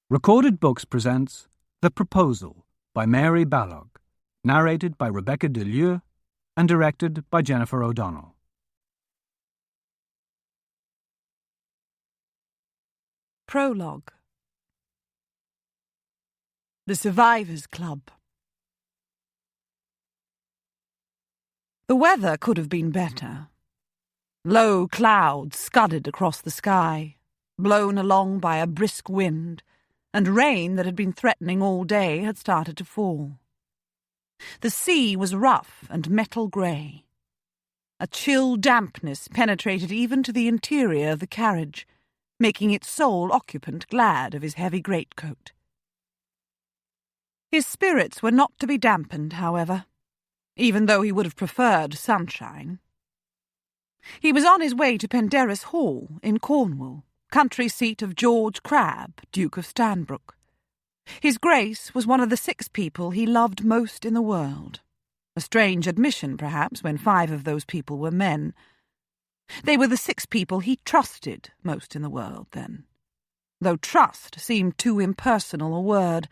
Recorded Books presents The Proposal by Mary Balogh, narrated by Rebecca DeLieu and directed by Jennifer O'Donnell. Prologue. The Survivors' Club. The weather could have been better. Low clouds scudded across the sky, blown along by a brisk wind, and rain that had been threatening all day had started to fall. The sea was rough and metal grey. A chill dampness penetrated even to the interior of the carriage, making its sole occupant glad of his heavy greatcoat. His spirits were not to be dampened, however, even though he would have preferred sunshine. He was on his way to Penderys Hall in Cornwall, country seat of George Crabbe, Duke of Stanbrook. His Grace was one of the 6 people he loved most in the world. A strange admission, perhaps, when 5 of those people were men. They were the 6 people he trusted most in the world, then. Though trust seemed too impersonal a word,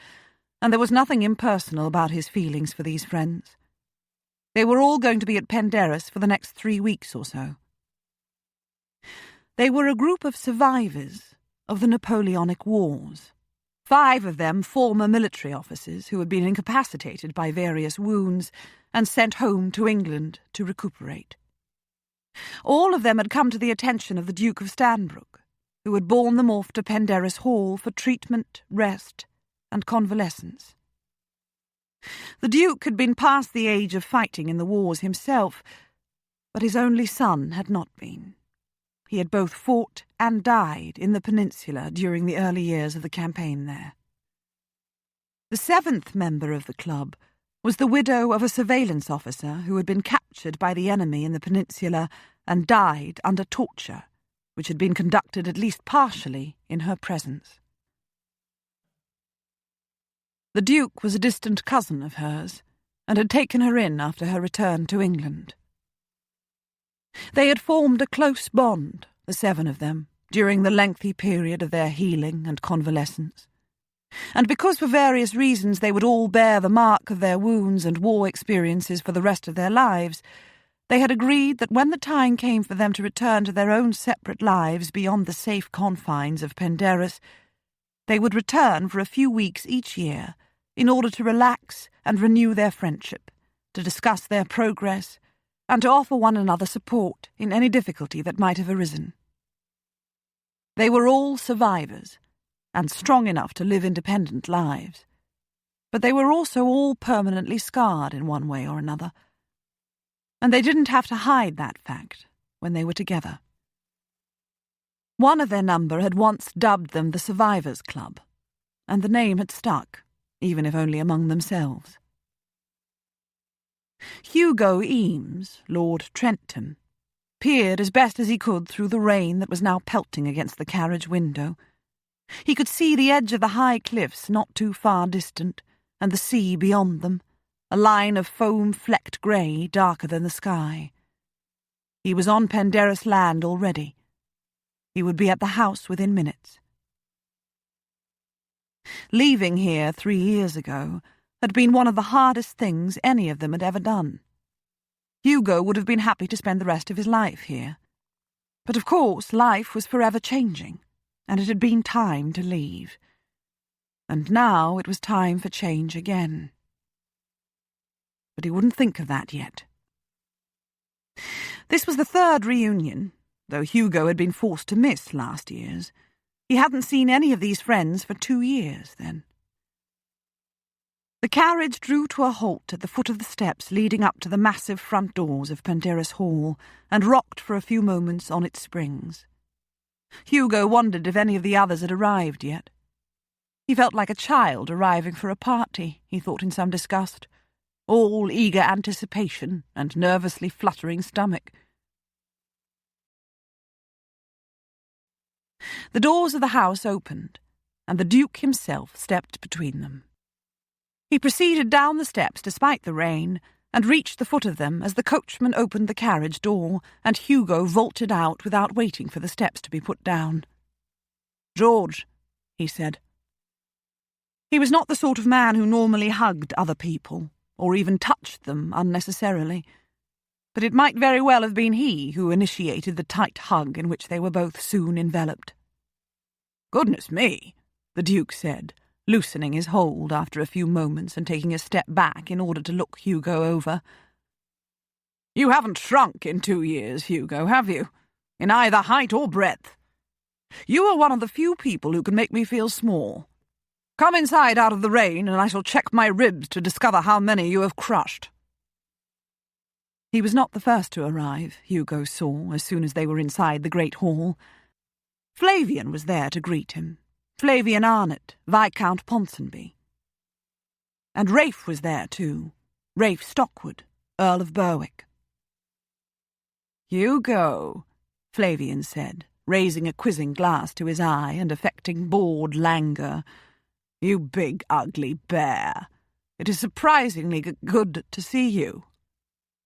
and there was nothing impersonal about his feelings for these friends. They were all going to be at Penderys for the next 3 weeks or so. They were a group of survivors of the Napoleonic Wars. 5 of them former military officers who had been incapacitated by various wounds and sent home to England to recuperate. All of them had come to the attention of the Duke of Stanbrook, who had borne them off to Penderys Hall for treatment, rest, and convalescence. The Duke had been past the age of fighting in the wars himself, but his only son had not been. He had both fought and died in the peninsula during the early years of the campaign there. The 7th member of the club was the widow of a surveillance officer who had been captured by the enemy in the peninsula and died under torture, which had been conducted at least partially in her presence. The Duke was a distant cousin of hers, and had taken her in after her return to England. They had formed a close bond, the 7 of them, during the lengthy period of their healing and convalescence. And because for various reasons they would all bear the mark of their wounds and war experiences for the rest of their lives, they had agreed that when the time came for them to return to their own separate lives beyond the safe confines of Penderys, they would return for a few weeks each year in order to relax and renew their friendship, to discuss their progress, and to offer one another support in any difficulty that might have arisen. They were all survivors, and strong enough to live independent lives, but they were also all permanently scarred in one way or another, and they didn't have to hide that fact when they were together. One of their number had once dubbed them the Survivors' Club, and the name had stuck, even if only among themselves. Hugo Eames, Lord Trentham, peered as best as he could through the rain that was now pelting against the carriage window. He could see the edge of the high cliffs not too far distant, and the sea beyond them, a line of foam-flecked grey darker than the sky. He was on Penderys land already. He would be at the house within minutes. Leaving here 3 years ago had been one of the hardest things any of them had ever done. Hugo would have been happy to spend the rest of his life here. But of course life was forever changing, and it had been time to leave. And now it was time for change again. But he wouldn't think of that yet. This was the 3rd reunion, though Hugo had been forced to miss last year's. He hadn't seen any of these friends for 2 years then. The carriage drew to a halt at the foot of the steps leading up to the massive front doors of Penderys Hall and rocked for a few moments on its springs. Hugo wondered if any of the others had arrived yet. He felt like a child arriving for a party, he thought in some disgust, all eager anticipation and nervously fluttering stomach. The doors of the house opened, and the Duke himself stepped between them. He proceeded down the steps despite the rain, and reached the foot of them as the coachman opened the carriage door, and Hugo vaulted out without waiting for the steps to be put down. "George," he said. He was not the sort of man who normally hugged other people, or even touched them unnecessarily. But it might very well have been he who initiated the tight hug in which they were both soon enveloped. "Goodness me," the Duke said, loosening his hold after a few moments and taking a step back in order to look Hugo over. "You haven't shrunk in 2 years, Hugo, have you? In either height or breadth. You are one of the few people who can make me feel small. Come inside out of the rain, and I shall check my ribs to discover how many you have crushed." He was not the first to arrive, Hugo saw, as soon as they were inside the great hall. Flavian was there to greet him. Flavian Arnott, Viscount Ponsonby. And Rafe was there too. Rafe Stockwood, Earl of Berwick. "Hugo," Flavian said, raising a quizzing glass to his eye and affecting bored languor. "You big, ugly bear. It is surprisingly good to see you."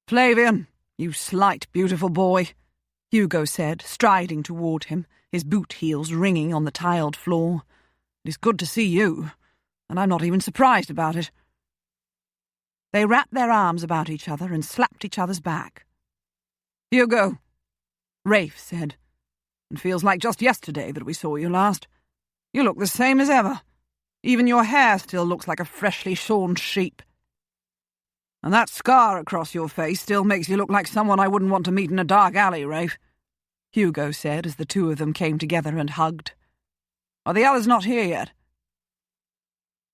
"Flavian, you slight, beautiful boy," Hugo said, striding toward him, his boot heels ringing on the tiled floor. "It is good to see you, and I'm not even surprised about it." They wrapped their arms about each other and slapped each other's back. "Hugo," Rafe said, "it feels like just yesterday that we saw you last. You look the same as ever. Even your hair still looks like a freshly shorn sheep. And that scar across your face still makes you look like someone I wouldn't want to meet in a dark alley, Rafe," Hugo said as the two of them came together and hugged. "Are the others not here yet?"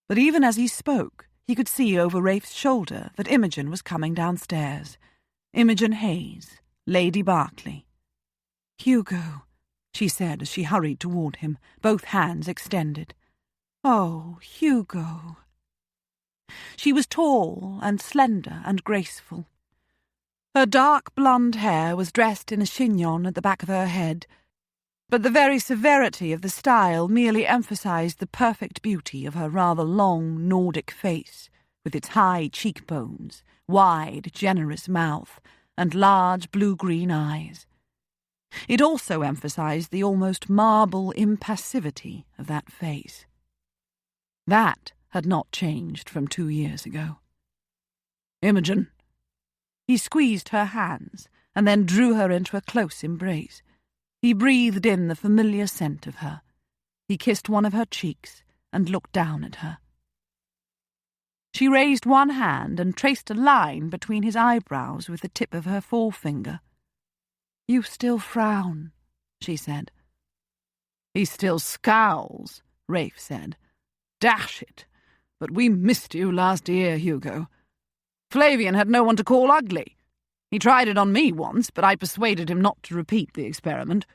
But even as he spoke, he could see over Rafe's shoulder that Imogen was coming downstairs. Imogen Hayes, Lady Berkeley. "Hugo," she said as she hurried toward him, both hands extended. "Oh, Hugo." She was tall and slender and graceful. Her dark blonde hair was dressed in a chignon at the back of her head, but the very severity of the style merely emphasized the perfect beauty of her rather long Nordic face, with its high cheekbones, wide, generous mouth, and large blue-green eyes. It also emphasized the almost marble impassivity of that face. That had not changed from 2 years ago. "Imogen." He squeezed her hands and then drew her into a close embrace. He breathed in the familiar scent of her. He kissed one of her cheeks and looked down at her. She raised one hand and traced a line between his eyebrows with the tip of her forefinger. "You still frown," she said. "He still scowls," Rafe said. "Dash it! But we missed you last year, Hugo. Flavian had no one to call ugly. He tried it on me once, but I persuaded him not to repeat the experiment."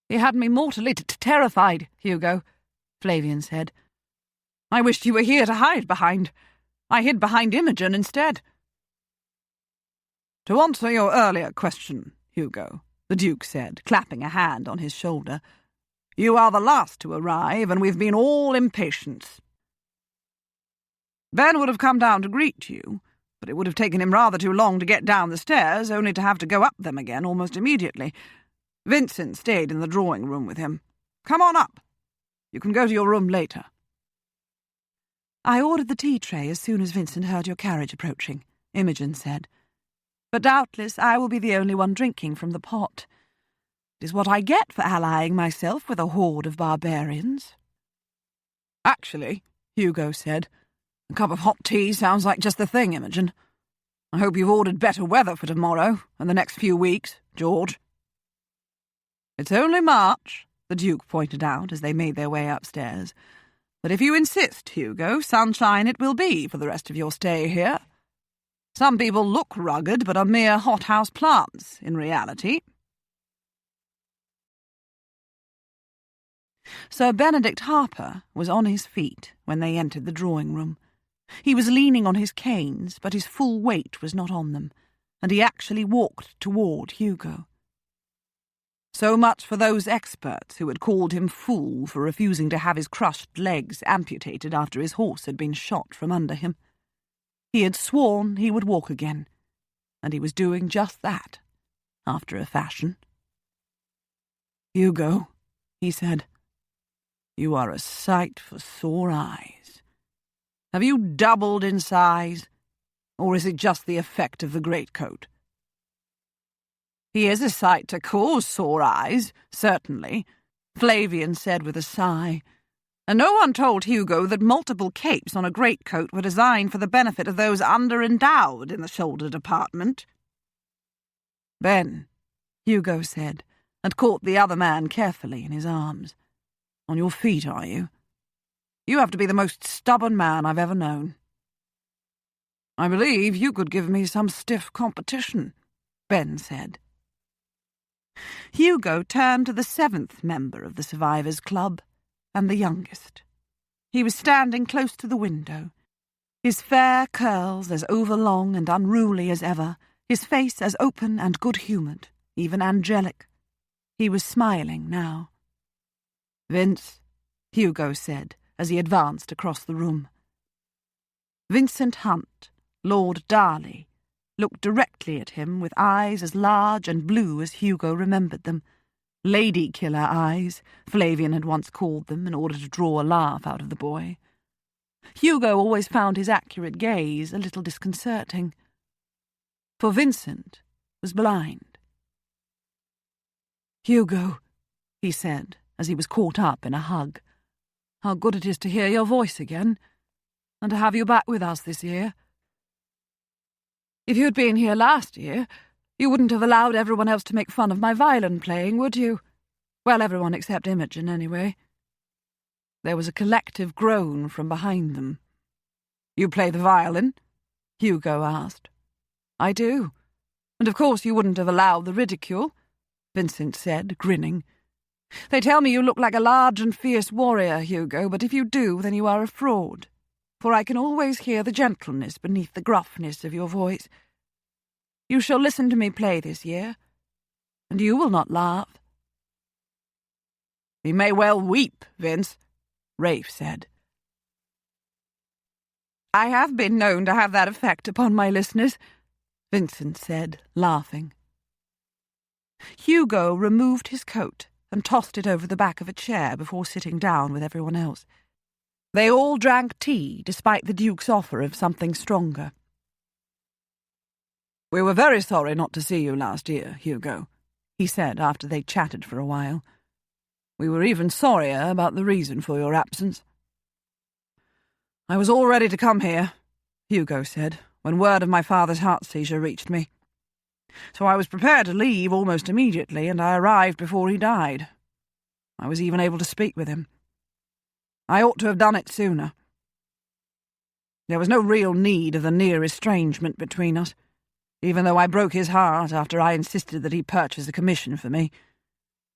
"He had me mortally terrified, Hugo," Flavian said. "I wished you were here to hide behind. I hid behind Imogen instead." "To answer your earlier question, Hugo," the Duke said, clapping a hand on his shoulder, "you are the last to arrive, and we've been all impatience. Ben would have come down to greet you, but it would have taken him rather too long to get down the stairs, only to have to go up them again almost immediately. Vincent stayed in the drawing-room with him. Come on up. You can go to your room later." "I ordered the tea tray as soon as Vincent heard your carriage approaching," Imogen said. "But doubtless I will be the only one drinking from the pot. It is what I get for allying myself with a horde of barbarians." "Actually," Hugo said, "a cup of hot tea sounds like just the thing, Imogen. I hope you've ordered better weather for tomorrow and the next few weeks, George." "It's only March," the Duke pointed out as they made their way upstairs. "But if you insist, Hugo, sunshine it will be for the rest of your stay here. Some people look rugged, but are mere hothouse plants in reality." Sir Benedict Harper was on his feet when they entered the drawing-room. He was leaning on his canes, but his full weight was not on them, and he actually walked toward Hugo. So much for those experts who had called him fool for refusing to have his crushed legs amputated after his horse had been shot from under him. He had sworn he would walk again, and he was doing just that, after a fashion. "Hugo," he said, You are a sight for sore eyes. Have you doubled in size, or is it just the effect of the greatcoat? He is a sight to cause sore eyes, certainly, Flavian said with a sigh, and no one told Hugo that multiple capes on a greatcoat were designed for the benefit of those under-endowed in the shoulder department. Ben, Hugo said, and caught the other man carefully in his arms. On your feet, are you? You have to be the most stubborn man I've ever known. I believe you could give me some stiff competition, Ben said. Hugo turned to the 7th member of the Survivors' Club, and the youngest. He was standing close to the window, his fair curls as overlong and unruly as ever, his face as open and good-humoured, even angelic. He was smiling now. Vince, Hugo said, as he advanced across the room. Vincent Hunt, Lord Darley, looked directly at him with eyes as large and blue as Hugo remembered them. Lady-killer eyes, Flavian had once called them in order to draw a laugh out of the boy. Hugo always found his accurate gaze a little disconcerting, for Vincent was blind. "Hugo," he said, as he was caught up in a hug, "how good it is to hear your voice again, and to have you back with us this year. If you had been here last year, you wouldn't have allowed everyone else to make fun of my violin playing, would you? Well, everyone except Imogen, anyway." There was a collective groan from behind them. "You play the violin?" Hugo asked. "I do. And of course you wouldn't have allowed the ridicule," Vincent said, grinning. "They tell me you look like a large and fierce warrior, Hugo, but if you do, then you are a fraud, for I can always hear the gentleness beneath the gruffness of your voice. You shall listen to me play this year, and you will not laugh." "He may well weep, Vince," Rafe said. "I have been known to have that effect upon my listeners," Vincent said, laughing. Hugo removed his coat and tossed it over the back of a chair before sitting down with everyone else. They all drank tea, despite the Duke's offer of something stronger. "We were very sorry not to see you last year, Hugo," he said after they chatted for a while. "We were even sorrier about the reason for your absence." "I was all ready to come here," Hugo said, "when word of my father's heart seizure reached me. So I was prepared to leave almost immediately, and I arrived before he died. I was even able to speak with him. I ought to have done it sooner. There was no real need of the near estrangement between us, even though I broke his heart after I insisted that he purchase a commission for me,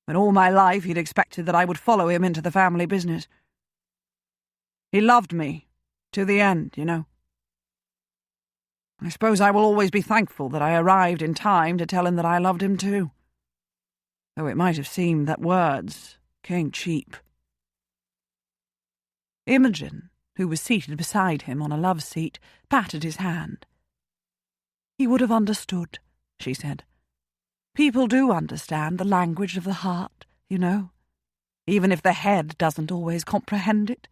when all my life he'd expected that I would follow him into the family business. He loved me, to the end, you know. I suppose I will always be thankful that I arrived in time to tell him that I loved him too, though it might have seemed that words came cheap." Imogen, who was seated beside him on a love seat, patted his hand. "He would have understood," she said. "People do understand the language of the heart, you know, even if the head doesn't always comprehend it."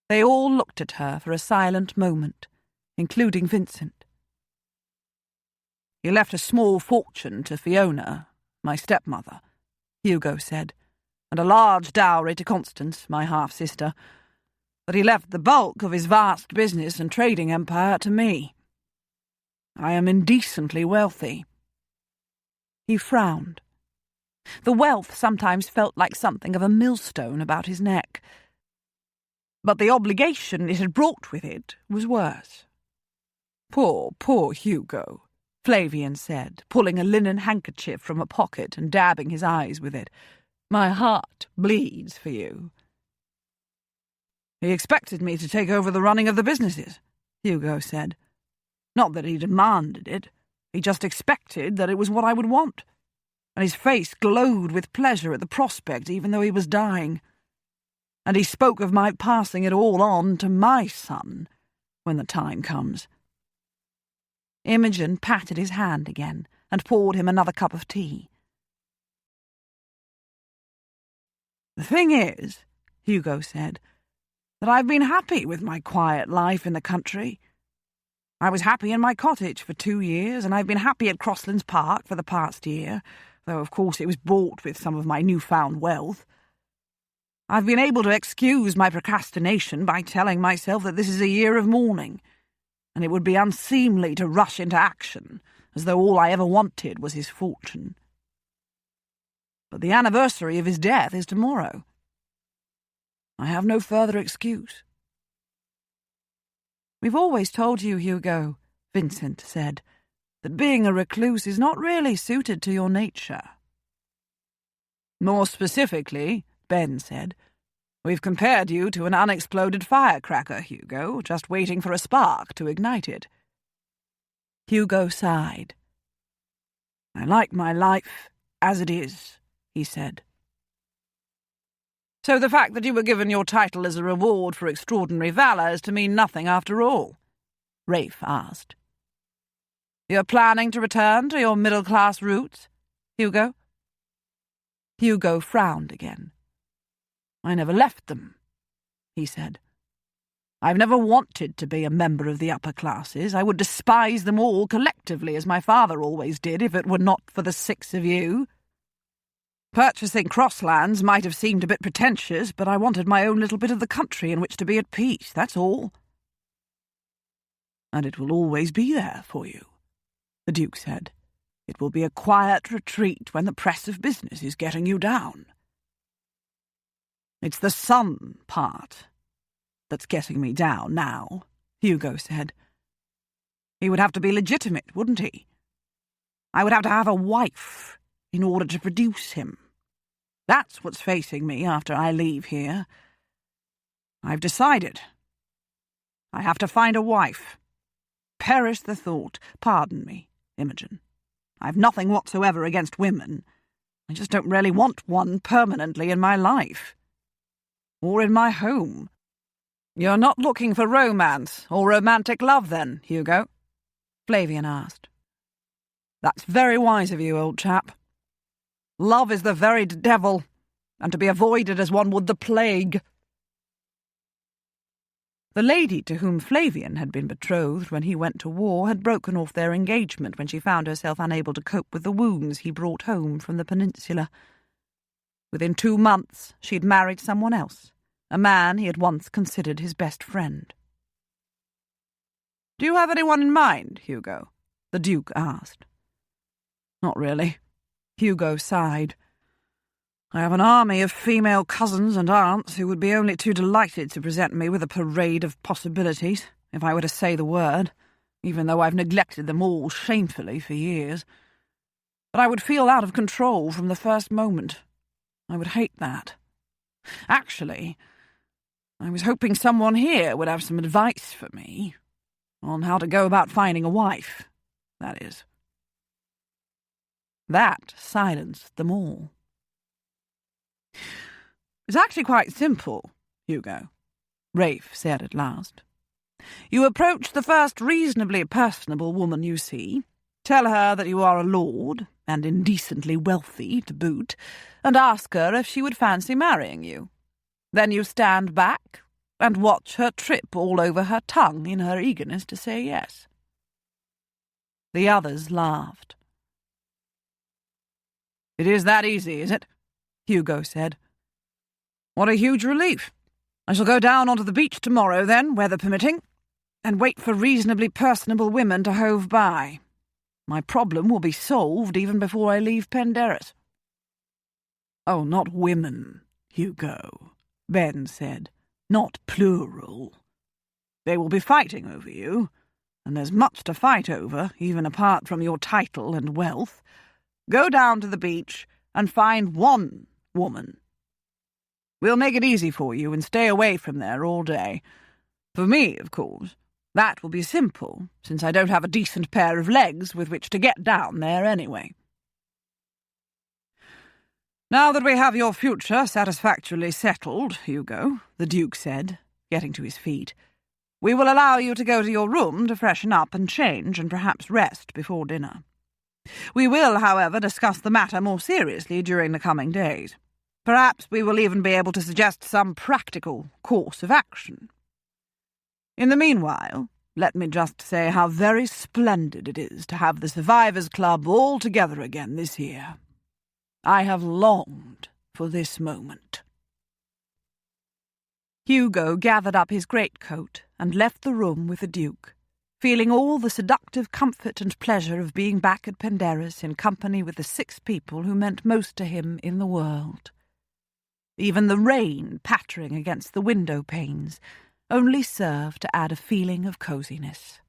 They all looked at her for a silent moment, including Vincent. "He left a small fortune to Fiona, my stepmother," Hugo said, "and a large dowry to Constance, my half-sister, but he left the bulk of his vast business and trading empire to me. I am indecently wealthy." He frowned. The wealth sometimes felt like something of a millstone about his neck, but the obligation it had brought with it was worse. Poor Hugo," Flavian said, pulling a linen handkerchief from a pocket and dabbing his eyes with it. "My heart bleeds for you." "He expected me to take over the running of the businesses," Hugo said. "Not that he demanded it. He just expected that it was what I would want. And his face glowed with pleasure at the prospect, even though he was dying. And he spoke of my passing it all on to my son when the time comes." Imogen patted his hand again and poured him another cup of tea. The thing is, Hugo said, that I've been happy with my quiet life in the country. I was happy in my cottage for 2 years, and I've been happy at Crosslands Park for the past year, though of course it was bought with some of my newfound wealth. I've been able to excuse my procrastination by telling myself that this is a year of mourning, and it would be unseemly to rush into action, as though all I ever wanted was his fortune. But the anniversary of his death is tomorrow. I have no further excuse. We've always told you, Hugo, Vincent said, that being a recluse is not really suited to your nature. More specifically, Ben said, we've compared you to an unexploded firecracker, Hugo, just waiting for a spark to ignite it. Hugo sighed. I like my life as it is, he said. So the fact that you were given your title as a reward for extraordinary valour is to mean nothing after all? Rafe asked. You're planning to return to your middle-class roots, Hugo? Hugo frowned again. I never left them, he said. I've never wanted to be a member of the upper classes. I would despise them all collectively, as my father always did, if it were not for the 6 of you. Purchasing Crosslands might have seemed a bit pretentious, but I wanted my own little bit of the country in which to be at peace, that's all. And it will always be there for you, the Duke said. It will be a quiet retreat when the press of business is getting you down. It's the son part that's getting me down now, Hugo said. He would have to be legitimate, wouldn't he? I would have to have a wife in order to produce him. That's what's facing me after I leave here. I've decided. I have to find a wife. Perish the thought. Pardon me, Imogen. I've nothing whatsoever against women. I just don't really want one permanently in my life. Or in my home. You're not looking for romance or romantic love then, Hugo? Flavian asked. That's very wise of you, old chap. Love is the very devil, and to be avoided as one would the plague. The lady to whom Flavian had been betrothed when he went to war had broken off their engagement when she found herself unable to cope with the wounds he brought home from the peninsula. Within 2 months, she'd married someone else, a man he had once considered his best friend. Do you have anyone in mind, Hugo? The Duke asked. Not really. Hugo sighed. I have an army of female cousins and aunts who would be only too delighted to present me with a parade of possibilities, if I were to say the word, even though I've neglected them all shamefully for years. But I would feel out of control from the first moment. I would hate that. Actually, I was hoping someone here would have some advice for me on how to go about finding a wife, that is. That silenced them all. It's actually quite simple, Hugo, Rafe said at last. You approach the first reasonably personable woman you see, tell her that you are a lord, and indecently wealthy to boot, and ask her if she would fancy marrying you. Then you stand back and watch her trip all over her tongue in her eagerness to say yes. The others laughed. It is that easy, is it? Hugo said. What a huge relief. I shall go down onto the beach tomorrow, then, weather permitting, and wait for reasonably personable women to hove by. My problem will be solved even before I leave Penderys. Oh, not women, Hugo, Ben said. Not plural. They will be fighting over you, and there's much to fight over, even apart from your title and wealth. Go down to the beach and find one woman. We'll make it easy for you and stay away from there all day. For me, of course, that will be simple, since I don't have a decent pair of legs with which to get down there anyway. Now that we have your future satisfactorily settled, Hugo, the Duke said, getting to his feet, we will allow you to go to your room to freshen up and change and perhaps rest before dinner. We will, however, discuss the matter more seriously during the coming days. Perhaps we will even be able to suggest some practical course of action. In the meanwhile, let me just say how very splendid it is to have the Survivors' Club all together again this year. I have longed for this moment." Hugo gathered up his greatcoat and left the room with the Duke, feeling all the seductive comfort and pleasure of being back at Penderys in company with the 6 people who meant most to him in the world. Even the rain pattering against the window panes only served to add a feeling of coziness.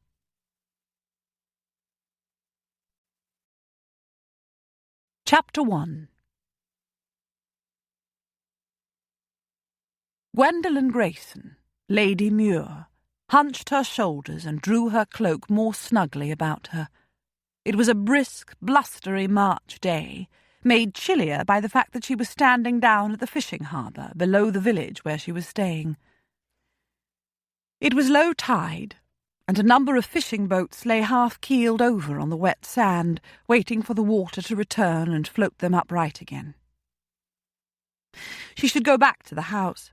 Chapter 1. Gwendolen Grayson, Lady Muir, hunched her shoulders and drew her cloak more snugly about her. It was a brisk, blustery March day, made chillier by the fact that she was standing down at the fishing harbour below the village where she was staying. It was low tide, and a number of fishing boats lay half-keeled over on the wet sand, waiting for the water to return and float them upright again. She should go back to the house.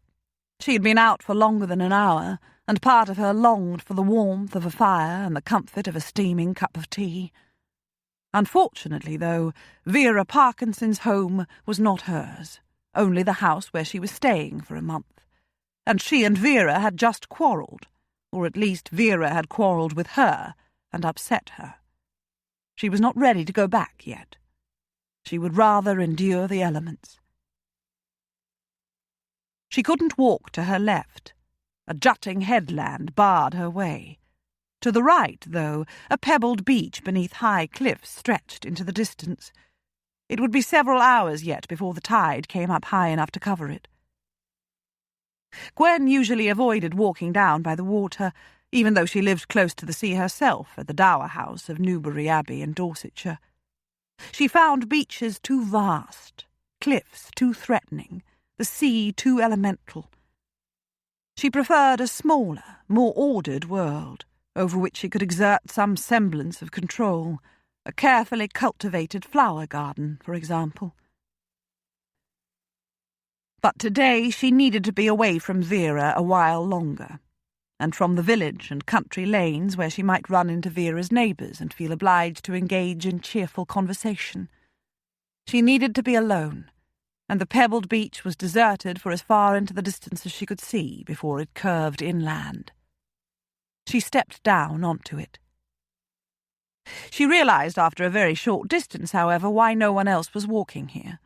She had been out for longer than an hour, and part of her longed for the warmth of a fire and the comfort of a steaming cup of tea. Unfortunately, though, Vera Parkinson's home was not hers, only the house where she was staying for a month, and she and Vera had just quarrelled, or at least Vera had quarrelled with her and upset her. She was not ready to go back yet. She would rather endure the elements. She couldn't walk to her left. A jutting headland barred her way. To the right, though, a pebbled beach beneath high cliffs stretched into the distance. It would be several hours yet before the tide came up high enough to cover it. Gwen usually avoided walking down by the water, even though she lived close to the sea herself at the dower house of Newbury Abbey in Dorsetshire. She found beaches too vast, cliffs too threatening, the sea too elemental. She preferred a smaller, more ordered world, over which she could exert some semblance of control, a carefully cultivated flower garden, for example. But today she needed to be away from Vera a while longer, and from the village and country lanes where she might run into Vera's neighbours and feel obliged to engage in cheerful conversation. She needed to be alone, and the pebbled beach was deserted for as far into the distance as she could see before it curved inland. She stepped down onto it. She realised after a very short distance, however, why no one else was walking here.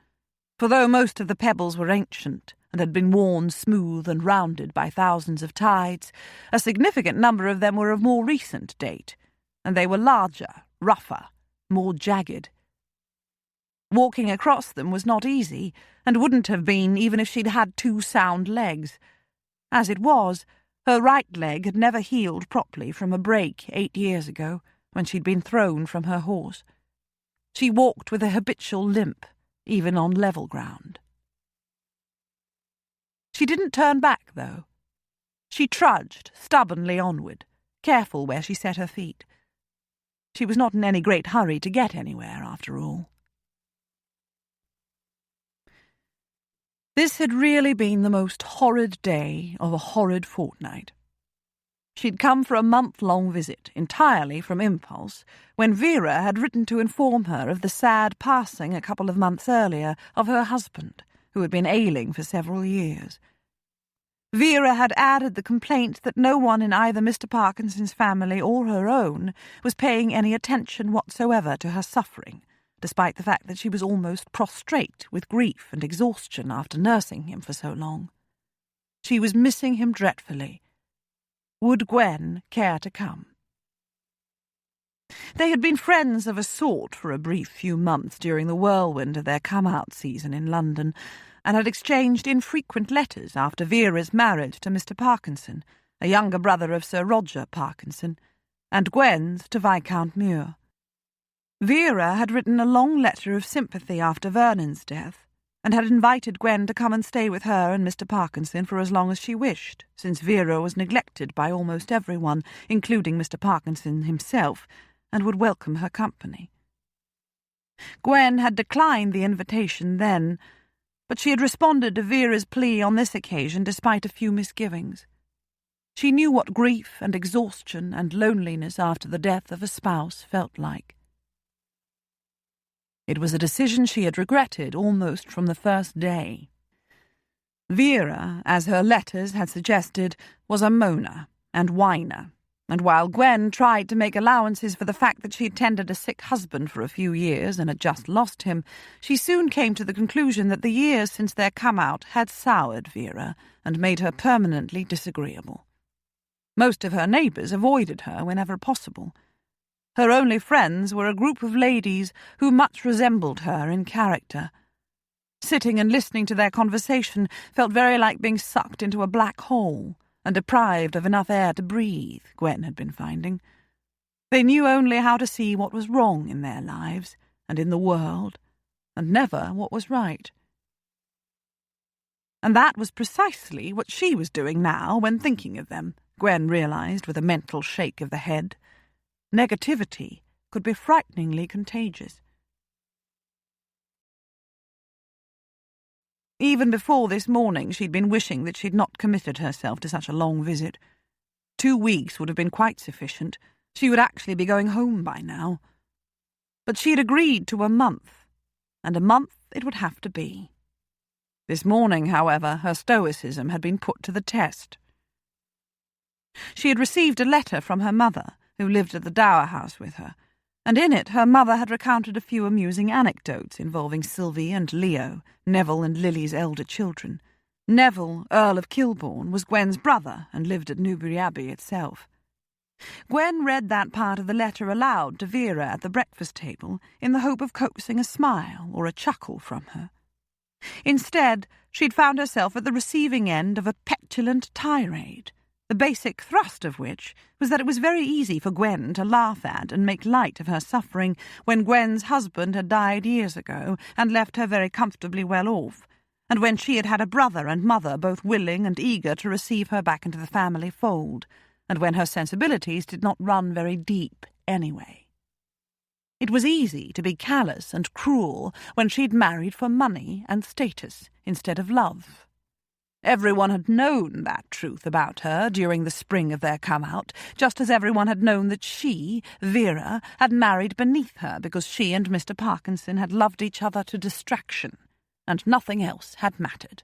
For though most of the pebbles were ancient and had been worn smooth and rounded by thousands of tides, a significant number of them were of more recent date, and they were larger, rougher, more jagged. Walking across them was not easy, and wouldn't have been even if she'd had 2 sound legs. As it was, her right leg had never healed properly from a break 8 years ago, when she'd been thrown from her horse. She walked with a habitual limp, even on level ground. She didn't turn back, though. She trudged stubbornly onward, careful where she set her feet. She was not in any great hurry to get anywhere, after all. This had really been the most horrid day of a horrid fortnight. She'd come for a month-long visit, entirely from impulse, when Vera had written to inform her of the sad passing a couple of months earlier of her husband, who had been ailing for several years. Vera had added the complaint that no one in either Mr. Parkinson's family or her own was paying any attention whatsoever to her suffering, despite the fact that she was almost prostrate with grief and exhaustion after nursing him for so long. She was missing him dreadfully. Would Gwen care to come? They had been friends of a sort for a brief few months during the whirlwind of their come-out season in London, and had exchanged infrequent letters after Vera's marriage to Mr. Parkinson, a younger brother of Sir Roger Parkinson, and Gwen's to Viscount Muir. Vera had written a long letter of sympathy after Vernon's death, and had invited Gwen to come and stay with her and Mr. Parkinson for as long as she wished, since Vera was neglected by almost everyone, including Mr. Parkinson himself, and would welcome her company. Gwen had declined the invitation then, But she had responded to Vera's plea on this occasion despite a few misgivings. She knew what grief and exhaustion and loneliness after the death of a spouse felt like. It was a decision she had regretted almost from the first day. Vera, as her letters had suggested, was a moaner and whiner, and while Gwen tried to make allowances for the fact that she had tended a sick husband for a few years and had just lost him, she soon came to the conclusion that the years since their come-out had soured Vera and made her permanently disagreeable. Most of her neighbours avoided her whenever possible. Her only friends were a group of ladies who much resembled her in character. Sitting and listening to their conversation felt very like being sucked into a black hole and deprived of enough air to breathe, Gwen had been finding. They knew only how to see what was wrong in their lives and in the world, and never what was right. And that was precisely what she was doing now when thinking of them, Gwen realised with a mental shake of the head. Negativity could be frighteningly contagious. Even before this morning she'd been wishing that she'd not committed herself to such a long visit. 2 weeks would have been quite sufficient. She would actually be going home by now. But she'd agreed to a month, and a month it would have to be. This morning, however, her stoicism had been put to the test. She had received a letter from her mother, who lived at the dower house with her, and in it her mother had recounted a few amusing anecdotes involving Sylvie and Leo, Neville and Lily's elder children. Neville, Earl of Kilbourne, was Gwen's brother and lived at Newbury Abbey itself. Gwen read that part of the letter aloud to Vera at the breakfast table in the hope of coaxing a smile or a chuckle from her. Instead, she'd found herself at the receiving end of a petulant tirade, the basic thrust of which was that it was very easy for Gwen to laugh at and make light of her suffering when Gwen's husband had died years ago and left her very comfortably well off, and when she had had a brother and mother both willing and eager to receive her back into the family fold, and when her sensibilities did not run very deep anyway. It was easy to be callous and cruel when she'd married for money and status instead of love. Everyone had known that truth about her during the spring of their come-out, just as everyone had known that she, Vera, had married beneath her because she and Mr. Parkinson had loved each other to distraction, and nothing else had mattered.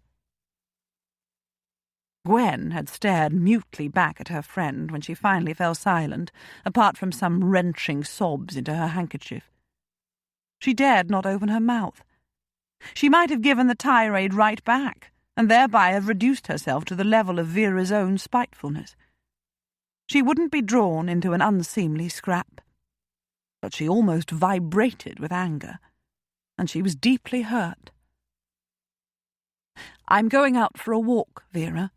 Gwen had stared mutely back at her friend when she finally fell silent, apart from some wrenching sobs into her handkerchief. She dared not open her mouth. She might have given the tirade right back, and thereby have reduced herself to the level of Vera's own spitefulness. She wouldn't be drawn into an unseemly scrap. But she almost vibrated with anger, and she was deeply hurt. "I'm going out for a walk, Vera,"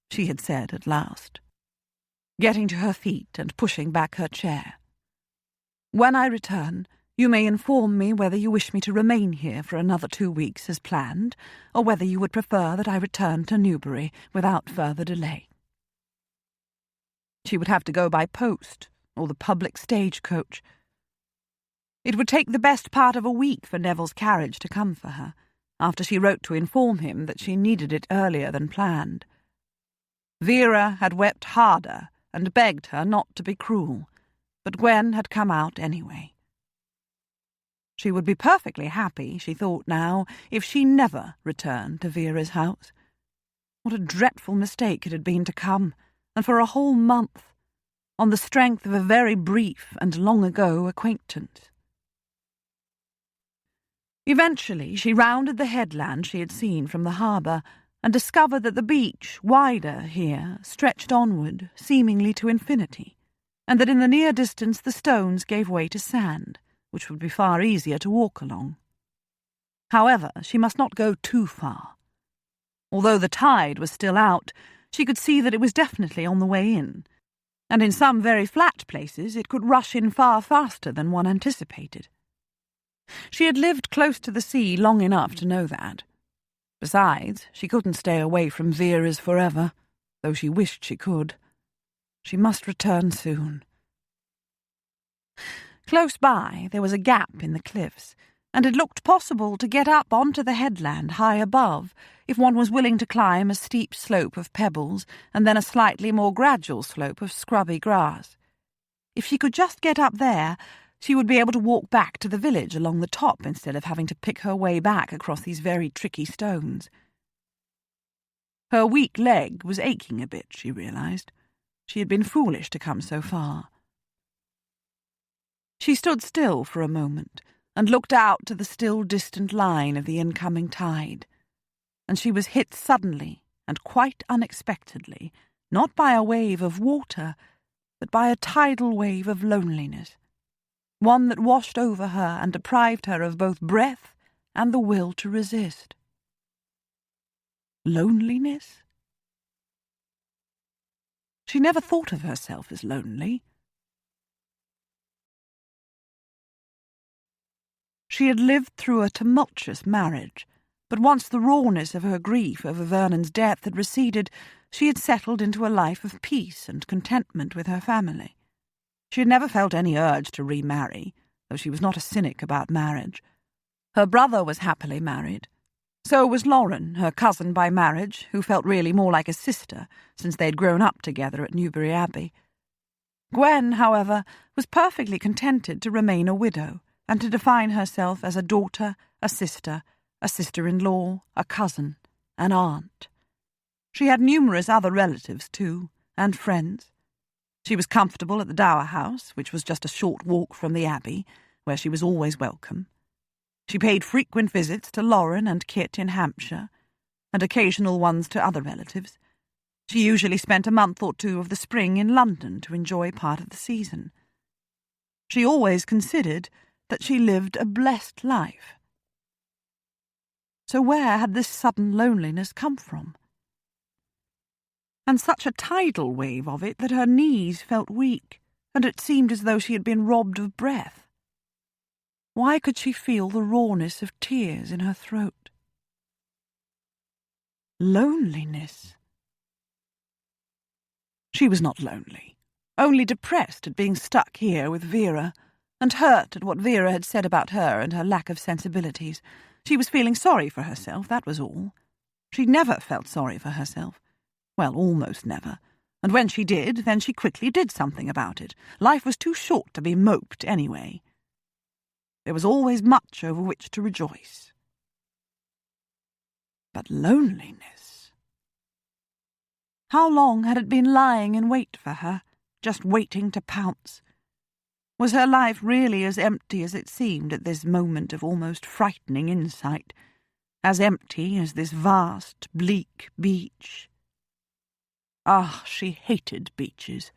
she had said at last, getting to her feet and pushing back her chair. "When I return, you may inform me whether you wish me to remain here for another 2 weeks as planned, or whether you would prefer that I return to Newbury without further delay." She would have to go by post, or the public stagecoach. It would take the best part of a week for Neville's carriage to come for her, after she wrote to inform him that she needed it earlier than planned. Vera had wept harder and begged her not to be cruel, but Gwen had come out anyway. She would be perfectly happy, she thought now, if she never returned to Vera's house. What a dreadful mistake it had been to come, and for a whole month, on the strength of a very brief and long-ago acquaintance. Eventually she rounded the headland she had seen from the harbour and discovered that the beach, wider here, stretched onward, seemingly to infinity, and that in the near distance the stones gave way to sand, which would be far easier to walk along. However, she must not go too far. Although the tide was still out, she could see that it was definitely on the way in, and in some very flat places it could rush in far faster than one anticipated. She had lived close to the sea long enough to know that. Besides, she couldn't stay away from Vera's forever, though she wished she could. She must return soon. Close by there was a gap in the cliffs, and it looked possible to get up onto the headland high above if one was willing to climb a steep slope of pebbles and then a slightly more gradual slope of scrubby grass. If she could just get up there, she would be able to walk back to the village along the top instead of having to pick her way back across these very tricky stones. Her weak leg was aching a bit, she realised. She had been foolish to come so far. She stood still for a moment and looked out to the still distant line of the incoming tide, and she was hit suddenly and quite unexpectedly, not by a wave of water, but by a tidal wave of loneliness, one that washed over her and deprived her of both breath and the will to resist. Loneliness? She never thought of herself as lonely. She had lived through a tumultuous marriage, but once the rawness of her grief over Vernon's death had receded, she had settled into a life of peace and contentment with her family. She had never felt any urge to remarry, though she was not a cynic about marriage. Her brother was happily married. So was Lauren, her cousin by marriage, who felt really more like a sister, since they'd grown up together at Newbury Abbey. Gwen, however, was perfectly contented to remain a widow, and to define herself as a daughter, a sister-in-law, a cousin, an aunt. She had numerous other relatives, too, and friends. She was comfortable at the Dower House, which was just a short walk from the Abbey, where she was always welcome. She paid frequent visits to Lauren and Kit in Hampshire, and occasional ones to other relatives. She usually spent a month or two of the spring in London to enjoy part of the season. She always considered that she lived a blessed life. So where had this sudden loneliness come from? And such a tidal wave of it that her knees felt weak, and it seemed as though she had been robbed of breath. Why could she feel the rawness of tears in her throat? Loneliness. She was not lonely, only depressed at being stuck here with Vera, and hurt at what Vera had said about her and her lack of sensibilities. She was feeling sorry for herself, that was all. She never felt sorry for herself. Well, almost never. And when she did, then she quickly did something about it. Life was too short to be moped anyway. There was always much over which to rejoice. But loneliness. How long had it been lying in wait for her, just waiting to pounce? Was her life really as empty as it seemed at this moment of almost frightening insight? As empty as this vast, bleak beach? Ah, she hated beaches.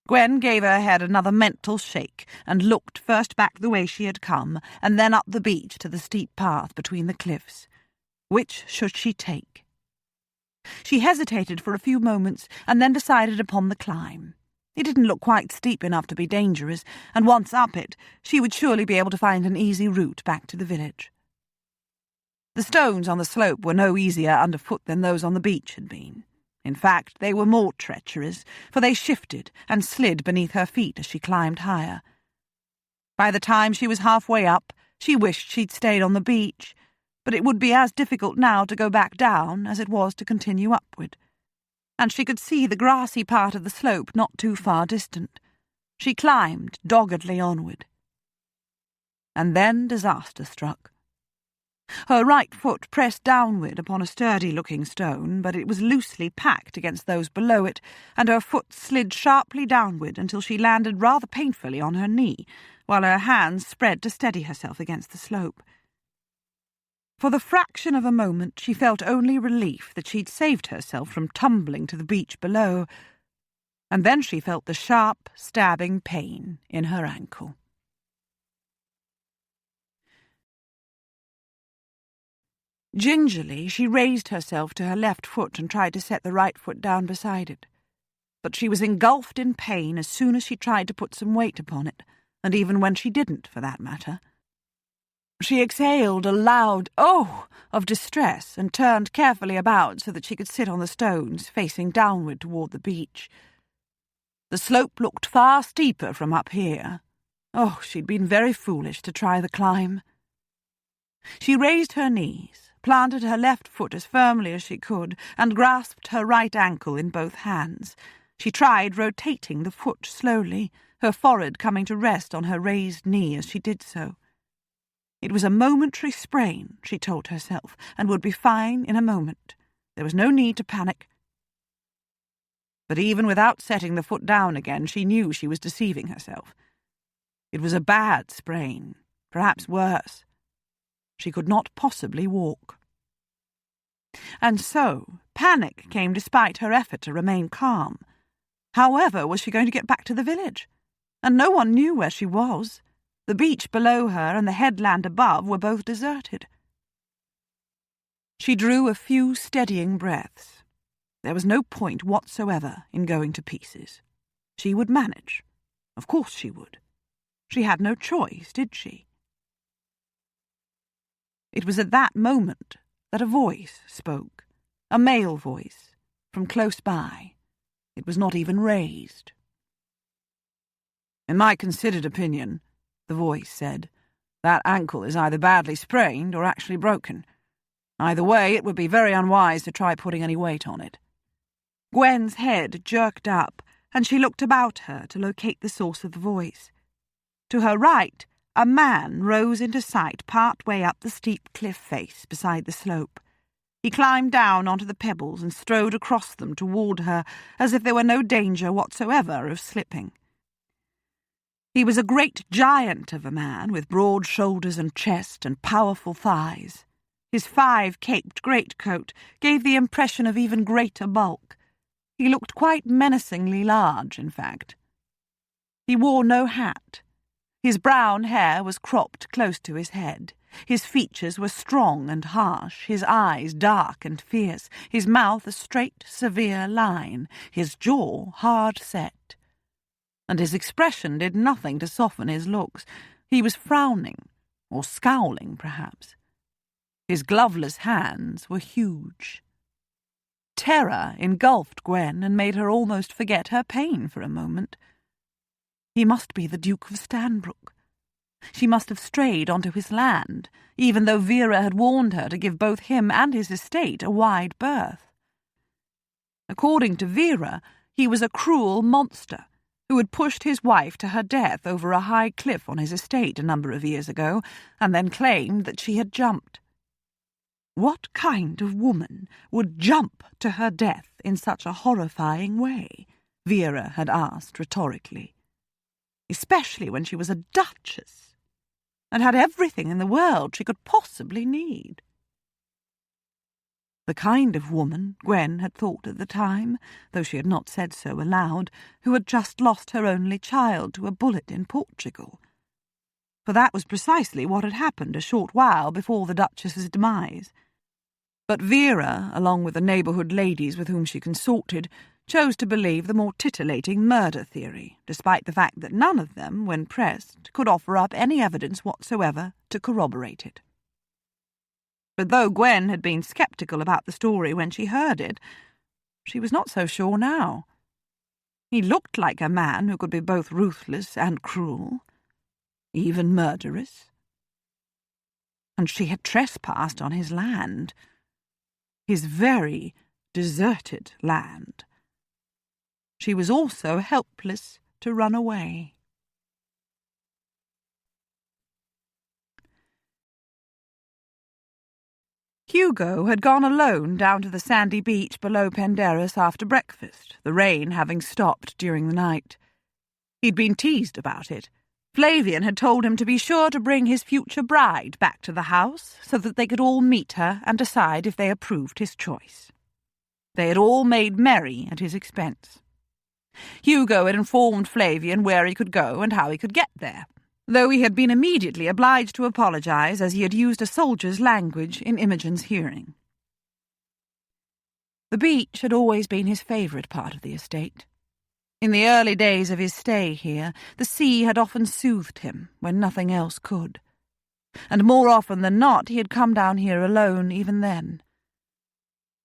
Gwen gave her head another mental shake and looked first back the way she had come and then up the beach to the steep path between the cliffs. Which should she take? She hesitated for a few moments and then decided upon the climb. It didn't look quite steep enough to be dangerous, and once up it, she would surely be able to find an easy route back to the village. The stones on the slope were no easier underfoot than those on the beach had been. In fact, they were more treacherous, for they shifted and slid beneath her feet as she climbed higher. By the time she was halfway up, she wished she'd stayed on the beach, but it would be as difficult now to go back down as it was to continue upward. And she could see the grassy part of the slope not too far distant. She climbed doggedly onward. And then disaster struck. Her right foot pressed downward upon a sturdy-looking stone, but it was loosely packed against those below it, and her foot slid sharply downward until she landed rather painfully on her knee, while her hands spread to steady herself against the slope. For the fraction of a moment she felt only relief that she'd saved herself from tumbling to the beach below, and then she felt the sharp, stabbing pain in her ankle. Gingerly, she raised herself to her left foot and tried to set the right foot down beside it. But she was engulfed in pain as soon as she tried to put some weight upon it, and even when she didn't, for that matter. She exhaled a loud "oh" of distress and turned carefully about so that she could sit on the stones, facing downward toward the beach. The slope looked far steeper from up here, Oh, she'd been very foolish to try the climb. She raised her knees, planted her left foot as firmly as she could, and grasped her right ankle in both hands. She tried rotating the foot slowly, her forehead coming to rest on her raised knee as she did so. It was a momentary sprain, she told herself, and would be fine in a moment. There was no need to panic. But even without setting the foot down again, she knew she was deceiving herself. It was a bad sprain, perhaps worse. She could not possibly walk. And so, panic came despite her effort to remain calm. However was she going to get back to the village? And no one knew where she was. The beach below her and the headland above were both deserted. She drew a few steadying breaths. There was no point whatsoever in going to pieces. She would manage. Of course she would. She had no choice, did she? It was at that moment that a voice spoke, a male voice, from close by. It was not even raised. "In my considered opinion," the voice said, "that ankle is either badly sprained or actually broken. Either way, it would be very unwise to try putting any weight on it." Gwen's head jerked up, and she looked about her to locate the source of the voice. To her right, a man rose into sight part way up the steep cliff face beside the slope. He climbed down onto the pebbles and strode across them toward her as if there were no danger whatsoever of slipping. He was a great giant of a man with broad shoulders and chest and powerful thighs. His 5-caped greatcoat gave the impression of even greater bulk. He looked quite menacingly large, in fact. He wore no hat. His brown hair was cropped close to his head. His features were strong and harsh, his eyes dark and fierce, his mouth a straight, severe line, his jaw hard set. And his expression did nothing to soften his looks. He was frowning, or scowling, perhaps. His gloveless hands were huge. Terror engulfed Gwen and made her almost forget her pain for a moment. He must be the Duke of Stanbrook. She must have strayed onto his land, even though Vera had warned her to give both him and his estate a wide berth. According to Vera, he was a cruel monster who had pushed his wife to her death over a high cliff on his estate a number of years ago, and then claimed that she had jumped. What kind of woman would jump to her death in such a horrifying way? Vera had asked rhetorically. Especially when she was a duchess, and had everything in the world she could possibly need. The kind of woman, Gwen had thought at the time, though she had not said so aloud, who had just lost her only child to a bullet in Portugal. For that was precisely what had happened a short while before the Duchess's demise. But Vera, along with the neighbourhood ladies with whom she consorted, chose to believe the more titillating murder theory, despite the fact that none of them, when pressed, could offer up any evidence whatsoever to corroborate it. But though Gwen had been sceptical about the story when she heard it, she was not so sure now. He looked like a man who could be both ruthless and cruel, even murderous. And she had trespassed on his land, his very deserted land. She was also helpless to run away. Hugo had gone alone down to the sandy beach below Penderys after breakfast, the rain having stopped during the night. He'd been teased about it. Flavian had told him to be sure to bring his future bride back to the house so that they could all meet her and decide if they approved his choice. They had all made merry at his expense. Hugo had informed Flavian where he could go and how he could get there, though he had been immediately obliged to apologize as he had used a soldier's language in Imogen's hearing. The beach had always been his favourite part of the estate. In the early days of his stay here, the sea had often soothed him when nothing else could, and more often than not he had come down here alone even then.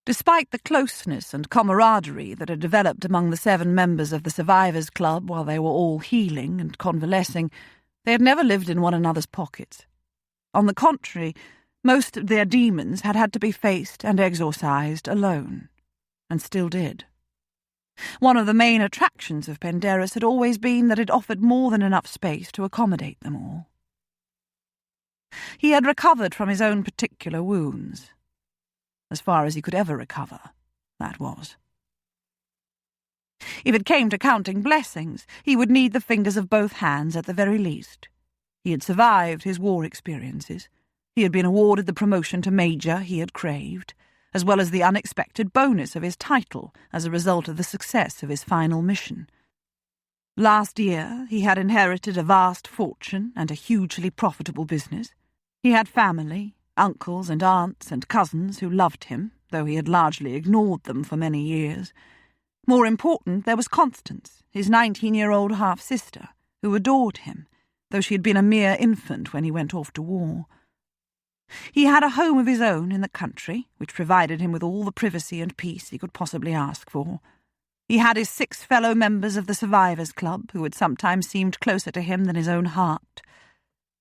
Despite the closeness and camaraderie that had developed among the 7 members of the Survivors' Club while they were all healing and convalescing, They had never lived in one another's pockets. On the contrary, most of their demons had had to be faced and exorcised alone, and still did. One of the main attractions of Penderys had always been that it offered more than enough space to accommodate them all. He had recovered from his own particular wounds. As far as he could ever recover, that was. If it came to counting blessings, he would need the fingers of both hands at the very least. He had survived his war experiences. He had been awarded the promotion to major he had craved, as well as the unexpected bonus of his title as a result of the success of his final mission. Last year he had inherited a vast fortune and a hugely profitable business. He had family, uncles and aunts and cousins who loved him, though he had largely ignored them for many years. More important, there was Constance, his 19-year-old half-sister, who adored him, though she had been a mere infant when he went off to war. He had a home of his own in the country, which provided him with all the privacy and peace he could possibly ask for. He had his 6 fellow members of the Survivors' Club, who had sometimes seemed closer to him than his own heart.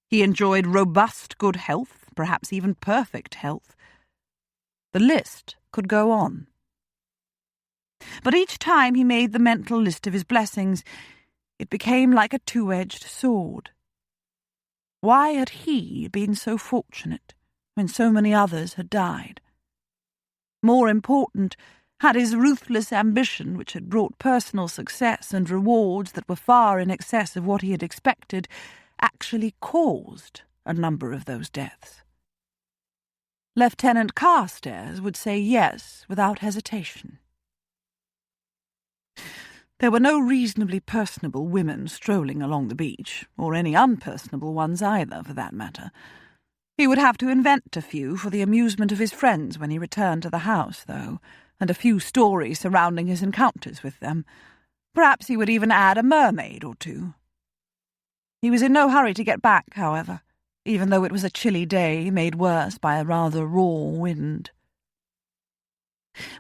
He enjoyed robust good health, perhaps even perfect health. The list could go on. But each time he made the mental list of his blessings, it became like a two-edged sword. Why had he been so fortunate when so many others had died? More important, had his ruthless ambition, which had brought personal success and rewards that were far in excess of what he had expected, actually caused a number of those deaths? Lieutenant Carstairs would say yes without hesitation. There were no reasonably personable women strolling along the beach, or any unpersonable ones either, for that matter. He would have to invent a few for the amusement of his friends when he returned to the house, though, and a few stories surrounding his encounters with them. Perhaps he would even add a mermaid or two. He was in no hurry to get back, however, even though it was a chilly day made worse by a rather raw wind.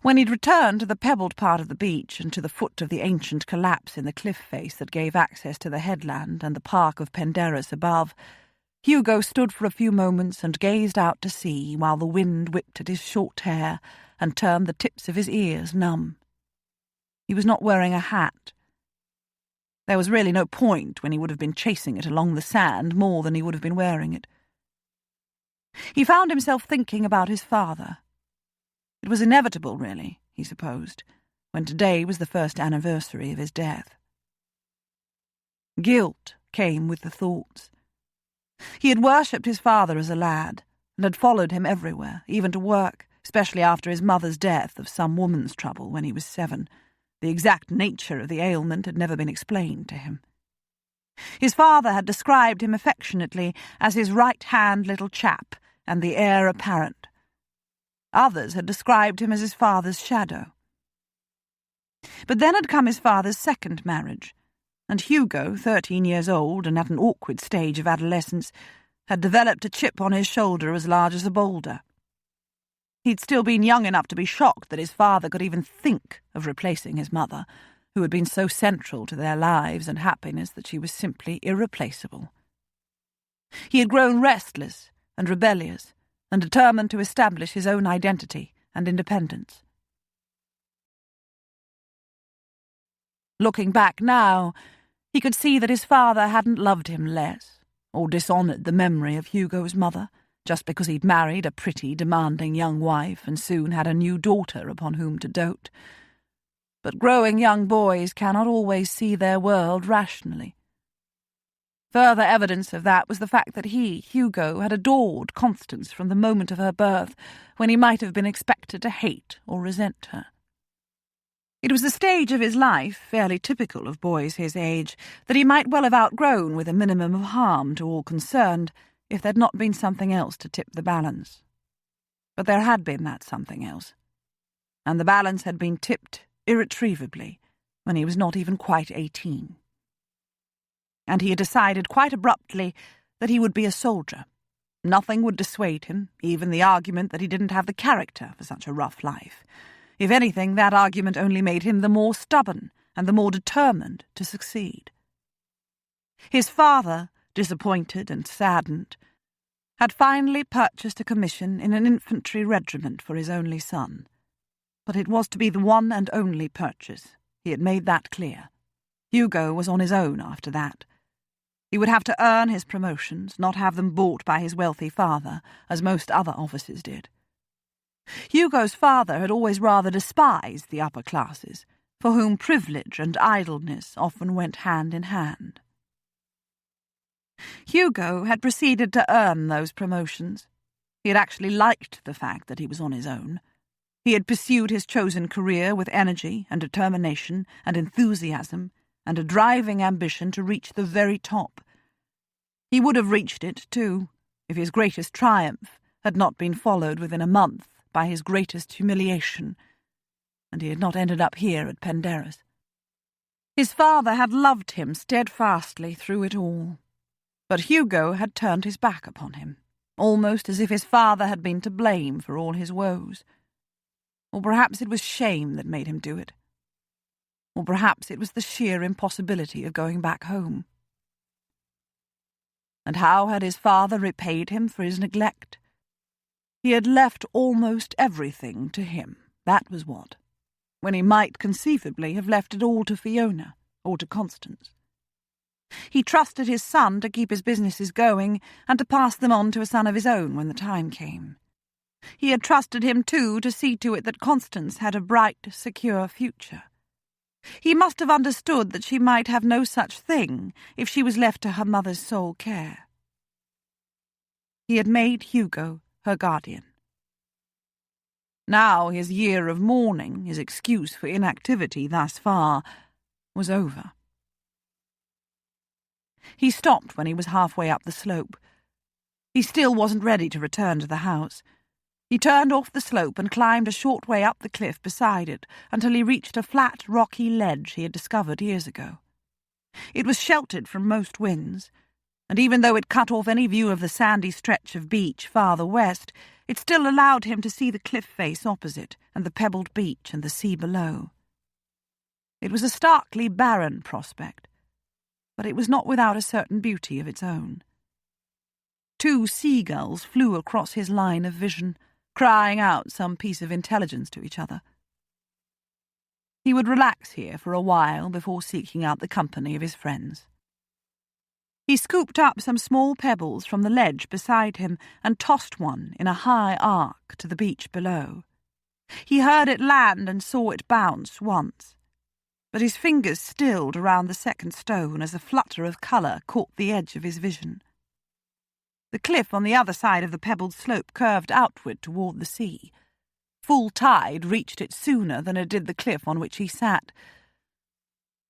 When he'd returned to the pebbled part of the beach and to the foot of the ancient collapse in the cliff face that gave access to the headland and the park of Penderys above, Hugo stood for a few moments and gazed out to sea while the wind whipped at his short hair and turned the tips of his ears numb. He was not wearing a hat. There was really no point when he would have been chasing it along the sand more than he would have been wearing it. He found himself thinking about his father. It was inevitable, really, he supposed, when today was the first anniversary of his death. Guilt came with the thoughts. He had worshipped his father as a lad, and had followed him everywhere, even to work, especially after his mother's death of some woman's trouble when he was 7. The exact nature of the ailment had never been explained to him. His father had described him affectionately as his right-hand little chap and the heir apparent. Others had described him as his father's shadow. But then had come his father's second marriage, and Hugo, 13 years old and at an awkward stage of adolescence, had developed a chip on his shoulder as large as a boulder. He'd still been young enough to be shocked that his father could even think of replacing his mother, who had been so central to their lives and happiness that she was simply irreplaceable. He had grown restless and rebellious, and determined to establish his own identity and independence. Looking back now, he could see that his father hadn't loved him less, or dishonoured the memory of Hugo's mother, just because he'd married a pretty, demanding young wife and soon had a new daughter upon whom to dote. But growing young boys cannot always see their world rationally. Further evidence of that was the fact that he, Hugo, had adored Constance from the moment of her birth, when he might have been expected to hate or resent her. It was a stage of his life, fairly typical of boys his age, that he might well have outgrown with a minimum of harm to all concerned, if there'd not been something else to tip the balance. But there had been that something else, and the balance had been tipped irretrievably when he was not even quite 18. And he had decided quite abruptly that he would be a soldier. Nothing would dissuade him, even the argument that he didn't have the character for such a rough life. If anything, that argument only made him the more stubborn and the more determined to succeed. His father, disappointed and saddened, had finally purchased a commission in an infantry regiment for his only son. But it was to be the one and only purchase. He had made that clear. Hugo was on his own after that. He would have to earn his promotions, not have them bought by his wealthy father, as most other officers did. Hugo's father had always rather despised the upper classes, for whom privilege and idleness often went hand in hand. Hugo had proceeded to earn those promotions. He had actually liked the fact that he was on his own. He had pursued his chosen career with energy and determination and enthusiasm and a driving ambition to reach the very top. He would have reached it, too, if his greatest triumph had not been followed within a month by his greatest humiliation, and he had not ended up here at Penderys. His father had loved him steadfastly through it all, but Hugo had turned his back upon him, almost as if his father had been to blame for all his woes. Or perhaps it was shame that made him do it. Or perhaps it was the sheer impossibility of going back home. And how had his father repaid him for his neglect? He had left almost everything to him, that was what, when he might conceivably have left it all to Fiona or to Constance. He trusted his son to keep his businesses going and to pass them on to a son of his own when the time came. He had trusted him, too, to see to it that Constance had a bright, secure future. He must have understood that she might have no such thing if she was left to her mother's sole care. He had made Hugo her guardian. Now his year of mourning, his excuse for inactivity thus far, was over. He stopped when he was halfway up the slope. He still wasn't ready to return to the house. He turned off the slope and climbed a short way up the cliff beside it until he reached a flat, rocky ledge he had discovered years ago. It was sheltered from most winds, and even though it cut off any view of the sandy stretch of beach farther west, it still allowed him to see the cliff face opposite and the pebbled beach and the sea below. It was a starkly barren prospect, but it was not without a certain beauty of its own. 2 seagulls flew across his line of vision, crying out some piece of intelligence to each other. He would relax here for a while before seeking out the company of his friends. He scooped up some small pebbles from the ledge beside him and tossed one in a high arc to the beach below. He heard it land and saw it bounce once, but his fingers stilled around the second stone as a flutter of colour caught the edge of his vision. The cliff on the other side of the pebbled slope curved outward toward the sea. Full tide reached it sooner than it did the cliff on which he sat.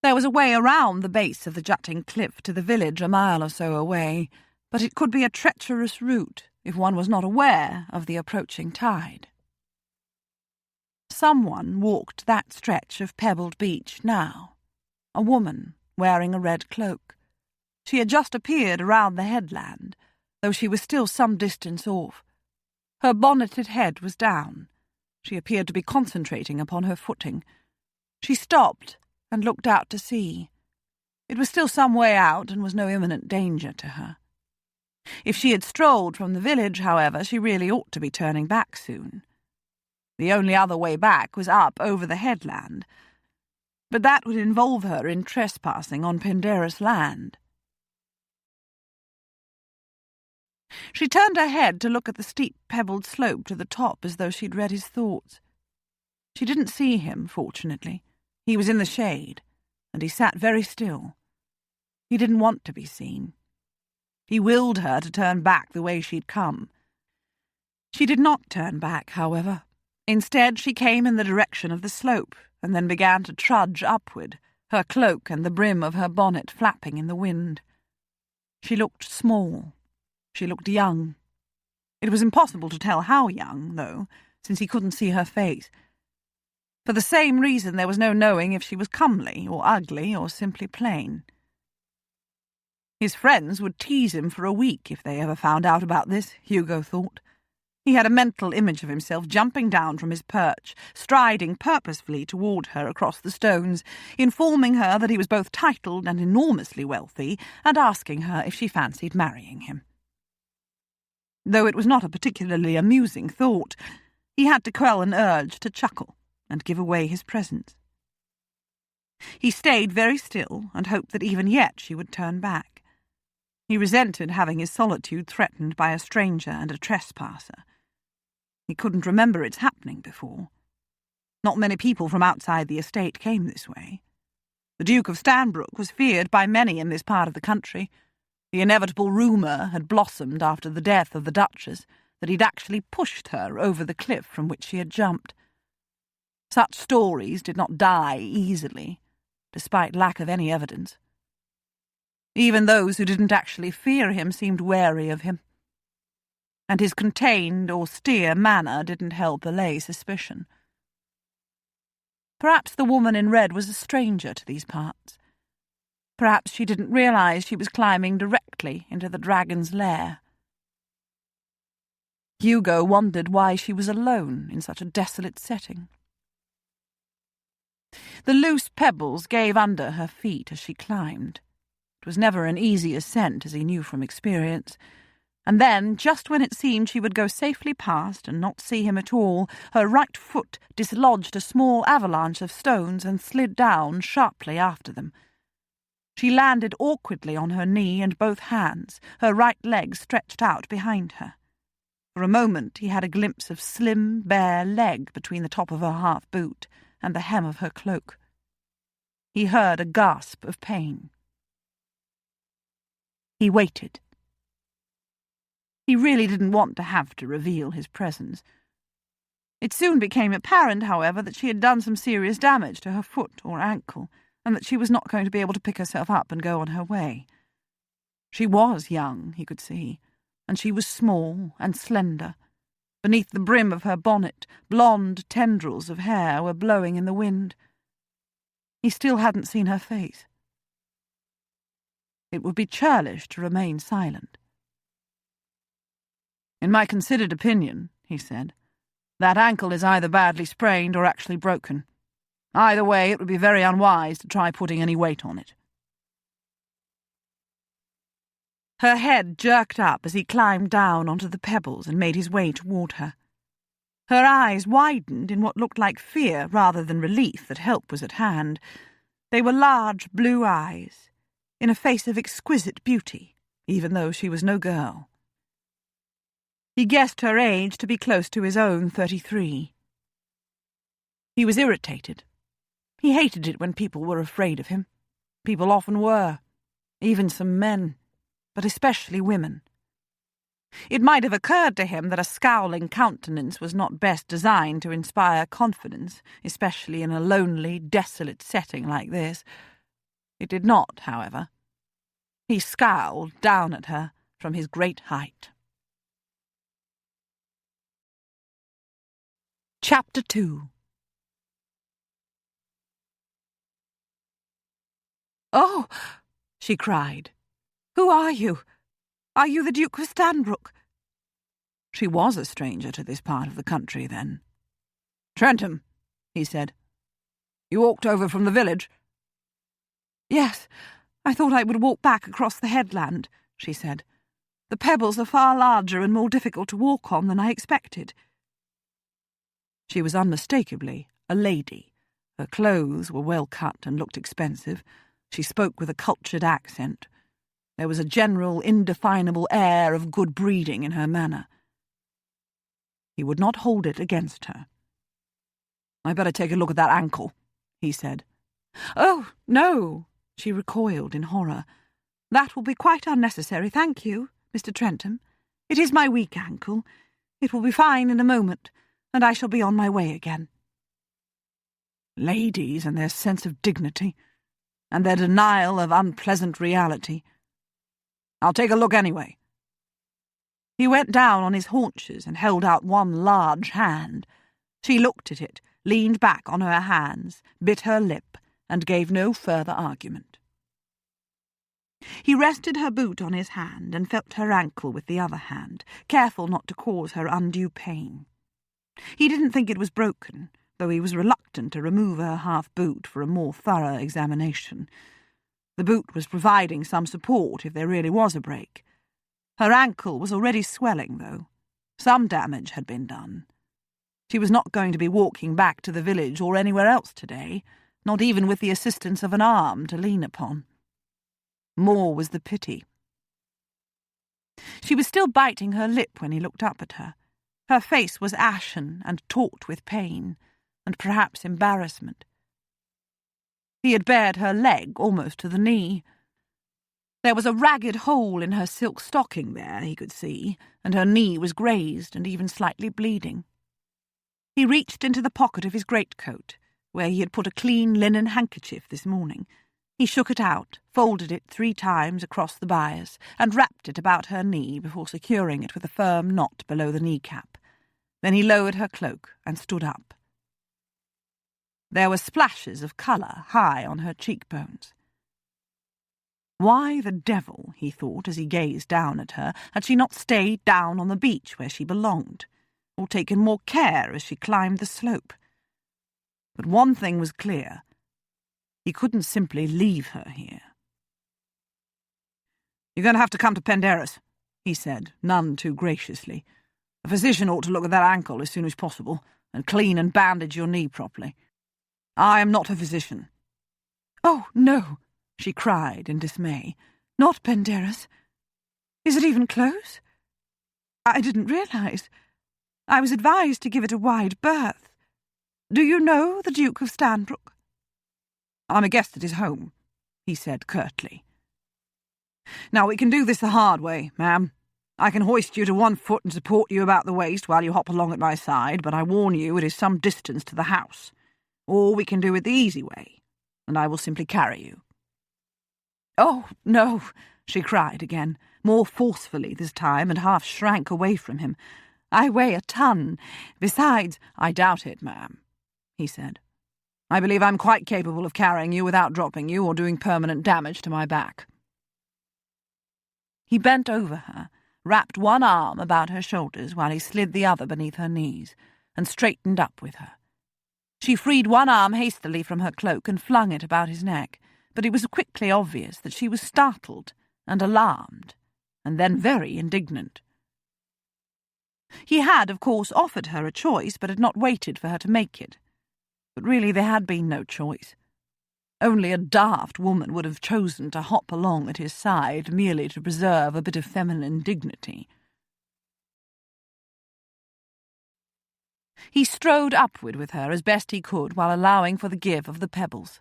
There was a way around the base of the jutting cliff to the village a mile or so away, but it could be a treacherous route if one was not aware of the approaching tide. Someone walked that stretch of pebbled beach now. A woman wearing a red cloak. She had just appeared around the headland, though she was still some distance off. Her bonneted head was down. She appeared to be concentrating upon her footing. She stopped and looked out to sea. It was still some way out and was no imminent danger to her. If she had strolled from the village, however, she really ought to be turning back soon. The only other way back was up over the headland, but that would involve her in trespassing on Penderys land. She turned her head to look at the steep pebbled slope to the top as though she'd read his thoughts. She didn't see him, fortunately. He was in the shade, and he sat very still. He didn't want to be seen. He willed her to turn back the way she'd come. She did not turn back, however. Instead, she came in the direction of the slope, and then began to trudge upward, her cloak and the brim of her bonnet flapping in the wind. She looked small. She looked young. It was impossible to tell how young, though, since he couldn't see her face. For the same reason, there was no knowing if she was comely or ugly or simply plain. His friends would tease him for a week if they ever found out about this, Hugo thought. He had a mental image of himself jumping down from his perch, striding purposefully toward her across the stones, informing her that he was both titled and enormously wealthy, and asking her if she fancied marrying him. Though it was not a particularly amusing thought, he had to quell an urge to chuckle and give away his presence. He stayed very still and hoped that even yet she would turn back. He resented having his solitude threatened by a stranger and a trespasser. He couldn't remember its happening before. Not many people from outside the estate came this way. The Duke of Stanbrook was feared by many in this part of the country. The inevitable rumour had blossomed after the death of the Duchess that he'd actually pushed her over the cliff from which she had jumped. Such stories did not die easily, despite lack of any evidence. Even those who didn't actually fear him seemed wary of him, and his contained, austere manner didn't help allay suspicion. Perhaps the woman in red was a stranger to these parts. Perhaps she didn't realise she was climbing directly into the dragon's lair. Hugo wondered why she was alone in such a desolate setting. The loose pebbles gave under her feet as she climbed. It was never an easy ascent, as he knew from experience. And then, just when it seemed she would go safely past and not see him at all, her right foot dislodged a small avalanche of stones and slid down sharply after them. She landed awkwardly on her knee and both hands, her right leg stretched out behind her. For a moment he had a glimpse of slim, bare leg between the top of her half-boot and the hem of her cloak. He heard a gasp of pain. He waited. He really didn't want to have to reveal his presence. It soon became apparent, however, that she had done some serious damage to her foot or ankle, and that she was not going to be able to pick herself up and go on her way. She was young, he could see, and she was small and slender. Beneath the brim of her bonnet, blonde tendrils of hair were blowing in the wind. He still hadn't seen her face. It would be churlish to remain silent. "In my considered opinion," he said, "that ankle is either badly sprained or actually broken. Either way, it would be very unwise to try putting any weight on it." Her head jerked up as he climbed down onto the pebbles and made his way toward her. Her eyes widened in what looked like fear rather than relief that help was at hand. They were large blue eyes, in a face of exquisite beauty, even though she was no girl. He guessed her age to be close to his own 33. He was irritated. He hated it when people were afraid of him. People often were, even some men, but especially women. It might have occurred to him that a scowling countenance was not best designed to inspire confidence, especially in a lonely, desolate setting like this. It did not, however. He scowled down at her from his great height. Chapter 2. "Oh!" she cried. "Who are you? Are you the Duke of Stanbrook?" She was a stranger to this part of the country, then. "Trentham," he said. "You walked over from the village?" "Yes, I thought I would walk back across the headland," she said. "The pebbles are far larger and more difficult to walk on than I expected." She was unmistakably a lady. Her clothes were well cut and looked expensive. She spoke with a cultured accent. There was a general, indefinable air of good breeding in her manner. He would not hold it against her. "I better take a look at that ankle," he said. "Oh, no," she recoiled in horror. "That will be quite unnecessary, thank you, Mr. Trentham. It is my weak ankle. It will be fine in a moment, and I shall be on my way again." Ladies and their sense of dignity, and their denial of unpleasant reality. "I'll take a look anyway." He went down on his haunches and held out one large hand. She looked at it, leaned back on her hands, bit her lip, and gave no further argument. He rested her boot on his hand and felt her ankle with the other hand, careful not to cause her undue pain. He didn't think it was broken, though he was reluctant to remove her half-boot for a more thorough examination. The boot was providing some support if there really was a break. Her ankle was already swelling, though. Some damage had been done. She was not going to be walking back to the village or anywhere else today, not even with the assistance of an arm to lean upon. More was the pity. She was still biting her lip when he looked up at her. Her face was ashen and taut with pain, and perhaps embarrassment. He had bared her leg almost to the knee. There was a ragged hole in her silk stocking there, he could see, and her knee was grazed and even slightly bleeding. He reached into the pocket of his greatcoat, where he had put a clean linen handkerchief this morning. He shook it out, folded it 3 times across the bias, and wrapped it about her knee before securing it with a firm knot below the kneecap. Then he lowered her cloak and stood up. There were splashes of colour high on her cheekbones. Why the devil, he thought as he gazed down at her, had she not stayed down on the beach where she belonged, or taken more care as she climbed the slope? But one thing was clear. He couldn't simply leave her here. "You're going to have to come to Penderys," he said, none too graciously. "A physician ought to look at that ankle as soon as possible, and clean and bandage your knee properly. I am not a physician." "Oh, no," she cried in dismay. "Not Penderys. Is it even close? I didn't realise. I was advised to give it a wide berth. Do you know the Duke of Stanbrook?" "I'm a guest at his home," he said curtly. "Now, we can do this the hard way, ma'am. I can hoist you to one foot and support you about the waist while you hop along at my side, but I warn you it is some distance to the house. Or we can do it the easy way, and I will simply carry you." "Oh, no," she cried again, more forcefully this time, and half shrank away from him. "I weigh a ton. Besides—" "I doubt it, ma'am," he said. "I believe I'm quite capable of carrying you without dropping you or doing permanent damage to my back." He bent over her, wrapped one arm about her shoulders while he slid the other beneath her knees, and straightened up with her. She freed one arm hastily from her cloak and flung it about his neck, but it was quickly obvious that she was startled and alarmed, and then very indignant. He had, of course, offered her a choice, but had not waited for her to make it. But really there had been no choice. Only a daft woman would have chosen to hop along at his side merely to preserve a bit of feminine dignity. He strode upward with her as best he could while allowing for the give of the pebbles.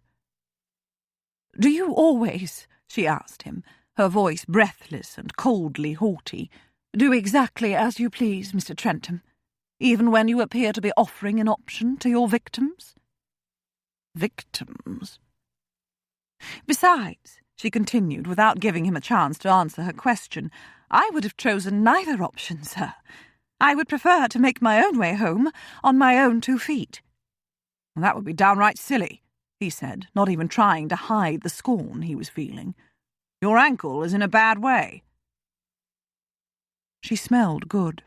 "Do you always," she asked him, her voice breathless and coldly haughty, "do exactly as you please, Mr. Trentham, even when you appear to be offering an option to your victims?" "Victims?" "Besides," she continued, without giving him a chance to answer her question, "I would have chosen neither option, sir. I would prefer to make my own way home on my own 2 feet. "That would be downright silly," he said, not even trying to hide the scorn he was feeling. "Your ankle is in a bad way." She smelled good.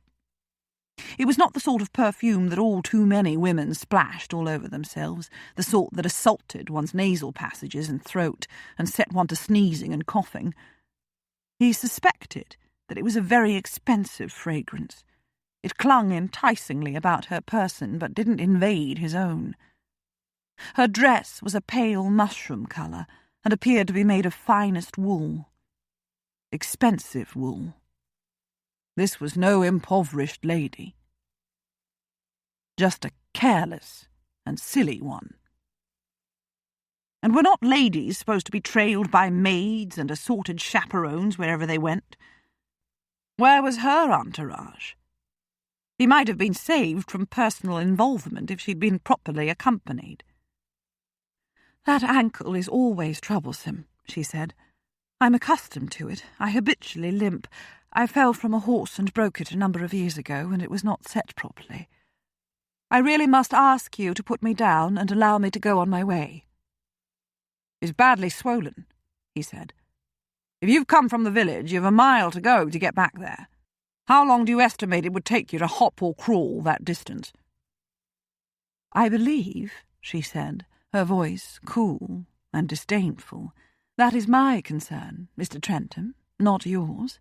It was not the sort of perfume that all too many women splashed all over themselves, the sort that assaulted one's nasal passages and throat and set one to sneezing and coughing. He suspected that it was a very expensive fragrance. It clung enticingly about her person, but didn't invade his own. Her dress was a pale mushroom colour, and appeared to be made of finest wool. Expensive wool. This was no impoverished lady. Just a careless and silly one. And were not ladies supposed to be trailed by maids and assorted chaperones wherever they went? Where was her entourage? He might have been saved from personal involvement if she'd been properly accompanied. "That ankle is always troublesome," she said. "I'm accustomed to it. I habitually limp. I fell from a horse and broke it a number of years ago, and it was not set properly. I really must ask you to put me down and allow me to go on my way." "It's badly swollen," he said. If you've come from the village, you've a mile to go to get back there. How long do you estimate it would take you to hop or crawl that distance?" "I believe," she said, her voice cool and disdainful, "that is my concern, Mr. Trentham, not yours.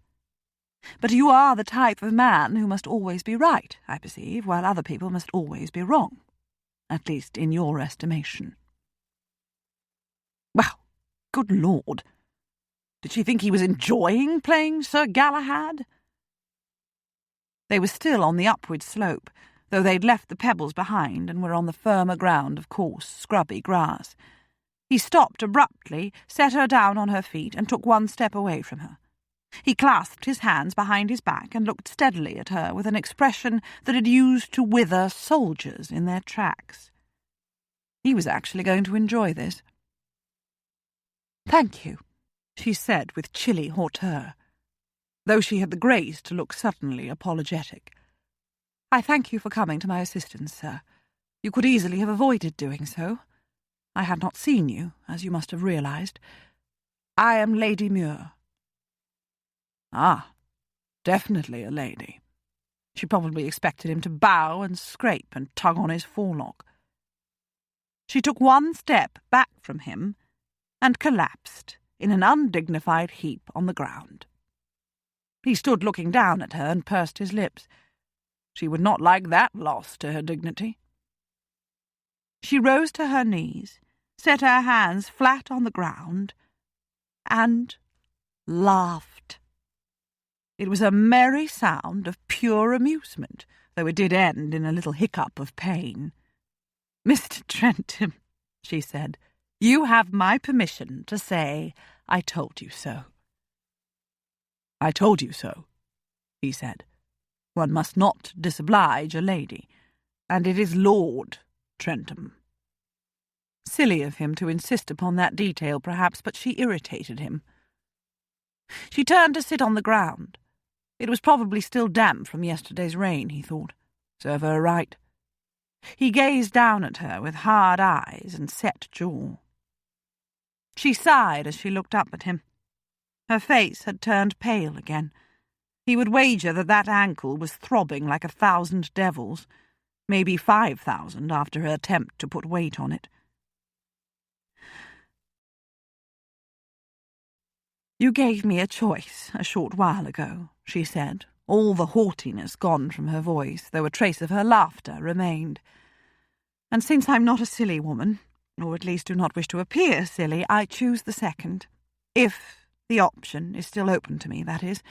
But you are the type of man who must always be right, I perceive, while other people must always be wrong, at least in your estimation." Well, good Lord! Did she think he was enjoying playing Sir Galahad? They were still on the upward slope, though they'd left the pebbles behind and were on the firmer ground of coarse, scrubby grass. He stopped abruptly, set her down on her feet, and took one step away from her. He clasped his hands behind his back and looked steadily at her with an expression that had used to wither soldiers in their tracks. He was actually going to enjoy this. "Thank you," she said with chilly hauteur, though she had the grace to look suddenly apologetic. "I thank you for coming to my assistance, sir. You could easily have avoided doing so. I had not seen you, as you must have realized. I am Lady Muir." Ah, definitely a lady. She probably expected him to bow and scrape and tug on his forelock. She took one step back from him and collapsed in an undignified heap on the ground. He stood looking down at her and pursed his lips. She would not like that loss to her dignity. She rose to her knees, set her hands flat on the ground, and laughed. It was a merry sound of pure amusement, though it did end in a little hiccup of pain. "Mr. Trentham," she said, "you have my permission to say I told you so." "I told you so," he said. "One must not disoblige a lady, and it is Lord Trentham." Silly of him to insist upon that detail, perhaps, but she irritated him. She turned to sit on the ground. It was probably still damp from yesterday's rain, he thought. Serve her right. He gazed down at her with hard eyes and set jaw. She sighed as she looked up at him. Her face had turned pale again. He would wager that that ankle was throbbing like 1,000 devils, maybe 5,000 after her attempt to put weight on it. "You gave me a choice a short while ago," she said, all the haughtiness gone from her voice, though a trace of her laughter remained. "And since I'm not a silly woman, or at least do not wish to appear silly, I choose the second. If the option is still open to me, that is.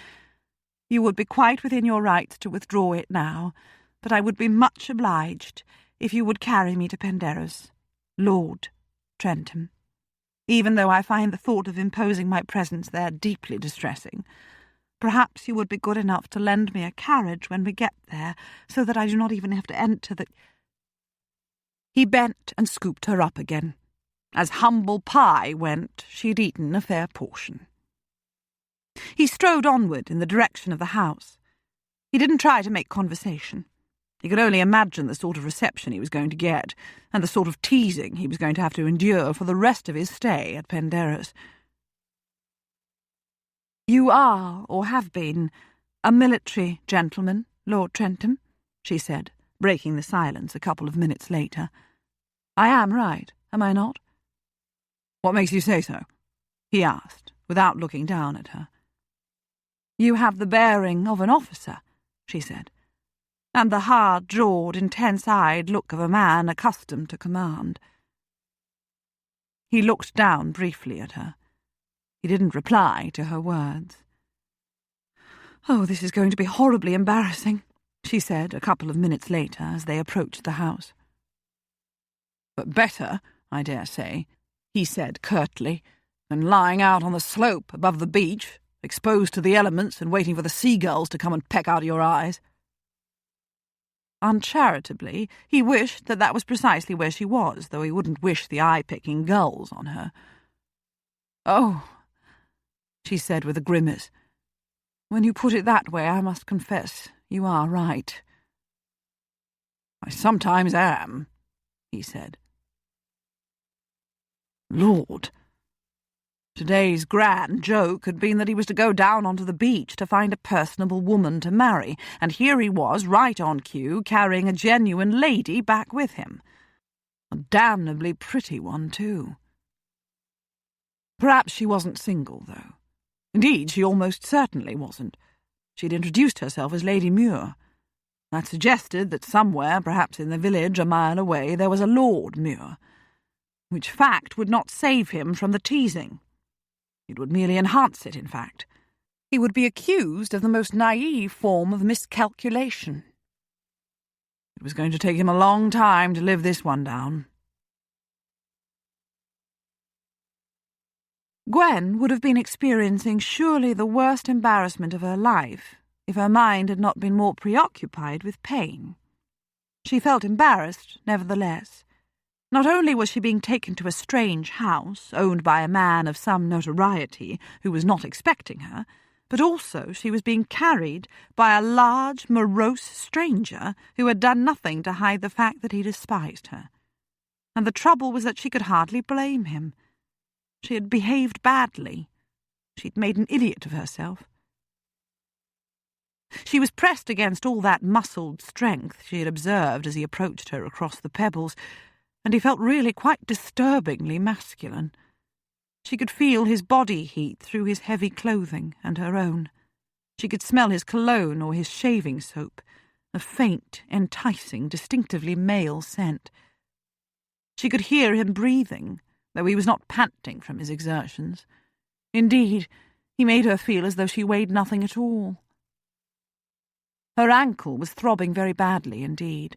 You would be quite within your rights to withdraw it now, but I would be much obliged if you would carry me to Penderys, Lord Trentham. Even though I find the thought of imposing my presence there deeply distressing, perhaps you would be good enough to lend me a carriage when we get there, so that I do not even have to enter the—" He bent and scooped her up again. As humble pie went, she had eaten a fair portion. He strode onward in the direction of the house. He didn't try to make conversation. He could only imagine the sort of reception he was going to get, and the sort of teasing he was going to have to endure for the rest of his stay at Penderys. "You are, or have been, a military gentleman, Lord Trentham," she said, breaking the silence a couple of minutes later. "I am right, am I not?" "What makes you say so?" he asked, without looking down at her. "You have the bearing of an officer," she said, "and the hard-jawed, intense-eyed look of a man accustomed to command." He looked down briefly at her. He didn't reply to her words. "Oh, this is going to be horribly embarrassing," she said a couple of minutes later as they approached the house. "But better, I dare say," he said curtly, "than lying out on the slope above the beach, exposed to the elements and waiting for the seagulls to come and peck out of your eyes." Uncharitably, he wished that was precisely where she was, though he wouldn't wish the eye-picking gulls on her. "Oh," she said with a grimace, "when you put it that way, I must confess you are right." "I sometimes am," he said. "Lord," Today's grand joke had been that he was to go down onto the beach to find a personable woman to marry, and here he was, right on cue, carrying a genuine lady back with him. A damnably pretty one, too. Perhaps she wasn't single, though. Indeed, she almost certainly wasn't. She'd introduced herself as Lady Muir. That suggested that somewhere, perhaps in the village a mile away, there was a Lord Muir, which fact would not save him from the teasing. It would merely enhance it, in fact. He would be accused of the most naive form of miscalculation. It was going to take him a long time to live this one down. Gwen would have been experiencing surely the worst embarrassment of her life if her mind had not been more preoccupied with pain. She felt embarrassed, nevertheless. Not only was she being taken to a strange house, owned by a man of some notoriety who was not expecting her, but also she was being carried by a large, morose stranger who had done nothing to hide the fact that he despised her. And the trouble was that she could hardly blame him. She had behaved badly. She'd made an idiot of herself. She was pressed against all that muscled strength she had observed as he approached her across the pebbles, and he felt really quite disturbingly masculine. She could feel his body heat through his heavy clothing and her own. She could smell his cologne or his shaving soap, a faint, enticing, distinctively male scent. She could hear him breathing, though he was not panting from his exertions. Indeed, he made her feel as though she weighed nothing at all. Her ankle was throbbing very badly indeed.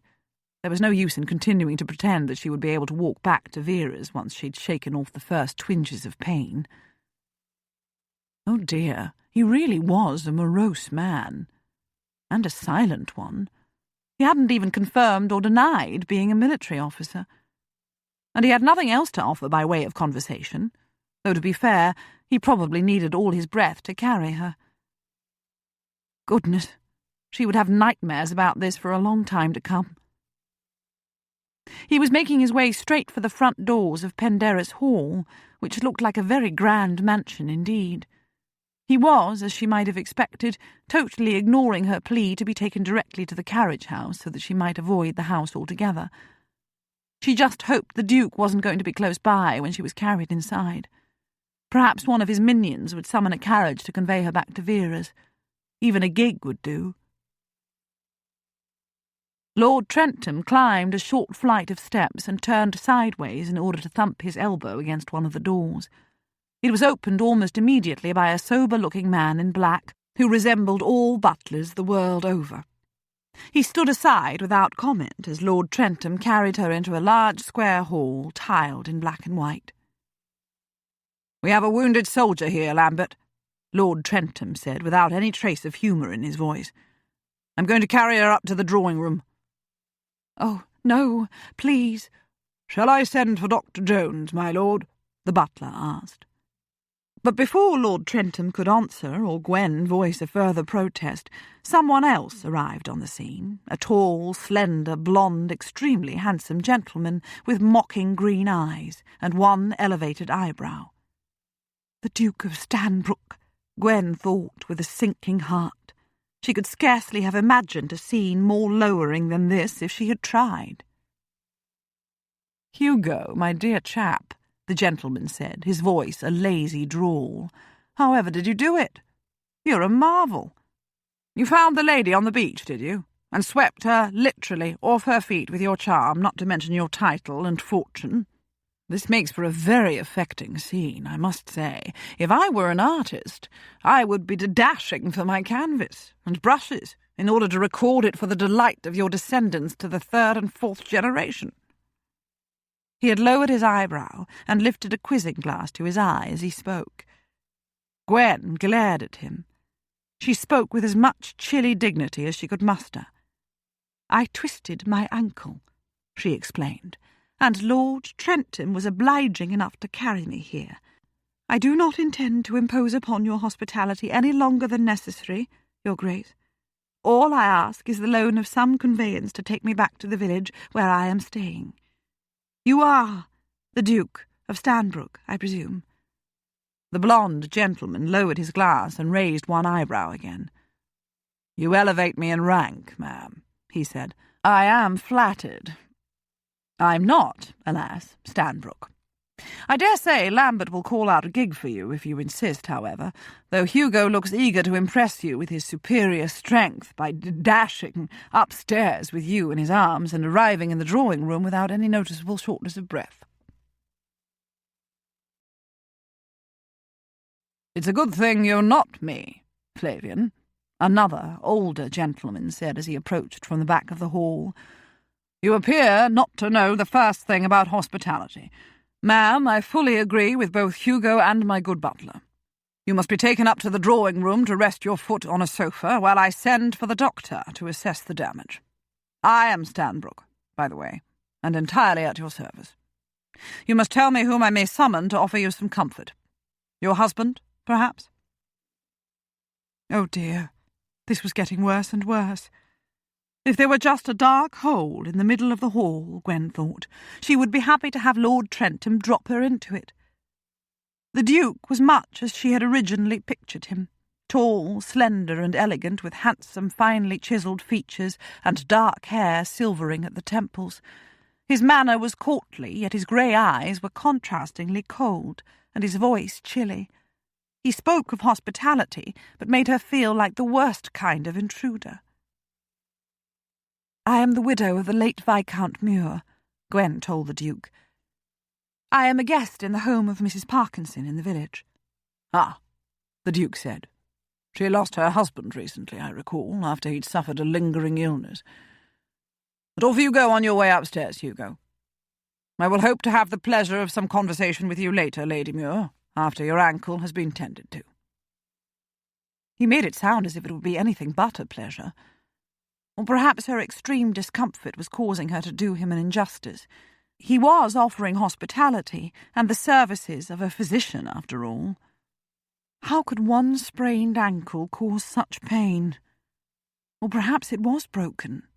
There was no use in continuing to pretend that she would be able to walk back to Vera's once she'd shaken off the first twinges of pain. Oh dear, he really was a morose man. And a silent one. He hadn't even confirmed or denied being a military officer. And he had nothing else to offer by way of conversation, though to be fair, he probably needed all his breath to carry her. Goodness, she would have nightmares about this for a long time to come. He was making his way straight for the front doors of Penderys Hall, which looked like a very grand mansion indeed. He was, as she might have expected, totally ignoring her plea to be taken directly to the carriage house so that she might avoid the house altogether. She just hoped the Duke wasn't going to be close by when she was carried inside. Perhaps one of his minions would summon a carriage to convey her back to Vera's. Even a gig would do. Lord Trentham climbed a short flight of steps and turned sideways in order to thump his elbow against one of the doors. It was opened almost immediately by a sober-looking man in black who resembled all butlers the world over. He stood aside without comment as Lord Trentham carried her into a large square hall tiled in black and white. "We have a wounded soldier here, Lambert," Lord Trentham said without any trace of humour in his voice. "I'm going to carry her up to the drawing-room." "Oh, no, please." "Shall I send for Dr. Jones, my lord?" the butler asked. But before Lord Trentham could answer or Gwen voice a further protest, someone else arrived on the scene, a tall, slender, blonde, extremely handsome gentleman with mocking green eyes and one elevated eyebrow. The Duke of Stanbrook, Gwen thought with a sinking heart. She could scarcely have imagined a scene more lowering than this if she had tried. "Hugo, my dear chap," the gentleman said, his voice a lazy drawl. "However did you do it? You're a marvel. You found the lady on the beach, did you? And swept her, literally, off her feet with your charm, not to mention your title and fortune? This makes for a very affecting scene, I must say. If I were an artist, I would be dashing for my canvas and brushes in order to record it for the delight of your descendants to the 3rd and 4th generation." He had lowered his eyebrow and lifted a quizzing glass to his eye as he spoke. Gwen glared at him. She spoke with as much chilly dignity as she could muster. "I twisted my ankle," she explained, "and Lord Trentham was obliging enough to carry me here. I do not intend to impose upon your hospitality any longer than necessary, Your Grace. All I ask is the loan of some conveyance to take me back to the village where I am staying. You are the Duke of Stanbrook, I presume?" The blonde gentleman lowered his glass and raised one eyebrow again. "You elevate me in rank, ma'am," he said. "I am flattered. I'm not, alas, Stanbrook. I dare say Lambert will call out a gig for you if you insist, however, though Hugo looks eager to impress you with his superior strength by dashing upstairs with you in his arms and arriving in the drawing-room without any noticeable shortness of breath." "It's a good thing you're not me, Flavian," another, older gentleman said as he approached from the back of the hall. "You appear not to know the first thing about hospitality. Ma'am, I fully agree with both Hugo and my good butler. You must be taken up to the drawing-room to rest your foot on a sofa while I send for the doctor to assess the damage. I am Stanbrook, by the way, and entirely at your service. You must tell me whom I may summon to offer you some comfort. Your husband, perhaps?" Oh dear, this was getting worse and worse. If there were just a dark hole in the middle of the hall, Gwen thought, she would be happy to have Lord Trentham drop her into it. The Duke was much as she had originally pictured him, tall, slender and elegant, with handsome, finely chiselled features and dark hair silvering at the temples. His manner was courtly, yet his grey eyes were contrastingly cold, and his voice chilly. He spoke of hospitality, but made her feel like the worst kind of intruder. "I am the widow of the late Viscount Muir," Gwen told the Duke. "I am a guest in the home of Mrs. Parkinson in the village." "Ah," the Duke said. "She lost her husband recently, I recall, after he'd suffered a lingering illness. But off you go on your way upstairs, Hugo. I will hope to have the pleasure of some conversation with you later, Lady Muir, after your ankle has been tended to." He made it sound as if it would be anything but a pleasure. Or perhaps her extreme discomfort was causing her to do him an injustice. He was offering hospitality and the services of a physician, after all. How could one sprained ankle cause such pain? Or perhaps it was broken.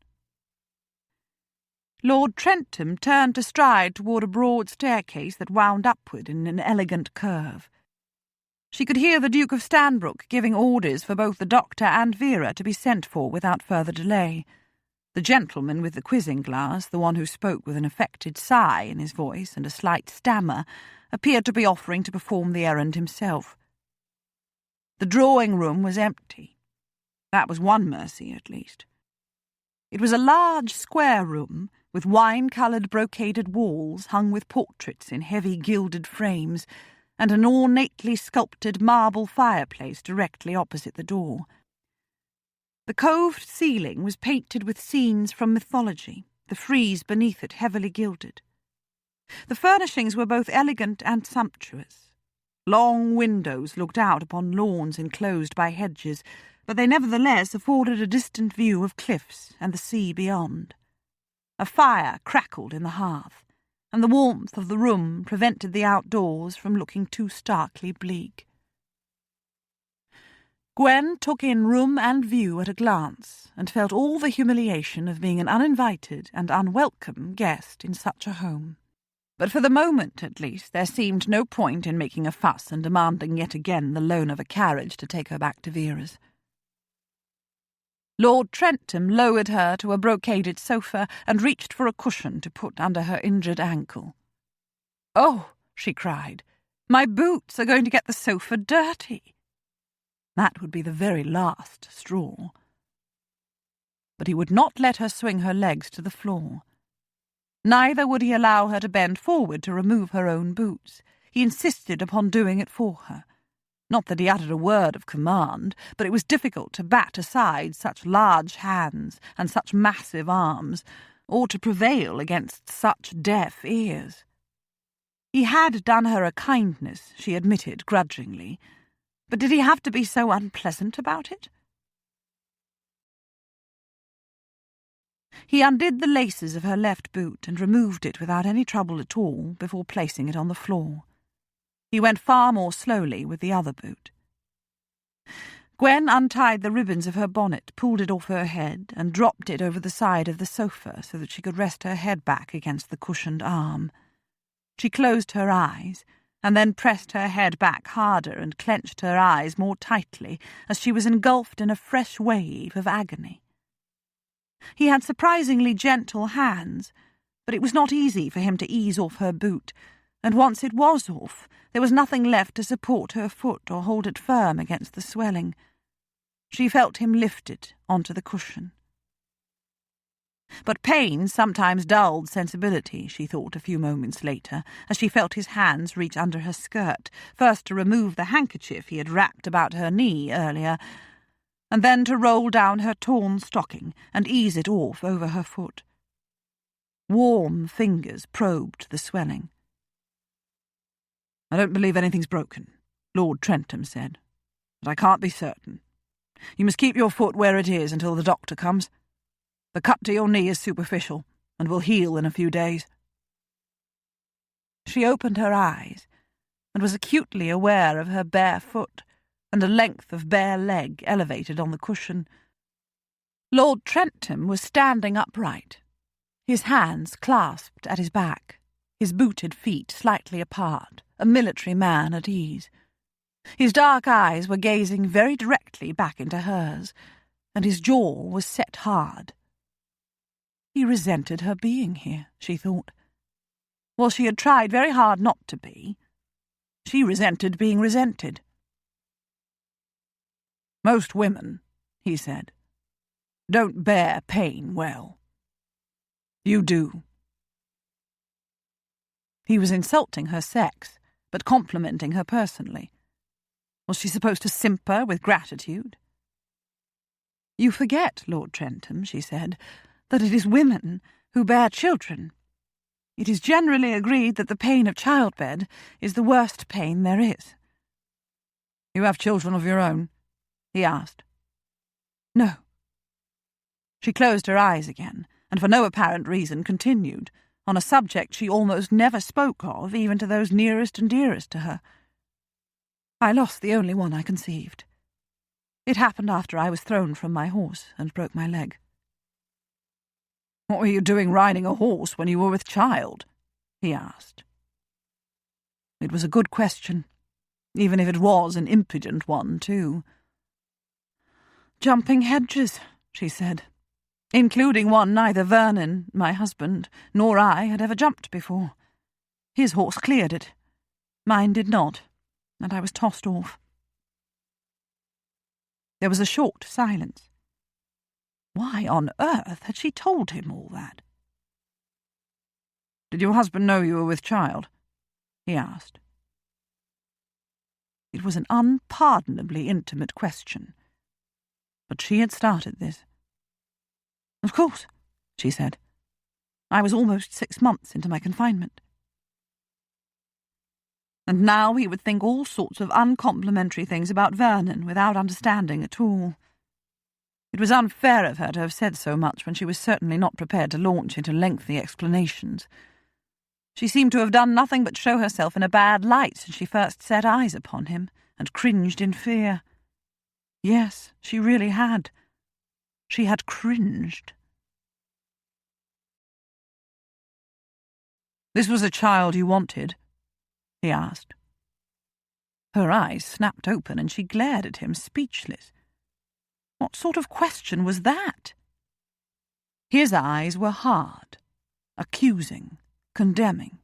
Lord Trentham turned to stride toward a broad staircase that wound upward in an elegant curve. She could hear the Duke of Stanbrook giving orders for both the doctor and Vera to be sent for without further delay. The gentleman with the quizzing glass, the one who spoke with an affected sigh in his voice and a slight stammer, appeared to be offering to perform the errand himself. The drawing-room was empty. That was one mercy, at least. It was a large square room, with wine-coloured brocaded walls hung with portraits in heavy gilded frames, and an ornately sculptured marble fireplace directly opposite the door. The coved ceiling was painted with scenes from mythology, the frieze beneath it heavily gilded. The furnishings were both elegant and sumptuous. Long windows looked out upon lawns enclosed by hedges, but they nevertheless afforded a distant view of cliffs and the sea beyond. A fire crackled in the hearth, and the warmth of the room prevented the outdoors from looking too starkly bleak. Gwen took in room and view at a glance, and felt all the humiliation of being an uninvited and unwelcome guest in such a home. But for the moment, at least, there seemed no point in making a fuss and demanding yet again the loan of a carriage to take her back to Vera's. Lord Trentham lowered her to a brocaded sofa and reached for a cushion to put under her injured ankle. "Oh," she cried, "my boots are going to get the sofa dirty." That would be the very last straw. But he would not let her swing her legs to the floor. Neither would he allow her to bend forward to remove her own boots. He insisted upon doing it for her. Not that he uttered a word of command, but it was difficult to bat aside such large hands and such massive arms, or to prevail against such deaf ears. He had done her a kindness, she admitted grudgingly, but did he have to be so unpleasant about it? He undid the laces of her left boot and removed it without any trouble at all before placing it on the floor. He went far more slowly with the other boot. Gwen untied the ribbons of her bonnet, pulled it off her head, and dropped it over the side of the sofa so that she could rest her head back against the cushioned arm. She closed her eyes, and then pressed her head back harder and clenched her eyes more tightly as she was engulfed in a fresh wave of agony. He had surprisingly gentle hands, but it was not easy for him to ease off her boot, and once it was off, there was nothing left to support her foot or hold it firm against the swelling. She felt him lifted onto the cushion. But pain sometimes dulled sensibility, she thought a few moments later, as she felt his hands reach under her skirt, first to remove the handkerchief he had wrapped about her knee earlier, and then to roll down her torn stocking and ease it off over her foot. Warm fingers probed the swelling. "I don't believe anything's broken," Lord Trentham said, "but I can't be certain. You must keep your foot where it is until the doctor comes. The cut to your knee is superficial and will heal in a few days." She opened her eyes and was acutely aware of her bare foot and a length of bare leg elevated on the cushion. Lord Trentham was standing upright, his hands clasped at his back, his booted feet slightly apart, a military man at ease. His dark eyes were gazing very directly back into hers, and his jaw was set hard. He resented her being here, she thought. While she had tried very hard not to be, she resented being resented. "Most women," he said, "don't bear pain well. You do." He was insulting her sex, but complimenting her personally. Was she supposed to simper with gratitude? "You forget, Lord Trentham," she said, "that it is women who bear children. It is generally agreed that the pain of childbed is the worst pain there is." "You have children of your own?" he asked. "No." She closed her eyes again, and for no apparent reason continued, on a subject she almost never spoke of, even to those nearest and dearest to her. "I lost the only one I conceived. It happened after I was thrown from my horse and broke my leg." "What were you doing riding a horse when you were with child?" he asked. It was a good question, even if it was an impudent one, too. "Jumping hedges," she said, "including one neither Vernon, my husband, nor I had ever jumped before. His horse cleared it. Mine did not, and I was tossed off." There was a short silence. Why on earth had she told him all that? "Did your husband know you were with child?" he asked. It was an unpardonably intimate question, but she had started this. "Of course," she said. "I was almost 6 months into my confinement." And now he would think all sorts of uncomplimentary things about Vernon without understanding at all. It was unfair of her to have said so much when she was certainly not prepared to launch into lengthy explanations. She seemed to have done nothing but show herself in a bad light since she first set eyes upon him, and cringed in fear. Yes, she really had. She had cringed. "This was a child you wanted?" he asked. Her eyes snapped open and she glared at him, speechless. What sort of question was that? His eyes were hard, accusing, condemning.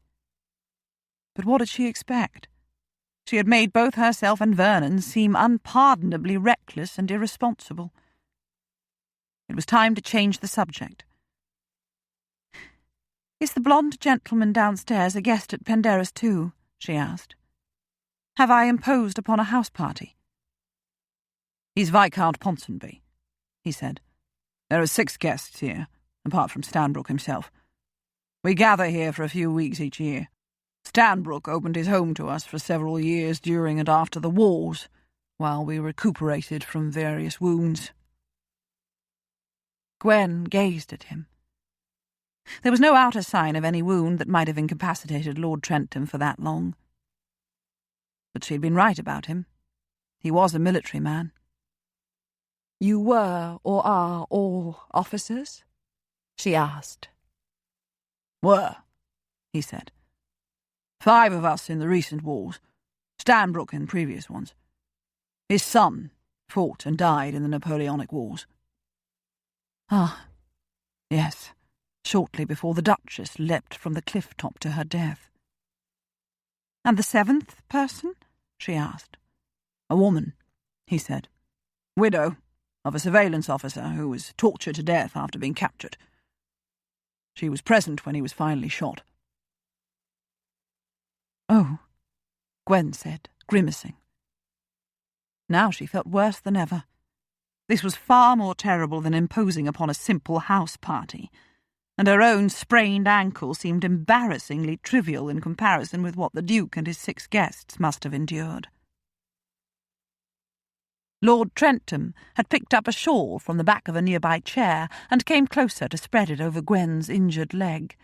But what did she expect? She had made both herself and Vernon seem unpardonably reckless and irresponsible. It was time to change the subject. "Is the blonde gentleman downstairs a guest at Penderys too?" she asked. "Have I imposed upon a house party?" "He's Viscount Ponsonby," he said. "There are 6 guests here, apart from Stanbrook himself. We gather here for a few weeks each year. Stanbrook opened his home to us for several years during and after the wars, while we recuperated from various wounds." Gwen gazed at him. There was no outer sign of any wound that might have incapacitated Lord Trentham for that long. But she had been right about him. He was a military man. "You were or are all officers?" she asked. "Were," he said. 5 of us in the recent wars, Stanbrook in previous ones. His son fought and died in the Napoleonic Wars. Ah, yes, shortly before the Duchess leapt from the cliff-top to her death. And the 7th person? She asked. A woman, he said. Widow of a surveillance officer who was tortured to death after being captured. She was present when he was finally shot. Oh, Gwen said, grimacing. Now she felt worse than ever. This was far more terrible than imposing upon a simple house party, and her own sprained ankle seemed embarrassingly trivial in comparison with what the Duke and his 6 guests must have endured. Lord Trentham had picked up a shawl from the back of a nearby chair and came closer to spread it over Gwen's injured leg.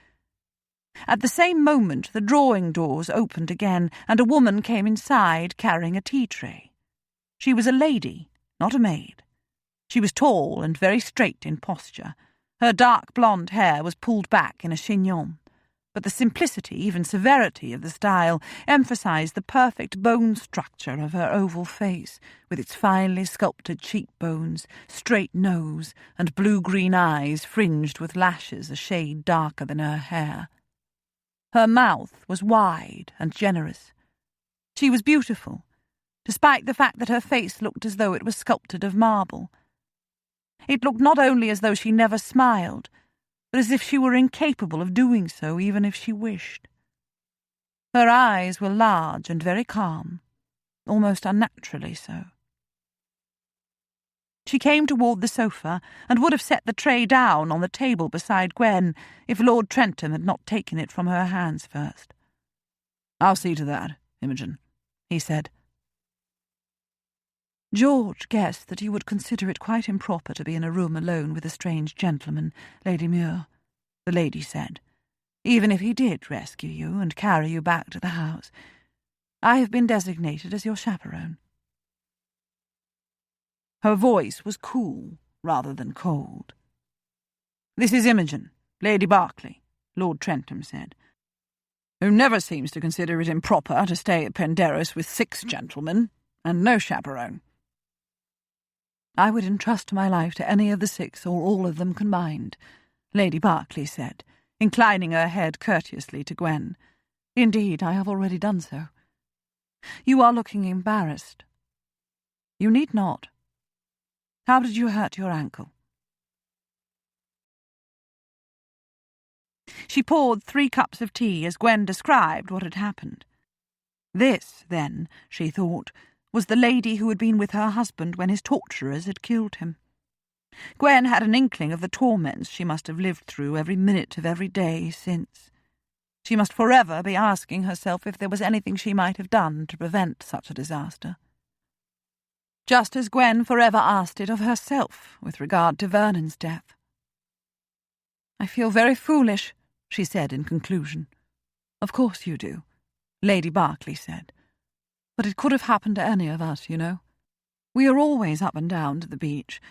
At the same moment the drawing doors opened again, and a woman came inside carrying a tea-tray. She was a lady, not a maid. She was tall and very straight in posture. Her dark blonde hair was pulled back in a chignon, but the simplicity, even severity of the style emphasized the perfect bone structure of her oval face, with its finely sculpted cheekbones, straight nose, and blue-green eyes fringed with lashes a shade darker than her hair. Her mouth was wide and generous. She was beautiful, despite the fact that her face looked as though it was sculpted of marble. It looked not only as though she never smiled, but as if she were incapable of doing so even if she wished. Her eyes were large and very calm, almost unnaturally so. She came toward the sofa and would have set the tray down on the table beside Gwen if Lord Trentham had not taken it from her hands first. "I'll see to that, Imogen," he said. "George guessed that you would consider it quite improper to be in a room alone with a strange gentleman, Lady Muir," the lady said, "even if he did rescue you and carry you back to the house. I have been designated as your chaperone." Her voice was cool rather than cold. "This is Imogen, Lady Berkeley," Lord Trentham said, "who never seems to consider it improper to stay at Penderys with 6 gentlemen and no chaperone." "I would entrust my life to any of the 6 or all of them combined," Lady Berkeley said, inclining her head courteously to Gwen. "Indeed, I have already done so. You are looking embarrassed. You need not. How did you hurt your ankle?" She poured 3 cups of tea as Gwen described what had happened. This, then, she thought, was the lady who had been with her husband when his torturers had killed him. Gwen had an inkling of the torments she must have lived through every minute of every day since. She must forever be asking herself if there was anything she might have done to prevent such a disaster. Just as Gwen forever asked it of herself with regard to Vernon's death. "I feel very foolish," she said in conclusion. "Of course you do," Lady Berkeley said. "But it could have happened to any of us, you know. We are always up and down to the beach,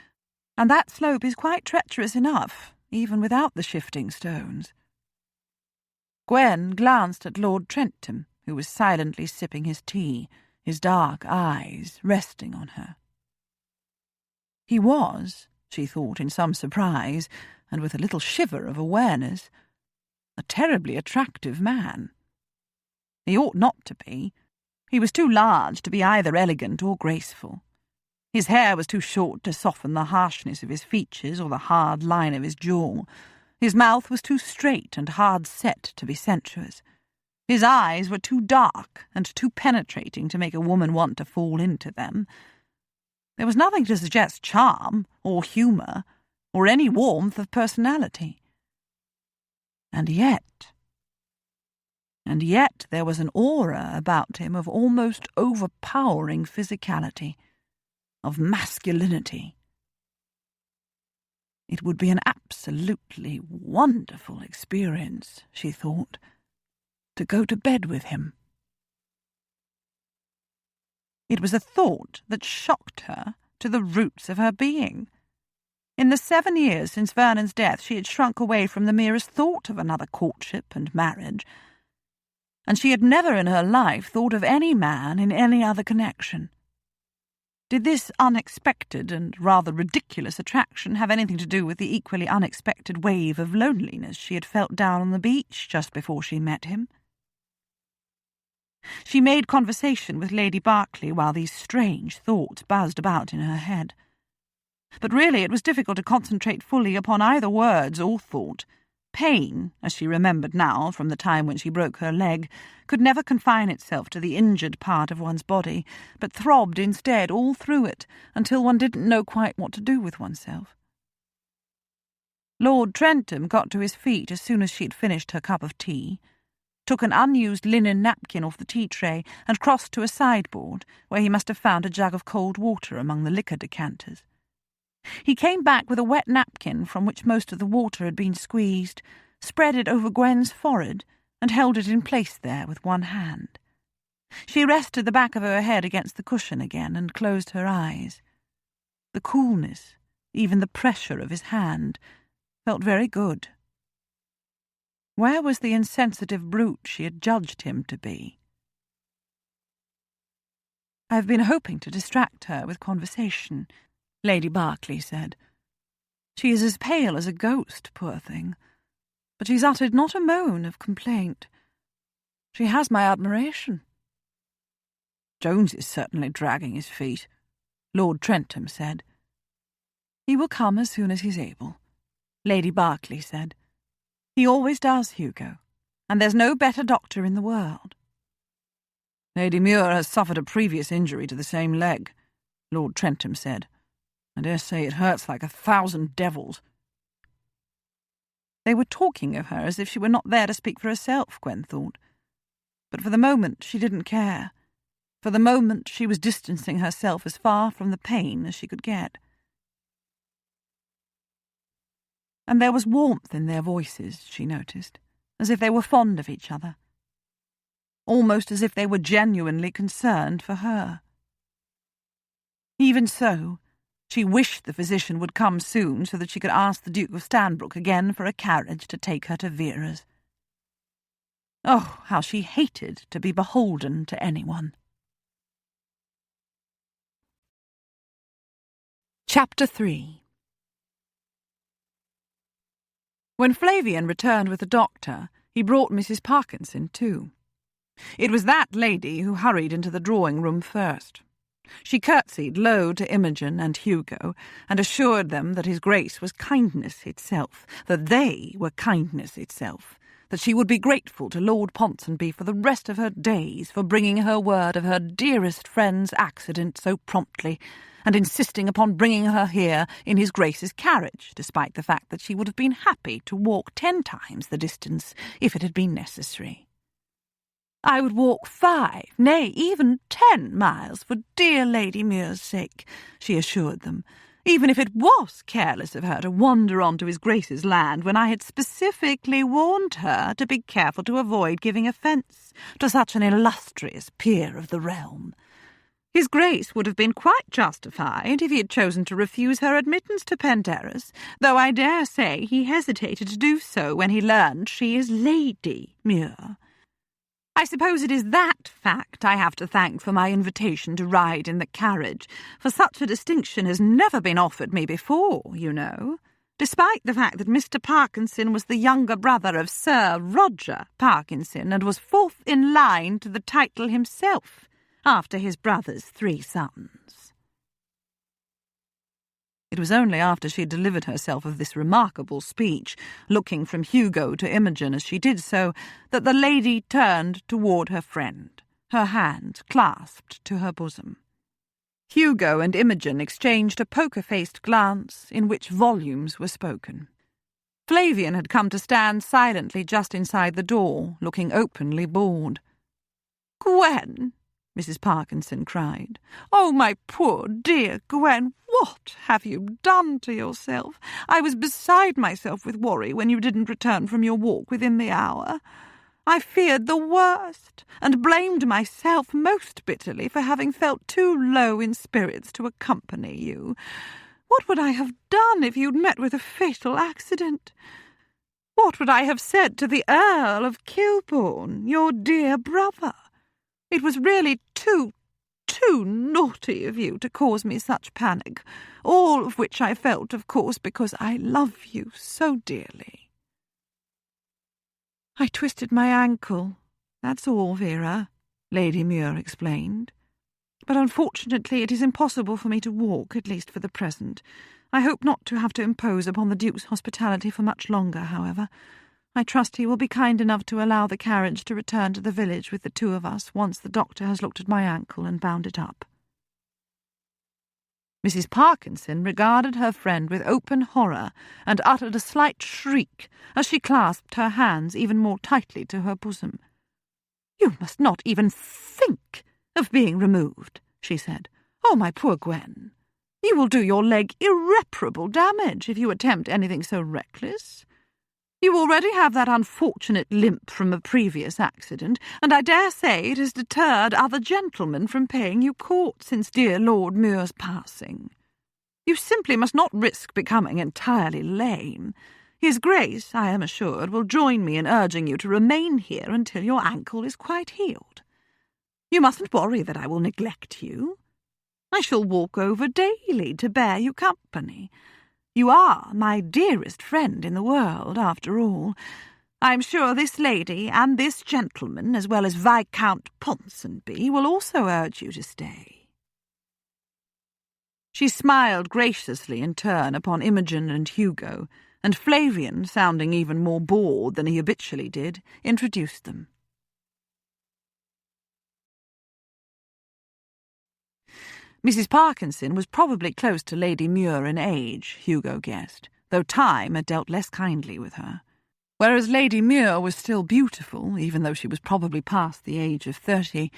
and that slope is quite treacherous enough, even without the shifting stones." Gwen glanced at Lord Trentham, who was silently sipping his tea, his dark eyes resting on her. He was, she thought in some surprise, and with a little shiver of awareness, a terribly attractive man. He ought not to be. He was too large to be either elegant or graceful. His hair was too short to soften the harshness of his features or the hard line of his jaw. His mouth was too straight and hard-set to be sensuous. His eyes were too dark and too penetrating to make a woman want to fall into them. There was nothing to suggest charm or humour or any warmth of personality. And yet there was an aura about him of almost overpowering physicality, of masculinity. It would be an absolutely wonderful experience, she thought, to go to bed with him. It was a thought that shocked her to the roots of her being. In the 7 years since Vernon's death, she had shrunk away from the merest thought of another courtship and marriage. and she had never in her life thought of any man in any other connection. Did this unexpected and rather ridiculous attraction have anything to do with the equally unexpected wave of loneliness she had felt down on the beach just before she met him? She made conversation with Lady Berkeley while these strange thoughts buzzed about in her head. But really it was difficult to concentrate fully upon either words or thought. Pain, as she remembered now from the time when she broke her leg, could never confine itself to the injured part of one's body, but throbbed instead all through it until one didn't know quite what to do with oneself. Lord Trentham got to his feet as soon as she had finished her cup of tea, took an unused linen napkin off the tea tray and crossed to a sideboard where he must have found a jug of cold water among the liquor decanters. He came back with a wet napkin from which most of the water had been squeezed, spread it over Gwen's forehead, and held it in place there with one hand. She rested the back of her head against the cushion again and closed her eyes. The coolness, even the pressure of his hand, felt very good. Where was the insensitive brute she had judged him to be? "I have been hoping to distract her with conversation," Lady Berkeley said. "She is as pale as a ghost, poor thing, but she's uttered not a moan of complaint. She has my admiration." "Jones is certainly dragging his feet," Lord Trentham said. "He will come as soon as he's able," Lady Berkeley said. "He always does, Hugo, and there's no better doctor in the world." "Lady Muir has suffered a previous injury to the same leg," Lord Trentham said. "I dare say it hurts like 1,000 devils." They were talking of her as if she were not there to speak for herself, Gwen thought. But for the moment she didn't care. For the moment she was distancing herself as far from the pain as she could get. And there was warmth in their voices, she noticed, as if they were fond of each other. Almost as if they were genuinely concerned for her. Even so, she wished the physician would come soon so that she could ask the Duke of Stanbrook again for a carriage to take her to Vera's. Oh, how she hated to be beholden to anyone. Chapter 3. When Flavian returned with the doctor, he brought Mrs. Parkinson too. It was that lady who hurried into the drawing-room first. She curtsied low to Imogen and Hugo, and assured them that his Grace was kindness itself, that they were kindness itself, that she would be grateful to Lord Ponsonby for the rest of her days for bringing her word of her dearest friend's accident so promptly, and insisting upon bringing her here in his Grace's carriage, despite the fact that she would have been happy to walk 10 times the distance if it had been necessary. "I would walk 5, nay, even 10 miles for dear Lady Muir's sake," she assured them, "even if it was careless of her to wander on to his Grace's land when I had specifically warned her to be careful to avoid giving offence to such an illustrious peer of the realm. His Grace would have been quite justified if he had chosen to refuse her admittance to Penderys, though I dare say he hesitated to do so when he learned she is Lady Muir. I suppose it is that fact I have to thank for my invitation to ride in the carriage, for such a distinction has never been offered me before, you know, despite the fact that Mr. Parkinson was the younger brother of Sir Roger Parkinson and was 4th in line to the title himself, after his brother's 3 sons. It was only after she had delivered herself of this remarkable speech, looking from Hugo to Imogen as she did so, that the lady turned toward her friend, her hands clasped to her bosom. Hugo and Imogen exchanged a poker-faced glance in which volumes were spoken. Flavian had come to stand silently just inside the door, looking openly bored. "Gwen!" Mrs. Parkinson cried. "Oh, my poor dear Gwen, what have you done to yourself? I was beside myself with worry when you didn't return from your walk within the hour. I feared the worst, and blamed myself most bitterly for having felt too low in spirits to accompany you. What would I have done if you'd met with a fatal accident? What would I have said to the Earl of Kilburn, your dear brother? It was really too naughty of you to cause me such panic, all of which I felt, of course, because I love you so dearly. I twisted my ankle, that's all, Vera, Lady Muir explained. But unfortunately it is impossible for me to walk, at least for the present. I hope not to have to impose upon the Duke's hospitality for much longer, however. I trust he will be kind enough to allow the carriage to return to the village with the two of us once the doctor has looked at my ankle and bound it up. Mrs. Parkinson regarded her friend with open horror and uttered a slight shriek as she clasped her hands even more tightly to her bosom. "You must not even think of being removed," she said. "Oh, my poor Gwen! You will do your leg irreparable damage if you attempt anything so reckless. You already have that unfortunate limp from a previous accident, and I dare say it has deterred other gentlemen from paying you court since dear Lord Muir's passing. You simply must not risk becoming entirely lame. His Grace, I am assured, will join me in urging you to remain here until your ankle is quite healed. You mustn't worry that I will neglect you. I shall walk over daily to bear you company. You are my dearest friend in the world, after all. I am sure this lady and this gentleman, as well as Viscount Ponsonby, will also urge you to stay." She smiled graciously in turn upon Imogen and Hugo, and Flavian, sounding even more bored than he habitually did, introduced them. Mrs. Parkinson was probably close to Lady Muir in age, Hugo guessed, though time had dealt less kindly with her. Whereas Lady Muir was still beautiful, even though she was probably past the age of 30,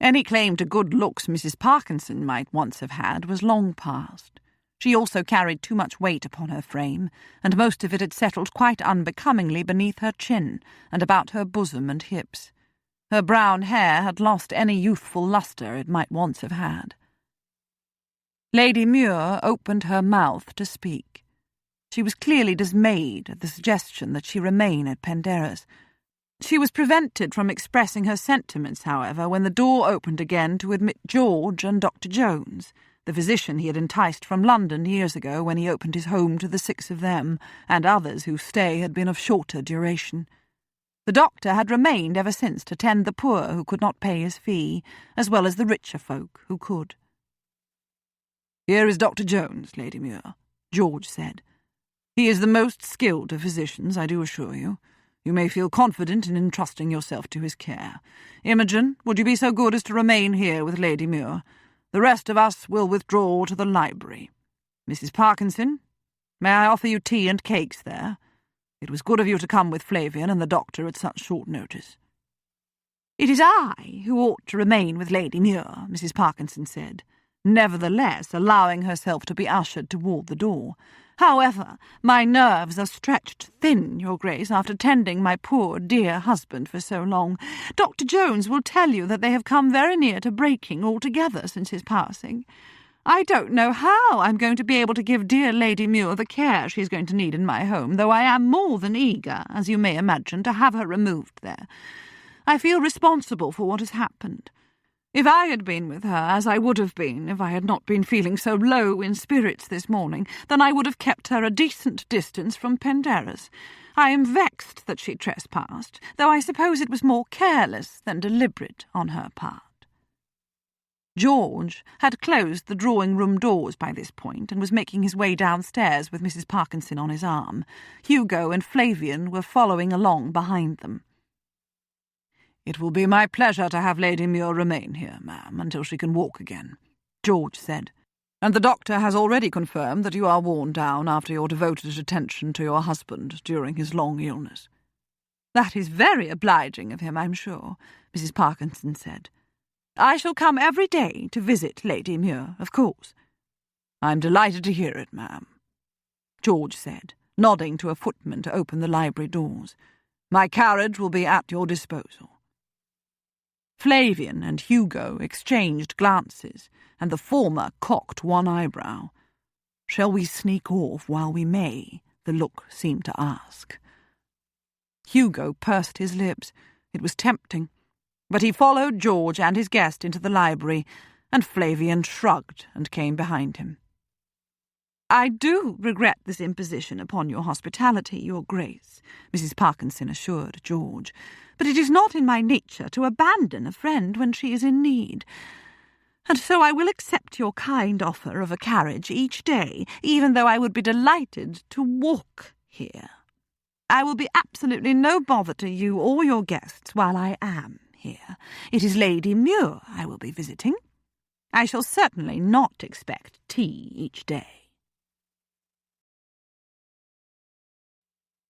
any claim to good looks Mrs. Parkinson might once have had was long past. She also carried too much weight upon her frame, and most of it had settled quite unbecomingly beneath her chin and about her bosom and hips. Her brown hair had lost any youthful lustre it might once have had. Lady Muir opened her mouth to speak. She was clearly dismayed at the suggestion that she remain at Penderys. She was prevented from expressing her sentiments, however, when the door opened again to admit George and Dr. Jones, the physician he had enticed from London years ago when he opened his home to the 6 of them, and others whose stay had been of shorter duration. The doctor had remained ever since to tend the poor who could not pay his fee, as well as the richer folk who could. "Here is Dr. Jones, Lady Muir," George said. "He is the most skilled of physicians, I do assure you. You may feel confident in entrusting yourself to his care. Imogen, would you be so good as to remain here with Lady Muir? The rest of us will withdraw to the library. Mrs. Parkinson, may I offer you tea and cakes there? It was good of you to come with Flavian and the doctor at such short notice." "It is I who ought to remain with Lady Muir," Mrs. Parkinson said, nevertheless allowing herself to be ushered toward the door. "However, my nerves are stretched thin, Your Grace, after tending my poor dear husband for so long. Dr. Jones will tell you that they have come very near to breaking altogether since his passing. I don't know how I'm going to be able to give dear Lady Muir the care she's going to need in my home, though I am more than eager, as you may imagine, to have her removed there. I feel responsible for what has happened. If I had been with her, as I would have been if I had not been feeling so low in spirits this morning, then I would have kept her a decent distance from Penderys. I am vexed that she trespassed, though I suppose it was more careless than deliberate on her part." George had closed the drawing-room doors by this point and was making his way downstairs with Mrs. Parkinson on his arm. Hugo and Flavian were following along behind them. "It will be my pleasure to have Lady Muir remain here, ma'am, until she can walk again," George said. "And the doctor has already confirmed that you are worn down after your devoted attention to your husband during his long illness." "That is very obliging of him, I'm sure," Mrs. Parkinson said. "I shall come every day to visit Lady Muir, of course." "I'm delighted to hear it, ma'am," George said, nodding to a footman to open the library doors. "My carriage will be at your disposal." Flavian and Hugo exchanged glances, and the former cocked one eyebrow. "Shall we sneak off while we may?" the look seemed to ask. Hugo pursed his lips. It was tempting. But he followed George and his guest into the library, and Flavian shrugged and came behind him. "I do regret this imposition upon your hospitality, Your Grace," Mrs. Parkinson assured George, "but it is not in my nature to abandon a friend when she is in need. And so I will accept your kind offer of a carriage each day, even though I would be delighted to walk here. I will be absolutely no bother to you or your guests while I am here. It is Lady Muir I will be visiting. I shall certainly not expect tea each day."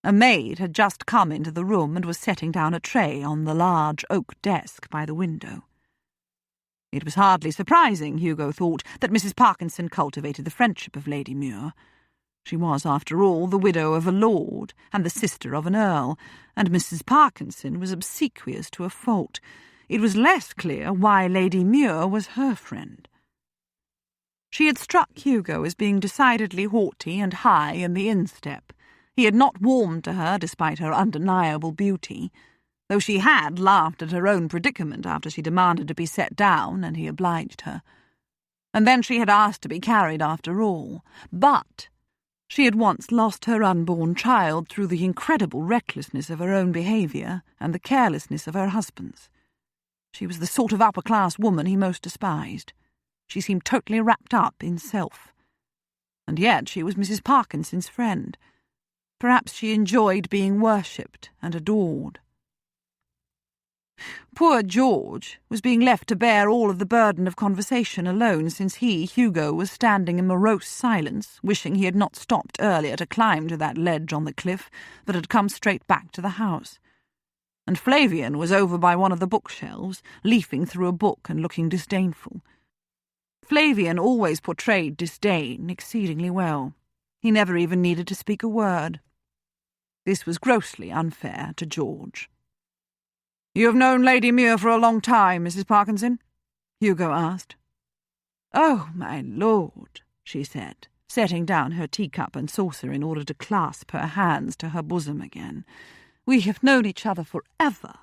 A maid had just come into the room and was setting down a tray on the large oak desk by the window. It was hardly surprising, Hugo thought, that Mrs. Parkinson cultivated the friendship of Lady Muir. She was, after all, the widow of a lord and the sister of an earl, and Mrs. Parkinson was obsequious to a fault. It was less clear why Lady Muir was her friend. She had struck Hugo as being decidedly haughty and high in the instep. He had not warmed to her despite her undeniable beauty, though she had laughed at her own predicament after she demanded to be set down, and he obliged her. And then she had asked to be carried after all. But she had once lost her unborn child through the incredible recklessness of her own behaviour and the carelessness of her husband's. She was the sort of upper-class woman he most despised. She seemed totally wrapped up in self. And yet she was Mrs. Parkinson's friend. Perhaps she enjoyed being worshipped and adored. Poor George was being left to bear all of the burden of conversation alone, since he, Hugo, was standing in morose silence, wishing he had not stopped earlier to climb to that ledge on the cliff, but had come straight back to the house. And Flavian was over by one of the bookshelves, leafing through a book and looking disdainful. Flavian always portrayed disdain exceedingly well. He never even needed to speak a word. This was grossly unfair to George. "You have known Lady Muir for a long time, Mrs. Parkinson?" Hugo asked. "Oh, my lord," she said, setting down her teacup and saucer in order to clasp her hands to her bosom again. "We have known each other forever.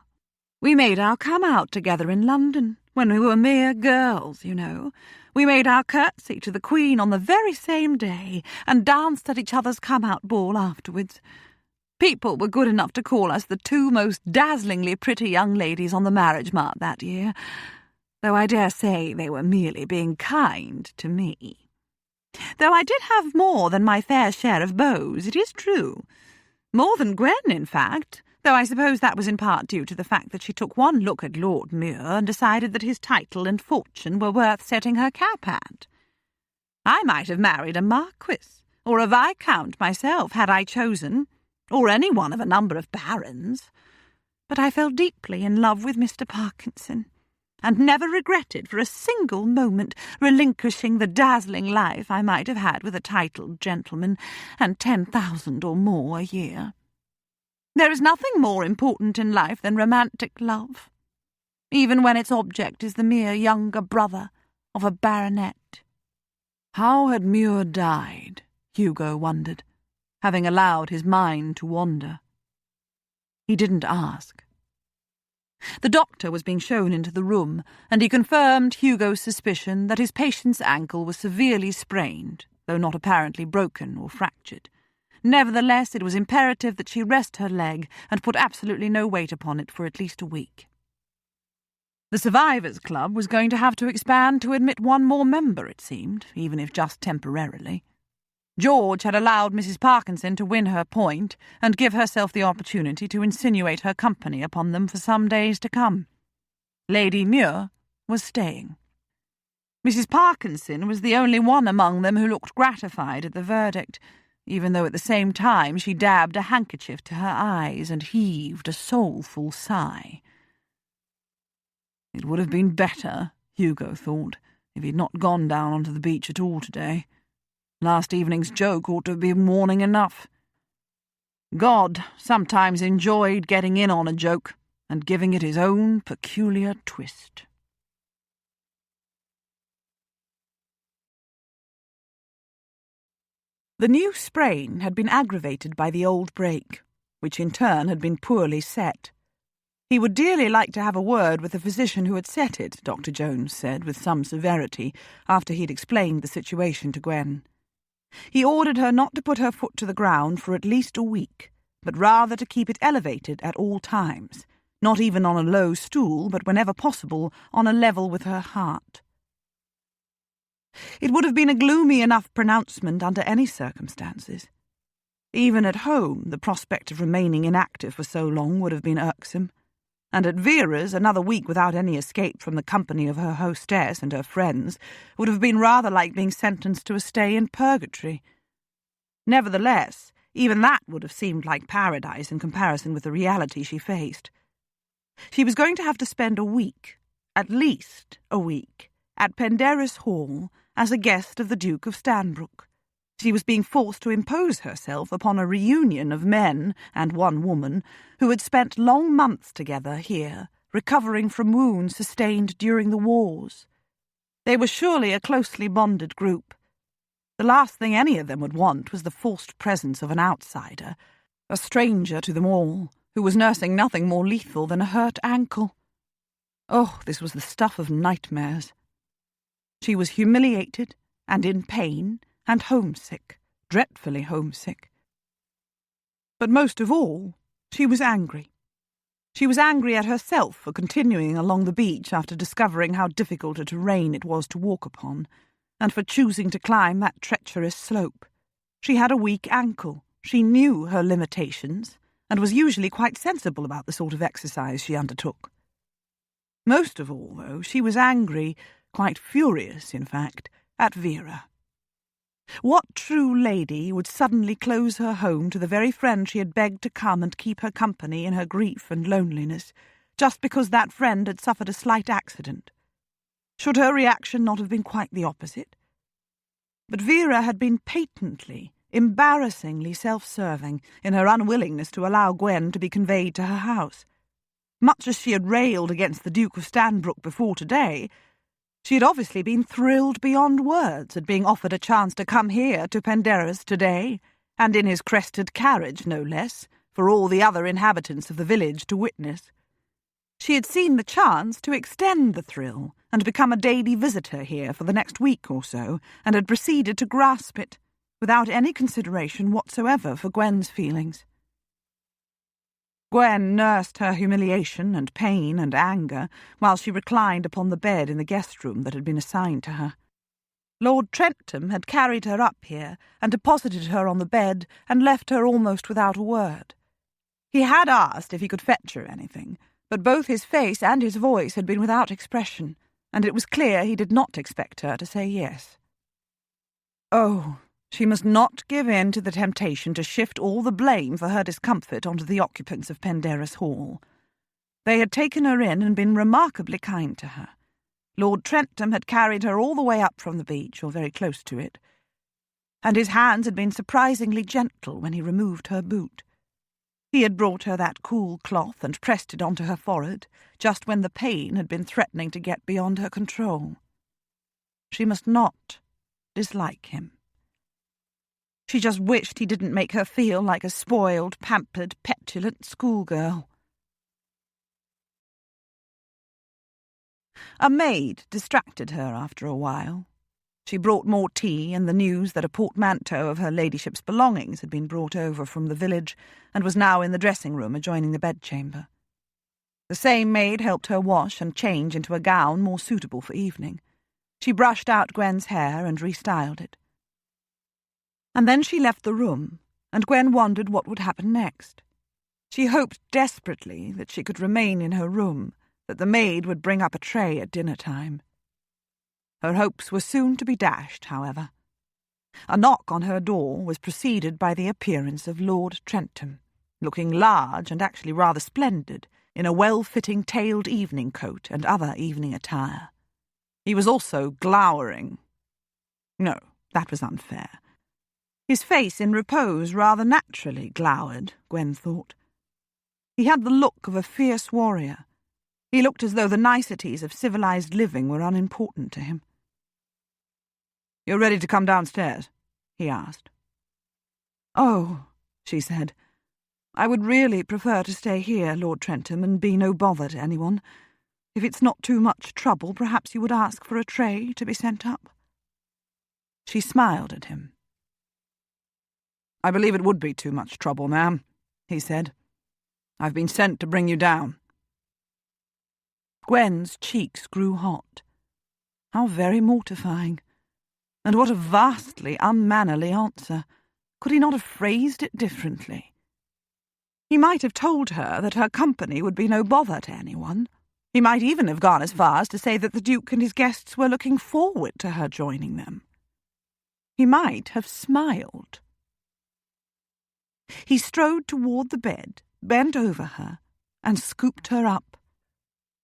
We made our come-out together in London, when we were mere girls, you know. We made our curtsy to the Queen on the very same day, and danced at each other's come-out ball afterwards. People were good enough to call us the two most dazzlingly pretty young ladies on the marriage mart that year, though I dare say they were merely being kind to me. Though I did have more than my fair share of beaux, it is true. More than Gwen, in fact, though I suppose that was in part due to the fact that she took one look at Lord Muir and decided that his title and fortune were worth setting her cap at. I might have married a marquis or a viscount myself had I chosen, or any one of a number of barons. But I fell deeply in love with Mr. Parkinson, and never regretted for a single moment relinquishing the dazzling life I might have had with a titled gentleman and 10,000 or more a year. There is nothing more important in life than romantic love, even when its object is the mere younger brother of a baronet." How had Muir died, Hugo wondered, having allowed his mind to wander. He didn't ask. The doctor was being shown into the room, and he confirmed Hugo's suspicion that his patient's ankle was severely sprained, though not apparently broken or fractured. Nevertheless, it was imperative that she rest her leg and put absolutely no weight upon it for at least a week. The Survivors' Club was going to have to expand to admit one more member, it seemed, even if just temporarily. George had allowed Mrs. Parkinson to win her point and give herself the opportunity to insinuate her company upon them for some days to come. Lady Muir was staying. Mrs. Parkinson was the only one among them who looked gratified at the verdict, even though at the same time she dabbed a handkerchief to her eyes and heaved a soulful sigh. It would have been better, Hugo thought, if he'd not gone down onto the beach at all today. Last evening's joke ought to have been warning enough. God sometimes enjoyed getting in on a joke and giving it his own peculiar twist. The new sprain had been aggravated by the old break. which in turn had been poorly set. He would dearly like to have a word with the physician who had set it, Dr. Jones said with some severity, after he'd explained the situation to Gwen. He ordered her not to put her foot to the ground for at least a week, but rather to keep it elevated at all times, not even on a low stool, but whenever possible on a level with her heart. It would have been a gloomy enough pronouncement under any circumstances. Even at home, the prospect of remaining inactive for so long would have been irksome, and at Vera's another week without any escape from the company of her hostess and her friends would have been rather like being sentenced to a stay in purgatory. Nevertheless, even that would have seemed like paradise in comparison with the reality she faced. She was going to have to spend a week, at least a week, at Penderys Hall as a guest of the Duke of Stanbrook. She was being forced to impose herself upon a reunion of men and one woman who had spent long months together here, recovering from wounds sustained during the wars. They were surely a closely bonded group. The last thing any of them would want was the forced presence of an outsider, a stranger to them all, who was nursing nothing more lethal than a hurt ankle. Oh, this was the stuff of nightmares. She was humiliated and in pain and homesick, dreadfully homesick. But most of all, she was angry. She was angry at herself for continuing along the beach after discovering how difficult a terrain it was to walk upon, and for choosing to climb that treacherous slope. She had a weak ankle, she knew her limitations, and was usually quite sensible about the sort of exercise she undertook. Most of all, though, she was angry, quite furious, in fact, at Vera. What true lady would suddenly close her home to the very friend she had begged to come and keep her company in her grief and loneliness, just because that friend had suffered a slight accident? Should her reaction not have been quite the opposite? But Vera had been patently, embarrassingly self-serving in her unwillingness to allow Gwen to be conveyed to her house. Much as she had railed against the Duke of Stanbrook before today, she had obviously been thrilled beyond words at being offered a chance to come here to Penderys today, and in his crested carriage, no less, for all the other inhabitants of the village to witness. She had seen the chance to extend the thrill and become a daily visitor here for the next week or so, and had proceeded to grasp it, without any consideration whatsoever for Gwen's feelings. Gwen nursed her humiliation and pain and anger while she reclined upon the bed in the guest-room that had been assigned to her. Lord Trentham had carried her up here and deposited her on the bed and left her almost without a word. He had asked if he could fetch her anything, but both his face and his voice had been without expression, and it was clear he did not expect her to say yes. Oh, she must not give in to the temptation to shift all the blame for her discomfort onto the occupants of Penderys Hall. They had taken her in and been remarkably kind to her. Lord Trentham had carried her all the way up from the beach, or very close to it, and his hands had been surprisingly gentle when he removed her boot. He had brought her that cool cloth and pressed it onto her forehead, just when the pain had been threatening to get beyond her control. She must not dislike him. She just wished he didn't make her feel like a spoiled, pampered, petulant schoolgirl. A maid distracted her after a while. She brought more tea and the news that a portmanteau of her ladyship's belongings had been brought over from the village and was now in the dressing-room adjoining the bedchamber. The same maid helped her wash and change into a gown more suitable for evening. She brushed out Gwen's hair and restyled it. And then she left the room, and Gwen wondered what would happen next. She hoped desperately that she could remain in her room, that the maid would bring up a tray at dinner-time. Her hopes were soon to be dashed, however. A knock on her door was preceded by the appearance of Lord Trentham, looking large and actually rather splendid, in a well-fitting tailed evening coat and other evening attire. He was also glowering. No, that was unfair. His face in repose rather naturally glowered, Gwen thought. He had the look of a fierce warrior. He looked as though the niceties of civilized living were unimportant to him. "You're ready to come downstairs?" he asked. "Oh," she said. I would really prefer to stay here, Lord Trentham, and be no bother to anyone. If it's not too much trouble, perhaps you would ask for a tray to be sent up." She smiled at him. "I believe it would be too much trouble, ma'am," he said. "I've been sent to bring you down." Gwen's cheeks grew hot. How very mortifying. And what a vastly unmannerly answer. Could he not have phrased it differently? He might have told her that her company would be no bother to anyone. He might even have gone as far as to say that the Duke and his guests were looking forward to her joining them. He might have smiled. He strode toward the bed, bent over her, and scooped her up.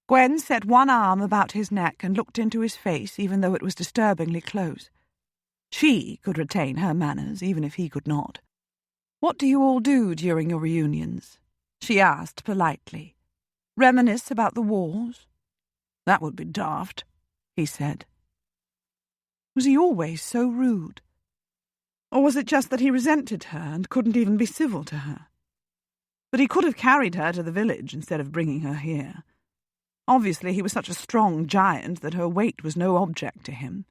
Gwen set one arm about his neck and looked into his face, even though it was disturbingly close. She could retain her manners, even if he could not. "What do you all do during your reunions?" she asked politely. "Reminisce about the wars?" "That would be daft," he said. Was he always so rude? Or was it just that he resented her and couldn't even be civil to her? But he could have carried her to the village instead of bringing her here. Obviously he was such a strong giant that her weight was no object to him.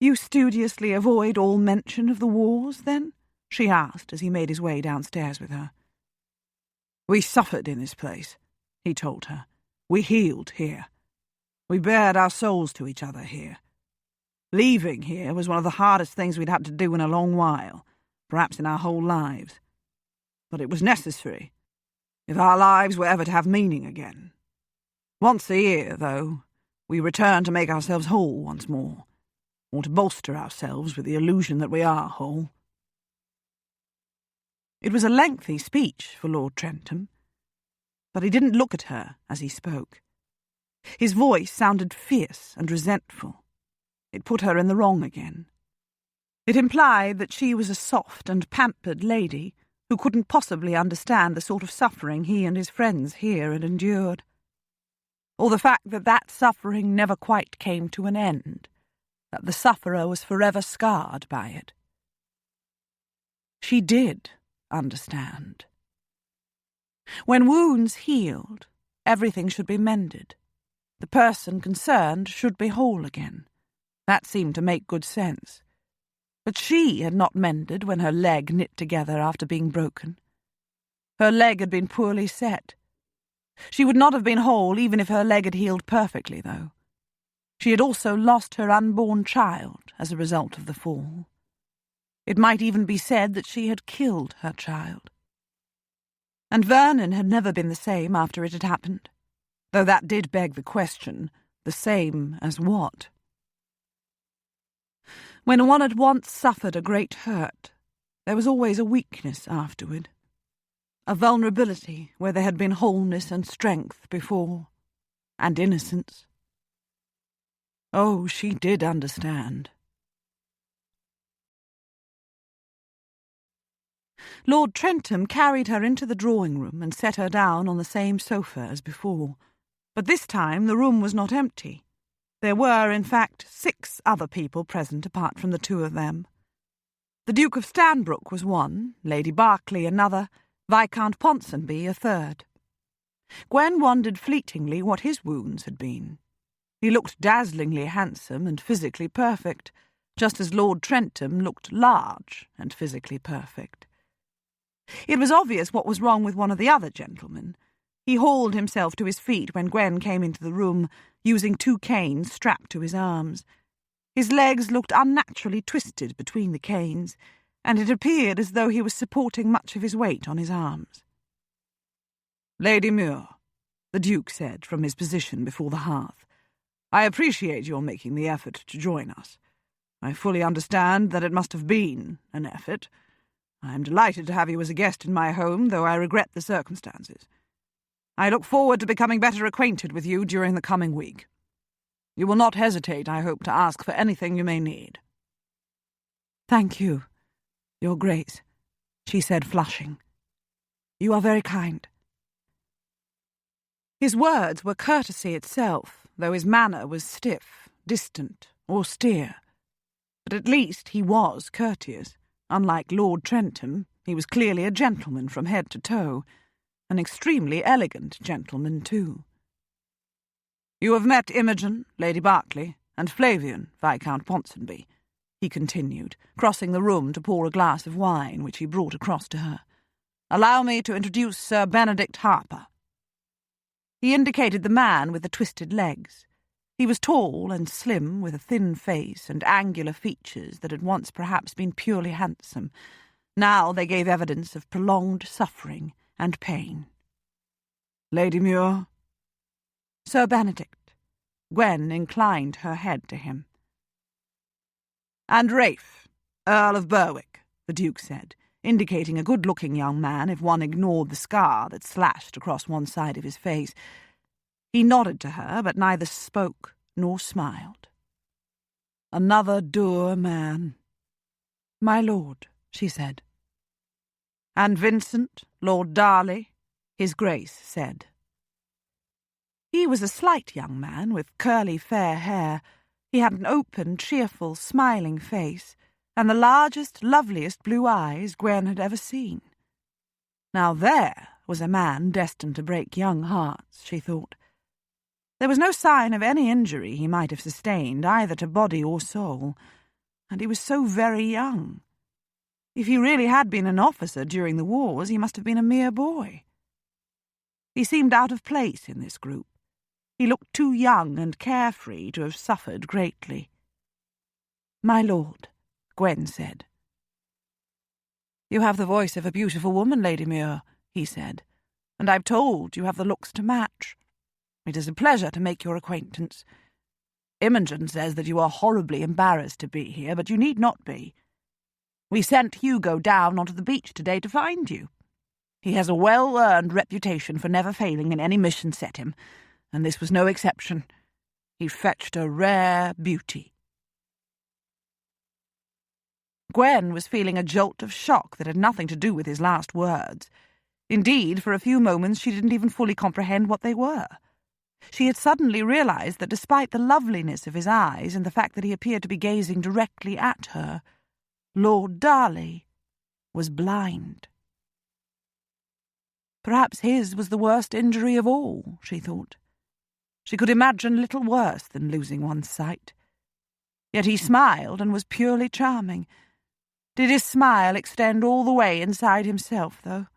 "You studiously avoid all mention of the wars, then?" she asked as he made his way downstairs with her. "We suffered in this place," he told her. "We healed here. We bared our souls to each other here. Leaving here was one of the hardest things we'd had to do in a long while, perhaps in our whole lives. But it was necessary, if our lives were ever to have meaning again. Once a year, though, we return to make ourselves whole once more, or to bolster ourselves with the illusion that we are whole." It was a lengthy speech for Lord Trentham, but he didn't look at her as he spoke. His voice sounded fierce and resentful. It put her in the wrong again. It implied that she was a soft and pampered lady who couldn't possibly understand the sort of suffering he and his friends here had endured, or the fact that that suffering never quite came to an end, that the sufferer was forever scarred by it. She did understand. When wounds healed, everything should be mended. The person concerned should be whole again. That seemed to make good sense. But she had not mended when her leg knit together after being broken. Her leg had been poorly set. She would not have been whole even if her leg had healed perfectly, though. She had also lost her unborn child as a result of the fall. It might even be said that she had killed her child. And Vernon had never been the same after it had happened, though that did beg the question, the same as what? When one had once suffered a great hurt, there was always a weakness afterward, a vulnerability where there had been wholeness and strength before, and innocence. Oh, she did understand. Lord Trentham carried her into the drawing-room and set her down on the same sofa as before, but this time the room was not empty. There were, in fact, 6 other people present apart from the 2 of them. The Duke of Stanbrook was one, Lady Berkeley another, Viscount Ponsonby a third. Gwen wondered fleetingly what his wounds had been. He looked dazzlingly handsome and physically perfect, just as Lord Trentham looked large and physically perfect. It was obvious what was wrong with one of the other gentlemen. He hauled himself to his feet when Gwen came into the room, using 2 canes strapped to his arms. His legs looked unnaturally twisted between the canes, and it appeared as though he was supporting much of his weight on his arms. "Lady Muir," the Duke said from his position before the hearth, "I appreciate your making the effort to join us. I fully understand that it must have been an effort. I am delighted to have you as a guest in my home, though I regret the circumstances. I look forward to becoming better acquainted with you during the coming week. You will not hesitate, I hope, to ask for anything you may need." "Thank you, Your Grace," she said, flushing. "You are very kind." His words were courtesy itself, though his manner was stiff, distant, austere. But at least he was courteous, unlike Lord Trentham, He was clearly a gentleman from head to toe, an extremely elegant gentleman, too. "You have met Imogen, Lady Berkeley, and Flavian, Viscount Ponsonby," he continued, crossing the room to pour a glass of wine, which he brought across to her. "Allow me to introduce Sir Benedict Harper." He indicated the man with the twisted legs. He was tall and slim, with a thin face and angular features that had once perhaps been purely handsome. Now they gave evidence of prolonged suffering and pain. "Lady Muir?" "Sir Benedict." Gwen inclined her head to him. "And Rafe, Earl of Berwick," the Duke said, indicating a good-looking young man if one ignored the scar that slashed across one side of his face. He nodded to her, but neither spoke nor smiled. "Another dour man." "My lord," she said. "And Vincent, Lord Darley," his Grace said. He was a slight young man with curly fair hair. He had an open, cheerful, smiling face, and the largest, loveliest blue eyes Gwen had ever seen. Now there was a man destined to break young hearts, she thought. There was no sign of any injury he might have sustained, either to body or soul, and he was so very young. If he really had been an officer during the wars, he must have been a mere boy. He seemed out of place in this group. He looked too young and carefree to have suffered greatly. "My lord," Gwen said. "You have the voice of a beautiful woman, Lady Muir," he said, "and I'm told you have the looks to match. It is a pleasure to make your acquaintance. Imogen says that you are horribly embarrassed to be here, but you need not be. We sent Hugo down onto the beach today to find you. He has a well-earned reputation for never failing in any mission set him, and this was no exception. He fetched a rare beauty." Gwen was feeling a jolt of shock that had nothing to do with his last words. Indeed, for a few moments she didn't even fully comprehend what they were. She had suddenly realized that despite the loveliness of his eyes and the fact that he appeared to be gazing directly at her, Lord Darley was blind. Perhaps his was the worst injury of all, she thought. She could imagine little worse than losing one's sight. Yet he smiled and was purely charming. Did his smile extend all the way inside himself, though?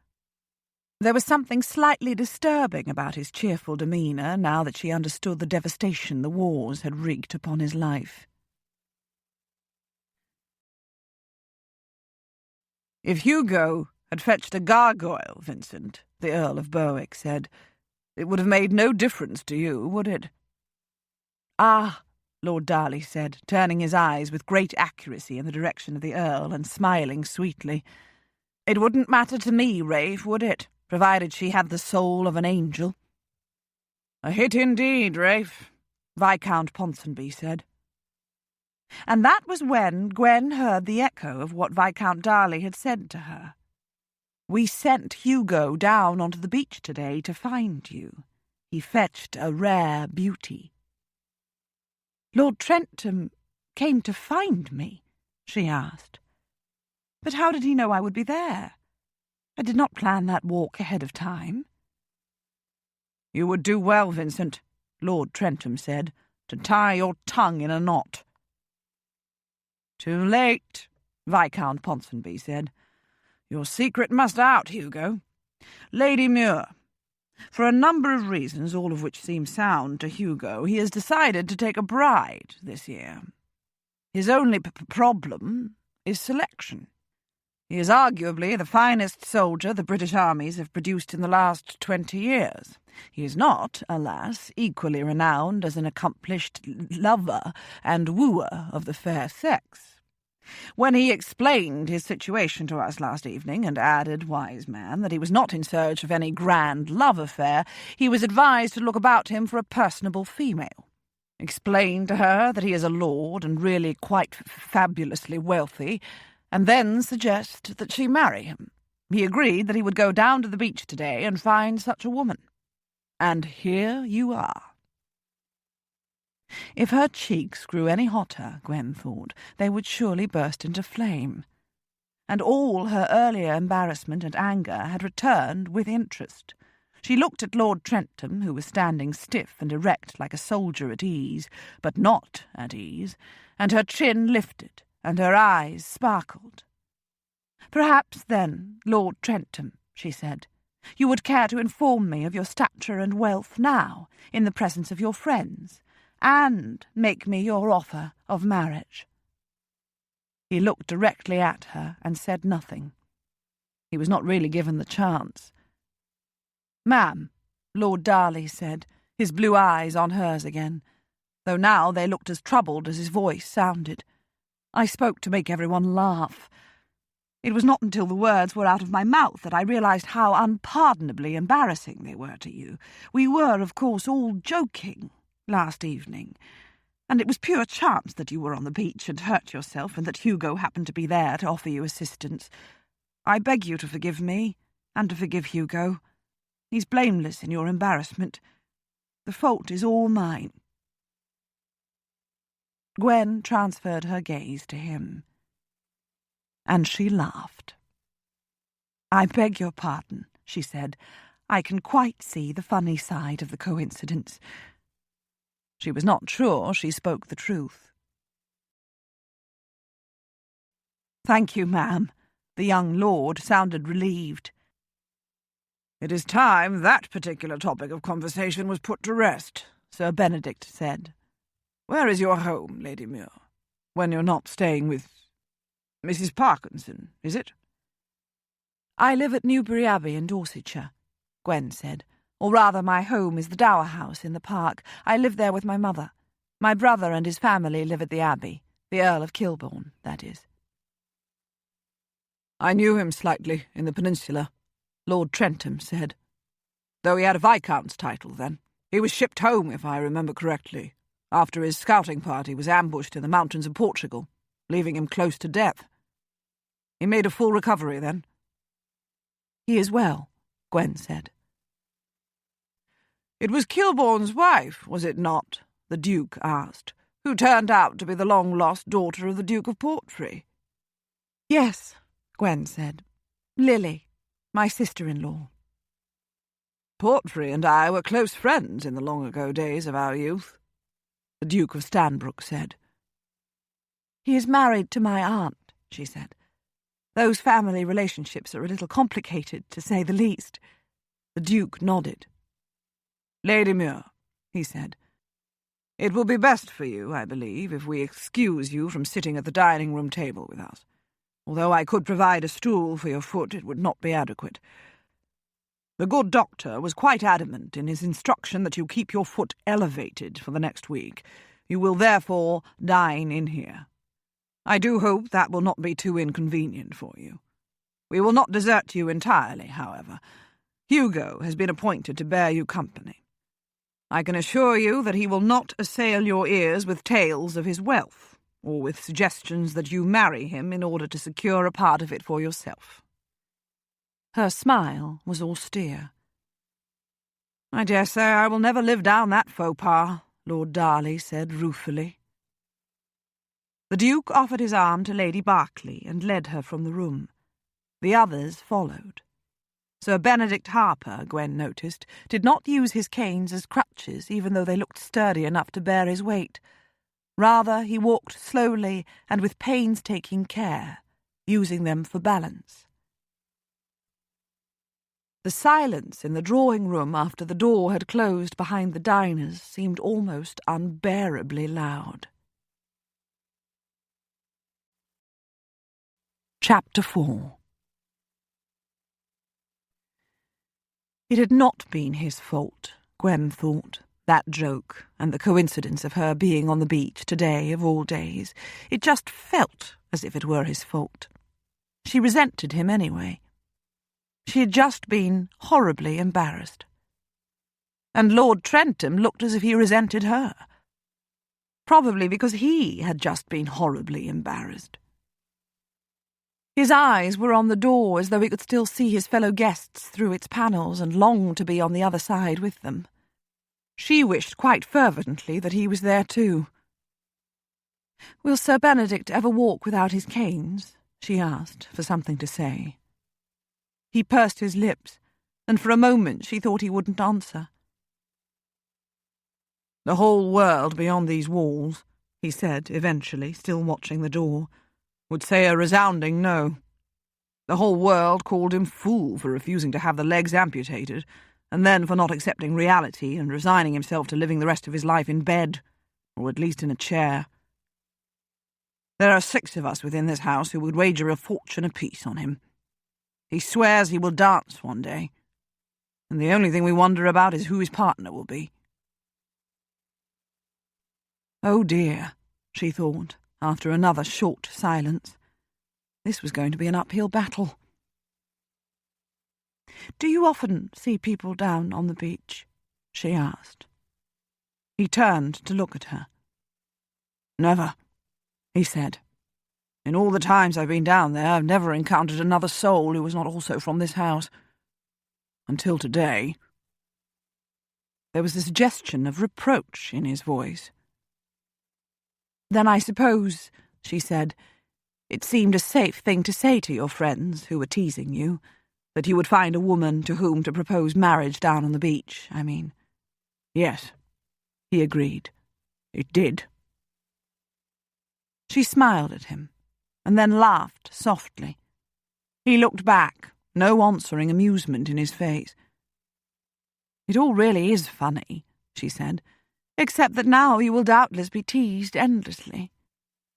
There was something slightly disturbing about his cheerful demeanour now that she understood the devastation the wars had wreaked upon his life. "If Hugo had fetched a gargoyle, Vincent," the Earl of Berwick said, "it would have made no difference to you, would it?" "Ah," Lord Darley said, turning his eyes with great accuracy in the direction of the Earl and smiling sweetly. "It wouldn't matter to me, Rafe, would it, provided she had the soul of an angel?" "A hit indeed, Rafe," Viscount Ponsonby said. And that was when Gwen heard the echo of what Viscount Darley had said to her. "We sent Hugo down onto the beach today to find you. He fetched a rare beauty." "Lord Trentham came to find me?" she asked. "But how did he know I would be there? I did not plan that walk ahead of time." "You would do well, Vincent," Lord Trentham said, "to tie your tongue in a knot." "Too late," Viscount Ponsonby said. "Your secret must out, Hugo. Lady Muir, for a number of reasons, all of which seem sound to Hugo, he has decided to take a bride this year. His only problem is selection. He is arguably the finest soldier the British armies have produced in the last 20 years. He is not, alas, equally renowned as an accomplished lover and wooer of the fair sex. When he explained his situation to us last evening and added, wise man, that he was not in search of any grand love affair, he was advised to look about him for a personable female. Explain to her that he is a lord and really quite fabulously wealthy, and then suggest that she marry him. He agreed that he would go down to the beach today and find such a woman. And here you are." If her cheeks grew any hotter, Gwen thought, they would surely burst into flame. and all her earlier embarrassment and anger had returned with interest. She looked at Lord Trentham, who was standing stiff and erect like a soldier at ease, but not at ease, and her chin lifted, and her eyes sparkled. "Perhaps, then, Lord Trentham," she said, "you would care to inform me of your stature and wealth now, in the presence of your friends, and make me your offer of marriage." He looked directly at her and said nothing. He was not really given the chance. "Ma'am," Lord Darley said, his blue eyes on hers again, though now they looked as troubled as his voice sounded. "I spoke to make everyone laugh. It was not until the words were out of my mouth that I realized how unpardonably embarrassing they were to you. We were, of course, all joking last evening, and it was pure chance that you were on the beach and hurt yourself, and that Hugo happened to be there to offer you assistance. I beg you to forgive me, and to forgive Hugo. He's blameless in your embarrassment. The fault is all mine." Gwen transferred her gaze to him, and she laughed. "I beg your pardon," she said. "I can quite see the funny side of the coincidence." She was not sure she spoke the truth. "Thank you, ma'am." The young lord sounded relieved. "It is time that particular topic of conversation was put to rest," Sir Benedict said. "Where is your home, Lady Muir, when you're not staying with Mrs. Parkinson, is it?" "I live at Newbury Abbey in Dorsetshire," Gwen said. "Or rather, my home is the Dower House in the park. I live there with my mother. My brother and his family live at the Abbey. The Earl of Kilbourne, that is." "I knew him slightly in the Peninsula," Lord Trentham said. "Though he had a Viscount's title then. He was shipped home, if I remember correctly, after his scouting party was ambushed in the mountains of Portugal, leaving him close to death. He made a full recovery then." "He is well," Gwen said. "It was Kilbourne's wife, was it not?" the Duke asked, "who turned out to be the long-lost daughter of the Duke of Portray?" "Yes," Gwen said. "Lily, my sister-in-law." "Portray and I were close friends in the long-ago days of our youth," the Duke of Stanbrook said. "He is married to my aunt," she said. "Those family relationships are a little complicated, to say the least." The Duke nodded. "Lady Muir," he said, "it will be best for you, I believe, if we excuse you from sitting at the dining-room table with us. Although I could provide a stool for your foot, it would not be adequate. The good doctor was quite adamant in his instruction that you keep your foot elevated for the next week. You will therefore dine in here. I do hope that will not be too inconvenient for you. We will not desert you entirely, however. Hugo has been appointed to bear you company. I can assure you that he will not assail your ears with tales of his wealth, or with suggestions that you marry him in order to secure a part of it for yourself." Her smile was austere. "I dare say I will never live down that faux pas," Lord Darley said ruefully. The Duke offered his arm to Lady Berkeley and led her from the room. The others followed. Sir Benedict Harper, Gwen noticed, did not use his canes as crutches, even though they looked sturdy enough to bear his weight. Rather, he walked slowly and with painstaking care, using them for balance. The silence in the drawing-room after the door had closed behind the diners seemed almost unbearably loud. Chapter 4. It had not been his fault, Gwen thought, that joke and the coincidence of her being on the beach today of all days. It just felt as if it were his fault. She resented him anyway. She had just been horribly embarrassed. And Lord Trentham looked as if he resented her. Probably because he had just been horribly embarrassed. His eyes were on the door as though he could still see his fellow guests through its panels and longed to be on the other side with them. She wished quite fervently that he was there too. "Will Sir Benedict ever walk without his canes?" she asked, for something to say. He pursed his lips, and for a moment she thought he wouldn't answer. "The whole world beyond these walls," he said eventually, still watching the door, "would say a resounding no. The whole world called him fool for refusing to have the legs amputated, and then for not accepting reality and resigning himself to living the rest of his life in bed, or at least in a chair. There are 6 of us within this house who would wager a fortune apiece on him. He swears he will dance one day, and the only thing we wonder about is who his partner will be." Oh dear, she thought, after another short silence. This was going to be an uphill battle. "Do you often see people down on the beach?" she asked. He turned to look at her. "Never," he said. "In all the times I've been down there, I've never encountered another soul who was not also from this house. Until today." There was a suggestion of reproach in his voice. "Then I suppose," she said, "it seemed a safe thing to say to your friends who were teasing you, that you would find a woman to whom to propose marriage down on the beach, I mean." "Yes," he agreed. "It did." She smiled at him, and then laughed softly. He looked back, no answering amusement in his face. "It all really is funny," she said, "except that now you will doubtless be teased endlessly.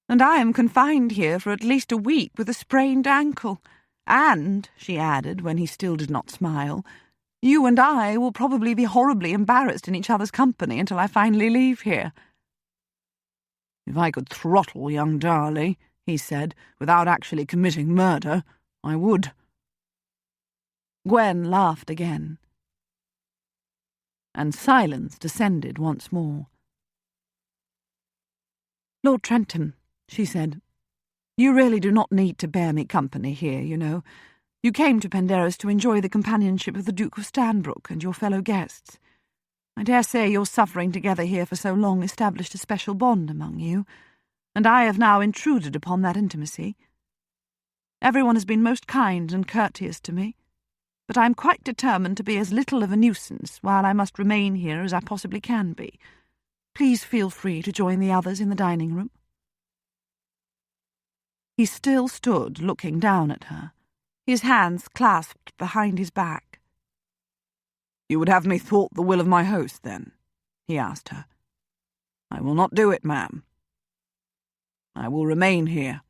And I am confined here for at least a week with a sprained ankle. And," she added, when he still did not smile, "you and I will probably be horribly embarrassed in each other's company until I finally leave here." "If I could throttle young Darley," he said, "without actually committing murder, I would." Gwen laughed again, and silence descended once more. "Lord Trentham," she said, "you really do not need to bear me company here, you know. You came to Penderys to enjoy the companionship of the Duke of Stanbrook and your fellow guests. I dare say your suffering together here for so long established a special bond among you, and I have now intruded upon that intimacy. Everyone has been most kind and courteous to me, but I am quite determined to be as little of a nuisance while I must remain here as I possibly can be. Please feel free to join the others in the dining-room." He still stood looking down at her, his hands clasped behind his back. "You would have me thwart the will of my host, then?" he asked her. "I will not do it, ma'am. I will remain here."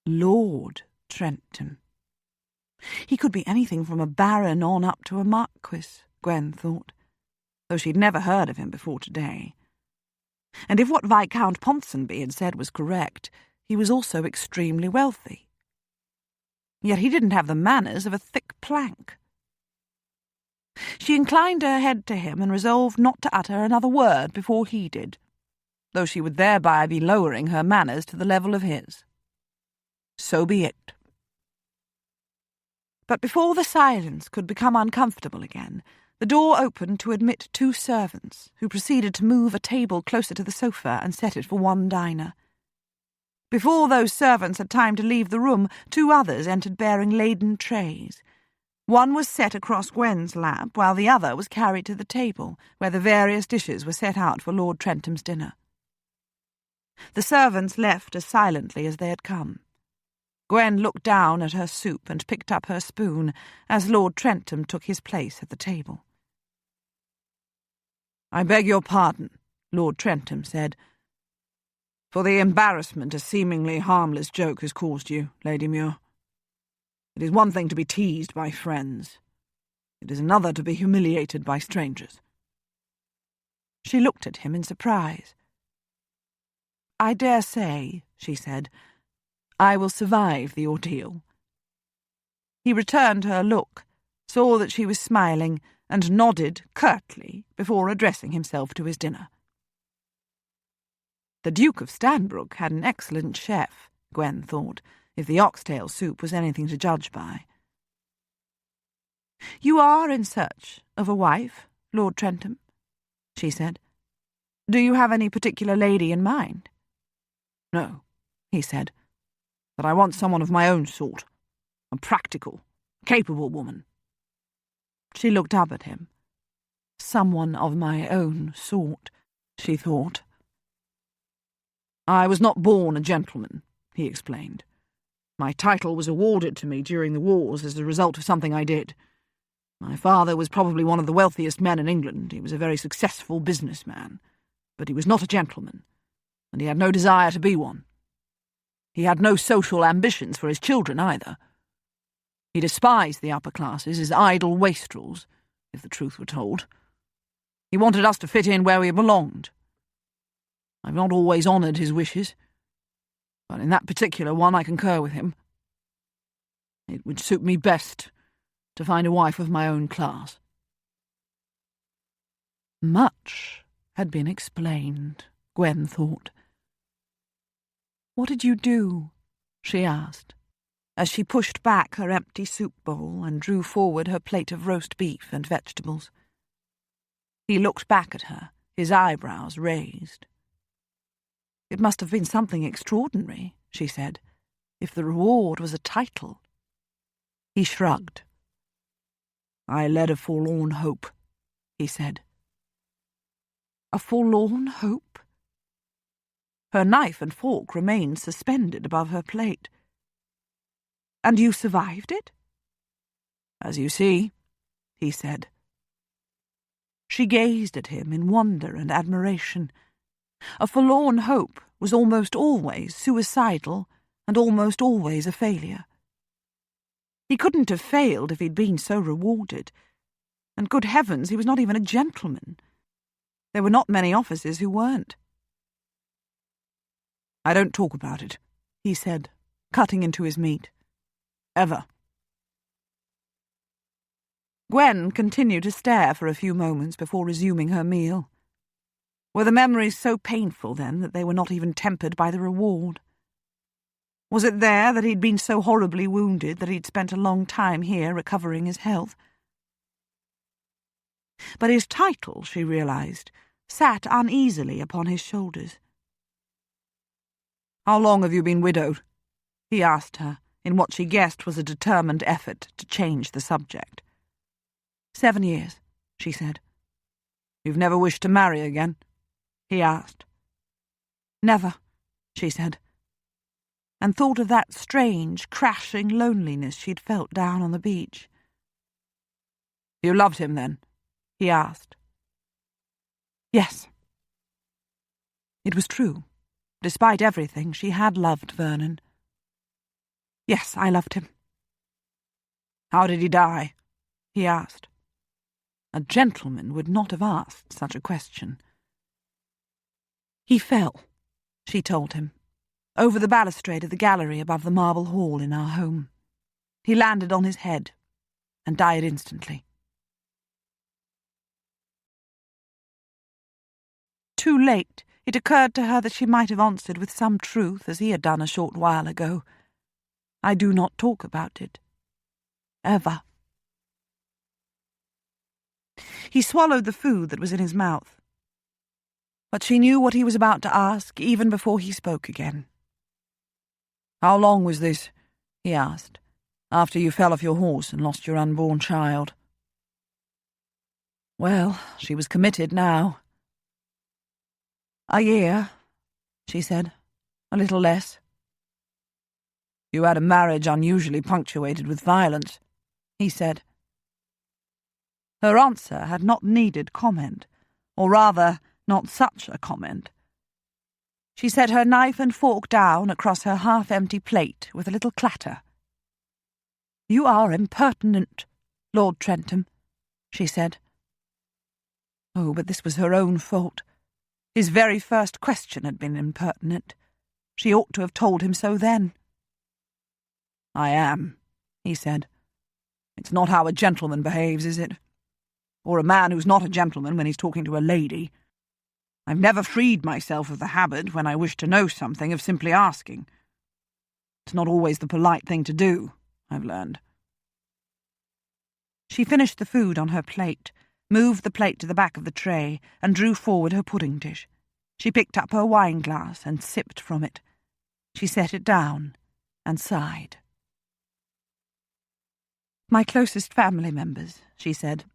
Lord Trentham. He could be anything from a baron on up to a marquis, Gwen thought, though she'd never heard of him before today. And if what Viscount Ponsonby had said was correct, he was also extremely wealthy. Yet he didn't have the manners of a thick plank. She inclined her head to him and resolved not to utter another word before he did, though she would thereby be lowering her manners to the level of his. So be it. But before the silence could become uncomfortable again, the door opened to admit 2 servants, who proceeded to move a table closer to the sofa and set it for one diner. Before those servants had time to leave the room, 2 others entered bearing laden trays. One was set across Gwen's lap, while the other was carried to the table, where the various dishes were set out for Lord Trentham's dinner. The servants left as silently as they had come. Gwen looked down at her soup and picked up her spoon as Lord Trentham took his place at the table. "I beg your pardon," Lord Trentham said, "for the embarrassment a seemingly harmless joke has caused you, Lady Muir. It is one thing to be teased by friends. It is another to be humiliated by strangers." She looked at him in surprise. "I dare say," she said, "I will survive the ordeal." He returned her look, saw that she was smiling, and nodded curtly before addressing himself to his dinner. The Duke of Stanbrook had an excellent chef, Gwen thought, if the oxtail soup was anything to judge by. "You are in search of a wife, Lord Trentham?" she said. Do you have any particular lady in mind? No, he said, but I want someone of my own sort. A practical, capable woman. She looked up at him. Someone of my own sort, she thought. I was not born a gentleman, he explained. My title was awarded to me during the wars as a result of something I did. My father was probably one of the wealthiest men in England. He was a very successful businessman, but he was not a gentleman, and he had no desire to be one. He had no social ambitions for his children either. He despised the upper classes as idle wastrels, if the truth were told. He wanted us to fit in where we belonged. I've not always honoured his wishes, but in that particular one I concur with him. It would suit me best to find a wife of my own class. Much had been explained, Gwen thought. What did you do? She asked, as she pushed back her empty soup bowl and drew forward her plate of roast beef and vegetables. He looked back at her, his eyebrows raised. It must have been something extraordinary, she said, if the reward was a title. He shrugged. I led a forlorn hope, he said. A forlorn hope? Her knife and fork remained suspended above her plate. And you survived it? As you see, he said. She gazed at him in wonder and admiration. A forlorn hope was almost always suicidal and almost always a failure. He couldn't have failed if he'd been so rewarded. And good heavens, he was not even a gentleman. There were not many officers who weren't. I don't talk about it, he said, cutting into his meat. Ever. Gwen continued to stare for a few moments before resuming her meal. Were the memories so painful, then, that they were not even tempered by the reward? Was it there that he'd been so horribly wounded that he'd spent a long time here recovering his health? But his title, she realised, sat uneasily upon his shoulders. How long have you been widowed? He asked her, in what she guessed was a determined effort to change the subject. 7 years, she said. You've never wished to marry again? He asked. Never, she said, and thought of that strange, crashing loneliness she'd felt down on the beach. You loved him, then? He asked. Yes. It was true. Despite everything, she had loved Vernon. Yes, I loved him. How did he die? He asked. A gentleman would not have asked such a question. He fell, she told him, over the balustrade of the gallery above the marble hall in our home. He landed on his head and died instantly. Too late, it occurred to her that she might have answered with some truth, as he had done a short while ago. I do not talk about it. Ever. He swallowed the food that was in his mouth. But she knew what he was about to ask even before he spoke again. How long was this, he asked, after you fell off your horse and lost your unborn child? Well, she was committed now. A year, she said, a little less. You had a marriage unusually punctuated with violence, he said. Her answer had not needed comment, or rather, not such a comment. She set her knife and fork down across her half-empty plate with a little clatter. You are impertinent, Lord Trentham, she said. Oh, but this was her own fault. His very first question had been impertinent. She ought to have told him so then. I am, he said. It's not how a gentleman behaves, is it? Or a man who's not a gentleman when he's talking to a lady. I've never freed myself of the habit, when I wish to know something, of simply asking. It's not always the polite thing to do, I've learned. She finished the food on her plate, moved the plate to the back of the tray, and drew forward her pudding dish. She picked up her wine-glass and sipped from it. She set it down and sighed. "My closest family members," she said,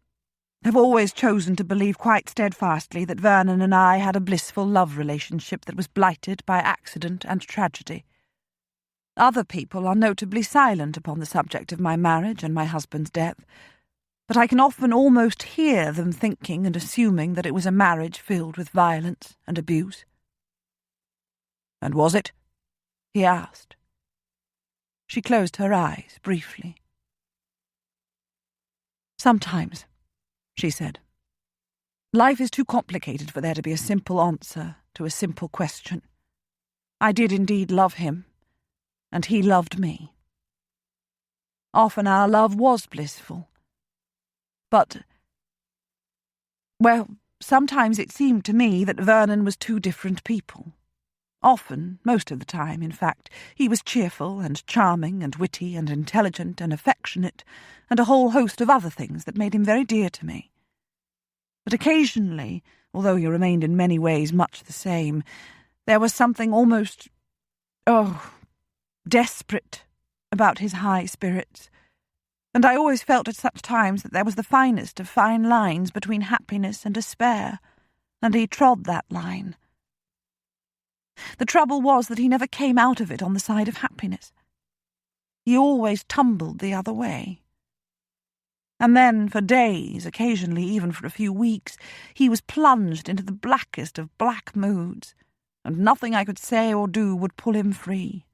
"have always chosen to believe quite steadfastly that Vernon and I had a blissful love relationship that was blighted by accident and tragedy. Other people are notably silent upon the subject of my marriage and my husband's death, but I can often almost hear them thinking and assuming that it was a marriage filled with violence and abuse." "And was it?" he asked. She closed her eyes briefly. "Sometimes," she said. "Life is too complicated for there to be a simple answer to a simple question. I did indeed love him, and he loved me. Often our love was blissful. But, well, sometimes it seemed to me that Vernon was two different people. Often, most of the time, in fact, he was cheerful and charming and witty and intelligent and affectionate and a whole host of other things that made him very dear to me. But occasionally, although he remained in many ways much the same, there was something almost, desperate about his high spirits, and I always felt at such times that there was the finest of fine lines between happiness and despair, and he trod that line. The trouble was that he never came out of it on the side of happiness. He always tumbled the other way. And then, for days, occasionally even for a few weeks, he was plunged into the blackest of black moods, and nothing I could say or do would pull him free.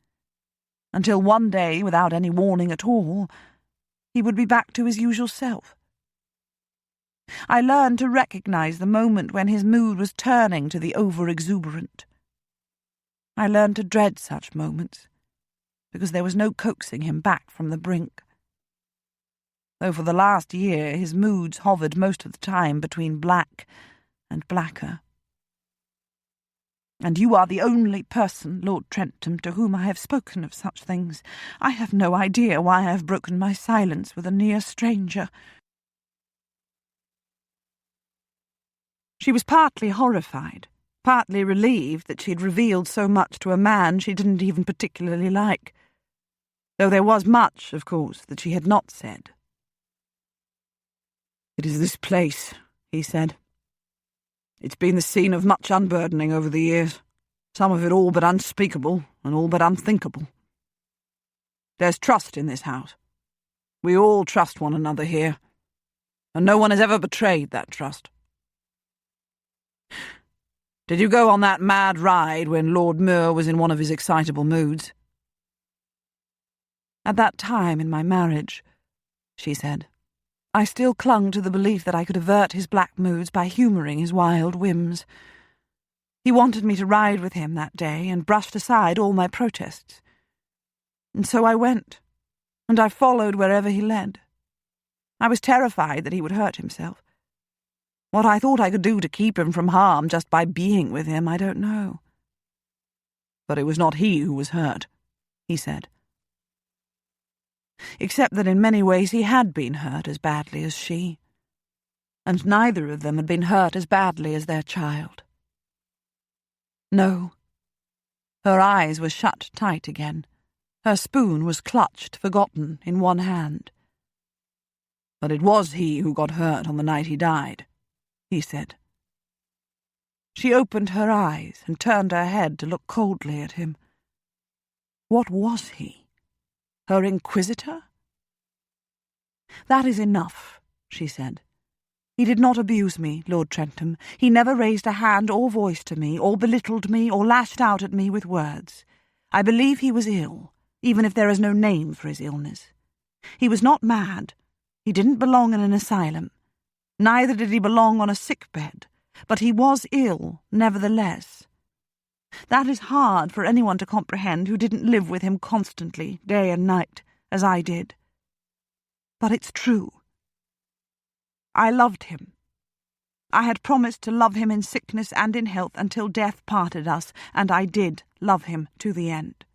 Until one day, without any warning at all, he would be back to his usual self. I learned to recognize the moment when his mood was turning to the over-exuberant. I learned to dread such moments, because there was no coaxing him back from the brink. Though for the last year his moods hovered most of the time between black and blacker. And you are the only person, Lord Trentham, to whom I have spoken of such things. I have no idea why I have broken my silence with a near stranger." She was partly horrified, partly relieved that she had revealed so much to a man she didn't even particularly like, though there was much, of course, that she had not said. "It is this place," he said. "It's been the scene of much unburdening over the years, some of it all but unspeakable and all but unthinkable. There's trust in this house. We all trust one another here, and no one has ever betrayed that trust. Did you go on that mad ride when Lord Muir was in one of his excitable moods?" "At that time in my marriage," she said, "I still clung to the belief that I could avert his black moods by humouring his wild whims. He wanted me to ride with him that day and brushed aside all my protests. And so I went, and I followed wherever he led. I was terrified that he would hurt himself. What I thought I could do to keep him from harm just by being with him, I don't know." "But it was not he who was hurt," he said. Except that in many ways he had been hurt as badly as she, and neither of them had been hurt as badly as their child. No. Her eyes were shut tight again. Her spoon was clutched, forgotten, in one hand. "But it was he who got hurt on the night he died," he said. She opened her eyes and turned her head to look coldly at him. What was he? Her inquisitor? "That is enough," she said. "He did not abuse me, Lord Trentham. He never raised a hand or voice to me, or belittled me, or lashed out at me with words. I believe he was ill, even if there is no name for his illness. He was not mad. He didn't belong in an asylum. Neither did he belong on a sick-bed. But he was ill, nevertheless. That is hard for anyone to comprehend who didn't live with him constantly, day and night, as I did. But it's true. I loved him. I had promised to love him in sickness and in health until death parted us, and I did love him to the end.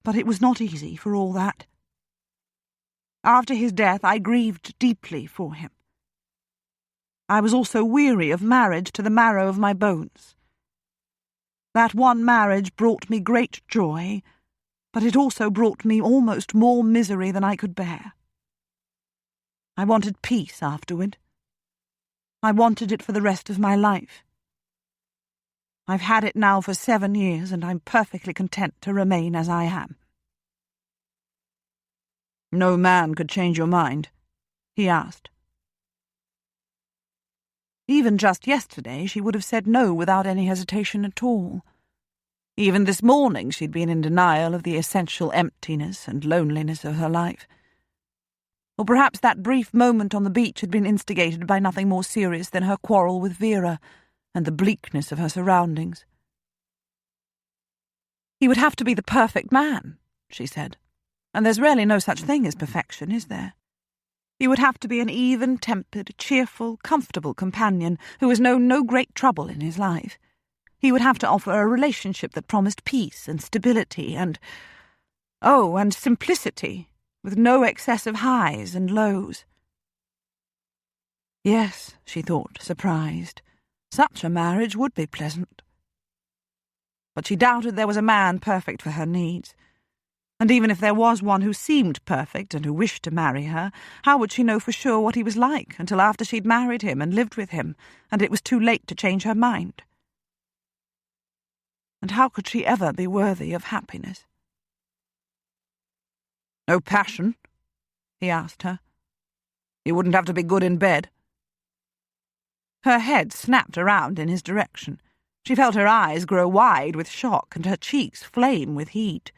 But it was not easy for all that. After his death I grieved deeply for him. I was also weary of marriage to the marrow of my bones. That one marriage brought me great joy, but it also brought me almost more misery than I could bear. I wanted peace afterward. I wanted it for the rest of my life. I've had it now for 7 years, and I'm perfectly content to remain as I am." "No man could change your mind?" he asked. Even just yesterday she would have said no without any hesitation at all. Even this morning she'd been in denial of the essential emptiness and loneliness of her life. Or perhaps that brief moment on the beach had been instigated by nothing more serious than her quarrel with Vera and the bleakness of her surroundings. "He would have to be the perfect man," she said, "and there's really no such thing as perfection, is there? He would have to be an even-tempered, cheerful, comfortable companion who has known no great trouble in his life. He would have to offer a relationship that promised peace and stability and simplicity, with no excessive highs and lows." Yes, she thought, surprised. Such a marriage would be pleasant. But she doubted there was a man perfect for her needs. And even if there was one who seemed perfect and who wished to marry her, how would she know for sure what he was like until after she'd married him and lived with him, and it was too late to change her mind? And how could she ever be worthy of happiness? "No passion?" he asked her. "You wouldn't have to be good in bed?" Her head snapped around in his direction. She felt her eyes grow wide with shock and her cheeks flame with heat.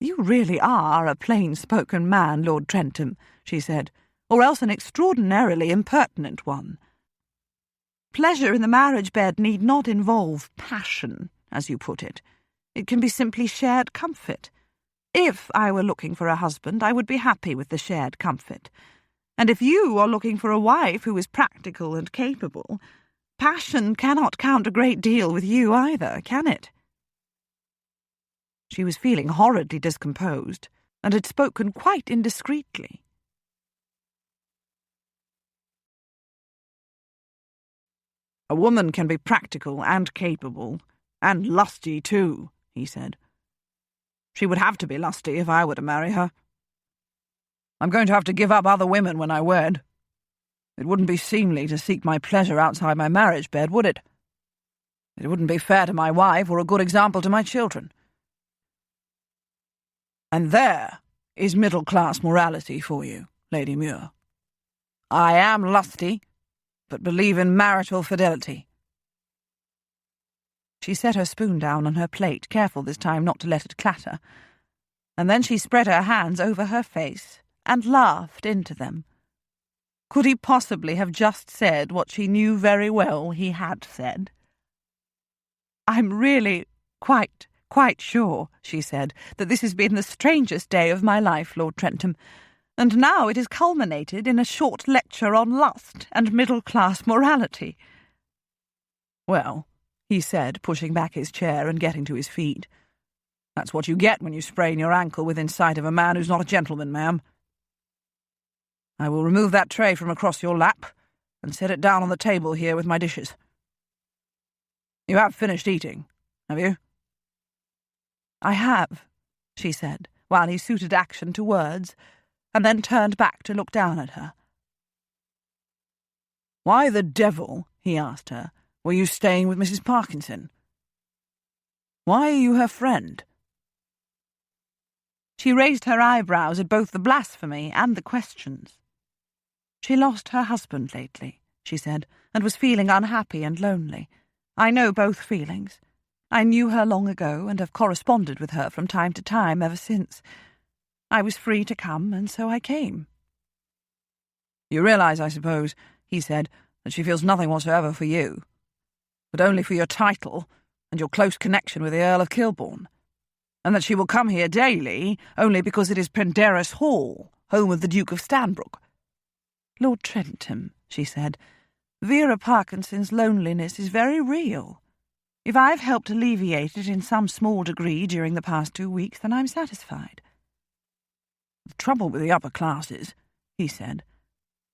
"You really are a plain-spoken man, Lord Trentham," she said, "or else an extraordinarily impertinent one. Pleasure in the marriage bed need not involve passion, as you put it. It can be simply shared comfort. If I were looking for a husband, I would be happy with the shared comfort. And if you are looking for a wife who is practical and capable, passion cannot count a great deal with you either, can it?" She was feeling horridly discomposed, and had spoken quite indiscreetly. "A woman can be practical and capable, and lusty too," he said. "She would have to be lusty if I were to marry her. I'm going to have to give up other women when I wed. It wouldn't be seemly to seek my pleasure outside my marriage bed, would it? It wouldn't be fair to my wife or a good example to my children. And there is middle-class morality for you, Lady Muir. I am lusty, but believe in marital fidelity." She set her spoon down on her plate, careful this time not to let it clatter, and then she spread her hands over her face and laughed into them. Could he possibly have just said what she knew very well he had said? "I'm really quite sure," she said, "that this has been the strangest day of my life, Lord Trentham, and now it is culminated in a short lecture on lust and middle-class morality." "Well," he said, pushing back his chair and getting to his feet, "that's what you get when you sprain your ankle within sight of a man who's not a gentleman, ma'am. I will remove that tray from across your lap and set it down on the table here with my dishes. You have finished eating, have you?" "I have," she said, while he suited action to words, and then turned back to look down at her. "Why the devil," he asked her, "were you staying with Mrs. Parkinson? Why are you her friend?" She raised her eyebrows at both the blasphemy and the questions. "She lost her husband lately," she said, "and was feeling unhappy and lonely. I know both feelings. I knew her long ago and have corresponded with her from time to time ever since. I was free to come, and so I came." "You realize, I suppose," he said, "that she feels nothing whatsoever for you, but only for your title and your close connection with the Earl of Kilbourne, and that she will come here daily only because it is Penderys Hall, home of the Duke of Stanbrook." "Lord Trentham," she said, "Vera Parkinson's loneliness is very real. If I've helped alleviate it in some small degree during the past 2 weeks, then I'm satisfied." "The trouble with the upper classes," he said,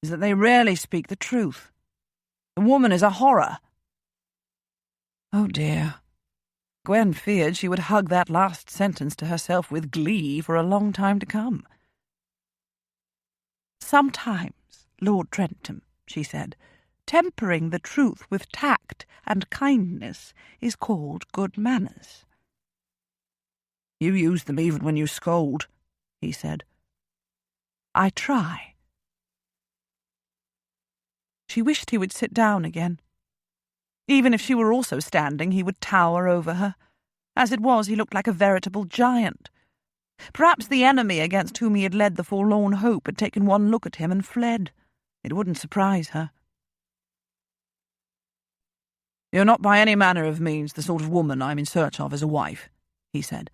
"is that they rarely speak the truth. The woman is a horror." "Oh dear," Gwen feared she would hug that last sentence to herself with glee for a long time to come. "Sometimes, Lord Trentham," she said, "tempering the truth with tact and kindness is called good manners." "You use them even when you scold," he said. "I try." She wished he would sit down again. Even if she were also standing, he would tower over her. As it was, he looked like a veritable giant. Perhaps the enemy against whom he had led the forlorn hope had taken one look at him and fled. It wouldn't surprise her. "You're not by any manner of means the sort of woman I'm in search of as a wife," he said.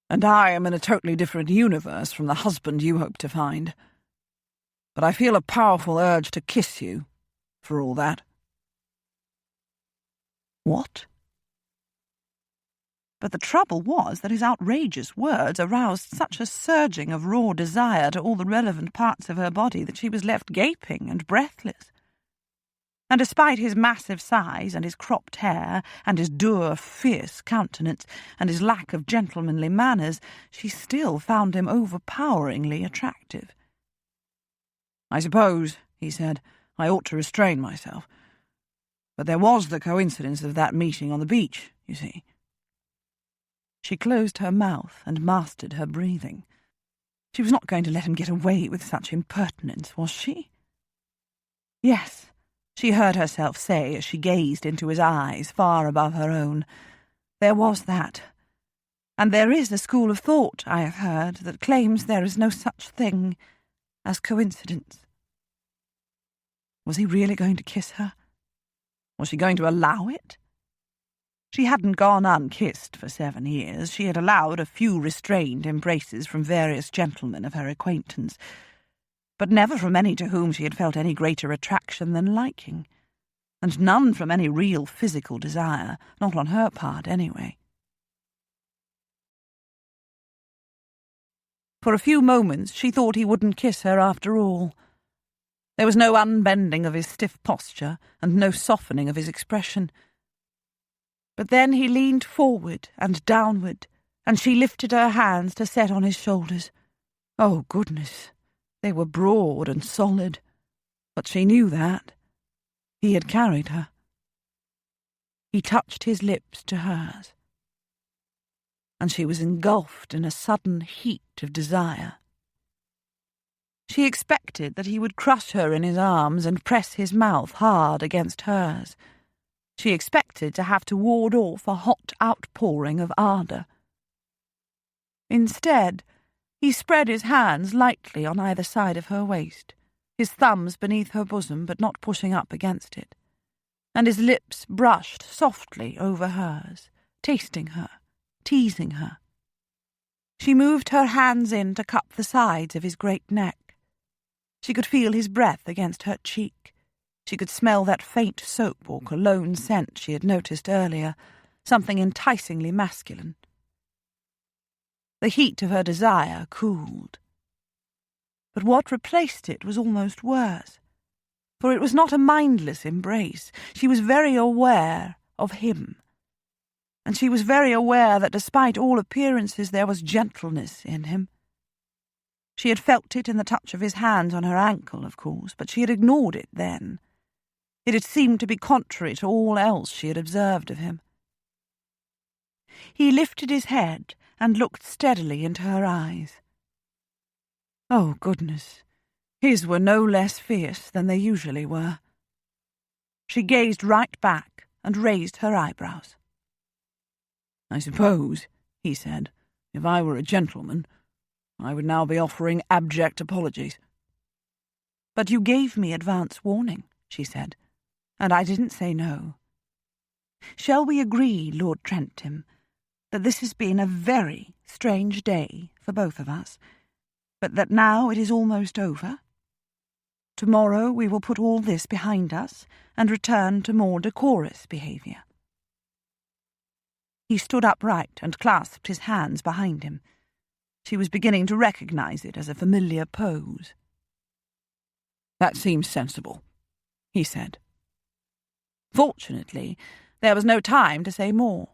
"And I am in a totally different universe from the husband you hope to find. But I feel a powerful urge to kiss you, for all that." "What?" But the trouble was that his outrageous words aroused such a surging of raw desire to all the relevant parts of her body that she was left gaping and breathless. And despite his massive size and his cropped hair and his dour, fierce countenance and his lack of gentlemanly manners, she still found him overpoweringly attractive. "I suppose," he said, "I ought to restrain myself. But there was the coincidence of that meeting on the beach, you see." She closed her mouth and mastered her breathing. She was not going to let him get away with such impertinence, was she? "Yes," she heard herself say as she gazed into his eyes far above her own. "There was that. And there is a school of thought, I have heard, that claims there is no such thing as coincidence." Was he really going to kiss her? Was she going to allow it? She hadn't gone unkissed for 7 years. She had allowed a few restrained embraces from various gentlemen of her acquaintance, but never from any to whom she had felt any greater attraction than liking, and none from any real physical desire, not on her part anyway. For a few moments she thought he wouldn't kiss her after all. There was no unbending of his stiff posture and no softening of his expression. But then he leaned forward and downward, and she lifted her hands to set on his shoulders. Oh, goodness! They were broad and solid. But she knew that. He had carried her. He touched his lips to hers, and she was engulfed in a sudden heat of desire. She expected that he would crush her in his arms and press his mouth hard against hers. She expected to have to ward off a hot outpouring of ardour. Instead, he spread his hands lightly on either side of her waist, his thumbs beneath her bosom but not pushing up against it, and his lips brushed softly over hers, tasting her, teasing her. She moved her hands in to cup the sides of his great neck. She could feel his breath against her cheek. She could smell that faint soap or cologne scent she had noticed earlier, something enticingly masculine. The heat of her desire cooled. But what replaced it was almost worse, for it was not a mindless embrace. She was very aware of him, and she was very aware that despite all appearances there was gentleness in him. She had felt it in the touch of his hands on her ankle, of course, but she had ignored it then. It had seemed to be contrary to all else she had observed of him. He lifted his head and looked steadily into her eyes. Oh, goodness! His were no less fierce than they usually were. She gazed right back and raised her eyebrows. "I suppose," he said, "if I were a gentleman, I would now be offering abject apologies." "But you gave me advance warning," she said, "and I didn't say no. Shall we agree, Lord Trentham, that this has been a very strange day for both of us, but that now it is almost over? Tomorrow we will put all this behind us and return to more decorous behaviour." He stood upright and clasped his hands behind him. She was beginning to recognise it as a familiar pose. "That seems sensible," he said. Fortunately, there was no time to say more.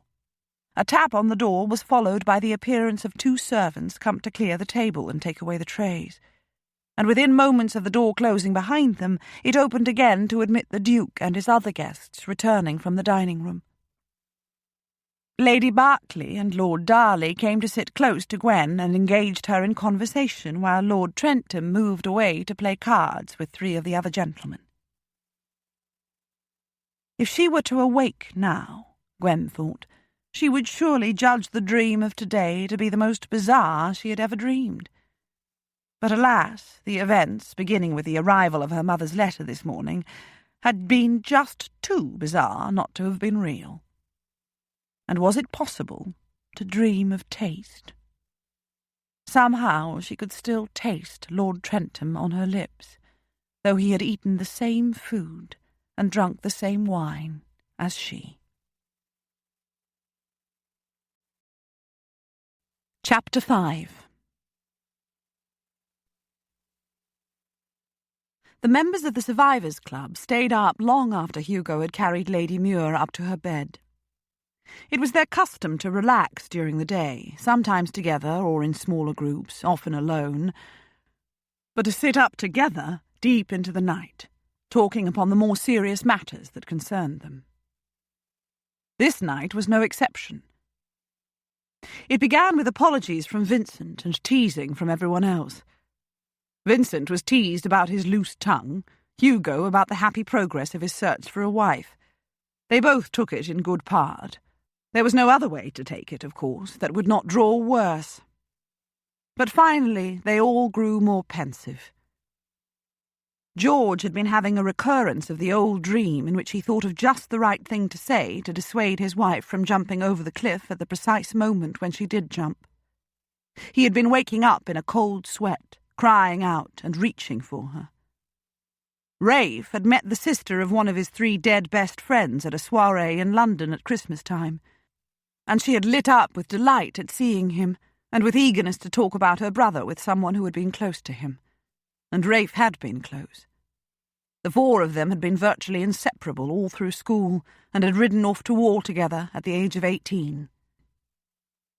A tap on the door was followed by the appearance of 2 servants come to clear the table and take away the trays. And within moments of the door closing behind them, it opened again to admit the Duke and his other guests returning from the dining-room. Lady Berkeley and Lord Darley came to sit close to Gwen and engaged her in conversation while Lord Trentham moved away to play cards with 3 of the other gentlemen. If she were to awake now, Gwen thought, she would surely judge the dream of today to be the most bizarre she had ever dreamed. But alas, the events, beginning with the arrival of her mother's letter this morning, had been just too bizarre not to have been real. And was it possible to dream of taste? Somehow she could still taste Lord Trentham on her lips, though he had eaten the same food and drunk the same wine as she. Chapter 5. The members of the Survivors' Club stayed up long after Hugo had carried Lady Muir up to her bed. It was their custom to relax during the day, sometimes together or in smaller groups, often alone, but to sit up together deep into the night, talking upon the more serious matters that concerned them. This night was no exception. It began with apologies from Vincent and teasing from everyone else. Vincent was teased about his loose tongue, Hugo about the happy progress of his search for a wife. They both took it in good part. There was no other way to take it, of course, that would not draw worse. But finally they all grew more pensive. George had been having a recurrence of the old dream in which he thought of just the right thing to say to dissuade his wife from jumping over the cliff at the precise moment when she did jump. He had been waking up in a cold sweat, crying out and reaching for her. Rafe had met the sister of one of his 3 dead best friends at a soirée in London at Christmas time, and she had lit up with delight at seeing him, and with eagerness to talk about her brother with someone who had been close to him. And Rafe had been close. The 4 of them had been virtually inseparable all through school, and had ridden off to war together at the age of 18.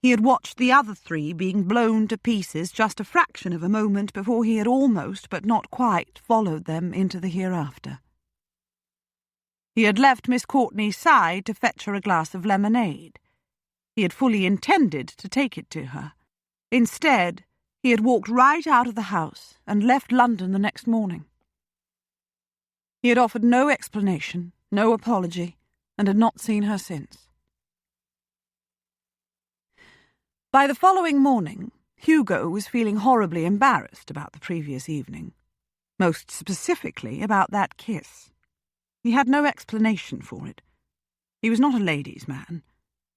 He had watched the other 3 being blown to pieces just a fraction of a moment before he had almost, but not quite, followed them into the hereafter. He had left Miss Courtney's side to fetch her a glass of lemonade. He had fully intended to take it to her. Instead, he had walked right out of the house and left London the next morning. He had offered no explanation, no apology, and had not seen her since. By the following morning, Hugo was feeling horribly embarrassed about the previous evening, most specifically about that kiss. He had no explanation for it. He was not a ladies' man.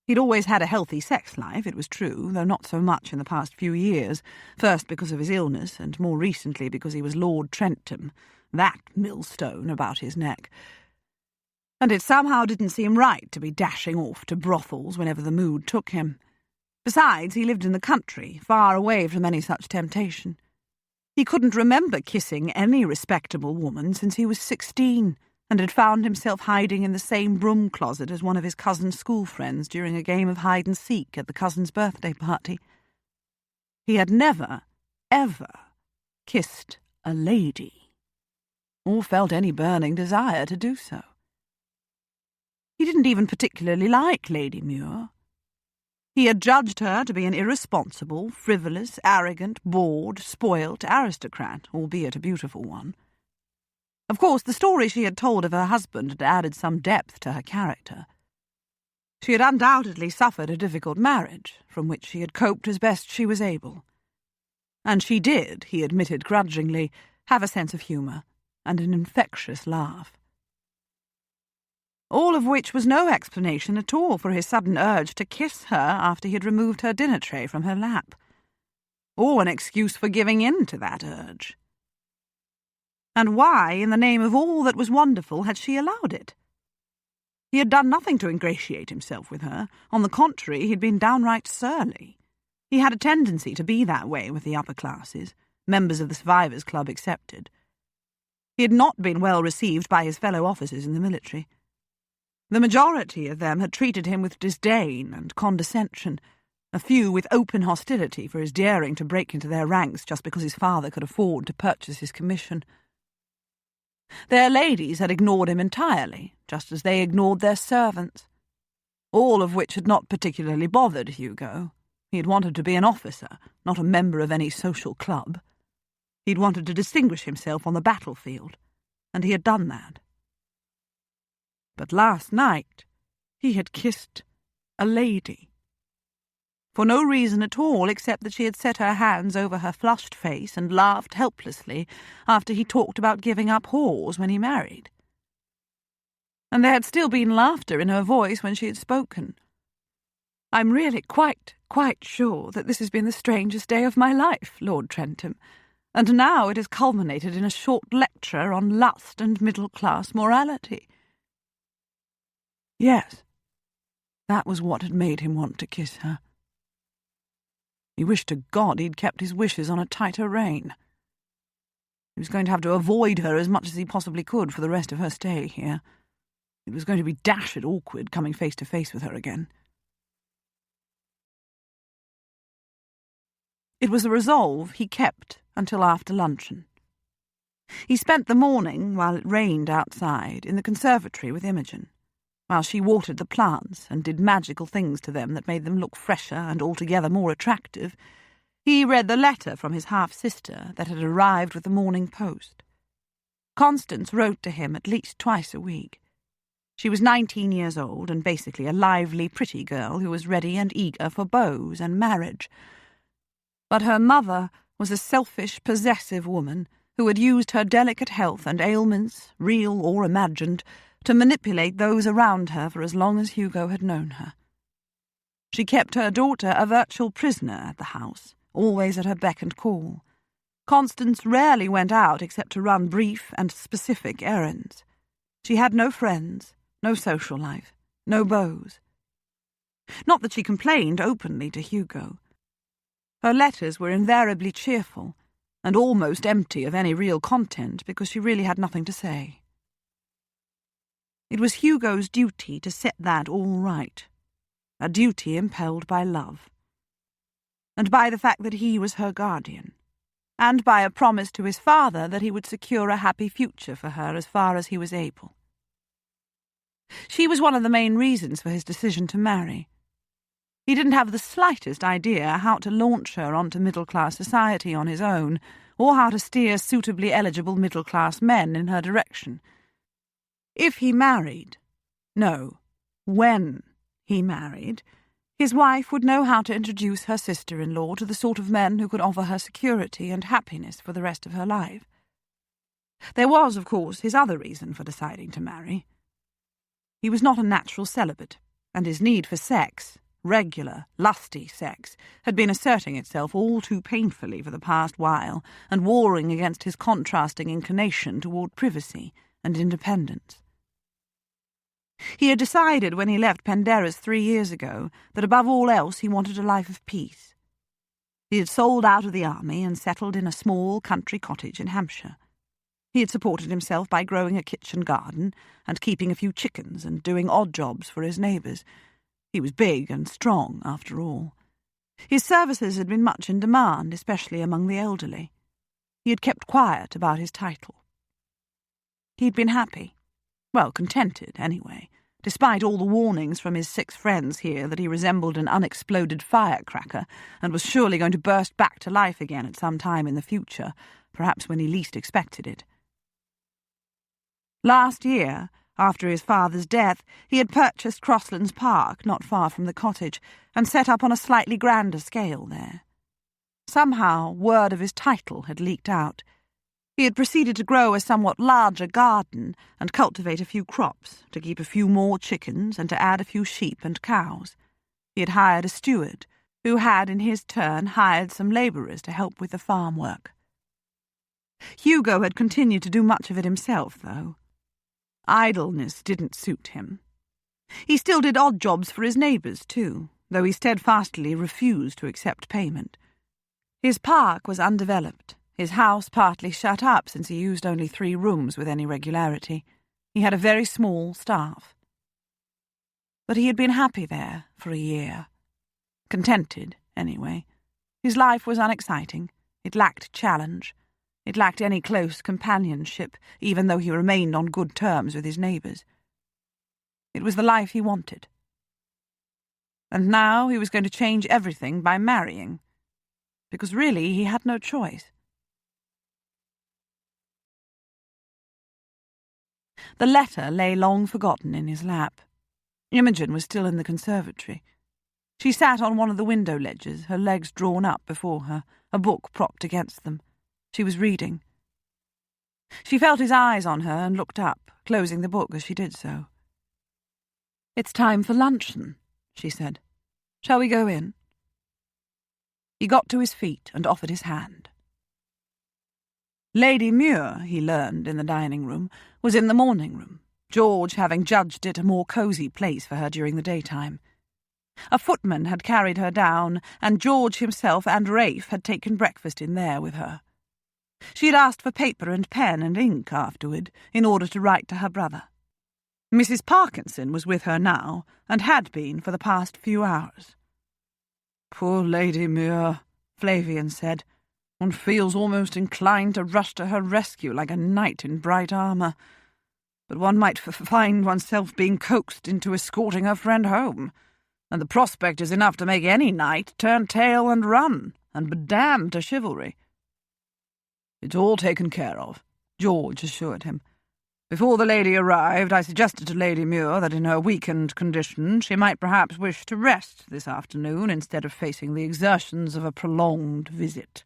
He'd always had a healthy sex life, it was true, though not so much in the past few years, first because of his illness, and more recently because he was Lord Trentham, that millstone about his neck. And it somehow didn't seem right to be dashing off to brothels whenever the mood took him. Besides, he lived in the country, far away from any such temptation. He couldn't remember kissing any respectable woman since he was 16, and had found himself hiding in the same broom closet as one of his cousin's school friends during a game of hide-and-seek at the cousin's birthday party. He had never, ever kissed a lady, or felt any burning desire to do so. He didn't even particularly like Lady Muir. He had judged her to be an irresponsible, frivolous, arrogant, bored, spoilt aristocrat, albeit a beautiful one. Of course, the story she had told of her husband had added some depth to her character. She had undoubtedly suffered a difficult marriage, from which she had coped as best she was able. And she did, he admitted grudgingly, have a sense of humour, and an infectious laugh. All of which was no explanation at all for his sudden urge to kiss her after he had removed her dinner tray from her lap, or an excuse for giving in to that urge. And why, in the name of all that was wonderful, had she allowed it? He had done nothing to ingratiate himself with her. On the contrary, he had been downright surly. He had a tendency to be that way with the upper classes, members of the Survivors' Club excepted. He had not been well received by his fellow officers in the military. The majority of them had treated him with disdain and condescension, a few with open hostility for his daring to break into their ranks just because his father could afford to purchase his commission. Their ladies had ignored him entirely, just as they ignored their servants, all of which had not particularly bothered Hugo. He had wanted to be an officer, not a member of any social club. He'd wanted to distinguish himself on the battlefield, and he had done that. But last night he had kissed a lady. For no reason at all except that she had set her hands over her flushed face and laughed helplessly after he talked about giving up whores when he married. And there had still been laughter in her voice when she had spoken. "I'm really quite sure that this has been the strangest day of my life, Lord Trentham, and now it has culminated in a short lecture on lust and middle-class morality." Yes, that was what had made him want to kiss her. He wished to God he'd kept his wishes on a tighter rein. He was going to have to avoid her as much as he possibly could for the rest of her stay here. It was going to be dashed awkward coming face to face with her again. It was a resolve he kept until after luncheon. He spent the morning, while it rained outside, in the conservatory with Imogen, while she watered the plants and did magical things to them that made them look fresher and altogether more attractive. He read the letter from his half-sister that had arrived with the morning post. Constance wrote to him at least twice a week. She was 19 years old and basically a lively, pretty girl who was ready and eager for beaux and marriage. But her mother was a selfish, possessive woman who had used her delicate health and ailments, real or imagined, to manipulate those around her for as long as Hugo had known her. She kept her daughter a virtual prisoner at the house, always at her beck and call. Constance rarely went out except to run brief and specific errands. She had no friends, no social life, no beaux. Not that she complained openly to Hugo. Her letters were invariably cheerful and almost empty of any real content because she really had nothing to say. It was Hugo's duty to set that all right, a duty impelled by love, and by the fact that he was her guardian, and by a promise to his father that he would secure a happy future for her as far as he was able. She was one of the main reasons for his decision to marry. He didn't have the slightest idea how to launch her onto middle-class society on his own, or how to steer suitably eligible middle-class men in her direction. If he married, no, when he married, his wife would know how to introduce her sister-in-law to the sort of men who could offer her security and happiness for the rest of her life. There was, of course, his other reason for deciding to marry. He was not a natural celibate, and his need for sex, regular, lusty sex, had been asserting itself all too painfully for the past while and warring against his contrasting inclination toward privacy and independence. He had decided when he left Penderras 3 years ago that above all else he wanted a life of peace. He had sold out of the army and settled in a small country cottage in Hampshire. He had supported himself by growing a kitchen garden and keeping a few chickens and doing odd jobs for his neighbours. He was big and strong, after all. His services had been much in demand, especially among the elderly. He had kept quiet about his title. He'd been happy. Well, contented, anyway, despite all the warnings from his 6 friends here that he resembled an unexploded firecracker and was surely going to burst back to life again at some time in the future, perhaps when he least expected it. Last year, after his father's death, he had purchased Crosslands Park, not far from the cottage, and set up on a slightly grander scale there. Somehow, word of his title had leaked out. He had proceeded to grow a somewhat larger garden and cultivate a few crops, to keep a few more chickens and to add a few sheep and cows. He had hired a steward, who had in his turn hired some labourers to help with the farm work. Hugo had continued to do much of it himself, though. Idleness didn't suit him. He still did odd jobs for his neighbours, too, though he steadfastly refused to accept payment. His park was undeveloped, his house partly shut up since he used only 3 rooms with any regularity. He had a very small staff. but he had been happy there for a year. Contented, anyway. His life was unexciting. It lacked challenge. It lacked any close companionship, even though he remained on good terms with his neighbours. It was the life he wanted. And now he was going to change everything by marrying, because really he had no choice. The letter lay long forgotten in his lap. Imogen was still in the conservatory. She sat on one of the window ledges, her legs drawn up before her, a book propped against them. She was reading. She felt his eyes on her and looked up, closing the book as she did so. "It's time for luncheon," she said. "Shall we go in?" He got to his feet and offered his hand. Lady Muir, he learned in the dining-room, was in the morning-room, George having judged it a more cosy place for her during the daytime. A footman had carried her down, and George himself and Rafe had taken breakfast in there with her. She had asked for paper and pen and ink afterward, in order to write to her brother. Mrs. Parkinson was with her now, and had been for the past few hours. "Poor Lady Muir," Flavian said. "One feels almost inclined to rush to her rescue like a knight in bright armour. But one might find oneself being coaxed into escorting her friend home, and the prospect is enough to make any knight turn tail and run, and be damned to chivalry." "It's all taken care of," George assured him. "Before the lady arrived, I suggested to Lady Muir that in her weakened condition she might perhaps wish to rest this afternoon instead of facing the exertions of a prolonged visit.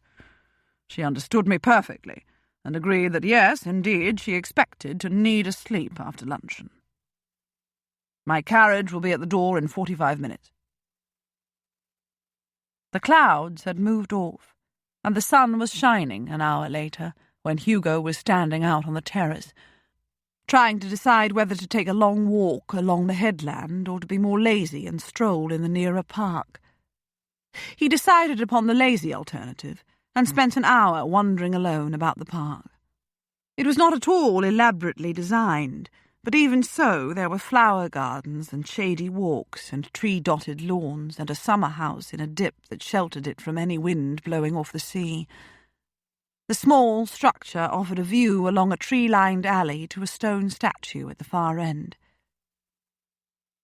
She understood me perfectly, and agreed that yes, indeed, she expected to need a sleep after luncheon. My carriage will be at the door in 45 minutes. The clouds had moved off, and the sun was shining an hour later, when Hugo was standing out on the terrace, trying to decide whether to take a long walk along the headland or to be more lazy and stroll in the nearer park. He decided upon the lazy alternative, and spent an hour wandering alone about the park. It was not at all elaborately designed, but even so there were flower gardens and shady walks and tree-dotted lawns and a summer house in a dip that sheltered it from any wind blowing off the sea. The small structure offered a view along a tree-lined alley to a stone statue at the far end.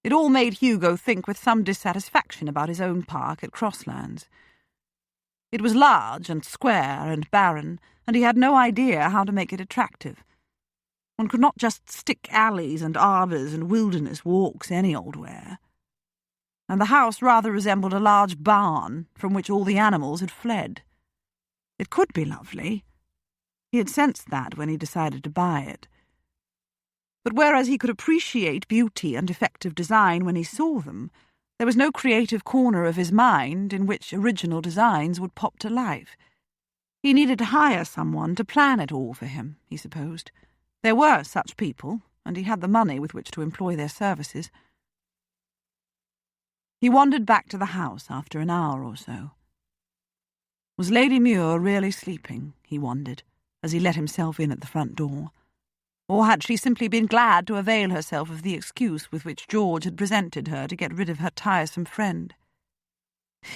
It all made Hugo think with some dissatisfaction about his own park at Crosslands. It was large and square and barren, and he had no idea how to make it attractive. One could not just stick alleys and arbours and wilderness walks any old where. And the house rather resembled a large barn from which all the animals had fled. It could be lovely. He had sensed that when he decided to buy it. But whereas he could appreciate beauty and effective design when he saw them, there was no creative corner of his mind in which original designs would pop to life. He needed to hire someone to plan it all for him, he supposed. There were such people, and he had the money with which to employ their services. He wandered back to the house after an hour or so. Was Lady Muir really sleeping, he wondered, as he let himself in at the front door? Or had she simply been glad to avail herself of the excuse with which George had presented her to get rid of her tiresome friend?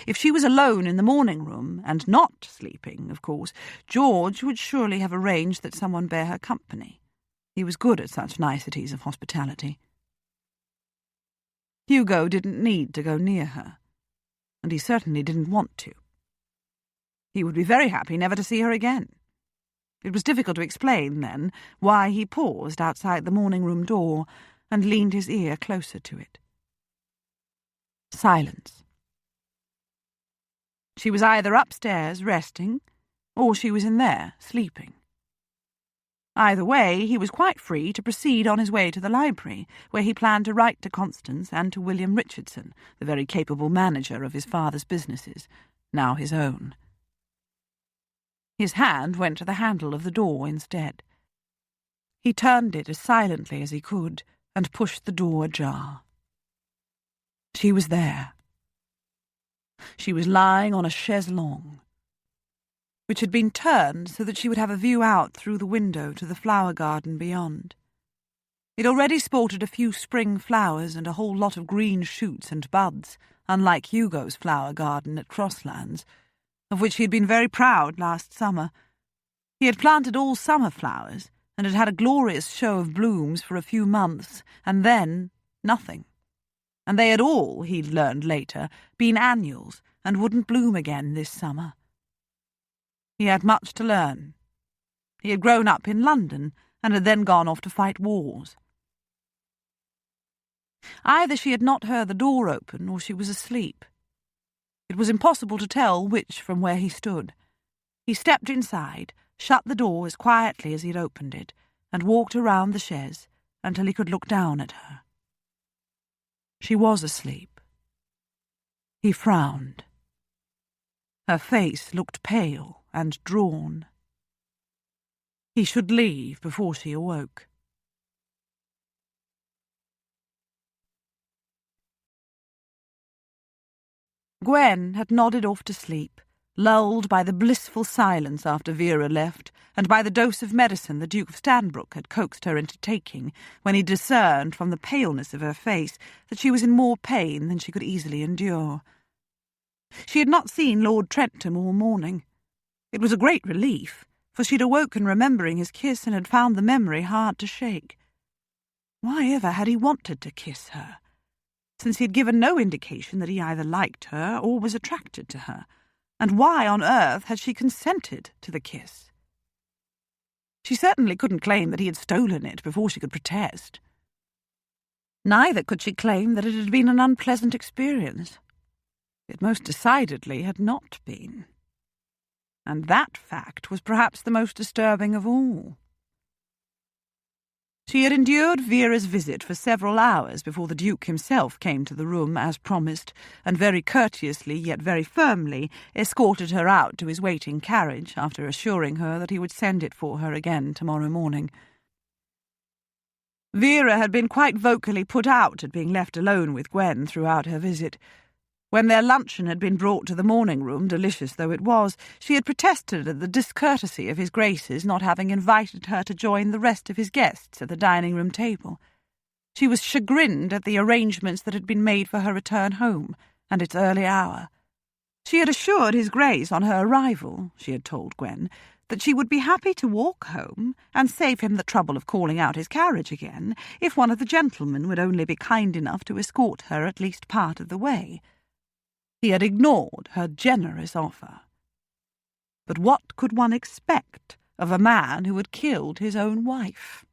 If she was alone in the morning-room, and not sleeping, of course, George would surely have arranged that someone bear her company. He was good at such niceties of hospitality. Hugo didn't need to go near her, and he certainly didn't want to. He would be very happy never to see her again. It was difficult to explain, then, why he paused outside the morning-room door and leaned his ear closer to it. Silence. She was either upstairs resting, or she was in there sleeping. Either way, he was quite free to proceed on his way to the library, where he planned to write to Constance and to William Richardson, the very capable manager of his father's businesses, now his own. His hand went to the handle of the door instead. He turned it as silently as he could and pushed the door ajar. She was there. She was lying on a chaise longue, which had been turned so that she would have a view out through the window to the flower garden beyond. It already sported a few spring flowers and a whole lot of green shoots and buds, unlike Hugo's flower garden at Crosslands, of which he had been very proud last summer. He had planted all summer flowers, and had had a glorious show of blooms for a few months, and then nothing. And they had all, he'd learned later, been annuals, and wouldn't bloom again this summer. He had much to learn. He had grown up in London, and had then gone off to fight wars. Either she had not heard the door open, or she was asleep. It was impossible to tell which from where he stood. He stepped inside, shut the door as quietly as he had opened it, and walked around the chaise until he could look down at her. She was asleep. He frowned. Her face looked pale and drawn. He should leave before she awoke. Gwen had nodded off to sleep, lulled by the blissful silence after Vera left, and by the dose of medicine the Duke of Stanbrook had coaxed her into taking, when he discerned from the paleness of her face that she was in more pain than she could easily endure. She had not seen Lord Trentham all morning. It was a great relief, for she had awoken remembering his kiss and had found the memory hard to shake. Why ever had he wanted to kiss her, since he had given no indication that he either liked her or was attracted to her? And why on earth had she consented to the kiss? She certainly couldn't claim that he had stolen it before she could protest. Neither could she claim that it had been an unpleasant experience. It most decidedly had not been. And that fact was perhaps the most disturbing of all. She had endured Vera's visit for several hours before the Duke himself came to the room as promised, and very courteously yet very firmly escorted her out to his waiting carriage after assuring her that he would send it for her again tomorrow morning. Vera had been quite vocally put out at being left alone with Gwen throughout her visit. When their luncheon had been brought to the morning-room, delicious though it was, she had protested at the discourtesy of his Grace's not having invited her to join the rest of his guests at the dining-room table. She was chagrined at the arrangements that had been made for her return home, and its early hour. She had assured his Grace on her arrival, she had told Gwen, that she would be happy to walk home and save him the trouble of calling out his carriage again, if one of the gentlemen would only be kind enough to escort her at least part of the way. He had ignored her generous offer. But what could one expect of a man who had killed his own wife?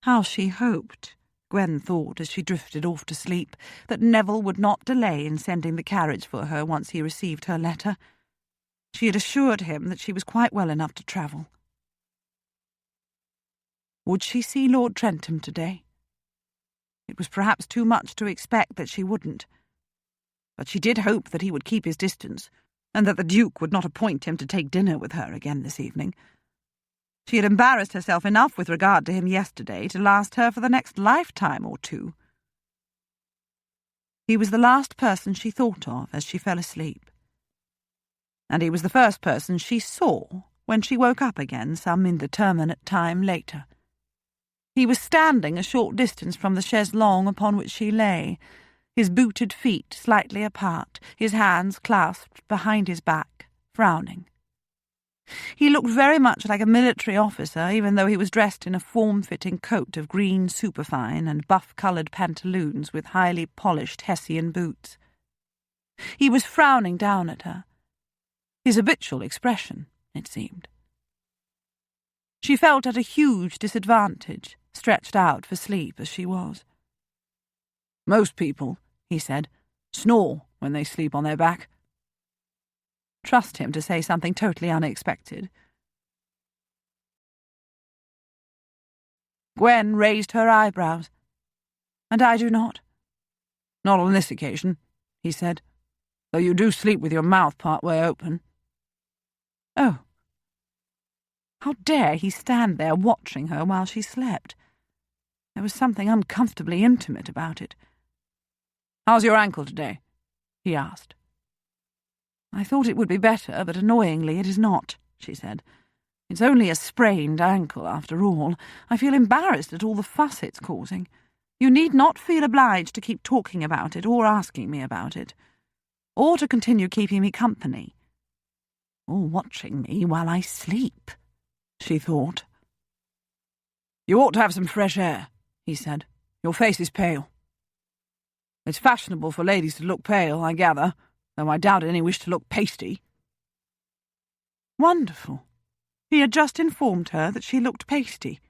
How she hoped, Gwen thought as she drifted off to sleep, that Neville would not delay in sending the carriage for her once he received her letter. She had assured him that she was quite well enough to travel. Would she see Lord Trentham today? It was perhaps too much to expect that she wouldn't. But she did hope that he would keep his distance, and that the Duke would not appoint him to take dinner with her again this evening. She had embarrassed herself enough with regard to him yesterday to last her for the next lifetime or two. He was the last person she thought of as she fell asleep, and he was the first person she saw when she woke up again some indeterminate time later. He was standing a short distance from the chaise longue upon which she lay, his booted feet slightly apart, his hands clasped behind his back, frowning. He looked very much like a military officer, even though he was dressed in a form-fitting coat of green superfine and buff-coloured pantaloons with highly polished Hessian boots. He was frowning down at her, his habitual expression, it seemed. She felt at a huge disadvantage, stretched out for sleep as she was. "Most people," he said, "snore when they sleep on their back." Trust him to say something totally unexpected. Gwen raised her eyebrows. "And I do not?" "Not on this occasion," he said, "though you do sleep with your mouth part way open." Oh. How dare he stand there watching her while she slept? There was something uncomfortably intimate about it. "How's your ankle today?" he asked. "I thought it would be better, but annoyingly it is not," she said. It's only a sprained ankle, after all. I feel embarrassed at all the fuss it's causing. You need not feel obliged to keep talking about it or asking me about it, or to continue keeping me company, or watching me while I sleep, she thought. You ought to have some fresh air, he said. Your face is pale. It's fashionable for ladies to look pale, I gather, though I doubt any wish to look pasty. Wonderful. He had just informed her that she looked pasty.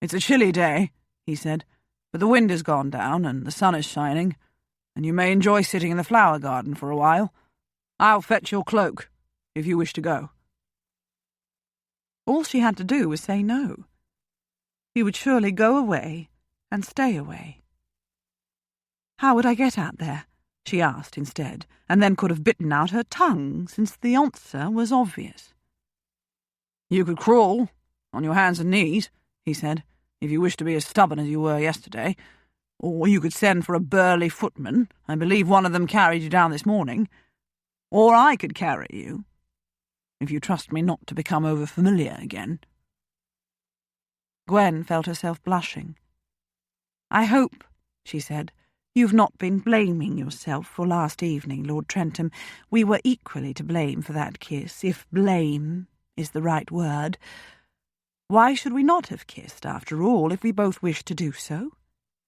It's a chilly day, he said, but the wind has gone down and the sun is shining, and you may enjoy sitting in the flower garden for a while. I'll fetch your cloak, if you wish to go. All she had to do was say no. He would surely go away and stay away. How would I get out there? She asked instead, and then could have bitten out her tongue, since the answer was obvious. You could crawl, on your hands and knees, he said, if you wish to be as stubborn as you were yesterday, or you could send for a burly footman. I believe one of them carried you down this morning. Or I could carry you, if you trust me not to become over-familiar again. Gwen felt herself blushing. I hope, she said, you've not been blaming yourself for last evening, Lord Trentham. We were equally to blame for that kiss, if blame is the right word. Why should we not have kissed, after all, if we both wished to do so?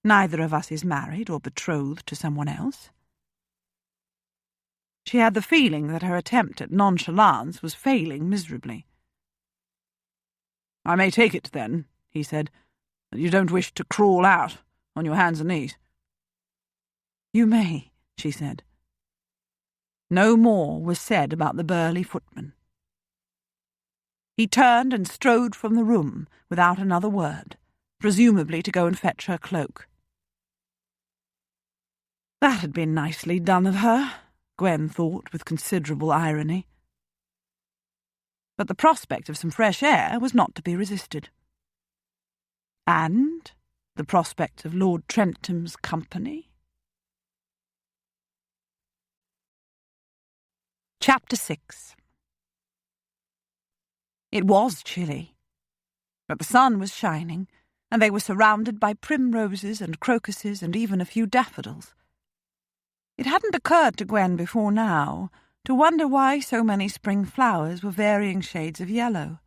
Neither of us is married or betrothed to someone else. She had the feeling that her attempt at nonchalance was failing miserably. I may take it, then, he said, that you don't wish to crawl out on your hands and knees. You may, she said. No more was said about the burly footman. He turned and strode from the room without another word, presumably to go and fetch her cloak. That had been nicely done of her, Gwen thought with considerable irony. But the prospect of some fresh air was not to be resisted. And the prospect of Lord Trentham's company. Chapter 6. It was chilly, but the sun was shining, and they were surrounded by primroses and crocuses and even a few daffodils. It hadn't occurred to Gwen before now to wonder why so many spring flowers were varying shades of yellow.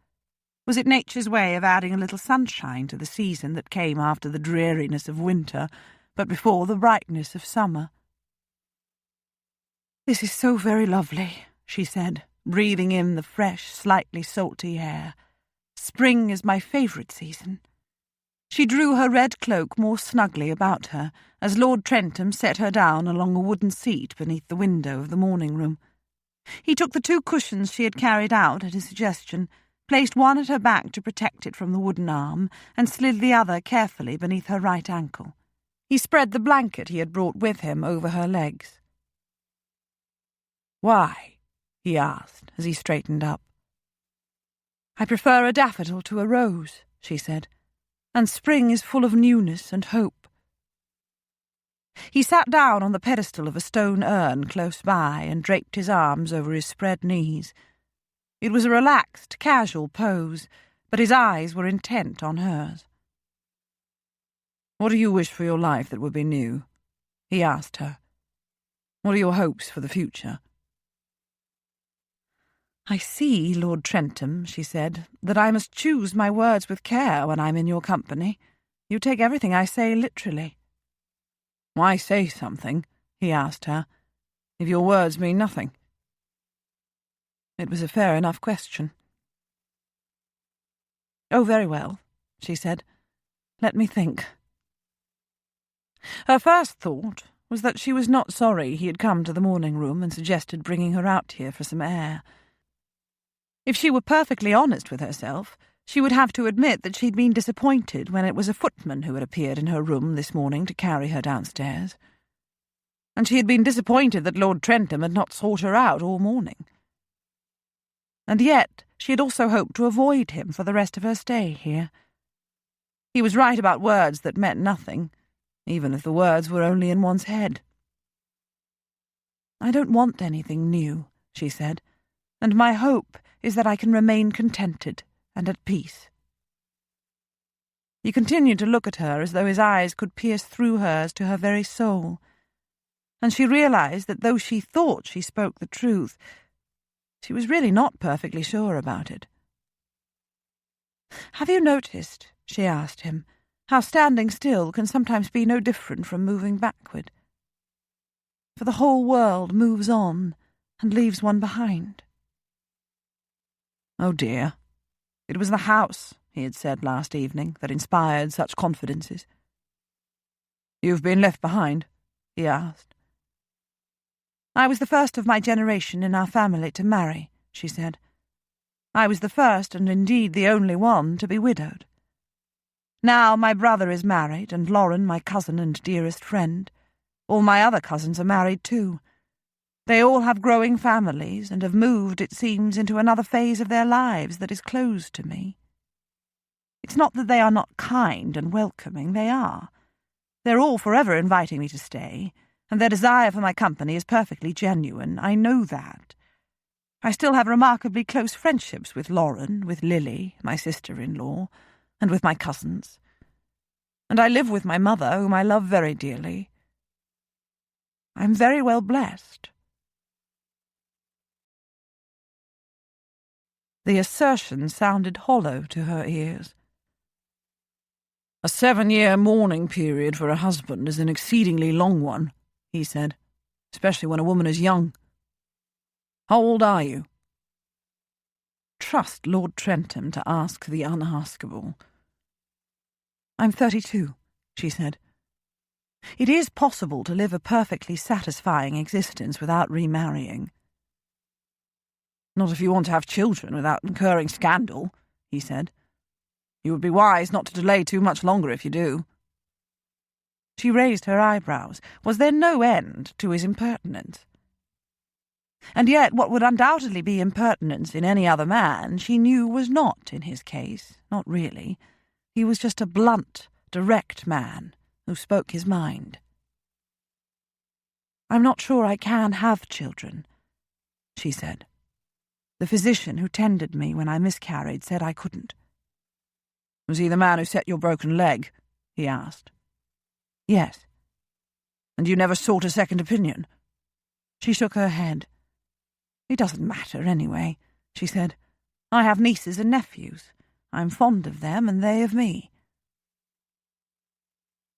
Was it nature's way of adding a little sunshine to the season that came after the dreariness of winter, but before the brightness of summer? This is so very lovely, she said, breathing in the fresh, slightly salty air. Spring is my favourite season. She drew her red cloak more snugly about her as Lord Trentham set her down along a wooden seat beneath the window of the morning-room. He took the 2 cushions she had carried out at his suggestion, placed one at her back to protect it from the wooden arm, and slid the other carefully beneath her right ankle. He spread the blanket he had brought with him over her legs. Why? He asked as he straightened up. I prefer a daffodil to a rose, she said, and spring is full of newness and hope. He sat down on the pedestal of a stone urn close by and draped his arms over his spread knees. It was a relaxed, casual pose, but his eyes were intent on hers. What do you wish for your life that would be new? He asked her. What are your hopes for the future? I see, Lord Trentham, she said, that I must choose my words with care when I'm in your company. You take everything I say literally. Why say something, he asked her, if your words mean nothing? It was a fair enough question. Oh, very well, she said. Let me think. Her first thought was that she was not sorry he had come to the morning-room and suggested bringing her out here for some air. If she were perfectly honest with herself, she would have to admit that she'd been disappointed when it was a footman who had appeared in her room this morning to carry her downstairs. And she had been disappointed that Lord Trentham had not sought her out all morning. And yet she had also hoped to avoid him for the rest of her stay here. He was right about words that meant nothing, even if the words were only in one's head. I don't want anything new, she said, and my hope is that I can remain contented and at peace." He continued to look at her as though his eyes could pierce through hers to her very soul, and she realized that though she thought she spoke the truth, she was really not perfectly sure about it. "Have you noticed," she asked him, "how standing still can sometimes be no different from moving backward? For the whole world moves on and leaves one behind." Oh dear, it was the house, he had said last evening, that inspired such confidences. "You've been left behind?" he asked. "I was the first of my generation in our family to marry," she said. "I was the first, and indeed the only one, to be widowed. Now my brother is married, and Lauren, my cousin and dearest friend. All my other cousins are married too. They all have growing families, and have moved, it seems, into another phase of their lives that is closed to me. It's not that they are not kind and welcoming, they are. They're all forever inviting me to stay, and their desire for my company is perfectly genuine, I know that. I still have remarkably close friendships with Lauren, with Lily, my sister-in-law, and with my cousins. And I live with my mother, whom I love very dearly. I'm very well blessed." The assertion sounded hollow to her ears. "A 7-year mourning period for a husband is an exceedingly long one," he said, "especially when a woman is young. How old are you?" Trust Lord Trentham to ask the unaskable. "I'm 32, she said. "It is possible to live a perfectly satisfying existence without remarrying." "Not if you want to have children without incurring scandal," he said. "You would be wise not to delay too much longer if you do." She raised her eyebrows. Was there no end to his impertinence? And yet what would undoubtedly be impertinence in any other man, she knew was not in his case, not really. He was just a blunt, direct man who spoke his mind. "I'm not sure I can have children," she said. "The physician who tended me when I miscarried said I couldn't." "Was he the man who set your broken leg?" he asked. "Yes." "And you never sought a second opinion?" She shook her head. "It doesn't matter anyway," she said. "I have nieces and nephews. I'm fond of them and they of me."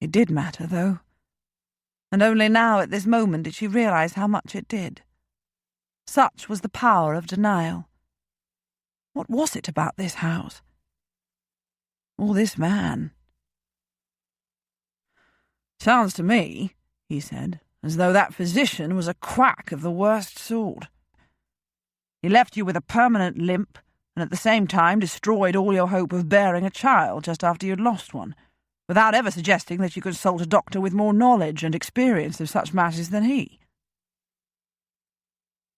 It did matter, though, and only now at this moment did she realize how much it did. Such was the power of denial. What was it about this house? Or this man? "Sounds to me," he said, "as though that physician was a quack of the worst sort. He left you with a permanent limp, and at the same time destroyed all your hope of bearing a child just after you'd lost one, without ever suggesting that you could consult a doctor with more knowledge and experience of such matters than he."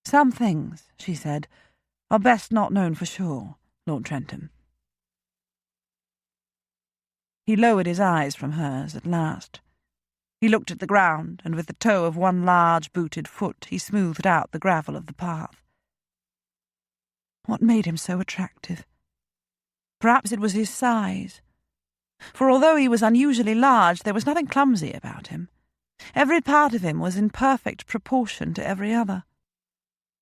"Some things," she said, "are best not known for sure, Lord Trentham." He lowered his eyes from hers at last. He looked at the ground, and with the toe of one large booted foot he smoothed out the gravel of the path. What made him so attractive? Perhaps it was his size. For although he was unusually large, there was nothing clumsy about him. Every part of him was in perfect proportion to every other.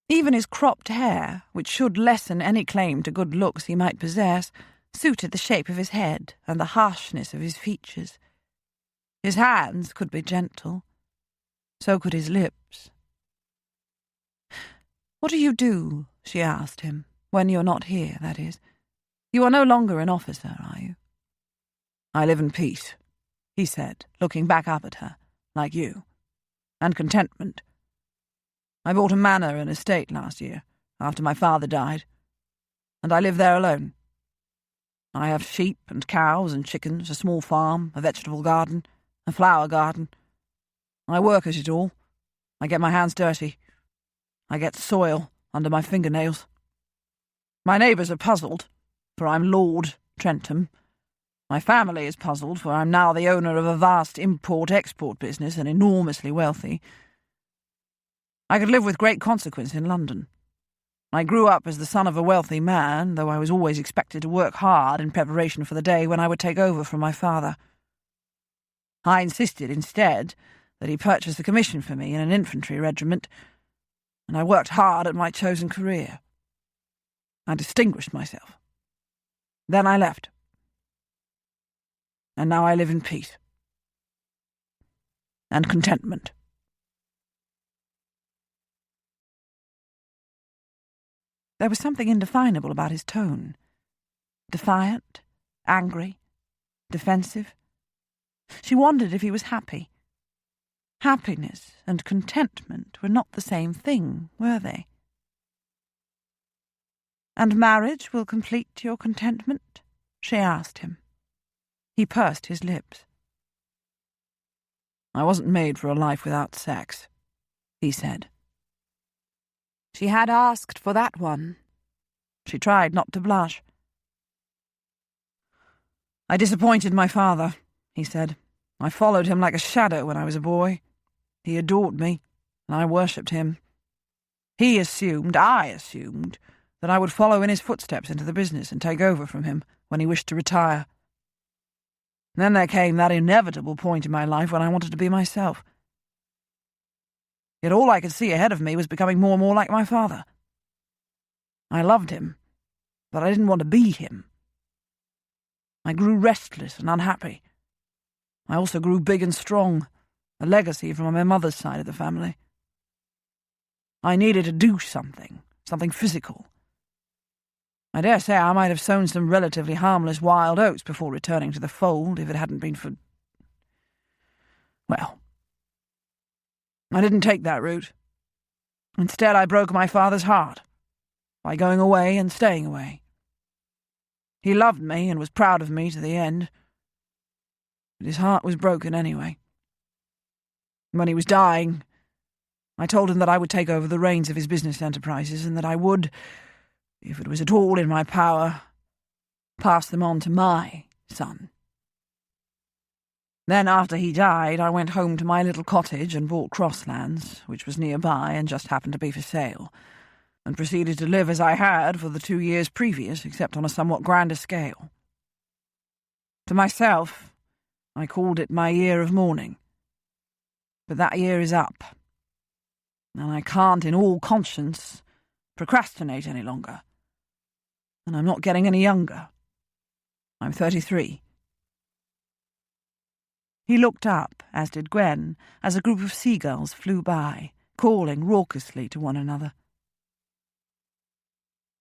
Even his cropped hair, which should lessen any claim to good looks he might possess, suited the shape of his head and the harshness of his features. His hands could be gentle. So could his lips. "What do you do?" she asked him. "When you're not here, that is. You are no longer an officer, are you?" "I live in peace," he said, looking back up at her, "like you. And contentment. I bought a manor and estate last year, after my father died, and I live there alone. I have sheep and cows and chickens, a small farm, a vegetable garden, a flower garden. I work at it all. I get my hands dirty. I get soil under my fingernails. My neighbours are puzzled, for I'm Lord Trentham. My family is puzzled, for I'm now the owner of a vast import-export business and enormously wealthy. I could live with great consequence in London. I grew up as the son of a wealthy man, though I was always expected to work hard in preparation for the day when I would take over from my father. I insisted, instead, that he purchase a commission for me in an infantry regiment, and I worked hard at my chosen career. I distinguished myself. Then I left. And now I live in peace. And contentment. There was something indefinable about his tone. Defiant, angry, defensive. She wondered if he was happy. Happiness and contentment were not the same thing, were they? "And marriage will complete your contentment?" she asked him. He pursed his lips. "I wasn't made for a life without sex," he said. She had asked for that one. She tried not to blush. "I disappointed my father," he said. "I followed him like a shadow when I was a boy. He adored me, and I worshipped him. I assumed, that I would follow in his footsteps into the business and take over from him when he wished to retire. Then there came that inevitable point in my life when I wanted to be myself. Yet all I could see ahead of me was becoming more and more like my father. I loved him, but I didn't want to be him. I grew restless and unhappy. I also grew big and strong, a legacy from my mother's side of the family. I needed to do something physical. I dare say I might have sown some relatively harmless wild oats before returning to the fold if it hadn't been for... Well, I didn't take that route. Instead, I broke my father's heart by going away and staying away. He loved me and was proud of me to the end, but his heart was broken anyway. When he was dying, I told him that I would take over the reins of his business enterprises and that I would, if it was at all in my power, pass them on to my son. Then, after he died, I went home to my little cottage and bought Crosslands, which was nearby and just happened to be for sale, and proceeded to live as I had for the 2 years previous, except on a somewhat grander scale. To myself, I called it my year of mourning. But that year is up, and I can't, in all conscience, procrastinate any longer. And I'm not getting any younger. I'm 33. He looked up, as did Gwen, as a group of seagulls flew by, calling raucously to one another.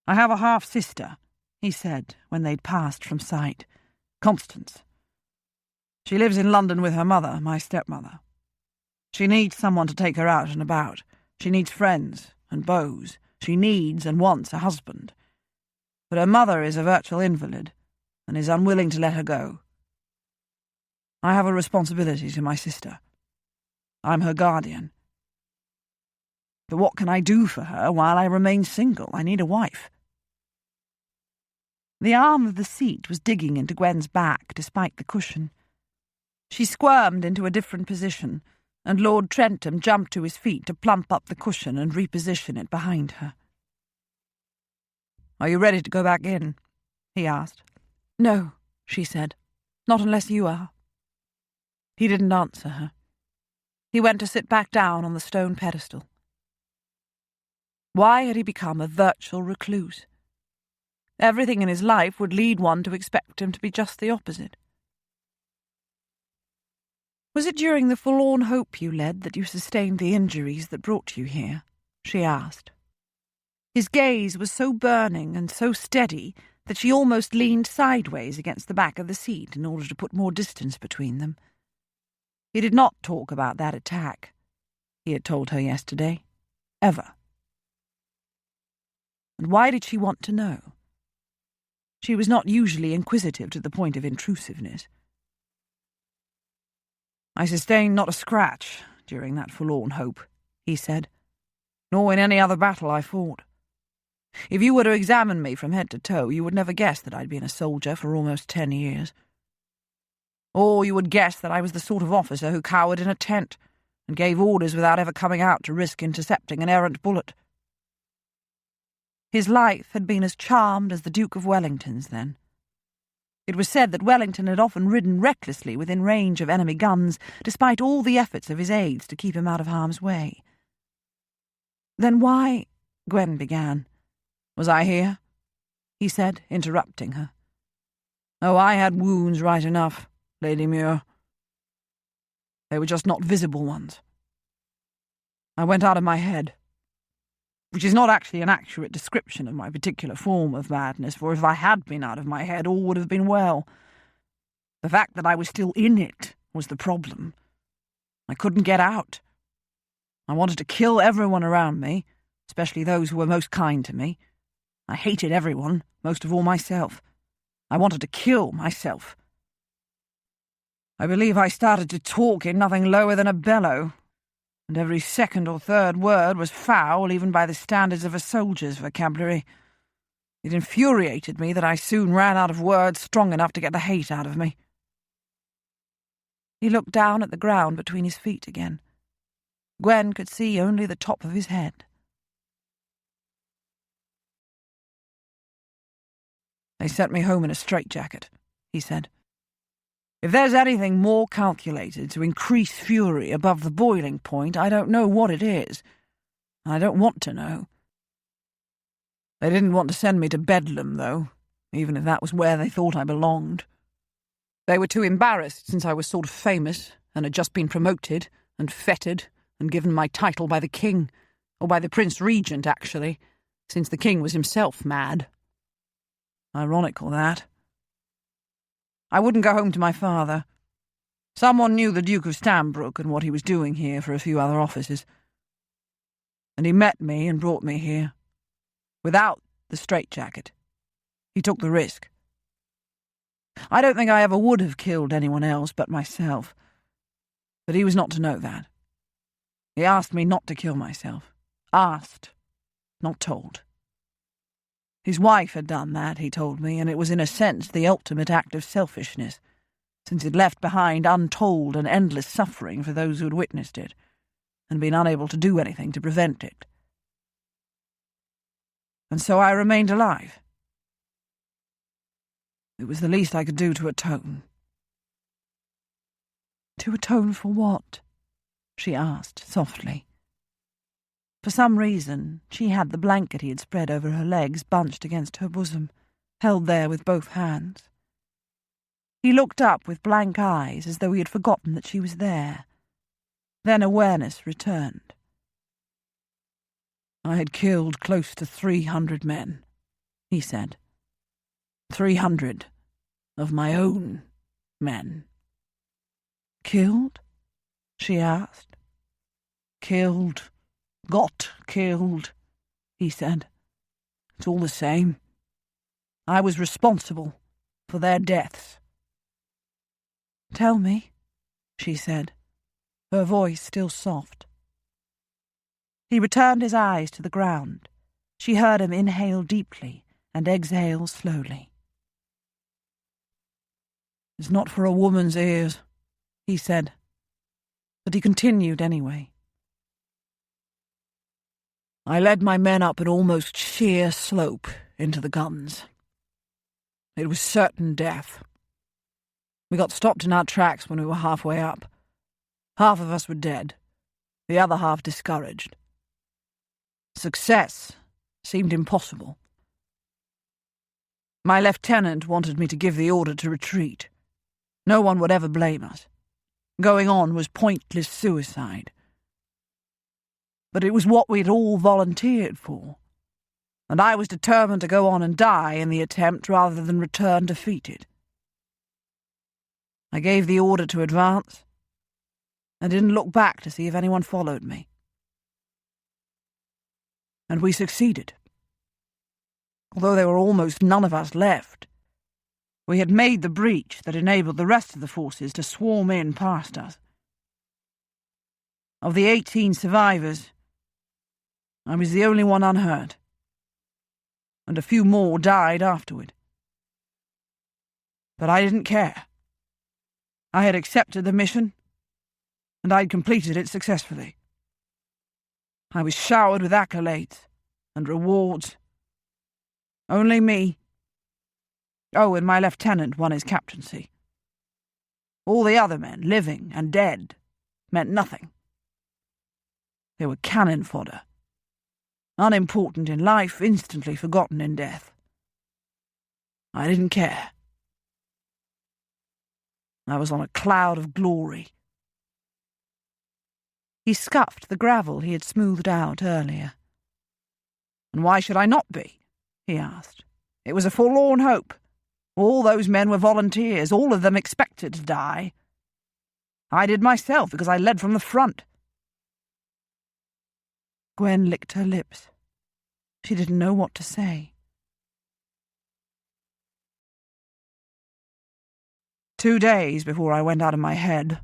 "I have a half-sister," he said when they'd passed from sight. "Constance. She lives in London with her mother, my stepmother. She needs someone to take her out and about. She needs friends and beaux. She needs and wants a husband. But her mother is a virtual invalid and is unwilling to let her go. I have a responsibility to my sister. I'm her guardian. But what can I do for her while I remain single? I need a wife." The arm of the seat was digging into Gwen's back despite the cushion. She squirmed into a different position, and Lord Trentham jumped to his feet to plump up the cushion and reposition it behind her. "Are you ready to go back in?" he asked. "No," she said. "Not unless you are." He didn't answer her. He went to sit back down on the stone pedestal. Why had he become a virtual recluse? Everything in his life would lead one to expect him to be just the opposite. "Was it during the forlorn hope you led that you sustained the injuries that brought you here?" she asked. His gaze was so burning and so steady that she almost leaned sideways against the back of the seat in order to put more distance between them. He did not talk about that attack, he had told her yesterday, ever. And why did she want to know? She was not usually inquisitive to the point of intrusiveness. "I sustained not a scratch during that forlorn hope," he said, "nor in any other battle I fought. If you were to examine me from head to toe, you would never guess that I'd been a soldier for almost 10 years. Or you would guess that I was the sort of officer who cowered in a tent and gave orders without ever coming out to risk intercepting an errant bullet. His life had been as charmed as the Duke of Wellington's then. It was said that Wellington had often ridden recklessly within range of enemy guns, despite all the efforts of his aides to keep him out of harm's way. "Then why—" Gwen began. "Was I here?" he said, interrupting her. "Oh, I had wounds right enough, Lady Muir. They were just not visible ones. I went out of my head, which is not actually an accurate description of my particular form of madness, for if I had been out of my head, all would have been well. The fact that I was still in it was the problem. I couldn't get out. I wanted to kill everyone around me, especially those who were most kind to me. I hated everyone, most of all myself. I wanted to kill myself. I believe I started to talk in nothing lower than a bellow, and every second or third word was foul even by the standards of a soldier's vocabulary. It infuriated me that I soon ran out of words strong enough to get the hate out of me." He looked down at the ground between his feet again. Gwen could see only the top of his head. "They sent me home in a straitjacket," he said. "If there's anything more calculated to increase fury above the boiling point, I don't know what it is. I don't want to know. They didn't want to send me to Bedlam, though, even if that was where they thought I belonged. They were too embarrassed, since I was sort of famous and had just been promoted and feted and given my title by the king, or by the Prince Regent, actually, since the king was himself mad. Ironical, that. I wouldn't go home to my father. Someone knew the Duke of Stanbrook and what he was doing here for a few other officers. And he met me and brought me here. Without the straitjacket. He took the risk. I don't think I ever would have killed anyone else but myself. But he was not to know that. He asked me not to kill myself. Asked, not told. His wife had done that, he told me, and it was in a sense the ultimate act of selfishness, since it left behind untold and endless suffering for those who had witnessed it, and been unable to do anything to prevent it. And so I remained alive. It was the least I could do to atone. "To atone for what?" she asked softly. For some reason, she had the blanket he had spread over her legs bunched against her bosom, held there with both hands. He looked up with blank eyes as though he had forgotten that she was there. Then awareness returned. "I had killed close to 300 men," he said. 300 of my own men. "Killed?" she asked. "Killed. Got killed," he said. "It's all the same. I was responsible for their deaths." "Tell me," she said, her voice still soft. He returned his eyes to the ground. She heard him inhale deeply and exhale slowly. "It's not for a woman's ears," he said, but he continued anyway. "I led my men up an almost sheer slope into the guns. It was certain death. We got stopped in our tracks when we were halfway up. Half of us were dead, the other half discouraged. Success seemed impossible. My lieutenant wanted me to give the order to retreat. No one would ever blame us. Going on was pointless suicide. But it was what we'd all volunteered for, and I was determined to go on and die in the attempt rather than return defeated. I gave the order to advance, and didn't look back to see if anyone followed me. And we succeeded. Although there were almost none of us left, we had made the breach that enabled the rest of the forces to swarm in past us. Of the 18 survivors, I was the only one unhurt, and a few more died afterward. But I didn't care. I had accepted the mission, and I'd completed it successfully. I was showered with accolades and rewards Only me. Oh, and my lieutenant won his captaincy. All the other men, living and dead, meant nothing. They were cannon fodder. Unimportant in life, instantly forgotten in death. I didn't care. I was on a cloud of glory. He scuffed the gravel he had smoothed out earlier. And why should I not be? He asked. It was a forlorn hope. All those men were volunteers, all of them expected to die. I did myself because I led from the front. Gwen licked her lips. She didn't know what to say. 2 days before I went out of my head,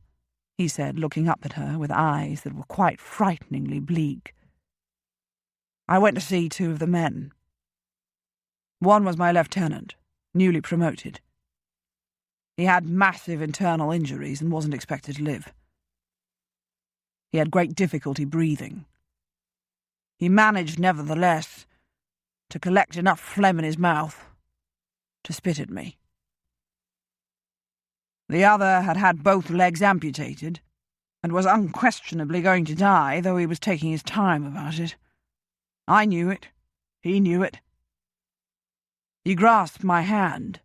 he said, looking up at her with eyes that were quite frighteningly bleak. I went to see 2 of the men. One was my lieutenant, newly promoted. He had massive internal injuries and wasn't expected to live. He had great difficulty breathing. He managed, nevertheless, to collect enough phlegm in his mouth to spit at me. The other had had both legs amputated and was unquestionably going to die, though he was taking his time about it. I knew it. He knew it. He grasped my hand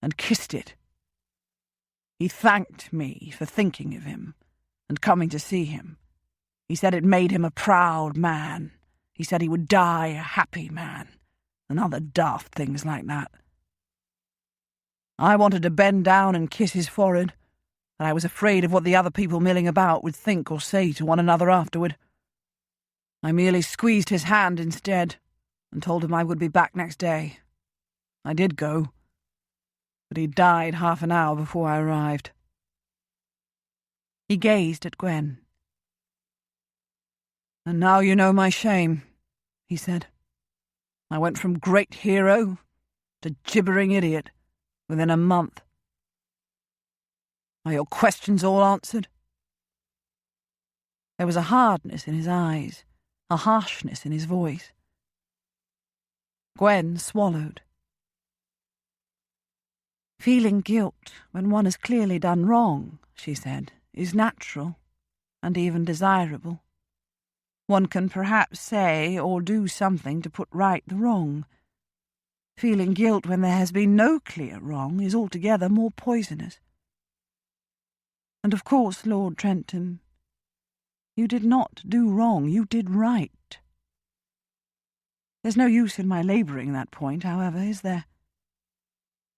and kissed it. He thanked me for thinking of him and coming to see him. He said it made him a proud man. He said he would die a happy man, and other daft things like that. I wanted to bend down and kiss his forehead, but I was afraid of what the other people milling about would think or say to one another afterward. I merely squeezed his hand instead and told him I would be back next day. I did go, but he died half an hour before I arrived. He gazed at Gwen. And now you know my shame, he said. I went from great hero to gibbering idiot within a month. Are your questions all answered? There was a hardness in his eyes, a harshness in his voice. Gwen swallowed. Feeling guilt when one has clearly done wrong, she said, is natural and even desirable. One can perhaps say or do something to put right the wrong. Feeling guilt when there has been no clear wrong is altogether more poisonous. And of course, Lord Trentham, you did not do wrong, you did right. There's no use in my labouring that point, however, is there?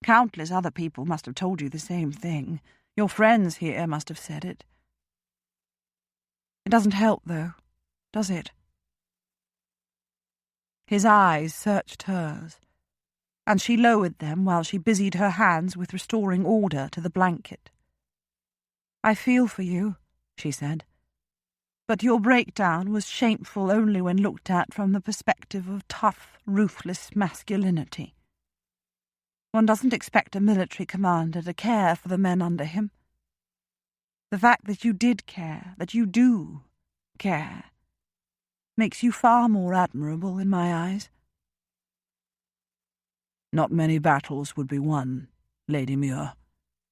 Countless other people must have told you the same thing. Your friends here must have said it. It doesn't help, though, does it? His eyes searched hers, and she lowered them while she busied her hands with restoring order to the blanket. I feel for you, she said, but your breakdown was shameful only when looked at from the perspective of tough, ruthless masculinity. One doesn't expect a military commander to care for the men under him. The fact that you did care, that you do care, makes you far more admirable in my eyes. Not many battles would be won, Lady Muir,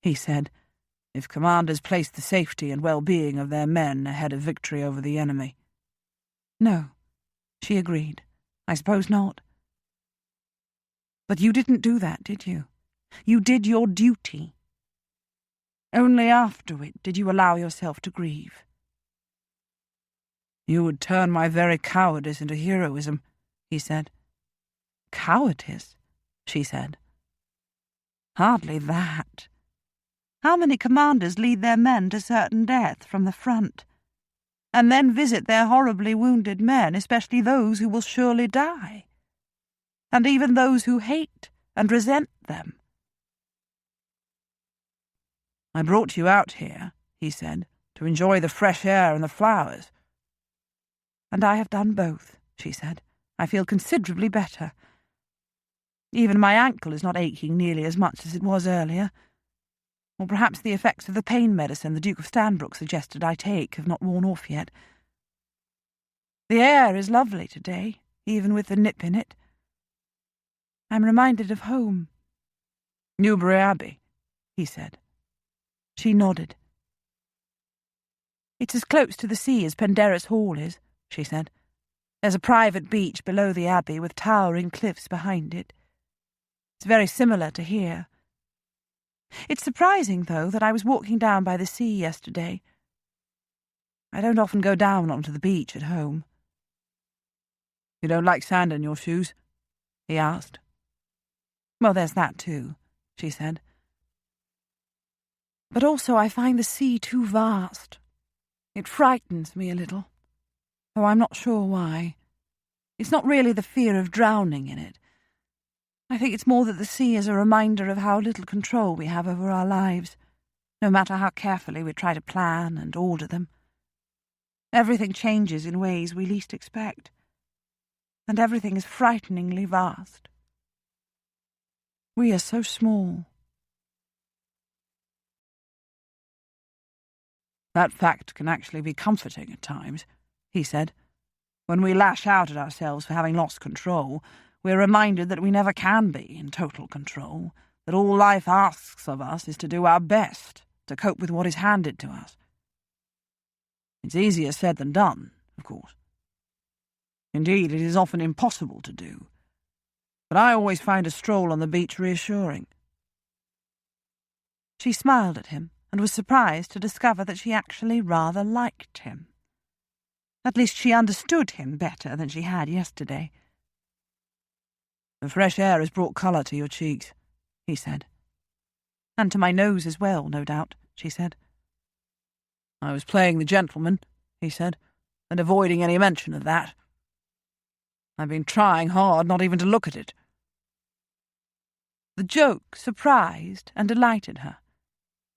he said, if commanders placed the safety and well-being of their men ahead of victory over the enemy. No, she agreed. I suppose not. But you didn't do that, did you? You did your duty. Only after it did you allow yourself to grieve. You would turn my very cowardice into heroism, he said. Cowardice, she said. Hardly that. How many commanders lead their men to certain death from the front, and then visit their horribly wounded men, especially those who will surely die, and even those who hate and resent them? I brought you out here, he said, to enjoy the fresh air and the flowers. And I have done both, she said. I feel considerably better. Even my ankle is not aching nearly as much as it was earlier. Or perhaps the effects of the pain medicine the Duke of Stanbrook suggested I take have not worn off yet. The air is lovely today, even with the nip in it. I'm reminded of home. Newbury Abbey, he said. She nodded. It's as close to the sea as Penderys Hall is, she said. There's a private beach below the Abbey with towering cliffs behind it. It's very similar to here. It's surprising, though, that I was walking down by the sea yesterday. I don't often go down onto the beach at home. You don't like sand in your shoes? He asked. Well, there's that too, she said. But also I find the sea too vast. It frightens me a little, though I'm not sure why. It's not really the fear of drowning in it. I think it's more that the sea is a reminder of how little control we have over our lives, no matter how carefully we try to plan and order them. Everything changes in ways we least expect, and everything is frighteningly vast. We are so small. That fact can actually be comforting at times, he said. When we lash out at ourselves for having lost control, we're reminded that we never can be in total control, that all life asks of us is to do our best to cope with what is handed to us. It's easier said than done, of course. Indeed, it is often impossible to do. But I always find a stroll on the beach reassuring. She smiled at him and was surprised to discover that she actually rather liked him. At least she understood him better than she had yesterday. The fresh air has brought colour to your cheeks, he said. And to my nose as well, no doubt, she said. I was playing the gentleman, he said, and avoiding any mention of that. I've been trying hard not even to look at it. The joke surprised and delighted her.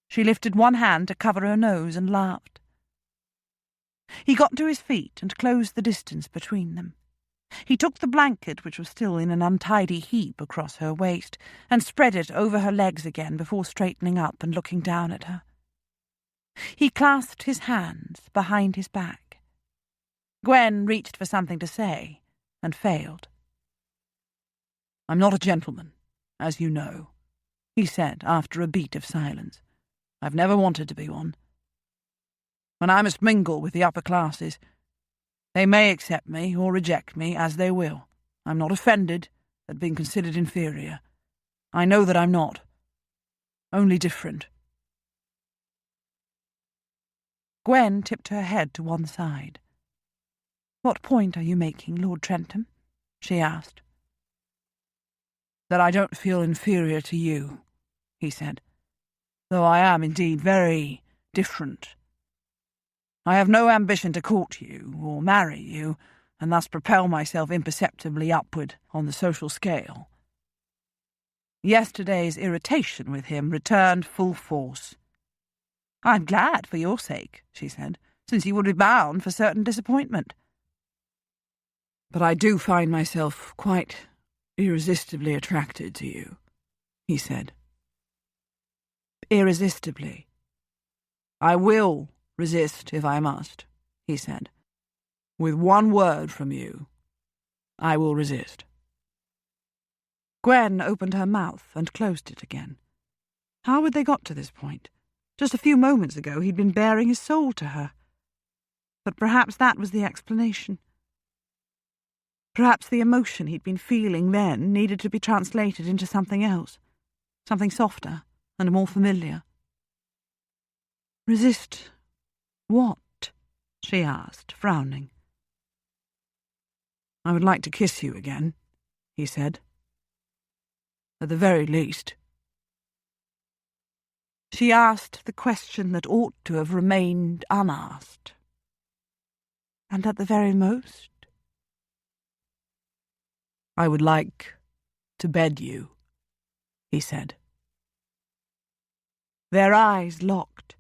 She lifted one hand to cover her nose and laughed. He got to his feet and closed the distance between them. He took the blanket, which was still in an untidy heap across her waist, and spread it over her legs again before straightening up and looking down at her. He clasped his hands behind his back. Gwen reached for something to say, and failed. I'm not a gentleman, as you know, he said after a beat of silence. I've never wanted to be one. When I must mingle with the upper classes, they may accept me or reject me as they will. I'm not offended at being considered inferior. I know that I'm not. Only different. Gwen tipped her head to one side. What point are you making, Lord Trentham? She asked. That I don't feel inferior to you, he said, though I am indeed very different. I have no ambition to court you or marry you, and thus propel myself imperceptibly upward on the social scale. Yesterday's irritation with him returned full force. I'm glad for your sake, she said, since you would be bound for certain disappointment. But I do find myself quite irresistibly attracted to you, he said. Irresistibly. I will resist if I must, he said. With one word from you, I will resist. Gwen opened her mouth and closed it again. How had they got to this point? Just a few moments ago he'd been baring his soul to her. But perhaps that was the explanation. Perhaps the emotion he'd been feeling then needed to be translated into something else, something softer and more familiar. Resist what? She asked, frowning. I would like to kiss you again, he said. At the very least. She asked the question that ought to have remained unasked. And at the very most? I would like to bed you, he said. Their eyes locked,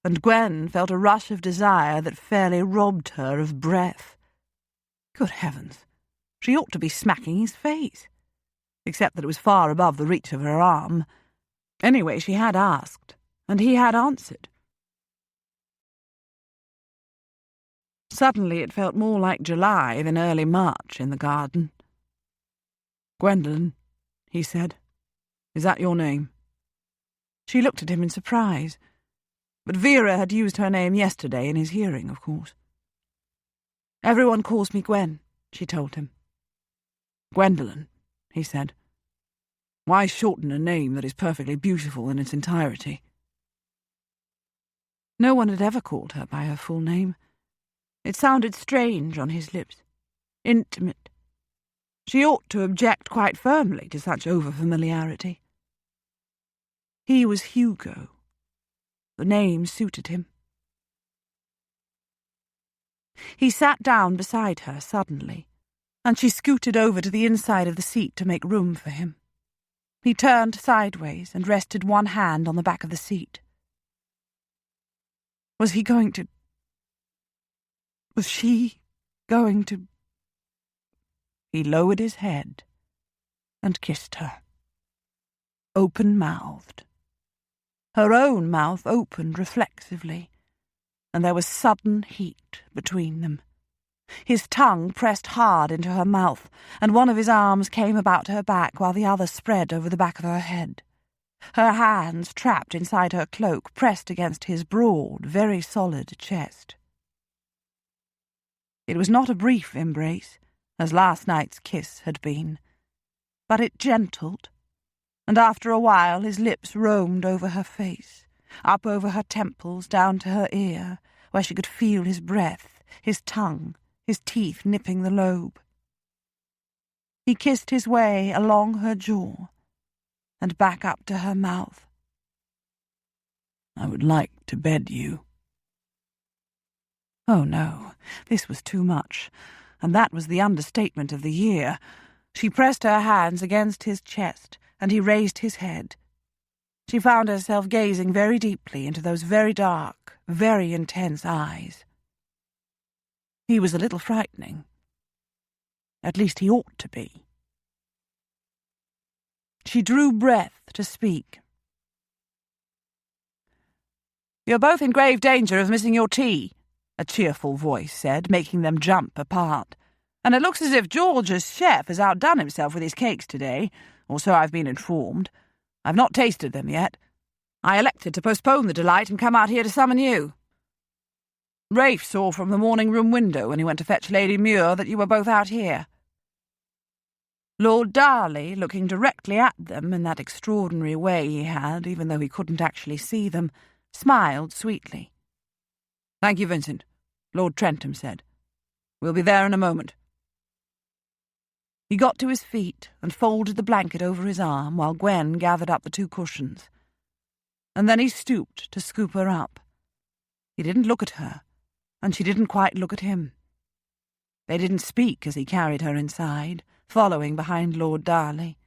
and Gwen felt a rush of desire that fairly robbed her of breath. Good heavens, she ought to be smacking his face, except that it was far above the reach of her arm. Anyway, she had asked, and he had answered. Suddenly it felt more like July than early March in the garden. Gwendolen, he said. "Is that your name?" She looked at him in surprise. But Vera had used her name yesterday in his hearing, of course. "Everyone calls me Gwen," she told him. "Gwendolen," he said. "Why shorten a name that is perfectly beautiful in its entirety?" No one had ever called her by her full name. It sounded strange on his lips, intimate. She ought to object quite firmly to such over-familiarity. He was Hugo. The name suited him. He sat down beside her suddenly, and she scooted over to the inside of the seat to make room for him. He turned sideways and rested one hand on the back of the seat. Was she going to... He lowered his head and kissed her, open-mouthed. Her own mouth opened reflexively, and there was sudden heat between them. His tongue pressed hard into her mouth, and one of his arms came about her back while the other spread over the back of her head. Her hands, trapped inside her cloak, pressed against his broad, very solid chest. It was not a brief embrace, as last night's kiss had been, but it gentled, and after a while his lips roamed over her face, up over her temples, down to her ear, where she could feel his breath, his tongue, his teeth nipping the lobe. He kissed his way along her jaw and back up to her mouth. "I would like to bed you." Oh no, this was too much, and that was the understatement of the year. She pressed her hands against his chest, and he raised his head. She found herself gazing very deeply into those very dark, very intense eyes. He was a little frightening. At least he ought to be. She drew breath to speak. "You're both in grave danger of missing your tea," a cheerful voice said, making them jump apart. "And it looks as if George's chef has outdone himself with his cakes today, or so I've been informed. I've not tasted them yet. I elected to postpone the delight and come out here to summon you. Rafe saw from the morning-room window when he went to fetch Lady Muir that you were both out here." Lord Darley, looking directly at them in that extraordinary way he had, even though he couldn't actually see them, smiled sweetly. "Thank you, Vincent," Lord Trentham said. "We'll be there in a moment." He got to his feet and folded the blanket over his arm while Gwen gathered up the 2 cushions. And then he stooped to scoop her up. He didn't look at her, and she didn't quite look at him. They didn't speak as he carried her inside, following behind Lord Darley.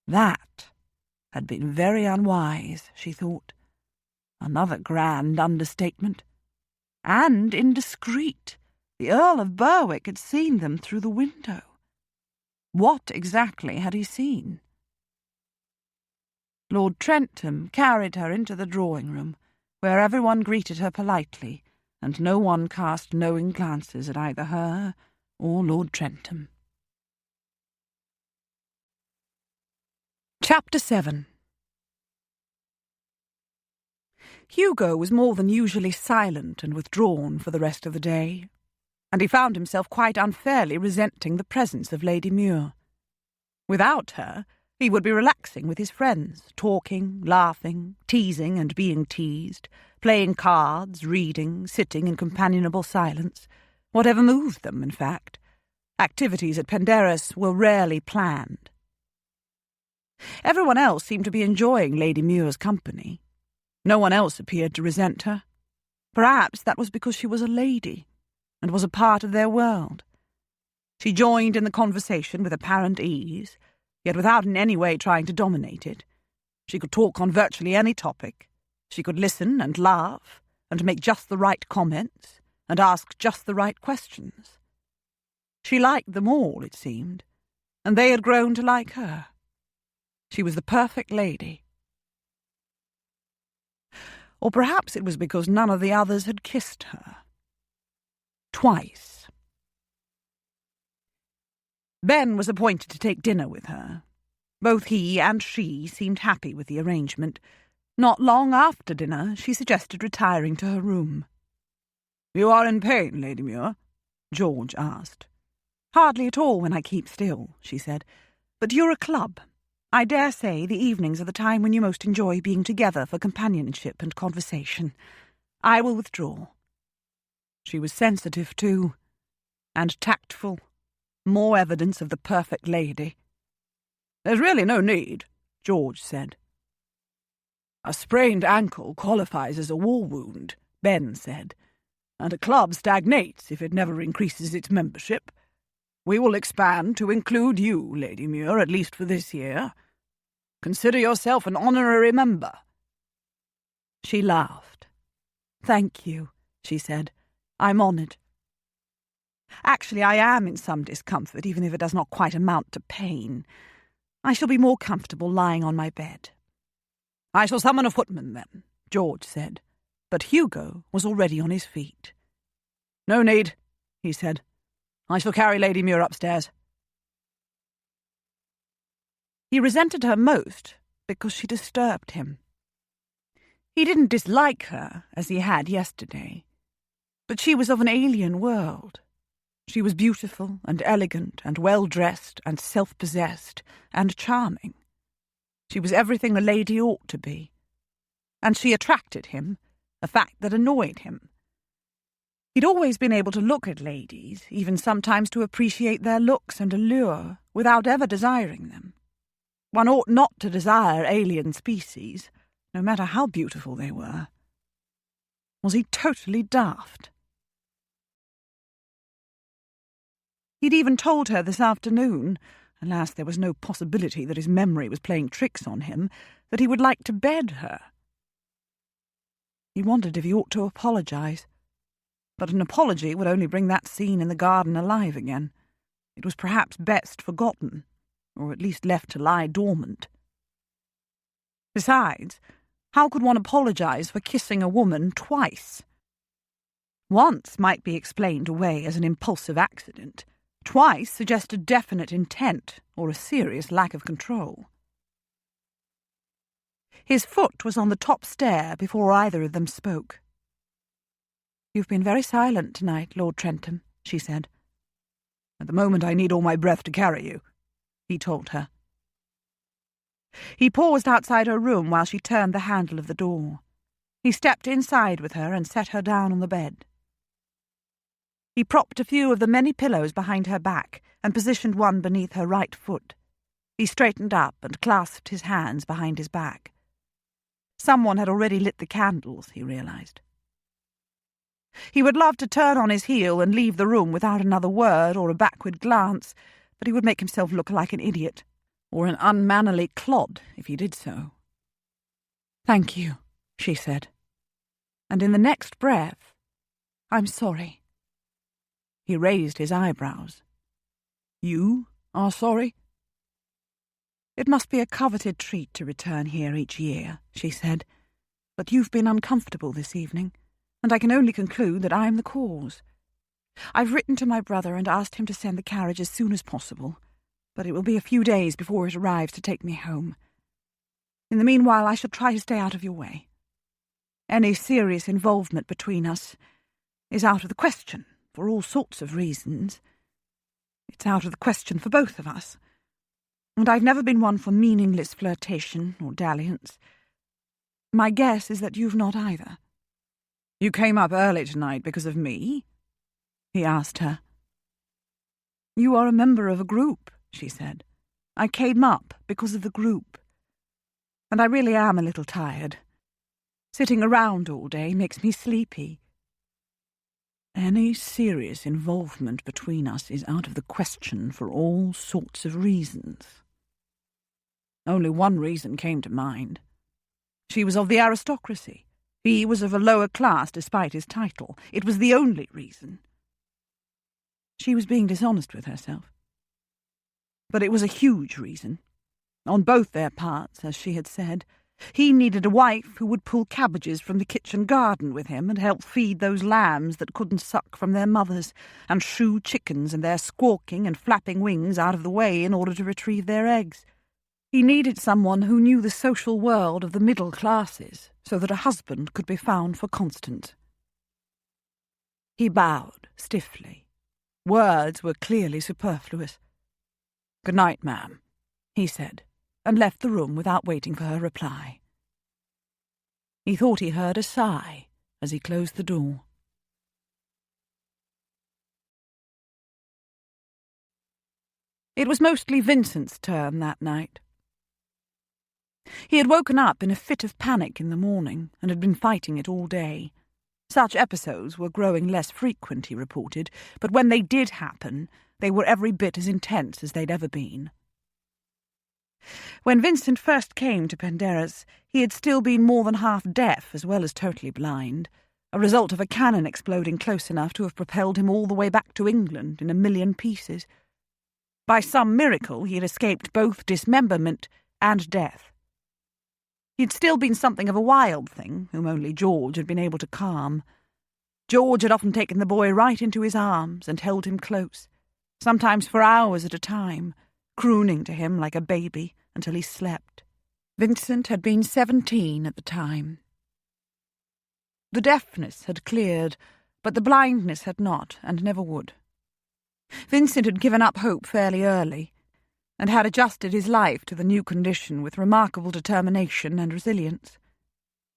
That had been very unwise, she thought. Another grand understatement. And indiscreet. The Earl of Berwick had seen them through the window. What exactly had he seen? Lord Trentham carried her into the drawing-room, where everyone greeted her politely, and no one cast knowing glances at either her or Lord Trentham. Chapter 7. Hugo was more than usually silent and withdrawn for the rest of the day, and he found himself quite unfairly resenting the presence of Lady Muir. Without her, he would be relaxing with his friends, talking, laughing, teasing and being teased, playing cards, reading, sitting in companionable silence, whatever moved them, in fact. Activities at Penderys were rarely planned. Everyone else seemed to be enjoying Lady Muir's company. No one else appeared to resent her. Perhaps that was because she was a lady, and was a part of their world. She joined in the conversation with apparent ease, yet without in any way trying to dominate it. She could talk on virtually any topic. She could listen and laugh, and make just the right comments, and ask just the right questions. She liked them all, it seemed, and they had grown to like her. She was the perfect lady. Or perhaps it was because none of the others had kissed her. Twice. Ben was appointed to take dinner with her, Both he and she seemed happy with the arrangement. Not long after dinner, she suggested retiring to her room. "You are in pain, Lady Muir?" George asked. "Hardly at all when I keep still," she said. "But you're a club. I dare say the evenings are the time when you most enjoy being together for companionship and conversation. I will withdraw." She was sensitive, too, and tactful. More evidence of the perfect lady. "There's really no need," George said. "A sprained ankle qualifies as a war wound," Ben said, "and a club stagnates if it never increases its membership. We will expand to include you, Lady Muir, at least for this year. Consider yourself an honorary member." She laughed. "Thank you," she said. "I'm honoured. Actually, I am in some discomfort, even if it does not quite amount to pain. I shall be more comfortable lying on my bed." "I shall summon a footman, then," George said, but Hugo was already on his feet. "No need," he said. "I shall carry Lady Muir upstairs." He resented her most because she disturbed him. He didn't dislike her as he had yesterday, but she was of an alien world. She was beautiful and elegant and well-dressed and self-possessed and charming. She was everything a lady ought to be. And she attracted him, a fact that annoyed him. He'd always been able to look at ladies, even sometimes to appreciate their looks and allure, without ever desiring them. One ought not to desire alien species, no matter how beautiful they were. Was he totally daft? He'd even told her this afternoon, alas, there was no possibility that his memory was playing tricks on him, that he would like to bed her. He wondered if he ought to apologize, but an apology would only bring that scene in the garden alive again. It was perhaps best forgotten, or at least left to lie dormant. Besides, how could one apologize for kissing a woman twice? Once might be explained away as an impulsive accident. Twice suggested definite intent or a serious lack of control. His foot was on the top stair before either of them spoke. "You've been very silent tonight, Lord Trentham," she said. "At the moment I need all my breath to carry you," he told her. He paused outside her room while she turned the handle of the door. He stepped inside with her and set her down on the bed. He propped a few of the many pillows behind her back and positioned one beneath her right foot. He straightened up and clasped his hands behind his back. Someone had already lit the candles, he realized. He would love to turn on his heel and leave the room without another word or a backward glance, but he would make himself look like an idiot, or an unmannerly clod if he did so. "Thank you," she said. And in the next breath, "I'm sorry." He raised his eyebrows. "You are sorry?" "It must be a coveted treat to return here each year," she said. "But you've been uncomfortable this evening, and I can only conclude that I am the cause. I've written to my brother and asked him to send the carriage as soon as possible, but it will be a few days before it arrives to take me home. In the meanwhile, I shall try to stay out of your way. Any serious involvement between us is out of the question, for all sorts of reasons. It's out of the question for both of us. And I've never been one for meaningless flirtation or dalliance. My guess is that you've not either." "You came up early tonight because of me?" he asked her. "You are a member of a group," she said. "I came up because of the group. And I really am a little tired. Sitting around all day makes me sleepy." "Any serious involvement between us is out of the question for all sorts of reasons." Only one reason came to mind. She was of the aristocracy. He was of a lower class despite his title. It was the only reason. She was being dishonest with herself. But it was a huge reason. On both their parts, as she had said. He needed a wife who would pull cabbages from the kitchen garden with him and help feed those lambs that couldn't suck from their mothers, and shoo chickens and their squawking and flapping wings out of the way in order to retrieve their eggs. He needed someone who knew the social world of the middle classes, so that a husband could be found for Constance. He bowed stiffly. Words were clearly superfluous. "Good night, ma'am," he said, and left the room without waiting for her reply. He thought he heard a sigh as he closed the door. It was mostly Vincent's turn that night. He had woken up in a fit of panic in the morning and had been fighting it all day. Such episodes were growing less frequent, he reported, but when they did happen, they were every bit as intense as they'd ever been. When Vincent first came to Penderys, he had still been more than half deaf as well as totally blind, a result of a cannon exploding close enough to have propelled him all the way back to England in a million pieces. By some miracle, he had escaped both dismemberment and death. He'd still been something of a wild thing, whom only George had been able to calm. George had often taken the boy right into his arms and held him close, sometimes for hours at a time, crooning to him like a baby until he slept. Vincent had been 17 at the time. The deafness had cleared, but the blindness had not, and never would. Vincent had given up hope fairly early, and had adjusted his life to the new condition with remarkable determination and resilience.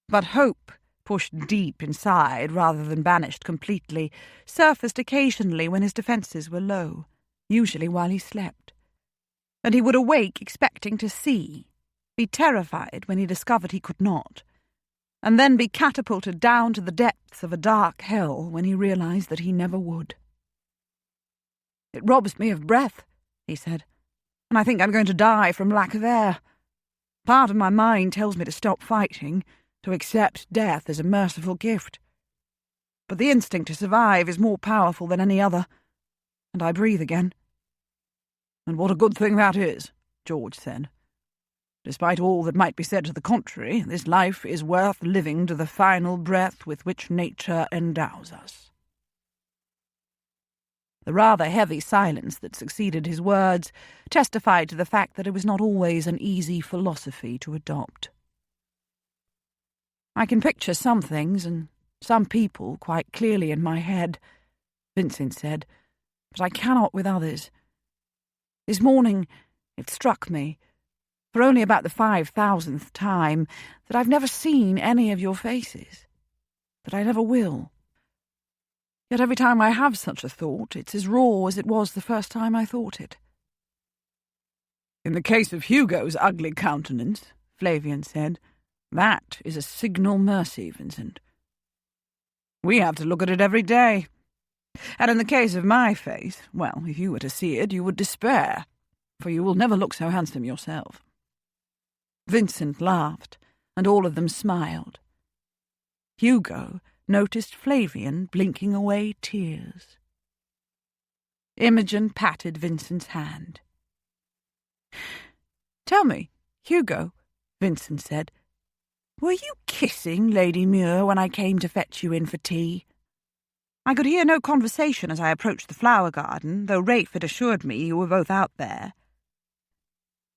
But hope, pushed deep inside rather than banished completely, surfaced occasionally when his defences were low, usually while he slept. And he would awake expecting to see, be terrified when he discovered he could not, and then be catapulted down to the depths of a dark hell when he realised that he never would. "It robs me of breath," he said, "and I think I'm going to die from lack of air. Part of my mind tells me to stop fighting, to accept death as a merciful gift. But the instinct to survive is more powerful than any other, and I breathe again." "And what a good thing that is," George said. "Despite all that might be said to the contrary, this life is worth living to the final breath with which nature endows us." The rather heavy silence that succeeded his words testified to the fact that it was not always an easy philosophy to adopt. "I can picture some things and some people quite clearly in my head," Vincent said, "but I cannot with others. This morning it struck me, for only about the 5,000th time, that I've never seen any of your faces, that I never will. Yet every time I have such a thought, it's as raw as it was the first time I thought it." "In the case of Hugo's ugly countenance," Flavian said, "that is a signal mercy, Vincent. We have to look at it every day. And in the case of my face, well, if you were to see it, you would despair, for you will never look so handsome yourself." Vincent laughed, and all of them smiled. Hugo noticed Flavian blinking away tears. Imogen patted Vincent's hand. "Tell me, Hugo," Vincent said, "were you kissing Lady Muir when I came to fetch you in for tea? I could hear no conversation as I approached the flower garden, though Rafe had assured me you were both out there.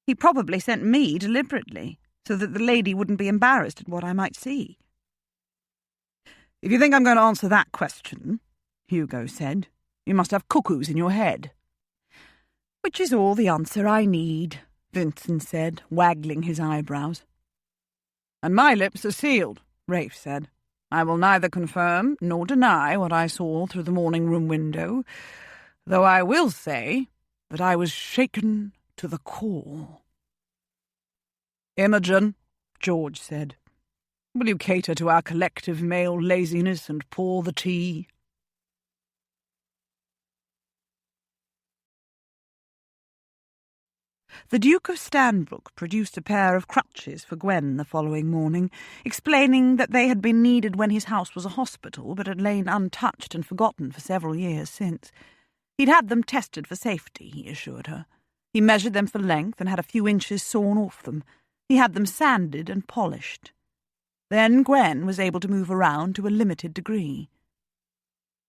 He probably sent me deliberately, so that the lady wouldn't be embarrassed at what I might see." "If you think I'm going to answer that question," Hugo said, "you must have cuckoos in your head." "Which is all the answer I need," Vincent said, waggling his eyebrows. "And my lips are sealed," Rafe said. "I will neither confirm nor deny what I saw through the morning-room window, though I will say that I was shaken to the core." "Imogen," George said, "will you cater to our collective male laziness and pour the tea?" The Duke of Stanbrook produced a pair of crutches for Gwen the following morning, explaining that they had been needed when his house was a hospital, but had lain untouched and forgotten for several years since. He'd had them tested for safety, he assured her. He measured them for length and had a few inches sawn off them. He had them sanded and polished. Then Gwen was able to move around to a limited degree.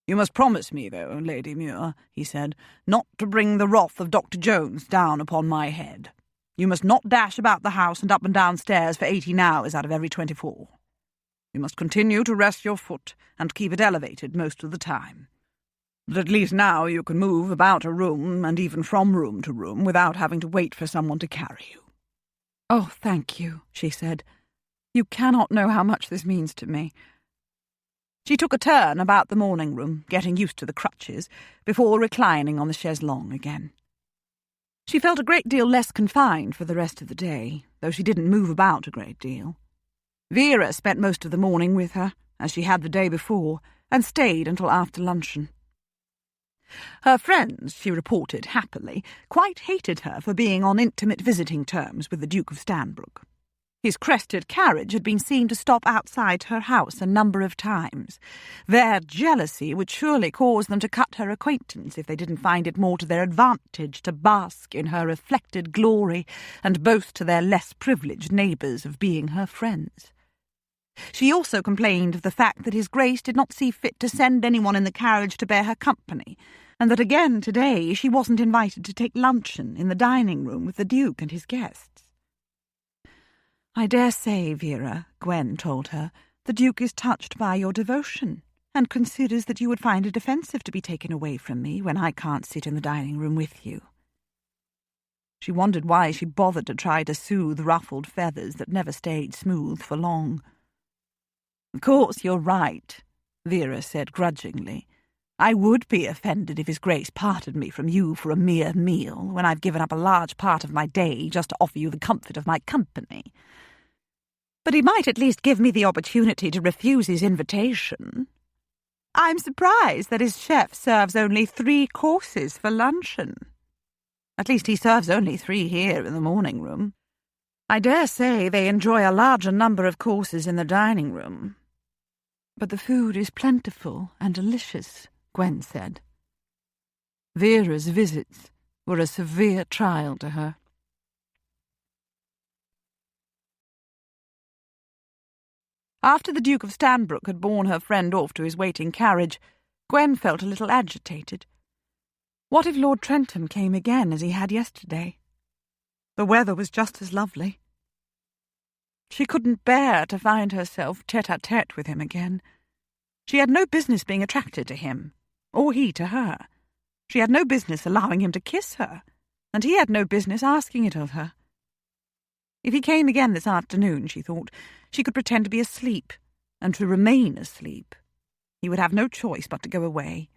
"You must promise me, though, Lady Muir," he said, "not to bring the wrath of Dr. Jones down upon my head. You must not dash about the house and up and down stairs for 18 hours out of every 24. You must continue to rest your foot and keep it elevated most of the time. But at least now you can move about a room and even from room to room without having to wait for someone to carry you." "Oh, thank you," she said. "You cannot know how much this means to me." She took a turn about the morning room, getting used to the crutches, before reclining on the chaise-longue again. She felt a great deal less confined for the rest of the day, though she didn't move about a great deal. Vera spent most of the morning with her, as she had the day before, and stayed until after luncheon. Her friends, she reported happily, quite hated her for being on intimate visiting terms with the Duke of Stanbrook. His crested carriage had been seen to stop outside her house a number of times. Their jealousy would surely cause them to cut her acquaintance if they didn't find it more to their advantage to bask in her reflected glory and boast to their less privileged neighbours of being her friends. She also complained of the fact that His Grace did not see fit to send anyone in the carriage to bear her company, and that again today she wasn't invited to take luncheon in the dining-room with the Duke and his guests. "I dare say, Vera," Gwen told her, "the Duke is touched by your devotion, and considers that you would find it offensive to be taken away from me when I can't sit in the dining-room with you." She wondered why she bothered to try to soothe ruffled feathers that never stayed smooth for long. "Of course you're right," Vera said grudgingly. "I would be offended if His Grace parted me from you for a mere meal, when I've given up a large part of my day just to offer you the comfort of my company. But he might at least give me the opportunity to refuse his invitation. I'm surprised that his chef serves only 3 courses for luncheon. At least he serves only 3 here in the morning room. I dare say they enjoy a larger number of courses in the dining room." "But the food is plentiful and delicious," Gwen said. Vera's visits were a severe trial to her. After the Duke of Stanbrook had borne her friend off to his waiting carriage, Gwen felt a little agitated. What if Lord Trentham came again as he had yesterday? The weather was just as lovely. She couldn't bear to find herself tête-à-tête with him again. She had no business being attracted to him, or he to her. She had no business allowing him to kiss her, and he had no business asking it of her. If he came again this afternoon, she thought, she could pretend to be asleep, and to remain asleep. He would have no choice but to go away.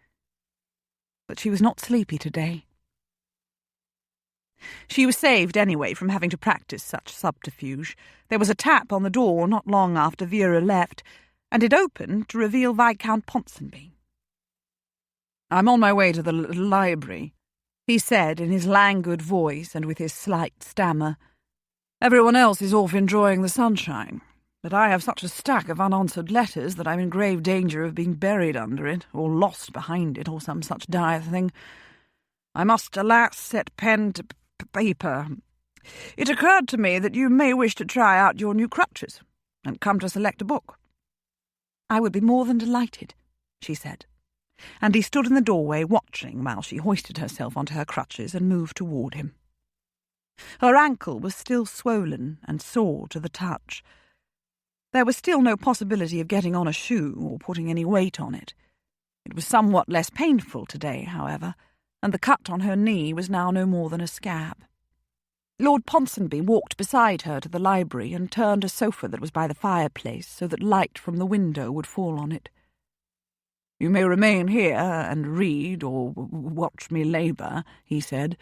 But she was not sleepy today. She was saved anyway from having to practice such subterfuge. There was a tap on the door not long after Vera left, and it opened to reveal Viscount Ponsonby. "I'm on my way to the library," he said in his languid voice and with his slight stammer. "Everyone else is off enjoying the sunshine, but I have such a stack of unanswered letters that I'm in grave danger of being buried under it, or lost behind it, or some such dire thing. I must, alas, set pen to paper. It occurred to me that you may wish to try out your new crutches, and come to select a book." "I would be more than delighted," she said, and he stood in the doorway watching while she hoisted herself onto her crutches and moved toward him. Her ankle was still swollen and sore to the touch. There was still no possibility of getting on a shoe or putting any weight on it. It was somewhat less painful today, however, and the cut on her knee was now no more than a scab. Lord Ponsonby walked beside her to the library and turned a sofa that was by the fireplace so that light from the window would fall on it. "You may remain here and read or watch me labour," he said,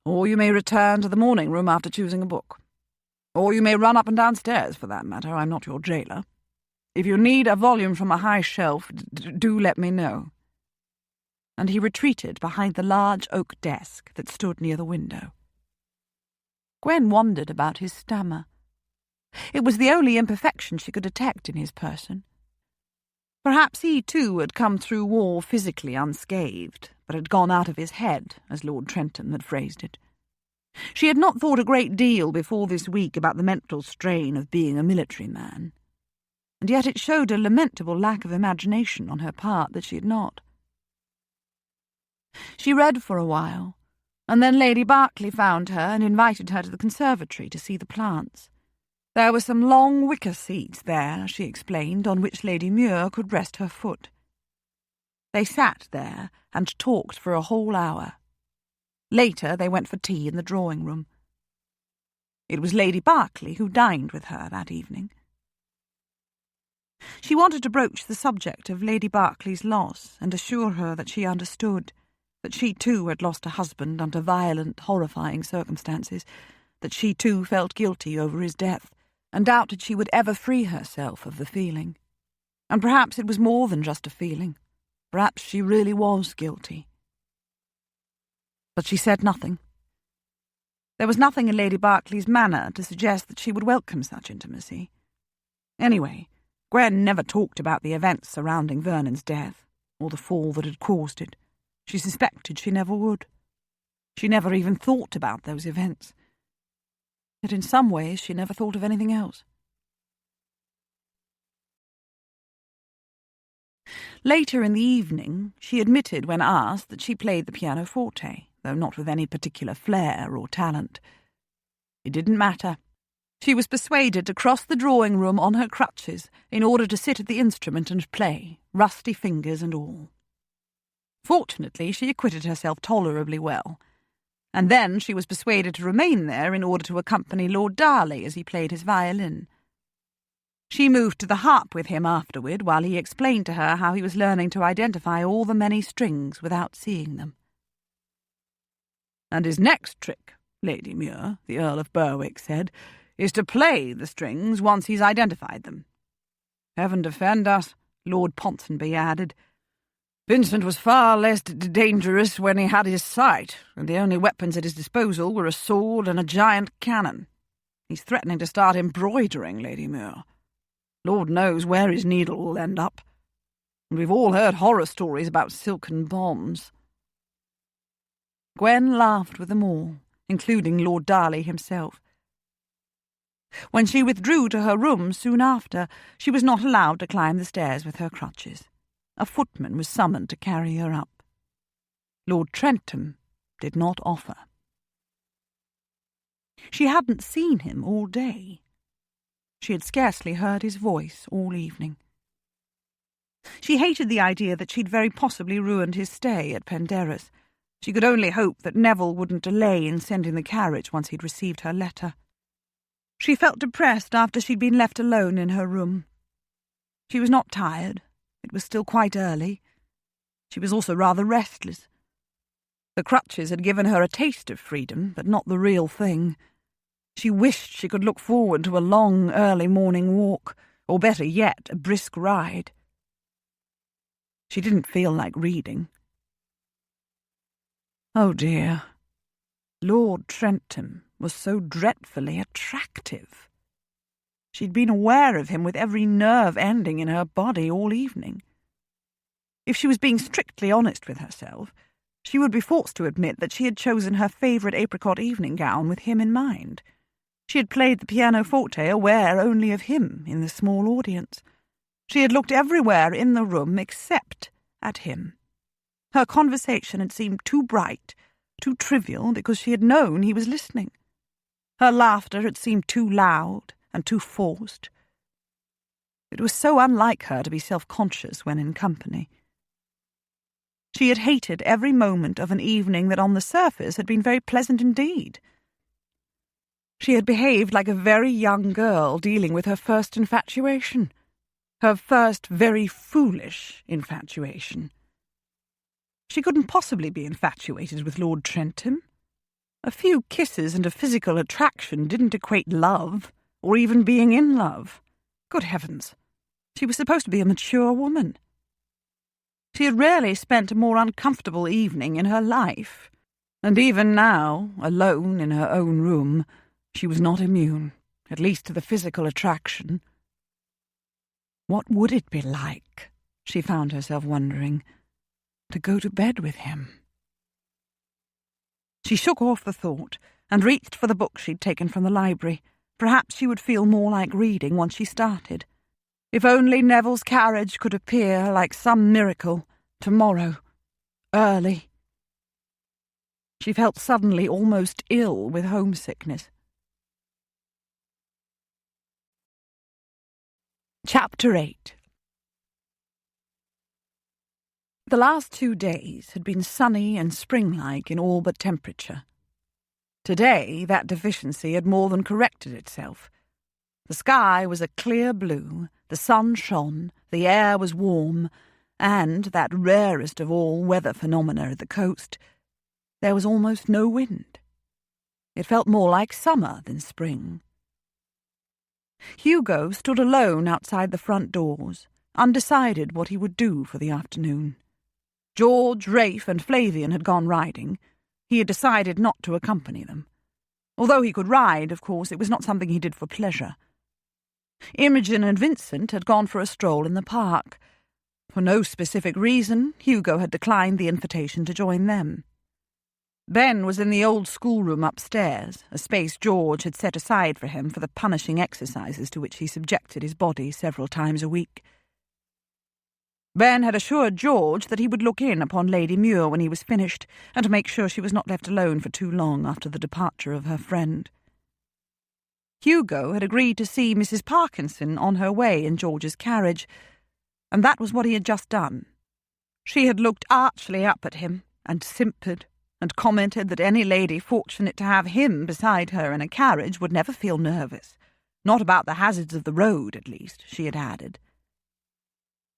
"or you may return to the morning room after choosing a book. Or you may run up and downstairs, for that matter. I'm not your jailer. If you need a volume from a high shelf, do let me know." And he retreated behind the large oak desk that stood near the window. Gwen wondered about his stammer. It was the only imperfection she could detect in his person. Perhaps he, too, had come through war physically unscathed, but had gone out of his head, as Lord Trentham had phrased it. She had not thought a great deal before this week about the mental strain of being a military man, and yet it showed a lamentable lack of imagination on her part that she had not. She read for a while, and then Lady Berkeley found her and invited her to the conservatory to see the plants. There were some long wicker seats there, she explained, on which Lady Muir could rest her foot. They sat there and talked for a whole hour. Later they went for tea in the drawing-room. It was Lady Berkeley who dined with her that evening. She wanted to broach the subject of Lady Berkeley's loss and assure her that she understood, that she too had lost a husband under violent, horrifying circumstances, that she too felt guilty over his death, and doubted she would ever free herself of the feeling. And perhaps it was more than just a feeling. Perhaps she really was guilty. But she said nothing. There was nothing in Lady Berkeley's manner to suggest that she would welcome such intimacy. Anyway, Gwen never talked about the events surrounding Vernon's death, or the fall that had caused it. She suspected she never would. She never even thought about those events. Yet in some ways she never thought of anything else. Later in the evening, she admitted when asked that she played the pianoforte, though not with any particular flair or talent. It didn't matter. She was persuaded to cross the drawing-room on her crutches in order to sit at the instrument and play, rusty fingers and all. Fortunately, she acquitted herself tolerably well, and then she was persuaded to remain there in order to accompany Lord Darley as he played his violin. She moved to the harp with him afterward while he explained to her how he was learning to identify all the many strings without seeing them. "And his next trick, Lady Muir," the Earl of Berwick said, "is to play the strings once he's identified them." "Heaven defend us," Lord Ponsonby added. "Vincent was far less dangerous when he had his sight, and the only weapons at his disposal were a sword and a giant cannon. He's threatening to start embroidering, Lady Muir. Lord knows where his needle will end up. And we've all heard horror stories about silken bombs." Gwen laughed with them all, including Lord Darley himself. When she withdrew to her room soon after, she was not allowed to climb the stairs with her crutches. A footman was summoned to carry her up. Lord Trentham did not offer. She hadn't seen him all day. She had scarcely heard his voice all evening. She hated the idea that she'd very possibly ruined his stay at Penderys. She could only hope that Neville wouldn't delay in sending the carriage once he'd received her letter. She felt depressed after she'd been left alone in her room. She was not tired. It was still quite early. She was also rather restless. The crutches had given her a taste of freedom, but not the real thing. She wished she could look forward to a long, early morning walk, or better yet, a brisk ride. She didn't feel like reading. Oh dear. Lord Trentham was so dreadfully attractive. She'd been aware of him with every nerve ending in her body all evening. If she was being strictly honest with herself, she would be forced to admit that she had chosen her favourite apricot evening gown with him in mind. She had played the pianoforte aware only of him in the small audience. She had looked everywhere in the room except at him. Her conversation had seemed too bright, too trivial, because she had known he was listening. Her laughter had seemed too loud and too forced. It was so unlike her to be self-conscious when in company. She had hated every moment of an evening that on the surface had been very pleasant indeed. She had behaved like a very young girl dealing with her first infatuation, her first very foolish infatuation. She couldn't possibly be infatuated with Lord Trentham. A few kisses and a physical attraction didn't equate love, or even being in love. Good heavens, she was supposed to be a mature woman. She had rarely spent a more uncomfortable evening in her life, and even now, alone in her own room, she was not immune, at least to the physical attraction. What would it be like, she found herself wondering, to go to bed with him? She shook off the thought and reached for the book she'd taken from the library. Perhaps she would feel more like reading once she started. If only Neville's carriage could appear like some miracle tomorrow, early. She felt suddenly almost ill with homesickness. Chapter 8. The last 2 days had been sunny and spring-like in all but temperature. Today, that deficiency had more than corrected itself. The sky was a clear blue, the sun shone, the air was warm, and, that rarest of all weather phenomena at the coast, there was almost no wind. It felt more like summer than spring. Hugo stood alone outside the front doors, undecided what he would do for the afternoon. George, Rafe, and Flavian had gone riding. He had decided not to accompany them. Although he could ride, of course, it was not something he did for pleasure. Imogen and Vincent had gone for a stroll in the park. For no specific reason, Hugo had declined the invitation to join them. Ben was in the old schoolroom upstairs, a space George had set aside for him for the punishing exercises to which he subjected his body several times a week. Ben had assured George that he would look in upon Lady Muir when he was finished, and make sure she was not left alone for too long after the departure of her friend. Hugo had agreed to see Mrs. Parkinson on her way in George's carriage, and that was what he had just done. She had looked archly up at him, and simpered, and commented that any lady fortunate to have him beside her in a carriage would never feel nervous. Not about the hazards of the road, at least, she had added.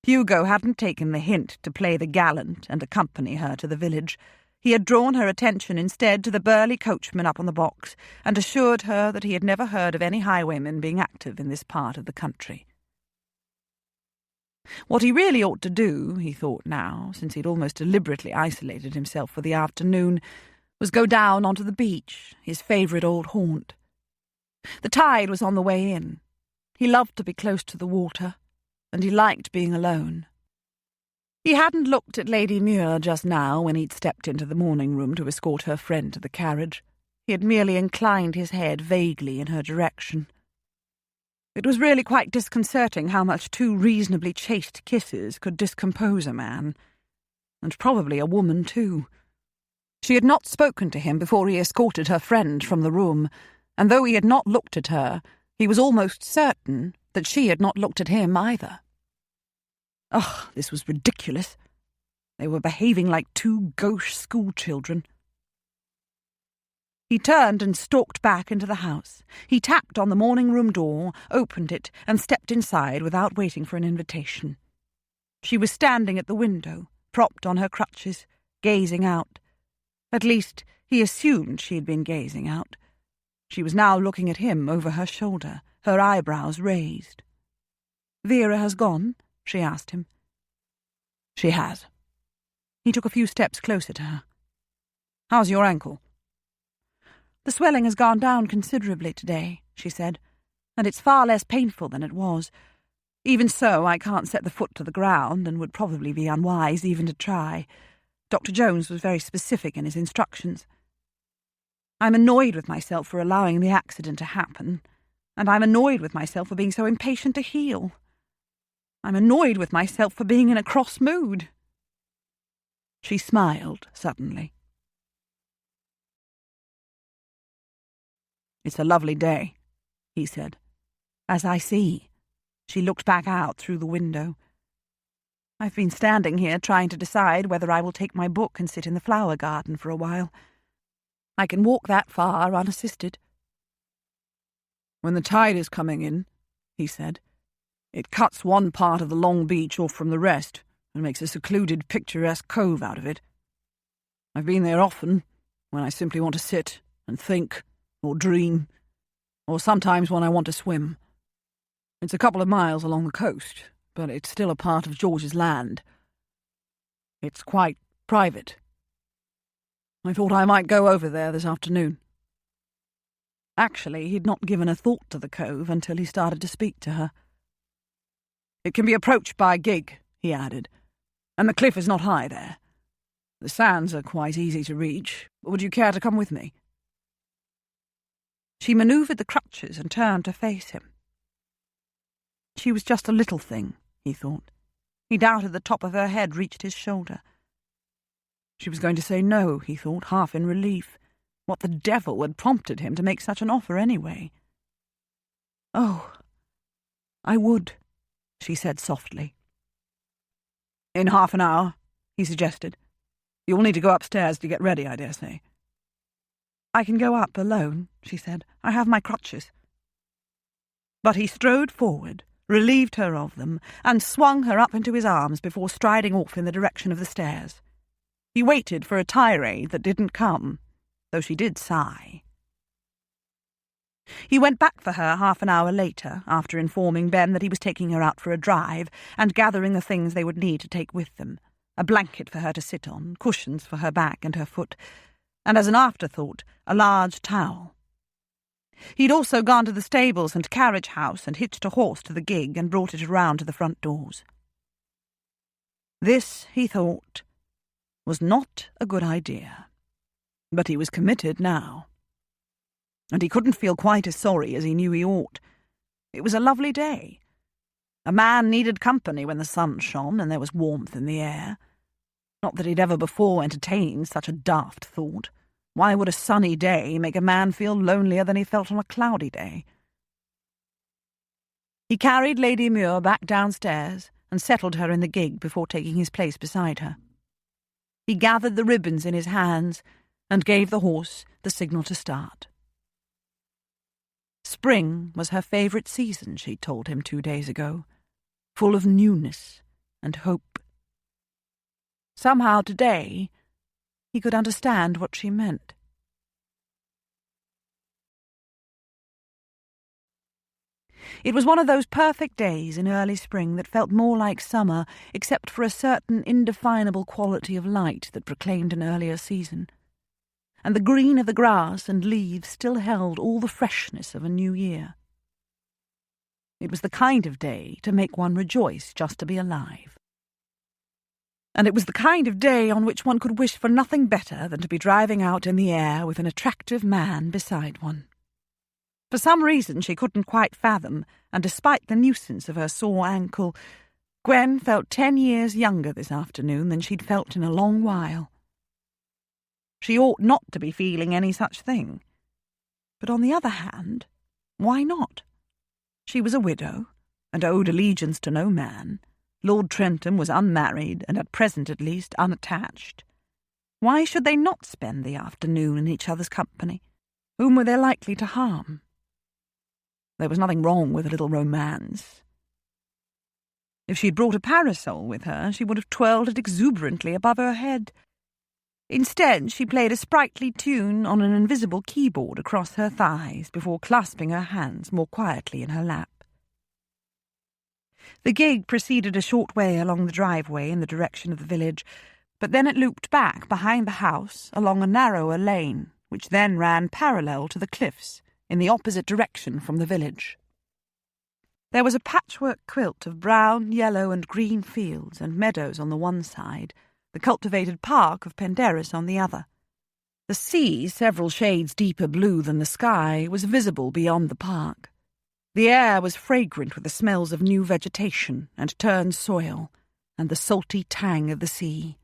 Hugo hadn't taken the hint to play the gallant and accompany her to the village. He had drawn her attention instead to the burly coachman up on the box, and assured her that he had never heard of any highwaymen being active in this part of the country. What he really ought to do, he thought now, since he had almost deliberately isolated himself for the afternoon, was go down onto the beach, his favourite old haunt. The tide was on the way in. He loved to be close to the water, and he liked being alone. He hadn't looked at Lady Muir just now when he'd stepped into the morning room to escort her friend to the carriage. He had merely inclined his head vaguely in her direction. It was really quite disconcerting how much 2 reasonably chaste kisses could discompose a man, and probably a woman too. She had not spoken to him before he escorted her friend from the room, and though he had not looked at her, he was almost certain that she had not looked at him either. Ugh, this was ridiculous. They were behaving like 2 gauche schoolchildren. He turned and stalked back into the house. He tapped on the morning-room door, opened it, and stepped inside without waiting for an invitation. She was standing at the window, propped on her crutches, gazing out. At least, he assumed she had been gazing out. She was now looking at him over her shoulder, her eyebrows raised. "Vera has gone?" she asked him. "She has." He took a few steps closer to her. "How's your ankle?" "The swelling has gone down considerably today," she said, "and it's far less painful than it was. Even so, I can't set the foot to the ground, and would probably be unwise even to try. Dr. Jones was very specific in his instructions. I'm annoyed with myself for allowing the accident to happen, and I'm annoyed with myself for being so impatient to heal. I'm annoyed with myself for being in a cross mood." She smiled suddenly. "It's a lovely day," he said. "As I see." She looked back out through the window. "I've been standing here trying to decide whether I will take my book and sit in the flower garden for a while. I can walk that far unassisted." "When the tide is coming in," he said, "it cuts one part of the long beach off from the rest and makes a secluded, picturesque cove out of it. I've been there often, when I simply want to sit and think, or dream, or sometimes when I want to swim. It's a couple of miles along the coast, but it's still a part of George's land. It's quite private. I thought I might go over there this afternoon." Actually, he'd not given a thought to the cove until he started to speak to her. "It can be approached by gig," he added, "and the cliff is not high there. The sands are quite easy to reach. Would you care to come with me?" She manoeuvred the crutches and turned to face him. She was just a little thing, he thought. He doubted the top of her head reached his shoulder. She was going to say no, he thought, half in relief. What the devil had prompted him to make such an offer anyway? "Oh, I would," she said softly. "In half an hour," he suggested. "You'll need to go upstairs to get ready, I dare say." "I can go up alone," she said. "I have my crutches." But he strode forward, relieved her of them, and swung her up into his arms before striding off in the direction of the stairs. He waited for a tirade that didn't come, though she did sigh. He went back for her half an hour later, after informing Ben that he was taking her out for a drive and gathering the things they would need to take with them: a blanket for her to sit on, cushions for her back and her foot, and as an afterthought, a large towel. He'd also gone to the stables and carriage house and hitched a horse to the gig and brought it around to the front doors. This, he thought, was not a good idea, but he was committed now. And he couldn't feel quite as sorry as he knew he ought. It was a lovely day. A man needed company when the sun shone and there was warmth in the air. Not that he'd ever before entertained such a daft thought. Why would a sunny day make a man feel lonelier than he felt on a cloudy day? He carried Lady Muir back downstairs and settled her in the gig before taking his place beside her. He gathered the ribbons in his hands and gave the horse the signal to start. Spring was her favourite season, she'd told him 2 days ago, full of newness and hope. Somehow today he could understand what she meant. It was one of those perfect days in early spring that felt more like summer, except for a certain indefinable quality of light that proclaimed an earlier season. And the green of the grass and leaves still held all the freshness of a new year. It was the kind of day to make one rejoice just to be alive. And it was the kind of day on which one could wish for nothing better than to be driving out in the air with an attractive man beside one. For some reason she couldn't quite fathom, and despite the nuisance of her sore ankle, Gwen felt 10 years younger this afternoon than she'd felt in a long while. She ought not to be feeling any such thing. But on the other hand, why not? She was a widow, and owed allegiance to no man. Lord Trentham was unmarried, and at present at least unattached. Why should they not spend the afternoon in each other's company? Whom were they likely to harm? There was nothing wrong with a little romance. If she'd brought a parasol with her, she would have twirled it exuberantly above her head. Instead, she played a sprightly tune on an invisible keyboard across her thighs before clasping her hands more quietly in her lap. The gig proceeded a short way along the driveway in the direction of the village, but then it looped back behind the house along a narrower lane, which then ran parallel to the cliffs in the opposite direction from the village. There was a patchwork quilt of brown, yellow and green fields and meadows on the one side, the cultivated park of Penderys on the other. The sea, several shades deeper blue than the sky, was visible beyond the park. The air was fragrant with the smells of new vegetation and turned soil, and the salty tang of the sea,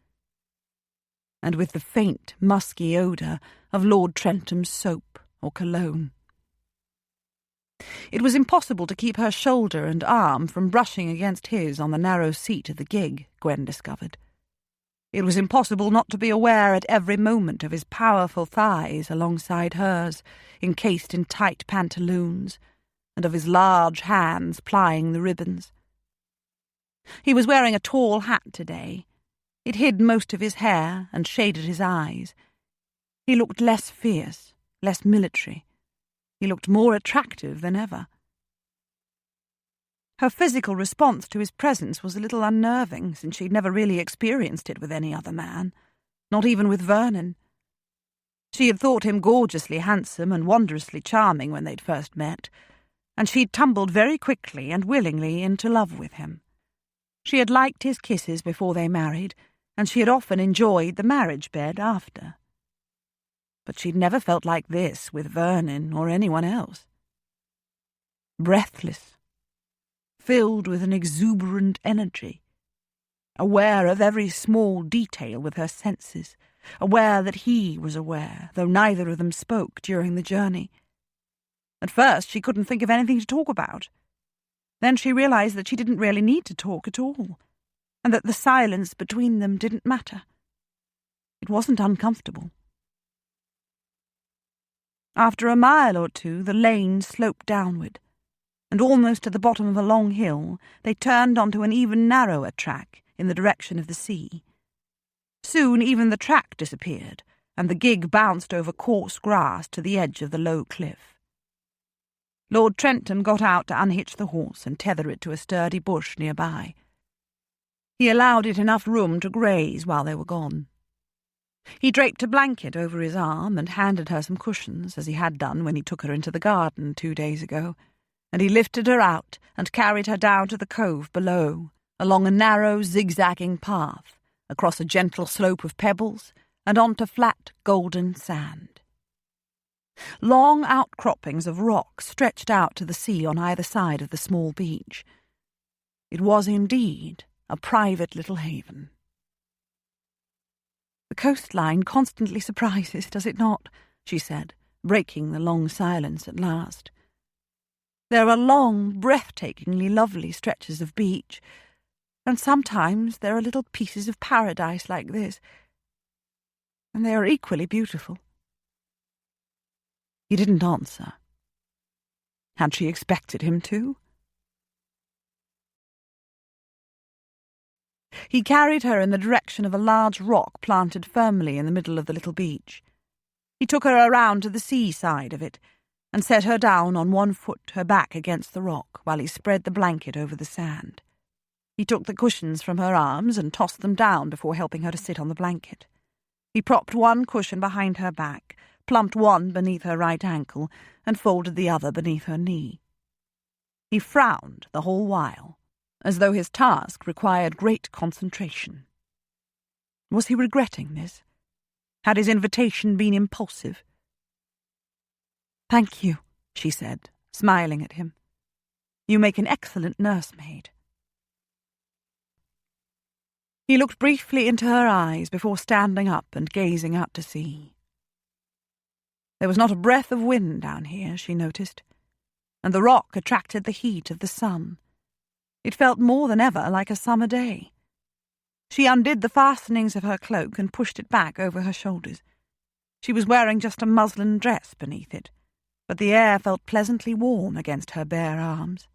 and with the faint, musky odour of Lord Trentham's soap or cologne. It was impossible to keep her shoulder and arm from brushing against his on the narrow seat of the gig, Gwen discovered. It was impossible not to be aware at every moment of his powerful thighs alongside hers, encased in tight pantaloons, and of his large hands plying the ribbons. He was wearing a tall hat today. It hid most of his hair and shaded his eyes. He looked less fierce, less military. He looked more attractive than ever. Her physical response to his presence was a little unnerving, since she'd never really experienced it with any other man, not even with Vernon. She had thought him gorgeously handsome and wondrously charming when they'd first met, and she'd tumbled very quickly and willingly into love with him. She had liked his kisses before they married, and she had often enjoyed the marriage bed after. But she'd never felt like this with Vernon or anyone else. Breathless, filled with an exuberant energy, aware of every small detail with her senses, aware that he was aware, though neither of them spoke during the journey. At first she couldn't think of anything to talk about. Then she realized that she didn't really need to talk at all, and that the silence between them didn't matter. It wasn't uncomfortable. After a mile or two, the lane sloped downward, and almost at the bottom of a long hill, they turned onto an even narrower track in the direction of the sea. Soon even the track disappeared, and the gig bounced over coarse grass to the edge of the low cliff. Lord Trentham got out to unhitch the horse and tether it to a sturdy bush nearby. He allowed it enough room to graze while they were gone. He draped a blanket over his arm and handed her some cushions, as he had done when he took her into the garden 2 days ago, and he lifted her out and carried her down to the cove below, along a narrow, zigzagging path, across a gentle slope of pebbles, and onto flat, golden sand. Long outcroppings of rock stretched out to the sea on either side of the small beach. It was indeed a private little haven. "The coastline constantly surprises, does it not?" she said, breaking the long silence at last. "There are long, breathtakingly lovely stretches of beach, and sometimes there are little pieces of paradise like this, and they are equally beautiful." He didn't answer. Had she expected him to? He carried her in the direction of a large rock planted firmly in the middle of the little beach. He took her around to the sea side of it, and set her down on one foot, her back against the rock, while he spread the blanket over the sand. He took the cushions from her arms and tossed them down before helping her to sit on the blanket. He propped one cushion behind her back, plumped one beneath her right ankle, and folded the other beneath her knee. He frowned the whole while, as though his task required great concentration. Was he regretting this? Had his invitation been impulsive? "Thank you," she said, smiling at him. "You make an excellent nursemaid." He looked briefly into her eyes before standing up and gazing out to sea. There was not a breath of wind down here, she noticed, and the rock attracted the heat of the sun. It felt more than ever like a summer day. She undid the fastenings of her cloak and pushed it back over her shoulders. She was wearing just a muslin dress beneath it, but the air felt pleasantly warm against her bare arms.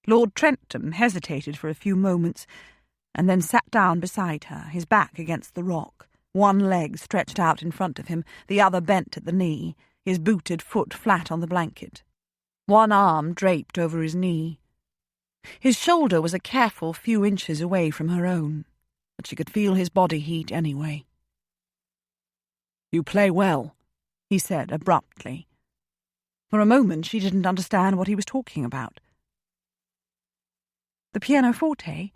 Lord Trentham hesitated for a few moments, and then sat down beside her, his back against the rock, one leg stretched out in front of him, the other bent at the knee, his booted foot flat on the blanket, one arm draped over his knee. His shoulder was a careful few inches away from her own, but she could feel his body heat anyway. "You play well," he said abruptly. For a moment she didn't understand what he was talking about. "The pianoforte?"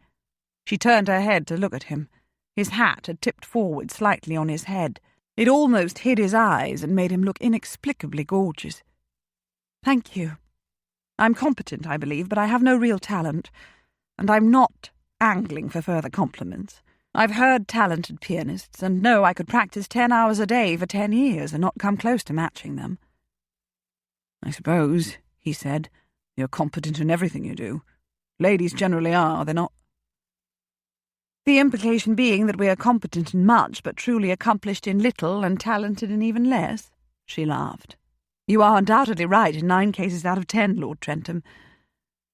She turned her head to look at him. His hat had tipped forward slightly on his head. It almost hid his eyes and made him look inexplicably gorgeous. "Thank you. I'm competent, I believe, but I have no real talent, and I'm not angling for further compliments. I've heard talented pianists, and know I could practice 10 hours a day for 10 years and not come close to matching them." "I suppose," he said, "you're competent in everything you do. Ladies generally are, they're not—" "The implication being that we are competent in much, but truly accomplished in little and talented in even less," she laughed. "You are undoubtedly right in 9 cases out of 10, Lord Trentham.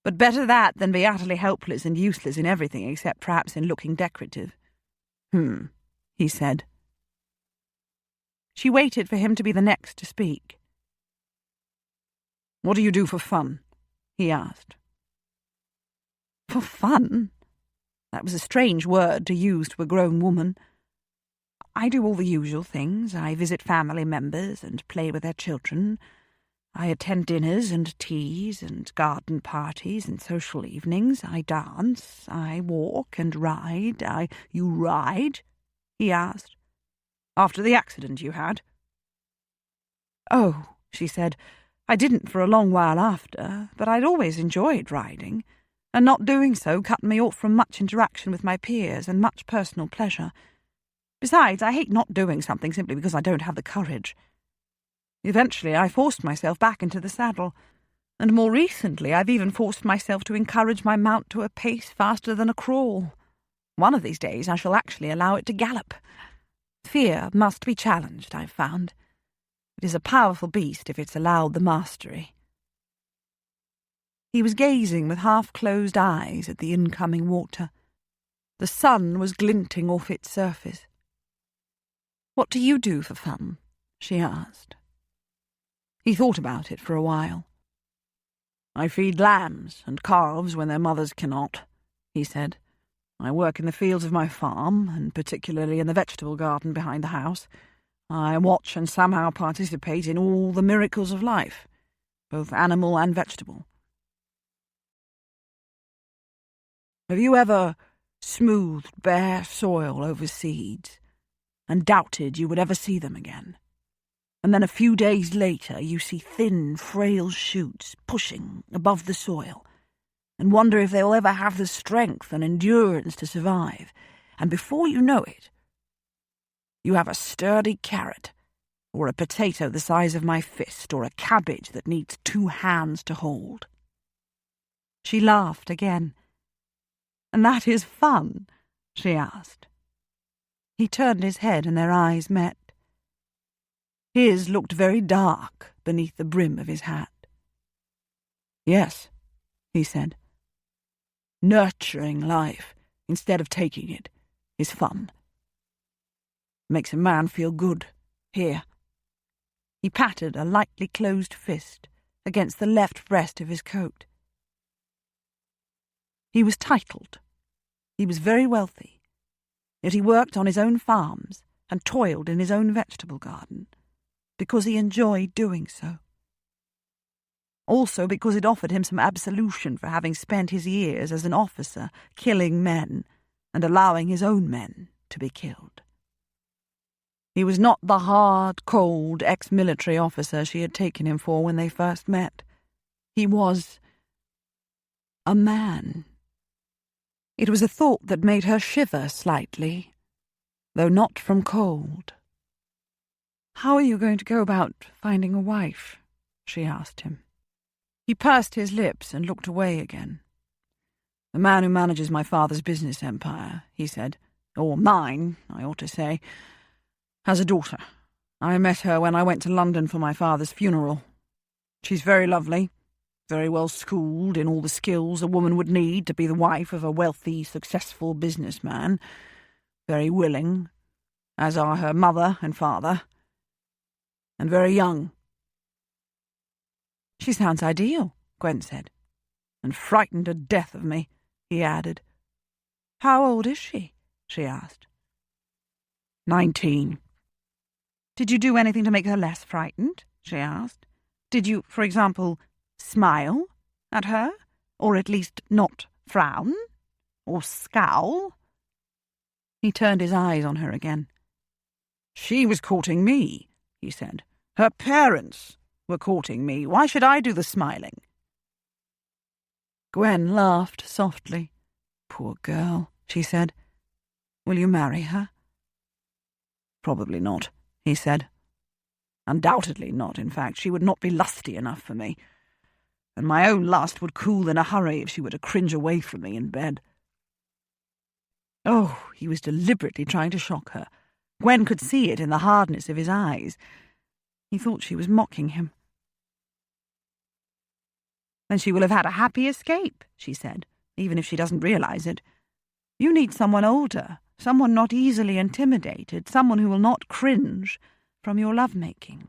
But better that than be utterly helpless and useless in everything except perhaps in looking decorative." He said. She waited for him to be the next to speak. "What do you do for fun?" he asked. For fun? That was a strange word to use to a grown woman. "I do all the usual things. I visit family members and play with their children. I attend dinners and teas and garden parties and social evenings. I dance. I walk and ride. You ride?" he asked. "After the accident you had?" "Oh," she said, "I didn't for a long while after, but I'd always enjoyed riding. and not doing so cut me off from much interaction with my peers and much personal pleasure. Besides, I hate not doing something simply because I don't have the courage. Eventually, I forced myself back into the saddle, and more recently I've even forced myself to encourage my mount to a pace faster than a crawl. One of these days I shall actually allow it to gallop. Fear must be challenged, I've found. It is a powerful beast if it's allowed the mastery. He was gazing with half-closed eyes at the incoming water. The sun was glinting off its surface. "What do you do for fun?" she asked. He thought about it for a while. "I feed lambs and calves when their mothers cannot," he said. "I work in the fields of my farm, and particularly in the vegetable garden behind the house. I watch and somehow participate in all the miracles of life, both animal and vegetable." "Have you ever smoothed bare soil over seeds and doubted you would ever see them again? And then a few days later you see thin, frail shoots pushing above the soil, and wonder if they'll ever have the strength and endurance to survive, and before you know it, you have a sturdy carrot, or a potato the size of my fist, or a cabbage that needs 2 hands to hold?" She laughed again. "And that is fun?" she asked. He turned his head and their eyes met. His looked very dark beneath the brim of his hat. "Yes," he said. "Nurturing life instead of taking it is fun. Makes a man feel good. Here." He patted a lightly closed fist against the left breast of his coat. He was titled. He was very wealthy. Yet he worked on his own farms and toiled in his own vegetable garden, because he enjoyed doing so. Also because it offered him some absolution for having spent his years as an officer killing men and allowing his own men to be killed. He was not the hard, cold, ex-military officer she had taken him for when they first met. He was a man. It was a thought that made her shiver slightly, though not from cold. "How are you going to go about finding a wife?" she asked him. He pursed his lips and looked away again. "The man who manages my father's business empire," he said, "or mine, I ought to say, has a daughter. I met her when I went to London for my father's funeral. She's very lovely, very well schooled in all the skills a woman would need to be the wife of a wealthy, successful businessman, very willing, as are her mother and father, and very young." "She sounds ideal," Gwen said. "And frightened to death of me," he added. "How old is she?" she asked. 19. "Did you do anything to make her less frightened?" she asked. "Did you, for example, smile at her? Or at least not frown? Or scowl?" He turned his eyes on her again. "She was courting me," he said. "Her parents were courting me. Why should I do the smiling?" Gwen laughed softly. "Poor girl," she said. "Will you marry her?" "Probably not," he said. "Undoubtedly not, in fact. She would not be lusty enough for me. And my own lust would cool in a hurry if she were to cringe away from me in bed." Oh, he was deliberately trying to shock her. Gwen could see it in the hardness of his eyes. He thought she was mocking him. "Then she will have had a happy escape," she said, "even if she doesn't realize it. You need someone older, someone not easily intimidated, someone who will not cringe from your lovemaking."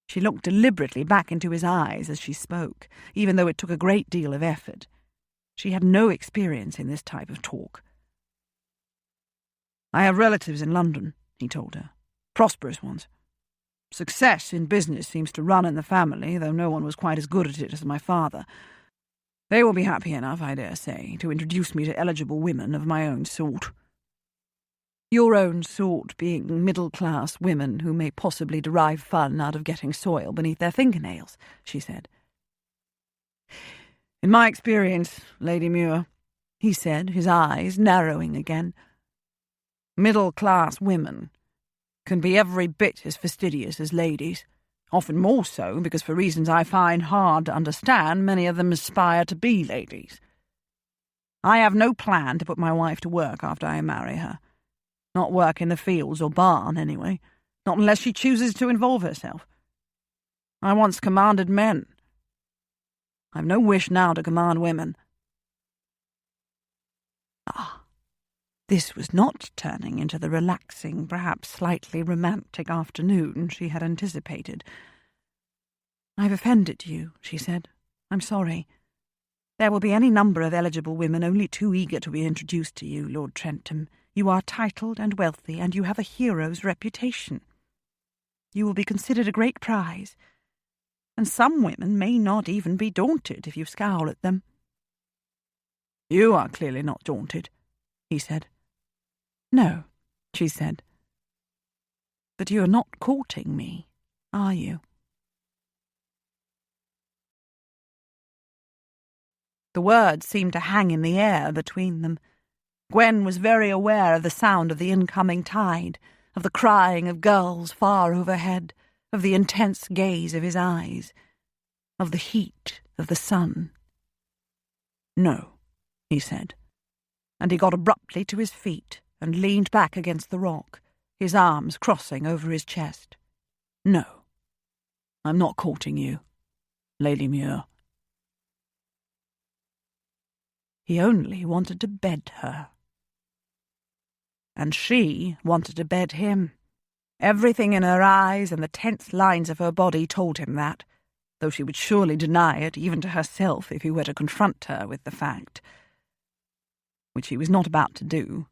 She looked deliberately back into his eyes as she spoke, even though it took a great deal of effort. She had no experience in this type of talk. "I have relatives in London," he told her. "Prosperous ones. Success in business seems to run in the family, though no one was quite as good at it as my father. They will be happy enough, I dare say, to introduce me to eligible women of my own sort." "Your own sort being middle-class women who may possibly derive fun out of getting soil beneath their fingernails," she said. "In my experience, Lady Muir," he said, his eyes narrowing again, "middle-class women can be every bit as fastidious as ladies, often more so because for reasons I find hard to understand, many of them aspire to be ladies. I have no plan to put my wife to work after I marry her. Not work in the fields or barn, anyway, not unless she chooses to involve herself. I once commanded men. I've no wish now to command women." Ah, this was not turning into the relaxing, perhaps slightly romantic afternoon she had anticipated. "I've offended you," she said. "I'm sorry. There will be any number of eligible women only too eager to be introduced to you, Lord Trentham. You are titled and wealthy, and you have a hero's reputation. You will be considered a great prize, and some women may not even be daunted if you scowl at them." "You are clearly not daunted," he said. "No," she said. "But you are not courting me, are you?" The words seemed to hang in the air between them. Gwen was very aware of the sound of the incoming tide, of the crying of girls far overhead, of the intense gaze of his eyes, of the heat of the sun. "No," he said, and he got abruptly to his feet and leaned back against the rock, his arms crossing over his chest. "No, I'm not courting you, Lady Muir." He only wanted to bed her. And she wanted to bed him. Everything in her eyes and the tense lines of her body told him that, though she would surely deny it even to herself if he were to confront her with the fact. Which he was not about to do.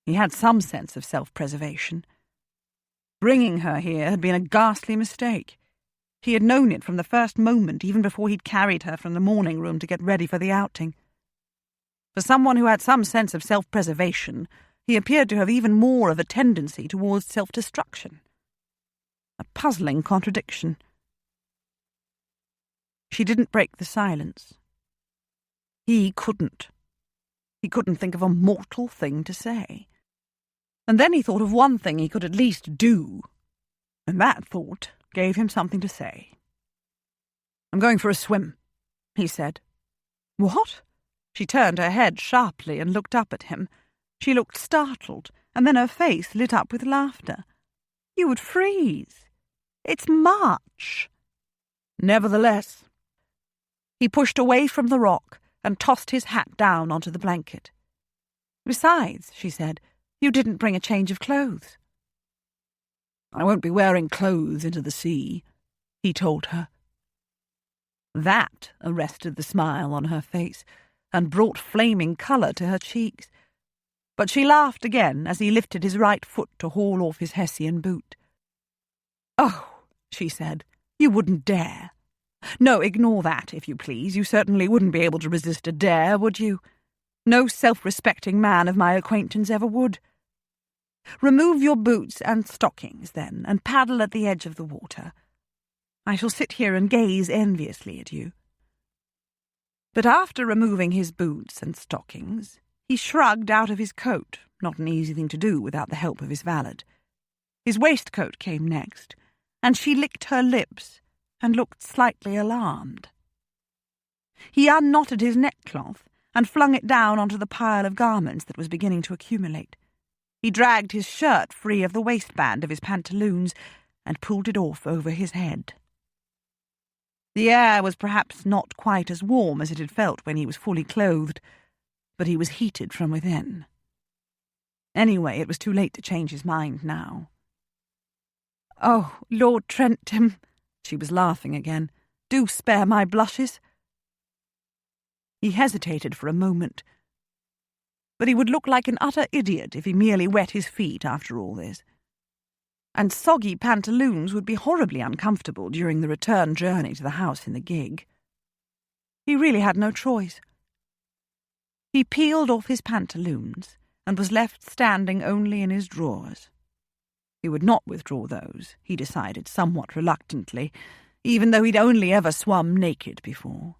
He had some sense of self-preservation. Bringing her here had been a ghastly mistake. He had known it from the first moment, even before he'd carried her from the morning room to get ready for the outing. For someone who had some sense of self-preservation, he appeared to have even more of a tendency towards self-destruction. A puzzling contradiction. She didn't break the silence. He couldn't. He couldn't think of a mortal thing to say. And then he thought of one thing he could at least do, and that thought gave him something to say. "I'm going for a swim," he said. "What?" She turned her head sharply and looked up at him. She looked startled, and then her face lit up with laughter. "You would freeze. It's March." "Nevertheless." He pushed away from the rock and tossed his hat down onto the blanket. "Besides," she said, "you didn't bring a change of clothes." "I won't be wearing clothes into the sea," he told her. That arrested the smile on her face and brought flaming colour to her cheeks. But she laughed again as he lifted his right foot to haul off his Hessian boot. "Oh," she said, "you wouldn't dare. No, ignore that, if you please. You certainly wouldn't be able to resist a dare, would you? No self-respecting man of my acquaintance ever would. Remove your boots and stockings, then, and paddle at the edge of the water. I shall sit here and gaze enviously at you." But after removing his boots and stockings, he shrugged out of his coat, not an easy thing to do without the help of his valet. His waistcoat came next, and she licked her lips and looked slightly alarmed. He unknotted his neckcloth and flung it down onto the pile of garments that was beginning to accumulate. He dragged his shirt free of the waistband of his pantaloons and pulled it off over his head. The air was perhaps not quite as warm as it had felt when he was fully clothed, but he was heated from within. Anyway, it was too late to change his mind now. "Oh, Lord Trentham," she was laughing again, "do spare my blushes." He hesitated for a moment, but he would look like an utter idiot if he merely wet his feet after all this. And soggy pantaloons would be horribly uncomfortable during the return journey to the house in the gig. He really had no choice. He peeled off his pantaloons and was left standing only in his drawers. He would not withdraw those, he decided somewhat reluctantly, even though he'd only ever swum naked before.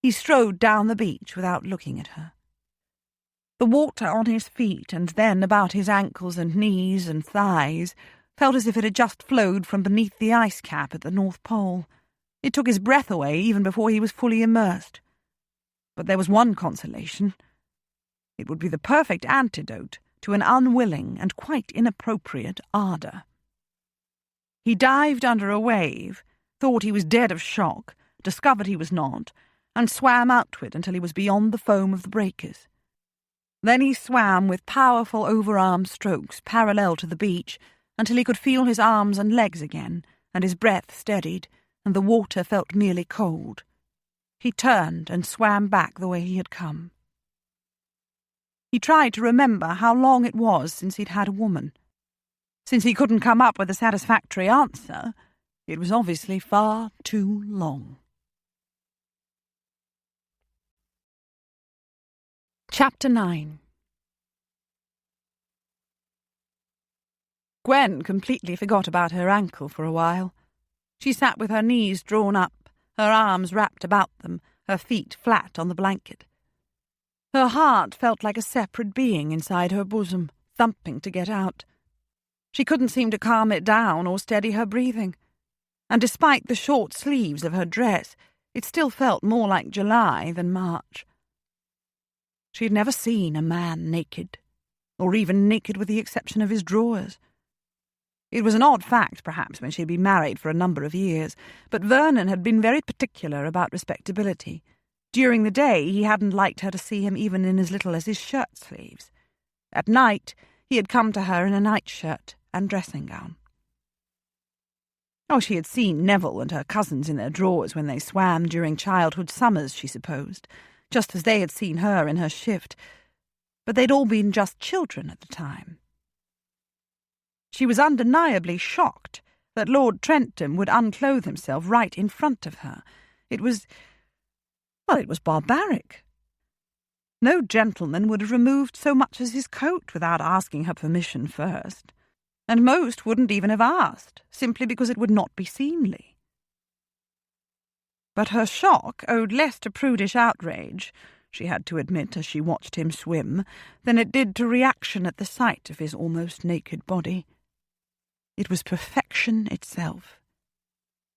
He strode down the beach without looking at her. The water on his feet and then about his ankles and knees and thighs felt as if it had just flowed from beneath the ice cap at the North Pole. It took his breath away even before he was fully immersed. But there was one consolation. It would be the perfect antidote to an unwilling and quite inappropriate ardour. He dived under a wave, thought he was dead of shock, discovered he was not, and swam outward until he was beyond the foam of the breakers. Then he swam with powerful overarm strokes parallel to the beach until he could feel his arms and legs again, and his breath steadied, and the water felt merely cold. He turned and swam back the way he had come. He tried to remember how long it was since he'd had a woman. Since he couldn't come up with a satisfactory answer, it was obviously far too long. Chapter 9. Gwen completely forgot about her ankle for a while. She sat with her knees drawn up, her arms wrapped about them, her feet flat on the blanket. Her heart felt like a separate being inside her bosom, thumping to get out. She couldn't seem to calm it down or steady her breathing, and despite the short sleeves of her dress, it still felt more like July than March. She had never seen a man naked, or even naked with the exception of his drawers. It was an odd fact, perhaps, when she had been married for a number of years, but Vernon had been very particular about respectability. During the day, he hadn't liked her to see him even in as little as his shirt-sleeves. At night, he had come to her in a nightshirt and dressing-gown. Oh, she had seen Neville and her cousins in their drawers when they swam during childhood summers, she supposed, just as they had seen her in her shift, but they'd all been just children at the time. She was undeniably shocked that Lord Trentham would unclothe himself right in front of her. It was barbaric. No gentleman would have removed so much as his coat without asking her permission first, and most wouldn't even have asked, simply because it would not be seemly. But her shock owed less to prudish outrage, she had to admit as she watched him swim, than it did to reaction at the sight of his almost naked body. It was perfection itself.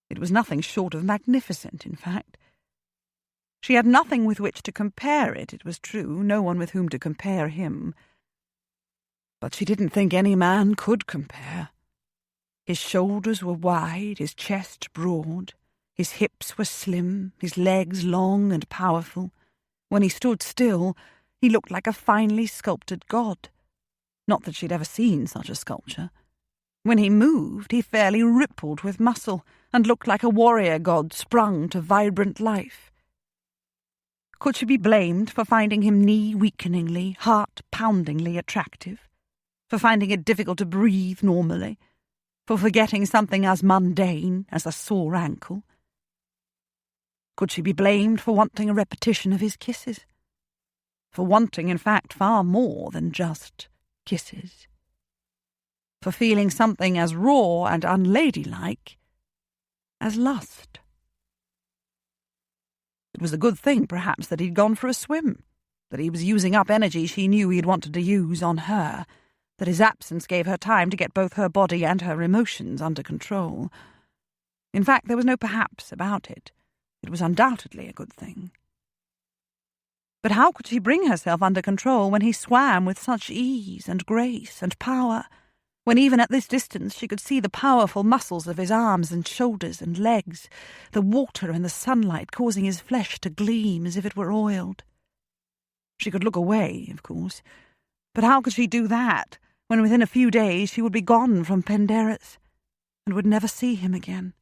It was nothing short of magnificent, in fact. She had nothing with which to compare it was true, no one with whom to compare him. But she didn't think any man could compare. His shoulders were wide, his chest broad, his hips were slim, his legs long and powerful. When he stood still, he looked like a finely sculptured god. Not that she'd ever seen such a sculpture. When he moved, he fairly rippled with muscle and looked like a warrior god sprung to vibrant life. Could she be blamed for finding him knee-weakeningly, heart-poundingly attractive? For finding it difficult to breathe normally? For forgetting something as mundane as a sore ankle? Could she be blamed for wanting a repetition of his kisses? For wanting, in fact, far more than just kisses? For feeling something as raw and unladylike as lust? It was a good thing, perhaps, that he'd gone for a swim, that he was using up energy she knew he'd wanted to use on her, that his absence gave her time to get both her body and her emotions under control. In fact, there was no perhaps about it. It was undoubtedly a good thing. But how could she bring herself under control when he swam with such ease and grace and power, when even at this distance she could see the powerful muscles of his arms and shoulders and legs, the water and the sunlight causing his flesh to gleam as if it were oiled? She could look away, of course, but how could she do that when within a few days she would be gone from Penderys and would never see him again?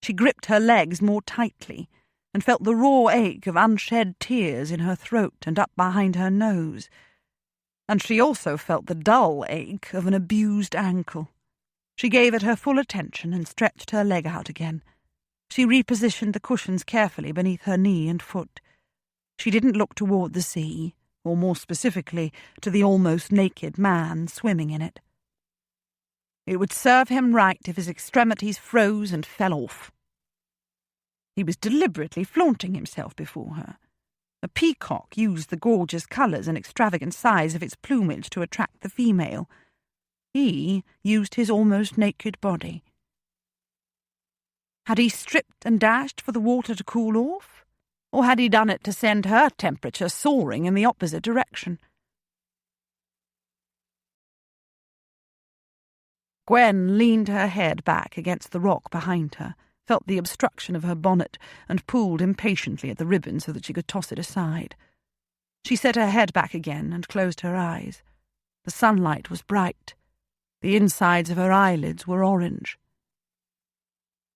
She gripped her legs more tightly and felt the raw ache of unshed tears in her throat and up behind her nose, and she also felt the dull ache of an abused ankle. She gave it her full attention and stretched her leg out again. She repositioned the cushions carefully beneath her knee and foot. She didn't look toward the sea, or more specifically, to the almost naked man swimming in it. It would serve him right if his extremities froze and fell off. He was deliberately flaunting himself before her. A peacock used the gorgeous colours and extravagant size of its plumage to attract the female. He used his almost naked body. Had he stripped and dashed for the water to cool off? Or had he done it to send her temperature soaring in the opposite direction? Gwen leaned her head back against the rock behind her, felt the obstruction of her bonnet, and pulled impatiently at the ribbon so that she could toss it aside. She set her head back again and closed her eyes. The sunlight was bright. The insides of her eyelids were orange.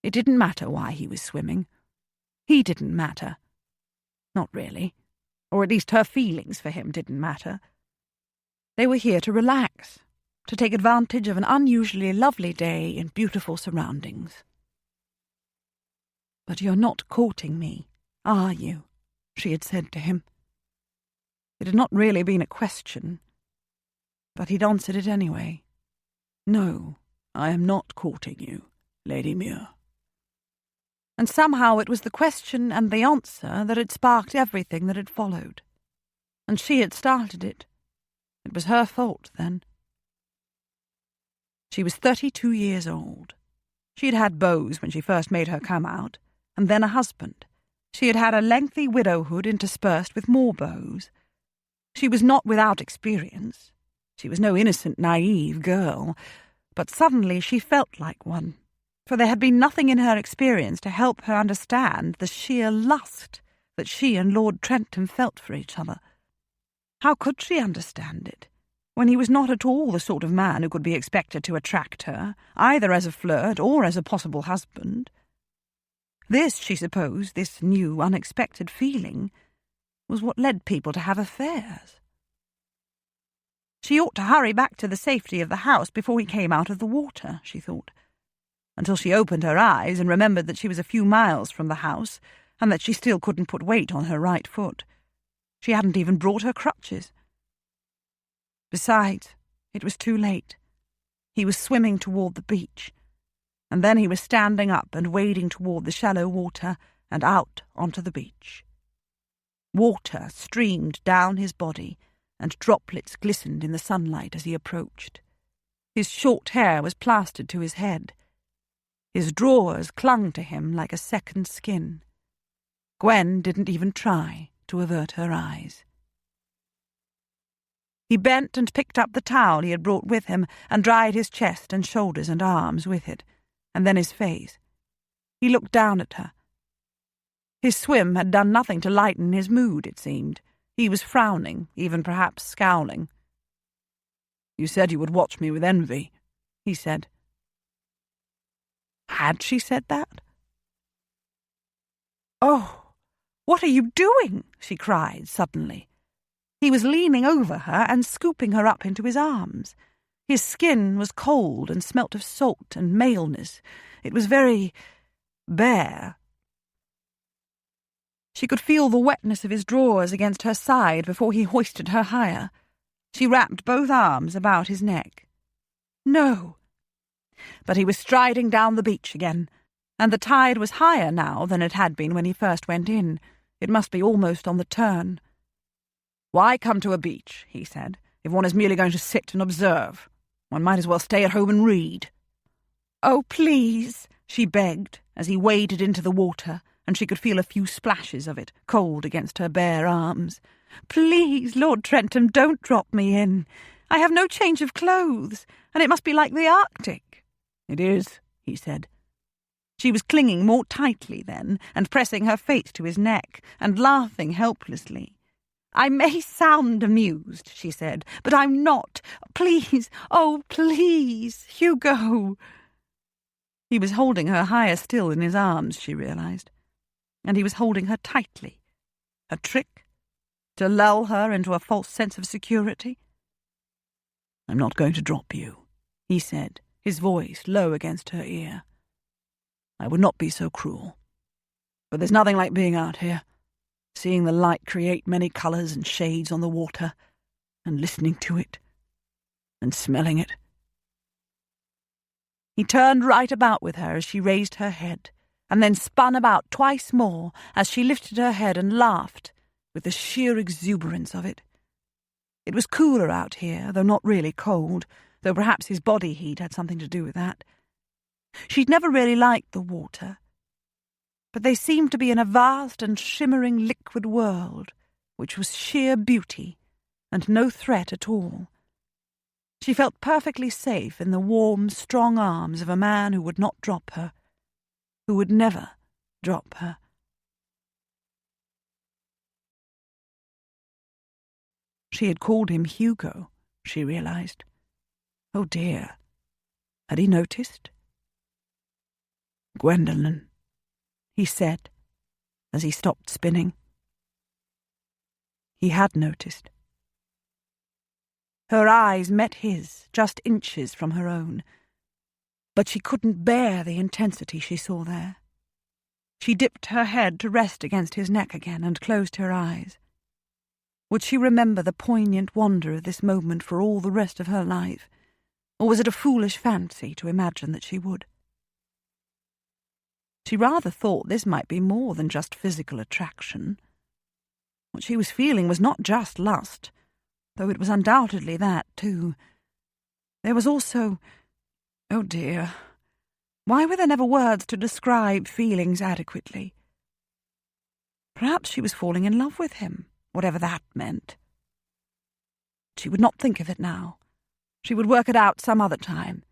It didn't matter why he was swimming. He didn't matter. Not really. Or at least her feelings for him didn't matter. They were here to relax, to take advantage of an unusually lovely day in beautiful surroundings. "But you're not courting me, are you?" she had said to him. It had not really been a question, but he'd answered it anyway. "No, I am not courting you, Lady Muir." And somehow it was the question and the answer that had sparked everything that had followed. And she had started it. It was her fault, then. She was 32 years old. She had had beaux when she first made her come out, and then a husband. She had had a lengthy widowhood interspersed with more beaux. She was not without experience. She was no innocent, naive girl, but suddenly she felt like one, for there had been nothing in her experience to help her understand the sheer lust that she and Lord Trentham felt for each other. How could she understand it, when he was not at all the sort of man who could be expected to attract her, either as a flirt or as a possible husband? This, she supposed, this new, unexpected feeling, was what led people to have affairs. She ought to hurry back to the safety of the house before he came out of the water, she thought, until she opened her eyes and remembered that she was a few miles from the house and that she still couldn't put weight on her right foot. She hadn't even brought her crutches. Besides, it was too late. He was swimming toward the beach, and then he was standing up and wading toward the shallow water and out onto the beach. Water streamed down his body, and droplets glistened in the sunlight as he approached. His short hair was plastered to his head. His drawers clung to him like a second skin. Gwen didn't even try to avert her eyes. He bent and picked up the towel he had brought with him and dried his chest and shoulders and arms with it, and then his face. He looked down at her. His swim had done nothing to lighten his mood, it seemed. He was frowning, even perhaps scowling. "You said you would watch me with envy," he said. Had she said that? "Oh, what are you doing?" she cried suddenly. He was leaning over her and scooping her up into his arms. His skin was cold and smelt of salt and maleness. It was very bare. She could feel the wetness of his drawers against her side before he hoisted her higher. She wrapped both arms about his neck. No. But he was striding down the beach again, and the tide was higher now than it had been when he first went in. It must be almost on the turn. "Why come to a beach," he said, "if one is merely going to sit and observe? One might as well stay at home and read." "Oh, please," she begged, as he waded into the water, and she could feel a few splashes of it, cold against her bare arms. "Please, Lord Trentham, don't drop me in. I have no change of clothes, and it must be like the Arctic." "It is," he said. She was clinging more tightly then, and pressing her face to his neck, and laughing helplessly. "I may sound amused," she said, "but I'm not. Please, oh, please, Hugo." He was holding her higher still in his arms, she realized, and he was holding her tightly. A trick? To lull her into a false sense of security? "I'm not going to drop you," he said, his voice low against her ear. "I would not be so cruel. But there's nothing like being out here, seeing the light create many colours and shades on the water, and listening to it, and smelling it." He turned right about with her as she raised her head, and then spun about twice more as she lifted her head and laughed, with the sheer exuberance of it. It was cooler out here, though not really cold, though perhaps his body heat had something to do with that. She'd never really liked the water, but they seemed to be in a vast and shimmering liquid world, which was sheer beauty and no threat at all. She felt perfectly safe in the warm, strong arms of a man who would not drop her, who would never drop her. She had called him Hugo, she realized. Oh dear, had he noticed? "Gwendolen," he said, as he stopped spinning. He had noticed. Her eyes met his, just inches from her own, but she couldn't bear the intensity she saw there. She dipped her head to rest against his neck again and closed her eyes. Would she remember the poignant wonder of this moment for all the rest of her life, or was it a foolish fancy to imagine that she would? She rather thought this might be more than just physical attraction. What she was feeling was not just lust, though it was undoubtedly that, too. There was also... oh dear, why were there never words to describe feelings adequately? Perhaps she was falling in love with him, whatever that meant. She would not think of it now. She would work it out some other time.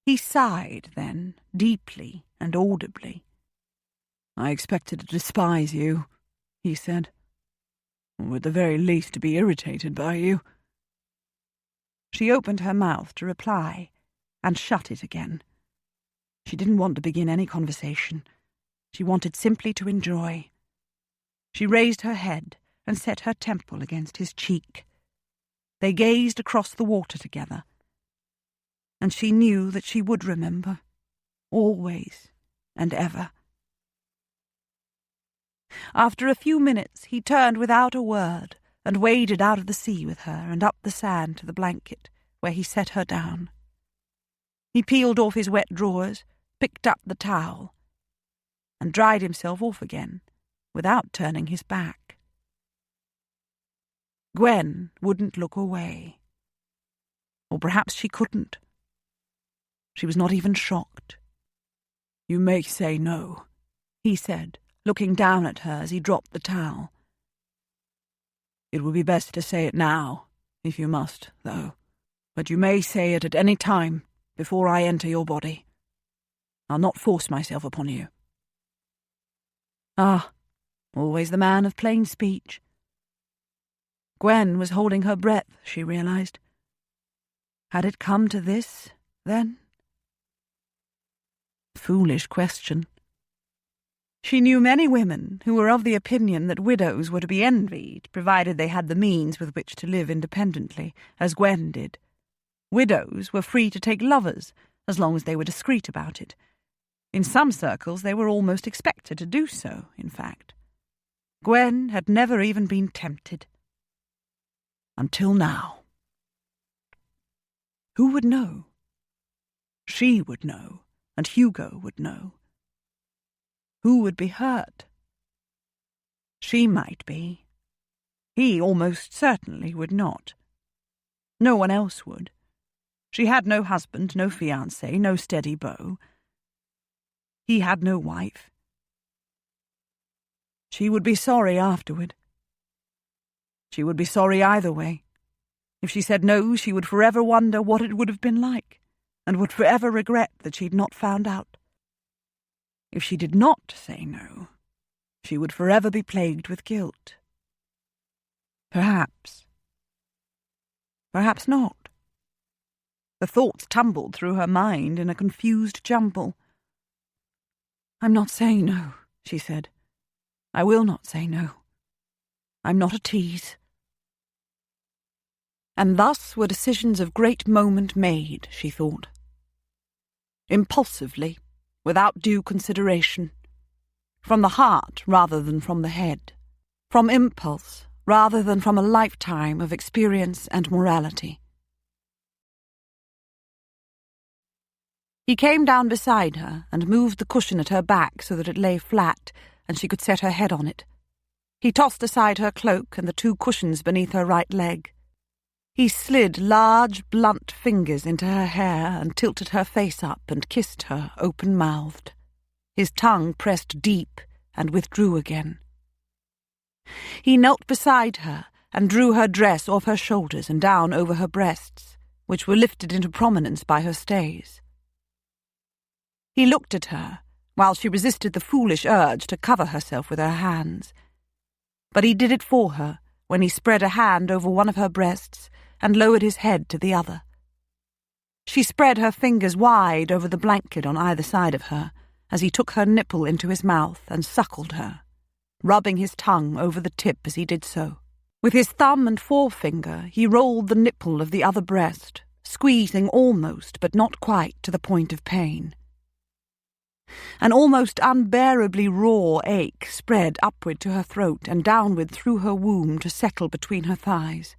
He sighed then, deeply and audibly. "I expected to despise you," he said. "Or at the very least to be irritated by you." She opened her mouth to reply, and shut it again. She didn't want to begin any conversation. She wanted simply to enjoy. She raised her head and set her temple against his cheek. They gazed across the water together, and she knew that she would remember, always and ever. After a few minutes he turned without a word and waded out of the sea with her and up the sand to the blanket, where he set her down. He peeled off his wet drawers, picked up the towel, and dried himself off again, without turning his back. Gwen wouldn't look away. Or perhaps she couldn't. She was not even shocked. "You may say no," he said, looking down at her as he dropped the towel. "It would be best to say it now, if you must, though. But you may say it at any time before I enter your body. I'll not force myself upon you." Ah, always the man of plain speech. Gwen was holding her breath, she realized. Had it come to this, then? Foolish question. She knew many women who were of the opinion that widows were to be envied, provided they had the means with which to live independently, as Gwen did. Widows were free to take lovers, as long as they were discreet about it. In some circles they were almost expected to do so, in fact. Gwen had never even been tempted. Until now. Who would know? She would know, and Hugo would know. Who would be hurt? She might be. He almost certainly would not. No one else would. She had no husband, no fiancé, no steady beau. He had no wife. She would be sorry afterward. She would be sorry either way. If she said no, she would forever wonder what it would have been like, and would forever regret that she'd not found out. If she did not say no, she would forever be plagued with guilt. Perhaps. Perhaps not. The thoughts tumbled through her mind in a confused jumble. "I'm not saying no," she said. "I will not say no. I'm not a tease." And thus were decisions of great moment made, she thought. Impulsively, without due consideration. From the heart rather than from the head. From impulse rather than from a lifetime of experience and morality. He came down beside her and moved the cushion at her back so that it lay flat and she could set her head on it. He tossed aside her cloak and the 2 cushions beneath her right leg. He slid large, blunt fingers into her hair and tilted her face up and kissed her, open-mouthed. His tongue pressed deep and withdrew again. He knelt beside her and drew her dress off her shoulders and down over her breasts, which were lifted into prominence by her stays. He looked at her, while she resisted the foolish urge to cover herself with her hands. But he did it for her when he spread a hand over one of her breasts and lowered his head to the other. She spread her fingers wide over the blanket on either side of her as he took her nipple into his mouth and suckled her, rubbing his tongue over the tip as he did so. With his thumb and forefinger he rolled the nipple of the other breast, squeezing almost but not quite to the point of pain. An almost unbearably raw ache spread upward to her throat and downward through her womb to settle between her thighs.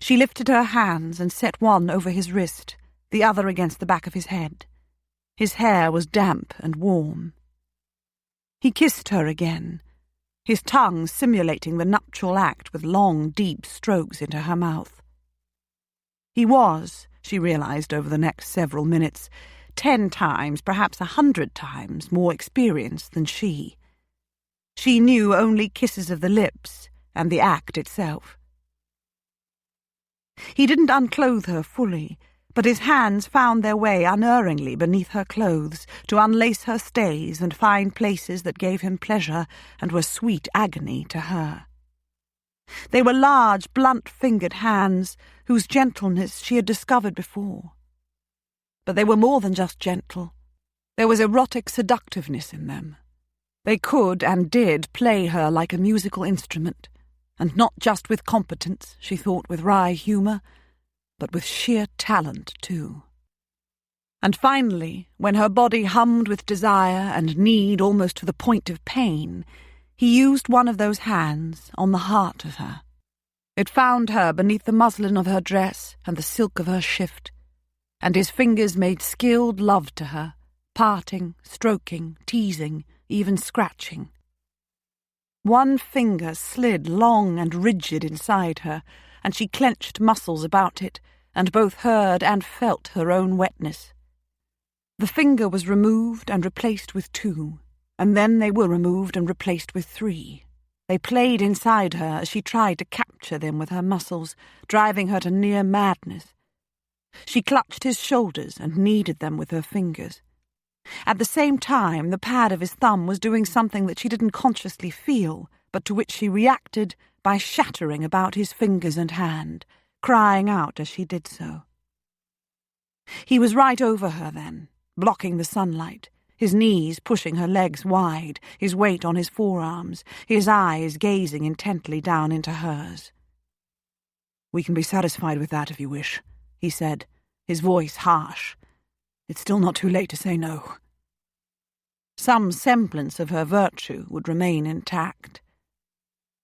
She lifted her hands and set one over his wrist, the other against the back of his head. His hair was damp and warm. He kissed her again, his tongue simulating the nuptial act with long, deep strokes into her mouth. He was, she realized over the next several minutes, 10 times, perhaps 100 times, more experienced than she. She knew only kisses of the lips and the act itself. He didn't unclothe her fully, but his hands found their way unerringly beneath her clothes to unlace her stays and find places that gave him pleasure and were sweet agony to her. They were large, blunt-fingered hands whose gentleness she had discovered before. But they were more than just gentle. There was erotic seductiveness in them. They could and did play her like a musical instrument, and not just with competence, she thought with wry humour, but with sheer talent too. And finally, when her body hummed with desire and need almost to the point of pain, he used one of those hands on the heart of her. It found her beneath the muslin of her dress and the silk of her shift, and his fingers made skilled love to her, parting, stroking, teasing, even scratching. One finger slid long and rigid inside her, and she clenched muscles about it, and both heard and felt her own wetness. The finger was removed and replaced with 2, and then they were removed and replaced with 3. They played inside her as she tried to capture them with her muscles, driving her to near madness. She clutched his shoulders and kneaded them with her fingers. At the same time, the pad of his thumb was doing something that she didn't consciously feel, but to which she reacted by shattering about his fingers and hand, crying out as she did so. He was right over her then, blocking the sunlight, his knees pushing her legs wide, his weight on his forearms, his eyes gazing intently down into hers. "We can be satisfied with that if you wish," he said, his voice harsh. "It's still not too late to say no." Some semblance of her virtue would remain intact.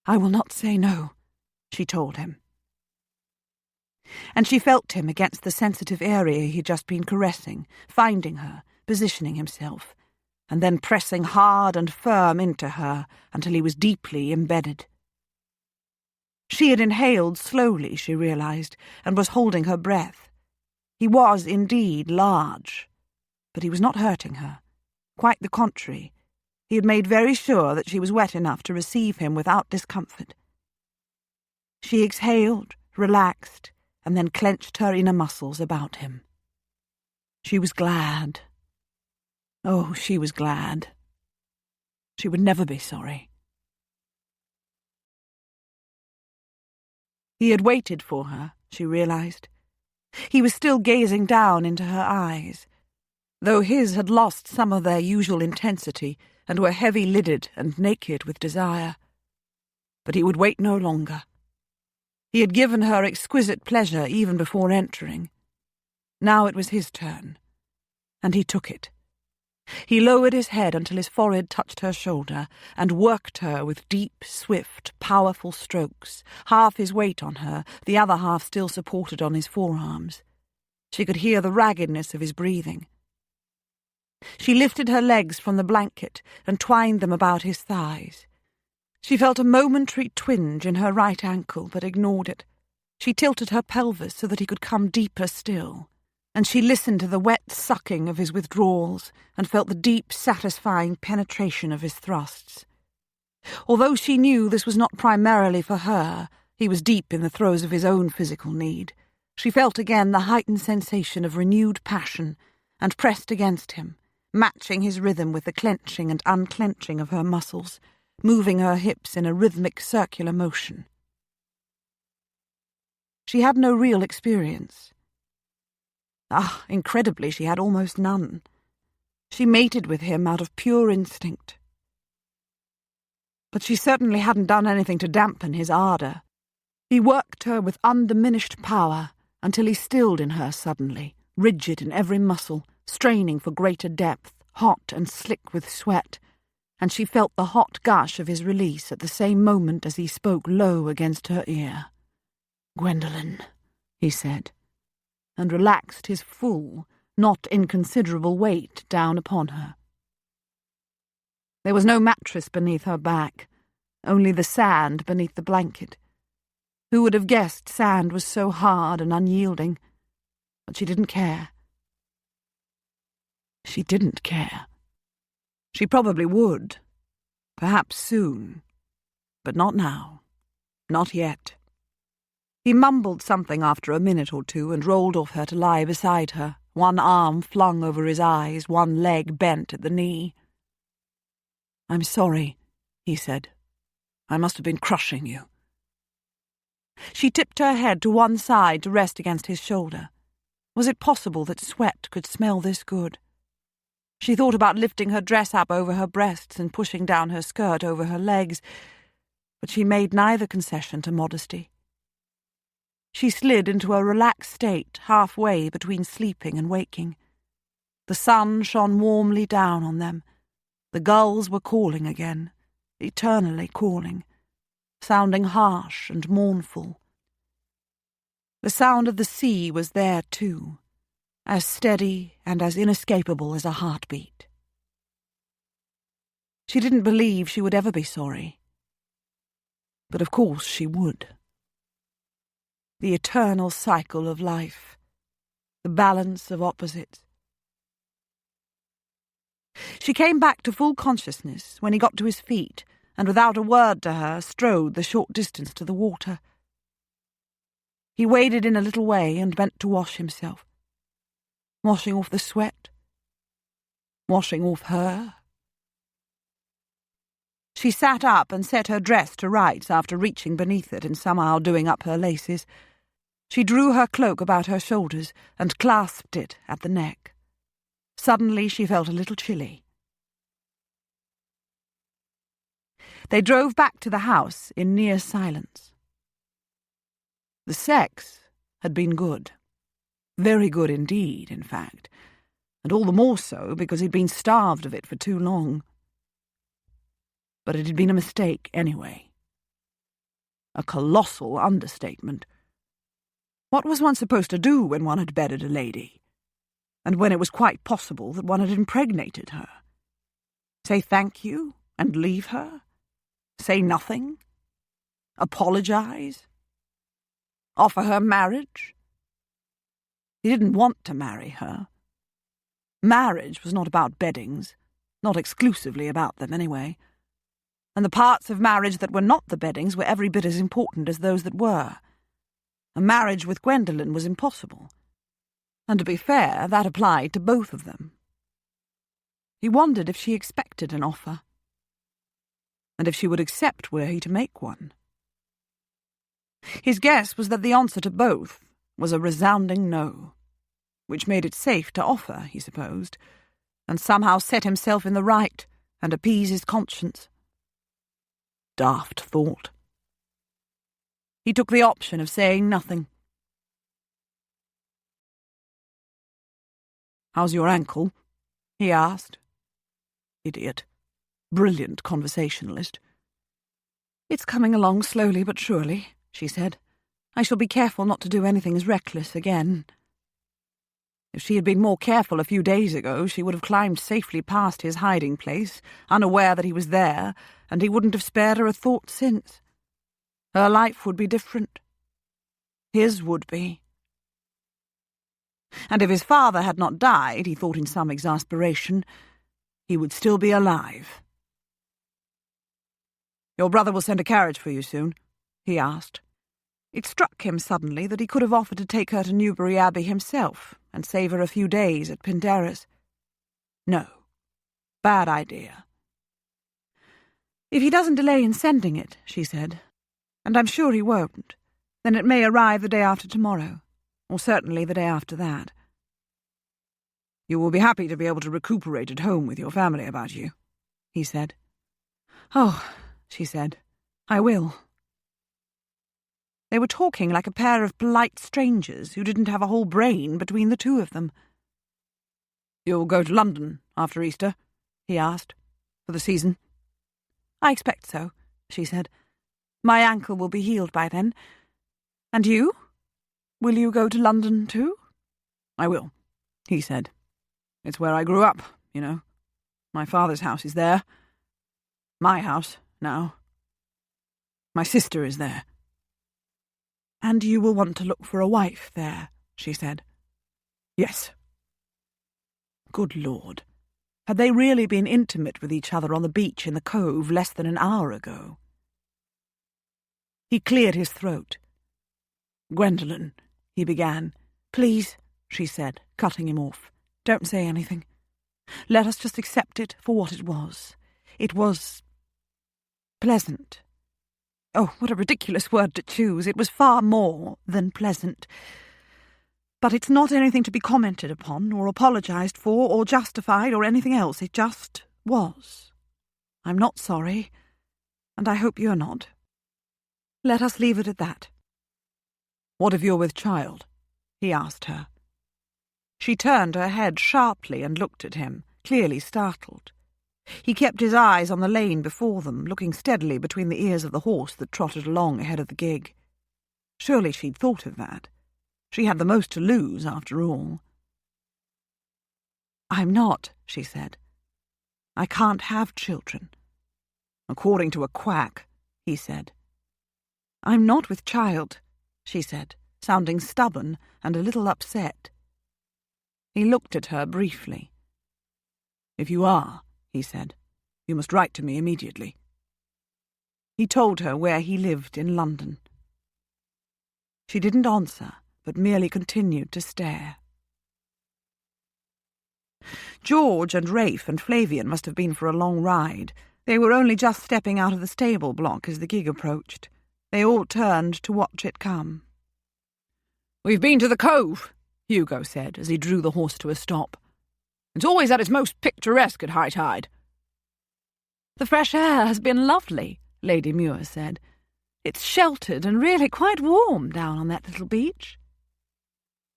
"I will not say no," she told him. And she felt him against the sensitive area he'd just been caressing, finding her, positioning himself, and then pressing hard and firm into her until he was deeply embedded. She had inhaled slowly, she realized, and was holding her breath. He was indeed large, but he was not hurting her. Quite the contrary. He had made very sure that she was wet enough to receive him without discomfort. She exhaled, relaxed, and then clenched her inner muscles about him. She was glad. Oh, she was glad. She would never be sorry. He had waited for her, she realized. He was still gazing down into her eyes, though his had lost some of their usual intensity and were heavy-lidded and naked with desire. But he would wait no longer. He had given her exquisite pleasure even before entering. Now it was his turn, and he took it. He lowered his head until his forehead touched her shoulder and worked her with deep, swift, powerful strokes, half his weight on her, the other half still supported on his forearms. She could hear the raggedness of his breathing. She lifted her legs from the blanket and twined them about his thighs. She felt a momentary twinge in her right ankle, but ignored it. She tilted her pelvis so that he could come deeper still, and she listened to the wet sucking of his withdrawals and felt the deep, satisfying penetration of his thrusts. Although she knew this was not primarily for her, he was deep in the throes of his own physical need. She felt again the heightened sensation of renewed passion and pressed against him, matching his rhythm with the clenching and unclenching of her muscles, moving her hips in a rhythmic circular motion. She had no real experience. Incredibly, she had almost none. She mated with him out of pure instinct. But she certainly hadn't done anything to dampen his ardour. He worked her with undiminished power until he stilled in her suddenly, rigid in every muscle, straining for greater depth, hot and slick with sweat, and she felt the hot gush of his release at the same moment as he spoke low against her ear. "Gwendolen," he said, and relaxed his full, not inconsiderable weight down upon her. There was no mattress beneath her back, only the sand beneath the blanket. Who would have guessed sand was so hard and unyielding? But she didn't care. She didn't care. She probably would. Perhaps soon. But not now. Not yet. He mumbled something after a minute or two and rolled off her to lie beside her, one arm flung over his eyes, one leg bent at the knee. "I'm sorry," he said. "I must have been crushing you." She tipped her head to one side to rest against his shoulder. Was it possible that sweat could smell this good? She thought about lifting her dress up over her breasts and pushing down her skirt over her legs, but she made neither concession to modesty. She slid into a relaxed state halfway between sleeping and waking. The sun shone warmly down on them. The gulls were calling again, eternally calling, sounding harsh and mournful. The sound of the sea was there too, as steady and as inescapable as a heartbeat. She didn't believe she would ever be sorry. But of course she would. The eternal cycle of life, the balance of opposites. She came back to full consciousness when he got to his feet and without a word to her strode the short distance to the water. He waded in a little way and bent to wash himself, washing off the sweat, washing off her. She sat up and set her dress to rights after reaching beneath it and somehow doing up her laces. She drew her cloak about her shoulders and clasped it at the neck. Suddenly she felt a little chilly. They drove back to the house in near silence. The sex had been good. Very good indeed, in fact, and all the more so because he'd been starved of it for too long. But it had been a mistake anyway. A colossal understatement. What was one supposed to do when one had bedded a lady? And when it was quite possible that one had impregnated her? Say thank you and leave her? Say nothing? Apologize? Offer her marriage? He didn't want to marry her. Marriage was not about beddings, not exclusively about them anyway. And the parts of marriage that were not the beddings were every bit as important as those that were. A marriage with Gwendolen was impossible. And to be fair, that applied to both of them. He wondered if she expected an offer, and if she would accept were he to make one. His guess was that the answer to both was a resounding no, which made it safe to offer, he supposed, and somehow set himself in the right and appease his conscience. Daft thought. He took the option of saying nothing. "How's your ankle?" he asked. Idiot. Brilliant conversationalist. "It's coming along slowly but surely," she said. "I shall be careful not to do anything as reckless again." If she had been more careful a few days ago, she would have climbed safely past his hiding place, unaware that he was there, and he wouldn't have spared her a thought since. Her life would be different. His would be. And if his father had not died, he thought in some exasperation, he would still be alive. "Your brother will send a carriage for you soon?" he asked. It struck him suddenly that he could have offered to take her to Newbury Abbey himself and save her a few days at Pindarris. No. Bad idea. "If he doesn't delay in sending it," she said, "and I'm sure he won't, then it may arrive the day after tomorrow, or certainly the day after that." "You will be happy to be able to recuperate at home with your family about you," he said. "Oh," she said, "I will." They were talking like a pair of polite strangers who didn't have a whole brain between the two of them. "You'll go to London after Easter?" he asked. "For the season?" "I expect so," she said. "My ankle will be healed by then. And you? Will you go to London too?" "I will," he said. "It's where I grew up, you know. My father's house is there. My house, now. My sister is there." "And you will want to look for a wife there," she said. "Yes." Good Lord. Had they really been intimate with each other on the beach in the cove less than an hour ago? He cleared his throat. "Gwendolen," he began. "Please," she said, cutting him off. "Don't say anything. Let us just accept it for what it was. It was pleasant. Oh, what a ridiculous word to choose. It was far more than pleasant. But it's not anything to be commented upon, or apologised for, or justified, or anything else. It just was. I'm not sorry, and I hope you're not. Let us leave it at that." "What if you're with child?" he asked her. She turned her head sharply and looked at him, clearly startled. He kept his eyes on the lane before them, looking steadily between the ears of the horse that trotted along ahead of the gig. Surely she'd thought of that. She had the most to lose, after all. "I'm not," she said. "I can't have children." "According to a quack," he said. "I'm not with child," she said, sounding stubborn and a little upset. He looked at her briefly. "If you are," he said, "you must write to me immediately." He told her where he lived in London. She didn't answer, but merely continued to stare. George and Rafe and Flavian must have been for a long ride. They were only just stepping out of the stable block as the gig approached. They all turned to watch it come. "We've been to the cove," Hugo said as he drew the horse to a stop. "It's always at its most picturesque at high tide." "The fresh air has been lovely," Lady Muir said. "It's sheltered and really quite warm down on that little beach."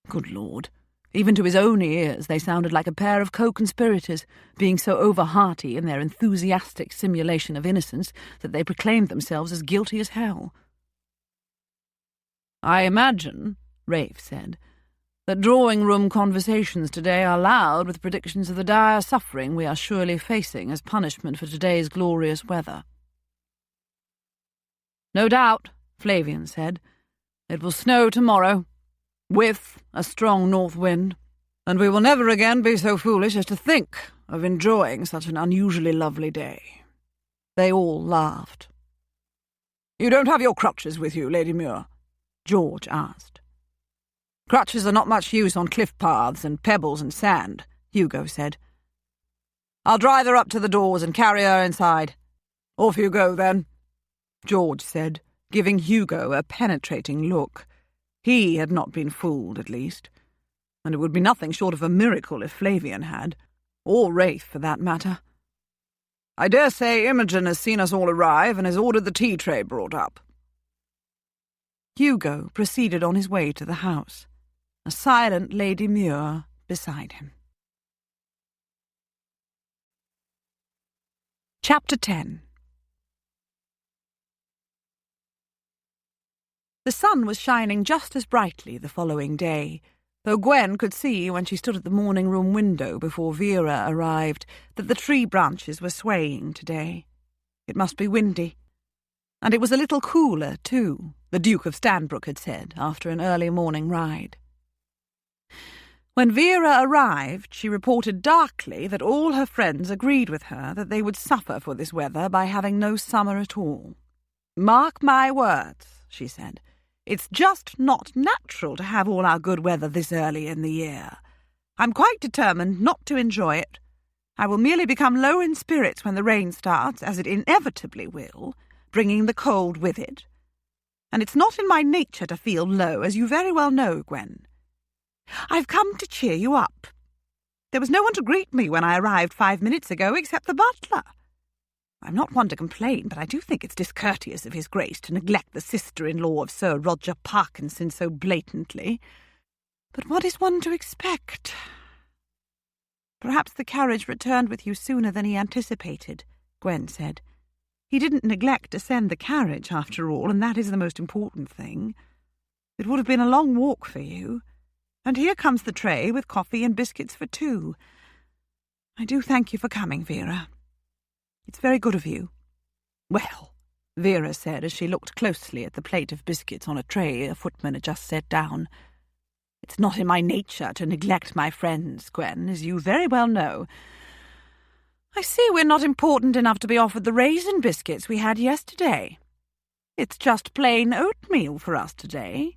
Good Lord. Even to his own ears they sounded like a pair of co-conspirators, being so over-hearty in their enthusiastic simulation of innocence that they proclaimed themselves as guilty as hell. "I imagine," Rafe said, "that drawing-room conversations today are loud with predictions of the dire suffering we are surely facing as punishment for today's glorious weather." "No doubt," Flavian said. "It will snow tomorrow, with a strong north wind, and we will never again be so foolish as to think of enjoying such an unusually lovely day." They all laughed. "You don't have your crutches with you, Lady Muir?" George asked. "Crutches are not much use on cliff paths and pebbles and sand," Hugo said. "I'll drive her up to the doors and carry her inside." "Off you go, then," George said, giving Hugo a penetrating look. He had not been fooled, at least, and it would be nothing short of a miracle if Flavian had, or Rafe, for that matter. "I dare say Imogen has seen us all arrive and has ordered the tea tray brought up." Hugo proceeded on his way to the house, a silent Lady Muir beside him. Chapter 10. The sun was shining just as brightly the following day, though Gwen could see when she stood at the morning-room window before Vera arrived that the tree branches were swaying today. It must be windy. And it was a little cooler, too, the Duke of Stanbrook had said, after an early morning ride. When Vera arrived, she reported darkly that all her friends agreed with her that they would suffer for this weather by having no summer at all. "Mark my words," she said. "It's just not natural to have all our good weather this early in the year. I'm quite determined not to enjoy it. I will merely become low in spirits when the rain starts, as it inevitably will, bringing the cold with it. And it's not in my nature to feel low, as you very well know, Gwen. I've come to cheer you up. There was no one to greet me when I arrived 5 minutes ago except the butler. I'm not one to complain, but I do think it's discourteous of His Grace to neglect the sister-in-law of Sir Roger Parkinson so blatantly. But what is one to expect? Perhaps the carriage returned with you sooner than he anticipated," Gwen said. "He didn't neglect to send the carriage, after all, and that is the most important thing. It would have been a long walk for you. And here comes the tray with coffee and biscuits for 2. I do thank you for coming, Vera. It's very good of you." "Well," Vera said as she looked closely at the plate of biscuits on a tray a footman had just set down, "it's not in my nature to neglect my friends, Gwen, as you very well know. I see we're not important enough to be offered the raisin biscuits we had yesterday. It's just plain oatmeal for us today."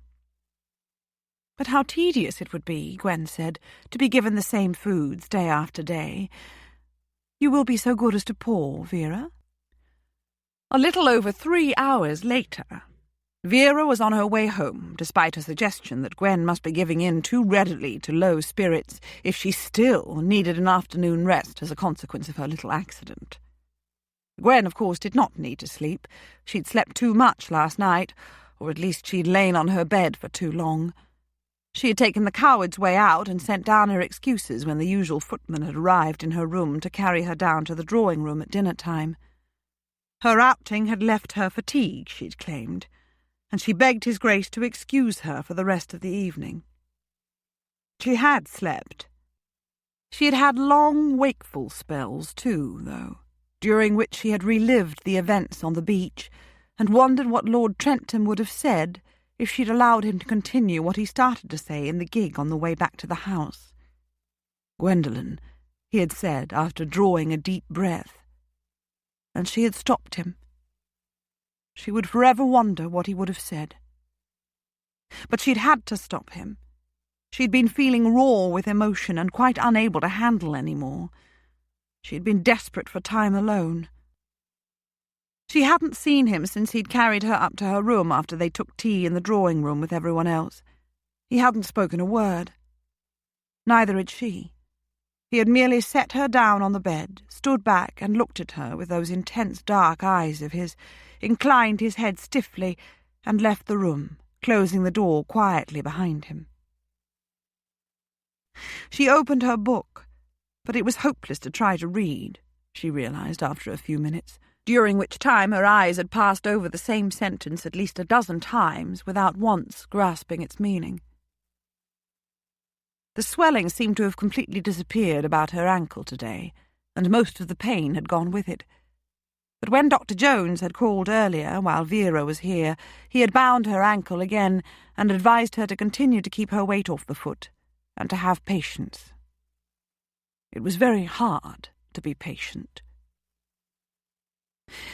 "But how tedious it would be," Gwen said, "to be given the same foods day after day. You will be so good as to pour, Vera?" A little over 3 hours later, Vera was on her way home, despite a suggestion that Gwen must be giving in too readily to low spirits if she still needed an afternoon rest as a consequence of her little accident. Gwen, of course, did not need to sleep. She'd slept too much last night, or at least she'd lain on her bed for too long. She had taken the coward's way out and sent down her excuses when the usual footman had arrived in her room to carry her down to the drawing-room at dinner-time. Her outing had left her fatigued, she'd claimed, and she begged His Grace to excuse her for the rest of the evening. She had slept. She had had long, wakeful spells, too, though, during which she had relived the events on the beach and wondered what Lord Trentham would have said if she'd allowed him to continue what he started to say in the gig on the way back to the house. "Gwendolen," he had said after drawing a deep breath, and she had stopped him. She would forever wonder what he would have said. But she'd had to stop him. She'd been feeling raw with emotion and quite unable to handle any more. She'd been desperate for time alone. She hadn't seen him since he'd carried her up to her room after they took tea in the drawing-room with everyone else. He hadn't spoken a word. Neither had she. He had merely set her down on the bed, stood back and looked at her with those intense dark eyes of his, inclined his head stiffly, and left the room, closing the door quietly behind him. She opened her book, but it was hopeless to try to read, she realized after a few minutes, during which time her eyes had passed over the same sentence at least a dozen times without once grasping its meaning. The swelling seemed to have completely disappeared about her ankle today, and most of the pain had gone with it. But when Dr. Jones had called earlier, while Vera was here, he had bound her ankle again and advised her to continue to keep her weight off the foot and to have patience. It was very hard to be patient.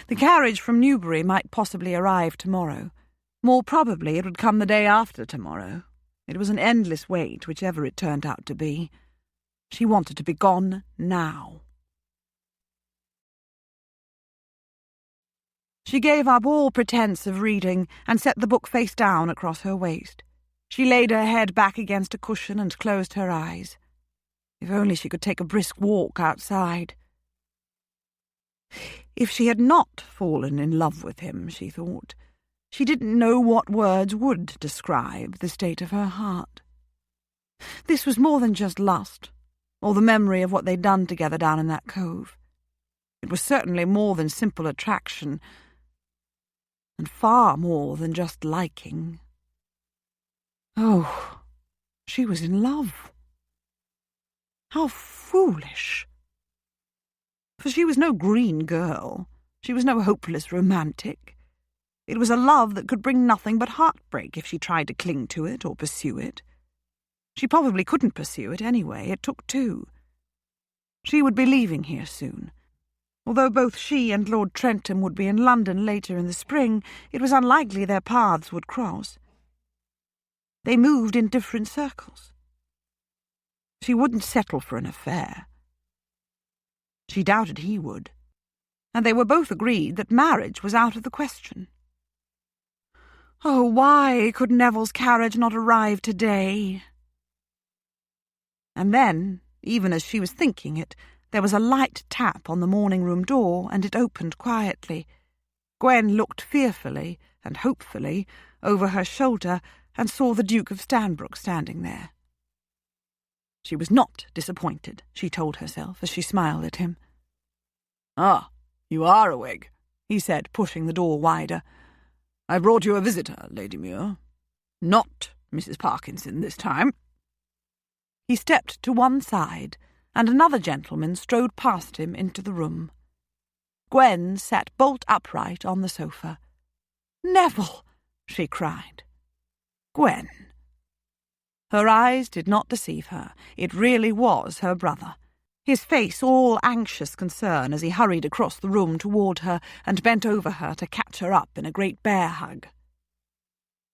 The carriage from Newbury might possibly arrive tomorrow. More probably it would come the day after tomorrow. It was an endless wait, whichever it turned out to be. She wanted to be gone now. She gave up all pretence of reading and set the book face down across her waist. She laid her head back against a cushion and closed her eyes. If only she could take a brisk walk outside. If she had not fallen in love with him, she thought, she didn't know what words would describe the state of her heart. This was more than just lust, or the memory of what they'd done together down in that cove. It was certainly more than simple attraction, and far more than just liking. Oh, She was in love. How foolish! For she was no green girl. She was no hopeless romantic. It was a love that could bring nothing but heartbreak if she tried to cling to it or pursue it. She probably couldn't pursue it anyway. It took two. She would be leaving here soon. Although both she and Lord Trentham would be in London later in the spring, it was unlikely their paths would cross. They moved in different circles. She wouldn't settle for an affair. She doubted he would, and they were both agreed that marriage was out of the question. Oh, why could Neville's carriage not arrive today? And then, even as she was thinking it, there was a light tap on the morning-room door, and it opened quietly. Gwen looked fearfully and hopefully over her shoulder and saw the Duke of Stanbrook standing there. She was not disappointed, she told herself as she smiled at him. "Ah, you are awake," he said, pushing the door wider. "I brought you a visitor, Lady Muir. Not Mrs. Parkinson this time." He stepped to one side, and another gentleman strode past him into the room. Gwen sat bolt upright on the sofa. "Neville!" she cried. "Gwen!" Her eyes did not deceive her. It really was her brother. His face all anxious concern as he hurried across the room toward her and bent over her to catch her up in a great bear hug.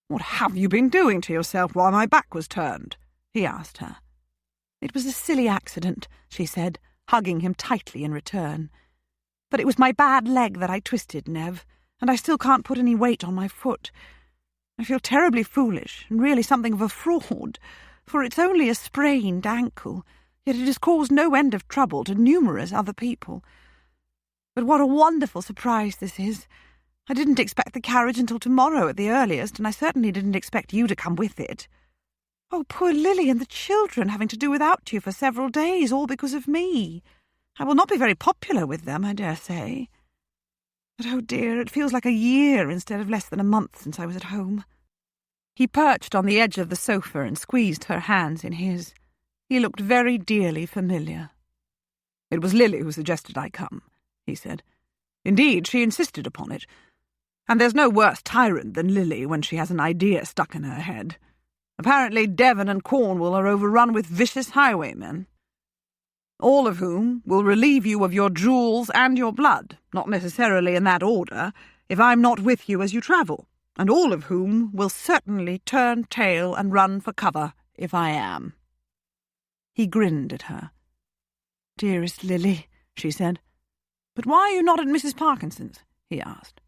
"What have you been doing to yourself while my back was turned?" he asked her. "It was a silly accident," she said, hugging him tightly in return. "But it was my bad leg that I twisted, Nev, and I still can't put any weight on my foot. I feel terribly foolish and really something of a fraud, for it's only a sprained ankle, yet it has caused no end of trouble to numerous other people. But what a wonderful surprise this is. I didn't expect the carriage until tomorrow at the earliest, and I certainly didn't expect you to come with it. Oh, poor Lily and the children having to do without you for several days, all because of me. I will not be very popular with them, I dare say. But oh dear, it feels like a year instead of less than a month since I was at home." He perched on the edge of the sofa and squeezed her hands in his. He looked very dearly familiar. "It was Lily who suggested I come," he said. "Indeed, she insisted upon it. And there's no worse tyrant than Lily when she has an idea stuck in her head. Apparently Devon and Cornwall are overrun with vicious highwaymen, all of whom will relieve you of your jewels and your blood, not necessarily in that order, if I'm not with you as you travel, and all of whom will certainly turn tail and run for cover if I am." He grinned at her. "Dearest Lily," she said. "But why are you not at Mrs. Parkinson's?" he asked.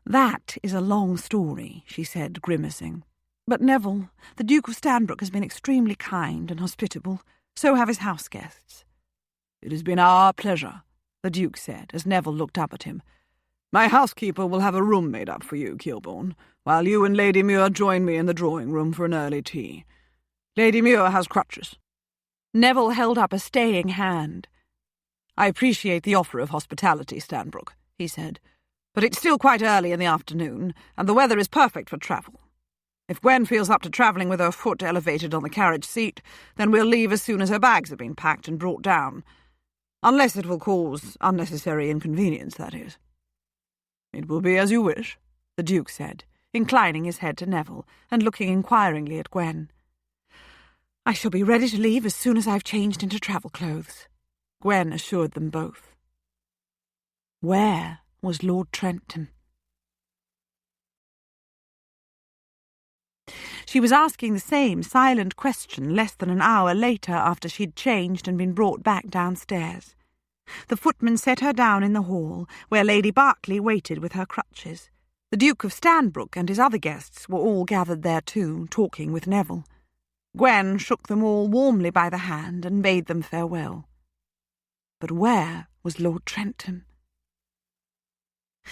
"That is a long story," she said, grimacing. "But Neville, the Duke of Stanbrook has been extremely kind and hospitable. So have his house guests." "It has been our pleasure," the Duke said, as Neville looked up at him. "My housekeeper will have a room made up for you, Kilbourne, while you and Lady Muir join me in the drawing-room for an early tea. Lady Muir has crutches." Neville held up a staying hand. "I appreciate the offer of hospitality, Stanbrook," he said, "but it's still quite early in the afternoon, and the weather is perfect for travel. If Gwen feels up to travelling with her foot elevated on the carriage seat, then we'll leave as soon as her bags have been packed and brought down. Unless it will cause unnecessary inconvenience, that is." "It will be as you wish," the Duke said, inclining his head to Neville and looking inquiringly at Gwen. "I shall be ready to leave as soon as I've changed into travel clothes," Gwen assured them both. Where was Lord Trentham? She was asking the same silent question less than an hour later after she'd changed and been brought back downstairs. The footman set her down in the hall, where Lady Berkeley waited with her crutches. The Duke of Stanbrook and his other guests were all gathered there too, talking with Neville. Gwen shook them all warmly by the hand and bade them farewell. But where was Lord Trentham?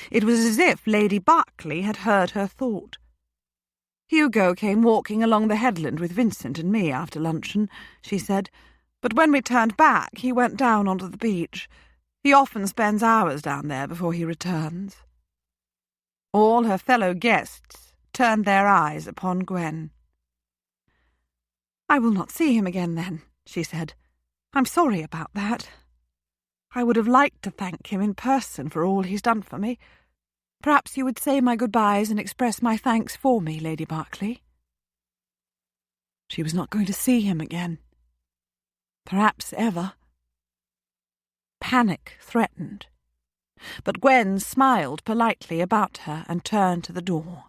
It was as if Lady Berkeley had heard her thought. "Hugo came walking along the headland with Vincent and me after luncheon," she said, "but when we turned back he went down onto the beach. He often spends hours down there before he returns." All her fellow guests turned their eyes upon Gwen. "I will not see him again, then," she said. "I'm sorry about that. I would have liked to thank him in person for all he's done for me. Perhaps you would say my goodbyes and express my thanks for me, Lady Berkeley." She was not going to see him again. Perhaps ever. Panic threatened. But Gwen smiled politely about her and turned to the door.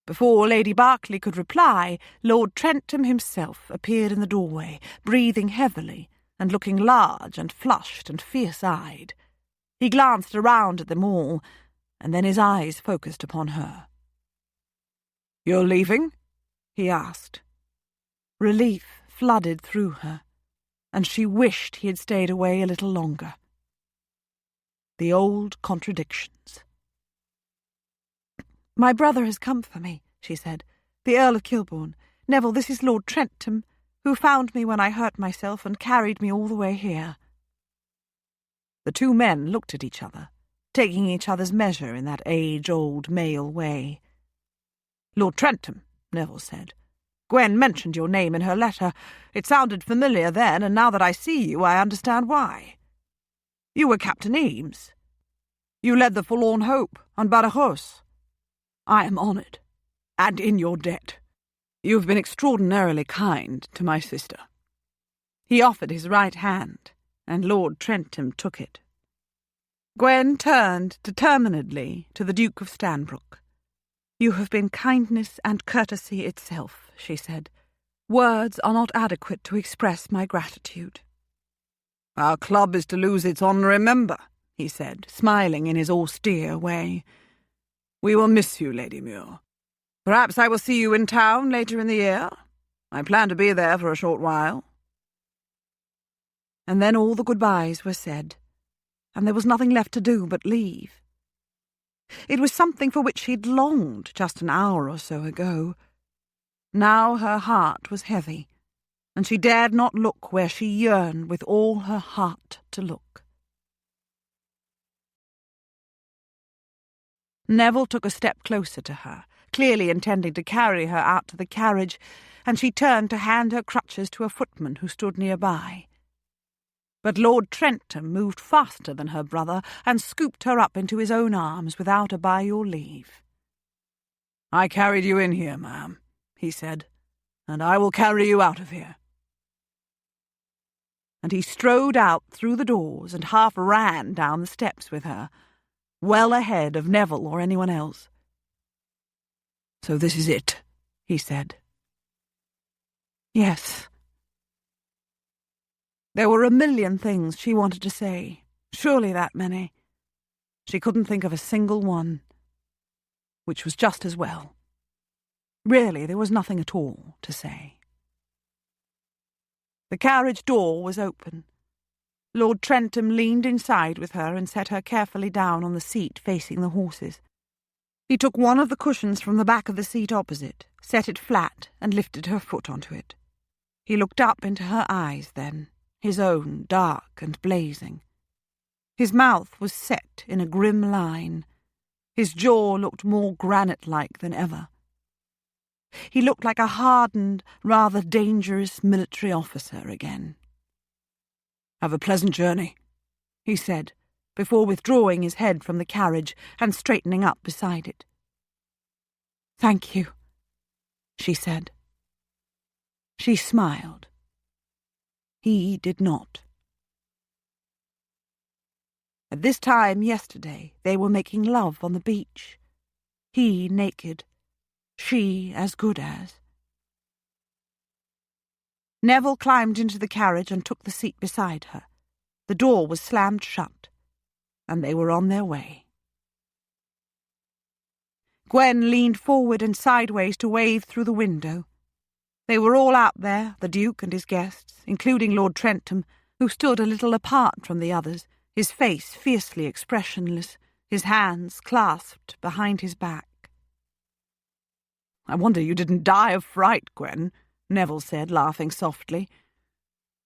Before Lady Berkeley could reply, Lord Trentham himself appeared in the doorway, breathing heavily and looking large and flushed and fierce-eyed. He glanced around at them all, and then his eyes focused upon her. "You're leaving?" he asked. Relief flooded through her, and she wished he had stayed away a little longer. The old contradictions. "My brother has come for me," she said. "The Earl of Kilbourne. Neville, this is Lord Trentham, who found me when I hurt myself and carried me all the way here." The two men looked at each other, taking each other's measure in that age-old male way. "Lord Trentham," Neville said. "Gwen mentioned your name in her letter. It sounded familiar then, and now that I see you, I understand why. You were Captain Eames. You led the Forlorn Hope on Balogh. I am honoured, and in your debt. You have been extraordinarily kind to my sister." He offered his right hand, and Lord Trentham took it. Gwen turned determinedly to the Duke of Stanbrook. "You have been kindness and courtesy itself," she said. "Words are not adequate to express my gratitude." "Our club is to lose its honorary member," he said, smiling in his austere way. "We will miss you, Lady Muir. Perhaps I will see you in town later in the year. I plan to be there for a short while." And then all the goodbyes were said, and there was nothing left to do but leave. It was something for which she'd longed just an hour or so ago. Now her heart was heavy, and she dared not look where she yearned with all her heart to look. Neville took a step closer to her, clearly intending to carry her out to the carriage, and she turned to hand her crutches to a footman who stood nearby. But Lord Trentham moved faster than her brother and scooped her up into his own arms without a "by your leave." "I carried you in here, ma'am," he said, "and I will carry you out of here." And he strode out through the doors and half ran down the steps with her, well ahead of Neville or anyone else. "So this is it," he said. Yes. There were a million things she wanted to say, surely that many. She couldn't think of a single one, which was just as well. Really, there was nothing at all to say. The carriage door was open. Lord Trentham leaned inside with her and set her carefully down on the seat facing the horses. He took one of the cushions from the back of the seat opposite, set it flat, and lifted her foot onto it. He looked up into her eyes then, his own dark and blazing. His mouth was set in a grim line. His jaw looked more granite-like than ever. He looked like a hardened, rather dangerous military officer again. "Have a pleasant journey," he said, before withdrawing his head from the carriage and straightening up beside it. "Thank you," she said. She smiled. He did not. At this time yesterday they were making love on the beach. He naked, she as good as. Neville climbed into the carriage and took the seat beside her. The door was slammed shut, and they were on their way. Gwen leaned forward and sideways to wave through the window. They were all out there, the Duke and his guests, including Lord Trentham, who stood a little apart from the others, his face fiercely expressionless, his hands clasped behind his back. "I wonder you didn't die of fright, Gwen," Neville said, laughing softly.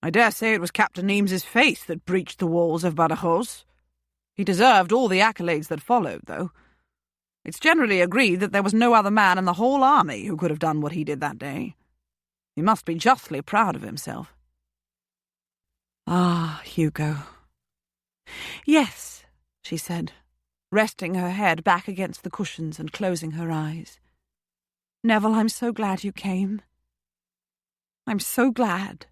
"I dare say it was Captain Eames's face that breached the walls of Balogh. He deserved all the accolades that followed, though. It's generally agreed that there was no other man in the whole army who could have done what he did that day." He must be justly proud of himself. Ah, Hugo. Yes, she said, resting her head back against the cushions and closing her eyes. Neville, I'm so glad you came. I'm so glad.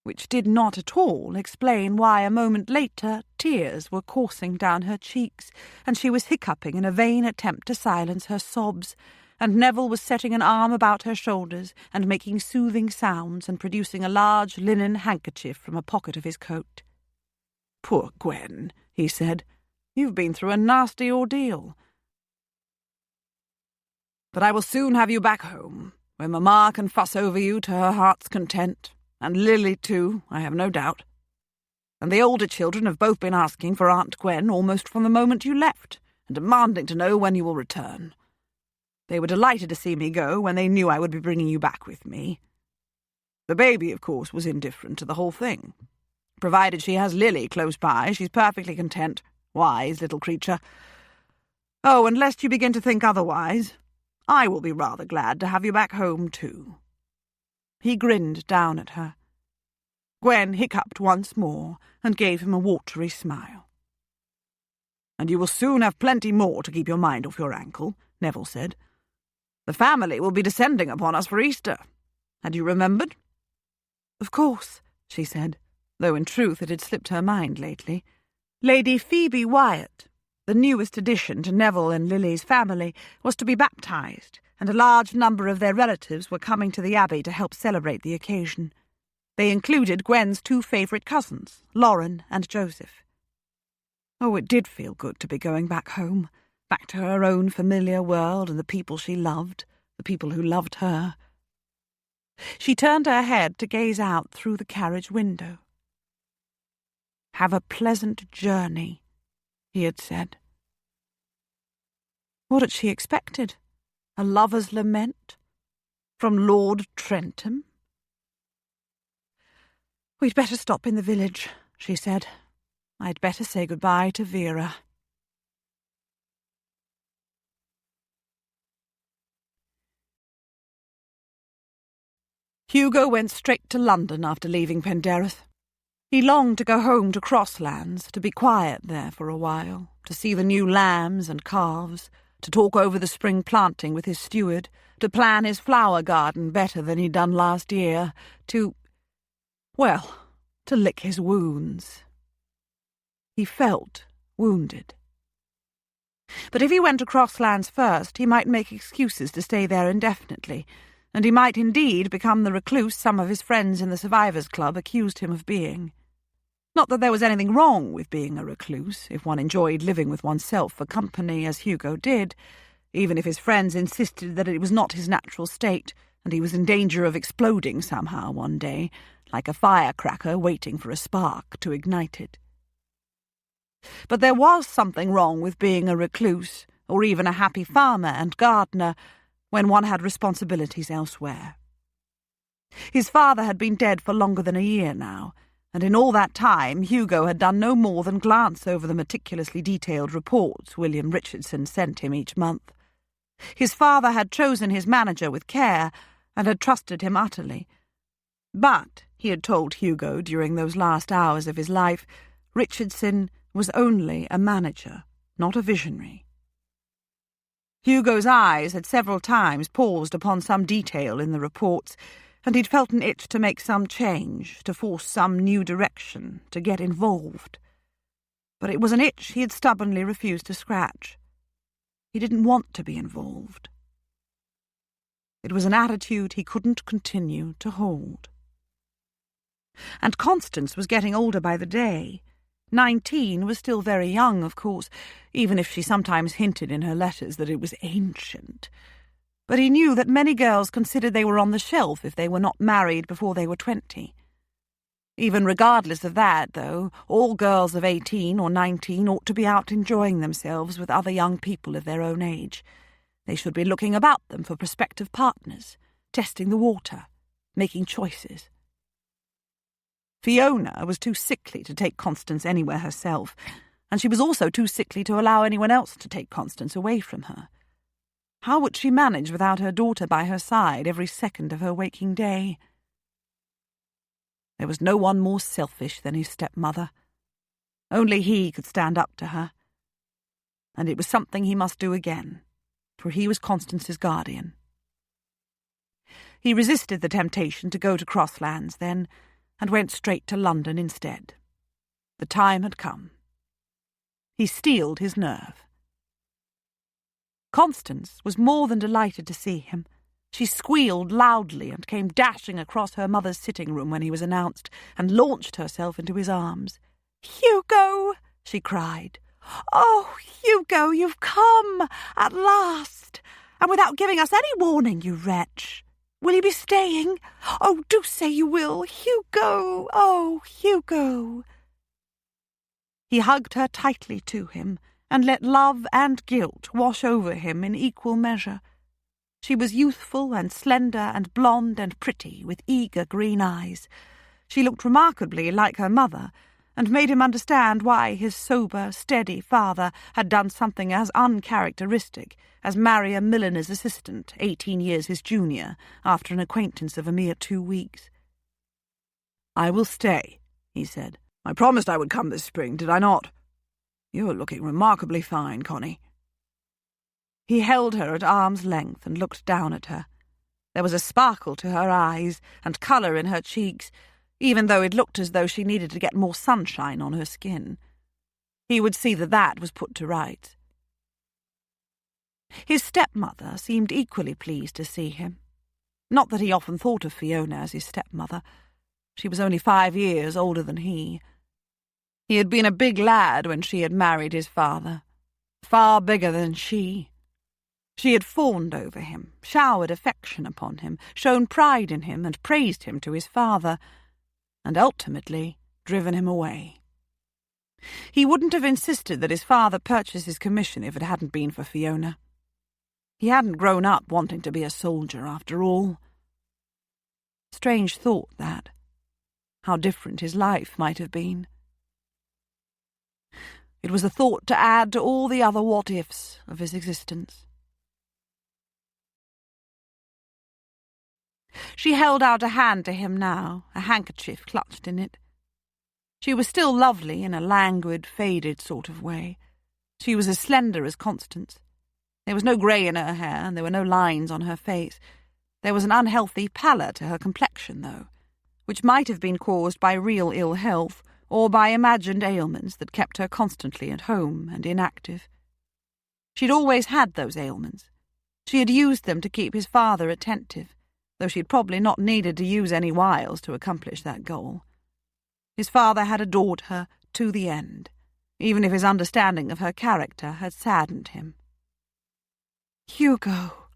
Which did not at all explain why a moment later tears were coursing down her cheeks, and she was hiccuping in a vain attempt to silence her sobs, and Neville was setting an arm about her shoulders and making soothing sounds and producing a large linen handkerchief from a pocket of his coat. "Poor Gwen," he said. "You've been through a nasty ordeal. But I will soon have you back home, where Mamma can fuss over you to her heart's content, and Lily too, I have no doubt. And the older children have both been asking for Aunt Gwen almost from the moment you left, and demanding to know when you will return. They were delighted to see me go when they knew I would be bringing you back with me. The baby, of course, was indifferent to the whole thing. Provided she has Lily close by, she's perfectly content. Wise little creature. Oh, and lest you begin to think otherwise, I will be rather glad to have you back home too." He grinned down at her. Gwen hiccuped once more and gave him a watery smile. "And you will soon have plenty more to keep your mind off your ankle," Neville said. "The family will be descending upon us for Easter. Had you remembered?" "Of course," she said, though in truth it had slipped her mind lately. Lady Phoebe Wyatt, the newest addition to Neville and Lily's family, was to be baptised, and a large number of their relatives were coming to the Abbey to help celebrate the occasion. They included Gwen's two favourite cousins, Lauren and Joseph. Oh, it did feel good to be going back home, back to her own familiar world and the people she loved, the people who loved her. She turned her head to gaze out through the carriage window. "Have a pleasant journey," he had said. What had she expected? A lover's lament? From Lord Trentham? "We'd better stop in the village," she said. "I'd better say goodbye to Vera." Hugo went straight to London after leaving Pendereth. He longed to go home to Crosslands, to be quiet there for a while, to see the new lambs and calves, to talk over the spring planting with his steward, to plan his flower garden better than he'd done last year, to lick his wounds. He felt wounded. But if he went to Crosslands first, he might make excuses to stay there indefinitely, and he might indeed become the recluse some of his friends in the Survivors' Club accused him of being. Not that there was anything wrong with being a recluse, if one enjoyed living with oneself for company as Hugo did, even if his friends insisted that it was not his natural state, and he was in danger of exploding somehow one day, like a firecracker waiting for a spark to ignite it. But there was something wrong with being a recluse, or even a happy farmer and gardener, when one had responsibilities elsewhere. His father had been dead for longer than a year now, and in all that time Hugo had done no more than glance over the meticulously detailed reports William Richardson sent him each month. His father had chosen his manager with care and had trusted him utterly. But, he had told Hugo during those last hours of his life, Richardson was only a manager, not a visionary. Hugo's eyes had several times paused upon some detail in the reports, and he'd felt an itch to make some change, to force some new direction, to get involved. But it was an itch he had stubbornly refused to scratch. He didn't want to be involved. It was an attitude he couldn't continue to hold. And Constance was getting older by the day. 19 was still very young, of course, even if she sometimes hinted in her letters that it was ancient. But he knew that many girls considered they were on the shelf if they were not married before they were 20. Even regardless of that, though, all girls of 18 or 19 ought to be out enjoying themselves with other young people of their own age. They should be looking about them for prospective partners, testing the water, making choices. Fiona was too sickly to take Constance anywhere herself, and she was also too sickly to allow anyone else to take Constance away from her. How would she manage without her daughter by her side every second of her waking day? There was no one more selfish than his stepmother. Only he could stand up to her. And it was something he must do again, for he was Constance's guardian. He resisted the temptation to go to Crosslands then, and went straight to London instead. The time had come. He steeled his nerve. Constance was more than delighted to see him. She squealed loudly and came dashing across her mother's sitting room when he was announced, and launched herself into his arms. "Hugo!" she cried. "Oh, Hugo, you've come! At last! And without giving us any warning, you wretch! Will you be staying? Oh, do say you will! Hugo! Oh, Hugo!" He hugged her tightly to him, and let love and guilt wash over him in equal measure. She was youthful and slender and blonde and pretty, with eager green eyes. She looked remarkably like her mother, and made him understand why his sober, steady father had done something as uncharacteristic as marry a milliner's assistant, 18 years his junior, after an acquaintance of a mere 2 weeks. "I will stay," he said. "I promised I would come this spring, did I not? You are looking remarkably fine, Connie." He held her at arm's length and looked down at her. There was a sparkle to her eyes and colour in her cheeks, even though it looked as though she needed to get more sunshine on her skin. He would see that that was put to rights. His stepmother seemed equally pleased to see him. Not that he often thought of Fiona as his stepmother. She was only 5 years older than he. He had been a big lad when she had married his father, far bigger than she. She had fawned over him, showered affection upon him, shown pride in him, and praised him to his father, and ultimately driven him away. He wouldn't have insisted that his father purchase his commission if it hadn't been for Fiona. He hadn't grown up wanting to be a soldier, after all. Strange thought, that. How different his life might have been. It was a thought to add to all the other what-ifs of his existence. She held out a hand to him now, a handkerchief clutched in it. She was still lovely in a languid, faded sort of way. She was as slender as Constance. There was no grey in her hair, and there were no lines on her face. There was an unhealthy pallor to her complexion, though, which might have been caused by real ill health or by imagined ailments that kept her constantly at home and inactive. She'd always had those ailments. She had used them to keep his father attentive, though she'd probably not needed to use any wiles to accomplish that goal. His father had adored her to the end, even if his understanding of her character had saddened him. "Hugo,"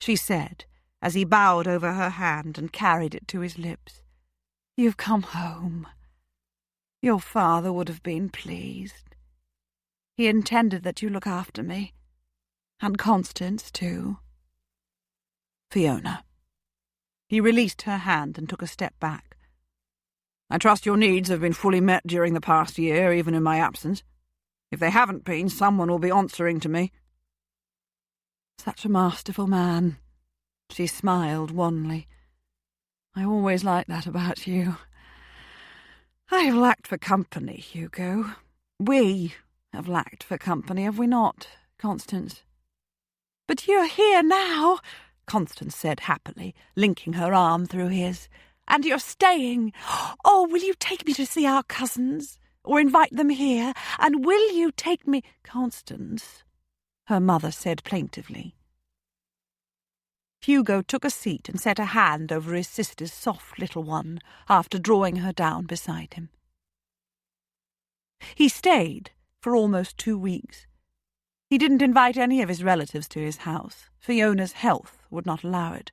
she said, as he bowed over her hand and carried it to his lips. "You've come home. Your father would have been pleased. He intended that you look after me, and Constance too." "Fiona." He released her hand and took a step back. "I trust your needs have been fully met during the past year, even in my absence. If they haven't been, someone will be answering to me." "Such a masterful man." She smiled wanly. "I always liked that about you. I have lacked for company, Hugo. We have lacked for company, have we not, Constance?" "But you're here now," Constance said happily, linking her arm through his. "And you're staying. Oh, will you take me to see our cousins? Or invite them here? And will you take me—" "Constance," her mother said plaintively. Hugo took a seat and set a hand over his sister's soft little one, after drawing her down beside him. He stayed for almost 2 weeks. He didn't invite any of his relatives to his house. Fiona's health would not allow it.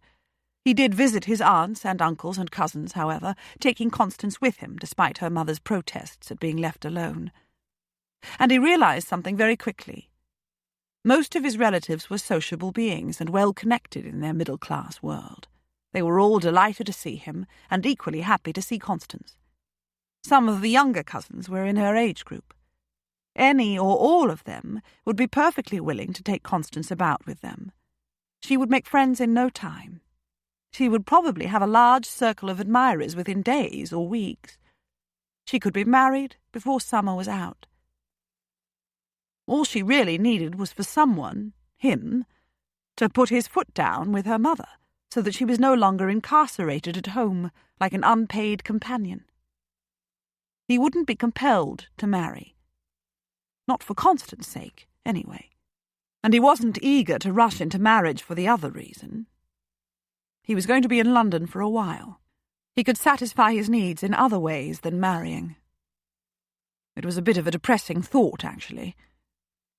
He did visit his aunts and uncles and cousins, however, taking Constance with him, despite her mother's protests at being left alone. And he realized something very quickly. Most of his relatives were sociable beings and well-connected in their middle-class world. They were all delighted to see him, and equally happy to see Constance. Some of the younger cousins were in her age group. Any or all of them would be perfectly willing to take Constance about with them. She would make friends in no time. She would probably have a large circle of admirers within days or weeks. She could be married before summer was out. All she really needed was for someone, him, to put his foot down with her mother, so that she was no longer incarcerated at home like an unpaid companion. He wouldn't be compelled to marry. Not for Constance's sake, anyway. And he wasn't eager to rush into marriage for the other reason. He was going to be in London for a while. He could satisfy his needs in other ways than marrying. It was a bit of a depressing thought, actually.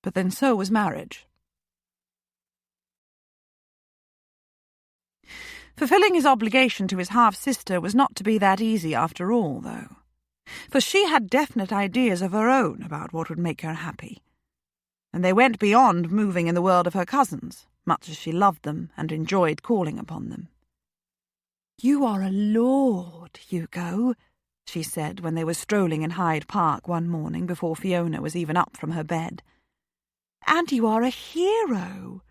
But then so was marriage. Fulfilling his obligation to his half-sister was not to be that easy after all, though. For she had definite ideas of her own about what would make her happy. And they went beyond moving in the world of her cousins, much as she loved them and enjoyed calling upon them. "You are a lord, Hugo," she said when they were strolling in Hyde Park one morning before Fiona was even up from her bed. "And you are a hero.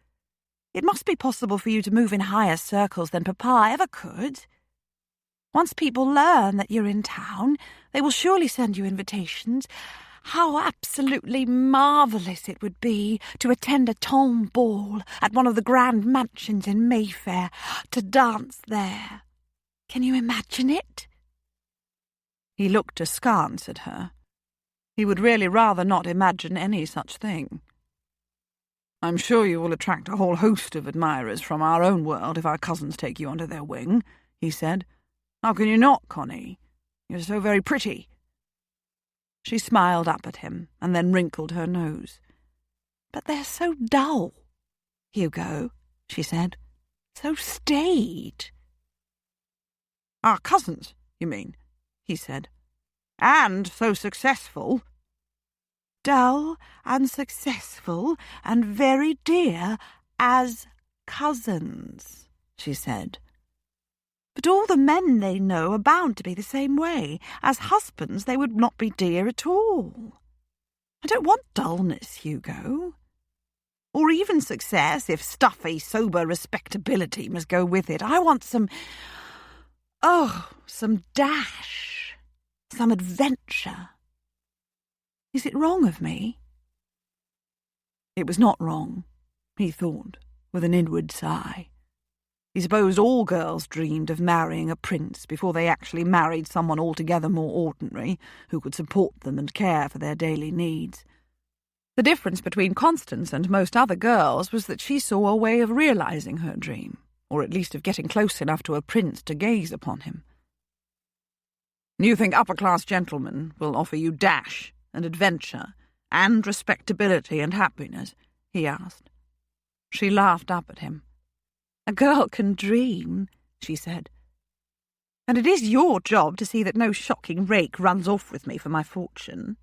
It must be possible for you to move in higher circles than Papa ever could. Once people learn that you're in town, they will surely send you invitations. How absolutely marvellous it would be to attend a tomb ball at one of the grand mansions in Mayfair, to dance there. Can you imagine it?" He looked askance at her. He would really rather not imagine any such thing. "I'm sure you will attract a whole host of admirers from our own world if our cousins take you under their wing," he said. "How can you not, Connie? You're so very pretty." She smiled up at him and then wrinkled her nose. "But they're so dull, Hugo," she said. "So staid." "Our cousins, you mean?" he said. "And so successful." "Dull and successful and very dear as cousins," she said. "But all the men they know are bound to be the same way. As husbands they would not be dear at all. I don't want dullness, Hugo. Or even success, if stuffy, sober respectability must go with it. I want some dash, some adventure. Is it wrong of me?" It was not wrong, he thought, with an inward sigh. He supposed all girls dreamed of marrying a prince before they actually married someone altogether more ordinary, who could support them and care for their daily needs. The difference between Constance and most other girls was that she saw a way of realizing her dream, or at least of getting close enough to a prince to gaze upon him. "You think upper-class gentlemen will offer you dash and adventure and respectability and happiness?" he asked. She laughed up at him. "A girl can dream," she said. "And it is your job to see that no shocking rake runs off with me for my fortune."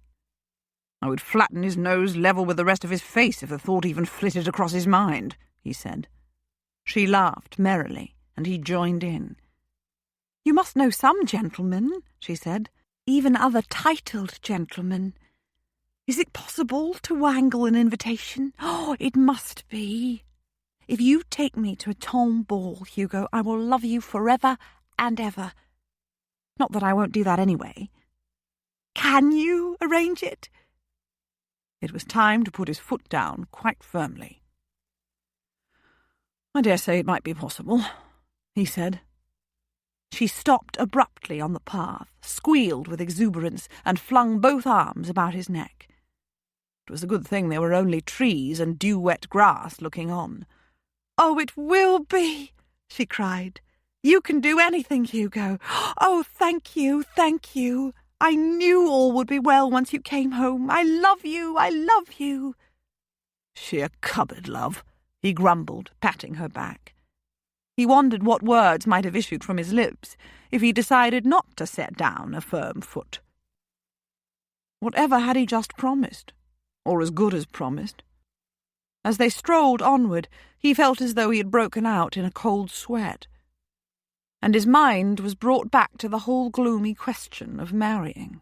"I would flatten his nose level with the rest of his face if the thought even flitted across his mind," he said. She laughed merrily, and he joined in. "You must know some gentlemen," she said, "even other titled gentlemen. Is it possible to wangle an invitation? Oh, it must be. If you take me to a tomb ball, Hugo, I will love you forever and ever. Not that I won't do that anyway. Can you arrange it?" It was time to put his foot down quite firmly. "I dare say it might be possible," he said. She stopped abruptly on the path, squealed with exuberance, and flung both arms about his neck. It was a good thing there were only trees and dew-wet grass looking on. "Oh, it will be," she cried. "You can do anything, Hugo. Oh, thank you, thank you. I knew all would be well once you came home. I love you, I love you." "Sheer cupboard love," he grumbled, patting her back. He wondered what words might have issued from his lips if he decided not to set down a firm foot. Whatever had he just promised, or as good as promised? As they strolled onward, he felt as though he had broken out in a cold sweat, and his mind was brought back to the whole gloomy question of marrying.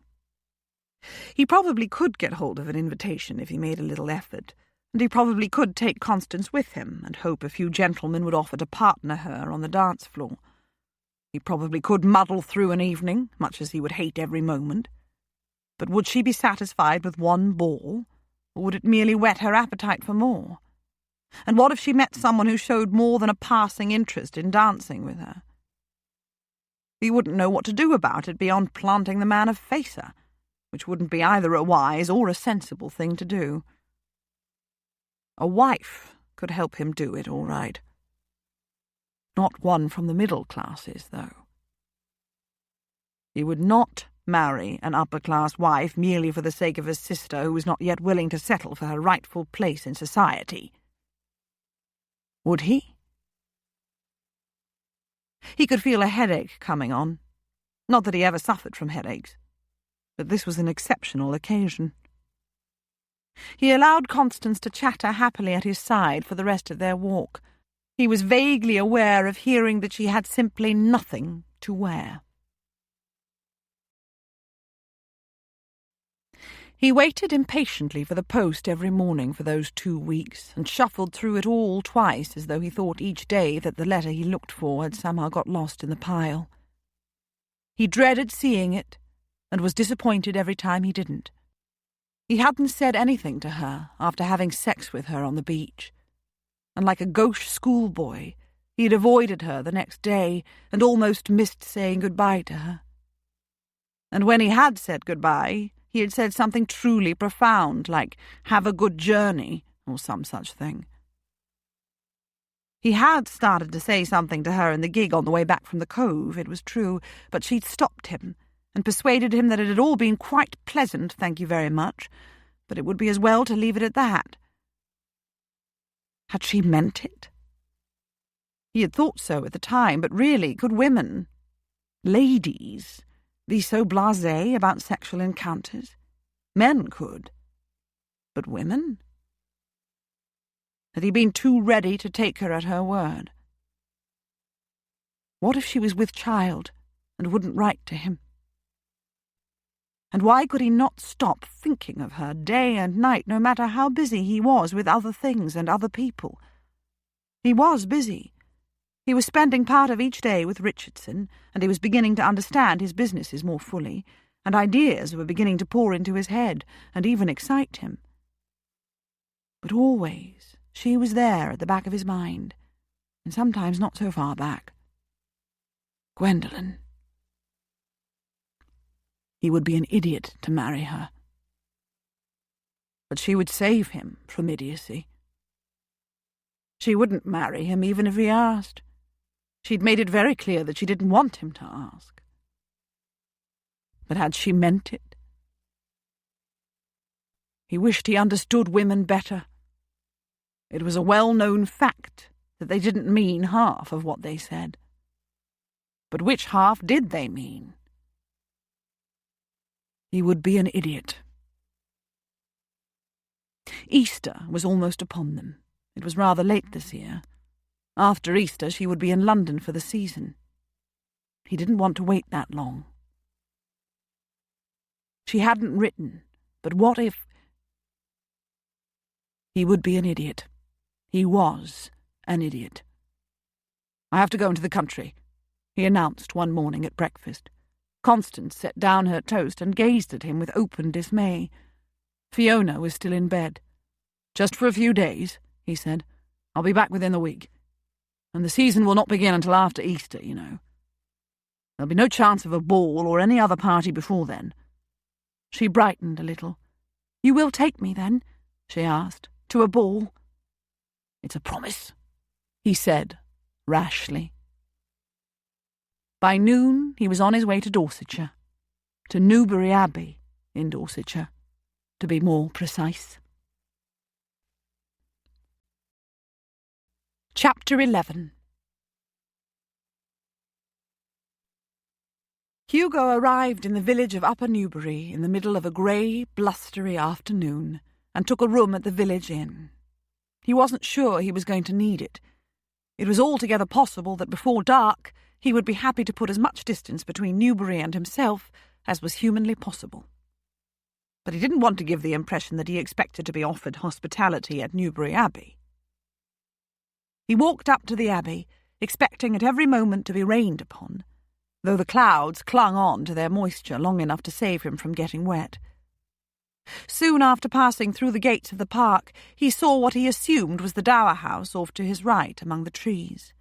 He probably could get hold of an invitation if he made a little effort, and he probably could take Constance with him and hope a few gentlemen would offer to partner her on the dance floor. He probably could muddle through an evening, much as he would hate every moment. But would she be satisfied with one ball, or would it merely whet her appetite for more? And what if she met someone who showed more than a passing interest in dancing with her? He wouldn't know what to do about it beyond planting the man a facer, which wouldn't be either a wise or a sensible thing to do. A wife could help him do it, all right. Not one from the middle classes, though. He would not marry an upper-class wife merely for the sake of a sister who was not yet willing to settle for her rightful place in society. Would he? He could feel a headache coming on. Not that he ever suffered from headaches, but this was an exceptional occasion. He allowed Constance to chatter happily at his side for the rest of their walk. He was vaguely aware of hearing that she had simply nothing to wear. He waited impatiently for the post every morning for those 2 weeks, and shuffled through it all twice as though he thought each day that the letter he looked for had somehow got lost in the pile. He dreaded seeing it, and was disappointed every time he didn't. He hadn't said anything to her after having sex with her on the beach, and like a gauche schoolboy, he had avoided her the next day and almost missed saying goodbye to her. And when he had said goodbye, he had said something truly profound, like, "Have a good journey," or some such thing. He had started to say something to her in the gig on the way back from the cove, it was true, but she'd stopped him and persuaded him that it had all been quite pleasant, thank you very much, but it would be as well to leave it at that. Had she meant it? He had thought so at the time, but really, could women, ladies, be so blasé about sexual encounters? Men could. But women? Had he been too ready to take her at her word? What if she was with child and wouldn't write to him? And why could he not stop thinking of her day and night, no matter how busy he was with other things and other people? He was busy. He was spending part of each day with Richardson, and he was beginning to understand his businesses more fully, and ideas were beginning to pour into his head and even excite him. But always she was there at the back of his mind, and sometimes not so far back. Gwendolen. He would be an idiot to marry her. But she would save him from idiocy. She wouldn't marry him even if he asked. She'd made it very clear that she didn't want him to ask. But had she meant it? He wished he understood women better. It was a well-known fact that they didn't mean half of what they said. But which half did they mean? He would be an idiot. Easter was almost upon them. It was rather late this year. After Easter, she would be in London for the season. He didn't want to wait that long. She hadn't written, but what if... He would be an idiot. He was an idiot. "I have to go into the country," he announced one morning at breakfast. Constance set down her toast and gazed at him with open dismay. Fiona was still in bed. "Just for a few days," he said. "I'll be back within the week. And the season will not begin until after Easter, you know. There'll be no chance of a ball or any other party before then." She brightened a little. "You will take me, then?" she asked. "To a ball?" "It's a promise," he said, rashly. By noon he was on his way to Dorsetshire, to Newbury Abbey in Dorsetshire, to be more precise. Chapter 11. Hugo arrived in the village of Upper Newbury in the middle of a grey, blustery afternoon and took a room at the village inn. He wasn't sure he was going to need it. It was altogether possible that before dark he would be happy to put as much distance between Newbury and himself as was humanly possible. but he didn't want to give the impression that he expected to be offered hospitality at Newbury Abbey. He walked up to the Abbey, expecting at every moment to be rained upon, though the clouds clung on to their moisture long enough to save him from getting wet. Soon after passing through the gates of the park, he saw what he assumed was the dower house off to his right among the trees.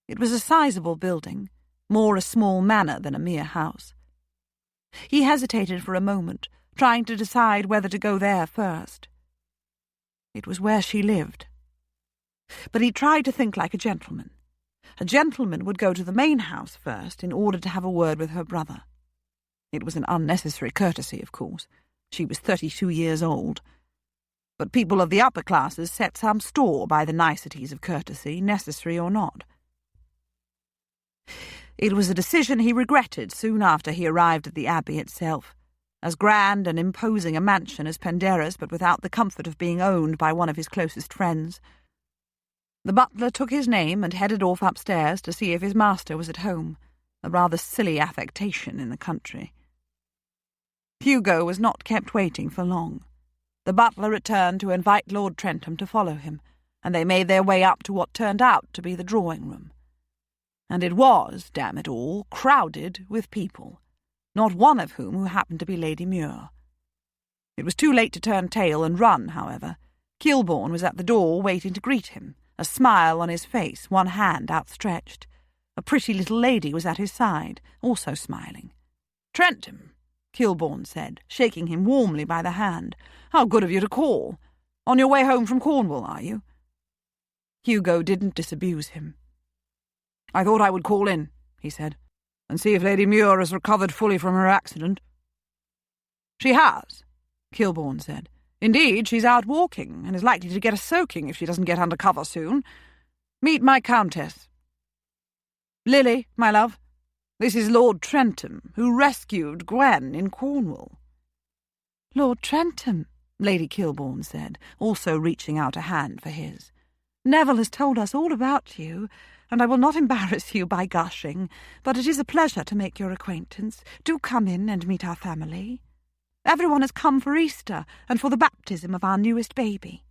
It was a sizable building, more a small manor than a mere house. He hesitated for a moment, trying to decide whether to go there first. It was where she lived. But he tried to think like a gentleman. A gentleman would go to the main house first in order to have a word with her brother. It was an unnecessary courtesy, of course. She was 32 years old. But people of the upper classes set some store by the niceties of courtesy, necessary or not. It was a decision he regretted soon after he arrived at the Abbey itself, as grand and imposing a mansion as Penderra's, but without the comfort of being owned by one of his closest friends. The butler took his name and headed off upstairs to see if his master was at home, a rather silly affectation in the country. Hugo was not kept waiting for long. The butler returned to invite Lord Trentham to follow him, and they made their way up to what turned out to be the drawing-room. And it was, damn it all, crowded with people, not one of whom who happened to be Lady Muir. It was too late to turn tail and run, however. Kilbourne was at the door waiting to greet him, a smile on his face, one hand outstretched. A pretty little lady was at his side, also smiling. "Trentham," Kilbourne said, shaking him warmly by the hand. "How good of you to call. On your way home from Cornwall, are you?" Hugo didn't disabuse him. "I thought I would call in," he said, "and see if Lady Muir has recovered fully from her accident." "She has," Kilbourne said. "Indeed, she's out walking, and is likely to get a soaking if she doesn't get under cover soon. Meet my Countess. Lily, my love, this is Lord Trentham, who rescued Gwen in Cornwall." "Lord Trentham," Lady Kilbourne said, also reaching out a hand for his. "Neville has told us all about you, and I will not embarrass you by gushing, but it is a pleasure to make your acquaintance. Do come in and meet our family. Everyone has come for Easter and for the baptism of our newest baby."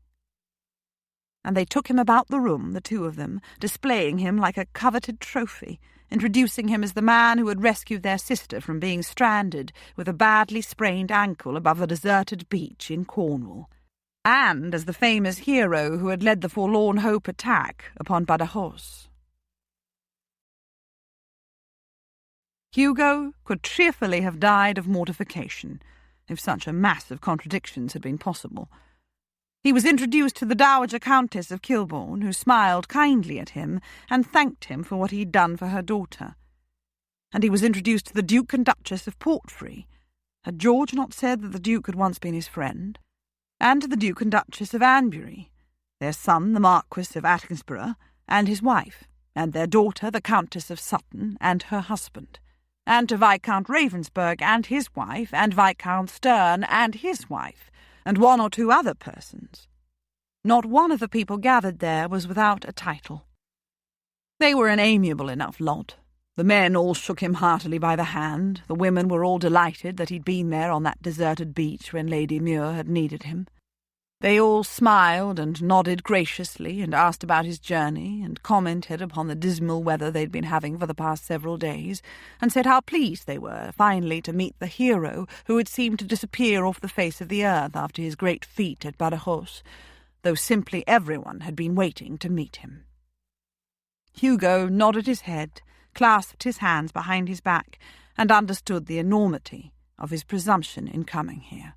And they took him about the room, the two of them, displaying him like a coveted trophy, introducing him as the man who had rescued their sister from being stranded with a badly sprained ankle above a deserted beach in Cornwall, and as the famous hero who had led the Forlorn Hope attack upon Balogh. Hugo could cheerfully have died of mortification, if such a mass of contradictions had been possible. He was introduced to the Dowager Countess of Kilbourne, who smiled kindly at him and thanked him for what he had done for her daughter. And he was introduced to the Duke and Duchess of Portfrey. Had George not said that the Duke had once been his friend? And to the Duke and Duchess of Anbury, their son, the Marquis of Atkinsborough, and his wife, and their daughter, the Countess of Sutton, and her husband, and to Viscount Ravensburg and his wife, and Viscount Stern and his wife, and one or two other persons. Not one of the people gathered there was without a title. They were an amiable enough lot. The men all shook him heartily by the hand. The women were all delighted that he'd been there on that deserted beach when Lady Muir had needed him. They all smiled and nodded graciously and asked about his journey and commented upon the dismal weather they'd been having for the past several days and said how pleased they were finally to meet the hero who had seemed to disappear off the face of the earth after his great feat at Balogh, though simply everyone had been waiting to meet him. Hugo nodded his head, clasped his hands behind his back, and understood the enormity of his presumption in coming here.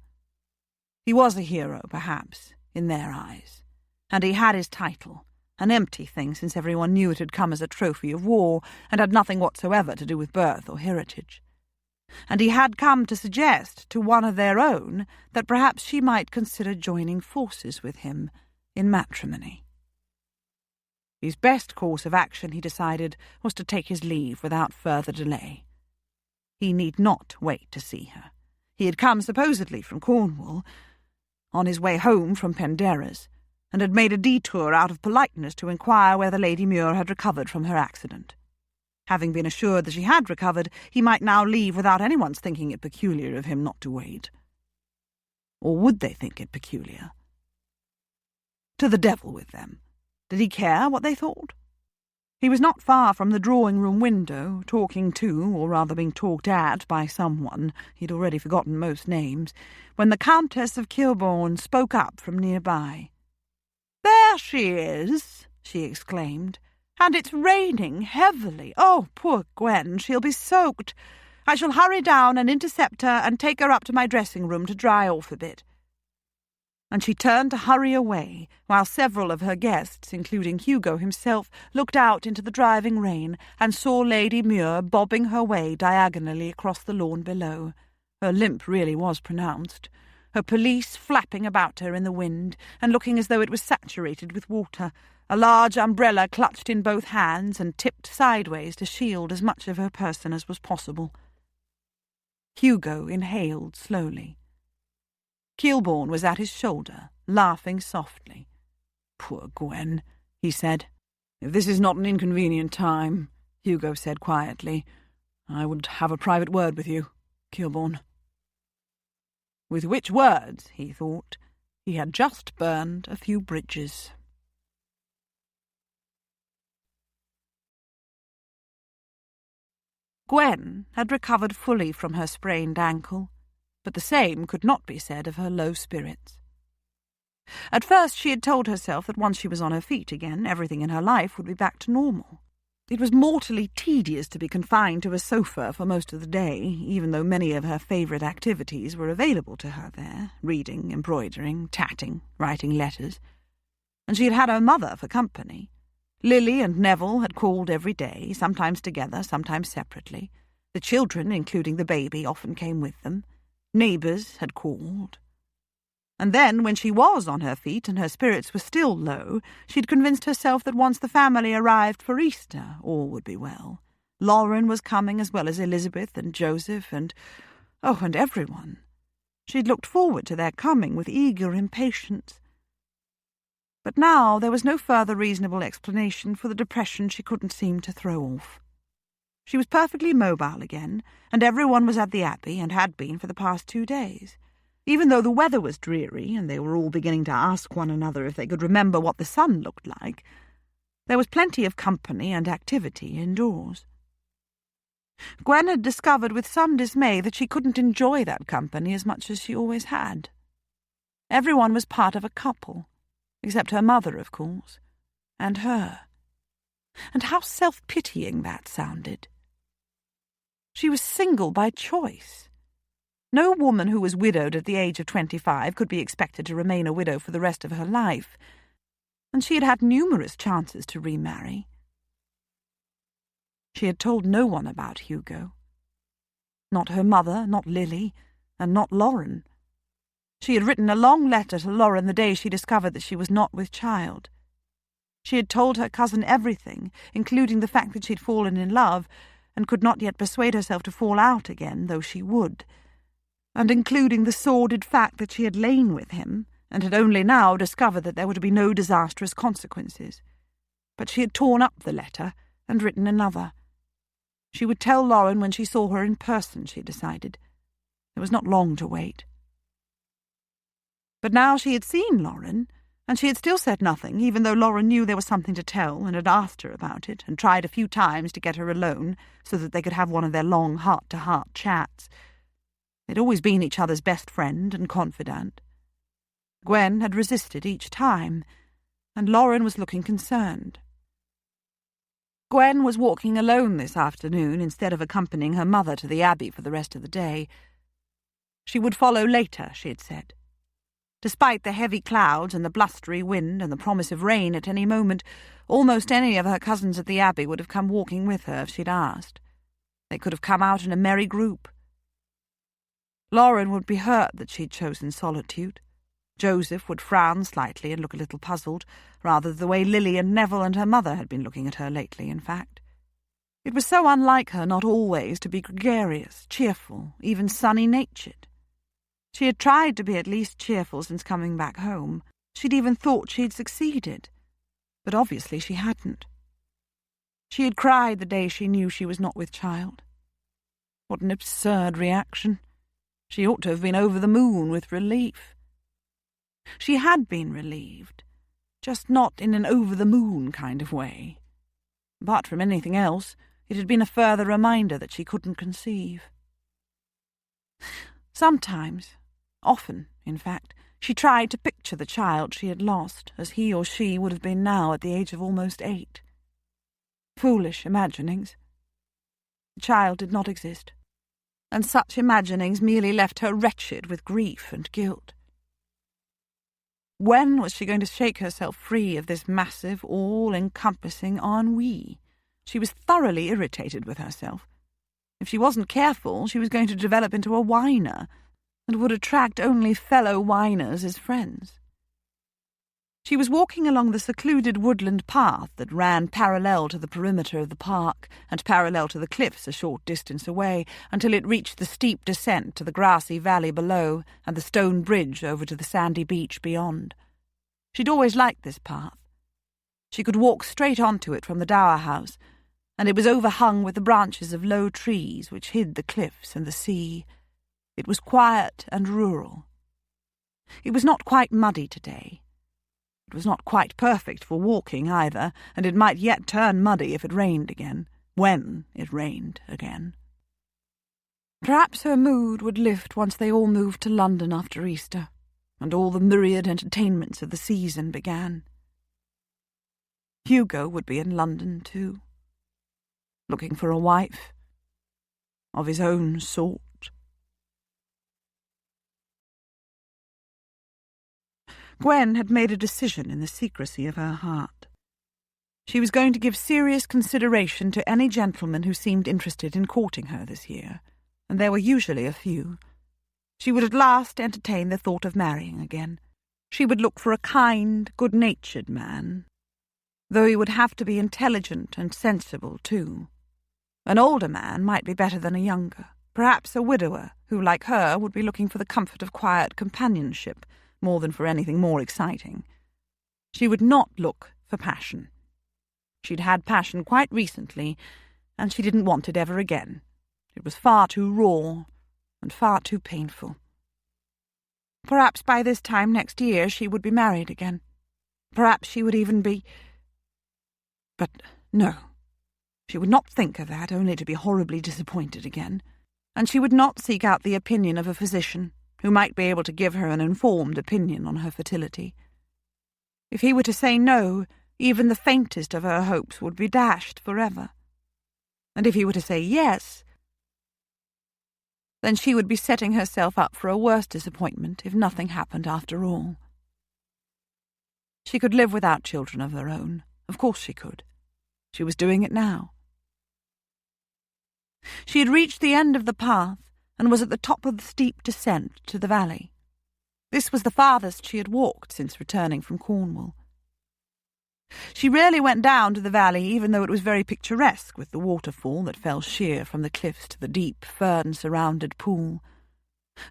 He was a hero, perhaps, in their eyes, and he had his title, an empty thing since everyone knew it had come as a trophy of war and had nothing whatsoever to do with birth or heritage. And he had come to suggest to one of their own that perhaps she might consider joining forces with him in matrimony. His best course of action, he decided, was to take his leave without further delay. He need not wait to see her. He had come supposedly from Cornwall, on his way home from Penderra's, and had made a detour out of politeness to inquire whether Lady Muir had recovered from her accident. Having been assured that she had recovered, he might now leave without anyone's thinking it peculiar of him not to wait. Or would they think it peculiar? To the devil with them. Did he care what they thought? He was not far from the drawing-room window, talking to, or rather being talked at, by someone, he'd already forgotten most names, when the Countess of Kilbourne spoke up from nearby. "There she is," she exclaimed, "and it's raining heavily. Oh, poor Gwen, she'll be soaked. I shall hurry down and intercept her and take her up to my dressing-room to dry off a bit." And she turned to hurry away, while several of her guests, including Hugo himself, looked out into the driving rain and saw Lady Muir bobbing her way diagonally across the lawn below. Her limp really was pronounced. Her pelisse flapping about her in the wind, and looking as though it was saturated with water, a large umbrella clutched in both hands and tipped sideways to shield as much of her person as was possible. Hugo inhaled slowly. Kilbourne was at his shoulder, laughing softly. "Poor Gwen," he said. "If this is not an inconvenient time," Hugo said quietly, "I would have a private word with you, Kilbourne." With which words, he thought, he had just burned a few bridges. Gwen had recovered fully from her sprained ankle, but the same could not be said of her low spirits. At first she had told herself that once she was on her feet again, everything in her life would be back to normal. It was mortally tedious to be confined to a sofa for most of the day, even though many of her favourite activities were available to her there, reading, embroidering, tatting, writing letters. And she had had her mother for company. Lily and Neville had called every day, sometimes together, sometimes separately. The children, including the baby, often came with them. Neighbours had called. And then, when she was on her feet and her spirits were still low, she'd convinced herself that once the family arrived for Easter, all would be well. Lauren was coming, as well as Elizabeth and Joseph and everyone. She'd looked forward to their coming with eager impatience. But now there was no further reasonable explanation for the depression she couldn't seem to throw off. She was perfectly mobile again, and everyone was at the Abbey and had been for the past 2 days. Even though the weather was dreary and they were all beginning to ask one another if they could remember what the sun looked like, there was plenty of company and activity indoors. Gwen had discovered with some dismay that she couldn't enjoy that company as much as she always had. Everyone was part of a couple, except her mother, of course, and her. And how self-pitying that sounded. She was single by choice. No woman who was widowed at the age of 25 could be expected to remain a widow for the rest of her life, and she had had numerous chances to remarry. She had told no one about Hugo. Not her mother, not Lily, and not Lauren. She had written a long letter to Lauren the day she discovered that she was not with child. She had told her cousin everything, including the fact that she'd fallen in love, and could not yet persuade herself to fall out again, though she would, and including the sordid fact that she had lain with him, and had only now discovered that there were to be no disastrous consequences. But she had torn up the letter and written another. She would tell Lauren when she saw her in person, she decided. There was not long to wait. But now she had seen Lauren, and she had still said nothing, even though Lauren knew there was something to tell and had asked her about it, and tried a few times to get her alone so that they could have one of their long heart-to-heart chats. They'd always been each other's best friend and confidant. Gwen had resisted each time, and Lauren was looking concerned. Gwen was walking alone this afternoon instead of accompanying her mother to the Abbey for the rest of the day. She would follow later, she had said. Despite the heavy clouds and the blustery wind and the promise of rain at any moment, almost any of her cousins at the Abbey would have come walking with her if she'd asked. They could have come out in a merry group. Lauren would be hurt that she'd chosen solitude. Joseph would frown slightly and look a little puzzled, rather the way Lily and Neville and her mother had been looking at her lately, in fact. It was so unlike her not always to be gregarious, cheerful, even sunny-natured. She had tried to be at least cheerful since coming back home. She'd even thought she'd succeeded, but obviously she hadn't. She had cried the day she knew she was not with child. What an absurd reaction. She ought to have been over the moon with relief. She had been relieved, just not in an over-the-moon kind of way. Apart from anything else, it had been a further reminder that she couldn't conceive. Sometimes, often, in fact, she tried to picture the child she had lost as he or she would have been now at the age of almost 8. Foolish imaginings. The child did not exist, and such imaginings merely left her wretched with grief and guilt. When was she going to shake herself free of this massive, all-encompassing ennui? She was thoroughly irritated with herself. If she wasn't careful, she was going to develop into a whiner, and would attract only fellow whiners as friends. She was walking along the secluded woodland path that ran parallel to the perimeter of the park and parallel to the cliffs a short distance away until it reached the steep descent to the grassy valley below and the stone bridge over to the sandy beach beyond. She'd always liked this path. She could walk straight onto it from the dower house, and it was overhung with the branches of low trees which hid the cliffs and the sea. It was quiet and rural. It was not quite muddy today. It was not quite perfect for walking either, and it might yet turn muddy if it rained again, when it rained again. Perhaps her mood would lift once they all moved to London after Easter, and all the myriad entertainments of the season began. Hugo would be in London too, looking for a wife of his own sort. Gwen had made a decision in the secrecy of her heart. She was going to give serious consideration to any gentleman who seemed interested in courting her this year, and there were usually a few. She would at last entertain the thought of marrying again. She would look for a kind, good-natured man, though he would have to be intelligent and sensible too. An older man might be better than a younger, perhaps a widower who, like her, would be looking for the comfort of quiet companionship, more than for anything more exciting. She would not look for passion. She'd had passion quite recently, and she didn't want it ever again. It was far too raw and far too painful. Perhaps by this time next year she would be married again. Perhaps she would even be... But no, she would not think of that, only to be horribly disappointed again. And she would not seek out the opinion of a physician, who might be able to give her an informed opinion on her fertility. If he were to say no, even the faintest of her hopes would be dashed forever. And if he were to say yes, then she would be setting herself up for a worse disappointment if nothing happened after all. She could live without children of her own. Of course she could. She was doing it now. She had reached the end of the path and was at the top of the steep descent to the valley. This was the farthest she had walked since returning from Cornwall. She rarely went down to the valley, even though it was very picturesque with the waterfall that fell sheer from the cliffs to the deep, fern-surrounded pool.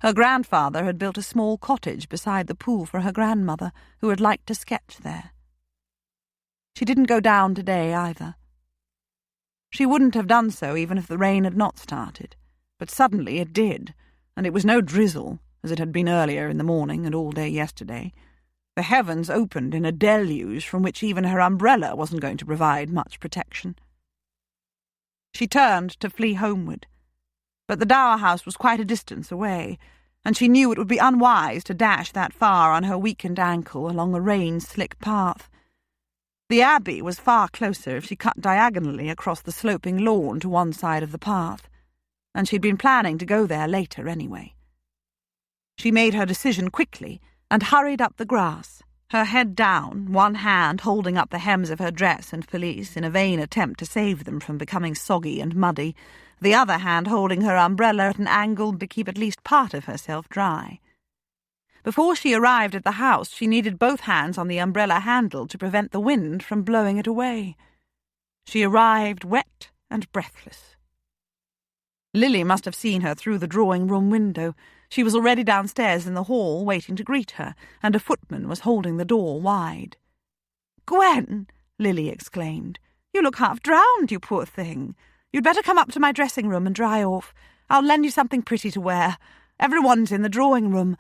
Her grandfather had built a small cottage beside the pool for her grandmother, who had liked to sketch there. She didn't go down today either. She wouldn't have done so even if the rain had not started. But suddenly it did, and it was no drizzle, as it had been earlier in the morning and all day yesterday. The heavens opened in a deluge from which even her umbrella wasn't going to provide much protection. She turned to flee homeward, but the dower house was quite a distance away, and she knew it would be unwise to dash that far on her weakened ankle along a rain-slick path. The abbey was far closer if she cut diagonally across the sloping lawn to one side of the path, and she'd been planning to go there later anyway. She made her decision quickly and hurried up the grass, her head down, one hand holding up the hems of her dress and pelisse in a vain attempt to save them from becoming soggy and muddy, the other hand holding her umbrella at an angle to keep at least part of herself dry. Before she arrived at the house, she needed both hands on the umbrella handle to prevent the wind from blowing it away. She arrived wet and breathless. Lily must have seen her through the drawing-room window. She was already downstairs in the hall, waiting to greet her, and a footman was holding the door wide. "Gwen!" Lily exclaimed. "You look half drowned, you poor thing. You'd better come up to my dressing-room and dry off. I'll lend you something pretty to wear. Everyone's in the drawing room,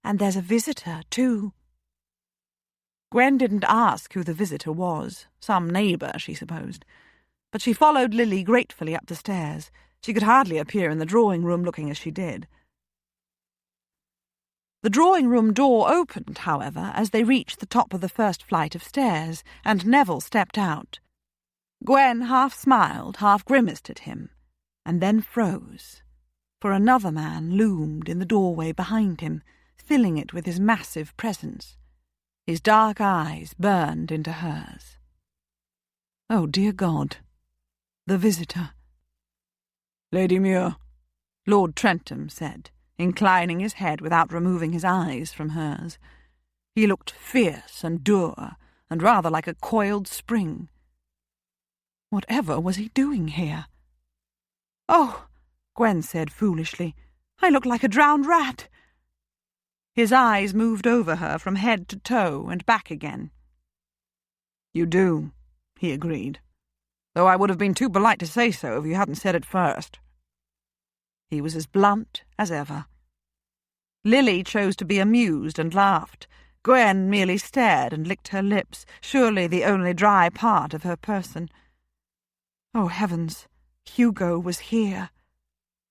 and there's a visitor, too." Gwen didn't ask who the visitor was. Some neighbour, she supposed. But she followed Lily gratefully up the stairs. She could hardly appear in the drawing room looking as she did. The drawing room door opened, however, as they reached the top of the first flight of stairs, and Neville stepped out. Gwen half smiled, half grimaced at him, and then froze, for another man loomed in the doorway behind him, filling it with his massive presence. His dark eyes burned into hers. Oh, dear God! The visitor. "Lady Muir," Lord Trentham said, inclining his head without removing his eyes from hers. He looked fierce and dour, and rather like a coiled spring. Whatever was he doing here? "Oh," Gwen said foolishly, "I look like a drowned rat." His eyes moved over her from head to toe and back again. "You do," he agreed, "though I would have been too polite to say so if you hadn't said it first." He was as blunt as ever. Lily chose to be amused and laughed. Gwen merely stared and licked her lips, surely the only dry part of her person. Oh, heavens! Hugo was here.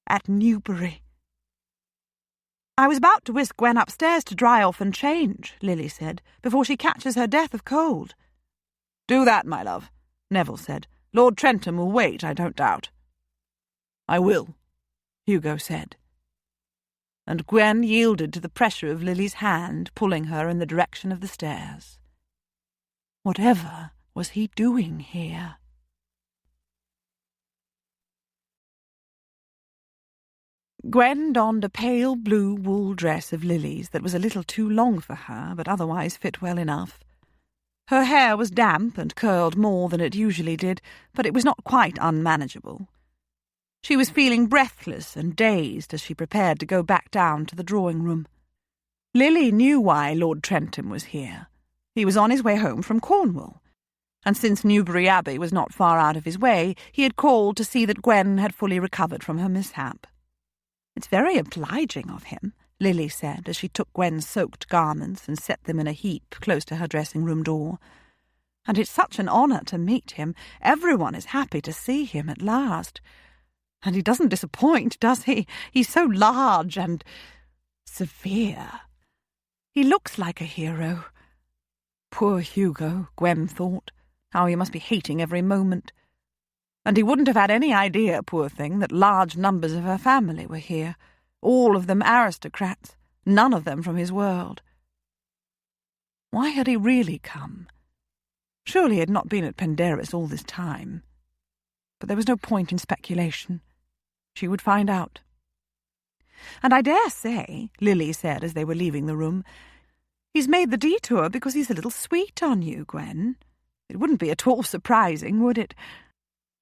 At Newbury. "I was about to whisk Gwen upstairs to dry off and change," Lily said, "before she catches her death of cold." "Do that, my love," Neville said. "Lord Trentham will wait, I don't doubt." "I will," Hugo said. And Gwen yielded to the pressure of Lily's hand, pulling her in the direction of the stairs. Whatever was he doing here? Gwen donned a pale blue wool dress of Lily's that was a little too long for her, but otherwise fit well enough. Her hair was damp and curled more than it usually did, but it was not quite unmanageable. She was feeling breathless and dazed as she prepared to go back down to the drawing-room. Lily knew why Lord Trentham was here. He was on his way home from Cornwall, and since Newbury Abbey was not far out of his way, he had called to see that Gwen had fully recovered from her mishap. "It's very obliging of him," Lily said as she took Gwen's soaked garments and set them in a heap close to her dressing-room door. "And it's such an honour to meet him. Everyone is happy to see him at last. And he doesn't disappoint, does he? He's so large and severe. He looks like a hero." Poor Hugo, Gwen thought. How he must be hating every moment. And he wouldn't have had any idea, poor thing, that large numbers of her family were here, all of them aristocrats, none of them from his world. Why had he really come? Surely he had not been at Penderys all this time. But there was no point in speculation. She would find out. "And I dare say," Lily said as they were leaving the room, "he's made the detour because he's a little sweet on you, Gwen. It wouldn't be at all surprising, would it?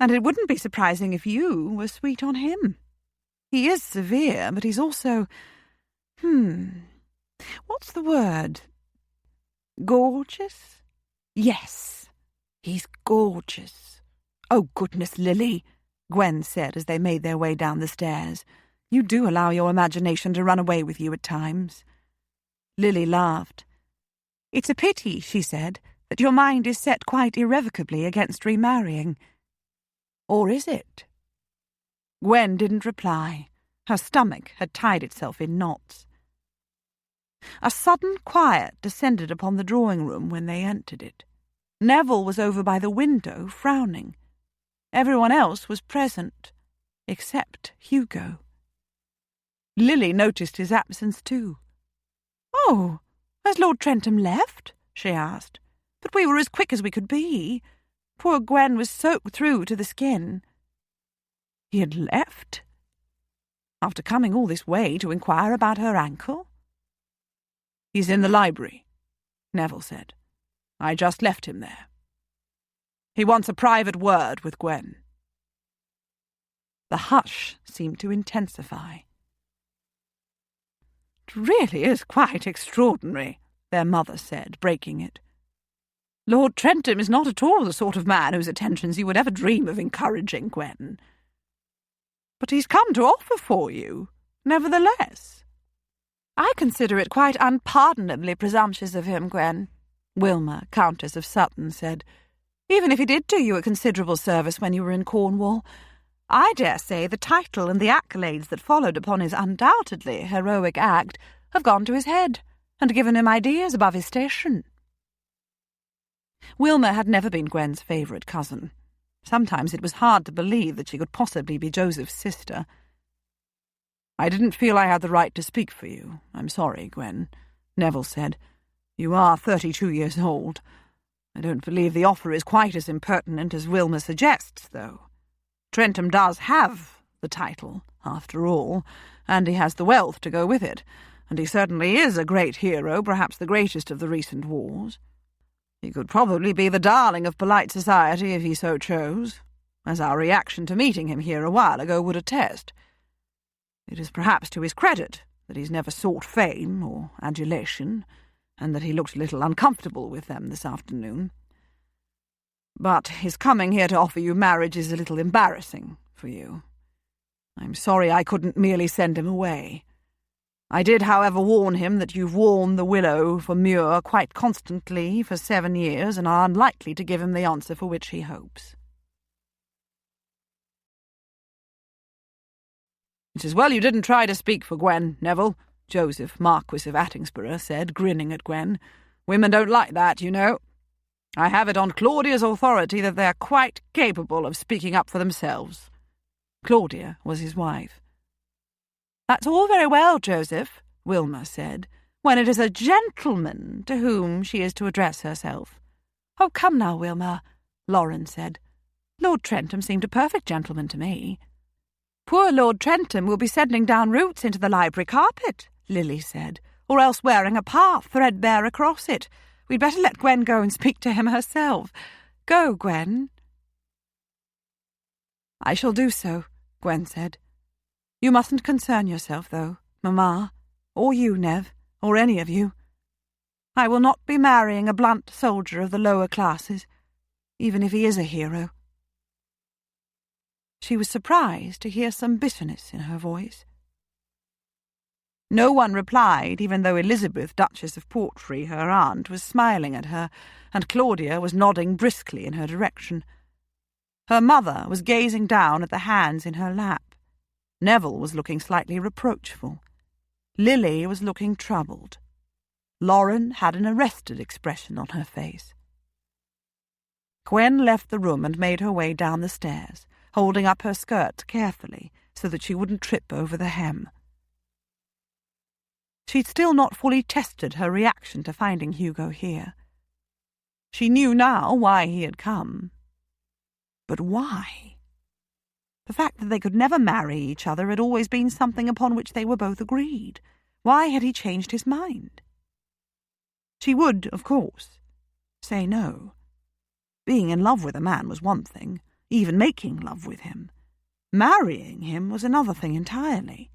And it wouldn't be surprising if you were sweet on him. He is severe, but he's also... what's the word? Gorgeous? Yes, he's gorgeous. Oh, goodness, Lily," Gwen said as they made their way down the stairs. "You do allow your imagination to run away with you at times." Lily laughed. "It's a pity," she said, "that your mind is set quite irrevocably against remarrying. Or is it?" Gwen didn't reply. Her stomach had tied itself in knots. A sudden quiet descended upon the drawing-room when they entered it. Neville was over by the window, frowning. Everyone else was present, except Hugo. Lily noticed his absence too. "Oh, has Lord Trentham left?" she asked. "But we were as quick as we could be. Poor Gwen was soaked through to the skin." He had left? After coming all this way to inquire about her ankle? "He's in the library," Neville said. "I just left him there. He wants a private word with Gwen." The hush seemed to intensify. "It really is quite extraordinary," their mother said, breaking it. "Lord Trentham is not at all the sort of man whose attentions you would ever dream of encouraging, Gwen. But he's come to offer for you, nevertheless." "I consider it quite unpardonably presumptuous of him, Gwen," Wilma, Countess of Sutton, said. "Even if he did do you a considerable service when you were in Cornwall, I dare say the title and the accolades that followed upon his undoubtedly heroic act have gone to his head and given him ideas above his station." Wilma had never been Gwen's favourite cousin. Sometimes it was hard to believe that she could possibly be Joseph's sister. "I didn't feel I had the right to speak for you. I'm sorry, Gwen," Neville said. "You are 32 years old. I don't believe the offer is quite as impertinent as Wilma suggests, though. Trentham does have the title, after all, and he has the wealth to go with it, and he certainly is a great hero, perhaps the greatest of the recent wars. He could probably be the darling of polite society if he so chose, as our reaction to meeting him here a while ago would attest. It is perhaps to his credit that he's never sought fame or adulation, and that he looked a little uncomfortable with them this afternoon. But his coming here to offer you marriage is a little embarrassing for you. I'm sorry I couldn't merely send him away. I did, however, warn him that you've worn the willow for Muir quite constantly for 7 years and are unlikely to give him the answer for which he hopes." "It's as well you didn't try to speak for Gwen, Neville," Joseph, Marquis of Attingsborough, said, grinning at Gwen. "Women don't like that, you know. I have it on Claudia's authority that they're quite capable of speaking up for themselves." Claudia was his wife. "That's all very well, Joseph," Wilma said, "when it is a gentleman to whom she is to address herself." "Oh, come now, Wilma," Lauren said. "Lord Trentham seemed a perfect gentleman to me." "Poor Lord Trentham will be sending down roots into the library carpet," Lily said, "or else wearing a path threadbare across it. We'd better let Gwen go and speak to him herself. Go, Gwen." "I shall do so," Gwen said. "You mustn't concern yourself, though, Mamma, or you, Nev, or any of you. I will not be marrying a blunt soldier of the lower classes, even if he is a hero." She was surprised to hear some bitterness in her voice. No one replied, even though Elizabeth, Duchess of Portray, her aunt, was smiling at her, and Claudia was nodding briskly in her direction. Her mother was gazing down at the hands in her lap. Neville was looking slightly reproachful. Lily was looking troubled. Lauren had an arrested expression on her face. Gwen left the room and made her way down the stairs, holding up her skirt carefully so that she wouldn't trip over the hem. She'd still not fully tested her reaction to finding Hugo here. She knew now why he had come. But why? The fact that they could never marry each other had always been something upon which they were both agreed. Why had he changed his mind? She would, of course, say no. Being in love with a man was one thing, even making love with him. Marrying him was another thing entirely.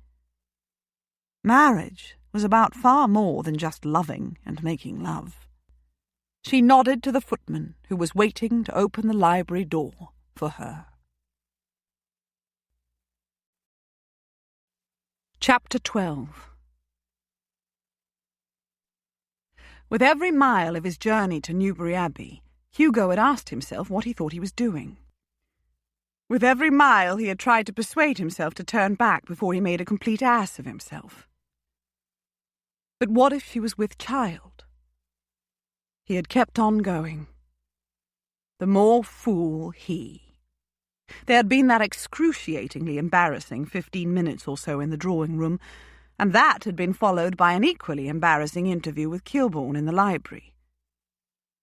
Marriage was about far more than just loving and making love. She nodded to the footman who was waiting to open the library door for her. Chapter 12. With every mile of his journey to Newbury Abbey, Hugo had asked himself what he thought he was doing. With every mile he had tried to persuade himself to turn back before he made a complete ass of himself. But what if she was with child? He had kept on going. The more fool he. There had been that excruciatingly embarrassing 15 minutes or so in the drawing-room, and that had been followed by an equally embarrassing interview with Kilbourne in the library.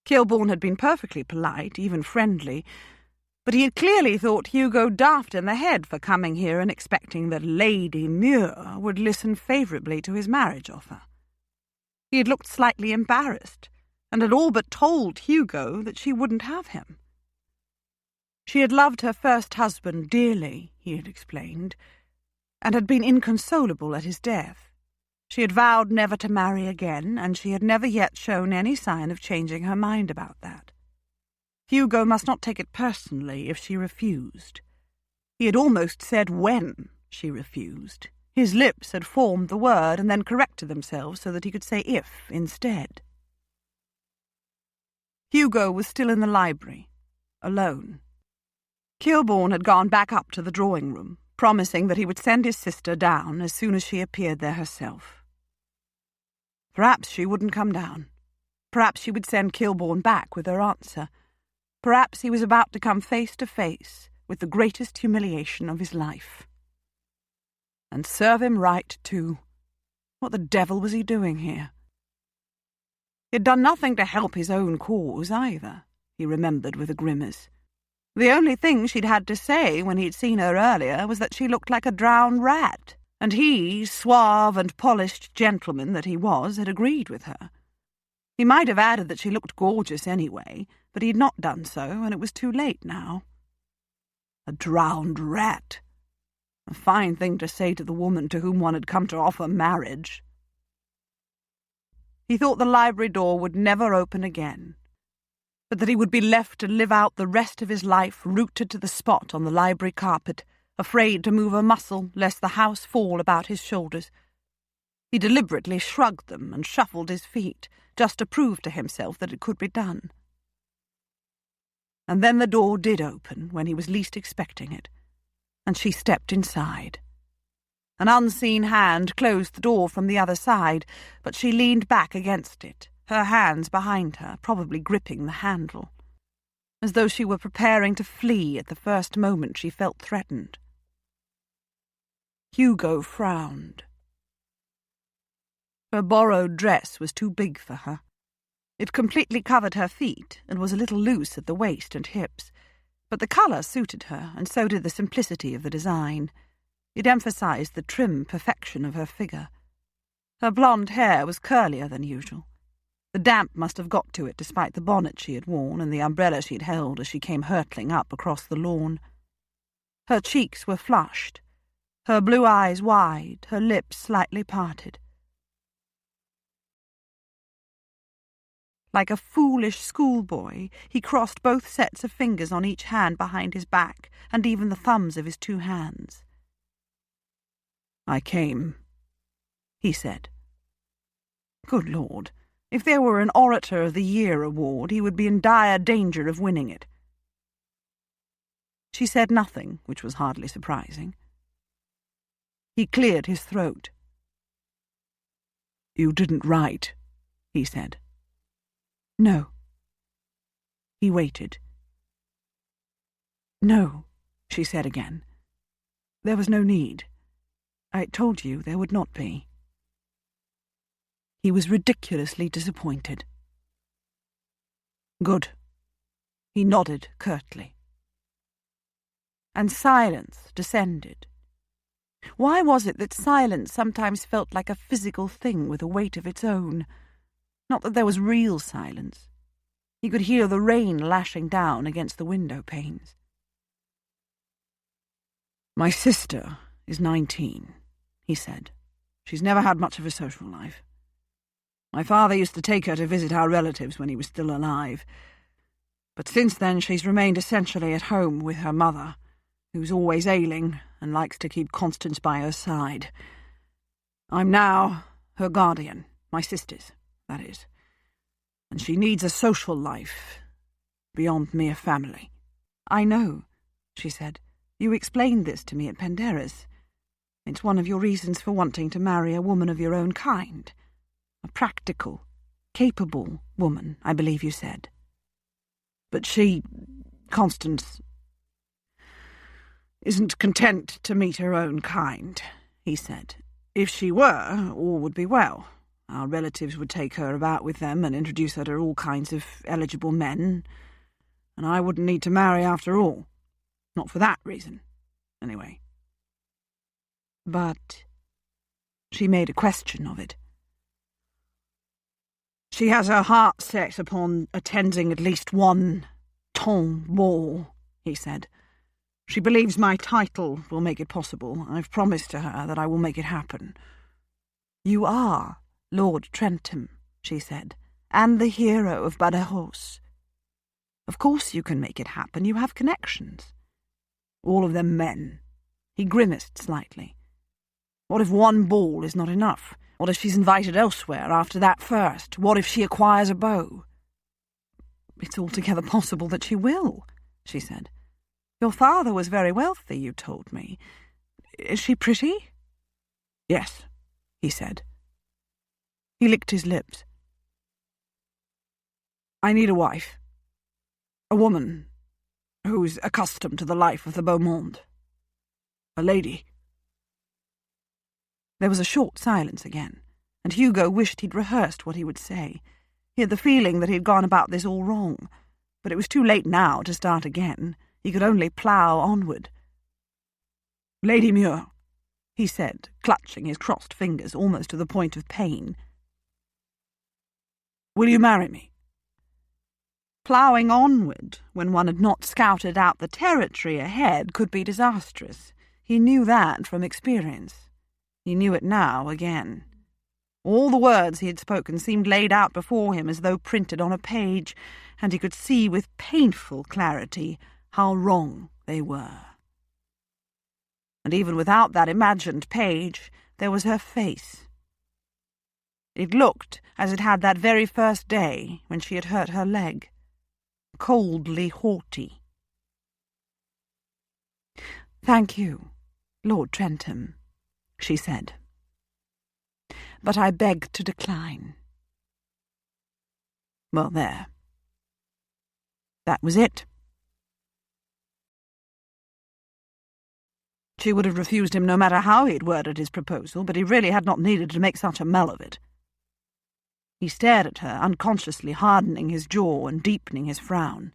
Kilbourne had been perfectly polite, even friendly, but he had clearly thought Hugo daft in the head for coming here and expecting that Lady Muir would listen favourably to his marriage offer. He had looked slightly embarrassed, and had all but told Hugo that she wouldn't have him. She had loved her first husband dearly, he had explained, and had been inconsolable at his death. She had vowed never to marry again, and she had never yet shown any sign of changing her mind about that. Hugo must not take it personally if she refused. He had almost said when she refused. His lips had formed the word and then corrected themselves so that he could say if instead. Hugo was still in the library, alone. Kilbourne had gone back up to the drawing-room, promising that he would send his sister down as soon as she appeared there herself. Perhaps she wouldn't come down. Perhaps she would send Kilbourne back with her answer. Perhaps he was about to come face to face with the greatest humiliation of his life. And serve him right, too. What the devil was he doing here? He had done nothing to help his own cause, either, he remembered with a grimace. The only thing she'd had to say when he'd seen her earlier was that she looked like a drowned rat, and he, suave and polished gentleman that he was, had agreed with her. He might have added that she looked gorgeous anyway, but he had not done so, and it was too late now. A drowned rat. A fine thing to say to the woman to whom one had come to offer marriage. He thought the library door would never open again, but that he would be left to live out the rest of his life rooted to the spot on the library carpet, afraid to move a muscle lest the house fall about his shoulders. He deliberately shrugged them and shuffled his feet, just to prove to himself that it could be done. And then the door did open when he was least expecting it, and she stepped inside. An unseen hand closed the door from the other side, but she leaned back against it, her hands behind her, probably gripping the handle, as though she were preparing to flee at the first moment she felt threatened. Hugo frowned. Her borrowed dress was too big for her. It completely covered her feet and was a little loose at the waist and hips, but the colour suited her, and so did the simplicity of the design. It emphasised the trim perfection of her figure. Her blonde hair was curlier than usual. The damp must have got to it despite the bonnet she had worn and the umbrella she had held as she came hurtling up across the lawn. Her cheeks were flushed, her blue eyes wide, her lips slightly parted. Like a foolish schoolboy, he crossed both sets of fingers on each hand behind his back, and even the thumbs of his two hands. "I came," he said. Good Lord, if there were an Orator of the Year award, he would be in dire danger of winning it. She said nothing, which was hardly surprising. He cleared his throat. "You didn't write," he said. "No." He waited. "No," she said again. "There was no need. I told you there would not be." He was ridiculously disappointed. "Good." He nodded curtly. And silence descended. Why was it that silence sometimes felt like a physical thing with a weight of its own? Not that there was real silence. He could hear the rain lashing down against the window panes. "My sister is 19, he said. "She's never had much of a social life. My father used to take her to visit our relatives when he was still alive. But since then she's remained essentially at home with her mother, who's always ailing and likes to keep Constance by her side. I'm now her guardian, my sister's, that is. And she needs a social life beyond mere family." "I know," she said. "You explained this to me at Penderra's. It's one of your reasons for wanting to marry a woman of your own kind. A practical, capable woman, I believe you said." "But Constance, isn't content to meet her own kind," he said. "If she were, all would be well. Our relatives would take her about with them and introduce her to all kinds of eligible men, and I wouldn't need to marry after all. Not for that reason, anyway." "But—" She made a question of it. "She has her heart set upon attending at least one ton ball," he said. "She believes my title will make it possible. I've promised to her that I will make it happen." "You are Lord Trentham," she said, "and the hero of Badajoz. Of course you can make it happen. You have connections." "All of them men." He grimaced slightly. What if one ball is not enough? What if she's invited elsewhere after that first? What if she acquires a beau? It's altogether possible that she will, she said. Your father was very wealthy, you told me. Is she pretty? Yes, he said. He licked his lips. I need a wife. A woman who's accustomed to the life of the beau monde. A lady. There was a short silence again, and Hugo wished he'd rehearsed what he would say. He had the feeling that he'd gone about this all wrong, but it was too late now to start again. He could only plough onward. Lady Muir, he said, clutching his crossed fingers almost to the point of pain. Will you marry me? Ploughing onward, when one had not scouted out the territory ahead, could be disastrous. He knew that from experience. He knew it now again. All the words he had spoken seemed laid out before him as though printed on a page, and he could see with painful clarity how wrong they were. And even without that imagined page, there was her face. It looked as it had that very first day when she had hurt her leg, coldly haughty. "Thank you, Lord Trentham," she said. "But I beg to decline." Well, there. That was it. She would have refused him no matter how he had worded his proposal, but he really had not needed to make such a mull of it. He stared at her, unconsciously hardening his jaw and deepening his frown.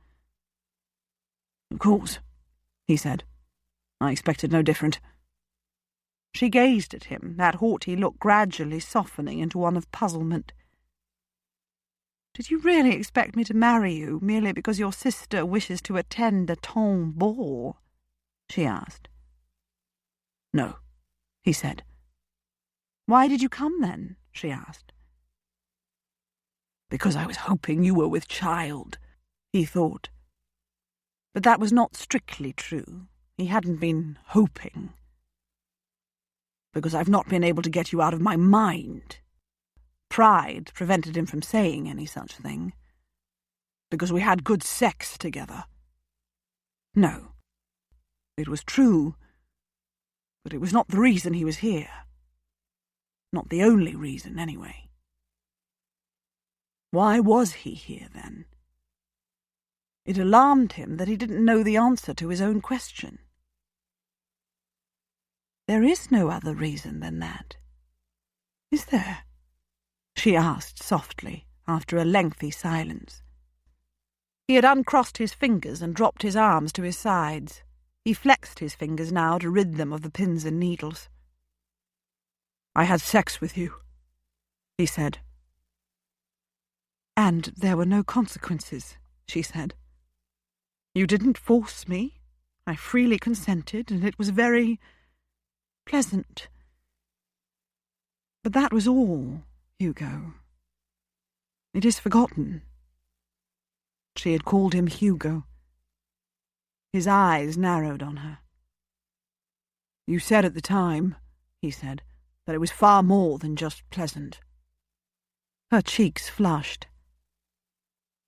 "Of course," he said. "I expected no different." She gazed at him, that haughty look gradually softening into one of puzzlement. "Did you really expect me to marry you merely because your sister wishes to attend a ton ball?" she asked. "No," he said. "Why did you come then?" she asked. "Because I was hoping you were with child," he thought. But that was not strictly true. He hadn't been hoping. "Because I've not been able to get you out of my mind." Pride prevented him from saying any such thing. "Because we had good sex together." No. It was true, but it was not the reason he was here. Not the only reason, anyway. Why was he here, then? It alarmed him that he didn't know the answer to his own question. "There is no other reason than that, is there?" she asked softly, after a lengthy silence. He had uncrossed his fingers and dropped his arms to his sides. He flexed his fingers now to rid them of the pins and needles. "I had sex with you," he said. "And there were no consequences," she said. "You didn't force me. I freely consented, and it was very pleasant. But that was all, Hugo. It is forgotten." She had called him Hugo. His eyes narrowed on her. "You said at the time," he said, "that it was far more than just pleasant." Her cheeks flushed.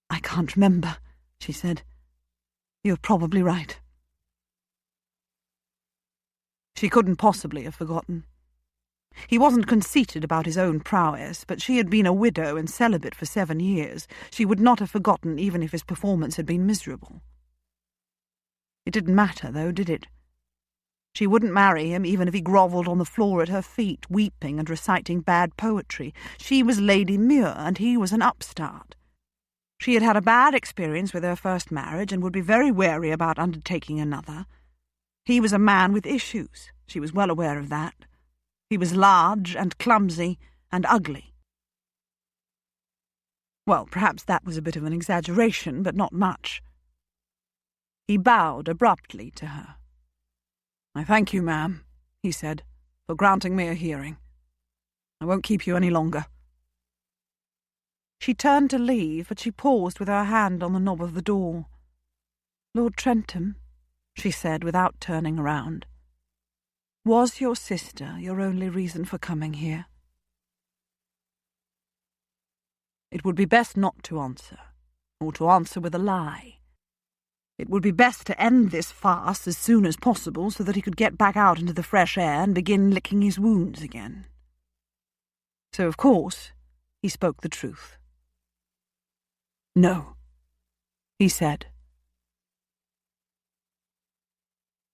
"I can't remember," she said. "You're probably right." She couldn't possibly have forgotten. He wasn't conceited about his own prowess, but she had been a widow and celibate for 7 years. She would not have forgotten even if his performance had been miserable. It didn't matter, though, did it? She wouldn't marry him even if he grovelled on the floor at her feet, weeping and reciting bad poetry. She was Lady Muir, and he was an upstart. She had had a bad experience with her first marriage and would be very wary about undertaking another. He was a man with issues. She was well aware of that. He was large and clumsy and ugly. Well, perhaps that was a bit of an exaggeration, but not much. He bowed abruptly to her. "I thank you, ma'am," he said, "for granting me a hearing. I won't keep you any longer." She turned to leave, but she paused with her hand on the knob of the door. "Lord Trentham," she said without turning around. Was your sister your only reason for coming here? It would be best not to answer, or to answer with a lie. It would be best to end this farce as soon as possible so that he could get back out into the fresh air and begin licking his wounds again. So, of course, he spoke the truth. "No," he said.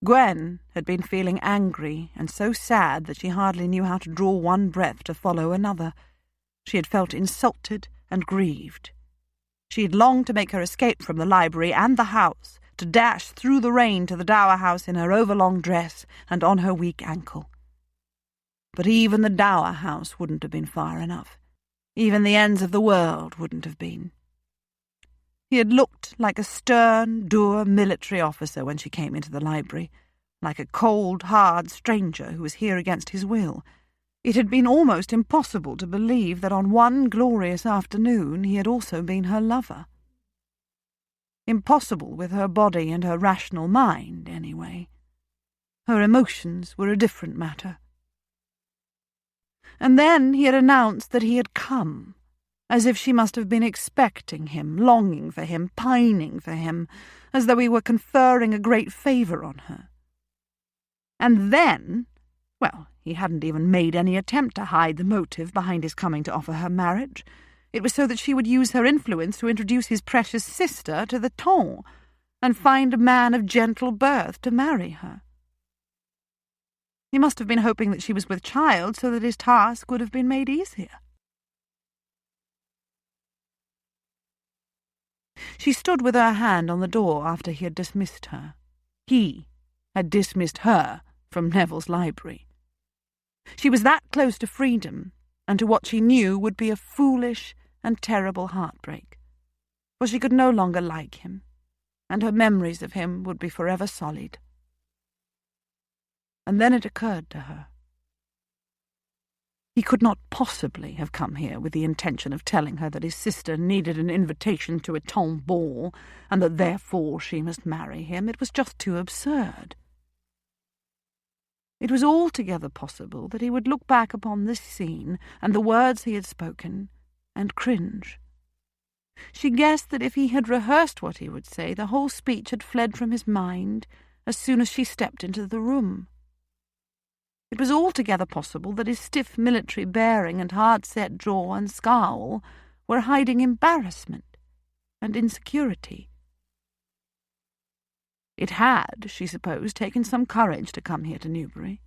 Gwen had been feeling angry and so sad that she hardly knew how to draw one breath to follow another. She had felt insulted and grieved. She had longed to make her escape from the library and the house, to dash through the rain to the dower house in her overlong dress and on her weak ankle. But even the dower house wouldn't have been far enough. Even the ends of the world wouldn't have been. He had looked like a stern, dour military officer when she came into the library, like a cold, hard stranger who was here against his will. It had been almost impossible to believe that on one glorious afternoon he had also been her lover. Impossible with her body and her rational mind, anyway. Her emotions were a different matter. And then he had announced that he had come, as if she must have been expecting him, longing for him, pining for him, as though he were conferring a great favour on her. And then, well, he hadn't even made any attempt to hide the motive behind his coming to offer her marriage. It was so that she would use her influence to introduce his precious sister to the ton, and find a man of gentle birth to marry her. He must have been hoping that she was with child so that his task would have been made easier. She stood with her hand on the door after he had dismissed her. He had dismissed her from Neville's library. She was that close to freedom, and to what she knew would be a foolish and terrible heartbreak, for she could no longer like him, and her memories of him would be forever sullied. And then it occurred to her. He could not possibly have come here with the intention of telling her that his sister needed an invitation to a ton ball, and that therefore she must marry him. It was just too absurd. It was altogether possible that he would look back upon this scene and the words he had spoken and cringe. She guessed that if he had rehearsed what he would say, the whole speech had fled from his mind as soon as she stepped into the room. It was altogether possible that his stiff military bearing and hard-set jaw and scowl were hiding embarrassment and insecurity. It had, she supposed, taken some courage to come here to Newbury.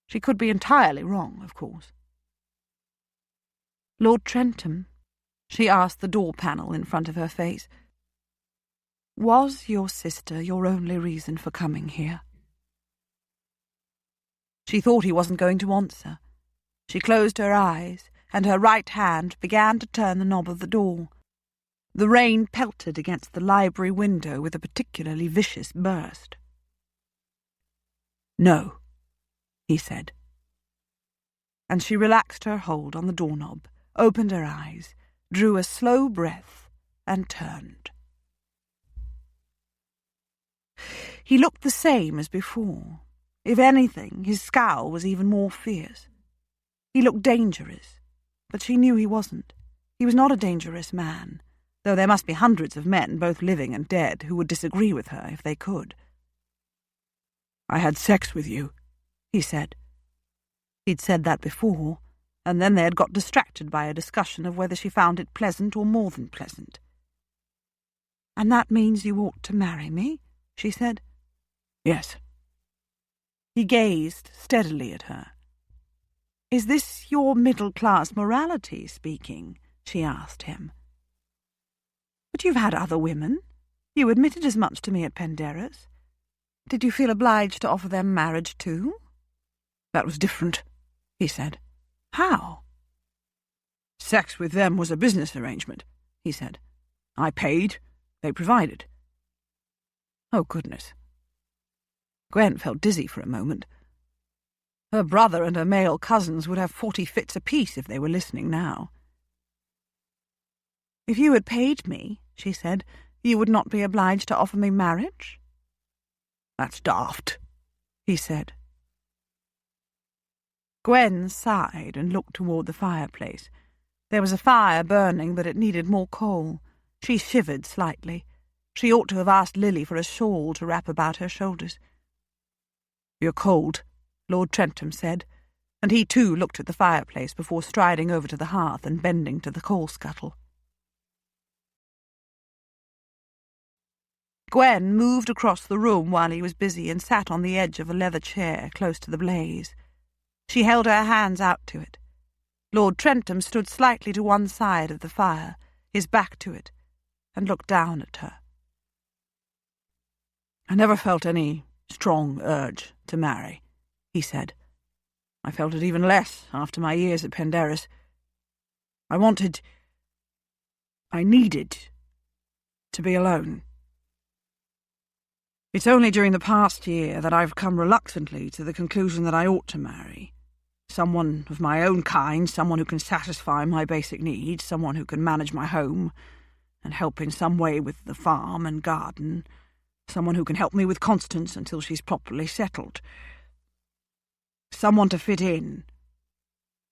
She could be entirely wrong, of course. "Lord Trentham," she asked the door panel in front of her face, "was your sister your only reason for coming here?" She thought he wasn't going to answer. She closed her eyes, and her right hand began to turn the knob of the door. The rain pelted against the library window with a particularly vicious burst. "No," he said. And she relaxed her hold on the doorknob, opened her eyes, drew a slow breath, and turned. He looked the same as before. If anything, his scowl was even more fierce. He looked dangerous, but she knew he wasn't. He was not a dangerous man, though there must be hundreds of men, both living and dead, who would disagree with her if they could. "I had sex with you," he said. He'd said that before, and then they had got distracted by a discussion of whether she found it pleasant or more than pleasant. "And that means you ought to marry me?" she said. "Yes." He gazed steadily at her. "Is this your middle-class morality speaking?" she asked him. "But you've had other women. You admitted as much to me at Penderras. Did you feel obliged to offer them marriage too?" "That was different," he said. "How?" "Sex with them was a business arrangement," he said. "I paid, they provided." Oh, goodness. Gwen felt dizzy for a moment. Her brother and her male cousins would have 40 fits apiece if they were listening now. "If you had paid me," she said, "you would not be obliged to offer me marriage?" "That's daft," he said. Gwen sighed and looked toward the fireplace. There was a fire burning, but it needed more coal. She shivered slightly. She ought to have asked Lily for a shawl to wrap about her shoulders. "You're cold," Lord Trentham said, and he too looked at the fireplace before striding over to the hearth and bending to the coal scuttle. Gwen moved across the room while he was busy and sat on the edge of a leather chair close to the blaze. She held her hands out to it. Lord Trentham stood slightly to one side of the fire, his back to it, and looked down at her. "I never felt any strong urge to marry," he said. "I felt it even less after my years at Penderys. I needed to be alone. It's only during the past year that I've come reluctantly to the conclusion that I ought to marry. Someone of my own kind, someone who can satisfy my basic needs, someone who can manage my home and help in some way with the farm and garden, someone who can help me with Constance until she's properly settled. Someone to fit in,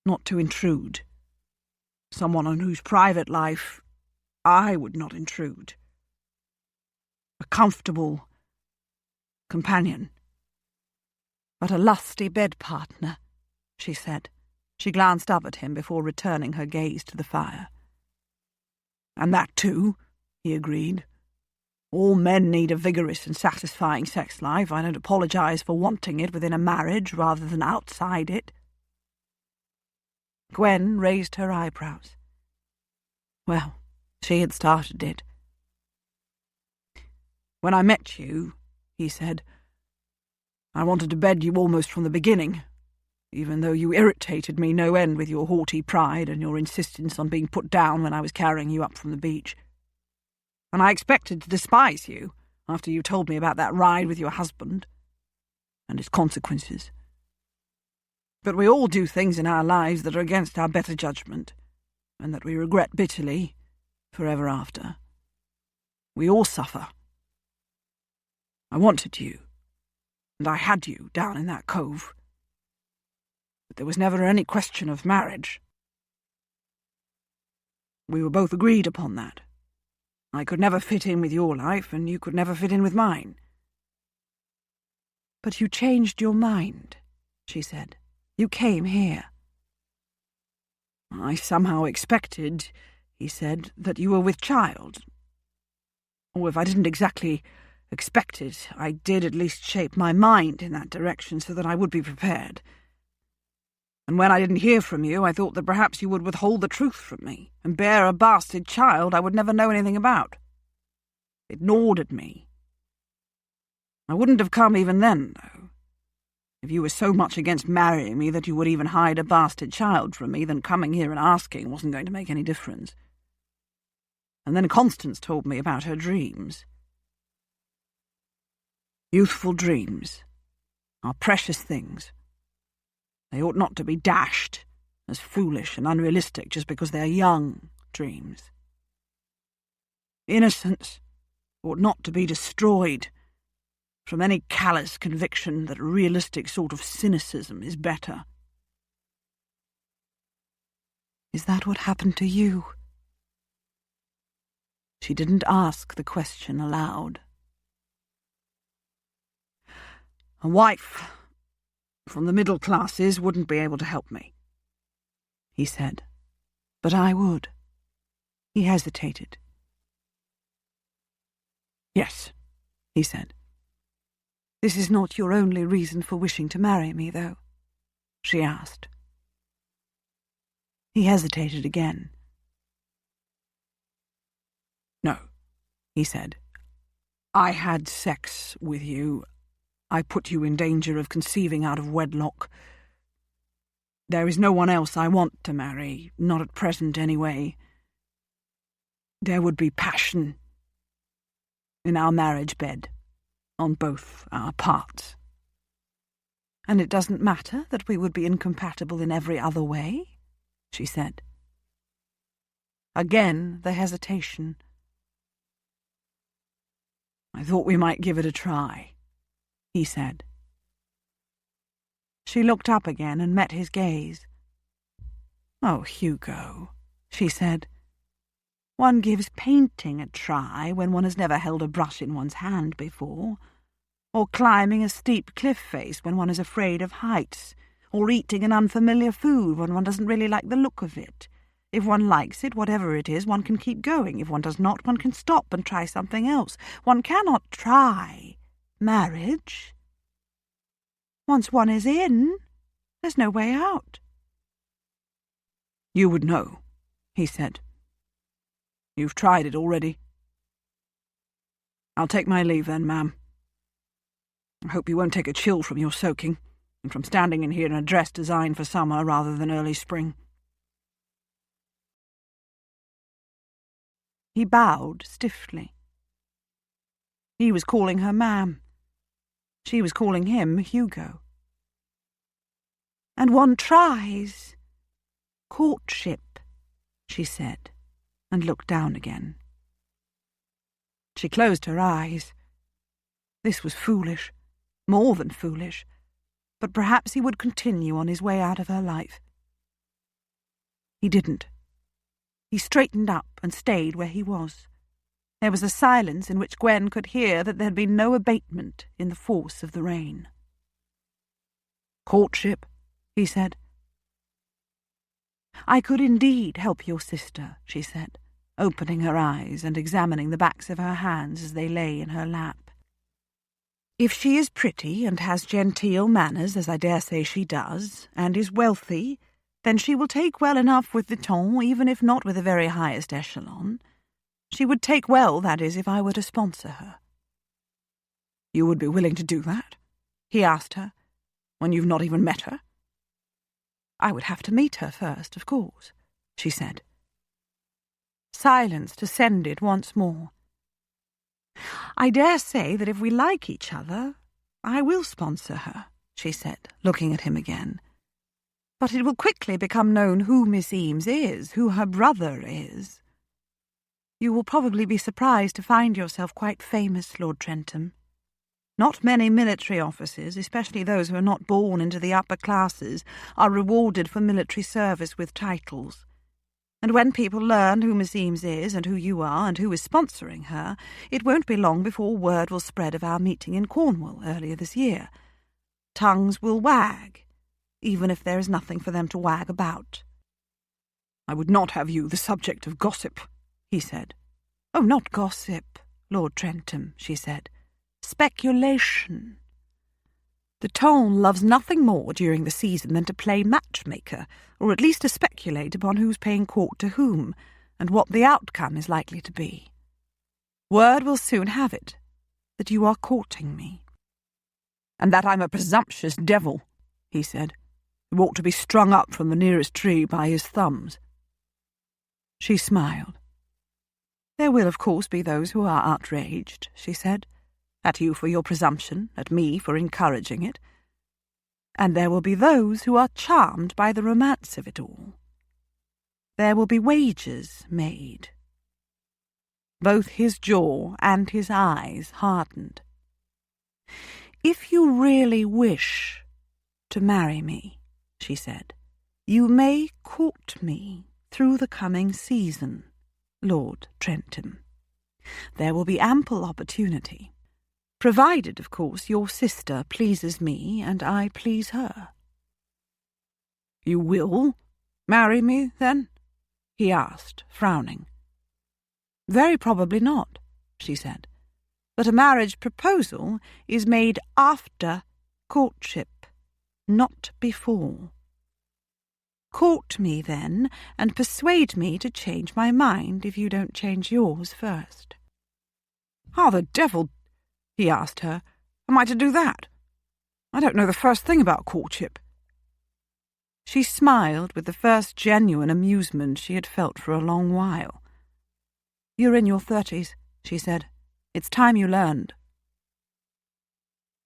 not to intrude. Someone on whose private life I would not intrude. A comfortable companion." "But a lusty bed partner," she said. She glanced up at him before returning her gaze to the fire. "And that too," he agreed. "All men need a vigorous and satisfying sex life. I don't apologize for wanting it within a marriage rather than outside it." Gwen raised her eyebrows. Well, she had started it. "When I met you," he said, "I wanted to bed you almost from the beginning, even though you irritated me no end with your haughty pride and your insistence on being put down when I was carrying you up from the beach. And I expected to despise you after you told me about that ride with your husband and its consequences. But we all do things in our lives that are against our better judgment, and that we regret bitterly forever after. We all suffer. I wanted you, and I had you down in that cove. But there was never any question of marriage. We were both agreed upon that. I could never fit in with your life, and you could never fit in with mine." "But you changed your mind," she said. "You came here." "I somehow expected," he said, "that you were with child. Or if I didn't exactly expect it, I did at least shape my mind in that direction so that I would be prepared. And when I didn't hear from you, I thought that perhaps you would withhold the truth from me and bear a bastard child I would never know anything about. It gnawed at me. I wouldn't have come even then, though. If you were so much against marrying me that you would even hide a bastard child from me, then coming here and asking wasn't going to make any difference. And then Constance told me about her dreams. Youthful dreams are precious things. They ought not to be dashed as foolish and unrealistic just because they are young dreams. Innocence ought not to be destroyed from any callous conviction that a realistic sort of cynicism is better. Is that what happened to you? She didn't ask the question aloud. A wife from the middle classes wouldn't be able to help me, he said. But I would. He hesitated. Yes, he said. This is not your only reason for wishing to marry me, though, she asked. He hesitated again. No, he said. I had sex with you. I put you in danger of conceiving out of wedlock. There is no one else I want to marry, not at present anyway. There would be passion in our marriage bed, on both our parts. And it doesn't matter that we would be incompatible in every other way, she said. Again the hesitation. I thought we might give it a try, he said. She looked up again and met his gaze. "Oh, Hugo," she said. "One gives painting a try when one has never held a brush in one's hand before, or climbing a steep cliff face when one is afraid of heights, or eating an unfamiliar food when one doesn't really like the look of it. If one likes it, whatever it is, one can keep going. If one does not, one can stop and try something else. One cannot try marriage. Once one is in, there's no way out." "You would know," he said. "You've tried it already." "I'll take my leave then, ma'am. I hope you won't take a chill from your soaking, and from standing in here in a dress designed for summer rather than early spring." He bowed stiffly. He was calling her ma'am. She was calling him Hugo. "And one tries courtship," she said, and looked down again. She closed her eyes. This was foolish, more than foolish, but perhaps he would continue on his way out of her life. He didn't. He straightened up and stayed where he was. There was a silence in which Gwen could hear that there had been no abatement in the force of the rain. "Courtship," he said. "I could indeed help your sister," she said, opening her eyes and examining the backs of her hands as they lay in her lap. "If she is pretty and has genteel manners, as I dare say she does, and is wealthy, then she will take well enough with the ton, even if not with the very highest echelon. She would take well, that is, if I were to sponsor her." "You would be willing to do that?" he asked her, "when you've not even met her?" "I would have to meet her first, of course," she said. Silence descended once more. "I dare say that if we like each other, I will sponsor her," she said, looking at him again. "But it will quickly become known who Miss Eames is, who her brother is. You will probably be surprised to find yourself quite famous, Lord Trentham. Not many military officers, especially those who are not born into the upper classes, are rewarded for military service with titles. And when people learn who Miss Eames is, and who you are, and who is sponsoring her, it won't be long before word will spread of our meeting in Cornwall earlier this year. Tongues will wag, even if there is nothing for them to wag about." "I would not have you the subject of gossip," he said. "Oh, not gossip, Lord Trentham," she said. "Speculation. The ton loves nothing more during the season than to play matchmaker, or at least to speculate upon who's paying court to whom, and what the outcome is likely to be. Word will soon have it that you are courting me." "And that I'm a presumptuous devil," he said, "who ought to be strung up from the nearest tree by his thumbs." She smiled. "There will, of course, be those who are outraged," she said, "at you for your presumption, at me for encouraging it. And there will be those who are charmed by the romance of it all. There will be wagers made." Both his jaw and his eyes hardened. "If you really wish to marry me," she said, "you may court me through the coming season, Lord Trentham. There will be ample opportunity. Provided, of course, your sister pleases me and I please her." "You will marry me, then?" he asked, frowning. "Very probably not," she said. "But a marriage proposal is made after courtship, not before. Court me, then, and persuade me to change my mind if you don't change yours first." "How the devil," he asked her, "am I to do that? I don't know the first thing about courtship." She smiled with the first genuine amusement she had felt for a long while. "You're in your 30s, she said. "It's time you learned."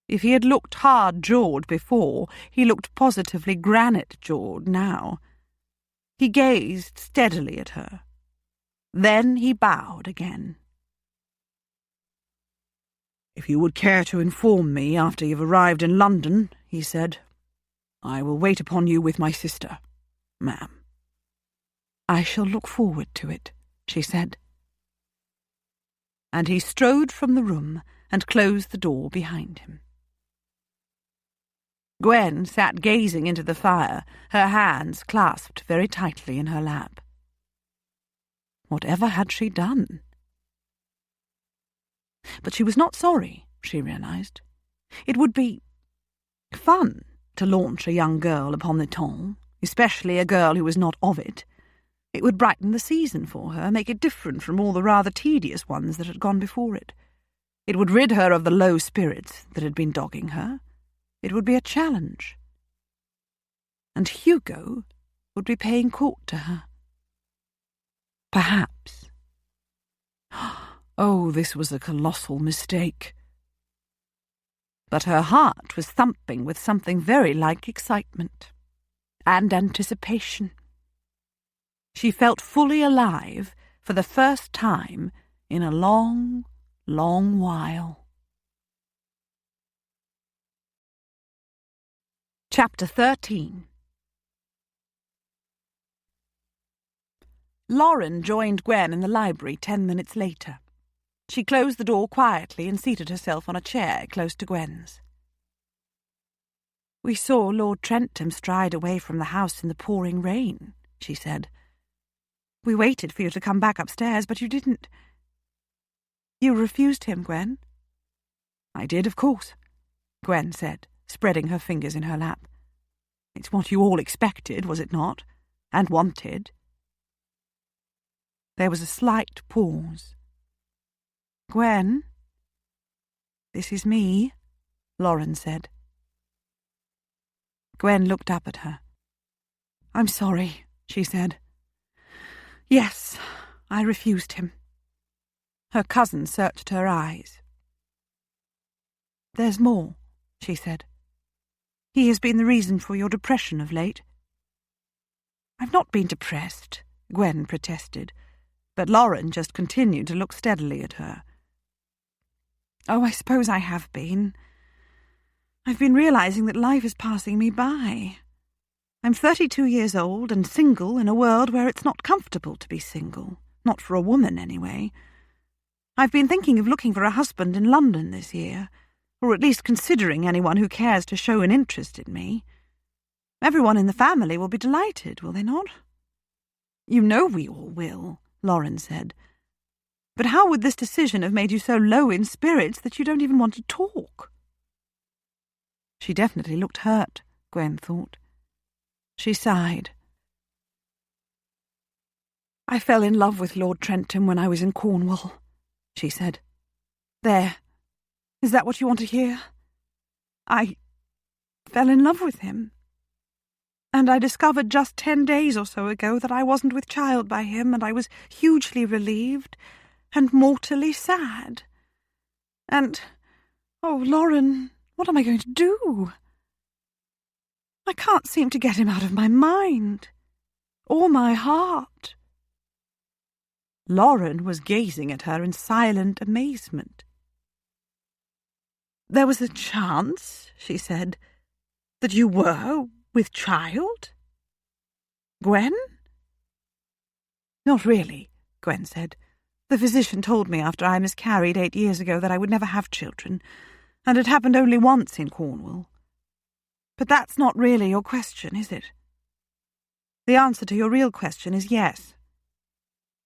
If he had looked hard-jawed before, he looked positively granite-jawed now. He gazed steadily at her. Then he bowed again. "If you would care to inform me after you've arrived in London," he said, I will wait upon you with my sister, ma'am. I shall look forward to it, she said. And he strode from the room and closed the door behind him. Gwen sat gazing into the fire, her hands clasped very tightly in her lap. Whatever had she done? But she was not sorry, she realized. It would be fun to launch a young girl upon the ton, especially a girl who was not of it. It would brighten the season for her, make it different from all the rather tedious ones that had gone before it. It would rid her of the low spirits that had been dogging her. It would be a challenge. And Hugo would be paying court to her. Perhaps. Oh, this was a colossal mistake. But her heart was thumping with something very like excitement and anticipation. She felt fully alive for the first time in a long, long while. Chapter 13. Lauren joined Gwen in the library 10 minutes later. She closed the door quietly and seated herself on a chair close to Gwen's. "We saw Lord Trentham stride away from the house in the pouring rain," she said. "We waited for you to come back upstairs, but you didn't. You refused him, Gwen?" "I did, of course," Gwen said, spreading her fingers in her lap. "It's what you all expected, was it not? And wanted." There was a slight pause. "Gwen?" "This is me," Lauren said. Gwen looked up at her. "I'm sorry," she said. "Yes, I refused him." Her cousin searched her eyes. "There's more," she said. "He has been the reason for your depression of late." "I've not been depressed," Gwen protested, but Lauren just continued to look steadily at her. "Oh, I suppose I have been. I've been realizing that life is passing me by. I'm 32 years old and single in a world where it's not comfortable to be single, not for a woman anyway. I've been thinking of looking for a husband in London this year, or at least considering anyone who cares to show an interest in me. Everyone in the family will be delighted, will they not?" "You know we all will," Lauren said. "But how would this decision have made you so low in spirits that you don't even want to talk?" She definitely looked hurt, Gwen thought. She sighed. "I fell in love with Lord Trentham when I was in Cornwall," she said. "There. Is that what you want to hear? I fell in love with him. And I discovered just 10 days or so ago that I wasn't with child by him, and I was hugely relieved and mortally sad. And, oh, Lauren, what am I going to do? I can't seem to get him out of my mind, or my heart." Lauren was gazing at her in silent amazement. "There was a chance," she said, "that you were with child? Gwen?" "Not really," Gwen said. "The physician told me after I miscarried 8 years ago that I would never have children, and it happened only once in Cornwall. But that's not really your question, is it? The answer to your real question is yes.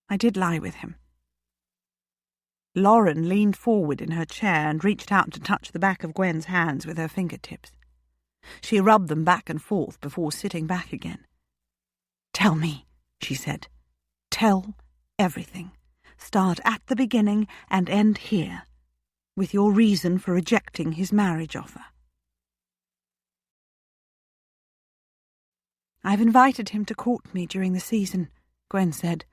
I did lie with him." Lauren leaned forward in her chair and reached out to touch the back of Gwen's hands with her fingertips. She rubbed them back and forth before sitting back again. "Tell me," she said. "Tell everything. Start at the beginning and end here, with your reason for rejecting his marriage offer." "I've invited him to court me during the season," Gwen said,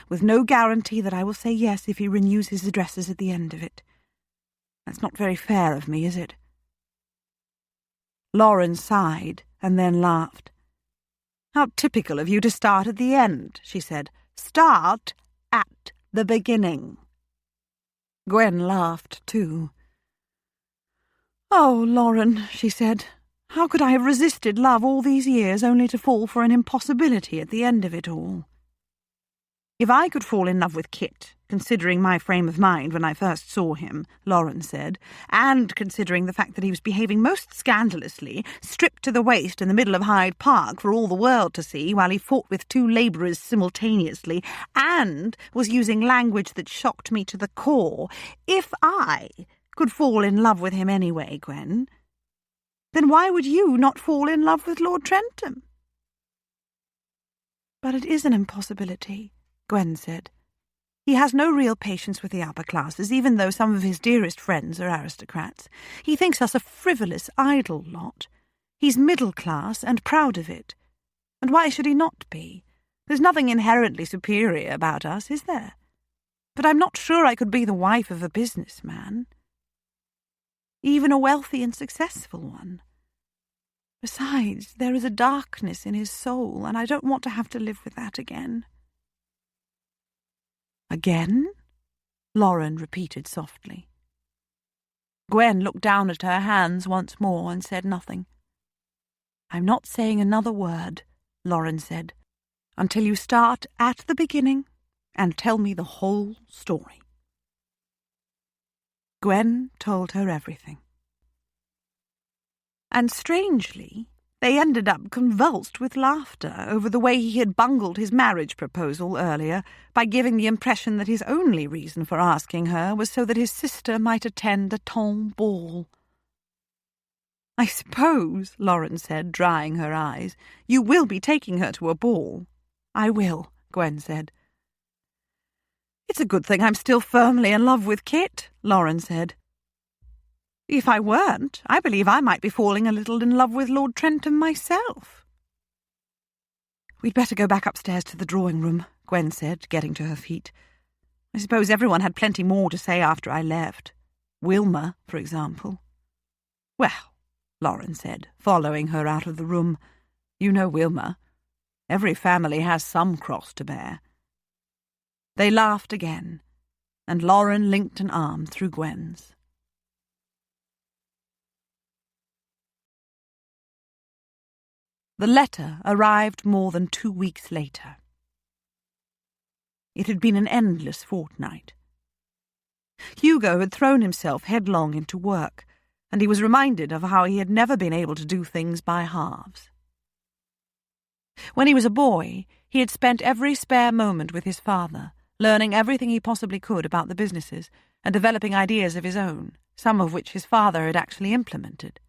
"with no guarantee that I will say yes if he renews his addresses at the end of it. That's not very fair of me, is it?" Lauren sighed and then laughed. "How typical of you to start at the end," she said. "Start at the beginning." Gwen laughed too. "Oh, Lauren," she said, How could I have resisted love all these years only to fall for an impossibility at the end of it all? If I could fall in love with Kit, considering my frame of mind when I first saw him, Lauren said, and considering the fact that he was behaving most scandalously, stripped to the waist in the middle of Hyde Park for all the world to see while he fought with two labourers simultaneously, and was using language that shocked me to the core, if I could fall in love with him anyway, Gwen, then why would you not fall in love with Lord Trentham? But it is an impossibility, Gwen said. He has no real patience with the upper classes, even though some of his dearest friends are aristocrats. He thinks us a frivolous, idle lot. He's middle class and proud of it. And why should he not be? There's nothing inherently superior about us, is there? But I'm not sure I could be the wife of a businessman, even a wealthy and successful one. Besides, there is a darkness in his soul, and I don't want to have to live with that again. Again? Lauren repeated softly. Gwen looked down at her hands once more and said nothing. I'm not saying another word, Lauren said, until you start at the beginning and tell me the whole story. Gwen told her everything. And strangely, they ended up convulsed with laughter over the way he had bungled his marriage proposal earlier by giving the impression that his only reason for asking her was so that his sister might attend a tomb ball. I suppose, Lauren said, drying her eyes, you will be taking her to a ball. I will, Gwen said. It's a good thing I'm still firmly in love with Kit, Lauren said. If I weren't, I believe I might be falling a little in love with Lord Trentham myself. We'd better go back upstairs to the drawing room, Gwen said, getting to her feet. I suppose everyone had plenty more to say after I left. Wilma, for example. Well, Lauren said, following her out of the room, you know Wilma. Every family has some cross to bear. They laughed again, and Lauren linked an arm through Gwen's. The letter arrived more than 2 weeks later. It had been an endless fortnight. Hugo had thrown himself headlong into work, and he was reminded of how he had never been able to do things by halves. When he was a boy, he had spent every spare moment with his father, learning everything he possibly could about the businesses and developing ideas of his own, some of which his father had actually implemented.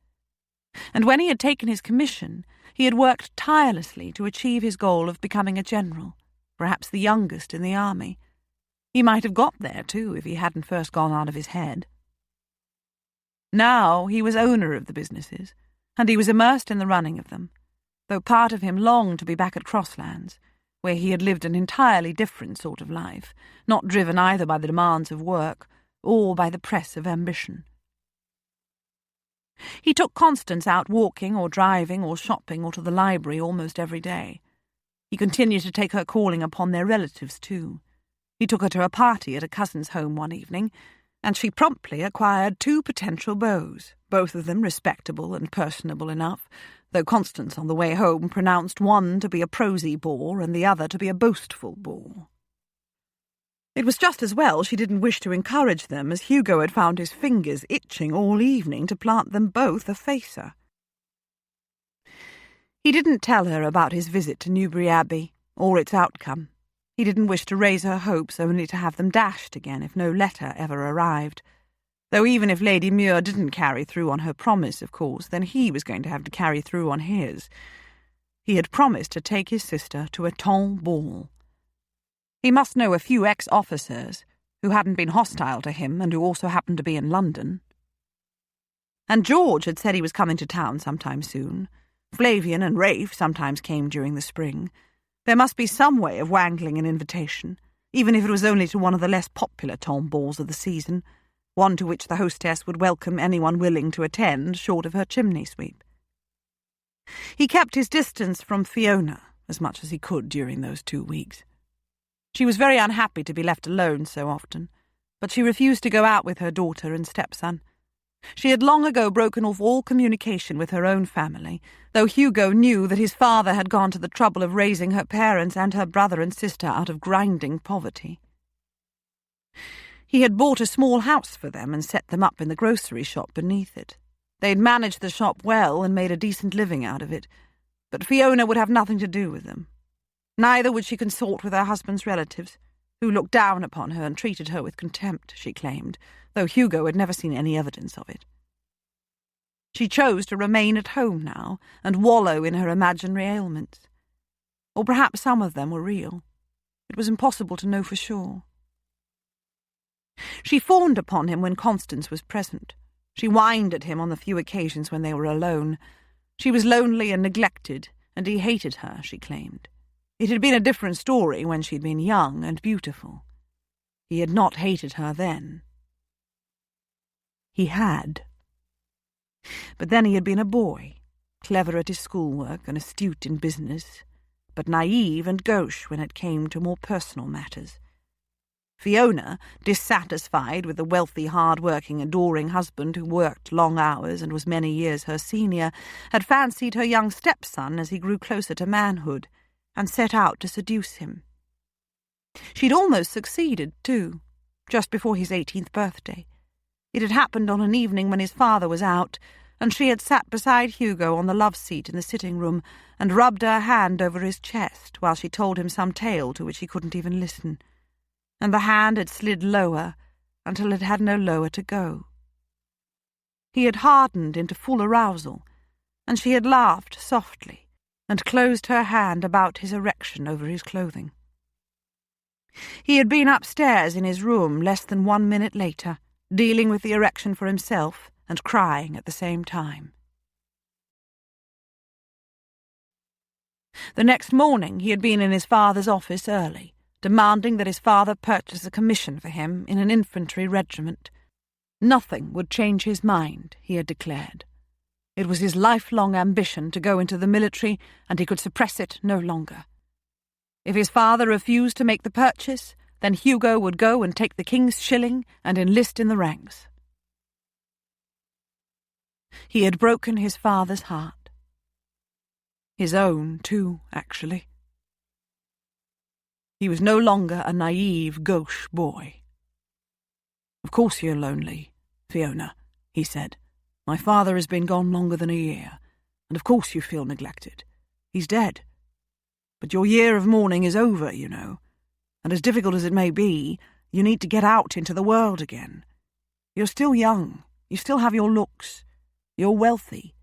And when he had taken his commission, he had worked tirelessly to achieve his goal of becoming a general, perhaps the youngest in the army. He might have got there, too, if he hadn't first gone out of his head. Now he was owner of the businesses, and he was immersed in the running of them, though part of him longed to be back at Crosslands, where he had lived an entirely different sort of life, not driven either by the demands of work or by the press of ambition. He took Constance out walking or driving or shopping or to the library almost every day. He continued to take her calling upon their relatives, too. He took her to a party at a cousin's home one evening, and she promptly acquired 2 potential beaux, both of them respectable and personable enough, though Constance on the way home pronounced one to be a prosy bore and the other to be a boastful bore. It was just as well she didn't wish to encourage them, as Hugo had found his fingers itching all evening to plant them both a facer. He didn't tell her about his visit to Newbury Abbey, or its outcome. He didn't wish to raise her hopes only to have them dashed again if no letter ever arrived. Though even if Lady Muir didn't carry through on her promise, of course, then he was going to have to carry through on his. He had promised to take his sister to a tomb ball. He must know a few ex-officers who hadn't been hostile to him and who also happened to be in London. And George had said he was coming to town sometime soon. Flavian and Rafe sometimes came during the spring. There must be some way of wangling an invitation, even if it was only to one of the less popular tomb balls of the season, one to which the hostess would welcome anyone willing to attend short of her chimney sweep. He kept his distance from Fiona as much as he could during those 2 weeks. She was very unhappy to be left alone so often, but she refused to go out with her daughter and stepson. She had long ago broken off all communication with her own family, though Hugo knew that his father had gone to the trouble of raising her parents and her brother and sister out of grinding poverty. He had bought a small house for them and set them up in the grocery shop beneath it. They'd managed the shop well and made a decent living out of it, but Fiona would have nothing to do with them. Neither would she consort with her husband's relatives, who looked down upon her and treated her with contempt, she claimed, though Hugo had never seen any evidence of it. She chose to remain at home now and wallow in her imaginary ailments. Or perhaps some of them were real. It was impossible to know for sure. She fawned upon him when Constance was present. She whined at him on the few occasions when they were alone. She was lonely and neglected, and he hated her, she claimed. It had been a different story when she'd been young and beautiful. He had not hated her then. He had. But then he had been a boy, clever at his schoolwork and astute in business, but naive and gauche when it came to more personal matters. Fiona, dissatisfied with the wealthy, hard-working, adoring husband who worked long hours and was many years her senior, had fancied her young stepson as he grew closer to manhood, and set out to seduce him. She'd almost succeeded, too, just before his 18th birthday. It had happened on an evening when his father was out, and she had sat beside Hugo on the love-seat in the sitting-room and rubbed her hand over his chest while she told him some tale to which he couldn't even listen. And the hand had slid lower until it had no lower to go. He had hardened into full arousal, and she had laughed softly and closed her hand about his erection over his clothing. He had been upstairs in his room less than 1 minute later, dealing with the erection for himself and crying at the same time. The next morning he had been in his father's office early, demanding that his father purchase a commission for him in an infantry regiment. Nothing would change his mind, he had declared. It was his lifelong ambition to go into the military, and he could suppress it no longer. If his father refused to make the purchase, then Hugo would go and take the king's shilling and enlist in the ranks. He had broken his father's heart. His own, too, actually. He was no longer a naive, gauche boy. "Of course you're lonely, Fiona," he said. "My father has been gone longer than a year, and of course you feel neglected. He's dead. But your year of mourning is over, you know, and as difficult as it may be, you need to get out into the world again. You're still young, you still have your looks, you're wealthy.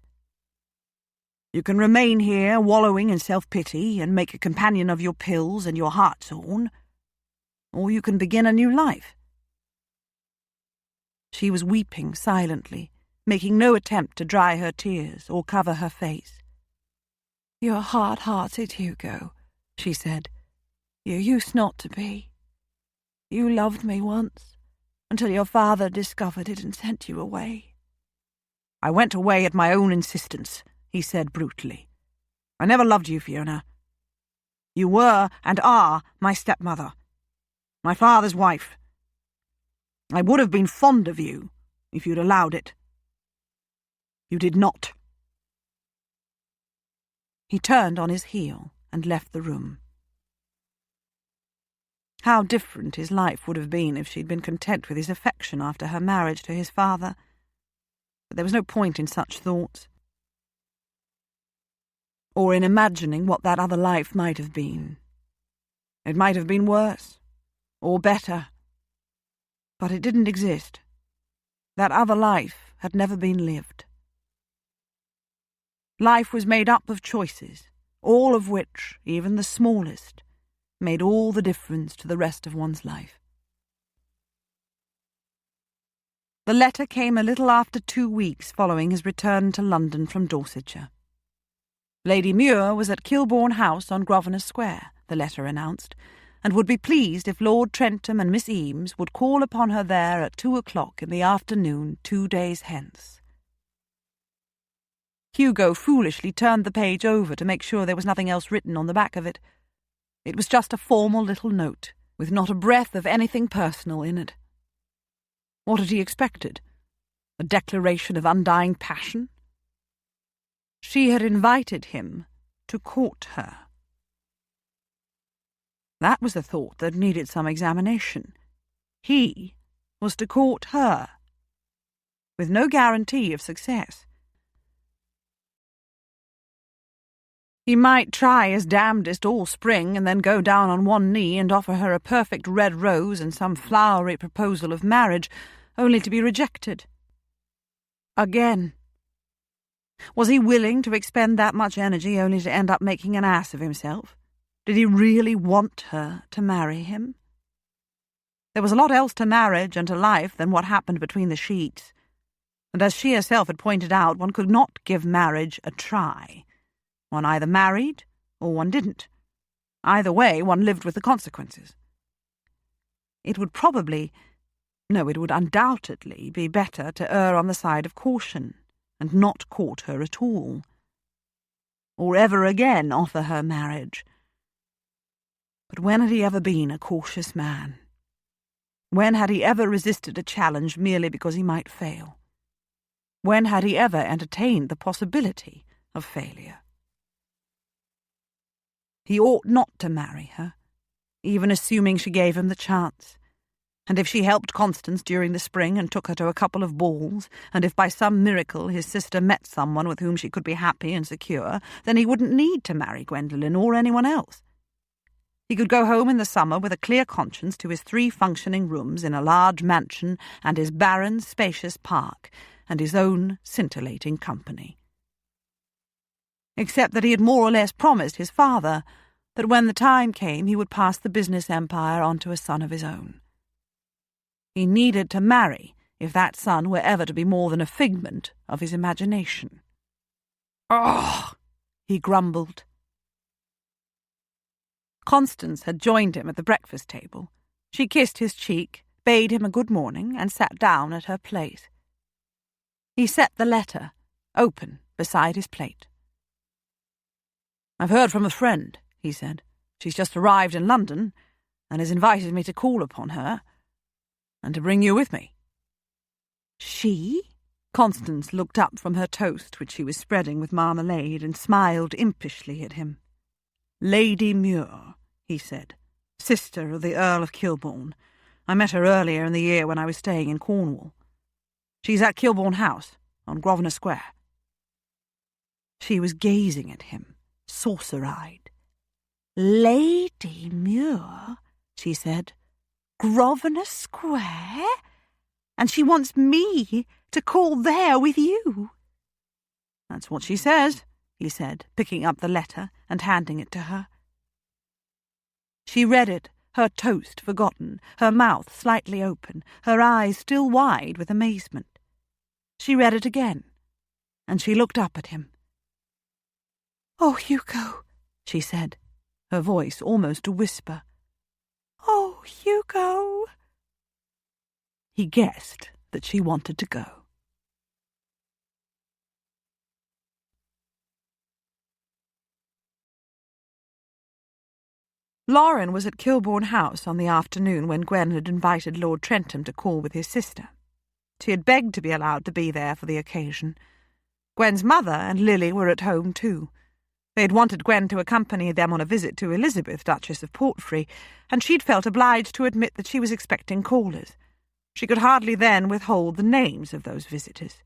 You can remain here wallowing in self-pity and make a companion of your pills and your hartshorn, or you can begin a new life." She was weeping silently, making no attempt to dry her tears or cover her face. "You're hard-hearted, Hugo," she said. "You used not to be. You loved me once, until your father discovered it and sent you away." "I went away at my own insistence," he said brutally. "I never loved you, Fiona. You were and are my stepmother, my father's wife. I would have been fond of you if you'd allowed it. You did not." He turned on his heel and left the room. How different his life would have been if she'd been content with his affection after her marriage to his father. But there was no point in such thoughts, or in imagining what that other life might have been. It might have been worse, or better, but it didn't exist. That other life had never been lived. Life was made up of choices, all of which, even the smallest, made all the difference to the rest of one's life. The letter came a little after 2 weeks following his return to London from Dorsetshire. Lady Muir was at Kilbourne House on Grosvenor Square, the letter announced, and would be pleased if Lord Trentham and Miss Eames would call upon her there at 2 o'clock in the afternoon 2 days hence. Hugo foolishly turned the page over to make sure there was nothing else written on the back of it. It was just a formal little note, with not a breath of anything personal in it. What had he expected? A declaration of undying passion? She had invited him to court her. That was a thought that needed some examination. He was to court her, with no guarantee of success. He might try his damnedest all spring and then go down on one knee and offer her a perfect red rose and some flowery proposal of marriage, only to be rejected. Again. Was he willing to expend that much energy only to end up making an ass of himself? Did he really want her to marry him? There was a lot else to marriage and to life than what happened between the sheets, and as she herself had pointed out, one could not give marriage a try. One either married or one didn't. Either way, one lived with the consequences. It would undoubtedly be better to err on the side of caution and not court her at all, or ever again offer her marriage. But when had he ever been a cautious man? When had he ever resisted a challenge merely because he might fail? When had he ever entertained the possibility of failure? He ought not to marry her, even assuming she gave him the chance. And if she helped Constance during the spring and took her to a couple of balls, and if by some miracle his sister met someone with whom she could be happy and secure, then he wouldn't need to marry Gwendolen or anyone else. He could go home in the summer with a clear conscience to his 3 functioning rooms in a large mansion and his barren, spacious park, and his own scintillating company. Except that he had more or less promised his father that when the time came he would pass the business empire on to a son of his own. He needed to marry if that son were ever to be more than a figment of his imagination. "Ugh!" he grumbled. Constance had joined him at the breakfast table. She kissed his cheek, bade him a good morning, and sat down at her place. He set the letter, open, beside his plate. "I've heard from a friend," he said. "She's just arrived in London, and has invited me to call upon her, and to bring you with me." "She?" Constance looked up from her toast, which she was spreading with marmalade, and smiled impishly at him. "Lady Muir," he said, "sister of the Earl of Kilbourne. I met her earlier in the year when I was staying in Cornwall. She's at Kilbourne House, on Grosvenor Square." She was gazing at him, saucer-eyed. "Lady Muir," she said. "Grosvenor Square? And she wants me to call there with you?" "That's what she says," he said, picking up the letter and handing it to her. She read it, her toast forgotten, her mouth slightly open, her eyes still wide with amazement. She read it again, and she looked up at him. "Oh, Hugo," she said, her voice almost a whisper. "Oh, Hugo." He guessed that she wanted to go. Lauren was at Kilbourne House on the afternoon when Gwen had invited Lord Trentham to call with his sister. She had begged to be allowed to be there for the occasion. Gwen's mother and Lily were at home too. They had wanted Gwen to accompany them on a visit to Elizabeth, Duchess of Portfrey, and she'd felt obliged to admit that she was expecting callers. She could hardly then withhold the names of those visitors.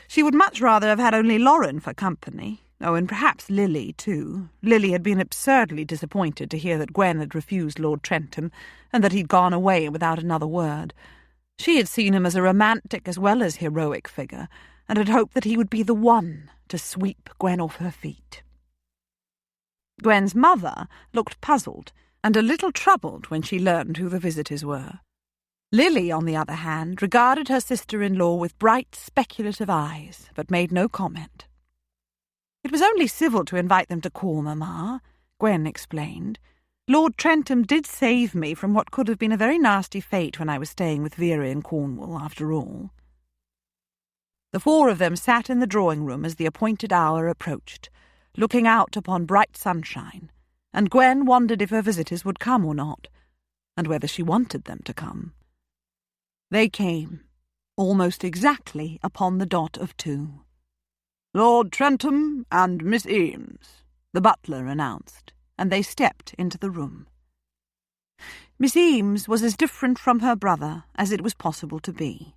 She would much rather have had only Lauren for company. Oh, and perhaps Lily, too. Lily had been absurdly disappointed to hear that Gwen had refused Lord Trentham, and that he'd gone away without another word. She had seen him as a romantic as well as heroic figure, and had hoped that he would be the one to sweep Gwen off her feet. Gwen's mother looked puzzled, and a little troubled when she learned who the visitors were. Lily, on the other hand, regarded her sister-in-law with bright, speculative eyes, but made no comment. "It was only civil to invite them to call, Mamma," Gwen explained. "Lord Trentham did save me from what could have been a very nasty fate when I was staying with Vera in Cornwall, after all." The 4 of them sat in the drawing-room as the appointed hour approached, looking out upon bright sunshine, and Gwen wondered if her visitors would come or not, and whether she wanted them to come. They came, almost exactly upon the dot of 2. "Lord Trentham and Miss Eames," the butler announced, and they stepped into the room. Miss Eames was as different from her brother as it was possible to be.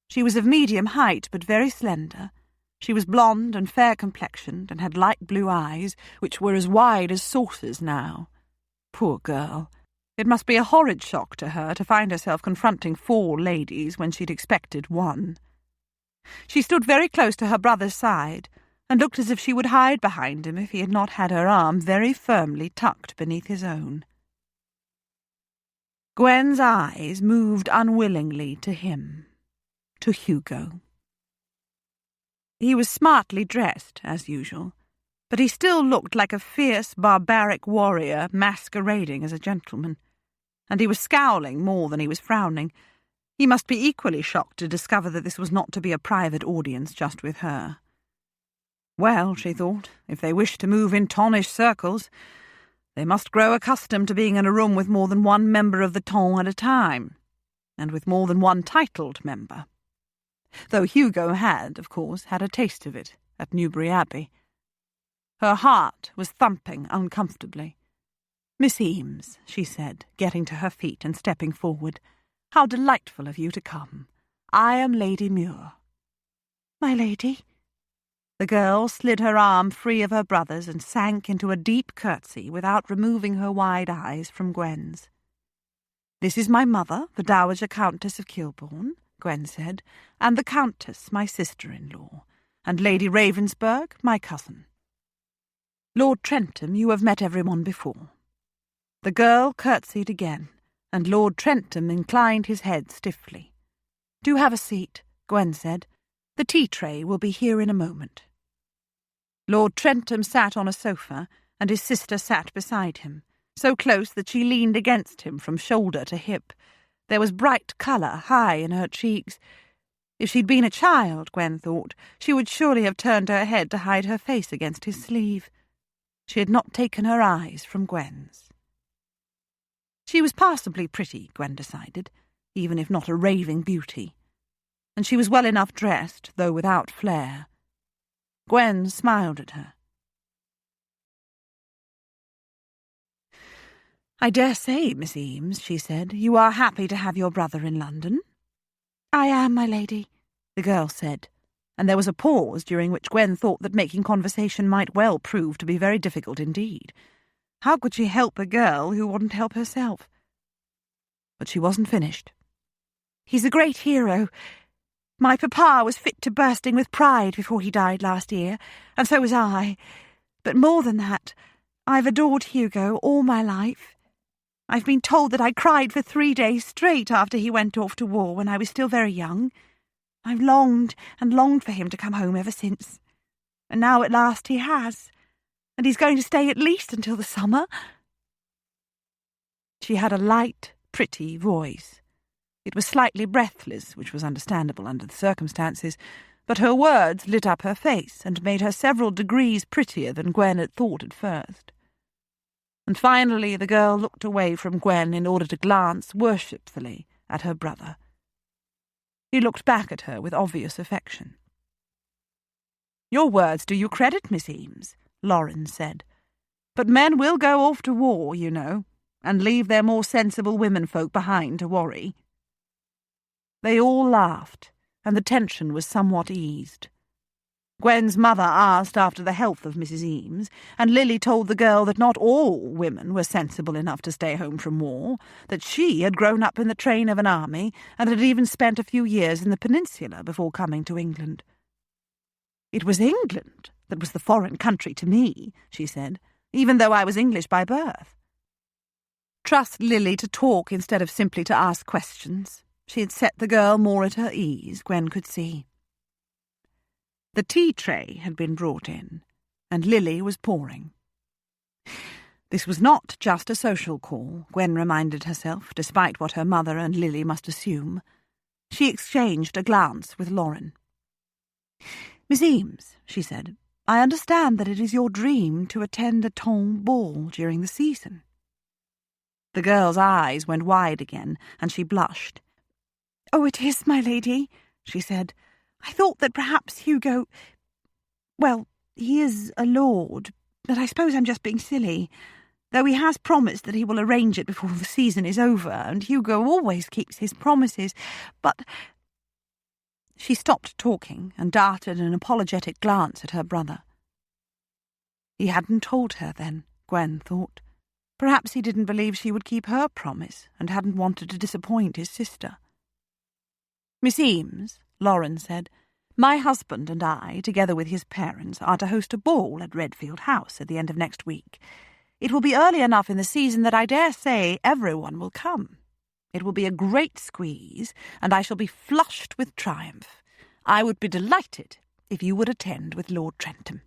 She was of medium height, but very slender. She was blonde and fair-complexioned, and had light blue eyes, which were as wide as saucers now. Poor girl! It must be a horrid shock to her to find herself confronting 4 ladies when she'd expected 1. She stood very close to her brother's side, and looked as if she would hide behind him if he had not had her arm very firmly tucked beneath his own. Gwen's eyes moved unwillingly to him, to Hugo. He was smartly dressed, as usual, but he still looked like a fierce, barbaric warrior masquerading as a gentleman, and he was scowling more than he was frowning. He must be equally shocked to discover that this was not to be a private audience just with her. Well, she thought, if they wished to move in tonnish circles, they must grow accustomed to being in a room with more than one member of the ton at a time, and with more than one titled member. Though Hugo had, of course, had a taste of it at Newbury Abbey. Her heart was thumping uncomfortably. "Miss Eames," she said, getting to her feet and stepping forward, "how delightful of you to come. I am Lady Muir." "My lady?" The girl slid her arm free of her brother's and sank into a deep curtsy without removing her wide eyes from Gwen's. "This is my mother, the Dowager Countess of Kilbourne," Gwen said, "and the Countess, my sister-in-law, and Lady Ravensburg, my cousin. Lord Trentham, you have met everyone before." The girl curtsied again, and Lord Trentham inclined his head stiffly. "Do have a seat," Gwen said. "The tea-tray will be here in a moment." Lord Trentham sat on a sofa, and his sister sat beside him, so close that she leaned against him from shoulder to hip. There was bright colour high in her cheeks. If she'd been a child, Gwen thought, she would surely have turned her head to hide her face against his sleeve. She had not taken her eyes from Gwen's. She was passably pretty, Gwen decided, even if not a raving beauty, and she was well enough dressed, though without flair. Gwen smiled at her. "I dare say, Miss Eames," she said, "you are happy to have your brother in London?" "I am, my lady," the girl said, and there was a pause during which Gwen thought that making conversation might well prove to be very difficult indeed. How could she help a girl who wouldn't help herself? But she wasn't finished. "He's a great hero. My papa was fit to bursting with pride before he died last year, and so was I. But more than that, I've adored Hugo all my life. I've been told that I cried for 3 days straight after he went off to war when I was still very young. I've longed and longed for him to come home ever since. And now at last he has, and he's going to stay at least until the summer." She had a light, pretty voice. It was slightly breathless, which was understandable under the circumstances, but her words lit up her face and made her several degrees prettier than Gwen had thought at first. And finally the girl looked away from Gwen in order to glance worshipfully at her brother. He looked back at her with obvious affection. "Your words do you credit, Miss Eames," Lauren said. "But men will go off to war, you know, and leave their more sensible womenfolk behind to worry." They all laughed, and the tension was somewhat eased. Gwen's mother asked after the health of Mrs. Eames, and Lily told the girl that not all women were sensible enough to stay home from war, that she had grown up in the train of an army and had even spent a few years in the Peninsula before coming to England. "It was England that was the foreign country to me," she said, "even though I was English by birth." Trust Lily to talk instead of simply to ask questions. She had set the girl more at her ease, Gwen could see. The tea-tray had been brought in, and Lily was pouring. This was not just a social call, Gwen reminded herself, despite what her mother and Lily must assume. She exchanged a glance with Lauren. "Miss Eames," she said, "I understand that it is your dream to attend a ton ball during the season." The girl's eyes went wide again, and she blushed. "Oh, it is, my lady," she said. "I thought that perhaps Hugo... Well, he is a lord, but I suppose I'm just being silly. Though he has promised that he will arrange it before the season is over, and Hugo always keeps his promises. But..." She stopped talking and darted an apologetic glance at her brother. He hadn't told her then, Gwen thought. Perhaps he didn't believe she would keep her promise and hadn't wanted to disappoint his sister. "Miss Eames," Lauren said, "my husband and I, together with his parents, are to host a ball at Redfield House at the end of next week. It will be early enough in the season that I dare say everyone will come. It will be a great squeeze, and I shall be flushed with triumph. I would be delighted if you would attend with Lord Trentham."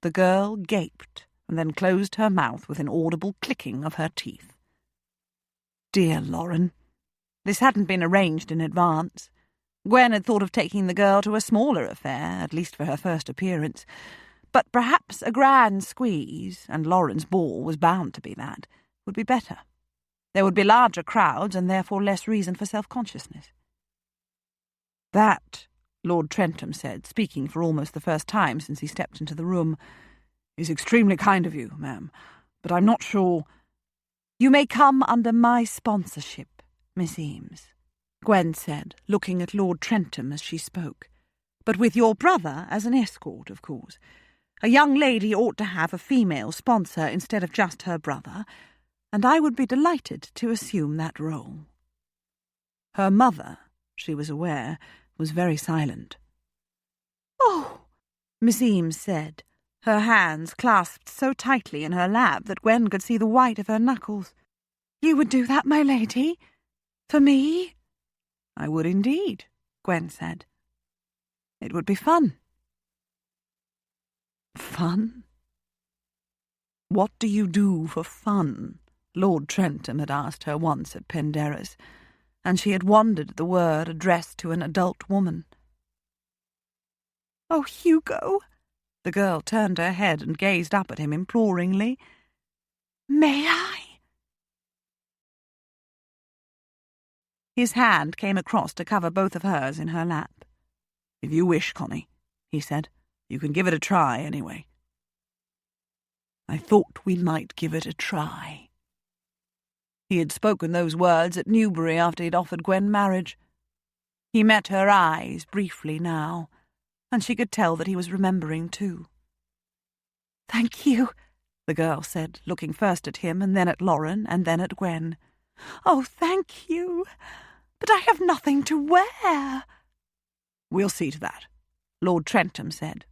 The girl gaped and then closed her mouth with an audible clicking of her teeth. Dear Lauren. This hadn't been arranged in advance. Gwen had thought of taking the girl to a smaller affair, at least for her first appearance. But perhaps a grand squeeze, and Lauren's ball was bound to be that, would be better. There would be larger crowds and therefore less reason for self-consciousness. "That," Lord Trentham said, speaking for almost the first time since he stepped into the room, "is extremely kind of you, ma'am, but I'm not sure—" "You may come under my sponsorship, Miss Eames," Gwen said, looking at Lord Trentham as she spoke. "But with your brother as an escort, of course. A young lady ought to have a female sponsor instead of just her brother, and I would be delighted to assume that role." Her mother, she was aware, was very silent. "Oh," Miss Eames said, her hands clasped so tightly in her lap that Gwen could see the white of her knuckles. "You would do that, my lady? For me?" "I would indeed," Gwen said. "It would be fun." Fun? "What do you do for fun?" Lord Trentham had asked her once at Penderras, and she had wondered at the word addressed to an adult woman. "Oh, Hugo!" The girl turned her head and gazed up at him imploringly. "May I?" His hand came across to cover both of hers in her lap. "If you wish, Connie," he said. "You can give it a try, anyway." "I thought we might give it a try." He had spoken those words at Newbury after he'd offered Gwen marriage. He met her eyes briefly now, and she could tell that he was remembering too. "Thank you," the girl said, looking first at him and then at Lauren and then at Gwen. "Oh, thank you. But I have nothing to wear." "We'll see to that," Lord Trentham said.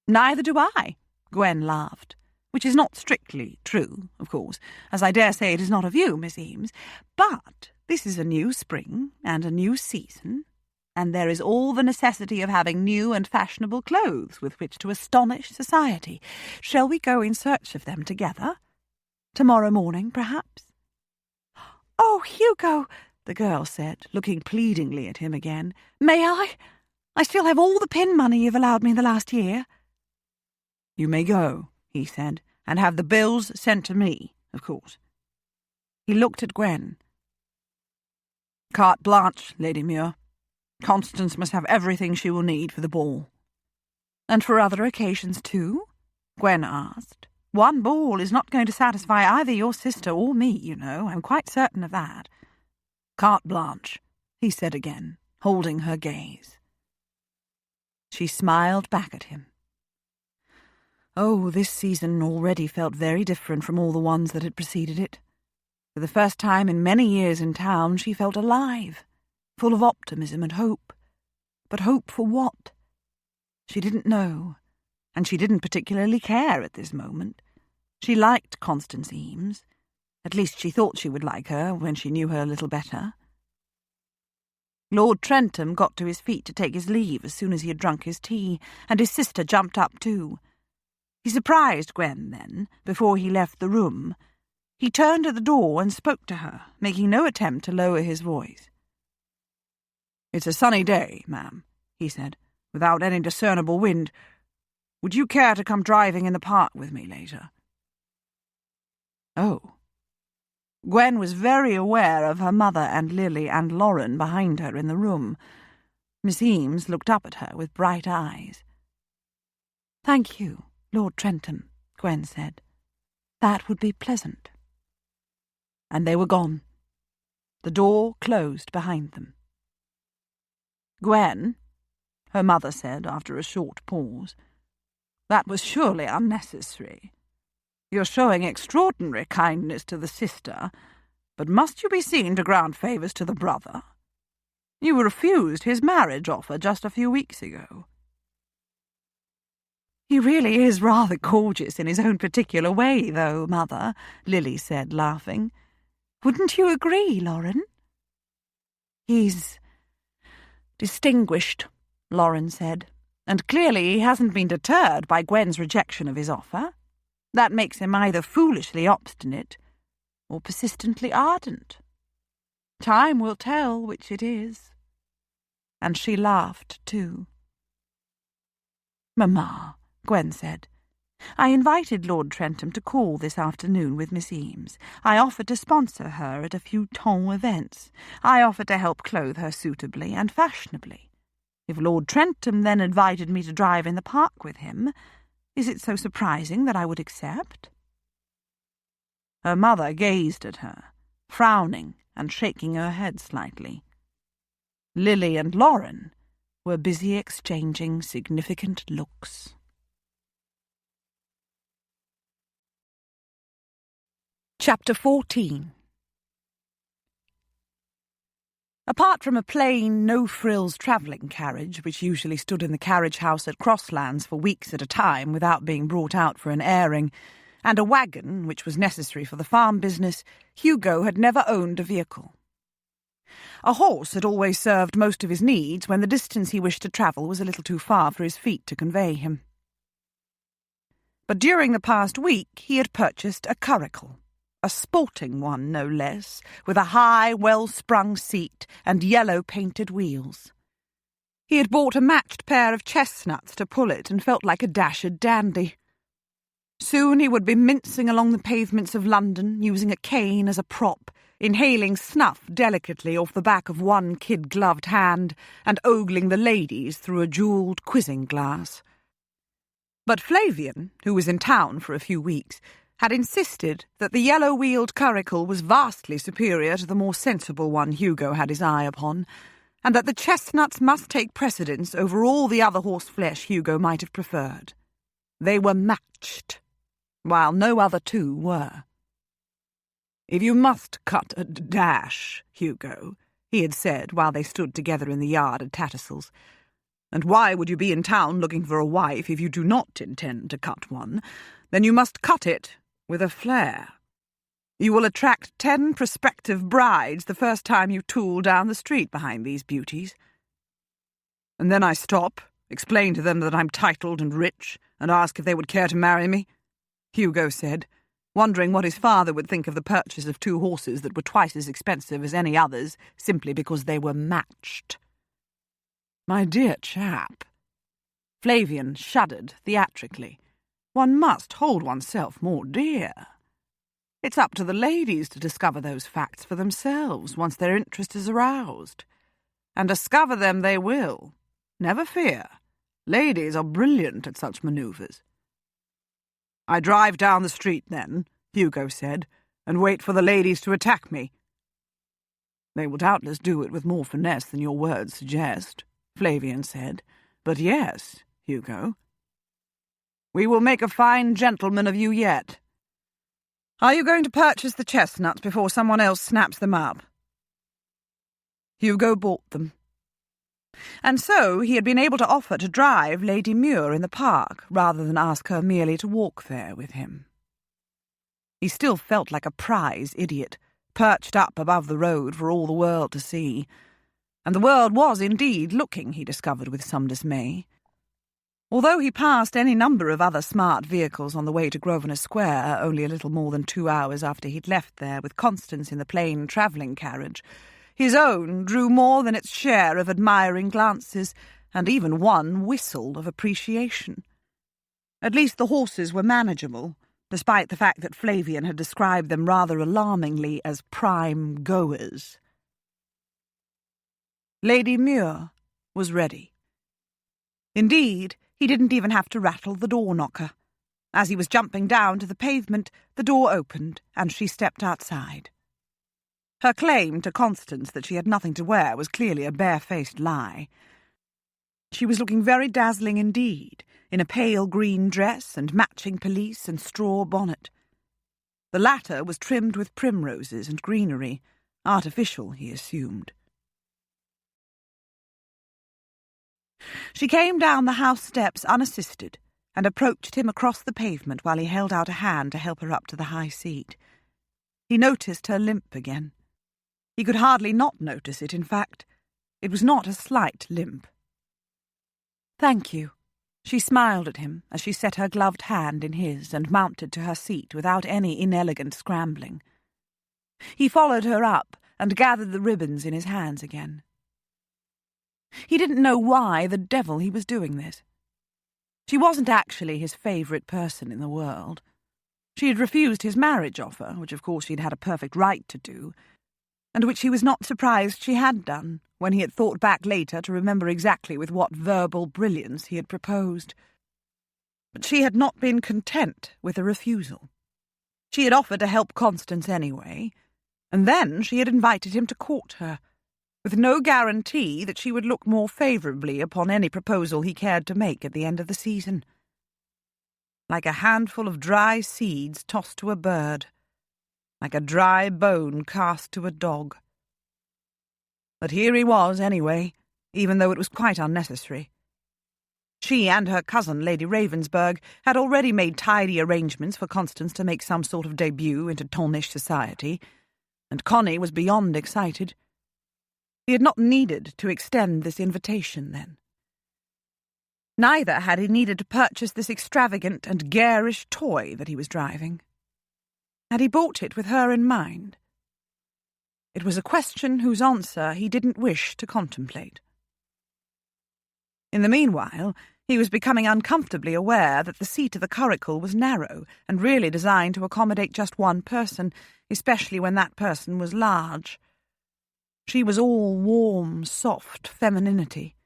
"Neither do I," Gwen laughed, which is not strictly true, of course, as I dare say it is not of you, Miss Eames. But this is a new spring and a new season, and there is all the necessity of having new and fashionable clothes with which to astonish society. Shall we go in search of them together? Tomorrow morning, perhaps?" "Oh, Hugo," the girl said, looking pleadingly at him again. "May I? I still have all the pin money you've allowed me the last year." "You may go," he said, "and have the bills sent to me, of course." He looked at Gwen. "Carte blanche, Lady Muir. Constance must have everything she will need for the ball." "And for other occasions too?" Gwen asked. "One ball is not going to satisfy either your sister or me, you know. I'm quite certain of that." "Carte blanche," he said again, holding her gaze. She smiled back at him. Oh, this season already felt very different from all the ones that had preceded it. For the first time in many years in town, she felt alive, full of optimism and hope. But hope for what? She didn't know, and she didn't particularly care at this moment. She liked Constance Eames. At least she thought she would like her when she knew her a little better. Lord Trentham got to his feet to take his leave as soon as he had drunk his tea, and his sister jumped up too. He surprised Gwen then, before he left the room. He turned at the door and spoke to her, making no attempt to lower his voice. "It's a sunny day, ma'am," he said, "without any discernible wind. Would you care to come driving in the park with me later?" Oh. Gwen was very aware of her mother and Lily and Lauren behind her in the room, Miss Eames looked up at her with bright eyes. "Thank you, Lord Trentham," Gwen said. "That would be pleasant." And they were gone. The door closed behind them. "Gwen," her mother said after a short pause, "that was surely unnecessary. You're showing extraordinary kindness to the sister, but must you be seen to grant favours to the brother? You refused his marriage offer just a few weeks ago." "He really is rather gorgeous in his own particular way, though, Mother," Lily said, laughing. "Wouldn't you agree, Lauren?" "He's distinguished," Lauren said, "and clearly he hasn't been deterred by Gwen's rejection of his offer. That makes him either foolishly obstinate or persistently ardent. Time will tell which it is." And she laughed too. "Mamma," Gwen said, "I invited Lord Trentham to call this afternoon with Miss Eames. I offered to sponsor her at a few ton events. I offered to help clothe her suitably and fashionably. If Lord Trentham then invited me to drive in the park with him, is it so surprising that I would accept?" Her mother gazed at her, frowning and shaking her head slightly. Lily and Lauren were busy exchanging significant looks. Chapter 14. Apart from a plain, no-frills travelling carriage, which usually stood in the carriage house at Crosslands for weeks at a time without being brought out for an airing, and a wagon, which was necessary for the farm business, Hugo had never owned a vehicle. A horse had always served most of his needs when the distance he wished to travel was a little too far for his feet to convey him. But during the past week he had purchased a curricle. A sporting one, no less, with a high, well-sprung seat and yellow-painted wheels. He had bought a matched pair of chestnuts to pull it and felt like a dashed dandy. Soon he would be mincing along the pavements of London, using a cane as a prop, inhaling snuff delicately off the back of one kid-gloved hand and ogling the ladies through a jewelled quizzing glass. But Flavian, who was in town for a few weeks, had insisted that the yellow-wheeled curricle was vastly superior to the more sensible one Hugo had his eye upon, and that the chestnuts must take precedence over all the other horseflesh Hugo might have preferred. They were matched, while no other two were. "If you must cut a dash, Hugo," he had said while they stood together in the yard at Tattersall's, "and why would you be in town looking for a wife if you do not intend to cut one, then you must cut it with a flair. You will attract 10 prospective brides the first time you tool down the street behind these beauties. And then I stop, explain to them that I'm titled and rich, and ask if they would care to marry me," Hugo said, wondering what his father would think of the purchase of 2 horses that were twice as expensive as any others, simply because they were matched. "My dear chap." Flavian shuddered theatrically. "One must hold oneself more dear. It's up to the ladies to discover those facts for themselves once their interest is aroused. And discover them they will. Never fear. Ladies are brilliant at such manoeuvres." "I drive down the street, then," Hugo said, "and wait for the ladies to attack me." "They will doubtless do it with more finesse than your words suggest," Flavian said. "But yes, Hugo. We will make a fine gentleman of you yet. Are you going to purchase the chestnuts before someone else snaps them up?" Hugo bought them. And so he had been able to offer to drive Lady Muir in the park rather than ask her merely to walk there with him. He still felt like a prize idiot, perched up above the road for all the world to see. And the world was indeed looking, he discovered with some dismay. Although he passed any number of other smart vehicles on the way to Grosvenor Square only a little more than 2 hours after he'd left there with Constance in the plain travelling carriage, his own drew more than its share of admiring glances, and even one whistle of appreciation. At least the horses were manageable, despite the fact that Flavian had described them rather alarmingly as prime goers. Lady Muir, was ready. Indeed, he didn't even have to rattle the door knocker. As he was jumping down to the pavement, the door opened and she stepped outside. Her claim to Constance that she had nothing to wear was clearly a barefaced lie. She was looking very dazzling indeed, in a pale green dress and matching pelisse and straw bonnet. The latter was trimmed with primroses and greenery, artificial, he assumed. She came down the house steps unassisted and approached him across the pavement while he held out a hand to help her up to the high seat. He noticed her limp again. He could hardly not notice it, in fact. It was not a slight limp. "Thank you." She smiled at him as she set her gloved hand in his and mounted to her seat without any inelegant scrambling. He followed her up and gathered the ribbons in his hands again. He didn't know why the devil he was doing this. She wasn't actually his favourite person in the world. She had refused his marriage offer, which of course she'd had a perfect right to do, and which he was not surprised she had done, when he had thought back later to remember exactly with what verbal brilliance he had proposed. But she had not been content with a refusal. She had offered to help Constance anyway, and then she had invited him to court her, with no guarantee that she would look more favourably upon any proposal he cared to make at the end of the season. Like a handful of dry seeds tossed to a bird, like a dry bone cast to a dog. But here he was, anyway, even though it was quite unnecessary. She and her cousin, Lady Ravensburg, had already made tidy arrangements for Constance to make some sort of debut into Tonish society, and Connie was beyond excited. He had not needed to extend this invitation, then. Neither had he needed to purchase this extravagant and garish toy that he was driving. Had he bought it with her in mind? It was a question whose answer he didn't wish to contemplate. In the meanwhile, he was becoming uncomfortably aware that the seat of the curricle was narrow and really designed to accommodate just one person, especially when that person was large. She was all warm, soft femininity,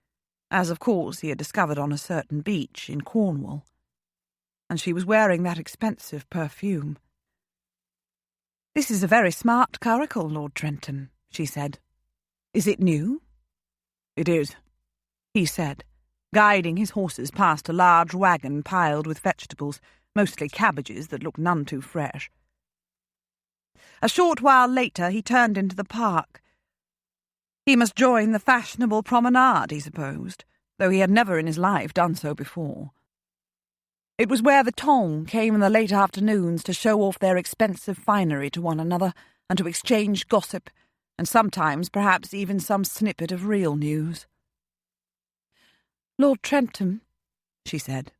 as of course he had discovered on a certain beach in Cornwall, and she was wearing that expensive perfume. "This is a very smart curricle, Lord Trentham," she said. "Is it new?" "It is," he said, guiding his horses past a large wagon piled with vegetables, mostly cabbages that looked none too fresh. A short while later he turned into the park. He must join the fashionable promenade, he supposed, though he had never in his life done so before. It was where the tongue came in the late afternoons to show off their expensive finery to one another and to exchange gossip, and sometimes perhaps even some snippet of real news. "Lord Trentham," she said,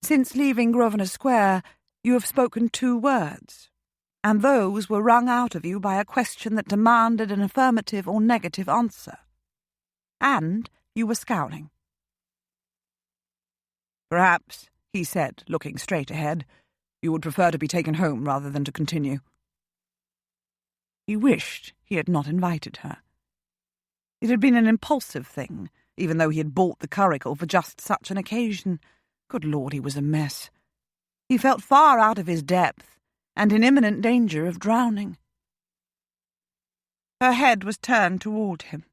"since leaving Grosvenor Square you have spoken 2 words, and those were wrung out of you by a question that demanded an affirmative or negative answer. And you were scowling." "Perhaps," he said, looking straight ahead, "you would prefer to be taken home rather than to continue." He wished he had not invited her. It had been an impulsive thing, even though he had bought the curricle for just such an occasion. Good Lord, he was a mess. He felt far out of his depth, and in imminent danger of drowning. Her head was turned toward him.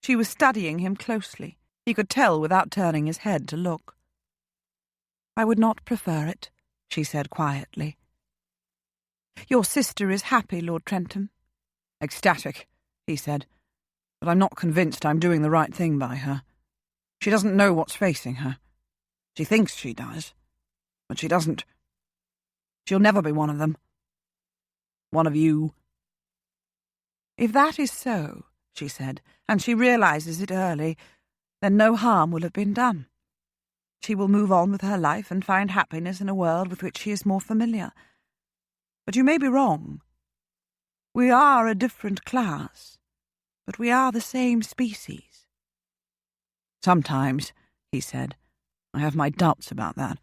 She was studying him closely. He could tell without turning his head to look. "I would not prefer it," she said quietly. "Your sister is happy, Lord Trentham." "Ecstatic," he said, "but I'm not convinced I'm doing the right thing by her. She doesn't know what's facing her. She thinks she does, but she doesn't. She'll never be one of them. One of you." "If that is so," she said, "and she realizes it early, then no harm will have been done. She will move on with her life and find happiness in a world with which she is more familiar. But you may be wrong. We are a different class, but we are the same species." "Sometimes," he said, "I have my doubts about that."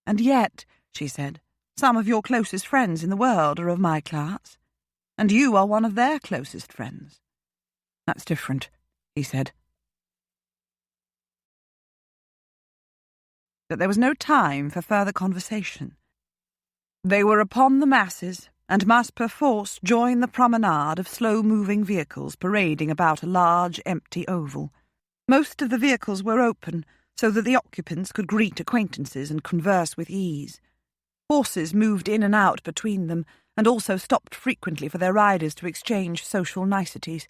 "And yet," she said, "some of your closest friends in the world are of my class, and you are one of their closest friends." "That's different," he said. but there was no time for further conversation. They were upon the masses, and must perforce join the promenade of slow-moving vehicles parading about a large, empty oval. Most of the vehicles were open, so that the occupants could greet acquaintances and converse with ease. Horses moved in and out between them, and also stopped frequently for their riders to exchange social niceties.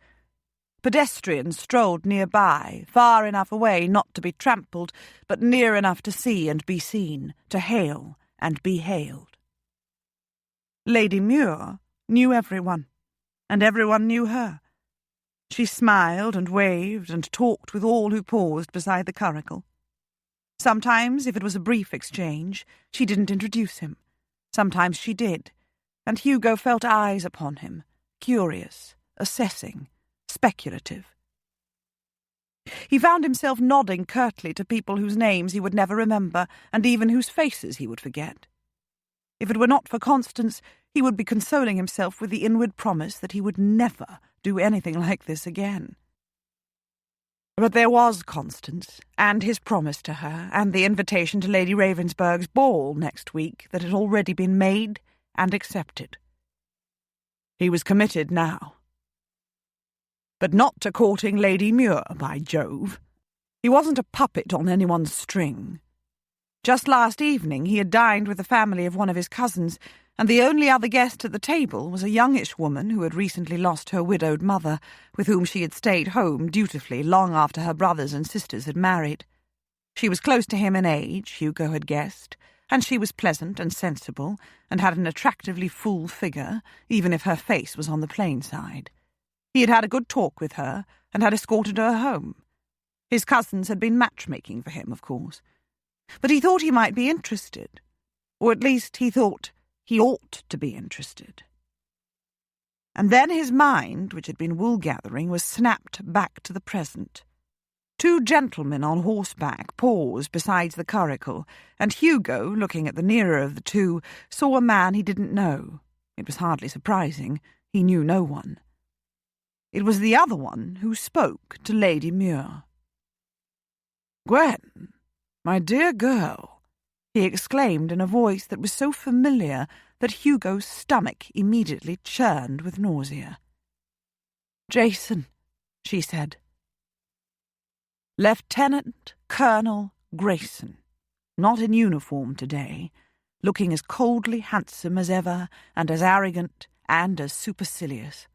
Pedestrians strolled nearby, far enough away not to be trampled, but near enough to see and be seen, to hail and be hailed. Lady Muir knew everyone, and everyone knew her. She smiled and waved and talked with all who paused beside the curricle. Sometimes, if it was a brief exchange, she didn't introduce him. Sometimes she did, and Hugo felt eyes upon him, curious, assessing, speculative. He found himself nodding curtly to people whose names he would never remember, and even whose faces he would forget. If it were not for Constance, he would be consoling himself with the inward promise that he would never do anything like this again. But there was Constance, and his promise to her, and the invitation to Lady Ravensburg's ball next week that had already been made and accepted. He was committed now. But not to courting Lady Muir, by Jove. He wasn't a puppet on anyone's string. Just last evening he had dined with the family of one of his cousins, and the only other guest at the table was a youngish woman who had recently lost her widowed mother, with whom she had stayed home dutifully long after her brothers and sisters had married. She was close to him in age, Hugo had guessed, and she was pleasant and sensible, and had an attractively full figure, even if her face was on the plain side. He had had a good talk with her, and had escorted her home. His cousins had been matchmaking for him, of course. But he thought he might be interested, or at least he thought he ought to be interested. And then his mind, which had been wool-gathering, was snapped back to the present. Two gentlemen on horseback paused beside the curricle, and Hugo, looking at the nearer of the two, saw a man he didn't know. It was hardly surprising. He knew no one. It was the other one who spoke to Lady Muir. "Gwen, my dear girl," he exclaimed in a voice that was so familiar that Hugo's stomach immediately churned with nausea. "Jason," she said. Lieutenant Colonel Grayson, not in uniform today, looking as coldly handsome as ever, and as arrogant and as supercilious.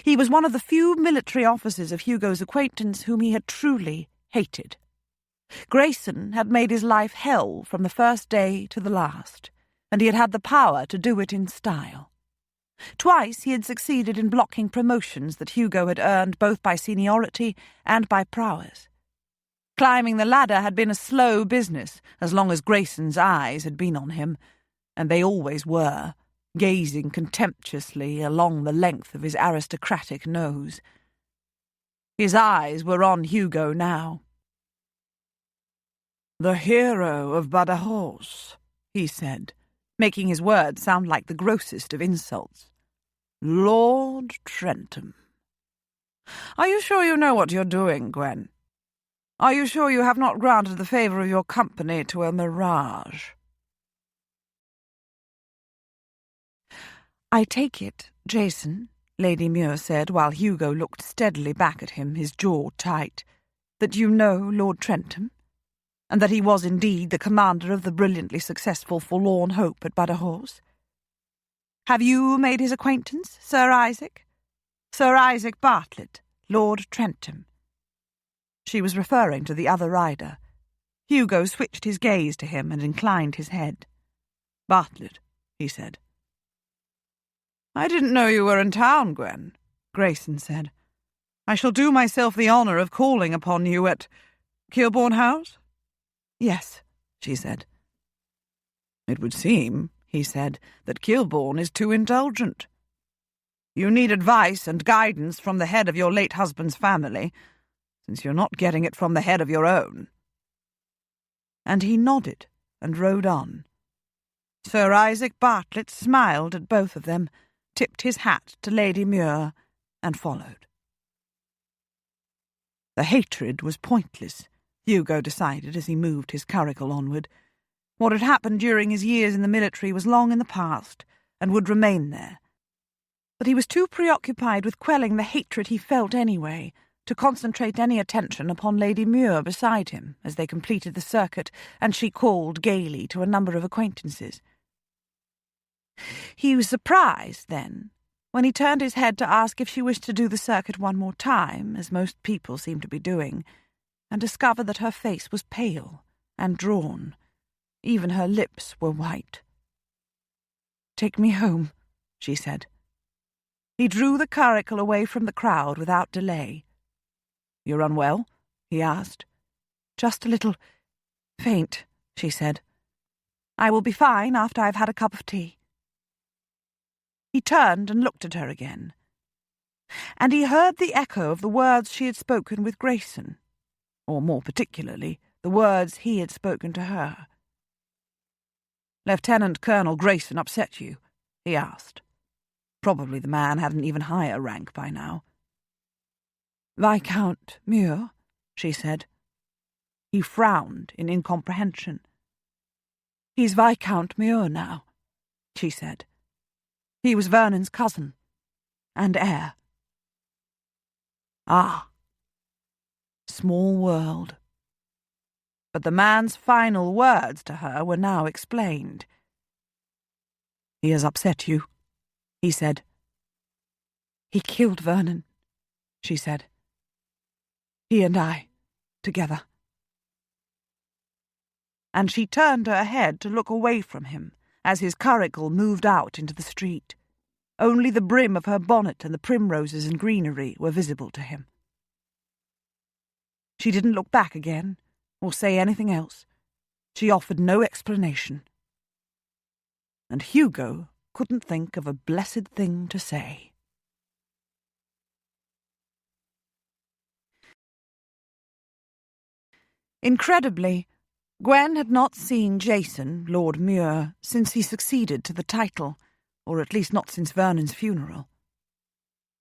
He was one of the few military officers of Hugo's acquaintance whom he had truly hated. Grayson had made his life hell from the first day to the last, and he had had the power to do it in style. Twice he had succeeded in blocking promotions that Hugo had earned both by seniority and by prowess. Climbing the ladder had been a slow business as long as Grayson's eyes had been on him, and they always were, gazing contemptuously along the length of his aristocratic nose. His eyes were on Hugo now. "The hero of Badajoz," he said, making his words sound like the grossest of insults. "Lord Trentham. Are you sure you know what you're doing, Gwen? Are you sure you have not granted the favour of your company to a mirage?" "I take it, Jason," Lady Muir said, while Hugo looked steadily back at him, his jaw tight, "that you know Lord Trentham, and that he was indeed the commander of the brilliantly successful Forlorn Hope at Badajoz. Have you made his acquaintance, Sir Isaac? Sir Isaac Bartlett, Lord Trentham." She was referring to the other rider. Hugo switched his gaze to him and inclined his head. "Bartlett," he said. "I didn't know you were in town, Gwen," Grayson said. "I shall do myself the honour of calling upon you at Kilbourne House?" "Yes," she said. "It would seem," he said, "that Kilbourne is too indulgent. You need advice and guidance from the head of your late husband's family, since you're not getting it from the head of your own." And he nodded and rode on. Sir Isaac Bartlett smiled at both of them, tipped his hat to Lady Muir, and followed. The hatred was pointless, Hugo decided as he moved his curricle onward. What had happened during his years in the military was long in the past, and would remain there. But he was too preoccupied with quelling the hatred he felt anyway to concentrate any attention upon Lady Muir beside him as they completed the circuit, and she called gaily to a number of acquaintances. He was surprised, then, when he turned his head to ask if she wished to do the circuit one more time, as most people seemed to be doing, and discovered that her face was pale and drawn. Even her lips were white. "Take me home," she said. He drew the curricle away from the crowd without delay. "You're unwell?" he asked. "Just a little faint," she said. "I will be fine after I've had a cup of tea." He turned and looked at her again, and he heard the echo of the words she had spoken with Grayson, or more particularly, the words he had spoken to her. "Lieutenant Colonel Grayson upset you?" he asked. Probably the man had an even higher rank by now. "Viscount Muir," she said. He frowned in incomprehension. "He's Viscount Muir now," she said. "He was Vernon's cousin and heir." Ah. Small world. But the man's final words to her were now explained. "He has upset you," he said. "He killed Vernon," she said. "He and I, together." And she turned her head to look away from him as his curricle moved out into the street. Only the brim of her bonnet and the primroses and greenery were visible to him. She didn't look back again, or say anything else. She offered no explanation. And Hugo couldn't think of a blessed thing to say. Incredibly, Gwen had not seen Jason, Lord Muir, since he succeeded to the title, or at least not since Vernon's funeral.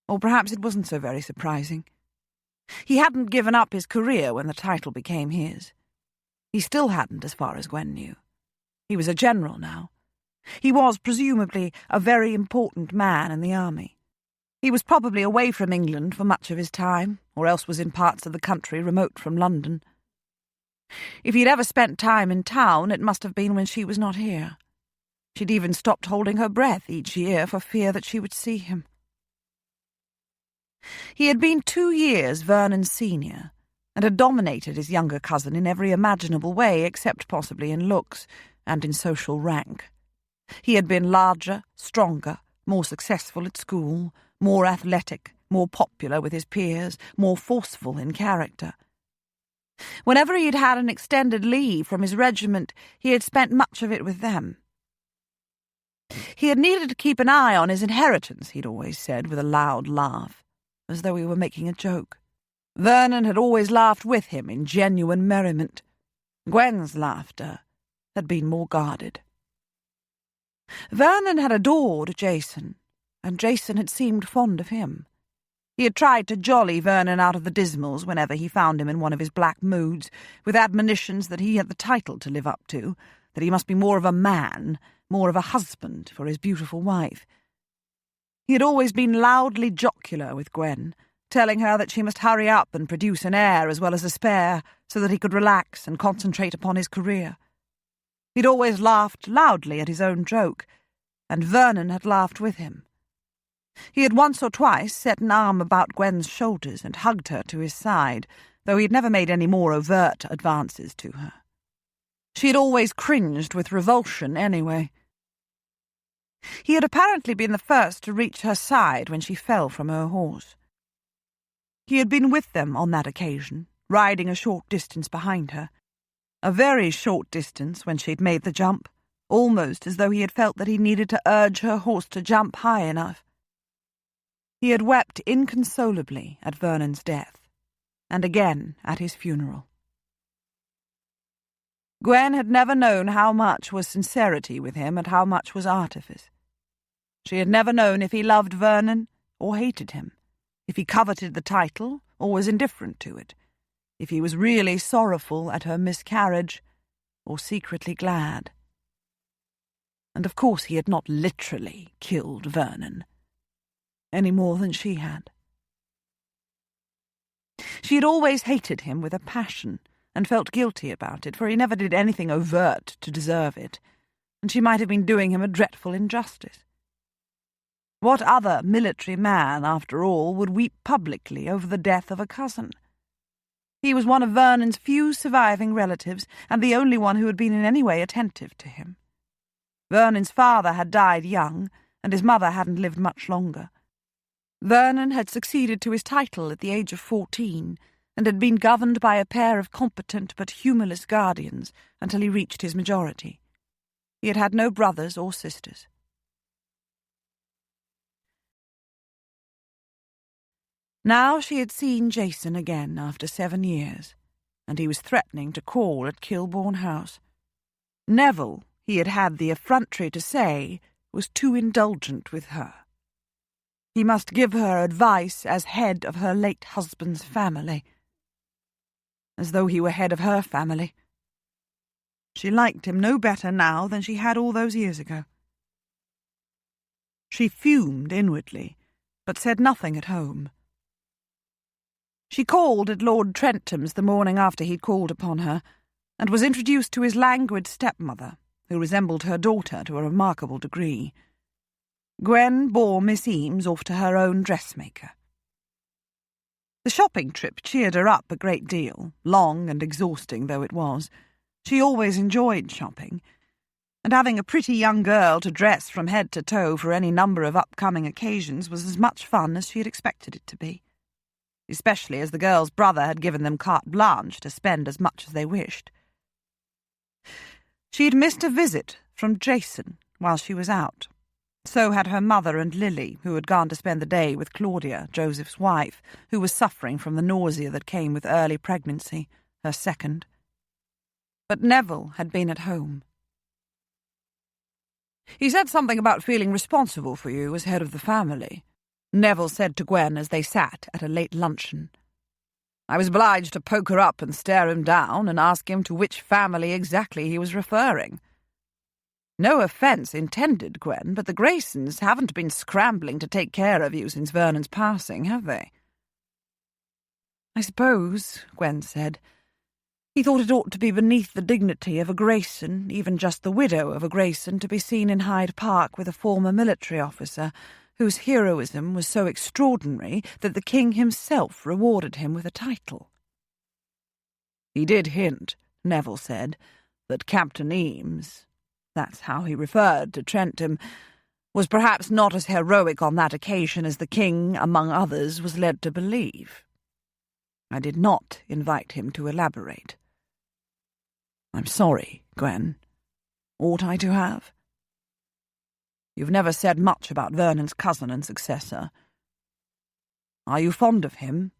Or perhaps it wasn't so very surprising. He hadn't given up his career when the title became his. He still hadn't, as far as Gwen knew. He was a general now. He was, presumably, a very important man in the army. He was probably away from England for much of his time, or else was in parts of the country remote from London. If he'd ever spent time in town, it must have been when she was not here. She'd even stopped holding her breath each year for fear that she would see him. He had been 2 years Vernon's senior, and had dominated his younger cousin in every imaginable way except possibly in looks and in social rank. He had been larger, stronger, more successful at school, more athletic, more popular with his peers, more forceful in character. Whenever he had had an extended leave from his regiment, he had spent much of it with them. He had needed to keep an eye on his inheritance, he'd always said with a loud laugh, as though he were making a joke. Vernon had always laughed with him in genuine merriment. Gwen's laughter had been more guarded. Vernon had adored Jason, and Jason had seemed fond of him. He had tried to jolly Vernon out of the dismals whenever he found him in one of his black moods, with admonitions that he had the title to live up to, that he must be more of a man, more of a husband for his beautiful wife. He had always been loudly jocular with Gwen, telling her that she must hurry up and produce an heir as well as a spare, so that he could relax and concentrate upon his career. He'd always laughed loudly at his own joke, and Vernon had laughed with him. He had once or twice set an arm about Gwen's shoulders and hugged her to his side, though he had never made any more overt advances to her. She had always cringed with revulsion anyway. He had apparently been the first to reach her side when she fell from her horse. He had been with them on that occasion, riding a short distance behind her. A very short distance when she'd made the jump, almost as though he had felt that he needed to urge her horse to jump high enough. He had wept inconsolably at Vernon's death, and again at his funeral. Gwen had never known how much was sincerity with him and how much was artifice. She had never known if he loved Vernon or hated him, if he coveted the title or was indifferent to it, if he was really sorrowful at her miscarriage or secretly glad. And of course he had not literally killed Vernon, any more than she had. She had always hated him with a passion, and felt guilty about it, for he never did anything overt to deserve it, and she might have been doing him a dreadful injustice. What other military man, after all, would weep publicly over the death of a cousin? He was one of Vernon's few surviving relatives, and the only one who had been in any way attentive to him. Vernon's father had died young, and his mother hadn't lived much longer. Vernon had succeeded to his title at the age of 14, and had been governed by a pair of competent but humourless guardians until he reached his majority. He had had no brothers or sisters. Now she had seen Jason again after 7 years, and he was threatening to call at Kilbourne House. Neville, he had had the effrontery to say, was too indulgent with her. He must give her advice as head of her late husband's family, as though he were head of her family. She liked him no better now than she had all those years ago. She fumed inwardly, but said nothing at home. She called at Lord Trentham's the morning after he'd called upon her, and was introduced to his languid stepmother, who resembled her daughter to a remarkable degree. Gwen bore Miss Eames off to her own dressmaker. The shopping trip cheered her up a great deal, long and exhausting though it was. She always enjoyed shopping, and having a pretty young girl to dress from head to toe for any number of upcoming occasions was as much fun as she had expected it to be, especially as the girl's brother had given them carte blanche to spend as much as they wished. She had missed a visit from Jason while she was out. So had her mother and Lily, who had gone to spend the day with Claudia, Joseph's wife, who was suffering from the nausea that came with early pregnancy, her second. But Neville had been at home. "He said something about feeling responsible for you as head of the family," Neville said to Gwen as they sat at a late luncheon. "I was obliged to poke her up and stare him down and ask him to which family exactly he was referring. No offence intended, Gwen, but the Graysons haven't been scrambling to take care of you since Vernon's passing, have they?" "I suppose," Gwen said, "he thought it ought to be beneath the dignity of a Grayson, even just the widow of a Grayson, to be seen in Hyde Park with a former military officer whose heroism was so extraordinary that the king himself rewarded him with a title." "He did hint," Neville said, "that Captain Eames, that's how he referred to Trentham, was perhaps not as heroic on that occasion as the king, among others, was led to believe. I did not invite him to elaborate. I'm sorry, Gwen. Ought I to have? You've never said much about Vernon's cousin and successor. Are you fond of him,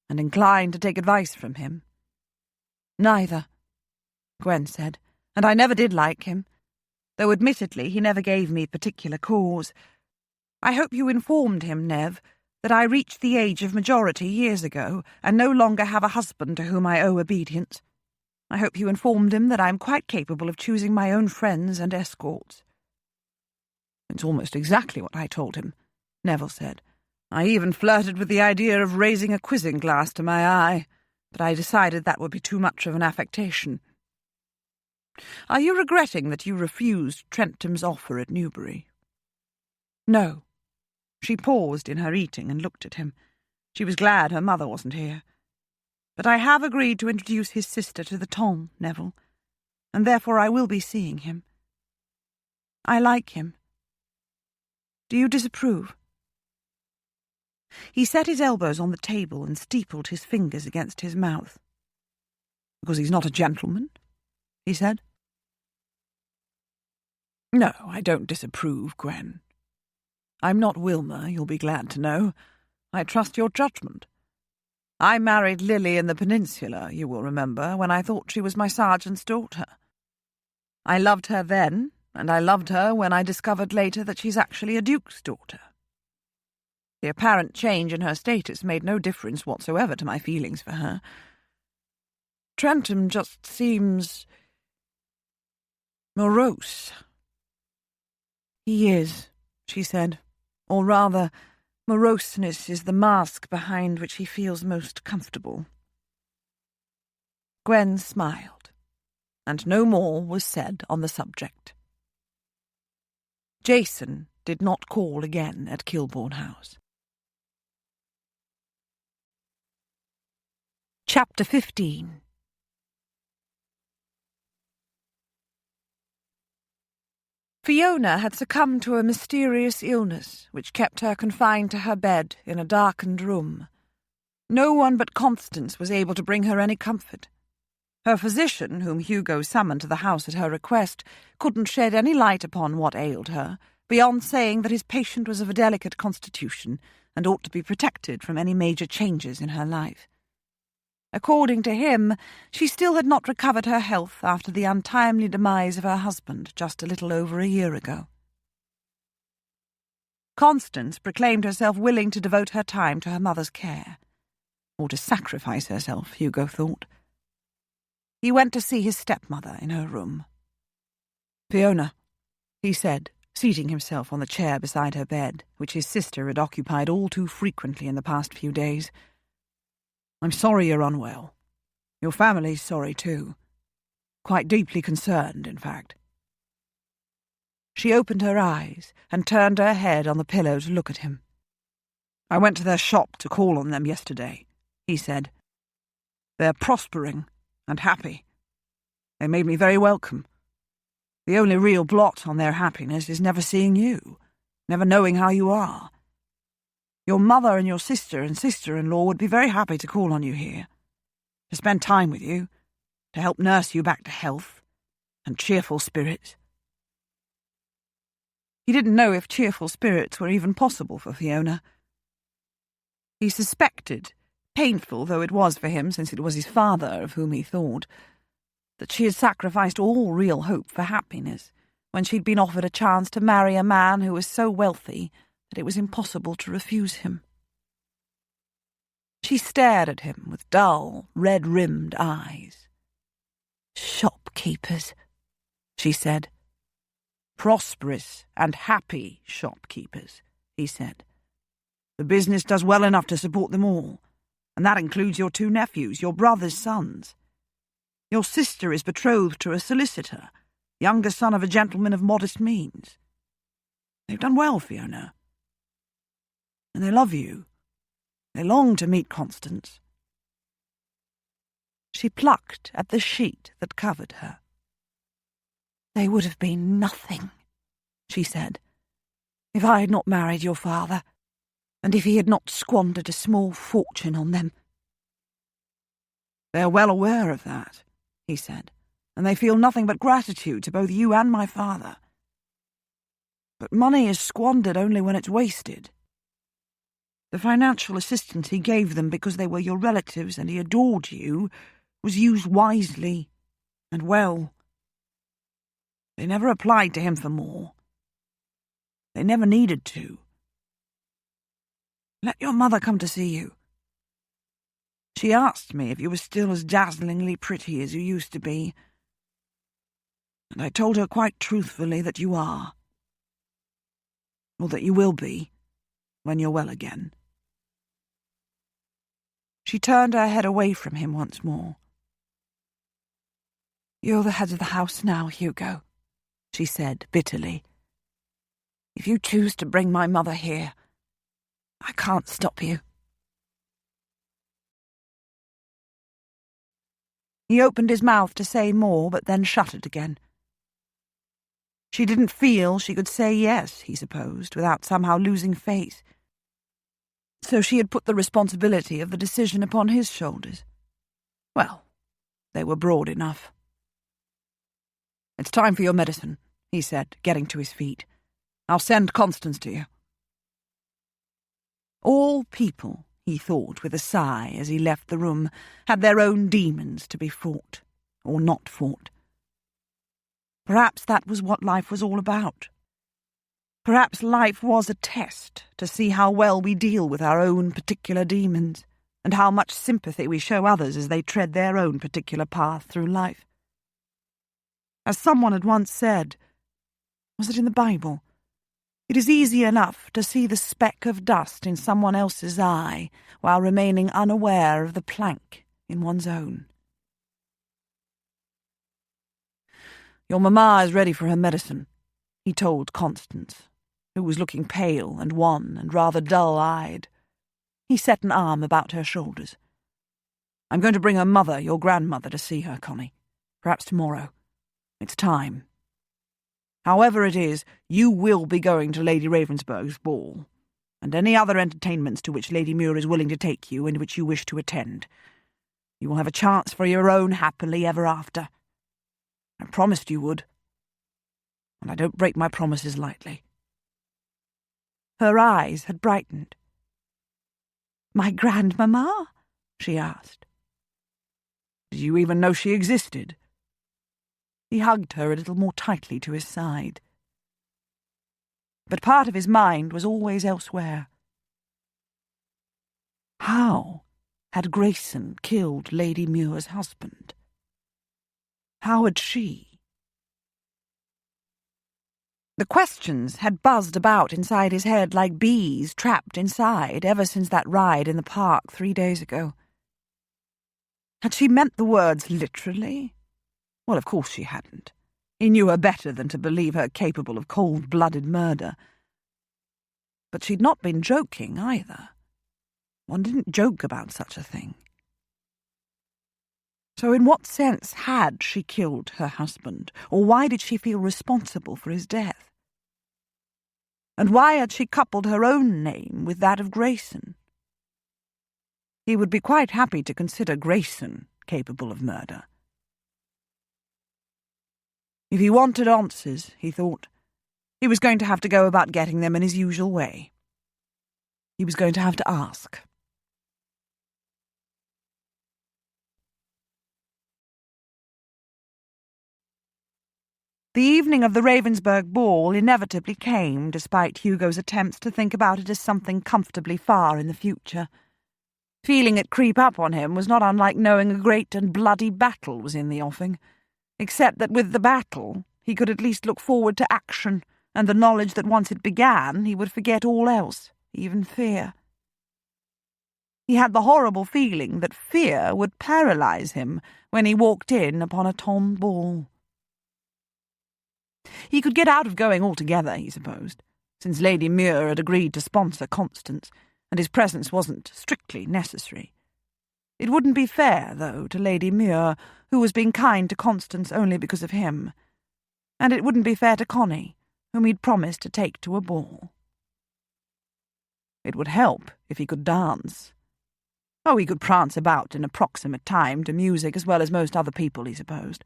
and inclined to take advice from him?" "Neither," Gwen said, "and I never did like him, though admittedly he never gave me particular cause. I hope you informed him, Nev, that I reached the age of majority years ago, and no longer have a husband to whom I owe obedience. I hope you informed him that I am quite capable of choosing my own friends and escorts." "It's almost exactly what I told him," Neville said. "I even flirted with the idea of raising a quizzing glass to my eye, but I decided that would be too much of an affectation. Are you regretting that you refused Trentham's offer at Newbury?" "No." She paused in her eating and looked at him. She was glad her mother wasn't here. "But I have agreed to introduce his sister to the ton, Neville, and therefore I will be seeing him. I like him. Do you disapprove?" He set his elbows on the table and steepled his fingers against his mouth. "Because he's not a gentleman?" he said. "No, I don't disapprove, Gwen. I'm not Wilmer, you'll be glad to know. I trust your judgment. I married Lily in the Peninsula, you will remember, when I thought she was my sergeant's daughter. I loved her then, and I loved her when I discovered later that she's actually a duke's daughter. The apparent change in her status made no difference whatsoever to my feelings for her. Trentham just seems morose." "He is," she said. "Or rather, moroseness is the mask behind which he feels most comfortable." Gwen smiled, and no more was said on the subject. Jason did not call again at Kilbourne House. Chapter 15. Fiona had succumbed to a mysterious illness which kept her confined to her bed in a darkened room. No one but Constance was able to bring her any comfort. Her physician, whom Hugo summoned to the house at her request, couldn't shed any light upon what ailed her, beyond saying that his patient was of a delicate constitution and ought to be protected from any major changes in her life. According to him, she still had not recovered her health after the untimely demise of her husband just a little over a year ago. Constance proclaimed herself willing to devote her time to her mother's care, or to sacrifice herself, Hugo thought. He went to see his stepmother in her room. "Fiona," he said, seating himself on the chair beside her bed, which his sister had occupied all too frequently in the past few days. "I'm sorry you're unwell. Your family's sorry too. Quite deeply concerned, in fact." She opened her eyes and turned her head on the pillow to look at him. "I went to their shop to call on them yesterday," he said. "They're prospering and happy. They made me very welcome. The only real blot on their happiness is never seeing you, never knowing how you are. Your mother and your sister and sister-in-law would be very happy to call on you here, to spend time with you, to help nurse you back to health and cheerful spirits." He didn't know if cheerful spirits were even possible for Fiona. He suspected, painful though it was for him since it was his father of whom he thought, that she had sacrificed all real hope for happiness when she'd been offered a chance to marry a man who was so wealthy that it was impossible to refuse him. She stared at him with dull, red-rimmed eyes. "Shopkeepers," she said. "Prosperous and happy shopkeepers," he said. "The business does well enough to support them all, and that includes your two nephews, your brother's sons. Your sister is betrothed to a solicitor, younger son of a gentleman of modest means. They've done well, Fiona. And they love you. They long to meet Constance." She plucked at the sheet that covered her. "They would have been nothing," she said, "if I had not married your father, and if he had not squandered a small fortune on them." "They are well aware of that," he said, "and they feel nothing but gratitude to both you and my father. But money is squandered only when it's wasted. The financial assistance he gave them because they were your relatives and he adored you was used wisely and well. They never applied to him for more. They never needed to. Let your mother come to see you. She asked me if you were still as dazzlingly pretty as you used to be, and I told her quite truthfully that you are, or that you will be when you're well again." She turned her head away from him once more. "You're the head of the house now, Hugo," she said bitterly. "If you choose to bring my mother here, I can't stop you." He opened his mouth to say more, but then shut it again. She didn't feel she could say yes, he supposed, without somehow losing faith. So she had put the responsibility of the decision upon his shoulders. Well, they were broad enough. "It's time for your medicine," he said, getting to his feet. "I'll send Constance to you." All people, he thought with a sigh as he left the room, had their own demons to be fought, or not fought. Perhaps that was what life was all about. Perhaps life was a test to see how well we deal with our own particular demons, and how much sympathy we show others as they tread their own particular path through life. As someone had once said, was it in the Bible? It is easy enough to see the speck of dust in someone else's eye while remaining unaware of the plank in one's own. "Your mamma is ready for her medicine," he told Constance, who was looking pale and wan and rather dull-eyed. He set an arm about her shoulders. "I'm going to bring her mother, your grandmother, to see her, Connie. Perhaps tomorrow. It's time. However it is, you will be going to Lady Ravensburg's ball, and any other entertainments to which Lady Muir is willing to take you and which you wish to attend. You will have a chance for your own happily ever after. I promised you would, and I don't break my promises lightly." Her eyes had brightened. "My grandmamma?" she asked. "Did you even know she existed?" He hugged her a little more tightly to his side. But part of his mind was always elsewhere. How had Grayson killed Lady Muir's husband? How had she? The questions had buzzed about inside his head like bees trapped inside ever since that ride in the park 3 days ago. Had she meant the words literally? Well, of course she hadn't. He knew her better than to believe her capable of cold-blooded murder. But she'd not been joking either. One didn't joke about such a thing. So in what sense had she killed her husband, or why did she feel responsible for his death? And why had she coupled her own name with that of Grayson? He would be quite happy to consider Grayson capable of murder. If he wanted answers, he thought, he was going to have to go about getting them in his usual way. He was going to have to ask. The evening of the Ravensburg ball inevitably came, despite Hugo's attempts to think about it as something comfortably far in the future. Feeling it creep up on him was not unlike knowing a great and bloody battle was in the offing, except that with the battle he could at least look forward to action and the knowledge that once it began he would forget all else, even fear. He had the horrible feeling that fear would paralyze him when he walked in upon a tom ball. He could get out of going altogether, he supposed, since Lady Muir had agreed to sponsor Constance, and his presence wasn't strictly necessary. It wouldn't be fair, though, to Lady Muir, who was being kind to Constance only because of him, and it wouldn't be fair to Connie, whom he'd promised to take to a ball. It would help if he could dance. Oh, he could prance about in approximate time to music as well as most other people, he supposed.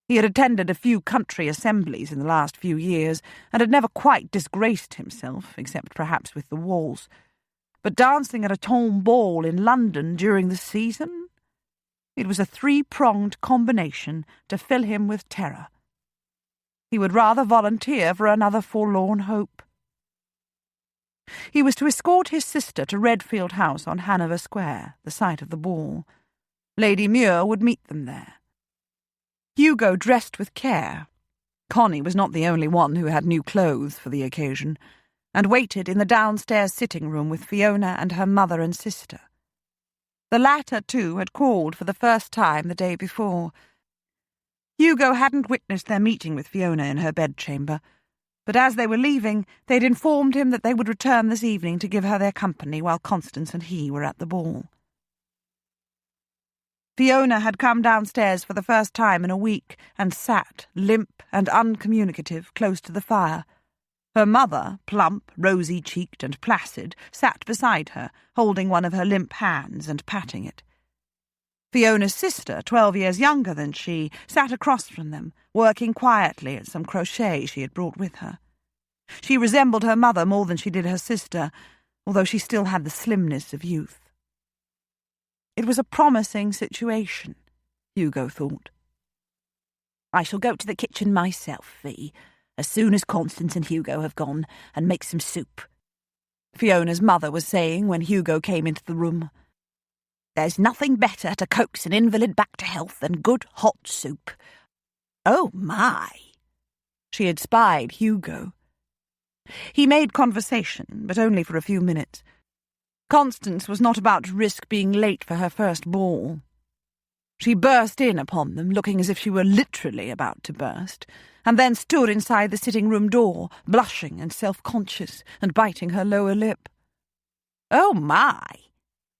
He had attended a few country assemblies in the last few years, and had never quite disgraced himself, except perhaps with the waltz. But dancing at a tom ball in London during the season? It was a three-pronged combination to fill him with terror. He would rather volunteer for another forlorn hope. He was to escort his sister to Redfield House on Hanover Square, the site of the ball. Lady Muir would meet them there. Hugo dressed with care. Connie was not the only one who had new clothes for the occasion, and waited in the downstairs sitting-room with Fiona and her mother and sister. The latter, too, had called for the first time the day before. Hugo hadn't witnessed their meeting with Fiona in her bedchamber, but as they were leaving, they'd informed him that they would return this evening to give her their company while Constance and he were at the ball. Fiona had come downstairs for the first time in a week and sat, limp and uncommunicative, close to the fire. Her mother, plump, rosy-cheeked and placid, sat beside her, holding one of her limp hands and patting it. Fiona's sister, 12 years younger than she, sat across from them, working quietly at some crochet she had brought with her. She resembled her mother more than she did her sister, although she still had the slimness of youth. It was a promising situation, Hugo thought. "I shall go to the kitchen myself, Fee, as soon as Constance and Hugo have gone, and make some soup," Fiona's mother was saying when Hugo came into the room. There's nothing better to coax an invalid back to health than good hot soup. Oh, my! She had spied Hugo. He made conversation, but only for a few minutes. Constance was not about to risk being late for her first ball. She burst in upon them, looking as if she were literally about to burst, and then stood inside the sitting-room door, blushing and self-conscious, and biting her lower lip. "Oh, my!"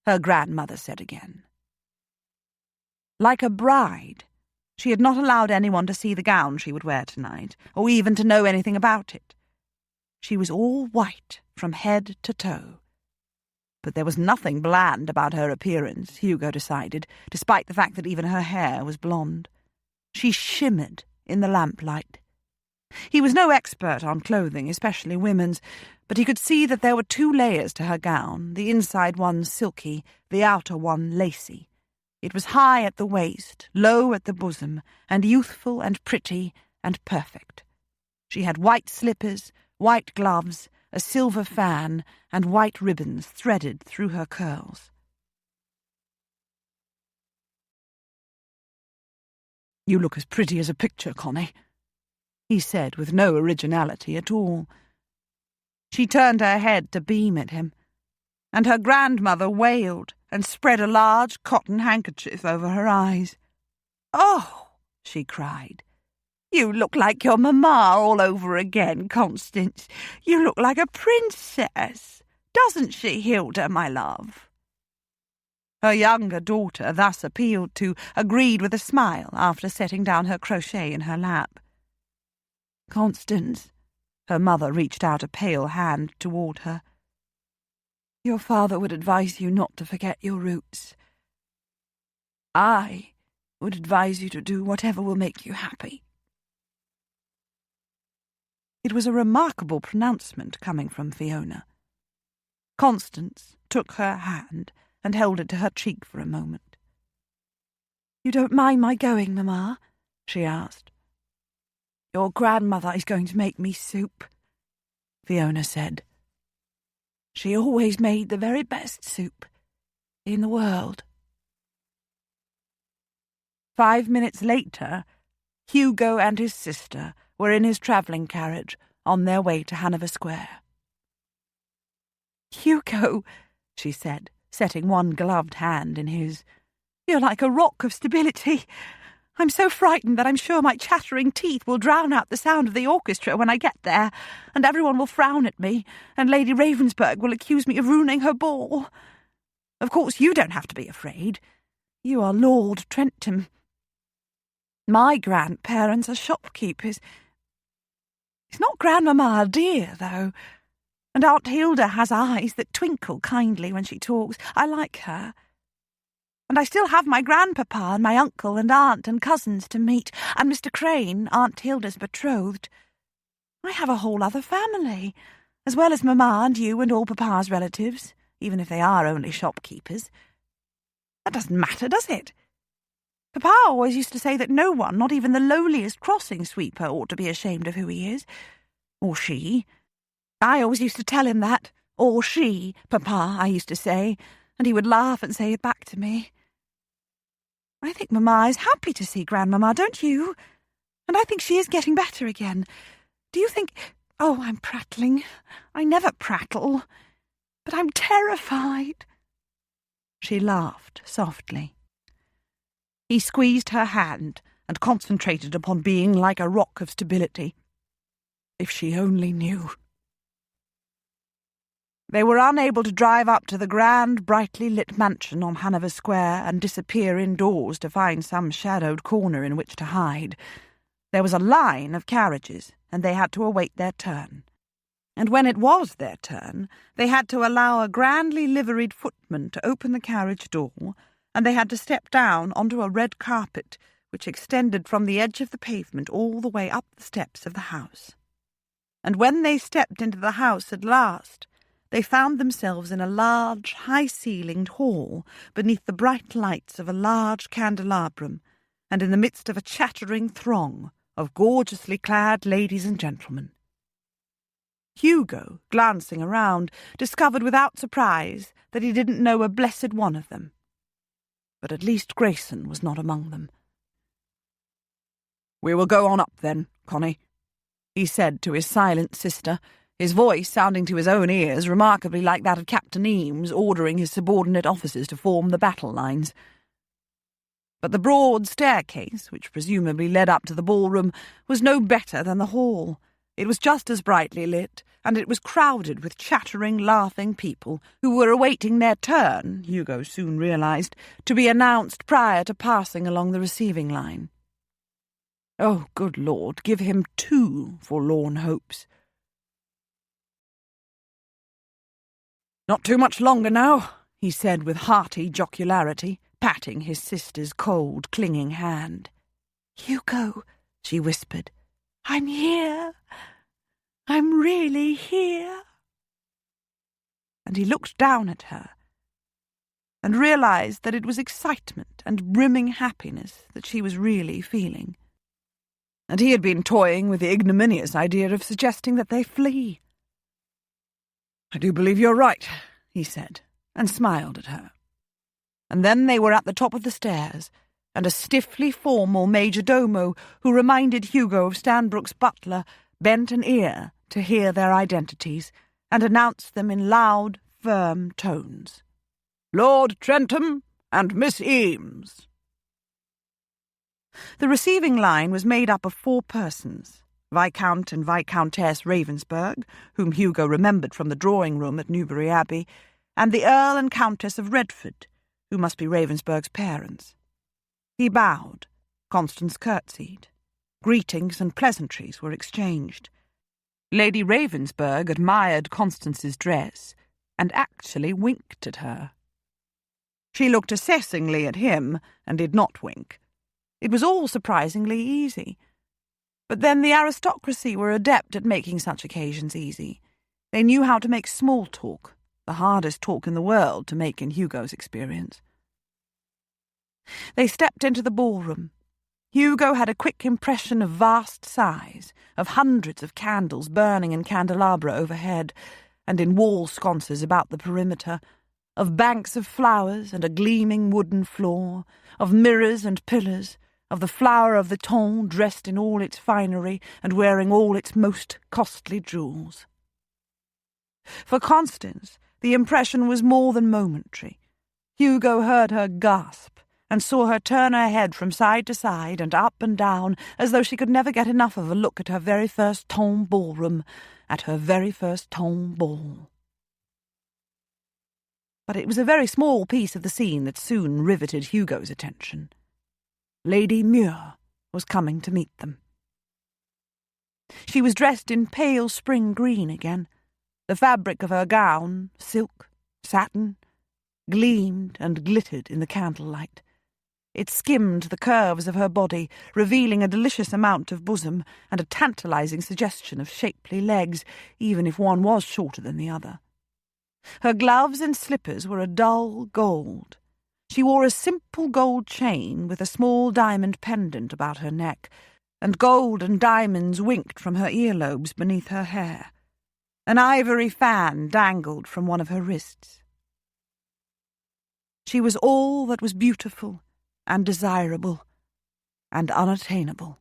her grandmother said again. Like a bride, she had not allowed anyone to see the gown she would wear tonight, or even to know anything about it. She was all white from head to toe. But there was nothing bland about her appearance, Hugo decided, despite the fact that even her hair was blonde. She shimmered in the lamplight. He was no expert on clothing, especially women's, but he could see that there were 2 layers to her gown, the inside one silky, the outer one lacy. It was high at the waist, low at the bosom, and youthful and pretty and perfect. She had white slippers, white gloves, a silver fan, and white ribbons threaded through her curls. "You look as pretty as a picture, Connie," he said with no originality at all. She turned her head to beam at him, and her grandmother wailed and spread a large cotton handkerchief over her eyes. "Oh," she cried, "you look like your mamma all over again, Constance. You look like a princess. Doesn't she, Hilda, my love?" Her younger daughter, thus appealed to, agreed with a smile after setting down her crochet in her lap. "Constance," her mother reached out a pale hand toward her, "your father would advise you not to forget your roots. I would advise you to do whatever will make you happy." It was a remarkable pronouncement coming from Fiona. Constance took her hand and held it to her cheek for a moment. "You don't mind my going, Mamma?" she asked. "Your grandmother is going to make me soup," Fiona said. "She always made the very best soup in the world." 5 minutes later, Hugo and his sister were in his travelling carriage on their way to Hanover Square. "Hugo," she said, setting one gloved hand in his, "you're like a rock of stability. I'm so frightened that I'm sure my chattering teeth will drown out the sound of the orchestra when I get there, and everyone will frown at me, and Lady Ravensburg will accuse me of ruining her ball. Of course, you don't have to be afraid. You are Lord Trentham. My grandparents are shopkeepers. It's not Grandmamma, dear, though, and Aunt Hilda has eyes that twinkle kindly when she talks. I like her. And I still have my grandpapa and my uncle and aunt and cousins to meet, and Mr. Crane, Aunt Hilda's betrothed. I have a whole other family, as well as Mamma and you and all Papa's relatives, even if they are only shopkeepers. That doesn't matter, does it? Papa always used to say that no one, not even the lowliest crossing sweeper, ought to be ashamed of who he is. Or she. I always used to tell him that. Or she, Papa, I used to say, and he would laugh and say it back to me. I think Mamma is happy to see Grandmamma, don't you? And I think she is getting better again. Do you think... Oh, I'm prattling. I never prattle. But I'm terrified. She laughed softly. He squeezed her hand and concentrated upon being like a rock of stability. If she only knew. They were unable to drive up to the grand, brightly lit mansion on Hanover Square and disappear indoors to find some shadowed corner in which to hide. There was a line of carriages, and they had to await their turn. And when it was their turn, they had to allow a grandly liveried footman to open the carriage door, and they had to step down onto a red carpet which extended from the edge of the pavement all the way up the steps of the house. And when they stepped into the house at last, they found themselves in a large, high-ceilinged hall beneath the bright lights of a large candelabrum, and in the midst of a chattering throng of gorgeously clad ladies and gentlemen. Hugo, glancing around, discovered without surprise that he didn't know a blessed one of them. but at least Grayson was not among them. "We will go on up then, Connie," he said to his silent sister, his voice sounding to his own ears remarkably like that of Captain Eames ordering his subordinate officers to form the battle lines. But the broad staircase, which presumably led up to the ballroom, was no better than the hall. It was just as brightly lit, and it was crowded with chattering, laughing people who were awaiting their turn, Hugo soon realised, to be announced prior to passing along the receiving line. Oh, good Lord, give him 2 forlorn hopes. "Not too much longer now," he said with hearty jocularity, patting his sister's cold, clinging hand. "Hugo," she whispered, "I'm here. I'm really here." And he looked down at her and realised that it was excitement and brimming happiness that she was really feeling. And he had been toying with the ignominious idea of suggesting that they flee. "I do believe you're right," he said, and smiled at her. And then they were at the top of the stairs, and a stiffly formal major-domo, who reminded Hugo of Stanbrook's butler, bent an ear to hear their identities, and announced them in loud, firm tones. "Lord Trentham and Miss Eames." The receiving line was made up of 4 persons, Viscount and Viscountess Ravensburg, whom Hugo remembered from the drawing-room at Newbury Abbey, and the Earl and Countess of Redford, who must be Ravensburg's parents. He bowed. Constance curtsied. Greetings and pleasantries were exchanged. Lady Ravensburg admired Constance's dress, and actually winked at her. She looked assessingly at him, and did not wink. It was all surprisingly easy. But then the aristocracy were adept at making such occasions easy. They knew how to make small talk, the hardest talk in the world to make in Hugo's experience. They stepped into the ballroom. Hugo had a quick impression of vast size, of hundreds of candles burning in candelabra overhead, and in wall sconces about the perimeter, of banks of flowers and a gleaming wooden floor, of mirrors and pillars, of the flower of the ton dressed in all its finery and wearing all its most costly jewels. For Constance, the impression was more than momentary. Hugo heard her gasp and saw her turn her head from side to side and up and down as though she could never get enough of a look at her very first ton ballroom, at her very first ton ball. But it was a very small piece of the scene that soon riveted Hugo's attention. Lady Muir was coming to meet them. She was dressed in pale spring green again. The fabric of her gown, silk, satin, gleamed and glittered in the candlelight. It skimmed the curves of her body, revealing a delicious amount of bosom and a tantalizing suggestion of shapely legs, even if one was shorter than the other. Her gloves and slippers were a dull gold. She wore a simple gold chain with a small diamond pendant about her neck, and gold and diamonds winked from her earlobes beneath her hair. An ivory fan dangled from one of her wrists. She was all that was beautiful and desirable and unattainable.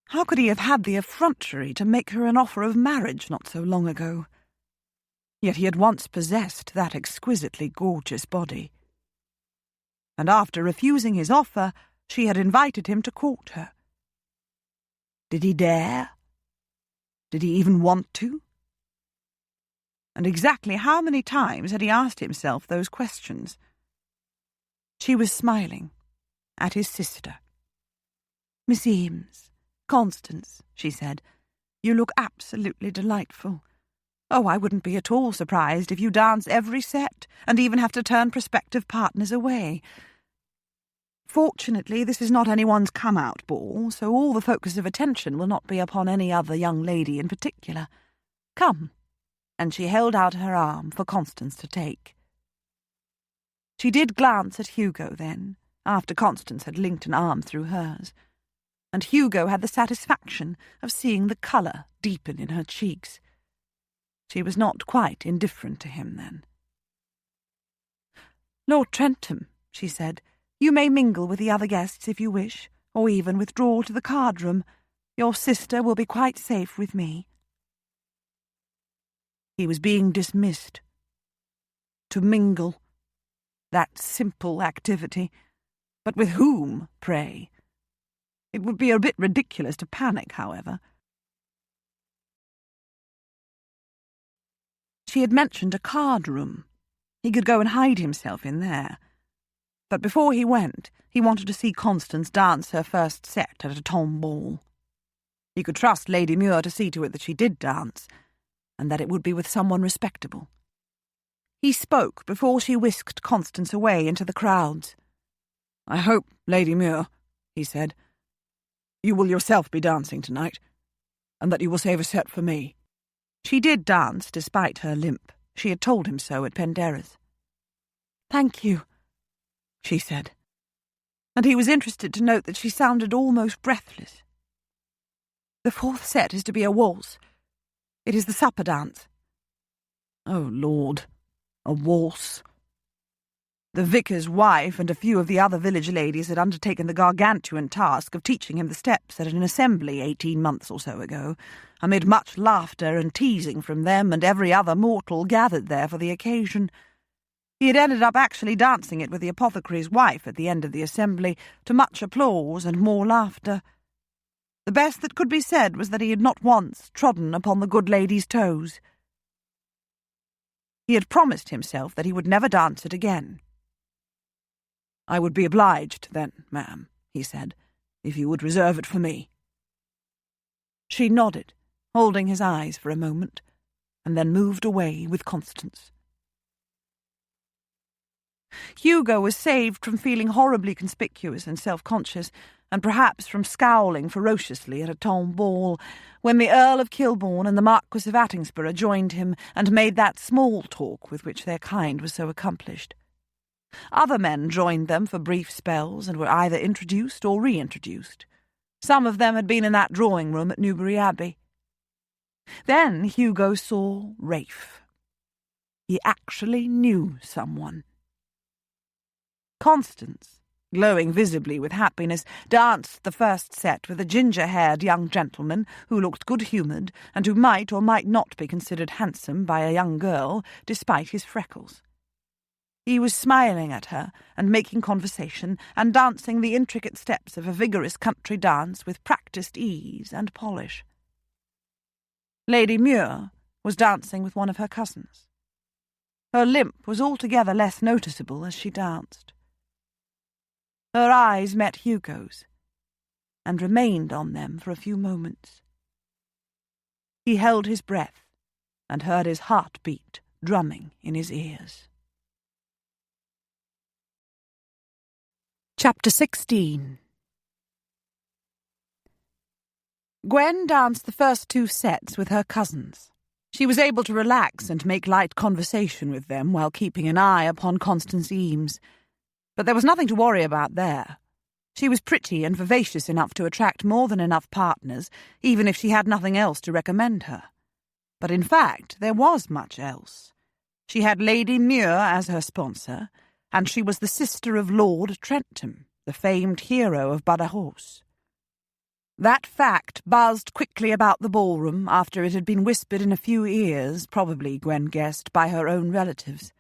How could he have had the effrontery to make her an offer of marriage not so long ago? Yet he had once possessed that exquisitely gorgeous body. And after refusing his offer, she had invited him to court her. Did he dare? Did he even want to? And exactly how many times had he asked himself those questions? She was smiling at his sister. "Miss Eames, Constance," she said, "you look absolutely delightful. Oh, I wouldn't be at all surprised if you dance every set and even have to turn prospective partners away. Fortunately, this is not anyone's come-out ball, so all the focus of attention will not be upon any other young lady in particular. Come." And she held out her arm for Constance to take. She did glance at Hugo then, after Constance had linked an arm through hers, and Hugo had the satisfaction of seeing the colour deepen in her cheeks. She was not quite indifferent to him then. "Lord Trentham," she said, You may mingle with the other guests if you wish, or even withdraw to the card-room. Your sister will be quite safe with me." He was being dismissed. To mingle. That simple activity. But with whom, pray? It would be a bit ridiculous to panic, however. She had mentioned a card-room. He could go and hide himself in there. But before he went, he wanted to see Constance dance her first set at a tomb ball. He could trust Lady Muir to see to it that she did dance, and that it would be with someone respectable. He spoke before she whisked Constance away into the crowds. "I hope, Lady Muir," he said, "you will yourself be dancing tonight, and that you will save a set for me." She did dance despite her limp. She had told him so at Penderra's. "Thank you," she said, and he was interested to note that she sounded almost breathless. "The fourth set is to be a waltz. It is the supper dance." Oh, Lord, a waltz. The vicar's wife and a few of the other village ladies had undertaken the gargantuan task of teaching him the steps at an assembly 18 months or so ago, amid much laughter and teasing from them and every other mortal gathered there for the occasion. He had ended up actually dancing it with the apothecary's wife at the end of the assembly, to much applause and more laughter. The best that could be said was that he had not once trodden upon the good lady's toes. He had promised himself that he would never dance it again. "I would be obliged, then, ma'am," he said, "if you would reserve it for me." She nodded, holding his eyes for a moment, and then moved away with Constance. Hugo was saved from feeling horribly conspicuous and self-conscious, and perhaps from scowling ferociously at a tomb ball, when the Earl of Kilbourne and the Marquis of Attingsborough joined him and made that small talk with which their kind was so accomplished. Other men joined them for brief spells and were either introduced or reintroduced. Some of them had been in that drawing-room at Newbury Abbey. Then Hugo saw Rafe. He actually knew someone. Constance, glowing visibly with happiness, danced the first set with a ginger-haired young gentleman who looked good-humoured and who might or might not be considered handsome by a young girl, despite his freckles. He was smiling at her and making conversation and dancing the intricate steps of a vigorous country dance with practised ease and polish. Lady Muir was dancing with one of her cousins. Her limp was altogether less noticeable as she danced. Her eyes met Hugo's, and remained on them for a few moments. He held his breath, and heard his heart beat drumming in his ears. Chapter 16. Gwen danced the first 2 sets with her cousins. She was able to relax and make light conversation with them while keeping an eye upon Constance Eames. But there was nothing to worry about there. She was pretty and vivacious enough to attract more than enough partners, even if she had nothing else to recommend her. But in fact, there was much else. She had Lady Muir as her sponsor, and she was the sister of Lord Trentham, the famed hero of Balogh. That fact buzzed quickly about the ballroom after it had been whispered in a few ears, probably, Gwen guessed, by her own relatives.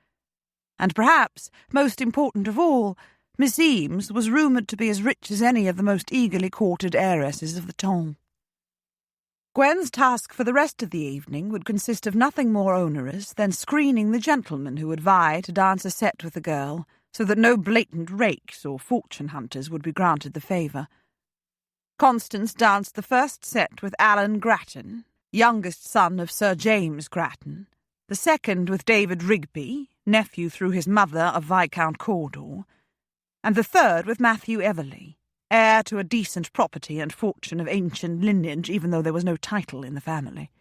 And perhaps, most important of all, Miss Eames was rumoured to be as rich as any of the most eagerly courted heiresses of the temps. Gwen's task for the rest of the evening would consist of nothing more onerous than screening the gentlemen who would vie to dance a set with the girl, so that no blatant rakes or fortune-hunters would be granted the favour. Constance danced the first set with Alan Grattan, youngest son of Sir James Grattan, the second with David Rigby, nephew through his mother of Viscount Cawdor, and the third with Matthew Everley, heir to a decent property and fortune of ancient lineage, even though there was no title in the family.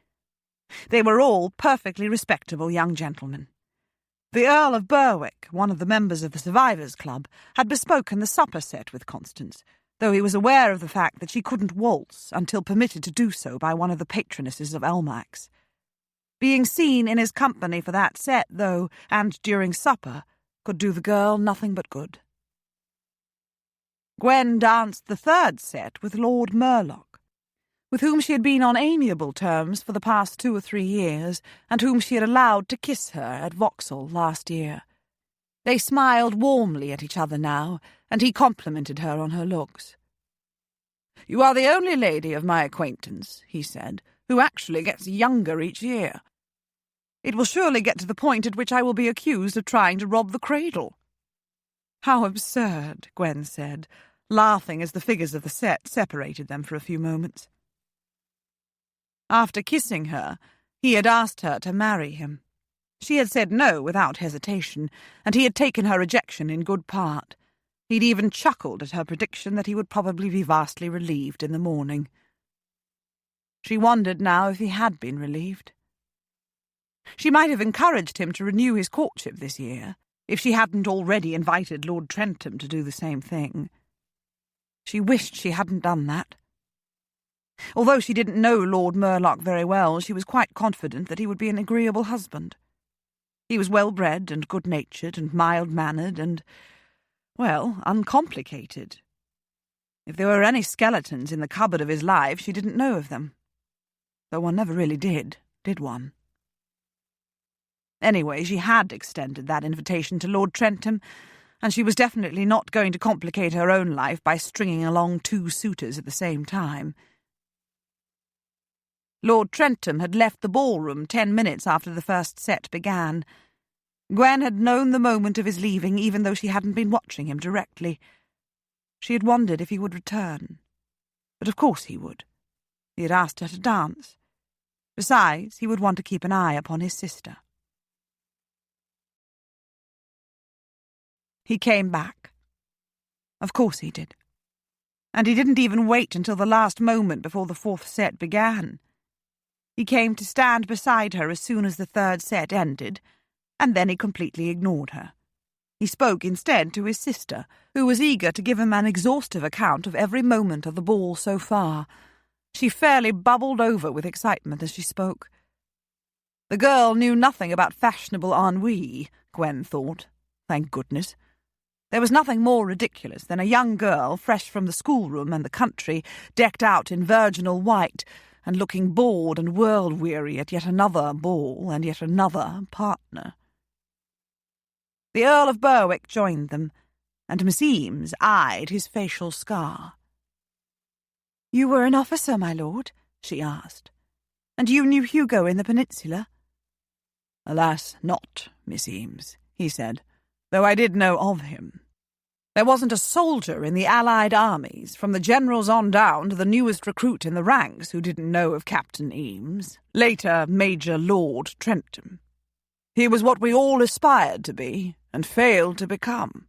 They were all perfectly respectable young gentlemen. The Earl of Berwick, one of the members of the Survivors' Club, had bespoken the supper set with Constance, though he was aware of the fact that she couldn't waltz until permitted to do so by one of the patronesses of Almack's. Being seen in his company for that set, though, and during supper, could do the girl nothing but good. Gwen danced the third set with Lord Murlock, with whom she had been on amiable terms for the past 2 or 3 years, and whom she had allowed to kiss her at Vauxhall last year. They smiled warmly at each other now, and he complimented her on her looks. "You are the only lady of my acquaintance," he said, "who actually gets younger each year. It will surely get to the point at which I will be accused of trying to rob the cradle." "How absurd," Gwen said, laughing as the figures of the set separated them for a few moments. After kissing her, he had asked her to marry him. She had said no without hesitation, and he had taken her rejection in good part. He'd even chuckled at her prediction that he would probably be vastly relieved in the morning. She wondered now if he had been relieved. She might have encouraged him to renew his courtship this year, if she hadn't already invited Lord Trentham to do the same thing. She wished she hadn't done that. Although she didn't know Lord Murlock very well, she was quite confident that he would be an agreeable husband. He was well-bred and good-natured and mild-mannered and, well, uncomplicated. If there were any skeletons in the cupboard of his life, she didn't know of them. Though one never really did one? Anyway, she had extended that invitation to Lord Trentham, and she was definitely not going to complicate her own life by stringing along 2 suitors at the same time. Lord Trentham had left the ballroom 10 minutes after the first set began. Gwen had known the moment of his leaving, even though she hadn't been watching him directly. She had wondered if he would return. But of course he would. He had asked her to dance. Besides, he would want to keep an eye upon his sister. He came back. Of course he did. And he didn't even wait until the last moment before the 4th set began. He came to stand beside her as soon as the 3rd set ended, and then he completely ignored her. He spoke instead to his sister, who was eager to give him an exhaustive account of every moment of the ball so far. She fairly bubbled over with excitement as she spoke. The girl knew nothing about fashionable ennui, Gwen thought. Thank goodness. There was nothing more ridiculous than a young girl, fresh from the schoolroom and the country, decked out in virginal white, and looking bored and world-weary at yet another ball and yet another partner. The Earl of Berwick joined them, and Miss Eames eyed his facial scar. "You were an officer, my lord?" she asked. "And you knew Hugo in the Peninsula?" "Alas, not, Miss Eames," he said, "though I did know of him. There wasn't a soldier in the Allied armies, from the generals on down to the newest recruit in the ranks, who didn't know of Captain Eames, later Major Lord Trentham. He was what we all aspired to be, and failed to become.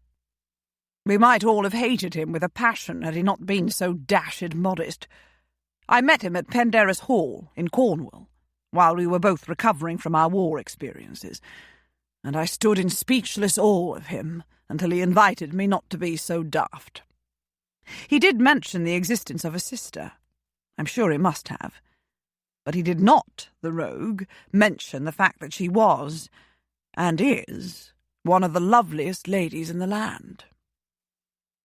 We might all have hated him with a passion had he not been so dashed modest. I met him at Penderys Hall in Cornwall, while we were both recovering from our war experiences, and I stood in speechless awe of him until he invited me not to be so daft. He did mention the existence of a sister. I'm sure he must have. But he did not, the rogue, mention the fact that she was, and is, one of the loveliest ladies in the land."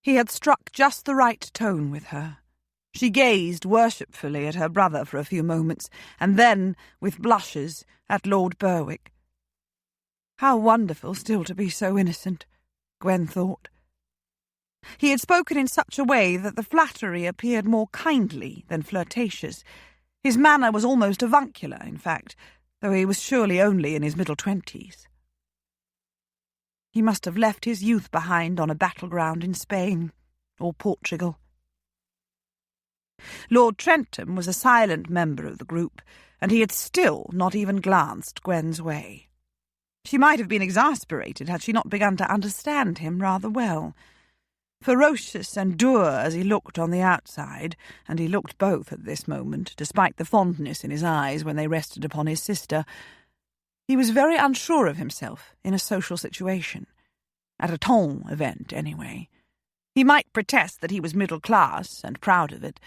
He had struck just the right tone with her. She gazed worshipfully at her brother for a few moments, and then, with blushes, at Lord Berwick. How wonderful still to be so innocent, Gwen thought. He had spoken in such a way that the flattery appeared more kindly than flirtatious. His manner was almost avuncular, in fact, though he was surely only in his middle-20s. He must have left his youth behind on a battleground in Spain or Portugal. Lord Trentham was a silent member of the group, and he had still not even glanced Gwen's way. She might have been exasperated had she not begun to understand him rather well. Ferocious and dour as he looked on the outside, and he looked both at this moment, despite the fondness in his eyes when they rested upon his sister, he was very unsure of himself in a social situation. At a ton event, anyway. He might protest that he was middle class and proud of it,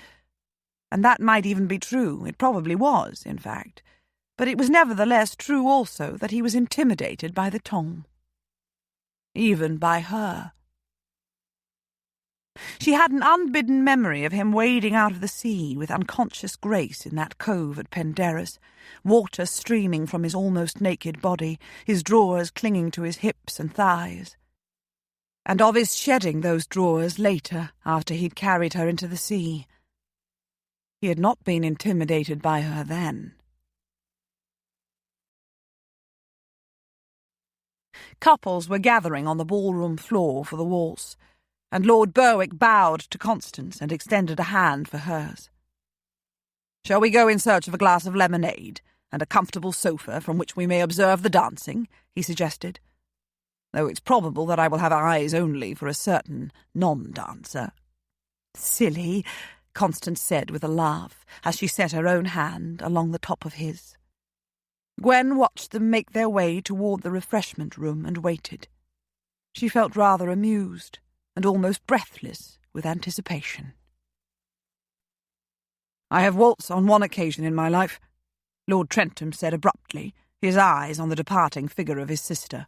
and that might even be true. It probably was, in fact. But it was nevertheless true also that he was intimidated by the ton. Even by her. She had an unbidden memory of him wading out of the sea with unconscious grace in that cove at Penderys, water streaming from his almost naked body, his drawers clinging to his hips and thighs. And of his shedding those drawers later, after he'd carried her into the sea. He had not been intimidated by her then. Couples were gathering on the ballroom floor for the waltz, and Lord Berwick bowed to Constance and extended a hand for hers. "Shall we go in search of a glass of lemonade and a comfortable sofa from which we may observe the dancing?" he suggested, "though it's probable that I will have eyes only for a certain non-dancer." "Silly," Constance said with a laugh, as she set her own hand along the top of his. Gwen watched them make their way toward the refreshment room and waited. She felt rather amused and almost breathless with anticipation. "I have waltzed on one occasion in my life," Lord Trentham said abruptly, his eyes on the departing figure of his sister.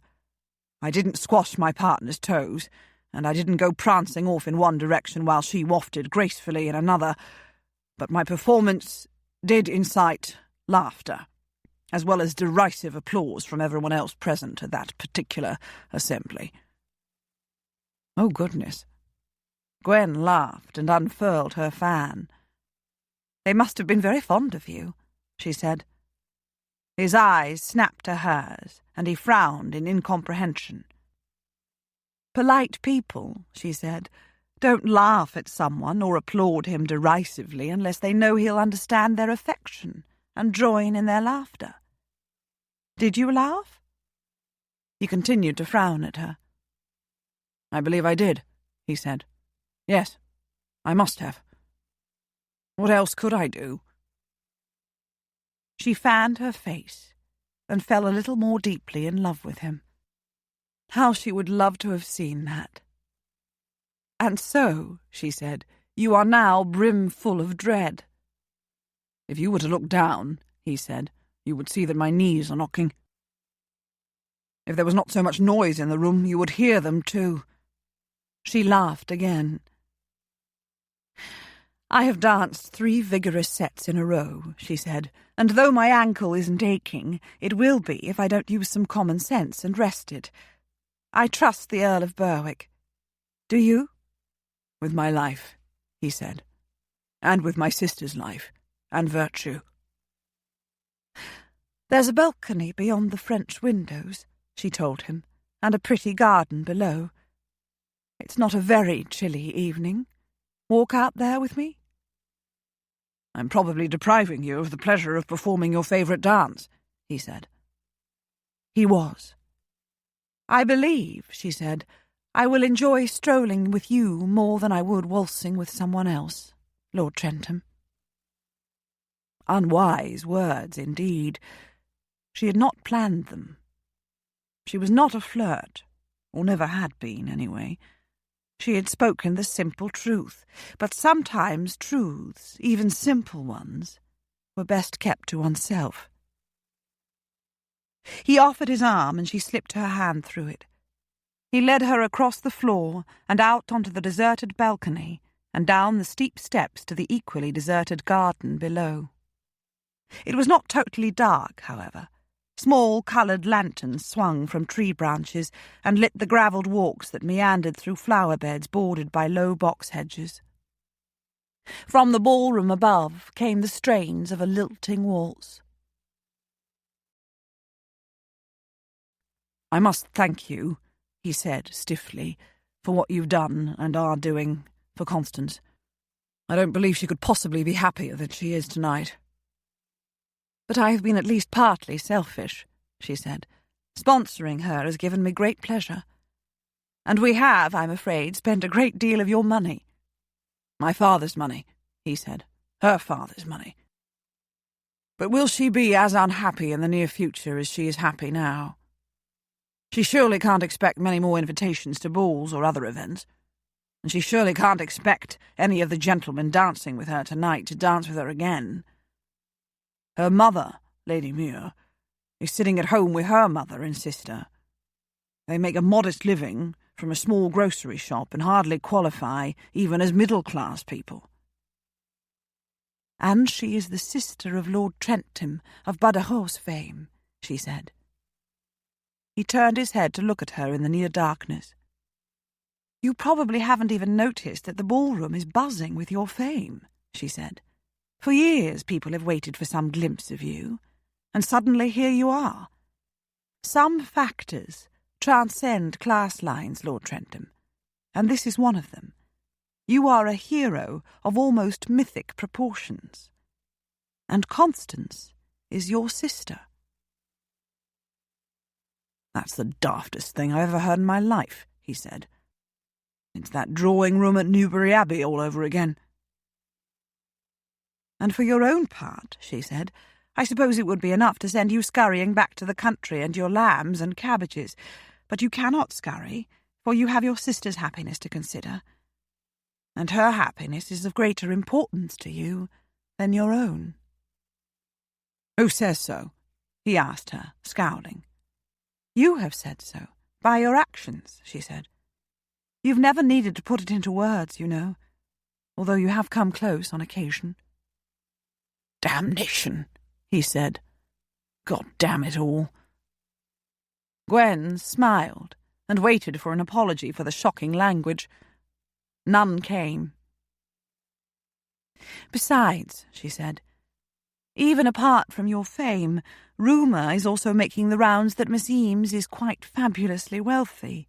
"I didn't squash my partner's toes, and I didn't go prancing off in one direction while she wafted gracefully in another, but my performance did incite laughter, as well as derisive applause from everyone else present at that particular assembly." "Oh, goodness." Gwen laughed and unfurled her fan. "They must have been very fond of you," she said. His eyes snapped to hers, and he frowned in incomprehension. "Polite people," she said, "don't laugh at someone or applaud him derisively unless they know he'll understand their affection and join in their laughter. Did you laugh?" He continued to frown at her. "I believe I did," he said. "Yes, I must have. What else could I do?" She fanned her face and fell a little more deeply in love with him. How she would love to have seen that. "And so," she said, "you are now brimful of dread." "If you were to look down," he said, "you would see that my knees are knocking. If there was not so much noise in the room, you would hear them too." She laughed again. "I have danced 3 vigorous sets in a row," she said, "and though my ankle isn't aching, it will be if I don't use some common sense and rest it. I trust the Earl of Berwick. Do you?" "With my life," he said, "and with my sister's life, and virtue." "There's a balcony beyond the French windows," she told him, "and a pretty garden below. It's not a very chilly evening. Walk out there with me?" "I'm probably depriving you of the pleasure of performing your favourite dance," he said. He was. "I believe," she said, "I will enjoy strolling with you more than I would waltzing with someone else, Lord Trentham." Unwise words, indeed. She had not planned them. She was not a flirt, or never had been, anyway. She had spoken the simple truth, but sometimes truths, even simple ones, were best kept to oneself. He offered his arm, and she slipped her hand through it. He led her across the floor and out onto the deserted balcony and down the steep steps to the equally deserted garden below. It was not totally dark, however. Small coloured lanterns swung from tree branches and lit the gravelled walks that meandered through flower beds bordered by low box hedges. From the ballroom above came the strains of a lilting waltz. "I must thank you," he said stiffly, "for what you've done and are doing for Constance. I don't believe she could possibly be happier than she is tonight." "But I have been at least partly selfish," she said. "Sponsoring her has given me great pleasure. And we have, I'm afraid, spent a great deal of your money." "My father's money," he said. "Her father's money. But will she be as unhappy in the near future as she is happy now? She surely can't expect many more invitations to balls or other events. And she surely can't expect any of the gentlemen dancing with her tonight to dance with her again. Her mother, Lady Muir, is sitting at home with her mother and sister. They make a modest living, from a small grocery shop and hardly qualify even as middle-class people. And she is the sister of Lord Trentham of Badajoz fame, she said. He turned his head to look at her in the near darkness. You probably haven't even noticed that the ballroom is buzzing with your fame, she said. For years people have waited for some glimpse of you, and suddenly here you are. Some factors transcend class lines, Lord Trentham, and this is one of them. You are a hero of almost mythic proportions. And Constance is your sister. That's the daftest thing I ever heard in my life, he said. It's that drawing-room at Newbury Abbey all over again. And for your own part, she said, I suppose it would be enough to send you scurrying back to the country and your lambs and cabbages. But you cannot scurry, for you have your sister's happiness to consider. And her happiness is of greater importance to you than your own. Who says so? He asked her, scowling. You have said so, by your actions, she said. You've never needed to put it into words, you know, although you have come close on occasion. Damnation, he said. God damn it all. Gwen smiled and waited for an apology for the shocking language. None came. Besides, she said, even apart from your fame, rumour is also making the rounds that Miss Eames is quite fabulously wealthy.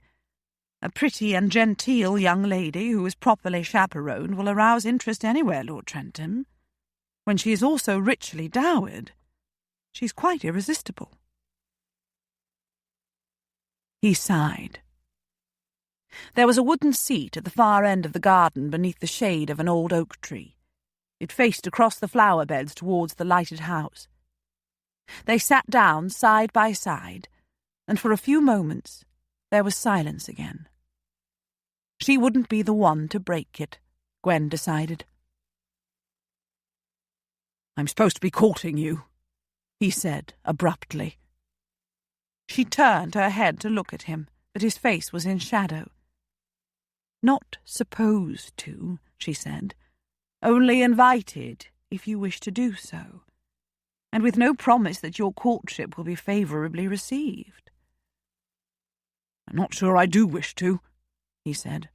A pretty and genteel young lady who is properly chaperoned will arouse interest anywhere, Lord Trentham. When she is also richly dowered, she's quite irresistible. He sighed. There was a wooden seat at the far end of the garden beneath the shade of an old oak tree. It faced across the flower beds towards the lighted house. They sat down side by side, and for a few moments there was silence again. She wouldn't be the one to break it, Gwen decided. I'm supposed to be courting you, he said abruptly. She turned her head to look at him, but his face was in shadow. Not supposed to, she said. Only invited, if you wish to do so, and with no promise that your courtship will be favourably received. I'm not sure I do wish to, he said.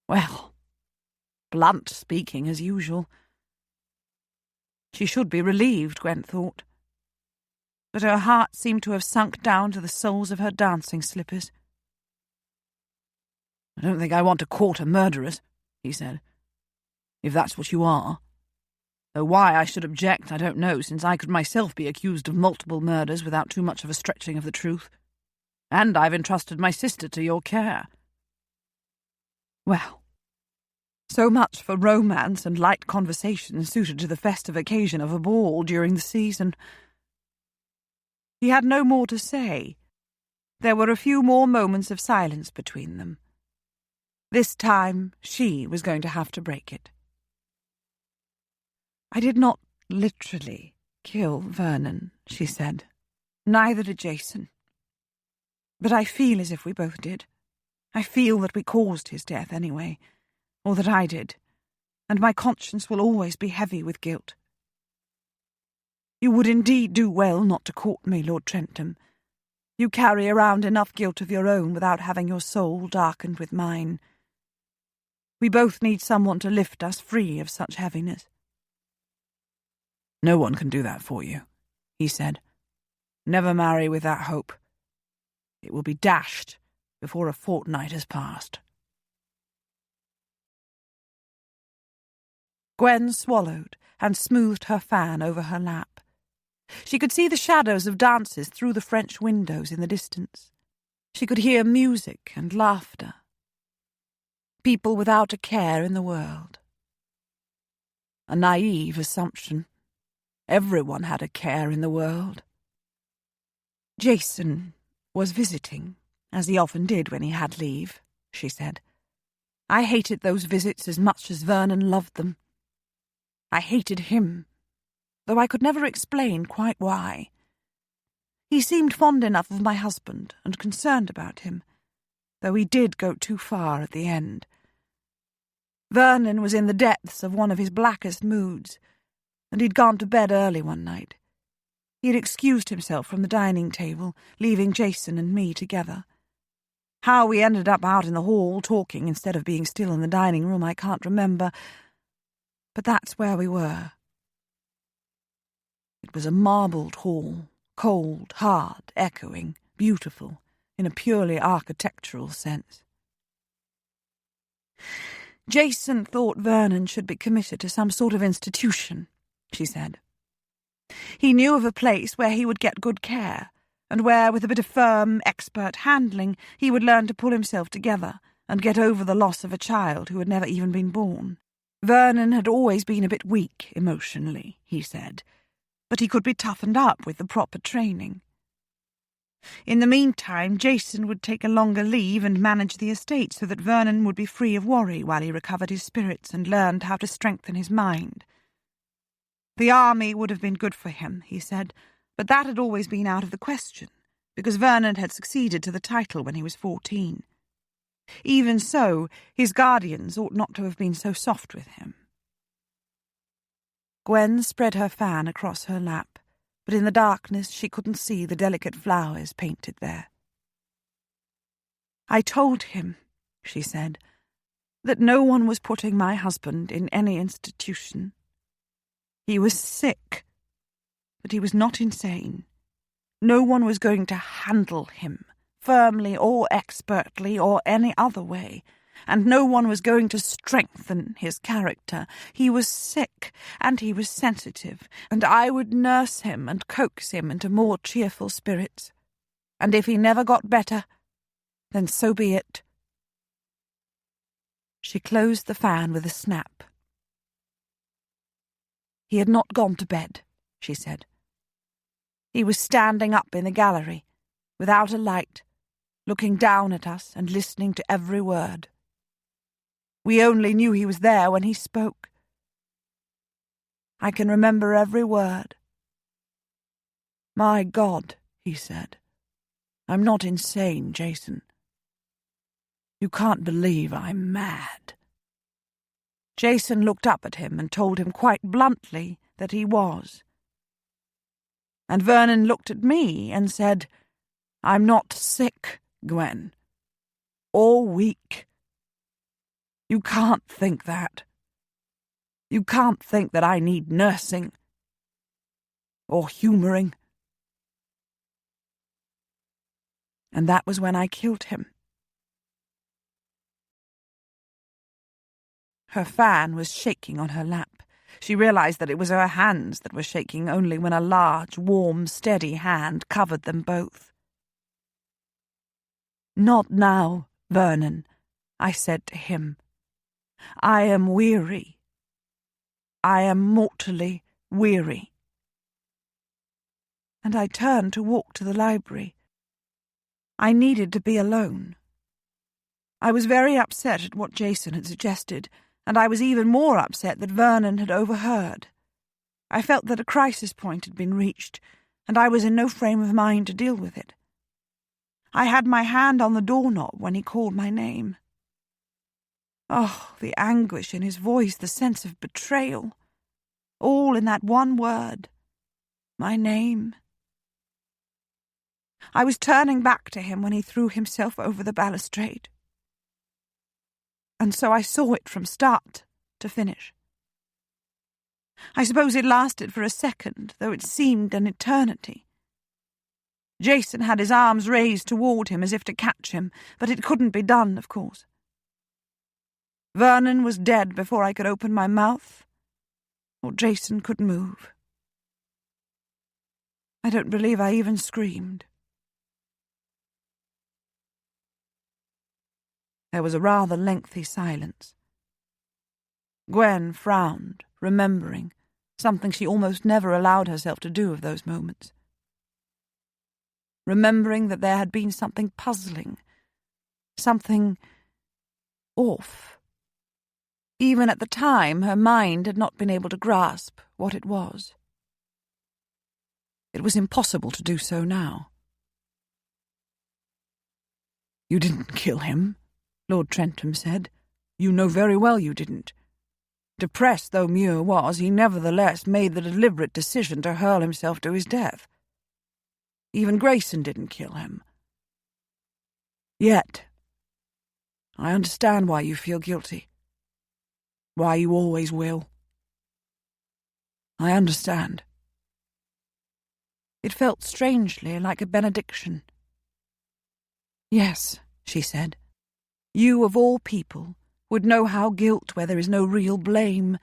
Well, blunt speaking as usual. She should be relieved, Gwen thought. But her heart seemed to have sunk down to the soles of her dancing slippers. I don't think I want to court a murderess, he said. If that's what you are. Though why I should object, I don't know, since I could myself be accused of multiple murders without too much of a stretching of the truth. And I've entrusted my sister to your care. Well, so much for romance and light conversation suited to the festive occasion of a ball during the season. He had no more to say. There were a few more moments of silence between them. This time she was going to have to break it. I did not literally kill Vernon, she said. Neither did Jason. But I feel as if we both did. I feel that we caused his death anyway, or that I did, and my conscience will always be heavy with guilt. You would indeed do well not to court me, Lord Trentham. You carry around enough guilt of your own without having your soul darkened with mine. We both need someone to lift us free of such heaviness. No one can do that for you, he said. Never marry with that hope. It will be dashed before a fortnight has passed. Gwen swallowed and smoothed her fan over her lap. She could see the shadows of dances through the French windows in the distance. She could hear music and laughter. People without a care in the world. A naive assumption. Everyone had a care in the world. Jason was visiting, as he often did when he had leave, she said. I hated those visits as much as Vernon loved them. I hated him, though I could never explain quite why. He seemed fond enough of my husband and concerned about him, though he did go too far at the end. Vernon was in the depths of one of his blackest moods, and he'd gone to bed early one night. He had excused himself from the dining table, leaving Jason and me together. How we ended up out in the hall talking instead of being still in the dining room I can't remember, but that's where we were. It was a marbled hall, cold, hard, echoing, beautiful, in a purely architectural sense. Jason thought Vernon should be committed to some sort of institution, she said. He knew of a place where he would get good care, and where, with a bit of firm, expert handling, he would learn to pull himself together and get over the loss of a child who had never even been born. Vernon had always been a bit weak emotionally, he said, but he could be toughened up with the proper training. In the meantime, Jason would take a longer leave and manage the estate so that Vernon would be free of worry while he recovered his spirits and learned how to strengthen his mind. The army would have been good for him, he said, but that had always been out of the question, because Vernon had succeeded to the title when he was 14. Even so, his guardians ought not to have been so soft with him. Gwen spread her fan across her lap, but in the darkness she couldn't see the delicate flowers painted there. I told him, she said, that no one was putting my husband in any institution. He was sick, but he was not insane. No one was going to handle him, firmly or expertly or any other way, and no one was going to strengthen his character. He was sick, and he was sensitive, and I would nurse him and coax him into more cheerful spirits. And if he never got better, then so be it. She closed the fan with a snap. He had not gone to bed, she said. He was standing up in the gallery, without a light, looking down at us and listening to every word. We only knew he was there when he spoke. I can remember every word. My God, he said, I'm not insane, Jason. You can't believe I'm mad. Jason looked up at him and told him quite bluntly that he was. And Vernon looked at me and said, I'm not sick, Gwen, or weak. You can't think that. You can't think that I need nursing or humouring. And that was when I killed him. Her fan was shaking on her lap. She realized that it was her hands that were shaking only when a large, warm, steady hand covered them both. Not now, Vernon, I said to him. I am weary. I am mortally weary. And I turned to walk to the library. I needed to be alone. I was very upset at what Jason had suggested, and I was even more upset that Vernon had overheard. I felt that a crisis point had been reached, and I was in no frame of mind to deal with it. I had my hand on the doorknob when he called my name. Oh, the anguish in his voice, the sense of betrayal. All in that one word. My name. I was turning back to him when he threw himself over the balustrade. And so I saw it from start to finish. I suppose it lasted for a second, though it seemed an eternity. Jason had his arms raised toward him as if to catch him, but it couldn't be done, of course. Vernon was dead before I could open my mouth, or Jason could move. I don't believe I even screamed. There was a rather lengthy silence. Gwen frowned, remembering, something she almost never allowed herself to do of those moments. Remembering that there had been something puzzling, something off. Even at the time, her mind had not been able to grasp what it was. It was impossible to do so now. "You didn't kill him," Lord Trentham said. "You know very well you didn't." Depressed though Muir was, he nevertheless made the deliberate decision to hurl himself to his death. Even Grayson didn't kill him. Yet, I understand why you feel guilty. Why you always will. I understand. It felt strangely like a benediction. "Yes," she said. "You of all people would know how guilt where there is no real blame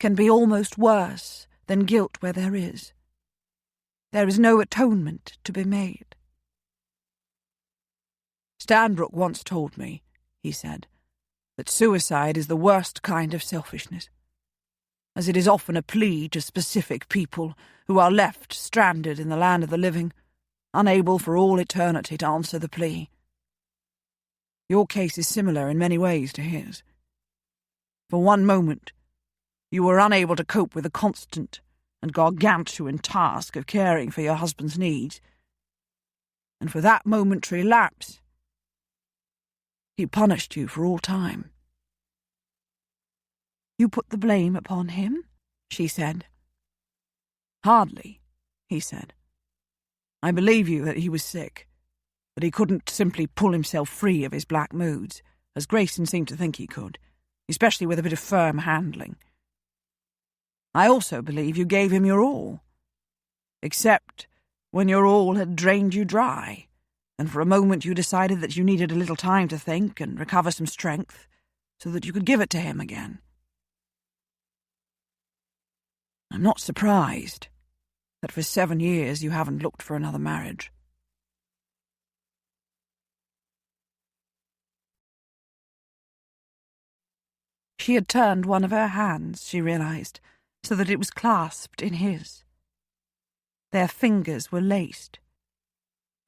can be almost worse than guilt where there is. There is no atonement to be made." "Stanbrook once told me," he said, "that suicide is the worst kind of selfishness, as it is often a plea to specific people who are left stranded in the land of the living, unable for all eternity to answer the plea. Your case is similar in many ways to his. For one moment, you were unable to cope with the constant and gargantuan task of caring for your husband's needs, and for that momentary lapse, he punished you for all time." "You put the blame upon him?" she said. "Hardly," he said. "I believe you that he was sick, that he couldn't simply pull himself free of his black moods, as Grayson seemed to think he could, especially with a bit of firm handling. I also believe you gave him your all, except when your all had drained you dry, and for a moment you decided that you needed a little time to think and recover some strength, so that you could give it to him again. I'm not surprised that for 7 years you haven't looked for another marriage." She had turned one of her hands, she realized, so that it was clasped in his. Their fingers were laced.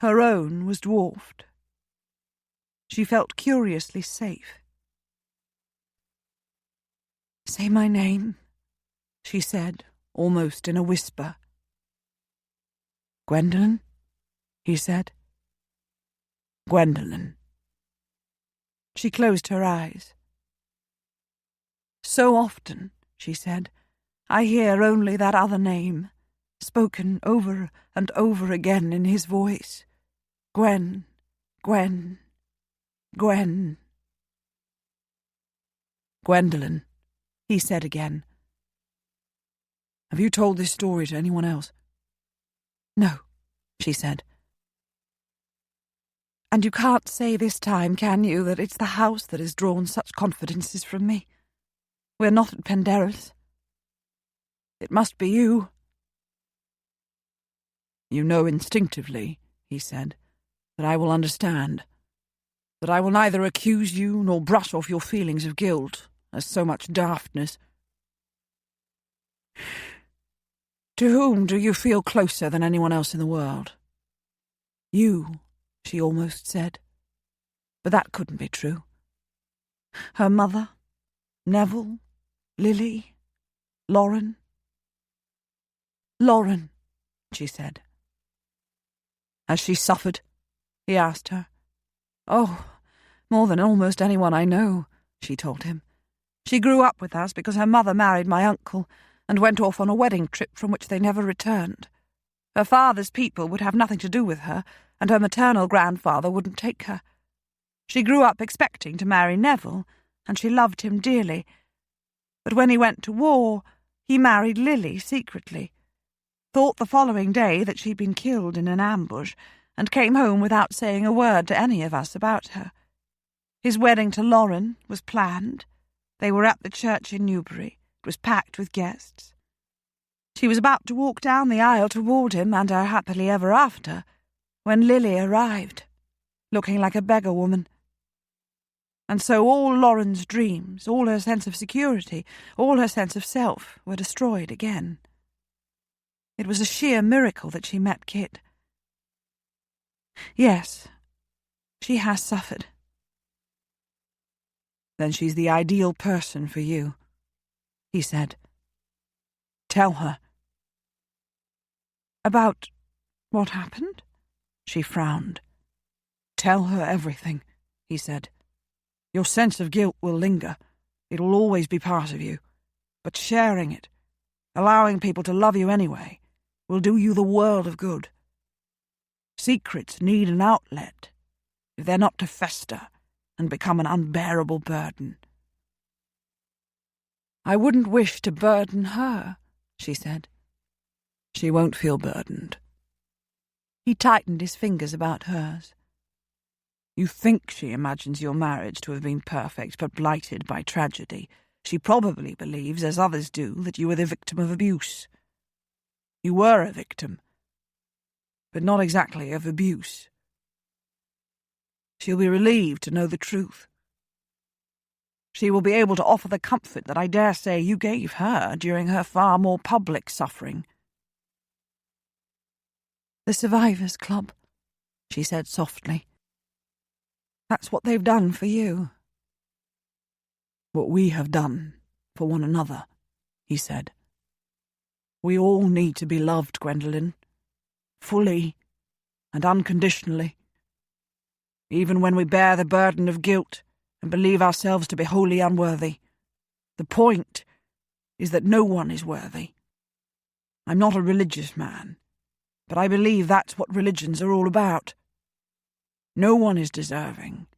Her own was dwarfed. She felt curiously safe. "Say my name," she said, almost in a whisper. "Gwendolen?" he said. "Gwendolen." She closed her eyes. "So often," she said, "I hear only that other name, spoken over and over again in his voice. Gwen, Gwen, Gwen." "Gwendolen," he said again. "Have you told this story to anyone else?" "No," she said. "And you can't say this time, can you, that it's the house that has drawn such confidences from me? We're not at Penderys. It must be you." "You know instinctively," he said, "that I will understand, that I will neither accuse you nor brush off your feelings of guilt as so much daftness. To whom do you feel closer than anyone else in the world?" "You," she almost said. But that couldn't be true. Her mother, Neville, Lily, Lauren. "Lauren," she said. "Has she suffered?" he asked her. "Oh, more than almost anyone I know," she told him. "She grew up with us because her mother married my uncle and went off on a wedding trip from which they never returned. Her father's people would have nothing to do with her, and her maternal grandfather wouldn't take her. She grew up expecting to marry Neville, and she loved him dearly. But when he went to war, he married Lily secretly, thought the following day that she'd been killed in an ambush, and came home without saying a word to any of us about her. His wedding to Lauren was planned. They were at the church in Newbury. It was packed with guests. She was about to walk down the aisle toward him and her happily ever after, when Lily arrived, looking like a beggar woman. And so all Lauren's dreams, all her sense of security, all her sense of self were destroyed again. It was a sheer miracle that she met Kit. Yes, she has suffered." "Then she's the ideal person for you," he said. "Tell her." "About what happened?" She frowned. "Tell her everything," he said. "Your sense of guilt will linger. It'll always be part of you. But sharing it, allowing people to love you anyway, will do you the world of good. Secrets need an outlet if they're not to fester and become an unbearable burden." "I wouldn't wish to burden her," she said. "She won't feel burdened." He tightened his fingers about hers. "You think she imagines your marriage to have been perfect but blighted by tragedy. She probably believes, as others do, that you were the victim of abuse. You were a victim, but not exactly of abuse. She'll be relieved to know the truth. She will be able to offer the comfort that I dare say you gave her during her far more public suffering." "The Survivors' Club," she said softly. "That's what they've done for you." "What we have done for one another," he said. "We all need to be loved, Gwendolen, fully and unconditionally, even when we bear the burden of guilt and believe ourselves to be wholly unworthy. The point is that no one is worthy. I'm not a religious man, but I believe that's what religions are all about. No one is deserving,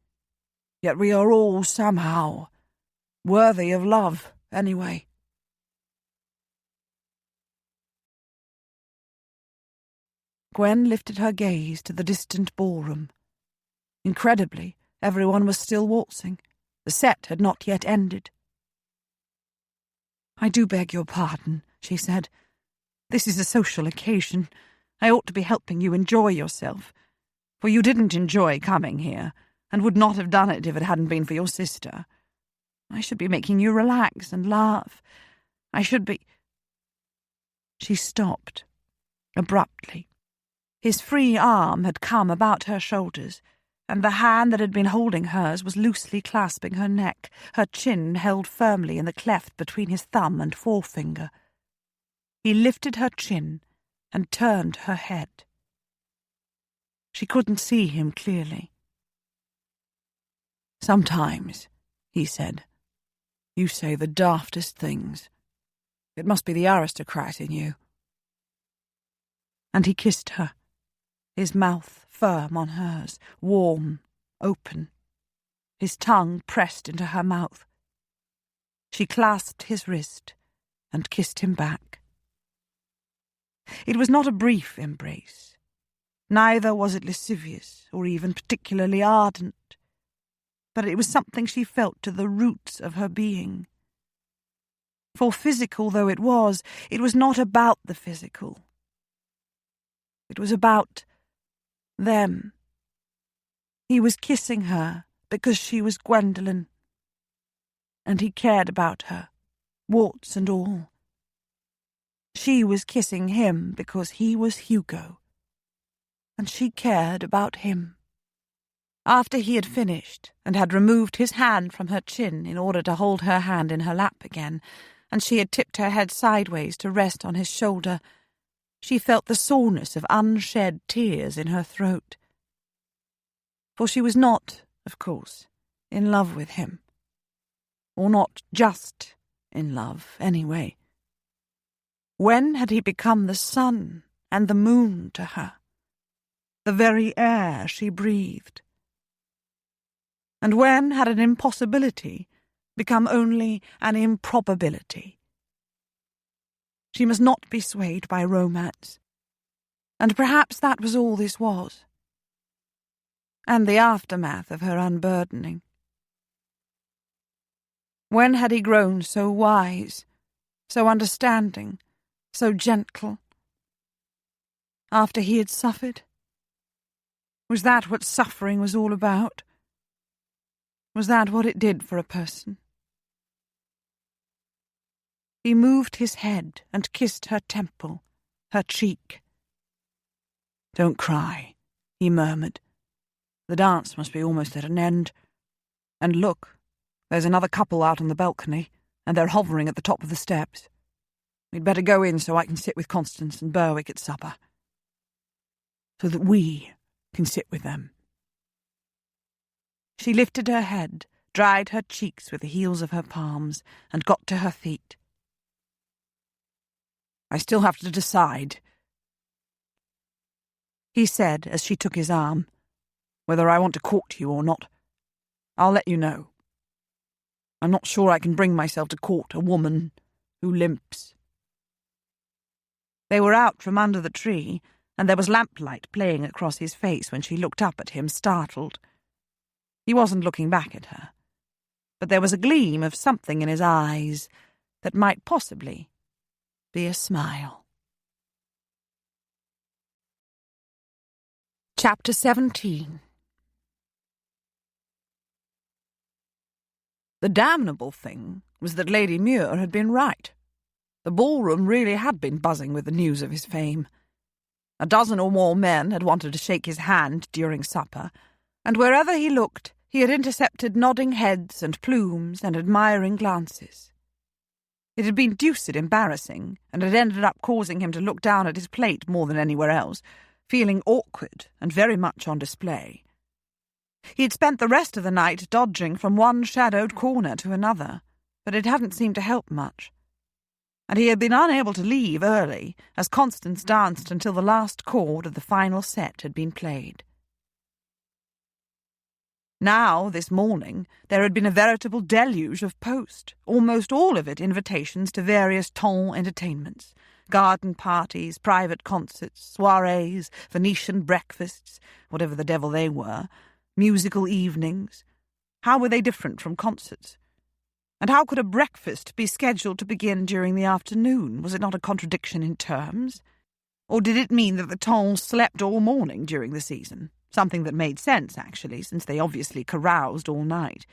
yet we are all somehow worthy of love anyway." Gwen lifted her gaze to the distant ballroom. Incredibly, everyone was still waltzing. The set had not yet ended. "I do beg your pardon," she said. "This is a social occasion. I ought to be helping you enjoy yourself, for you didn't enjoy coming here, and would not have done it if it hadn't been for your sister. I should be making you relax and laugh. I should be—" She stopped, abruptly. His free arm had come about her shoulders, and the hand that had been holding hers was loosely clasping her neck, her chin held firmly in the cleft between his thumb and forefinger. He lifted her chin and turned her head. She couldn't see him clearly. "Sometimes," he said, "you say the daftest things. It must be the aristocrat in you." And he kissed her, his mouth firm on hers, warm, open, his tongue pressed into her mouth. She clasped his wrist and kissed him back. It was not a brief embrace. Neither was it lascivious or even particularly ardent, but it was something she felt to the roots of her being. For physical though it was not about the physical. It was about them. He was kissing her because she was Gwendolen, and he cared about her, warts and all. She was kissing him because he was Hugo, and she cared about him. After he had finished and had removed his hand from her chin in order to hold her hand in her lap again, and she had tipped her head sideways to rest on his shoulder, she felt the soreness of unshed tears in her throat. For she was not, of course, in love with him. Or not just in love, anyway. When had he become the sun and the moon to her? The very air she breathed. And when had an impossibility become only an improbability? She must not be swayed by romance. And perhaps that was all this was. And the aftermath of her unburdening. When had he grown so wise, so understanding, so gentle? After he had suffered? Was that what suffering was all about? Was that what it did for a person? He moved his head and kissed her temple, her cheek. "Don't cry," he murmured. "The dance must be almost at an end. And look, there's another couple out on the balcony, and they're hovering at the top of the steps. We'd better go in so I can sit with Constance and Berwick at supper. So that we can sit with them." She lifted her head, dried her cheeks with the heels of her palms, and got to her feet. "I still have to decide," he said as she took his arm, "whether I want to court you or not. I'll let you know. I'm not sure I can bring myself to court a woman who limps." They were out from under the tree, and there was lamplight playing across his face when she looked up at him, startled. He wasn't looking back at her, but there was a gleam of something in his eyes that might possibly be a smile. Chapter 17. The damnable thing was that Lady Muir had been right. The ballroom really had been buzzing with the news of his fame. A dozen or more men had wanted to shake his hand during supper, and wherever he looked, he had intercepted nodding heads and plumes and admiring glances. It had been deuced embarrassing, and had ended up causing him to look down at his plate more than anywhere else, feeling awkward and very much on display. He had spent the rest of the night dodging from one shadowed corner to another, but it hadn't seemed to help much. And he had been unable to leave early, as Constance danced until the last chord of the final set had been played. Now, this morning, there had been a veritable deluge of post, almost all of it invitations to various ton entertainments, garden parties, private concerts, soirees, Venetian breakfasts, whatever the devil they were, musical evenings. How were they different from concerts? And how could a breakfast be scheduled to begin during the afternoon? Was it not a contradiction in terms? Or did it mean that the Tons slept all morning during the season? Something that made sense, actually, since they obviously caroused all night.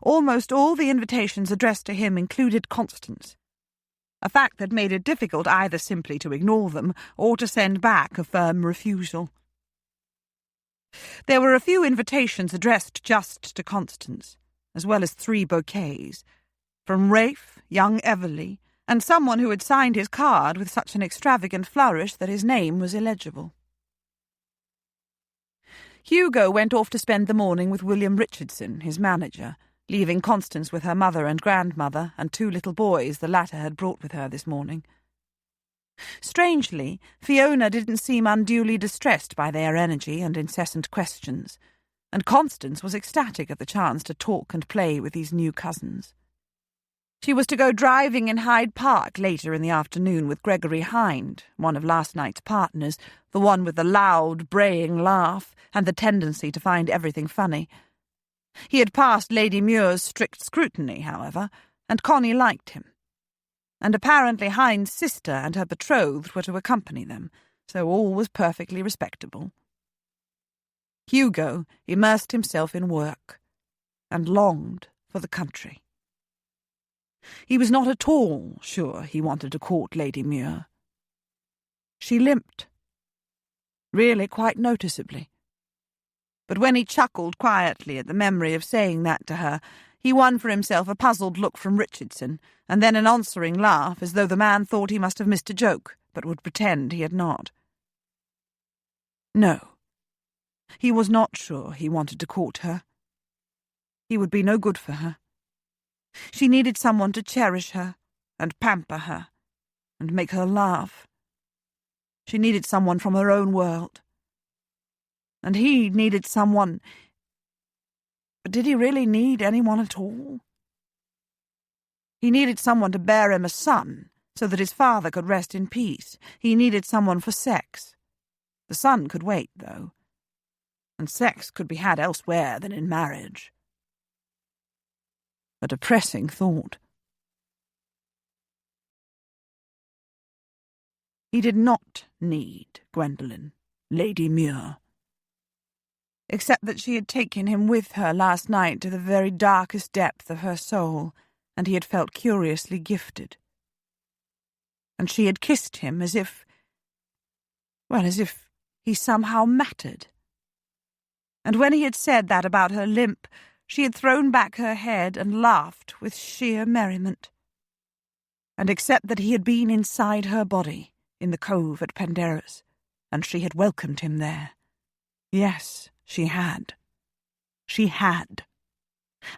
Almost all the invitations addressed to him included Constance, a fact that made it difficult either simply to ignore them or to send back a firm refusal. There were a few invitations addressed just to Constance, as well as 3 bouquets, from Rafe, young Everleigh, and someone who had signed his card with such an extravagant flourish that his name was illegible. Hugo went off to spend the morning with William Richardson, his manager, leaving Constance with her mother and grandmother and 2 little boys the latter had brought with her this morning. Strangely, Fiona didn't seem unduly distressed by their energy and incessant questions, and Constance was ecstatic at the chance to talk and play with these new cousins. She was to go driving in Hyde Park later in the afternoon with Gregory Hind, one of last night's partners, the one with the loud, braying laugh and the tendency to find everything funny. He had passed Lady Muir's strict scrutiny, however, and Connie liked him. And apparently Hind's sister and her betrothed were to accompany them, so all was perfectly respectable. Hugo immersed himself in work and longed for the country. He was not at all sure he wanted to court Lady Muir. She limped, really quite noticeably. But when he chuckled quietly at the memory of saying that to her, he won for himself a puzzled look from Richardson, and then an answering laugh as though the man thought he must have missed a joke, but would pretend he had not. No. He was not sure he wanted to court her. He would be no good for her. She needed someone to cherish her, and pamper her, and make her laugh. She needed someone from her own world. And he needed someone... But did he really need anyone at all? He needed someone to bear him a son, so that his father could rest in peace. He needed someone for sex. The son could wait, though. And sex could be had elsewhere than in marriage. A depressing thought. He did not need Gwendolen, Lady Muir. Except that she had taken him with her last night to the very darkest depth of her soul, and he had felt curiously gifted. And she had kissed him as if he somehow mattered. And when he had said that about her limp, she had thrown back her head and laughed with sheer merriment. And except that he had been inside her body, in the cove at Penderys, and she had welcomed him there. Yes, she had. she had.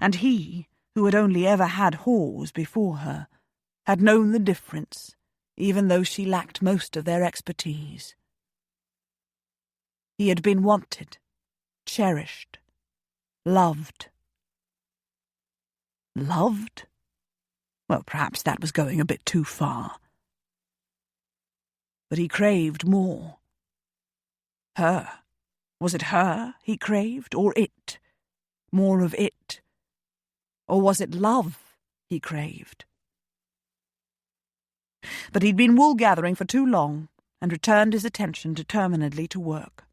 And he, who had only ever had whores before her, had known the difference, even though she lacked most of their expertise. He had been wanted, cherished, loved. Loved? Well, perhaps that was going a bit too far. But he craved more. Her. Was it her he craved, or it? More of it. Or was it love he craved? But he'd been wool-gathering for too long, and returned his attention determinedly to work.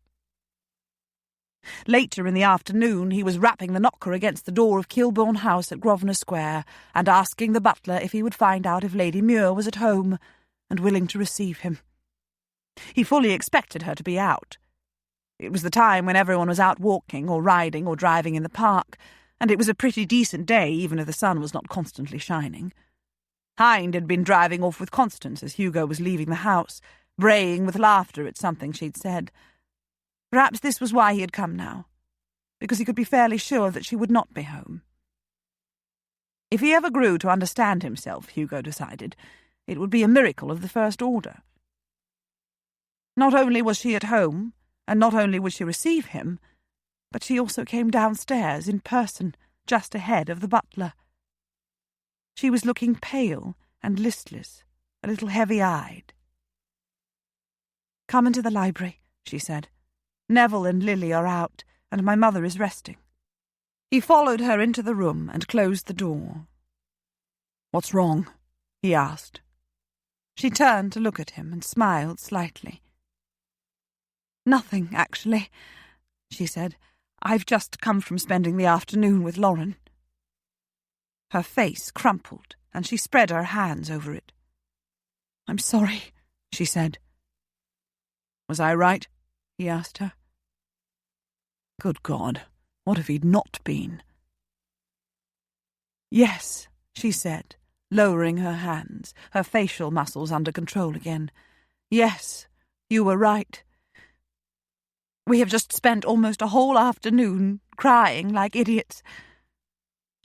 Later in the afternoon he was rapping the knocker against the door of Kilbourne House at Grosvenor Square, and asking the butler if he would find out if Lady Muir was at home, and willing to receive him. He fully expected her to be out. It was the time when everyone was out walking, or riding, or driving in the park, and it was a pretty decent day, even if the sun was not constantly shining. Hind had been driving off with Constance as Hugo was leaving the house, braying with laughter at something she'd said. Perhaps this was why he had come now, because he could be fairly sure that she would not be home. If he ever grew to understand himself, Hugo decided, it would be a miracle of the first order. Not only was she at home, and not only would she receive him, but she also came downstairs in person, just ahead of the butler. She was looking pale and listless, a little heavy-eyed. "Come into the library," she said. "Neville and Lily are out, and my mother is resting." He followed her into the room and closed the door. "What's wrong?" he asked. She turned to look at him and smiled slightly. "Nothing, actually," she said. "I've just come from spending the afternoon with Lauren." Her face crumpled, and she spread her hands over it. "I'm sorry," she said. "Was I right?" he asked her. Good God, what if he'd not been? "Yes," she said, lowering her hands, her facial muscles under control again. "Yes, you were right. We have just spent almost a whole afternoon crying like idiots.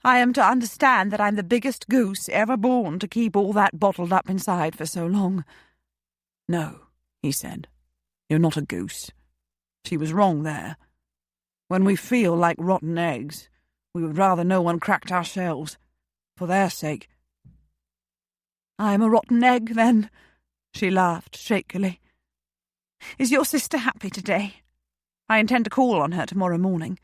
I am to understand that I'm the biggest goose ever born to keep all that bottled up inside for so long." "No," he said. "You're not a goose. She was wrong there. When we feel like rotten eggs, we would rather no one cracked our shells, for their sake." "I'm a rotten egg, then," she laughed shakily. "Is your sister happy today? I intend to call on her tomorrow morning."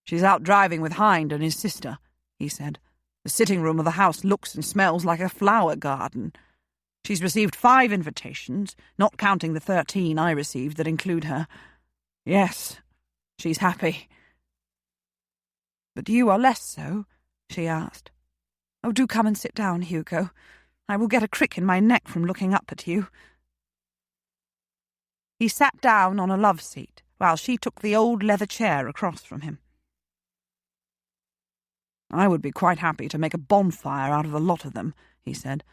"She's out driving with Hind and his sister," he said. "The sitting-room of the house looks and smells like a flower garden. She's received 5 invitations, not counting the 13 I received that include her. Yes, she's happy." "But you are less so?" she asked. "Oh, do come and sit down, Hugo. I will get a crick in my neck from looking up at you." He sat down on a love-seat, while she took the old leather chair across from him. "I would be quite happy to make a bonfire out of the lot of them," he said,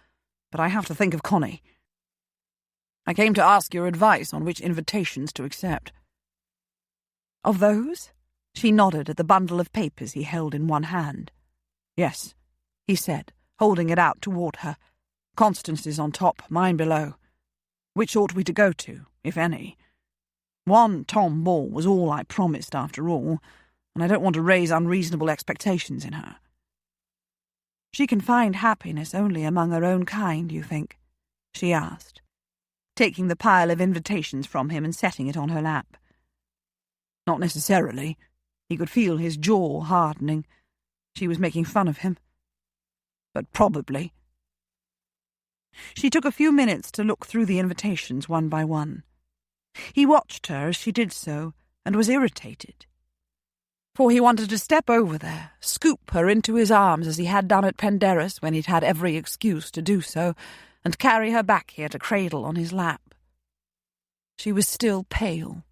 "but I have to think of Connie. I came to ask your advice on which invitations to accept." "Of those?" She nodded at the bundle of papers he held in one hand. "Yes," he said, holding it out toward her. "Constance is on top, mine below. Which ought we to go to, if any? One Tom Ball was all I promised after all, and I don't want to raise unreasonable expectations in her." "She can find happiness only among her own kind, you think?" she asked, taking the pile of invitations from him and setting it on her lap. "Not necessarily." He could feel his jaw hardening. She was making fun of him. "But probably." She took a few minutes to look through the invitations one by one. He watched her as she did so, and was irritated. For he wanted to step over there, scoop her into his arms as he had done at Penderys when he'd had every excuse to do so, and carry her back here to cradle on his lap. She was still pale.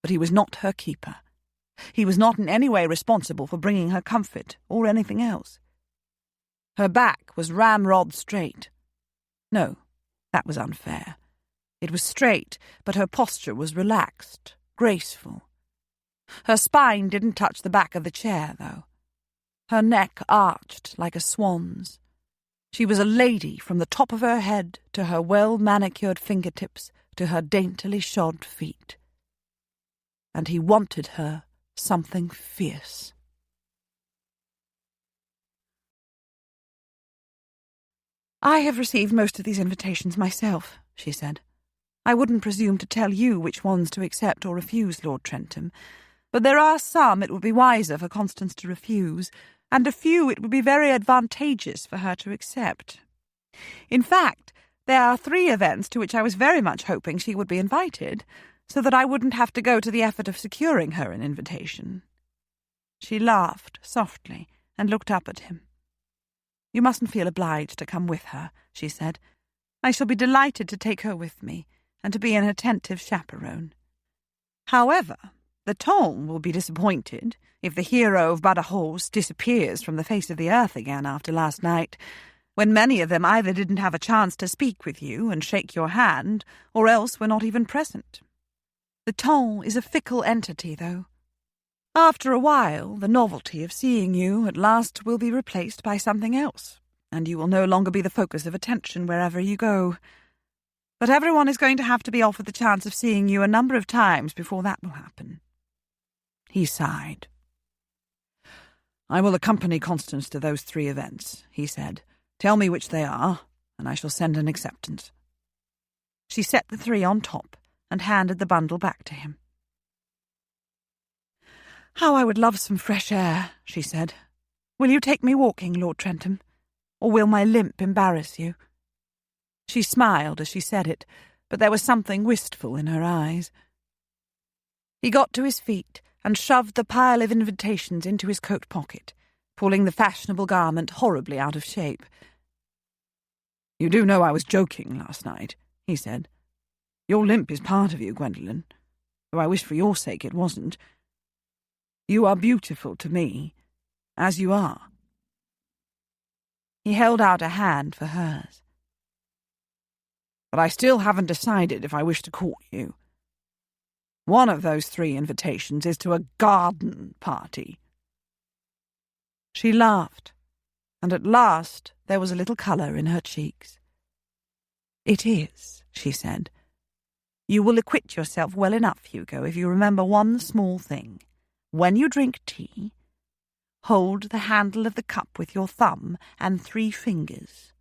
But he was not her keeper. He was not in any way responsible for bringing her comfort or anything else. Her back was ramrod straight. No, that was unfair. It was straight, but her posture was relaxed, graceful. Her spine didn't touch the back of the chair, though. Her neck arched like a swan's. She was a lady from the top of her head to her well-manicured fingertips to her daintily shod feet. And he wanted her something fierce. "I have received most of these invitations myself," she said. "I wouldn't presume to tell you which ones to accept or refuse, Lord Trentham, but there are some it would be wiser for Constance to refuse, and a few it would be very advantageous for her to accept. In fact, there are 3 events to which I was very much hoping she would be invited, so that I wouldn't have to go to the effort of securing her an invitation." She laughed softly and looked up at him. "You mustn't feel obliged to come with her," she said. "I shall be delighted to take her with me, and to be an attentive chaperone. However, the Tom will be disappointed if the hero of Balogh disappears from the face of the earth again after last night, when many of them either didn't have a chance to speak with you and shake your hand, or else were not even present. The Tom is a fickle entity, though. After a while, the novelty of seeing you at last will be replaced by something else, and you will no longer be the focus of attention wherever you go. But everyone is going to have to be offered the chance of seeing you a number of times before that will happen." He sighed. "I will accompany Constance to those 3 events," he said. "Tell me which they are, and I shall send an acceptance." She set the 3 on top and handed the bundle back to him. "How I would love some fresh air," she said. "Will you take me walking, Lord Trentham? Or will my limp embarrass you?" She smiled as she said it, but there was something wistful in her eyes. He got to his feet and shoved the pile of invitations into his coat pocket, pulling the fashionable garment horribly out of shape. "You do know I was joking last night," he said. "Your limp is part of you, Gwendolen, though I wish for your sake it wasn't. You are beautiful to me, as you are." He held out a hand for hers. "But I still haven't decided if I wish to court you. One of those 3 invitations is to a garden party." She laughed, and at last there was a little colour in her cheeks. "It is," she said. "You will acquit yourself well enough, Hugo, if you remember one small thing. When you drink tea, hold the handle of the cup with your thumb and 3 fingers,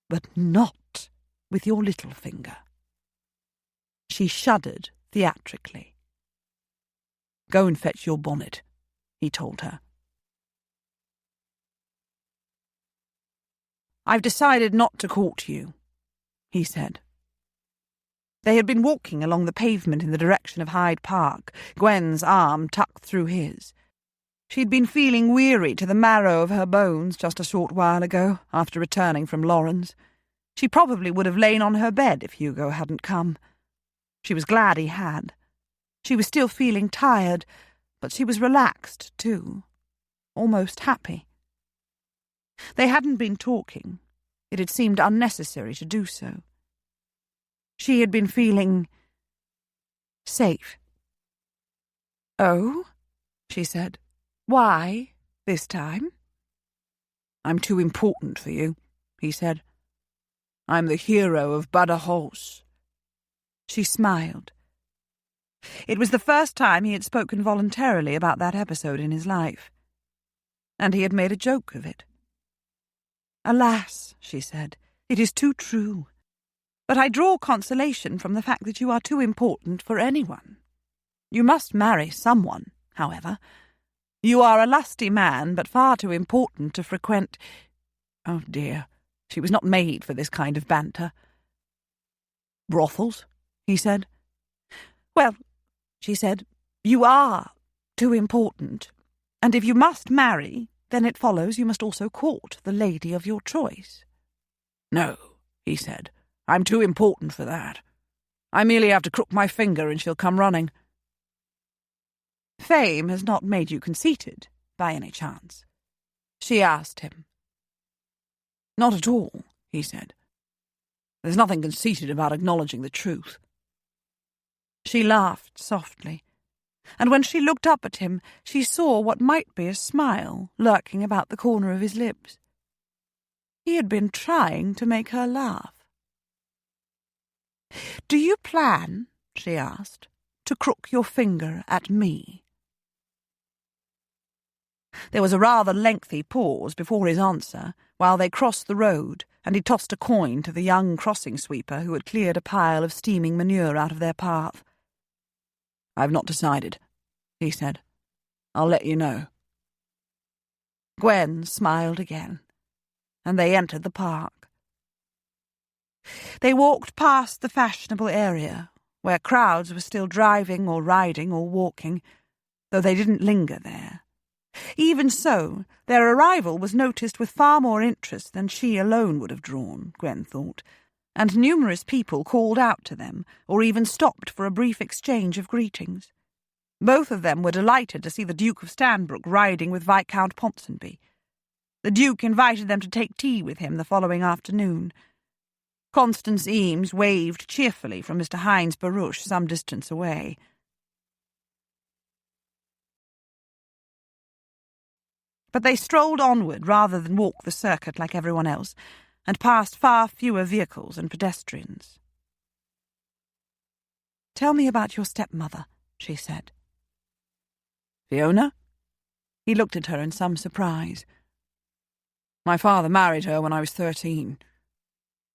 but not with your little finger." She shuddered theatrically. "Go and fetch your bonnet," he told her. "I've decided not to court you," he said. They had been walking along the pavement in the direction of Hyde Park, Gwen's arm tucked through his. She'd been feeling weary to the marrow of her bones just a short while ago, after returning from Lawrence. She probably would have lain on her bed if Hugo hadn't come. She was glad he had. She was still feeling tired, but she was relaxed, too, almost happy. They hadn't been talking. It had seemed unnecessary to do so. She had been feeling safe. "Oh?" she said. "Why, this time?" "I'm too important for you," he said. "I'm the hero of Balogh." She smiled. It was the first time he had spoken voluntarily about that episode in his life, and he had made a joke of it. "Alas," she said, "it is too true. But I draw consolation from the fact that you are too important for anyone. You must marry someone, however. You are a lusty man, but far too important to frequent—" Oh dear, she was not made for this kind of banter. "Brothels?" he said. "Well," she said, "you are too important, and if you must marry, then it follows you must also court the lady of your choice." "No," he said, "I'm too important for that. I merely have to crook my finger and she'll come running." "Fame has not made you conceited, by any chance?" she asked him. "Not at all," he said. "There's nothing conceited about acknowledging the truth." She laughed softly. and when she looked up at him, she saw what might be a smile lurking about the corner of his lips. He had been trying to make her laugh. "Do you plan," she asked, "to crook your finger at me?" There was a rather lengthy pause before his answer, while they crossed the road, and he tossed a coin to the young crossing sweeper who had cleared a pile of steaming manure out of their path. "I've not decided," he said. "I'll let you know." Gwen smiled again, and they entered the park. They walked past the fashionable area, where crowds were still driving or riding or walking, though they didn't linger there. Even so, their arrival was noticed with far more interest than she alone would have drawn, Gwen thought, and numerous people called out to them, or even stopped for a brief exchange of greetings. Both of them were delighted to see the Duke of Stanbrook riding with Viscount Ponsonby. The Duke invited them to take tea with him the following afternoon. Constance Eames waved cheerfully from Mr. Hines' barouche some distance away. But they strolled onward rather than walk the circuit like everyone else, and passed far fewer vehicles and pedestrians. "Tell me about your stepmother," she said. "Fiona?" He looked at her in some surprise. "My father married her when I was 13.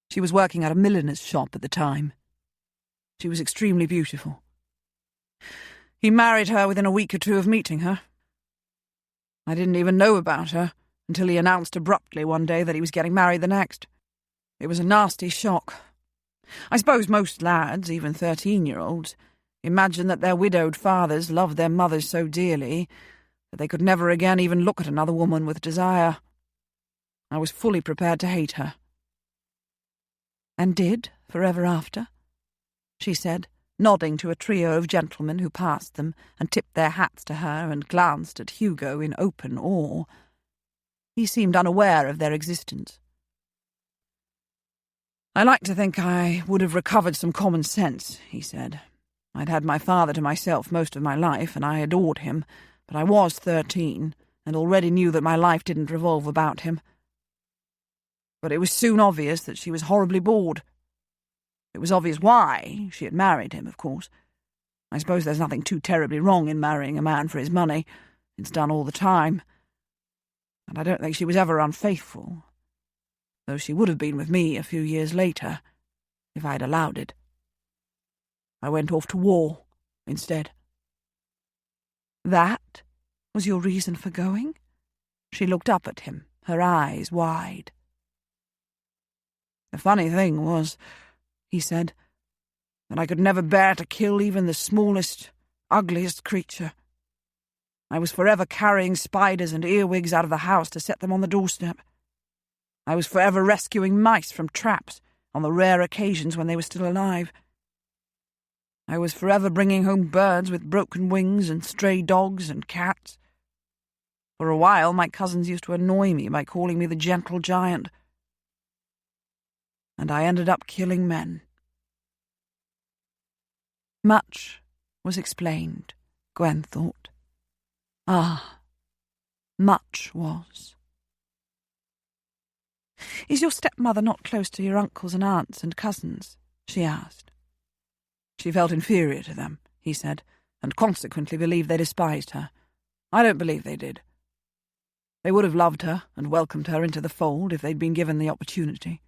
She was working at a milliner's shop at the time. She was extremely beautiful. He married her within a week or two of meeting her. I didn't even know about her until he announced abruptly one day that he was getting married the next. It was a nasty shock. I suppose most lads, even 13-year-olds, imagine that their widowed fathers loved their mothers so dearly that they could never again even look at another woman with desire. I was fully prepared to hate her." "And did, forever after?" she said, nodding to a trio of gentlemen who passed them and tipped their hats to her and glanced at Hugo in open awe. He seemed unaware of their existence. "I like to think I would have recovered some common sense," he said. "I'd had my father to myself most of my life, and I adored him, but I was 13, and already knew that my life didn't revolve about him. But it was soon obvious that she was horribly bored. It was obvious why she had married him, of course. I suppose there's nothing too terribly wrong in marrying a man for his money. It's done all the time. And I don't think she was ever unfaithful, though she would have been with me a few years later, if I'd allowed it. I went off to war instead." "That was your reason for going?" She looked up at him, her eyes wide. "The funny thing was," he said, "that I could never bear to kill even the smallest, ugliest creature. I was forever carrying spiders and earwigs out of the house to set them on the doorstep. I was forever rescuing mice from traps on the rare occasions when they were still alive. I was forever bringing home birds with broken wings and stray dogs and cats. For a while my cousins used to annoy me by calling me the gentle giant. And I ended up killing men." Much was explained, Gwen thought. Ah, much was. "Is your stepmother not close to your uncles and aunts and cousins?" she asked. "She felt inferior to them," he said, "and consequently believed they despised her. I don't believe they did. They would have loved her and welcomed her into the fold if they'd been given the opportunity.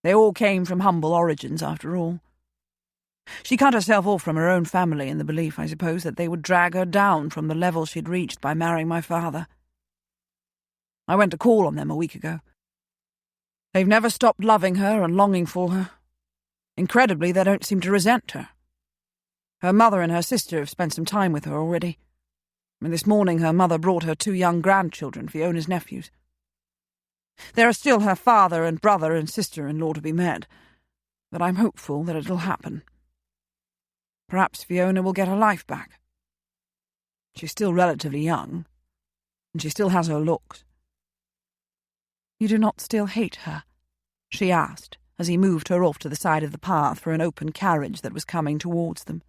They all came from humble origins, after all. She cut herself off from her own family in the belief, I suppose, that they would drag her down from the level she'd reached by marrying my father. I went to call on them a week ago. They've never stopped loving her and longing for her. Incredibly, they don't seem to resent her. Her mother and her sister have spent some time with her already. And this morning her mother brought her 2 young grandchildren, Fiona's nephews. There are still her father and brother and sister-in-law to be met, but I'm hopeful that it'll happen. Perhaps Fiona will get her life back. She's still relatively young, and she still has her looks." "You do not still hate her?" she asked, as he moved her off to the side of the path for an open carriage that was coming towards them.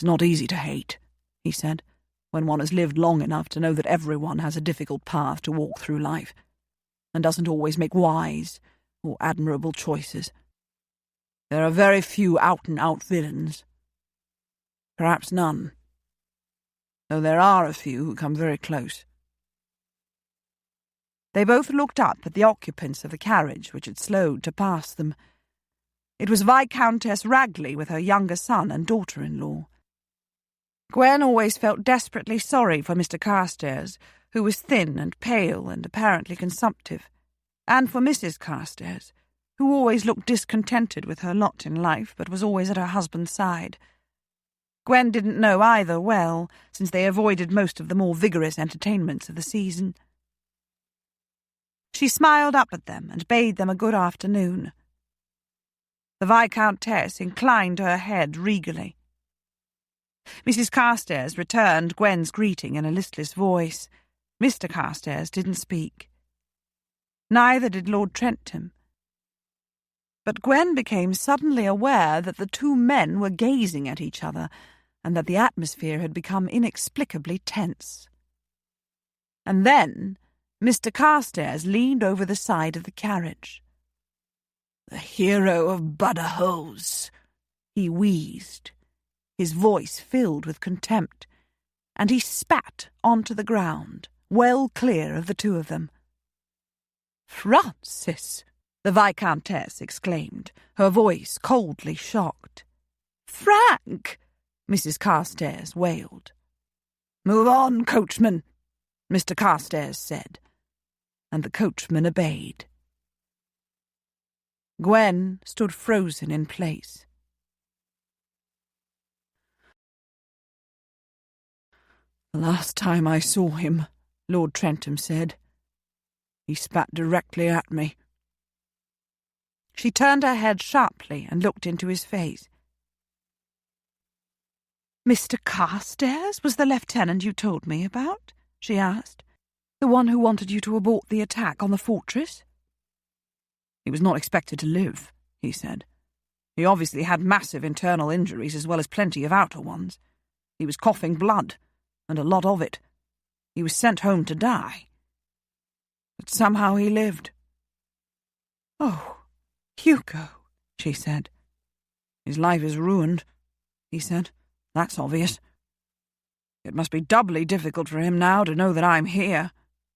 "It's not easy to hate," he said, "when one has lived long enough to know that everyone has a difficult path to walk through life, and doesn't always make wise or admirable choices. There are very few out-and-out villains. Perhaps none. Though there are a few who come very close." They both looked up at the occupants of the carriage which had slowed to pass them. It was Viscountess Ragley with her younger son and daughter-in-law. Gwen always felt desperately sorry for Mr. Carstairs, who was thin and pale and apparently consumptive, and for Mrs. Carstairs, who always looked discontented with her lot in life but was always at her husband's side. Gwen didn't know either well, since they avoided most of the more vigorous entertainments of the season. She smiled up at them and bade them a good afternoon. The Viscountess inclined her head regally. Mrs. Carstairs returned Gwen's greeting in a listless voice. Mr. Carstairs didn't speak. Neither did Lord Trentham. But Gwen became suddenly aware that the two men were gazing at each other, and that the atmosphere had become inexplicably tense. And then Mr. Carstairs leaned over the side of the carriage. "The hero of Badajoz," he wheezed, his voice filled with contempt, and he spat onto the ground, well clear of the two of them. "Francis!" the Viscountess exclaimed, her voice coldly shocked. "Frank!" Mrs. Carstairs wailed. "Move on, coachman," Mr. Carstairs said, and the coachman obeyed. Gwen stood frozen in place. "The last time I saw him," Lord Trentham said, "he spat directly at me." She turned her head sharply and looked into his face. "Mr. Carstairs was the lieutenant you told me about?" she asked. "The one who wanted you to abort the attack on the fortress?" "He was not expected to live," he said. "He obviously had massive internal injuries as well as plenty of outer ones. He was coughing blood, and a lot of it. He was sent home to die. But somehow he lived." "Oh, Hugo," she said. "His life is ruined," he said. "That's obvious. It must be doubly difficult for him now to know that I'm here,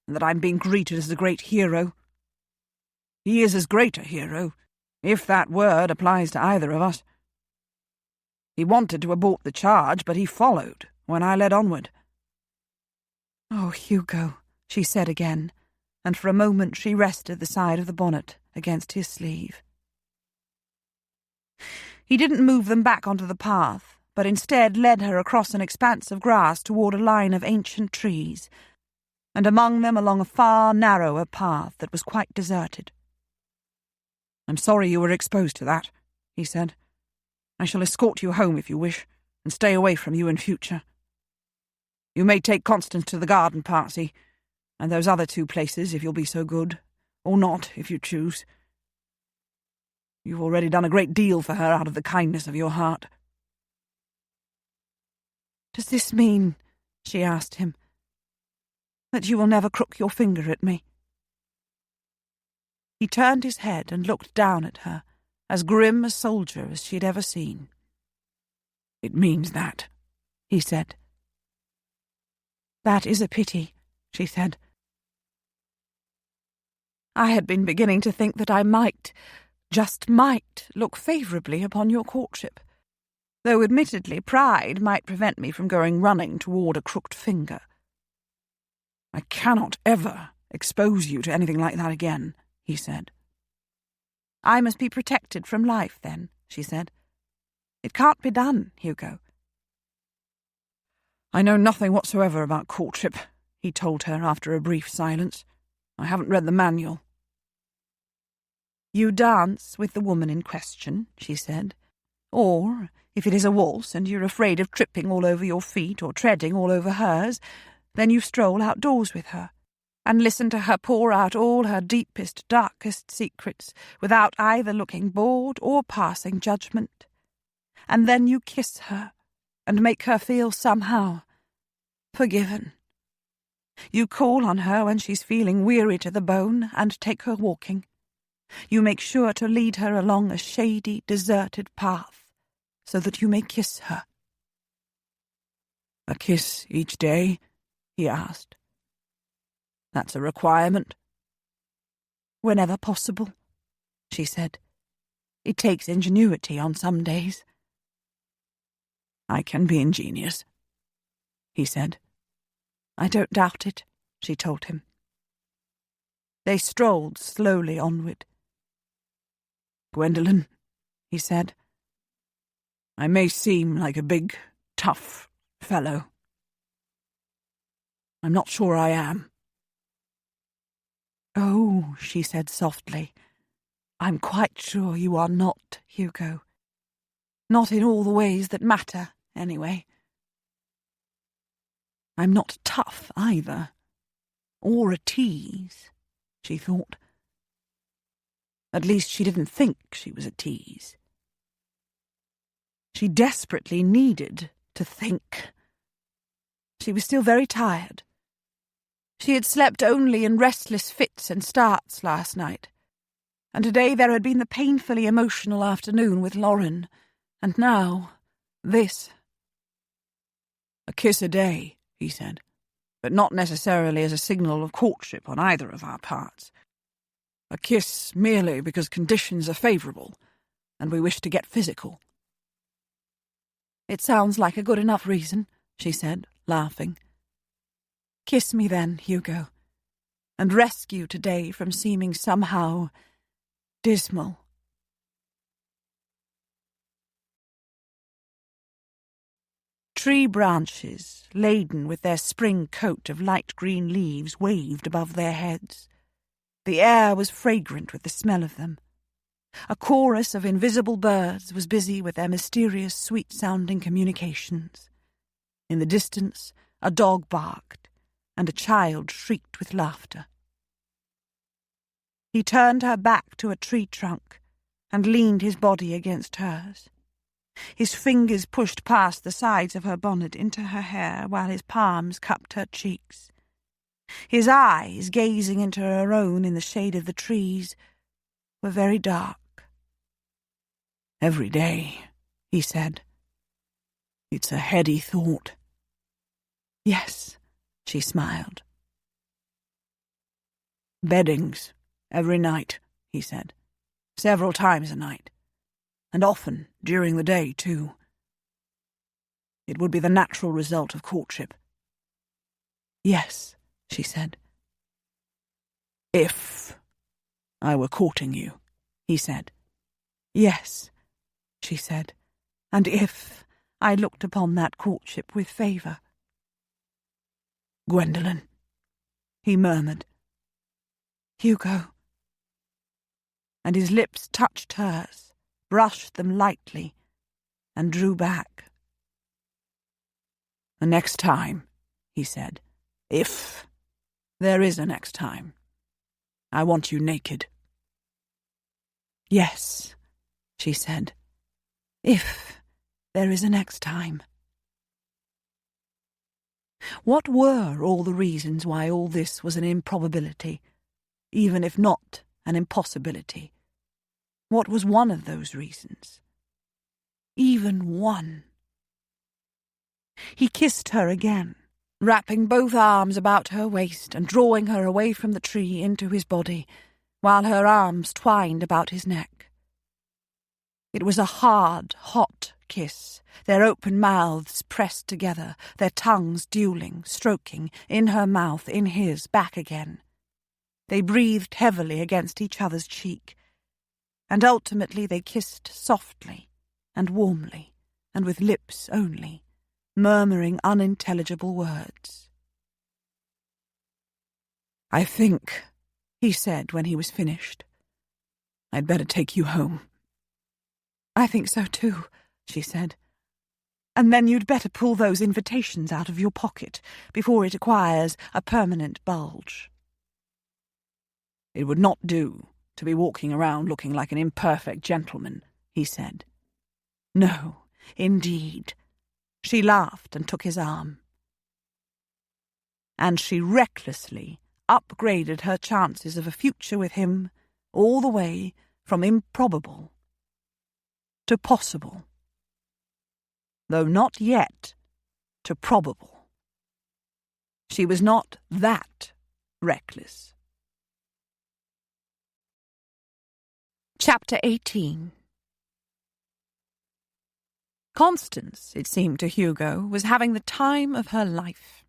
and that I'm being greeted as a great hero. He is as great a hero, if that word applies to either of us. He wanted to abort the charge, but he followed when I led onward." "Oh, Hugo," she said again, and for a moment she rested the side of the bonnet against his sleeve. He didn't move them back onto the path, but instead led her across an expanse of grass toward a line of ancient trees, and among them along a far narrower path that was quite deserted. "I'm sorry you were exposed to that," he said. "I shall escort you home if you wish, and stay away from you in future. You may take Constance to the garden party, and those other two places if you'll be so good, or not if you choose. You've already done a great deal for her out of the kindness of your heart." "Does this mean," she asked him, "that you will never crook your finger at me?" He turned his head and looked down at her, as grim a soldier as she'd ever seen. "It means that," he said. "That is a pity," she said. "I had been beginning to think that I might, just might, look favourably upon your courtship, though admittedly pride might prevent me from going running toward a crooked finger." "I cannot ever expose you to anything like that again," he said. "I must be protected from life, then," she said. "It can't be done, Hugo." "I know nothing whatsoever about courtship," he told her after a brief silence. "I haven't read the manual." "You dance with the woman in question," she said. "Or, if it is a waltz and you're afraid of tripping all over your feet or treading all over hers, then you stroll outdoors with her and listen to her pour out all her deepest, darkest secrets without either looking bored or passing judgment. And then you kiss her, and make her feel somehow forgiven. You call on her when she's feeling weary to the bone and take her walking. You make sure to lead her along a shady, deserted path so that you may kiss her. "A kiss each day?" he asked. "That's a requirement?" "Whenever possible," she said. "It takes ingenuity on some days." "I can be ingenious," he said. "I don't doubt it," she told him. They strolled slowly onward. "Gwendolen," he said, "I may seem like a big, tough fellow. I'm not sure I am." "Oh," she said softly, "I'm quite sure you are not, Hugo. Not in all the ways that matter, anyway. I'm not tough, either. Or a tease," she thought. At least she didn't think she was a tease. She desperately needed to think. She was still very tired. She had slept only in restless fits and starts last night, and today there had been the painfully emotional afternoon with Lauren, and now this. "A kiss a day," he said, "but not necessarily as a signal of courtship on either of our parts. A kiss merely because conditions are favourable, and we wish to get physical." "It sounds like a good enough reason," she said, laughing. "Kiss me then, Hugo, and rescue today from seeming somehow dismal." Tree branches, laden with their spring coat of light green leaves, waved above their heads. The air was fragrant with the smell of them. A chorus of invisible birds was busy with their mysterious, sweet-sounding communications. In the distance, a dog barked, and a child shrieked with laughter. He turned her back to a tree trunk and leaned his body against hers. His fingers pushed past the sides of her bonnet into her hair while his palms cupped her cheeks. His eyes, gazing into her own in the shade of the trees, were very dark. "Every day," he said. "It's a heady thought." "Yes," she smiled. "Beddings, every night," he said. "Several times a night. And often during the day, too. It would be the natural result of courtship." "Yes," she said. "If I were courting you," he said. "Yes," she said, "and if I looked upon that courtship with favour." "Gwendolen," he murmured. "Hugo." And his lips touched hers, brushed them lightly, and drew back. "The next time," he said, "if there is a next time, I want you naked." "Yes," she said, "if there is a next time." What were all the reasons why all this was an improbability, even if not an impossibility? What was one of those reasons? Even one. He kissed her again, wrapping both arms about her waist and drawing her away from the tree into his body, while her arms twined about his neck. It was a hard, hot kiss, their open mouths pressed together, their tongues dueling, stroking, in her mouth, in his, back again. They breathed heavily against each other's cheek, and ultimately they kissed softly and warmly, and with lips only, murmuring unintelligible words. "I think," he said when he was finished, "I'd better take you home." "I think so too," she said. "And then you'd better pull those invitations out of your pocket before it acquires a permanent bulge." "It would not do to be walking around looking like an imperfect gentleman," he said. "No, indeed," She laughed and took his arm. And she recklessly upgraded her chances of a future with him all the way from improbable to possible, though not yet to probable. She was not that reckless. Chapter 18. Constance, it seemed to Hugo, was having the time of her life.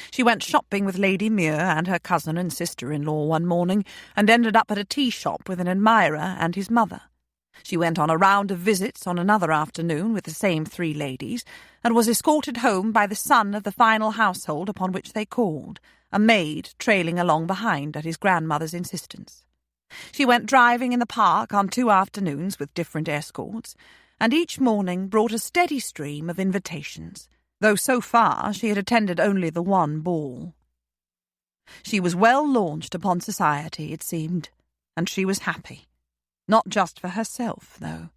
She went shopping with Lady Muir and her cousin and sister-in-law one morning, and ended up at a tea shop with an admirer and his mother. She went on a round of visits on another afternoon with the same 3 ladies, and was escorted home by the son of the final household upon which they called, a maid trailing along behind at his grandmother's insistence. She went driving in the park on 2 afternoons with different escorts, and each morning brought a steady stream of invitations, though so far she had attended only the one ball. She was well launched upon society, it seemed, and she was happy. Not just for herself, though.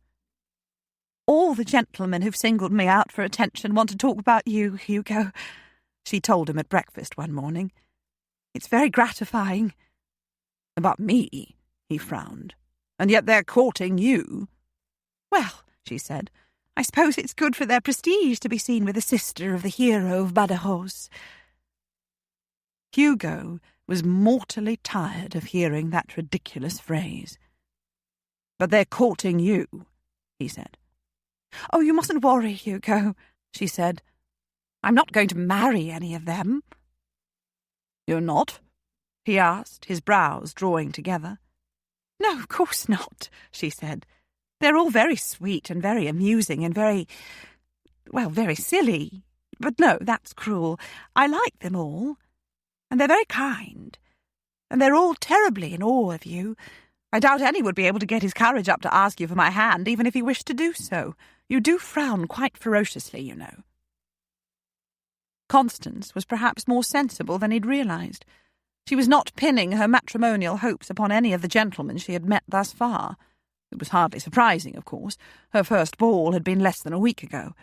"All the gentlemen who've singled me out for attention want to talk about you, Hugo," she told him at breakfast one morning. "It's very gratifying." "About me?" he frowned. "And yet they're courting you." "Well," she said, "I suppose it's good for their prestige to be seen with the sister of the hero of Badajoz." Hugo was mortally tired of hearing that ridiculous phrase. "But they're courting you," he said. "Oh, you mustn't worry, Hugo," she said. "I'm not going to marry any of them." "You're not?" he asked, his brows drawing together. "No, of course not," she said. "They're all very sweet and very amusing and very silly. But no, that's cruel. I like them all. And they're very kind. And they're all terribly in awe of you. I doubt any would be able to get his courage up to ask you for my hand, even if he wished to do so. You do frown quite ferociously, you know." Constance was perhaps more sensible than he'd realised. She was not pinning her matrimonial hopes upon any of the gentlemen she had met thus far. It was hardly surprising, of course. Her first ball had been less than a week ago.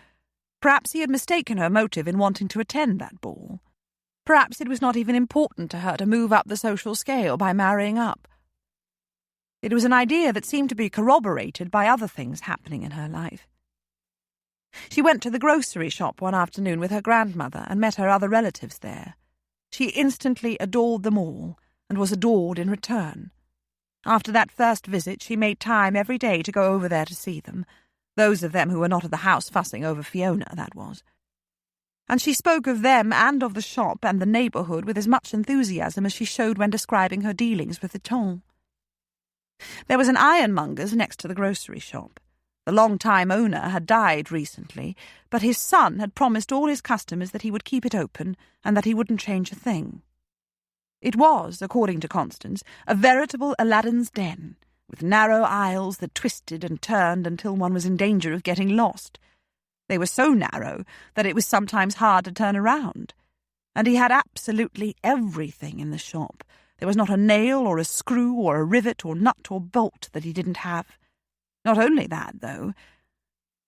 Perhaps he had mistaken her motive in wanting to attend that ball. Perhaps it was not even important to her to move up the social scale by marrying up. It was an idea that seemed to be corroborated by other things happening in her life. She went to the grocery shop one afternoon with her grandmother and met her other relatives there. She instantly adored them all, and was adored in return. After that first visit, she made time every day to go over there to see them, those of them who were not at the house fussing over Fiona, that was. And she spoke of them and of the shop and the neighbourhood with as much enthusiasm as she showed when describing her dealings with the ton. There was an ironmonger's next to the grocery shop. The long-time owner had died recently, but his son had promised all his customers that he would keep it open and that he wouldn't change a thing. It was, according to Constance, a veritable Aladdin's den, with narrow aisles that twisted and turned until one was in danger of getting lost. They were so narrow that it was sometimes hard to turn around. And he had absolutely everything in the shop. There was not a nail or a screw or a rivet or nut or bolt that he didn't have. Not only that, though.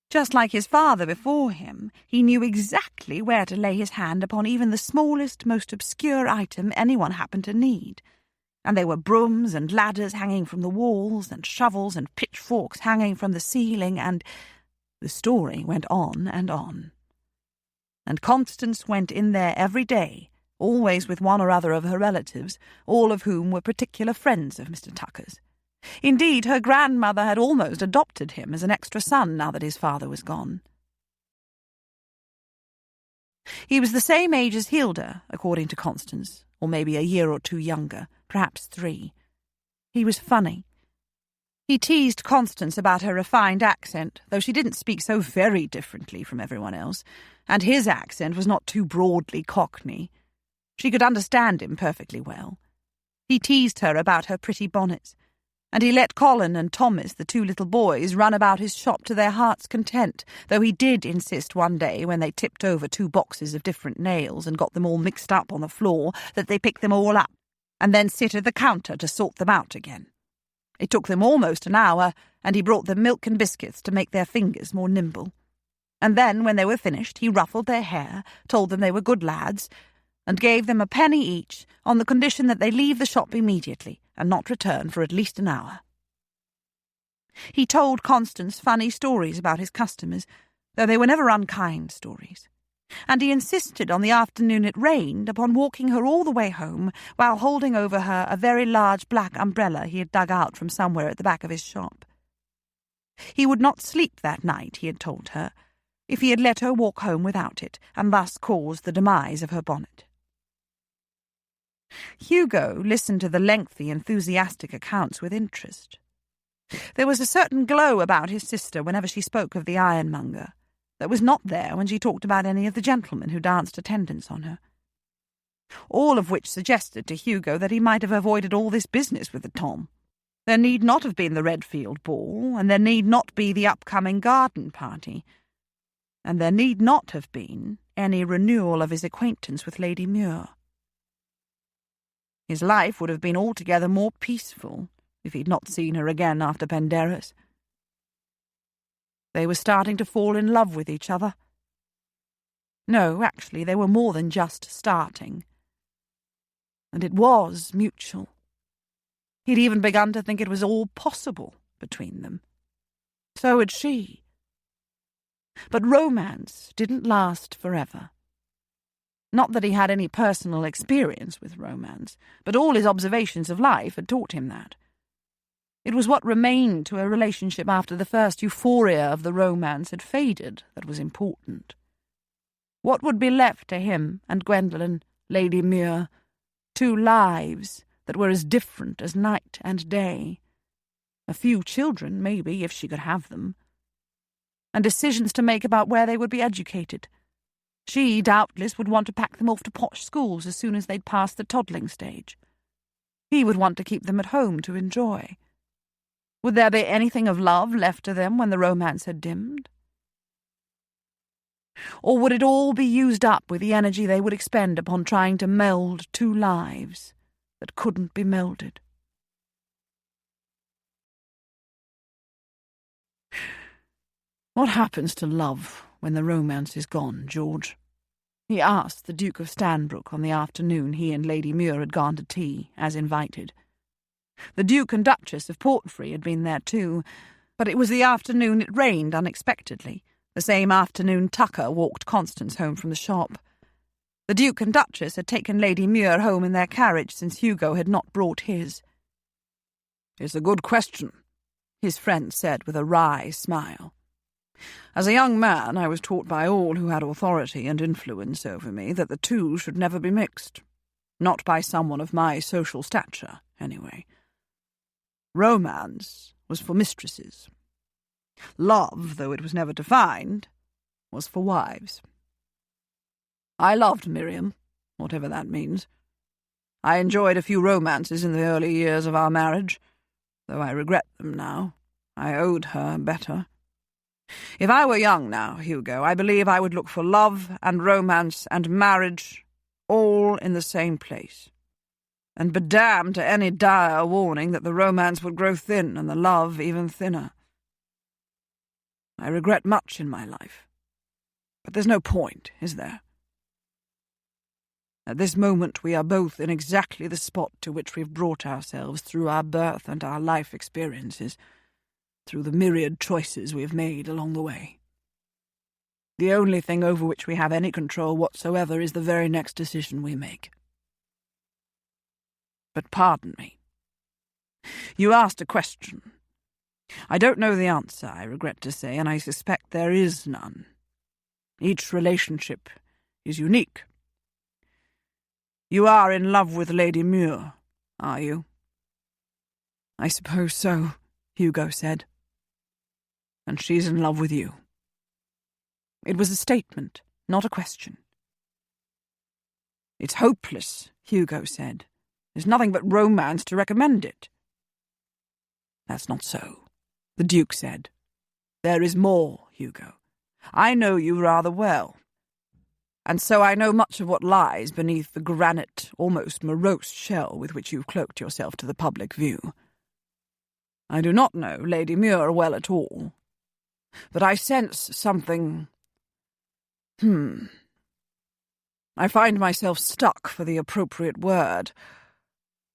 Just like his father before him, he knew exactly where to lay his hand upon even the smallest, most obscure item anyone happened to need. And there were brooms and ladders hanging from the walls, and shovels and pitchforks hanging from the ceiling, and the story went on and on. And Constance went in there every day, always with one or other of her relatives, all of whom were particular friends of Mr. Tucker's. Indeed, her grandmother had almost adopted him as an extra son now that his father was gone. He was the same age as Hilda, according to Constance, or maybe a year or two younger, perhaps 3. He was funny. He teased Constance about her refined accent, though she didn't speak so very differently from everyone else, and his accent was not too broadly Cockney. She could understand him perfectly well. He teased her about her pretty bonnets, and he let Colin and Thomas, the 2 little boys, run about his shop to their heart's content, though he did insist one day, when they tipped over 2 boxes of different nails and got them all mixed up on the floor, that they pick them all up, and then sit at the counter to sort them out again. It took them almost an hour, and he brought them milk and biscuits to make their fingers more nimble. And then, when they were finished, he ruffled their hair, told them they were good lads, and gave them a penny each on the condition that they leave the shop immediately and not return for at least an hour. He told Constance funny stories about his customers, though they were never unkind stories, and he insisted on the afternoon it rained upon walking her all the way home while holding over her a very large black umbrella he had dug out from somewhere at the back of his shop. He would not sleep that night, he had told her, if he had let her walk home without it, and thus caused the demise of her bonnet. Hugo listened to the lengthy, enthusiastic accounts with interest. There was a certain glow about his sister whenever she spoke of the ironmonger that was not there when she talked about any of the gentlemen who danced attendance on her. All of which suggested to Hugo that he might have avoided all this business with the Tom. There need not have been the Redfield ball, and there need not be the upcoming garden party, and there need not have been any renewal of his acquaintance with Lady Muir. His life would have been altogether more peaceful if he'd not seen her again after Penderys. They were starting to fall in love with each other. No, actually, they were more than just starting. And it was mutual. He'd even begun to think it was all possible between them. So had she. But romance didn't last forever. Not that he had any personal experience with romance, but all his observations of life had taught him that. It was what remained to a relationship after the first euphoria of the romance had faded that was important. What would be left to him and Gwendolen, Lady Muir, two lives that were as different as night and day, a few children, maybe, if she could have them, and decisions to make about where they would be educated. She, doubtless, would want to pack them off to posh schools as soon as they'd passed the toddling stage. He would want to keep them at home to enjoy. Would there be anything of love left to them when the romance had dimmed? Or would it all be used up with the energy they would expend upon trying to meld two lives that couldn't be melded? What happens to love when the romance is gone, George? He asked the Duke of Stanbrook on the afternoon he and Lady Muir had gone to tea, as invited. The Duke and Duchess of Portfrey had been there too, but it was the afternoon it rained unexpectedly, the same afternoon Tucker walked Constance home from the shop. The Duke and Duchess had taken Lady Muir home in their carriage since Hugo had not brought his. "It's a good question," his friend said with a wry smile. "As a young man, I was taught by all who had authority and influence over me that the two should never be mixed. Not by someone of my social stature, anyway. Romance was for mistresses. Love, though it was never defined, was for wives. I loved Miriam, whatever that means. I enjoyed a few romances in the early years of our marriage, though I regret them now. I owed her better. If I were young now, Hugo, I believe I would look for love and romance and marriage all in the same place, and be damned to any dire warning that the romance would grow thin and the love even thinner. I regret much in my life, but there's no point, is there? At this moment we are both in exactly the spot to which we've brought ourselves through our birth and our life experiences, through the myriad choices we have made along the way. The only thing over which we have any control whatsoever is the very next decision we make. But pardon me. You asked a question. I don't know the answer, I regret to say, and I suspect there is none. Each relationship is unique. You are in love with Lady Muir, are you? I suppose so, Hugo said. And she's in love with you. It was a statement, not a question. It's hopeless, Hugo said. There's nothing but romance to recommend it. That's not so, the Duke said. There is more, Hugo. I know you rather well. And so I know much of what lies beneath the granite, almost morose shell with which you've cloaked yourself to the public view. I do not know Lady Muir well at all, but I sense something I find myself stuck for the appropriate word.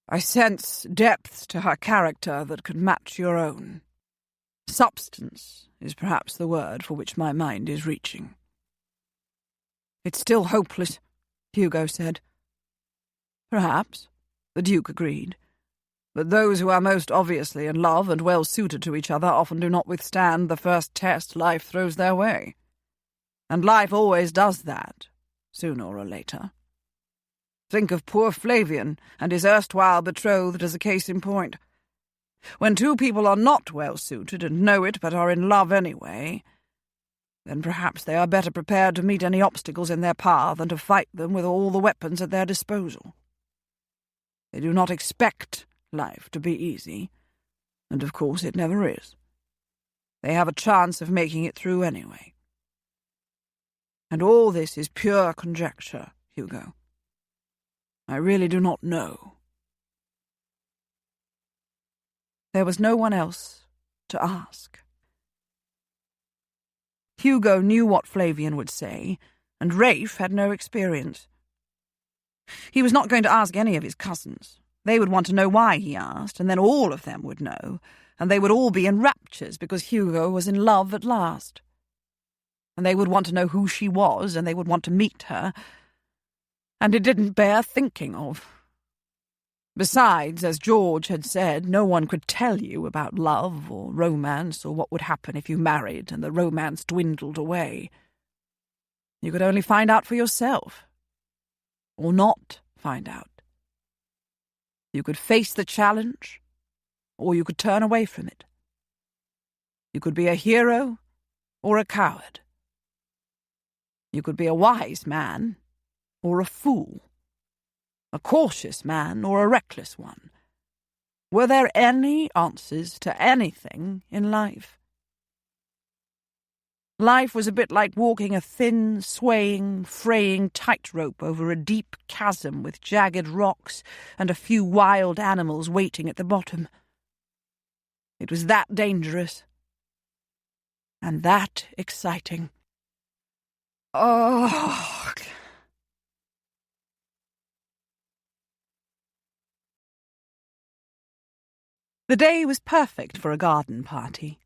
I sense depth to her character that could match your own. Substance is perhaps the word for which my mind is reaching. It's still hopeless, Hugo said. Perhaps, the Duke agreed. But those who are most obviously in love and well suited to each other often do not withstand the first test life throws their way. And life always does that, sooner or later. Think of poor Flavian and his erstwhile betrothed as a case in point. When two people are not well suited and know it but are in love anyway, then perhaps they are better prepared to meet any obstacles in their path than to fight them with all the weapons at their disposal. They do not expect life to be easy, and of course it never is. They have a chance of making it through anyway. And all this is pure conjecture, Hugo. I really do not know. There was no one else to ask. Hugo knew what Flavian would say, and Rafe had no experience. He was not going to ask any of his cousins. They would want to know why he asked, and then all of them would know, and they would all be in raptures because Hugo was in love at last. And they would want to know who she was, and they would want to meet her, and it didn't bear thinking of. Besides, as George had said, no one could tell you about love or romance or what would happen if you married and the romance dwindled away. You could only find out for yourself. Or not find out. You could face the challenge, or you could turn away from it. You could be a hero or a coward. You could be a wise man or a fool. A cautious man or a reckless one. Were there any answers to anything in life? Life was a bit like walking a thin, swaying, fraying tightrope over a deep chasm with jagged rocks and a few wild animals waiting at the bottom. It was that dangerous. And that exciting. Oh... The day was perfect for a garden party.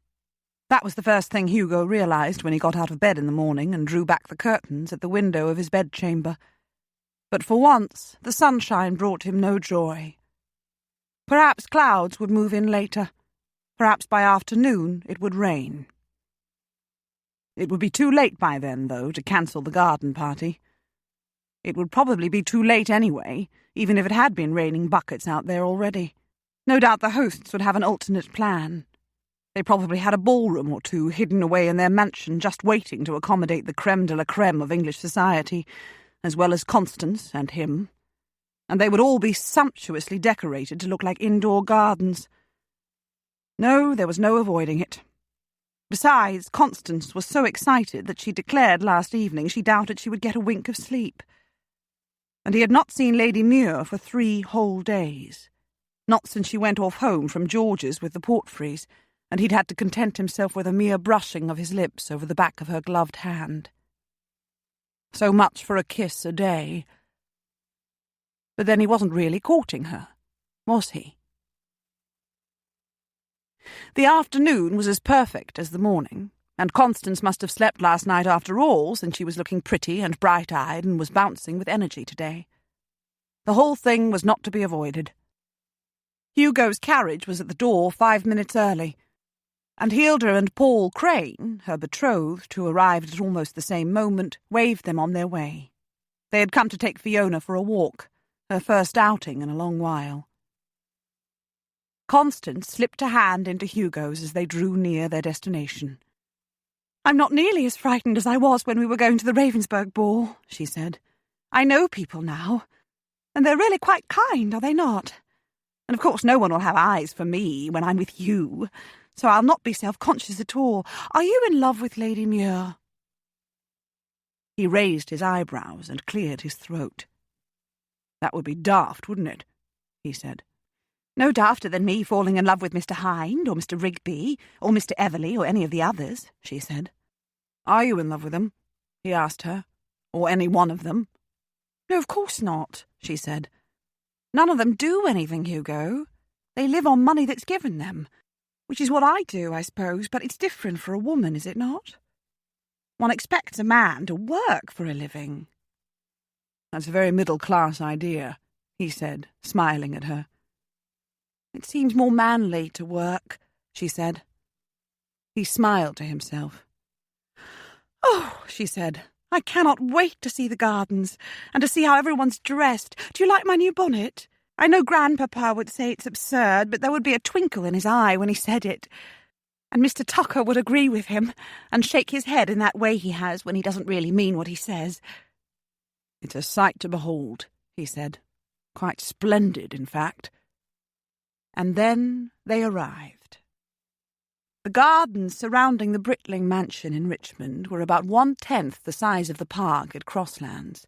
That was the first thing Hugo realised when he got out of bed in the morning and drew back the curtains at the window of his bedchamber. But for once, the sunshine brought him no joy. Perhaps clouds would move in later. Perhaps by afternoon it would rain. It would be too late by then, though, to cancel the garden party. It would probably be too late anyway, even if it had been raining buckets out there already. No doubt the hosts would have an alternate plan. They probably had a ballroom or two hidden away in their mansion just waiting to accommodate the creme de la creme of English society, as well as Constance and him. And they would all be sumptuously decorated to look like indoor gardens. No, there was no avoiding it. Besides, Constance was so excited that she declared last evening she doubted she would get a wink of sleep. And he had not seen Lady Muir for 3 whole days. Not since she went off home from George's with the Portfreys, and he'd had to content himself with a mere brushing of his lips over the back of her gloved hand. So much for a kiss a day. But then he wasn't really courting her, was he? The afternoon was as perfect as the morning, and Constance must have slept last night after all, since she was looking pretty and bright-eyed and was bouncing with energy today. The whole thing was not to be avoided. Hugo's carriage was at the door 5 minutes early, and Hilda and Paul Crane, her betrothed, who arrived at almost the same moment, waved them on their way. They had come to take Fiona for a walk, her first outing in a long while. Constance slipped a hand into Hugo's as they drew near their destination. "I'm not nearly as frightened as I was when we were going to the Ravensburg ball," she said. "I know people now, and they're really quite kind, are they not? And of course no one will have eyes for me when I'm with you, so I'll not be self-conscious at all. Are you in love with Lady Muir?" He raised his eyebrows and cleared his throat. "That would be daft, wouldn't it?" he said. "No dafter than me falling in love with Mr. Hind, or Mr. Rigby, or Mr. Everley, or any of the others," she said. "Are you in love with them?" he asked her. Or any one of them? No, of course not, she said. None of them do anything, Hugo. They live on money that's given them, which is what I do, I suppose, but it's different for a woman, is it not? One expects a man to work for a living. That's a very middle-class idea, he said, smiling at her. It seems more manly to work, she said. He smiled to himself. Oh, she said, I cannot wait to see the gardens and to see how everyone's dressed. Do you like my new bonnet? I know Grandpapa would say it's absurd, but there would be a twinkle in his eye when he said it. And Mr. Tucker would agree with him and shake his head in that way he has when he doesn't really mean what he says. It's a sight to behold, he said. Quite splendid, in fact. And then they arrived. The gardens surrounding the Britling mansion in Richmond were about 1/10 the size of the park at Crosslands.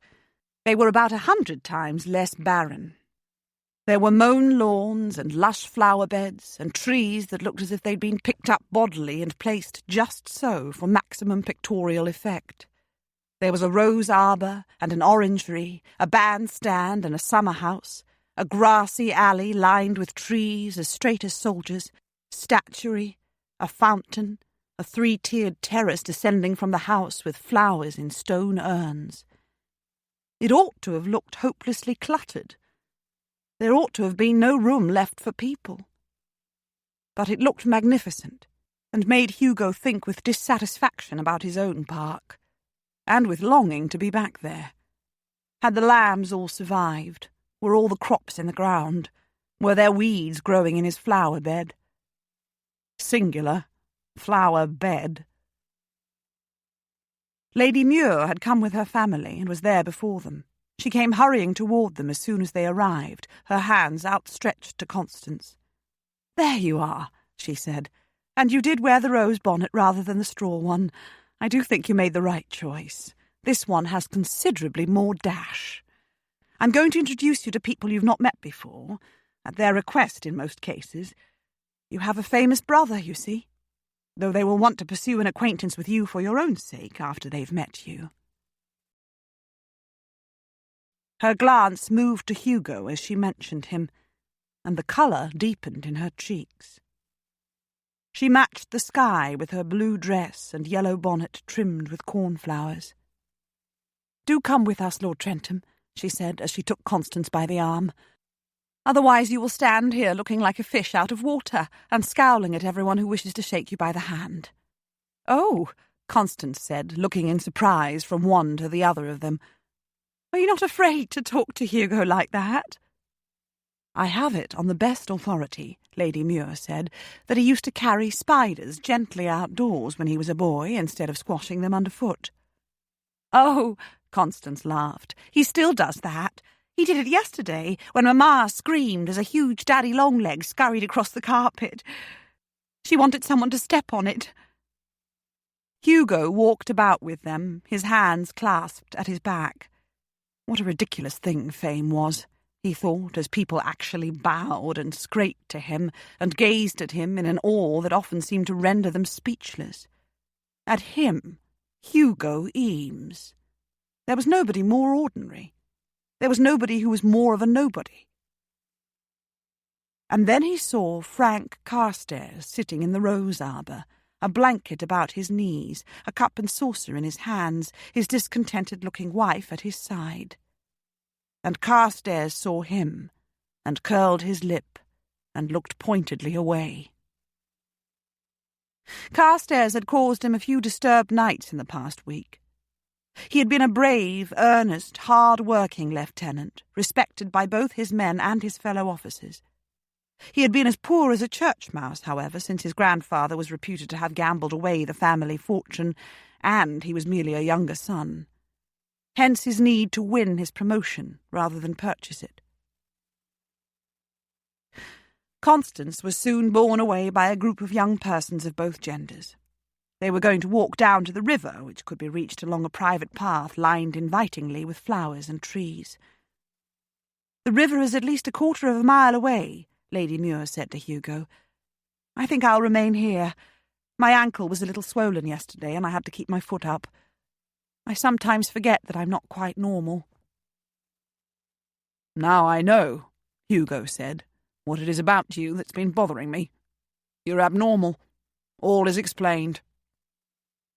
They were about 100 times less barren. There were mown lawns and lush flower beds and trees that looked as if they'd been picked up bodily and placed just so for maximum pictorial effect. There was a rose arbour and an orangery, a bandstand and a summer house, a grassy alley lined with trees as straight as soldiers, statuary, a fountain, a 3-tiered terrace descending from the house with flowers in stone urns. It ought to have looked hopelessly cluttered. There ought to have been no room left for people. But it looked magnificent, and made Hugo think with dissatisfaction about his own park, and with longing to be back there. Had the lambs all survived? Were all the crops in the ground? Were there weeds growing in his flower bed? Singular, flower bed. Lady Muir had come with her family and was there before them. She came hurrying toward them as soon as they arrived, her hands outstretched to Constance. "There you are," she said. "And you did wear the rose bonnet rather than the straw one. I do think you made the right choice. This one has considerably more dash. I'm going to introduce you to people you've not met before, at their request in most cases. You have a famous brother, you see, though they will want to pursue an acquaintance with you for your own sake after they've met you." Her glance moved to Hugo as she mentioned him, and the colour deepened in her cheeks. She matched the sky with her blue dress and yellow bonnet trimmed with cornflowers. "Do come with us, Lord Trentham," she said as she took Constance by the arm. "Otherwise you will stand here looking like a fish out of water and scowling at everyone who wishes to shake you by the hand." "Oh," Constance said, looking in surprise from one to the other of them. "Are you not afraid to talk to Hugo like that?" "I have it on the best authority," Lady Muir said, "that he used to carry spiders gently outdoors when he was a boy instead of squashing them underfoot." "Oh," Constance laughed, "he still does that. He did it yesterday when Mamma screamed as a huge daddy longlegs scurried across the carpet. She wanted someone to step on it." Hugo walked about with them, his hands clasped at his back. What a ridiculous thing fame was, he thought, as people actually bowed and scraped to him and gazed at him in an awe that often seemed to render them speechless. At him, Hugo Eames. There was nobody more ordinary. There was nobody who was more of a nobody. And then he saw Frank Carstairs sitting in the rose arbour, a blanket about his knees, a cup and saucer in his hands, his discontented-looking wife at his side. And Carstairs saw him, and curled his lip, and looked pointedly away. Carstairs had caused him a few disturbed nights in the past week. He had been a brave, earnest, hard-working lieutenant, respected by both his men and his fellow officers. He had been as poor as a church mouse, however, since his grandfather was reputed to have gambled away the family fortune, and he was merely a younger son. Hence his need to win his promotion rather than purchase it. Constance was soon borne away by a group of young persons of both genders. They were going to walk down to the river, which could be reached along a private path lined invitingly with flowers and trees. "The river is at least 1/4 of a mile away," Lady Muir said to Hugo. "I think I'll remain here. My ankle was a little swollen yesterday, and I had to keep my foot up. I sometimes forget that I'm not quite normal." "Now I know," Hugo said, "what it is about you that's been bothering me. You're abnormal. All is explained."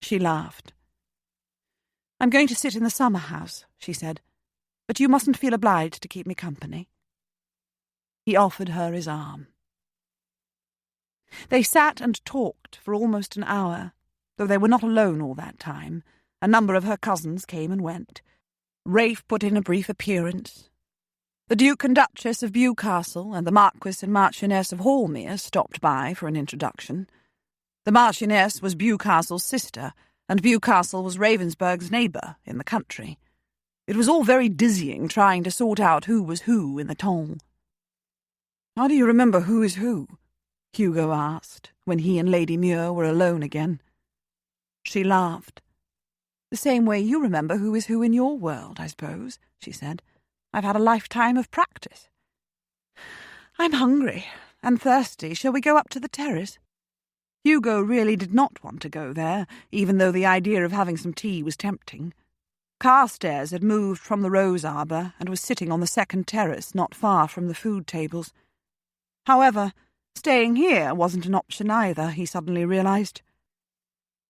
She laughed. "I'm going to sit in the summer house," she said, "but you mustn't feel obliged to keep me company." He offered her his arm. They sat and talked for almost an hour, though they were not alone all that time. A number of her cousins came and went. Rafe put in a brief appearance. The Duke and Duchess of Bewcastle and the Marquis and Marchioness of Hallmere stopped by for an introduction. The Marchioness was Bewcastle's sister, and Bewcastle was Ravensburg's neighbour in the country. It was all very dizzying trying to sort out who was who in the ton. "How do you remember who is who?" Hugo asked, when he and Lady Muir were alone again. She laughed. "The same way you remember who is who in your world, I suppose," she said. "I've had a lifetime of practice. I'm hungry and thirsty. Shall we go up to the terrace?" Hugo really did not want to go there, even though the idea of having some tea was tempting. Carstairs had moved from the rose arbour and was sitting on the second terrace not far from the food tables. However, staying here wasn't an option either, he suddenly realised.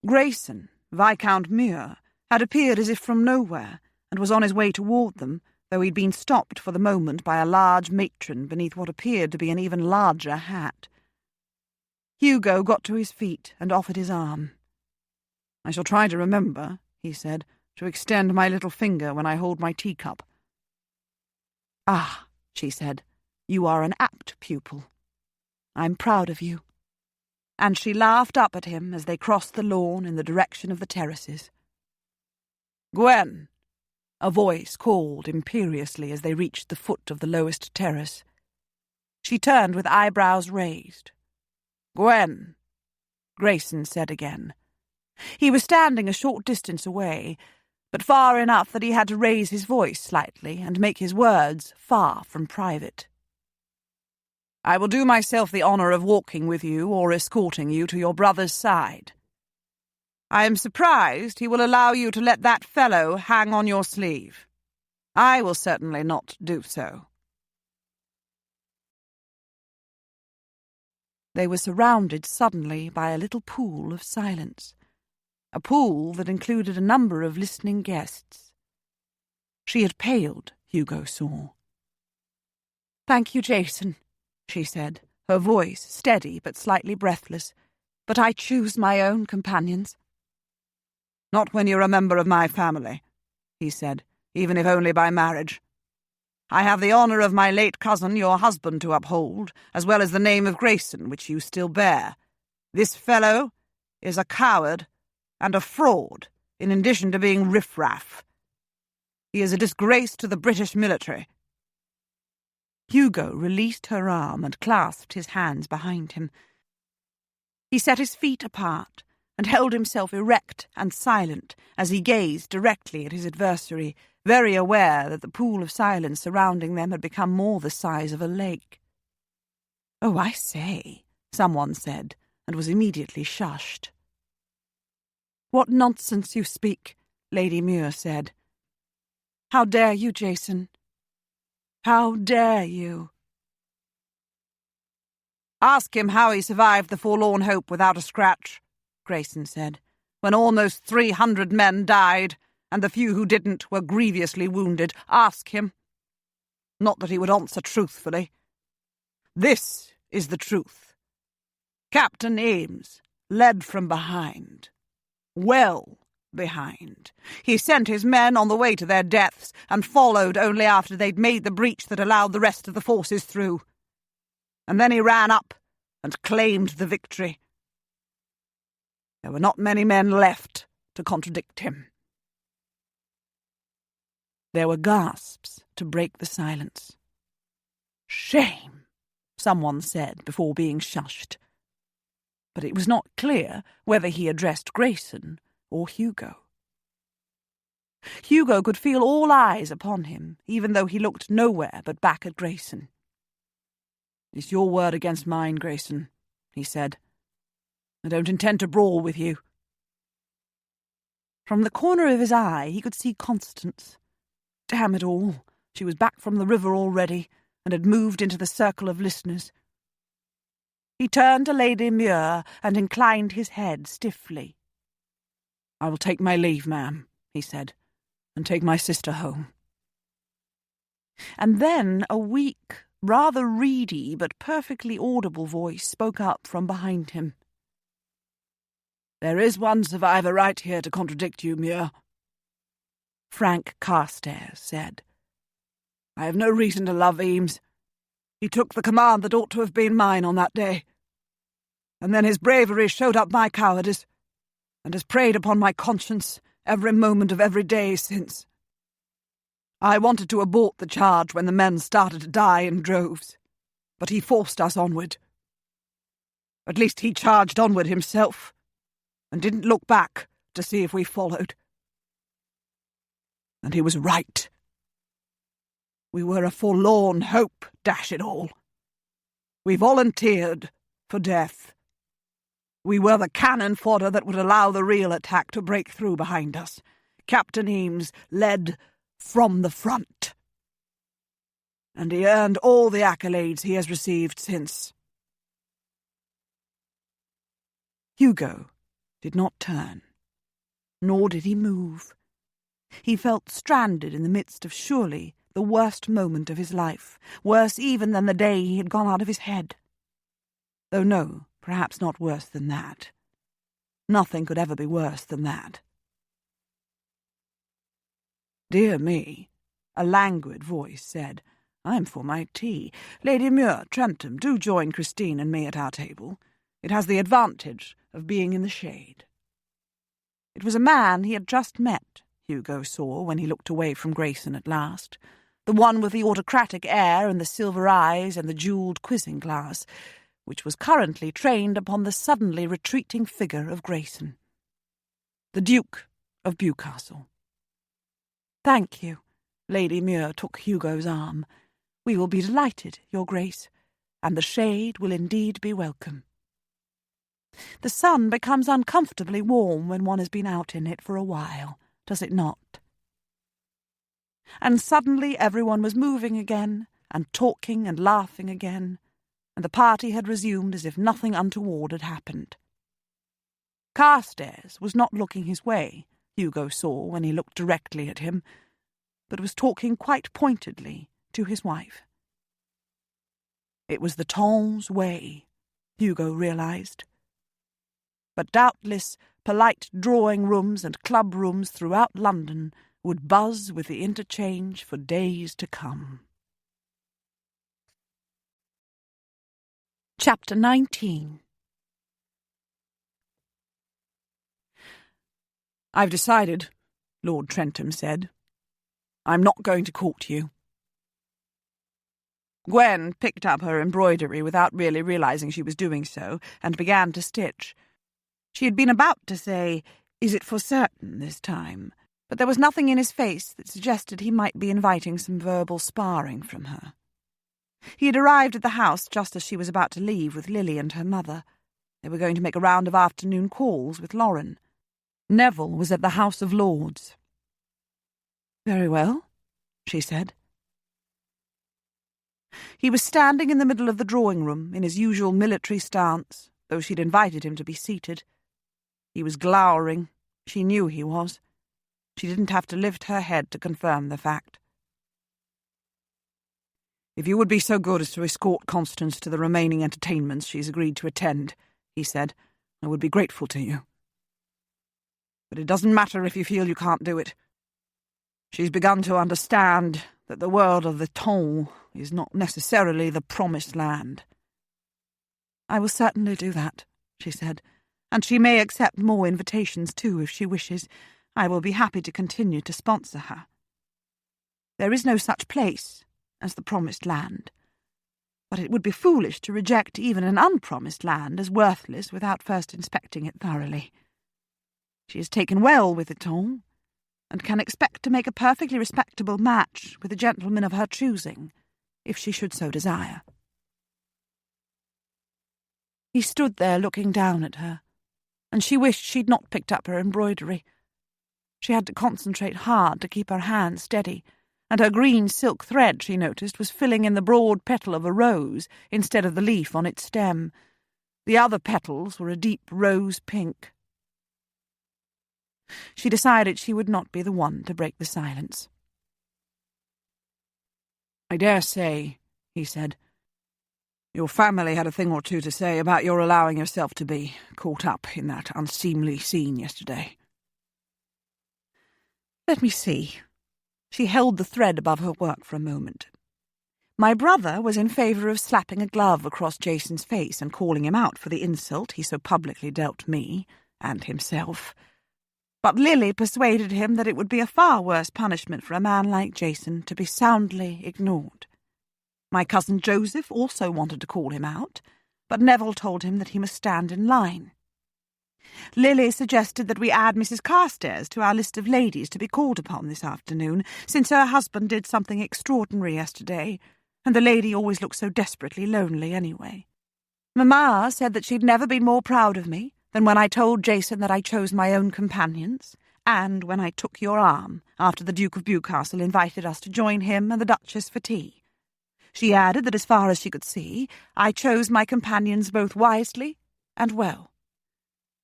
Grayson, Viscount Muir, had appeared as if from nowhere, and was on his way toward them, though he'd been stopped for the moment by a large matron beneath what appeared to be an even larger hat. Hugo got to his feet and offered his arm. "I shall try to remember," he said, "to extend my little finger when I hold my teacup." "Ah," she said, "you are an apt pupil. I'm proud of you." And she laughed up at him as they crossed the lawn in the direction of the terraces. "Gwen!" a voice called imperiously as they reached the foot of the lowest terrace. She turned with eyebrows raised. "Gwen!" Grayson said again. He was standing a short distance away, but far enough that he had to raise his voice slightly and make his words far from private. "I will do myself the honour of walking with you or escorting you to your brother's side. I am surprised he will allow you to let that fellow hang on your sleeve. I will certainly not do so." They were surrounded suddenly by a little pool of silence, a pool that included a number of listening guests. She had paled, Hugo saw. "Thank you, Jason," she said, her voice steady but slightly breathless, "but I choose my own companions." "Not when you're a member of my family," he said, "even if only by marriage. I have the honour of my late cousin, your husband, to uphold, as well as the name of Grayson, which you still bear. This fellow is a coward and a fraud, in addition to being riff-raff. He is a disgrace to the British military." Hugo released her arm and clasped his hands behind him. He set his feet apart and held himself erect and silent as he gazed directly at his adversary, very aware that the pool of silence surrounding them had become more the size of a lake. "Oh, I say," someone said, and was immediately shushed. "What nonsense you speak," Lady Muir said. "How dare you, Jason? How dare you?" "Ask him how he survived the Forlorn Hope without a scratch," Grayson said, "when almost 300 men died, and the few who didn't were grievously wounded. Ask him. Not that he would answer truthfully. This is the truth. Captain Ames led from behind. Well behind. He sent his men on the way to their deaths and followed only after they'd made the breach that allowed the rest of the forces through. And then he ran up and claimed the victory. There were not many men left to contradict him." There were gasps to break the silence. "Shame," someone said before being shushed. But it was not clear whether he addressed Grayson or Hugo. Hugo could feel all eyes upon him, even though he looked nowhere but back at Grayson. "It's your word against mine, Grayson," he said. "I don't intend to brawl with you." From the corner of his eye he could see Constance. Damn it all, she was back from the river already, and had moved into the circle of listeners. He turned to Lady Muir and inclined his head stiffly. "I will take my leave, ma'am," he said, "and take my sister home." And then a weak, rather reedy but perfectly audible voice spoke up from behind him. "There is one survivor right here to contradict you, Muir," Frank Carstairs said. "I have no reason to love Eames. He took the command that ought to have been mine on that day. And then his bravery showed up my cowardice, and has preyed upon my conscience every moment of every day since. I wanted to abort the charge when the men started to die in droves, but he forced us onward. At least he charged onward himself, and didn't look back to see if we followed. And he was right. We were a forlorn hope, dash it all. We volunteered for death. We were the cannon fodder that would allow the real attack to break through behind us. Captain Eames led from the front. And he earned all the accolades he has received since." Hugo did not turn, nor did he move. He felt stranded in the midst of surely the worst moment of his life, worse even than the day he had gone out of his head. Though no, perhaps not worse than that. Nothing could ever be worse than that. "Dear me," a languid voice said, "I'm for my tea. Lady Muir, Trentham, do join Christine and me at our table. It has the advantage of being in the shade." It was a man he had just met, Hugo saw when he looked away from Grayson at last, the one with the autocratic air and the silver eyes and the jewelled quizzing glass, which was currently trained upon the suddenly retreating figure of Grayson. The Duke of Bewcastle. "Thank you." Lady Muir took Hugo's arm. "We will be delighted, Your Grace, and the shade will indeed be welcome. The sun becomes uncomfortably warm when one has been out in it for a while, does it not?" And suddenly everyone was moving again, and talking and laughing again, and the party had resumed as if nothing untoward had happened. Carstairs was not looking his way, Hugo saw when he looked directly at him, but was talking quite pointedly to his wife. It was the Ton's way, Hugo realized. But doubtless polite drawing-rooms and club-rooms throughout London would buzz with the interchange for days to come. Chapter 19. "I've decided," Lord Trentham said. "I'm not going to court you." Gwen picked up her embroidery without really realizing she was doing so, and began to stitch. She had been about to say, "Is it for certain this time?" but there was nothing in his face that suggested he might be inviting some verbal sparring from her. He had arrived at the house just as she was about to leave with Lily and her mother. They were going to make a round of afternoon calls with Lauren. Neville was at the House of Lords. "Very well," she said. He was standing in the middle of the drawing-room in his usual military stance, though she'd invited him to be seated. He was glowering. She knew he was. She didn't have to lift her head to confirm the fact. "If you would be so good as to escort Constance to the remaining entertainments she's agreed to attend," he said, "I would be grateful to you. But it doesn't matter if you feel you can't do it. She's begun to understand that the world of the Ton is not necessarily the promised land." "I will certainly do that," she said, "and she may accept more invitations too if she wishes. I will be happy to continue to sponsor her. There is no such place as the promised land, but it would be foolish to reject even an unpromised land as worthless without first inspecting it thoroughly. She has taken well with the Ton, and can expect to make a perfectly respectable match with a gentleman of her choosing, if she should so desire." He stood there looking down at her, and she wished she'd not picked up her embroidery. She had to concentrate hard to keep her hand steady, and her green silk thread, she noticed, was filling in the broad petal of a rose instead of the leaf on its stem. The other petals were a deep rose pink. She decided she would not be the one to break the silence. "I dare say," he said, "your family had a thing or two to say about your allowing yourself to be caught up in that unseemly scene yesterday." "Let me see." She held the thread above her work for a moment. "My brother was in favour of slapping a glove across Jason's face and calling him out for the insult he so publicly dealt me and himself. But Lily persuaded him that it would be a far worse punishment for a man like Jason to be soundly ignored. My cousin Joseph also wanted to call him out, but Neville told him that he must stand in line. Lily suggested that we add Mrs. Carstairs to our list of ladies to be called upon this afternoon, since her husband did something extraordinary yesterday, and the lady always looks so desperately lonely anyway. Mamma said that she'd never been more proud of me than when I told Jason that I chose my own companions, and when I took your arm after the Duke of Bewcastle invited us to join him and the Duchess for tea. She added that as far as she could see, I chose my companions both wisely and well.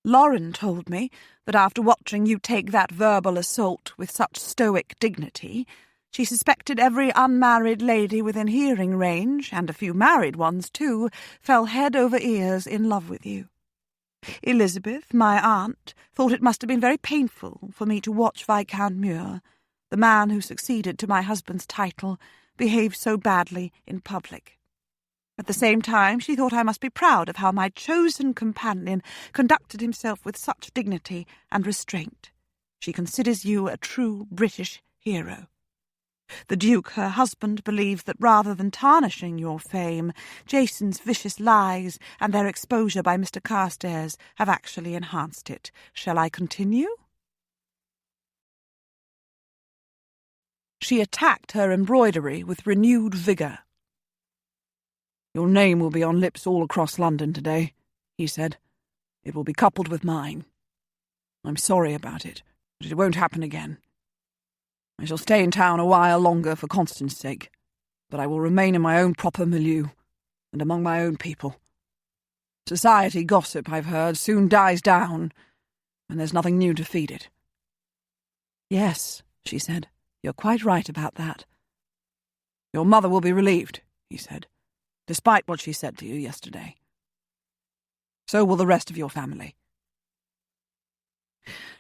Lauren told me that after watching you take that verbal assault with such stoic dignity, she suspected every unmarried lady within hearing range, and a few married ones too, fell head over ears in love with you. Elizabeth, my aunt, thought it must have been very painful for me to watch Viscount Muir, the man who succeeded to my husband's title, behave so badly in public. At the same time, she thought I must be proud of how my chosen companion conducted himself with such dignity and restraint. She considers you a true British hero. The Duke, her husband, believes that rather than tarnishing your fame, Jason's vicious lies and their exposure by Mr. Carstairs have actually enhanced it. Shall I continue?" She attacked her embroidery with renewed vigour. "Your name will be on lips all across London today," he said. "It will be coupled with mine. I'm sorry about it, but it won't happen again. I shall stay in town a while longer for Constance's sake, but I will remain in my own proper milieu, and among my own people. Society gossip, I've heard, soon dies down, and there's nothing new to feed it." "Yes," she said, "you're quite right about that." "Your mother will be relieved," he said, "despite what she said to you yesterday. So will the rest of your family."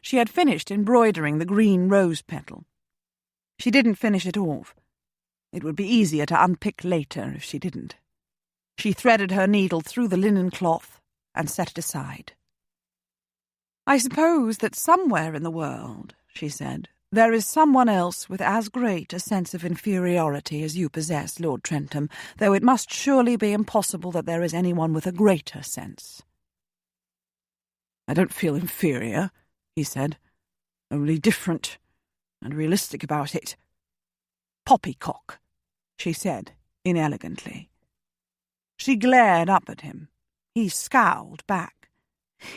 She had finished embroidering the green rose petal. She didn't finish it off. It would be easier to unpick later if she didn't. She threaded her needle through the linen cloth and set it aside. "I suppose that somewhere in the world," she said, "there is someone else with as great a sense of inferiority as you possess, Lord Trentham, though it must surely be impossible that there is anyone with a greater sense." "I don't feel inferior," he said, "only different and realistic about it." "Poppycock," she said inelegantly. She glared up at him. He scowled back.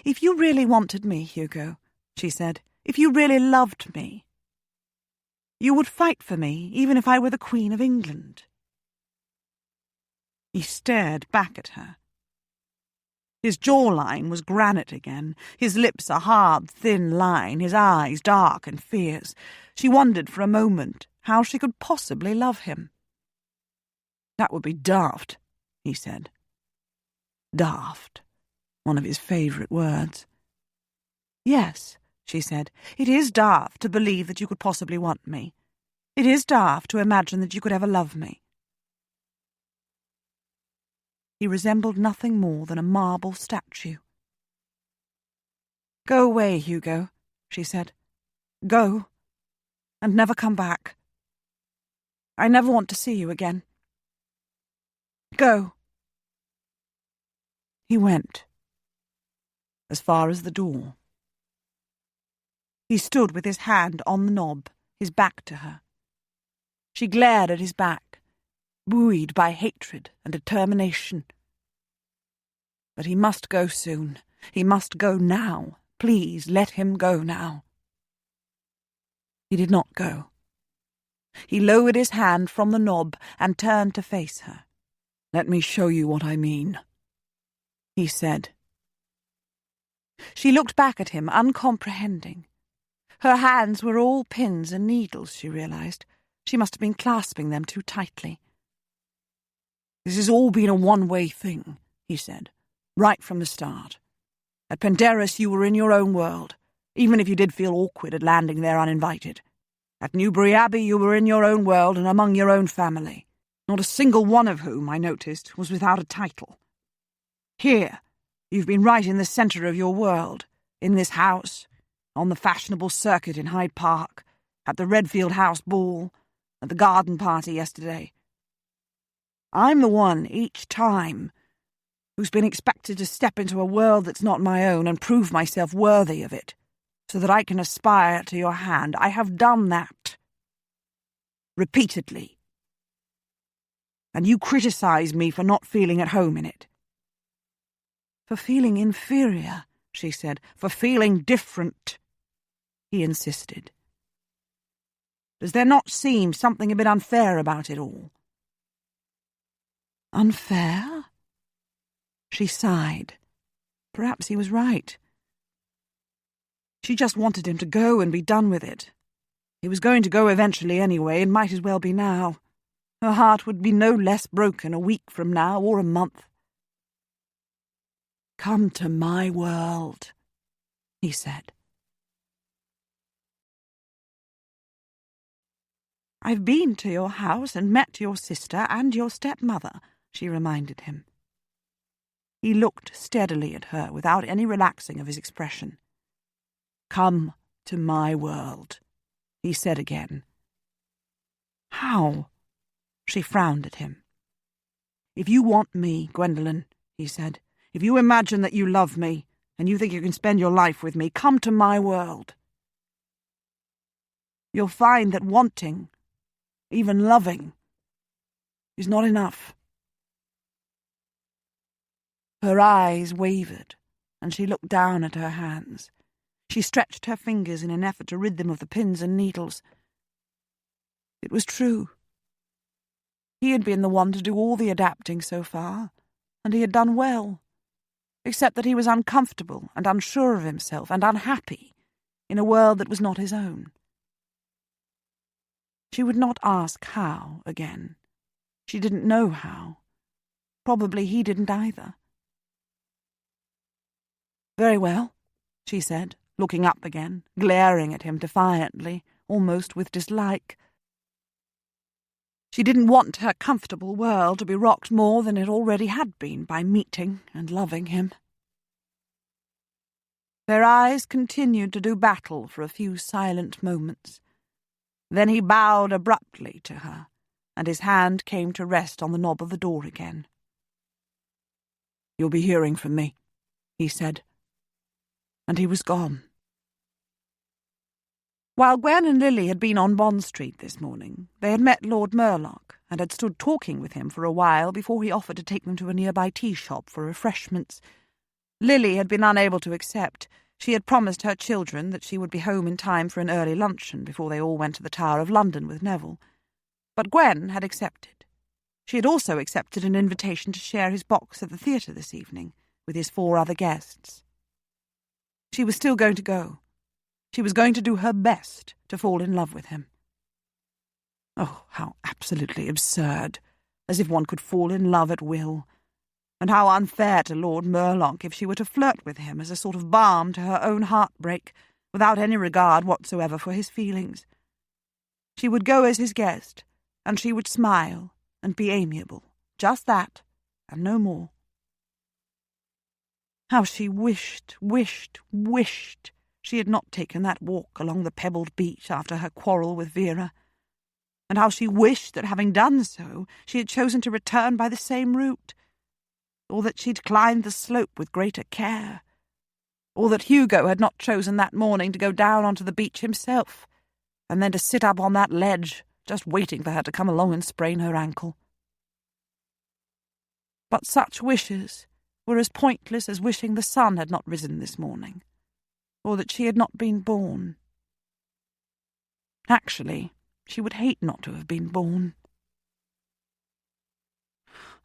"If you really wanted me, Hugo," she said, "if you really loved me, you would fight for me, even if I were the Queen of England." He stared back at her. His jawline was granite again, his lips a hard, thin line, his eyes dark and fierce. She wondered for a moment how she could possibly love him. "That would be daft," he said. Daft, one of his favourite words. "Yes," she said, "it is daft to believe that you could possibly want me. It is daft to imagine that you could ever love me." He resembled nothing more than a marble statue. "Go away, Hugo," she said. "Go, and never come back. I never want to see you again. Go." He went, as far as the door. He stood with his hand on the knob, his back to her. She glared at his back, buoyed by hatred and determination. But he must go soon. He must go now. Please let him go now. He did not go. He lowered his hand from the knob and turned to face her. "Let me show you what I mean," he said. She looked back at him, uncomprehending. Her hands were all pins and needles, she realized. She must have been clasping them too tightly. "This has all been a one-way thing," he said, "right from the start. At Penderys you were in your own world, even if you did feel awkward at landing there uninvited. At Newbury Abbey you were in your own world and among your own family, not a single one of whom, I noticed, was without a title. Here, you've been right in the centre of your world, in this house, on the fashionable circuit in Hyde Park, at the Redfield House ball, at the garden party yesterday. I'm the one, each time, who's been expected to step into a world that's not my own and prove myself worthy of it, so that I can aspire to your hand. I have done that. Repeatedly. And you criticize me for not feeling at home in it. For feeling inferior, she said. For feeling different, he insisted. Does there not seem something a bit unfair about it all? Unfair? She sighed. Perhaps he was right. She just wanted him to go and be done with it. He was going to go eventually anyway, and might as well be now. Her heart would be no less broken a week from now or a month. "Come to my world," he said. "I've been to your house and met your sister and your stepmother," she reminded him. He looked steadily at her without any relaxing of his expression. "Come to my world," he said again. "How?" She frowned at him. "If you want me, Gwendolen," he said, "if you imagine that you love me, and you think you can spend your life with me, come to my world. You'll find that wanting, even loving, is not enough." Her eyes wavered, and she looked down at her hands. She stretched her fingers in an effort to rid them of the pins and needles. It was true. He had been the one to do all the adapting so far, and he had done well, except that he was uncomfortable and unsure of himself and unhappy in a world that was not his own. She would not ask how again. She didn't know how. Probably he didn't either. "Very well," she said, looking up again, glaring at him defiantly, almost with dislike. She didn't want her comfortable world to be rocked more than it already had been by meeting and loving him. Their eyes continued to do battle for a few silent moments. Then he bowed abruptly to her, and his hand came to rest on the knob of the door again. "You'll be hearing from me," he said. And he was gone. While Gwen and Lily had been on Bond Street this morning, they had met Lord Murlock and had stood talking with him for a while before he offered to take them to a nearby tea shop for refreshments. Lily had been unable to accept. She had promised her children that she would be home in time for an early luncheon before they all went to the Tower of London with Neville. But Gwen had accepted. She had also accepted an invitation to share his box at the theatre this evening with his 4 other guests. She was still going to go. She was going to do her best to fall in love with him. Oh, how absolutely absurd, as if one could fall in love at will, and how unfair to Lord Murlock if she were to flirt with him as a sort of balm to her own heartbreak, without any regard whatsoever for his feelings. She would go as his guest, and she would smile and be amiable, just that, and no more. How she wished she had not taken that walk along the pebbled beach after her quarrel with Vera, and how she wished that, having done so, she had chosen to return by the same route, or that she'd climbed the slope with greater care, or that Hugo had not chosen that morning to go down onto the beach himself, and then to sit up on that ledge, just waiting for her to come along and sprain her ankle. But such wishes were as pointless as wishing the sun had not risen this morning, or that she had not been born. Actually, she would hate not to have been born.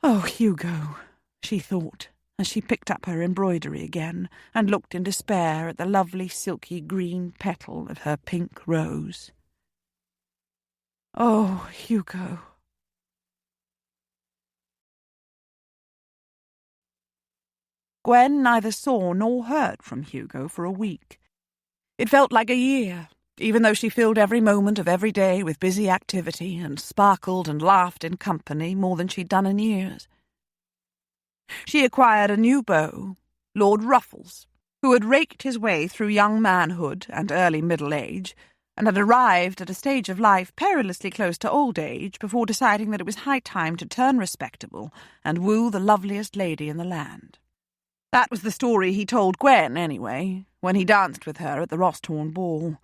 Oh, Hugo, she thought, as she picked up her embroidery again and looked in despair at the lovely silky green petal of her pink rose. Oh, Hugo. Gwen neither saw nor heard from Hugo for a week. It felt like a year, even though she filled every moment of every day with busy activity and sparkled and laughed in company more than she'd done in years. She acquired a new beau, Lord Ruffles, who had raked his way through young manhood and early middle age, and had arrived at a stage of life perilously close to old age before deciding that it was high time to turn respectable and woo the loveliest lady in the land. That was the story he told Gwen, anyway, when he danced with her at the Rosthorn ball.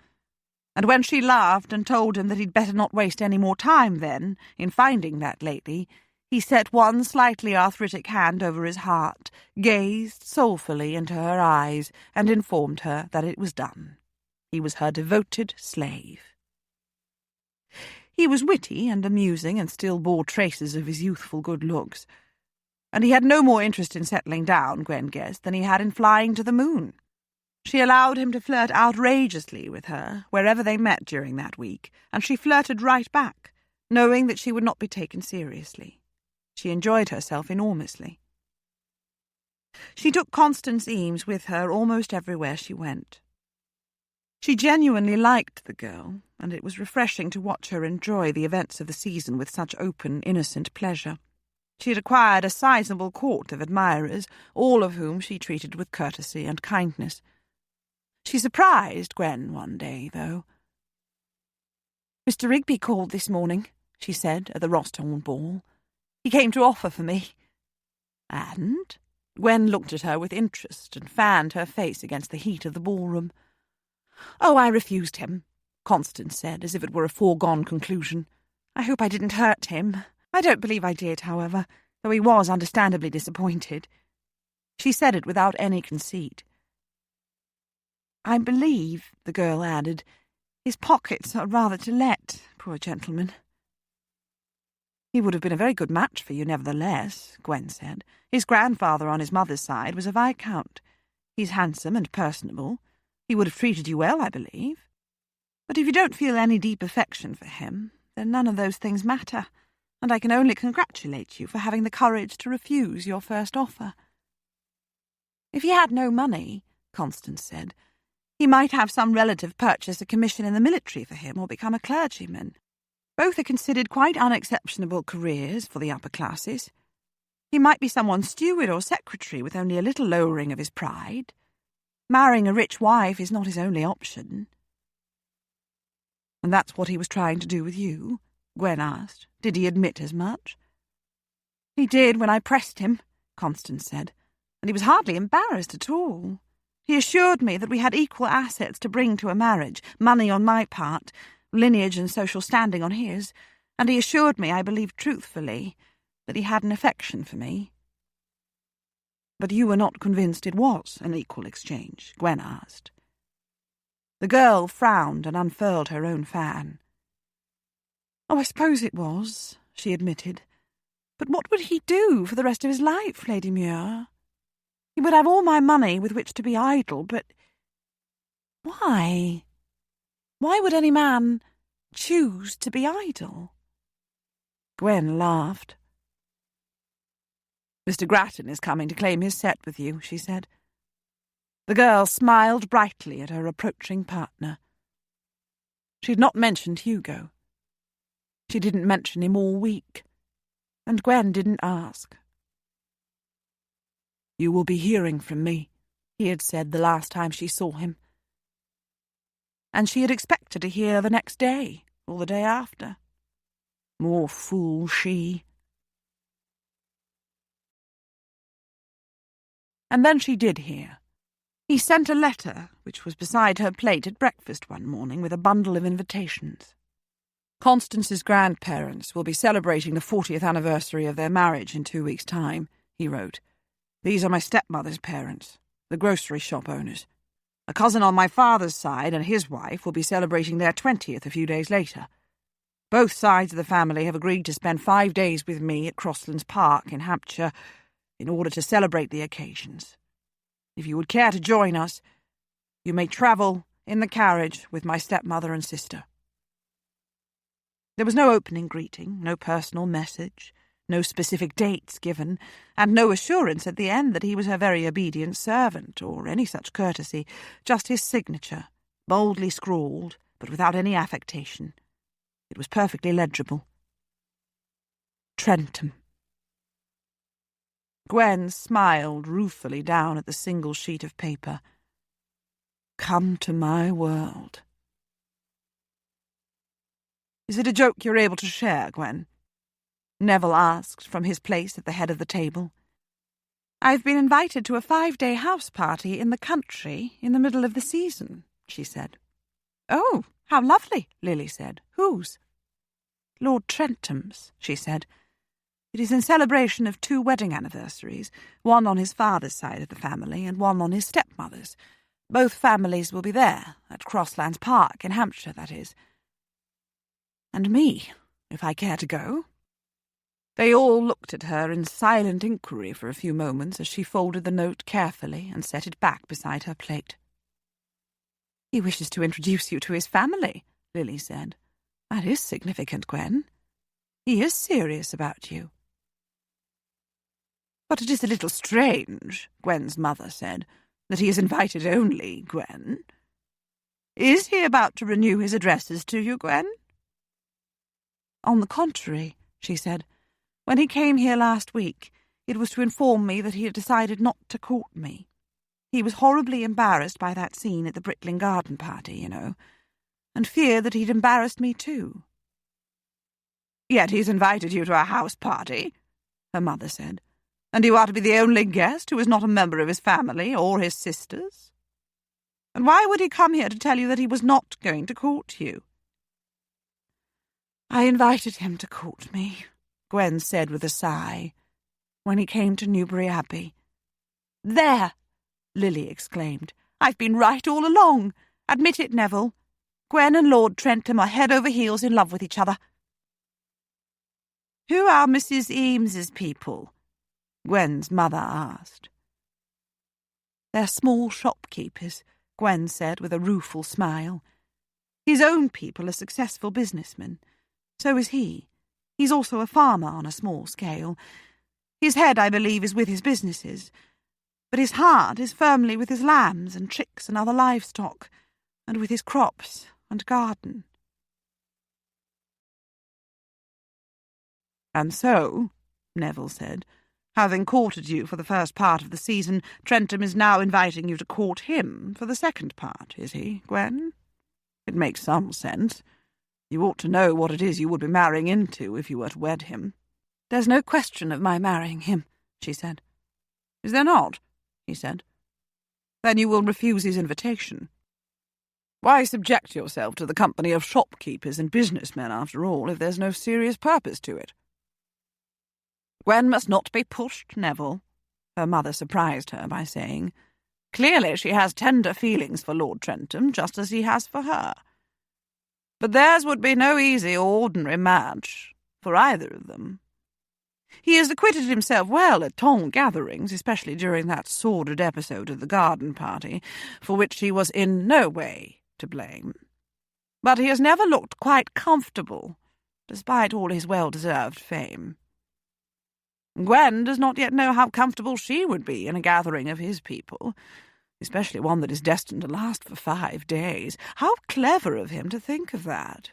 And when she laughed and told him that he'd better not waste any more time then in finding that lady, he set one slightly arthritic hand over his heart, gazed soulfully into her eyes, and informed her that it was done. He was her devoted slave. He was witty and amusing and still bore traces of his youthful good looks. And he had no more interest in settling down, Gwen guessed, than he had in flying to the moon. She allowed him to flirt outrageously with her wherever they met during that week, and she flirted right back, knowing that she would not be taken seriously. She enjoyed herself enormously. She took Constance Eames with her almost everywhere she went. She genuinely liked the girl, and it was refreshing to watch her enjoy the events of the season with such open, innocent pleasure. She had acquired a sizable court of admirers, all of whom she treated with courtesy and kindness. She surprised Gwen one day, though. "Mr. Rigby called this morning," she said at the Rosthorn ball. "He came to offer for me." "And?" Gwen looked at her with interest and fanned her face against the heat of the ballroom. "Oh, I refused him," Constance said, as if it were a foregone conclusion. "I hope I didn't hurt him. I don't believe I did, however, though he was understandably disappointed." She said it without any conceit. "I believe," the girl added, "his pockets are rather to let, poor gentleman." "He would have been a very good match for you, nevertheless," Gwen said. "His grandfather on his mother's side was a viscount. He's handsome and personable. He would have treated you well, I believe. But if you don't feel any deep affection for him, then none of those things matter, and I can only congratulate you for having the courage to refuse your first offer." "If he had no money," Constance said, "he might have some relative purchase a commission in the military for him or become a clergyman. Both are considered quite unexceptionable careers for the upper classes. He might be someone's steward or secretary with only a little lowering of his pride. Marrying a rich wife is not his only option." "And that's what he was trying to do with you?" Gwen asked. "Did he admit as much?" "He did when I pressed him," Constance said, "and he was hardly embarrassed at all. He assured me that we had equal assets to bring to a marriage, money on my part, lineage and social standing on his, and he assured me, I believe truthfully, that he had an affection for me." "But you were not convinced it was an equal exchange?" Gwen asked. The girl frowned and unfurled her own fan. "Oh, I suppose it was," she admitted. "But what would he do for the rest of his life, Lady Muir? He would have all my money with which to be idle, but why? Why would any man choose to be idle?" Gwen laughed. "Mr. Grattan is coming to claim his set with you," she said. The girl smiled brightly at her approaching partner. She had not mentioned Hugo. She didn't mention him all week, and Gwen didn't ask. "You will be hearing from me," he had said the last time she saw him. And she had expected to hear the next day, or the day after. More fool she. And then she did hear. He sent a letter, which was beside her plate at breakfast one morning, with a bundle of invitations. "Constance's grandparents will be celebrating the 40th anniversary of their marriage in 2 weeks' time," he wrote. "These are my stepmother's parents, the grocery shop owners. A cousin on my father's side and his wife will be celebrating their 20th a few days later. Both sides of the family have agreed to spend 5 days with me at Crosslands Park in Hampshire in order to celebrate the occasions. If you would care to join us, you may travel in the carriage with my stepmother and sister." There was no opening greeting, no personal message, no specific dates given, and no assurance at the end that he was her very obedient servant, or any such courtesy, just his signature, boldly scrawled, but without any affectation. It was perfectly legible. Trentham. Gwen smiled ruefully down at the single sheet of paper. "Come to my world." "Is it a joke you're able to share, Gwen?" Neville asked from his place at the head of the table. "I've been invited to a 5-day house party in the country in the middle of the season," she said. "Oh, how lovely," Lily said. "Whose?" "Lord Trentham's," she said. "It is in celebration of 2 wedding anniversaries, one on his father's side of the family and one on his stepmother's. Both families will be there, at Crosslands Park in Hampshire, that is. And me, if I care to go." They all looked at her in silent inquiry for a few moments as she folded the note carefully and set it back beside her plate. "He wishes to introduce you to his family," Lily said. "That is significant, Gwen. He is serious about you." "But it is a little strange," Gwen's mother said, "that he is invited only, Gwen. Is he about to renew his addresses to you, Gwen?" "On the contrary," she said. "When he came here last week, it was to inform me that he had decided not to court me. He was horribly embarrassed by that scene at the Britling garden party, you know, and feared that he'd embarrassed me too." "Yet he's invited you to a house party," her mother said, "and you are to be the only guest who is not a member of his family or his sisters. And why would he come here to tell you that he was not going to court you?" "I invited him to court me," Gwen said with a sigh, "when he came to Newbury Abbey." "There!" Lily exclaimed. "I've been right all along. Admit it, Neville. Gwen and Lord Trentham are head over heels in love with each other." "Who are Mrs. Eames's people?" Gwen's mother asked. "They're small shopkeepers," Gwen said with a rueful smile. "His own people are successful businessmen. So is he. He's also a farmer on a small scale. His head, I believe, is with his businesses, but his heart is firmly with his lambs and chicks and other livestock, and with his crops and garden." "And so," Neville said, "having courted you for the first part of the season, Trentham is now inviting you to court him for the second part, is he, Gwen? It makes some sense. You ought to know what it is you would be marrying into if you were to wed him." "There's no question of my marrying him," she said. "Is there not?" he said. "Then you will refuse his invitation. Why subject yourself to the company of shopkeepers and businessmen, after all, if there's no serious purpose to it?" "Gwen must not be pushed, Neville," her mother surprised her by saying. "Clearly she has tender feelings for Lord Trentham, just as he has for her. But theirs would be no easy or ordinary match for either of them. He has acquitted himself well at tongue gatherings, especially during that sordid episode of the garden party, for which he was in no way to blame. But he has never looked quite comfortable, despite all his well-deserved fame. Gwen does not yet know how comfortable she would be in a gathering of his people, especially one that is destined to last for 5 days. How clever of him to think of that!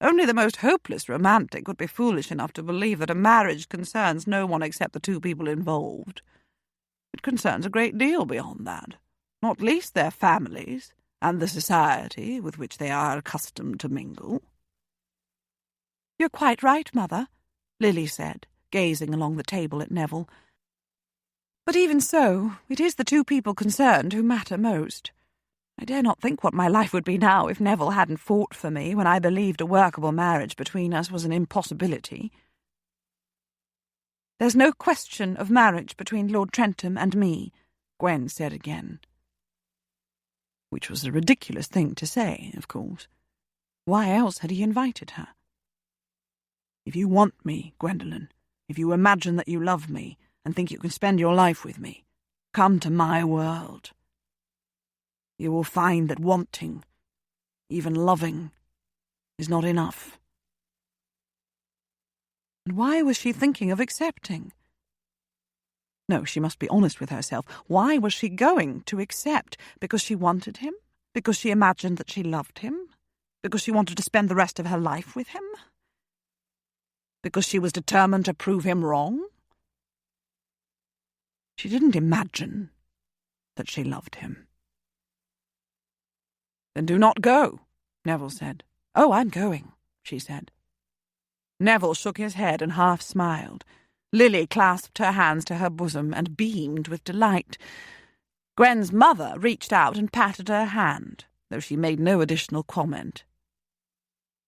Only the most hopeless romantic would be foolish enough to believe that a marriage concerns no one except the 2 people involved. It concerns a great deal beyond that, not least their families and the society with which they are accustomed to mingle." "You're quite right, Mother," Lily said, gazing along the table at Neville. "But even so, it is the 2 people concerned who matter most. I dare not think what my life would be now if Neville hadn't fought for me when I believed a workable marriage between us was an impossibility." "There's no question of marriage between Lord Trentham and me," Gwen said again. Which was a ridiculous thing to say, of course. Why else had he invited her? "If you want me, Gwendolen, if you imagine that you love me and think you can spend your life with me, come to my world. You will find that wanting, even loving, is not enough." And why was she thinking of accepting? No, she must be honest with herself. Why was she going to accept? Because she wanted him? Because she imagined that she loved him? Because she wanted to spend the rest of her life with him? Because she was determined to prove him wrong? She didn't imagine that she loved him. "Then do not go," Neville said. "Oh, I'm going," she said. Neville shook his head and half smiled. Lily clasped her hands to her bosom and beamed with delight. Gwen's mother reached out and patted her hand, though she made no additional comment.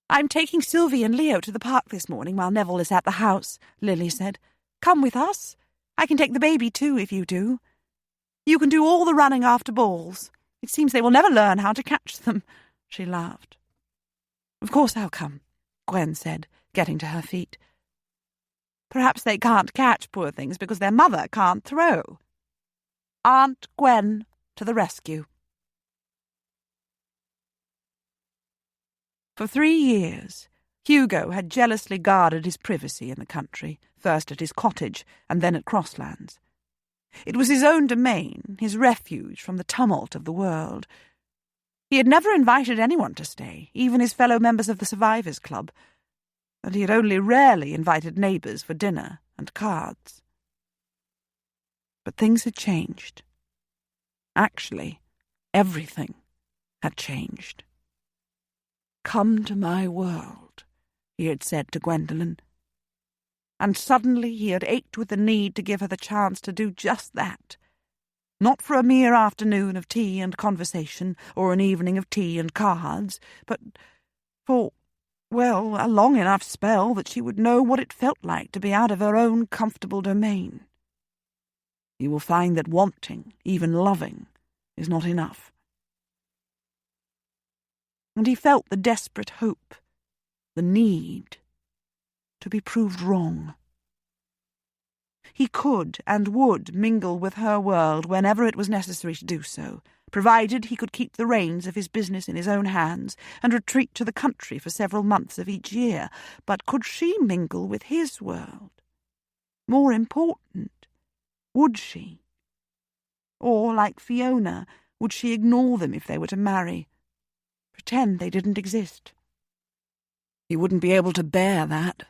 "I'm taking Sylvie and Leo to the park this morning while Neville is at the house," Lily said. "Come with us. I can take the baby too, if you do. You can do all the running after balls. It seems they will never learn how to catch them," she laughed. "Of course I'll come," Gwen said, getting to her feet. "Perhaps they can't catch, poor things, because their mother can't throw." Aunt Gwen to the rescue. For 3 years, Hugo had jealously guarded his privacy in the country, first at his cottage and then at Crosslands. It was his own domain, his refuge from the tumult of the world. He had never invited anyone to stay, even his fellow members of the Survivors' Club, and he had only rarely invited neighbours for dinner and cards. But things had changed. Actually, everything had changed. "Come to my world," he had said to Gwendolen. And suddenly he had ached with the need to give her the chance to do just that. Not for a mere afternoon of tea and conversation, or an evening of tea and cards, but for, well, a long enough spell that she would know what it felt like to be out of her own comfortable domain. You will find that wanting, even loving, is not enough. And he felt the desperate hope, the need, to be proved wrong. He could and would mingle with her world whenever it was necessary to do so, provided he could keep the reins of his business in his own hands and retreat to the country for several months of each year. But could she mingle with his world? More important, would she? Or, like Fiona, would she ignore them if they were to marry? Pretend they didn't exist? He wouldn't be able to bear that.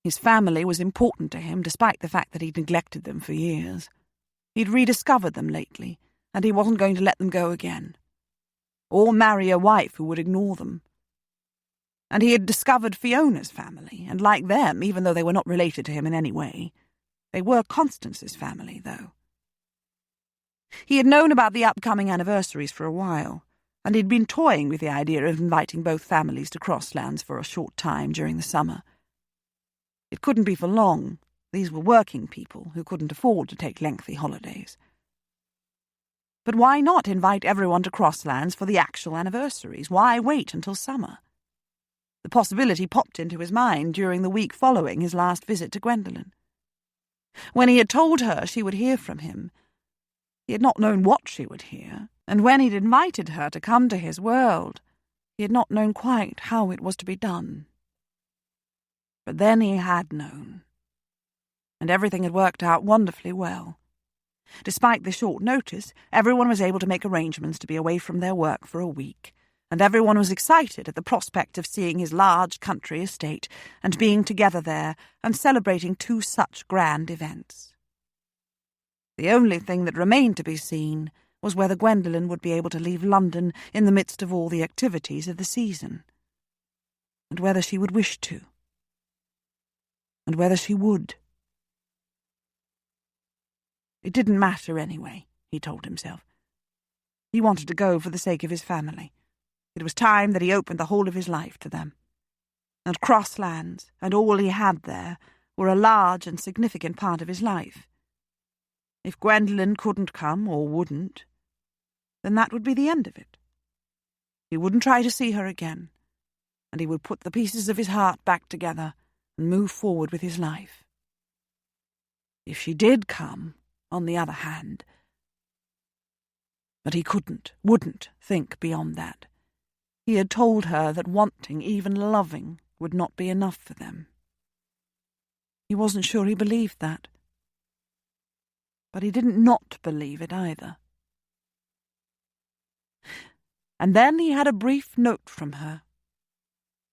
His family was important to him, despite the fact that he'd neglected them for years. He'd rediscovered them lately, and he wasn't going to let them go again. Or marry a wife who would ignore them. And he had discovered Fiona's family, and like them, even though they were not related to him in any way, they were Constance's family, though. He had known about the upcoming anniversaries for a while, and he'd been toying with the idea of inviting both families to Crosslands for a short time during the summer. It couldn't be for long. These were working people who couldn't afford to take lengthy holidays. But why not invite everyone to Crosslands for the actual anniversaries? Why wait until summer? The possibility popped into his mind during the week following his last visit to Gwendolen. When he had told her she would hear from him, he had not known what she would hear, and when he'd invited her to come to his world, he had not known quite how it was to be done. But then he had known, and everything had worked out wonderfully well. Despite the short notice, everyone was able to make arrangements to be away from their work for a week, and everyone was excited at the prospect of seeing his large country estate and being together there and celebrating 2 such grand events. The only thing that remained to be seen was whether Gwendolen would be able to leave London in the midst of all the activities of the season, and whether she would wish to. And whether she would. It didn't matter anyway, he told himself. He wanted to go for the sake of his family. It was time that he opened the whole of his life to them. And Crosslands, and all he had there, were a large and significant part of his life. If Gwendolen couldn't come, or wouldn't, then that would be the end of it. He wouldn't try to see her again, and he would put the pieces of his heart back together and move forward with his life. If she did come, on the other hand... But he wouldn't think beyond that. He had told her that wanting, even loving, would not be enough for them. He wasn't sure he believed that. But he didn't not believe it either. And then he had a brief note from her,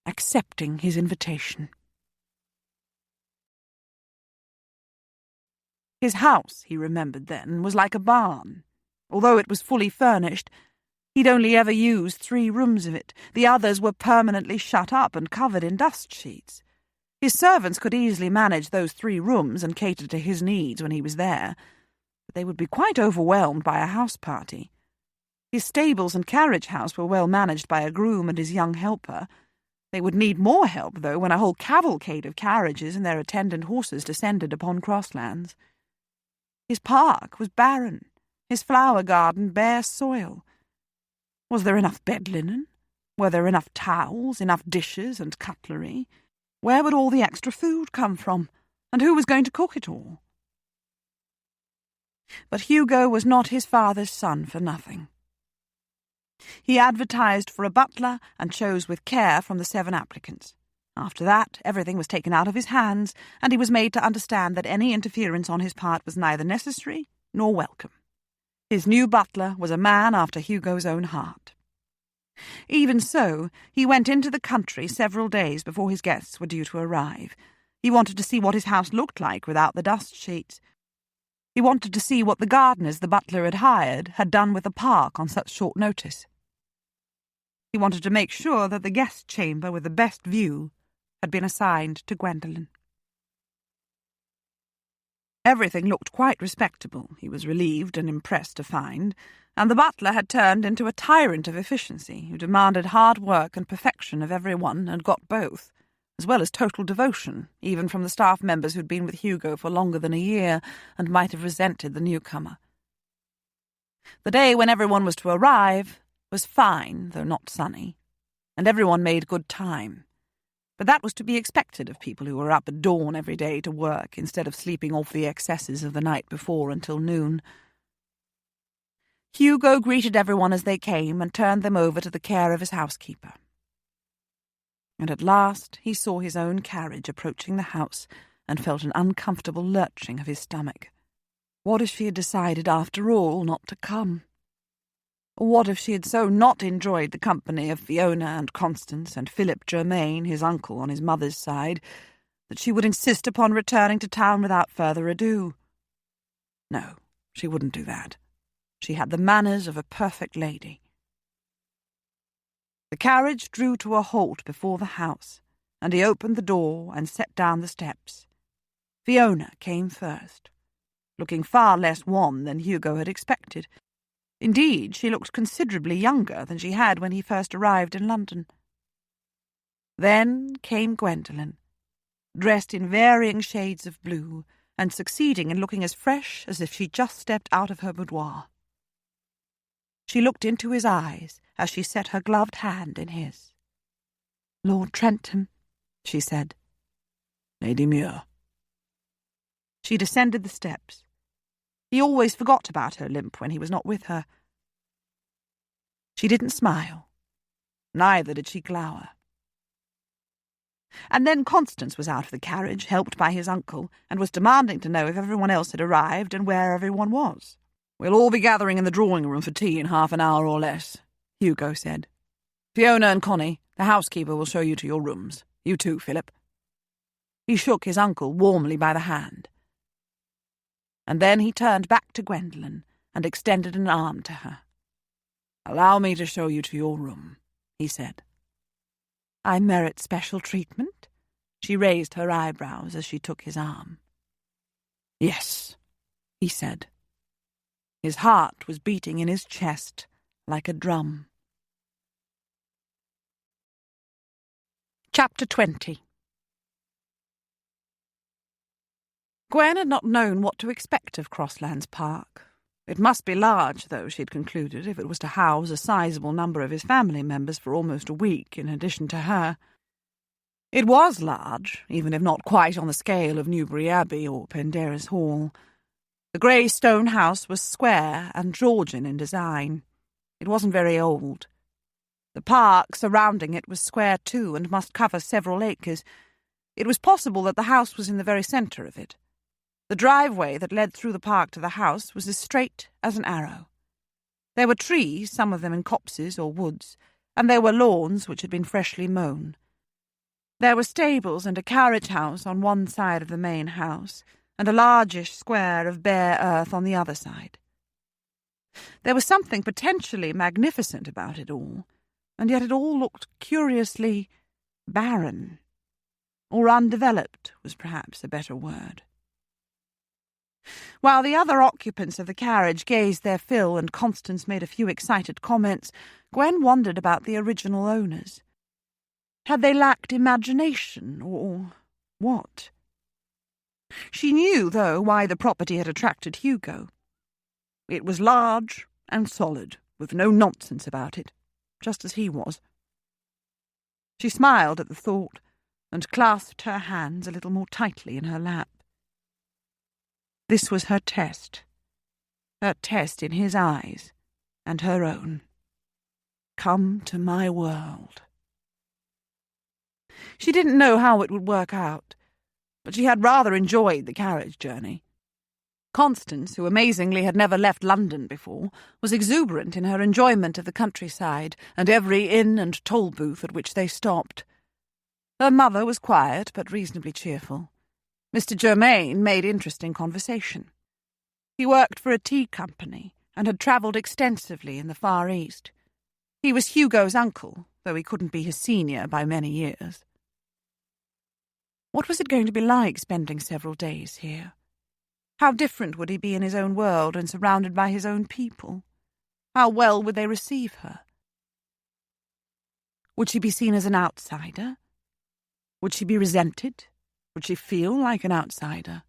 accepting his invitation. His house, he remembered then, was like a barn. Although it was fully furnished, he'd only ever used 3 rooms of it. The others were permanently shut up and covered in dust sheets. His servants could easily manage those 3 rooms and cater to his needs when he was there, but they would be quite overwhelmed by a house party. His stables and carriage house were well managed by a groom and his young helper. They would need more help, though, when a whole cavalcade of carriages and their attendant horses descended upon Crosslands. His park was barren, his flower garden bare soil. Was there enough bed linen? Were there enough towels, enough dishes and cutlery? Where would all the extra food come from, and who was going to cook it all? But Hugo was not his father's son for nothing. He advertised for a butler and chose with care from the 7 applicants. After that, everything was taken out of his hands, and he was made to understand that any interference on his part was neither necessary nor welcome. His new butler was a man after Hugo's own heart. Even so, he went into the country several days before his guests were due to arrive. He wanted to see what his house looked like without the dust sheets. He wanted to see what the gardeners the butler had hired had done with the park on such short notice. He wanted to make sure that the guest chamber with the best view had been assigned to Gwendolen. Everything looked quite respectable, he was relieved and impressed to find, and the butler had turned into a tyrant of efficiency who demanded hard work and perfection of everyone and got both, as well as total devotion, even from the staff members who'd been with Hugo for longer than a year and might have resented the newcomer. The day when everyone was to arrive was fine, though not sunny, and everyone made good time. But that was to be expected of people who were up at dawn every day to work instead of sleeping off the excesses of the night before until noon. Hugo greeted everyone as they came and turned them over to the care of his housekeeper. And at last he saw his own carriage approaching the house and felt an uncomfortable lurching of his stomach. What if she had decided, after all, not to come? What if she had so not enjoyed the company of Fiona and Constance and Philip Germain, his uncle on his mother's side, that she would insist upon returning to town without further ado? No, she wouldn't do that. She had the manners of a perfect lady. The carriage drew to a halt before the house, and he opened the door and set down the steps. Fiona came first, looking far less wan than Hugo had expected. Indeed, she looked considerably younger than she had when he first arrived in London. Then came Gwendolen, dressed in varying shades of blue, and succeeding in looking as fresh as if she'd just stepped out of her boudoir. She looked into his eyes as she set her gloved hand in his. "Lord Trentham," she said. "Lady Muir." She descended the steps. He always forgot about her limp when he was not with her. She didn't smile. Neither did she glower. And then Constance was out of the carriage, helped by his uncle, and was demanding to know if everyone else had arrived and where everyone was. "We'll all be gathering in the drawing-room for tea in half an hour or less," Hugo said. "Fiona and Connie, the housekeeper will show you to your rooms. You too, Philip." He shook his uncle warmly by the hand. And then he turned back to Gwendolen and extended an arm to her. "Allow me to show you to your room," he said. "I merit special treatment?" She raised her eyebrows as she took his arm. "Yes," he said. His heart was beating in his chest like a drum. Chapter 20. Gwen had not known what to expect of Crosslands Park. It must be large, though, she'd concluded, if it was to house a sizable number of his family members for almost a week, in addition to her. It was large, even if not quite on the scale of Newbury Abbey or Penderys Hall. The grey stone house was square and Georgian in design. It wasn't very old. The park surrounding it was square too and must cover several acres. It was possible that the house was in the very centre of it. The driveway that led through the park to the house was as straight as an arrow. There were trees, some of them in copses or woods, and there were lawns which had been freshly mown. There were stables and a carriage house on one side of the main house, and a largish square of bare earth on the other side. There was something potentially magnificent about it all, and yet it all looked curiously barren, or undeveloped was perhaps a better word. While the other occupants of the carriage gazed their fill and Constance made a few excited comments, Gwen wondered about the original owners. Had they lacked imagination, or what? She knew, though, why the property had attracted Hugo. It was large and solid, with no nonsense about it, just as he was. She smiled at the thought, and clasped her hands a little more tightly in her lap. This was her test in his eyes, and her own. Come to my world. She didn't know how it would work out, but she had rather enjoyed the carriage journey. Constance, who amazingly had never left London before, was exuberant in her enjoyment of the countryside and every inn and toll booth at which they stopped. Her mother was quiet but reasonably cheerful. Mr. Germain made interesting conversation. He worked for a tea company and had travelled extensively in the Far East. He was Hugo's uncle, though he couldn't be his senior by many years. What was it going to be like spending several days here? How different would he be in his own world and surrounded by his own people? How well would they receive her? Would she be seen as an outsider? Would she be resented? Would she feel like an outsider?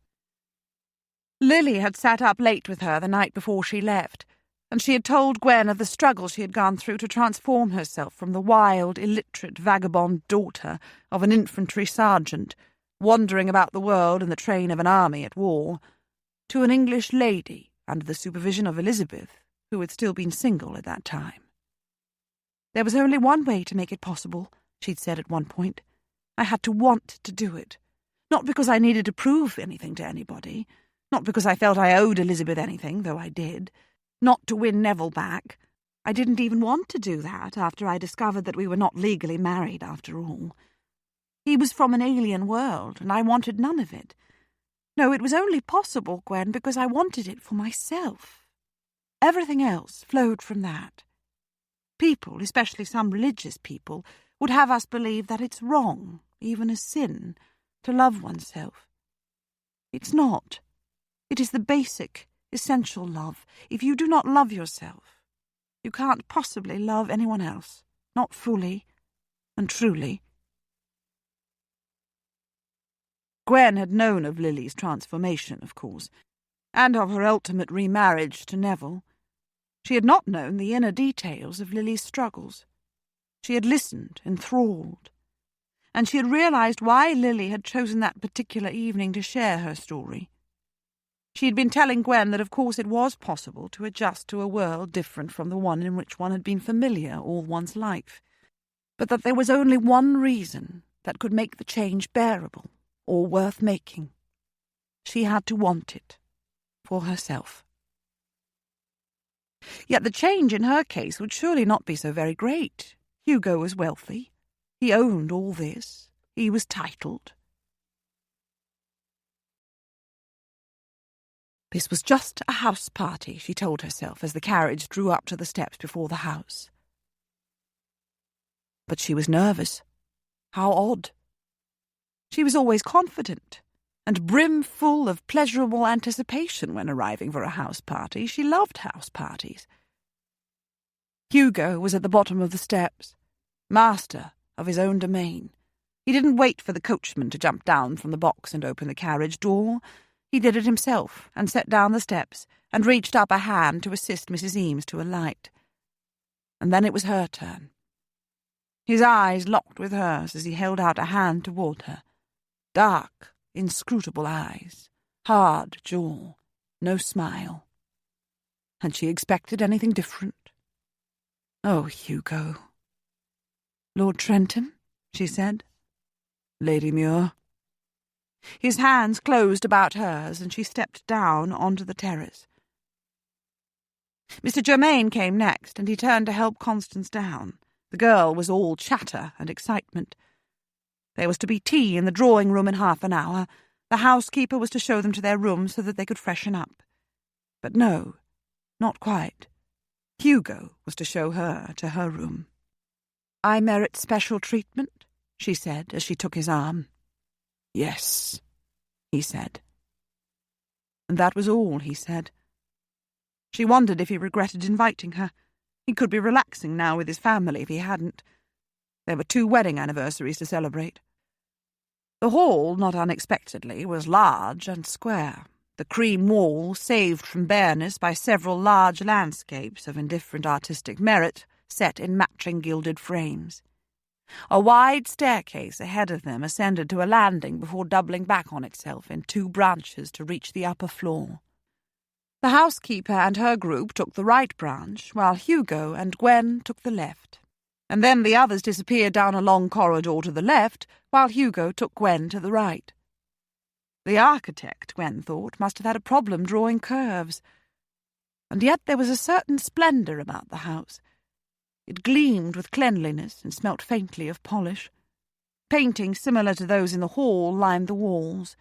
Lily had sat up late with her the night before she left, and she had told Gwen of the struggle she had gone through to transform herself from the wild, illiterate, vagabond daughter of an infantry sergeant, wandering about the world in the train of an army at war, to an English lady under the supervision of Elizabeth, who had still been single at that time. There was only one way to make it possible, she'd said at one point. I had to want to do it. Not because I needed to prove anything to anybody, not because I felt I owed Elizabeth anything, though I did, not to win Neville back. I didn't even want to do that after I discovered that we were not legally married after all. He was from an alien world, and I wanted none of it. No, it was only possible, Gwen, because I wanted it for myself. Everything else flowed from that. People, especially some religious people, would have us believe that it's wrong, even a sin, to love oneself. It's not. It is the basic, essential love. If you do not love yourself, you can't possibly love anyone else, not fully and truly. Gwen had known of Lily's transformation, of course, and of her ultimate remarriage to Neville. She had not known the inner details of Lily's struggles. She had listened, enthralled, and she had realised why Lily had chosen that particular evening to share her story. She had been telling Gwen that of course it was possible to adjust to a world different from the one in which one had been familiar all one's life, but that there was only one reason that could make the change bearable or worth making. She had to want it for herself. Yet the change in her case would surely not be so very great. Hugo was wealthy. He owned all this. He was titled. This was just a house party, she told herself as the carriage drew up to the steps before the house. But she was nervous. How odd. She was always confident and brimful of pleasurable anticipation when arriving for a house party. She loved house parties. Hugo was at the bottom of the steps, master of his own domain. He didn't wait for the coachman to jump down from the box and open the carriage door. He did it himself and set down the steps and reached up a hand to assist Mrs. Eames to alight. And then it was her turn. His eyes locked with hers as he held out a hand toward her. Dark, inscrutable eyes, hard jaw, no smile. Had she expected anything different? Oh, Hugo. Lord Trentham, she said. Lady Muir. His hands closed about hers, and she stepped down onto the terrace. Mr. Germain came next, and he turned to help Constance down. The girl was all chatter and excitement. There was to be tea in the drawing-room in half an hour. The housekeeper was to show them to their rooms so that they could freshen up. But no, not quite. Hugo was to show her to her room. I merit special treatment, she said as she took his arm. Yes, he said. And that was all he said. She wondered if he regretted inviting her. He could be relaxing now with his family if he hadn't. There were 2 wedding anniversaries to celebrate. The hall, not unexpectedly, was large and square, the cream wall saved from bareness by several large landscapes of indifferent artistic merit set in matching gilded frames. A wide staircase ahead of them ascended to a landing before doubling back on itself in 2 branches to reach the upper floor. The housekeeper and her group took the right branch, while Hugo and Gwen took the left. And then the others disappeared down a long corridor to the left, while Hugo took Gwen to the right. The architect, Gwen thought, must have had a problem drawing curves. And yet there was a certain splendour about the house. It gleamed with cleanliness and smelt faintly of polish. Paintings similar to those in the hall lined the walls.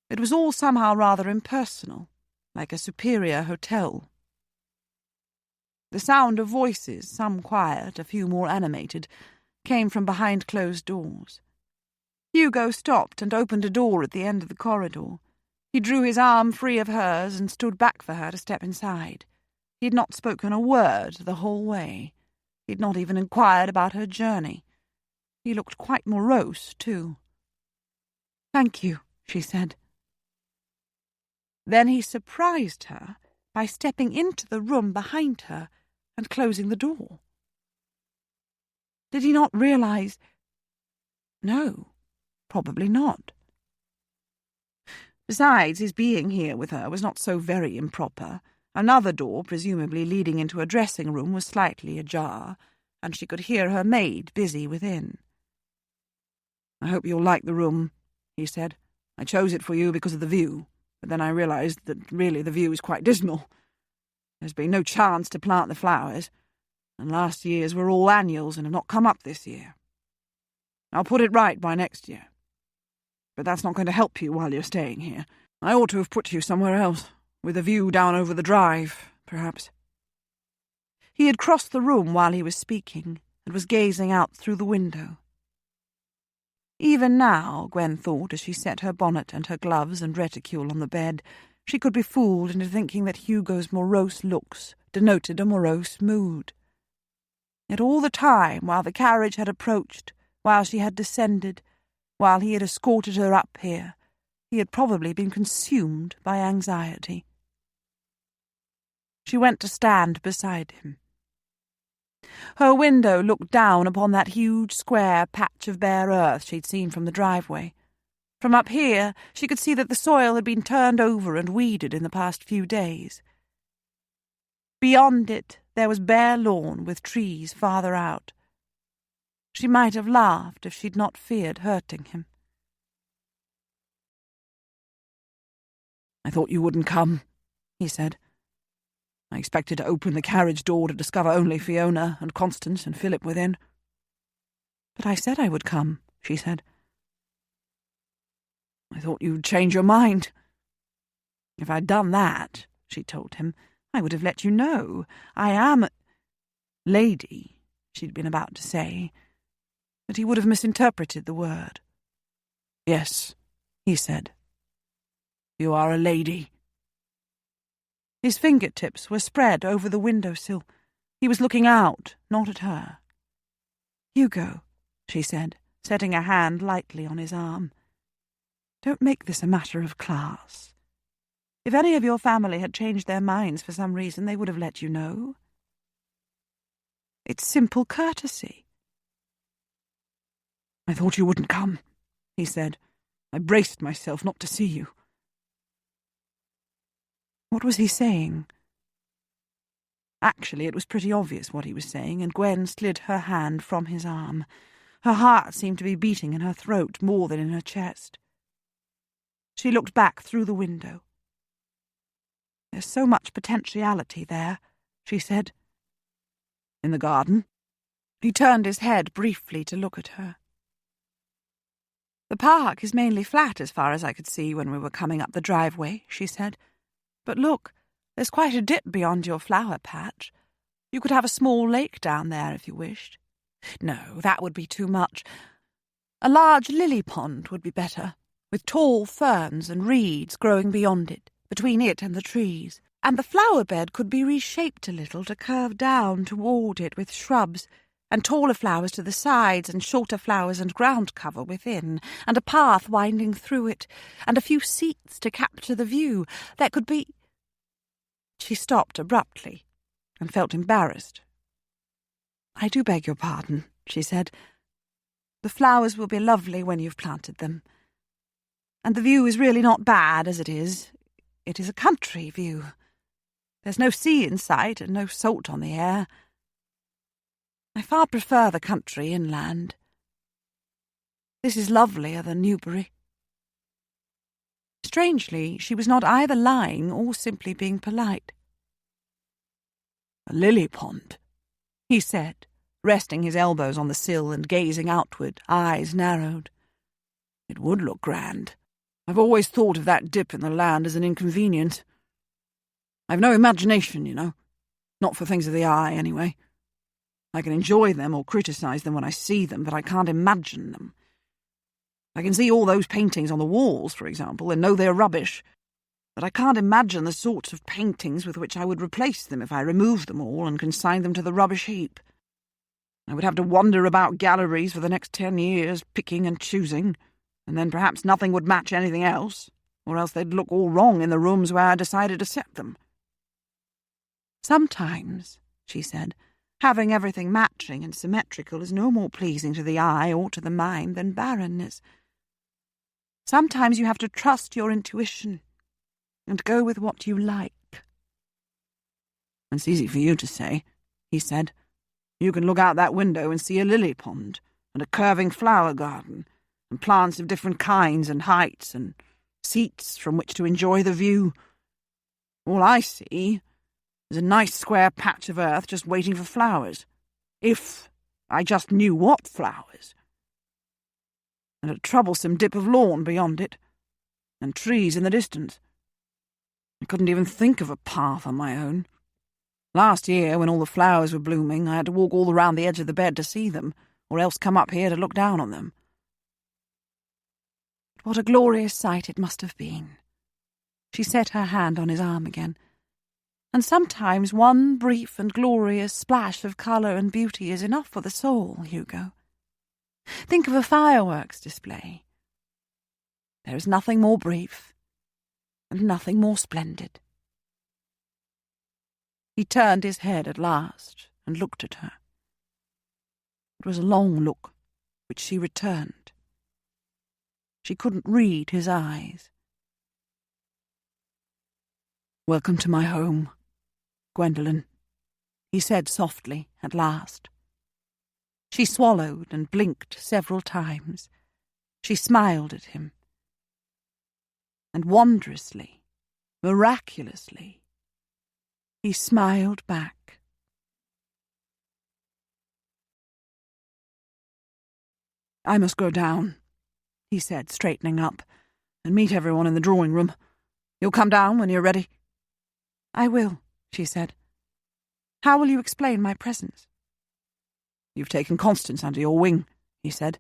It was all somehow rather impersonal, like a superior hotel. The sound of voices, some quiet, a few more animated, came from behind closed doors. Hugo stopped and opened a door at the end of the corridor. He drew his arm free of hers and stood back for her to step inside. He had not spoken a word the whole way. He had not even inquired about her journey. He looked quite morose, too. "Thank you," she said. Then he surprised her by stepping into the room behind her and closing the door. Did he not realize? No, probably not. Besides, his being here with her was not so very improper. Another door, presumably leading into a dressing-room, was slightly ajar, and she could hear her maid busy within. "I hope you'll like the room," he said. "I chose it for you because of the view, but then I realized that really the view is quite dismal. There's been no chance to plant the flowers, and last year's were all annuals and have not come up this year. I'll put it right by next year. But that's not going to help you while you're staying here. I ought to have put you somewhere else, with a view down over the drive, perhaps." He had crossed the room while he was speaking, and was gazing out through the window. Even now, Gwen thought, as she set her bonnet and her gloves and reticule on the bed, she could be fooled into thinking that Hugo's morose looks denoted a morose mood. Yet all the time, while the carriage had approached, while she had descended, while he had escorted her up here, he had probably been consumed by anxiety. She went to stand beside him. Her window looked down upon that huge square patch of bare earth she'd seen from the driveway. From up here, she could see that the soil had been turned over and weeded in the past few days. Beyond it, there was bare lawn with trees farther out. She might have laughed if she'd not feared hurting him. "I thought you wouldn't come," he said. "I expected to open the carriage door to discover only Fiona and Constance and Philip within." "But I said I would come," she said. "I thought you'd change your mind." "If I'd done that," she told him, "I would have let you know. I am lady," she'd been about to say, but he would have misinterpreted the word. "Yes," he said. "You are a lady." His fingertips were spread over the windowsill. He was looking out, not at her. "Hugo," she said, setting a hand lightly on his arm. "Don't make this a matter of class. If any of your family had changed their minds for some reason, they would have let you know. It's simple courtesy." "I thought you wouldn't come," he said. "I braced myself not to see you." What was he saying? Actually, it was pretty obvious what he was saying, and Gwen slid her hand from his arm. Her heart seemed to be beating in her throat more than in her chest. She looked back through the window. "There's so much potentiality there," she said. "In the garden?" He turned his head briefly to look at her. "The park is mainly flat as far as I could see when we were coming up the driveway," she said. "But look, there's quite a dip beyond your flower patch. You could have a small lake down there if you wished. No, that would be too much. A large lily pond would be better, with tall ferns and reeds growing beyond it, between it and the trees. And the flower bed could be reshaped a little to curve down toward it with shrubs, and taller flowers to the sides and shorter flowers and ground cover within, and a path winding through it, and a few seats to capture the view. There could be—" She stopped abruptly and felt embarrassed. "I do beg your pardon," she said. "The flowers will be lovely when you've planted them. And the view is really not bad as it is. It is a country view. There's no sea in sight and no salt on the air. I far prefer the country inland. This is lovelier than Newbury." Strangely, she was not either lying or simply being polite. "A lily pond," he said, resting his elbows on the sill and gazing outward, eyes narrowed. "It would look grand. I've always thought of that dip in the land as an inconvenience. I've no imagination, you know. Not for things of the eye, anyway. I can enjoy them or criticize them when I see them, but I can't imagine them. I can see all those paintings on the walls, for example, and know they're rubbish, but I can't imagine the sorts of paintings with which I would replace them if I removed them all and consigned them to the rubbish heap. I would have to wander about galleries for the next 10 years, picking and choosing, and then perhaps nothing would match anything else, or else they'd look all wrong in the rooms where I decided to set them." "Sometimes," she said, "having everything matching and symmetrical is no more pleasing to the eye or to the mind than barrenness. Sometimes you have to trust your intuition and go with what you like." "It's easy for you to say," he said. "You can look out that window and see a lily pond, and a curving flower garden, and plants of different kinds and heights, and seats from which to enjoy the view. All I see is a nice square patch of earth just waiting for flowers, if I just knew what flowers, and a troublesome dip of lawn beyond it, and trees in the distance. I couldn't even think of a path on my own. Last year, when all the flowers were blooming, I had to walk all around the edge of the bed to see them, or else come up here to look down on them." What a glorious sight it must have been. She set her hand on his arm again. And sometimes one brief and glorious splash of colour and beauty is enough for the soul, Hugo. Think of a fireworks display. There is nothing more brief and nothing more splendid. He turned his head at last and looked at her. It was a long look, which she returned. She couldn't read his eyes. "Welcome to my home, Gwendolen," he said softly at last. She swallowed and blinked several times. She smiled at him. And wondrously, miraculously, he smiled back. "I must go down," he said, straightening up, "and meet everyone in the drawing room. You'll come down when you're ready?" "I will," she said. "How will you explain my presence?" "You've taken Constance under your wing," he said,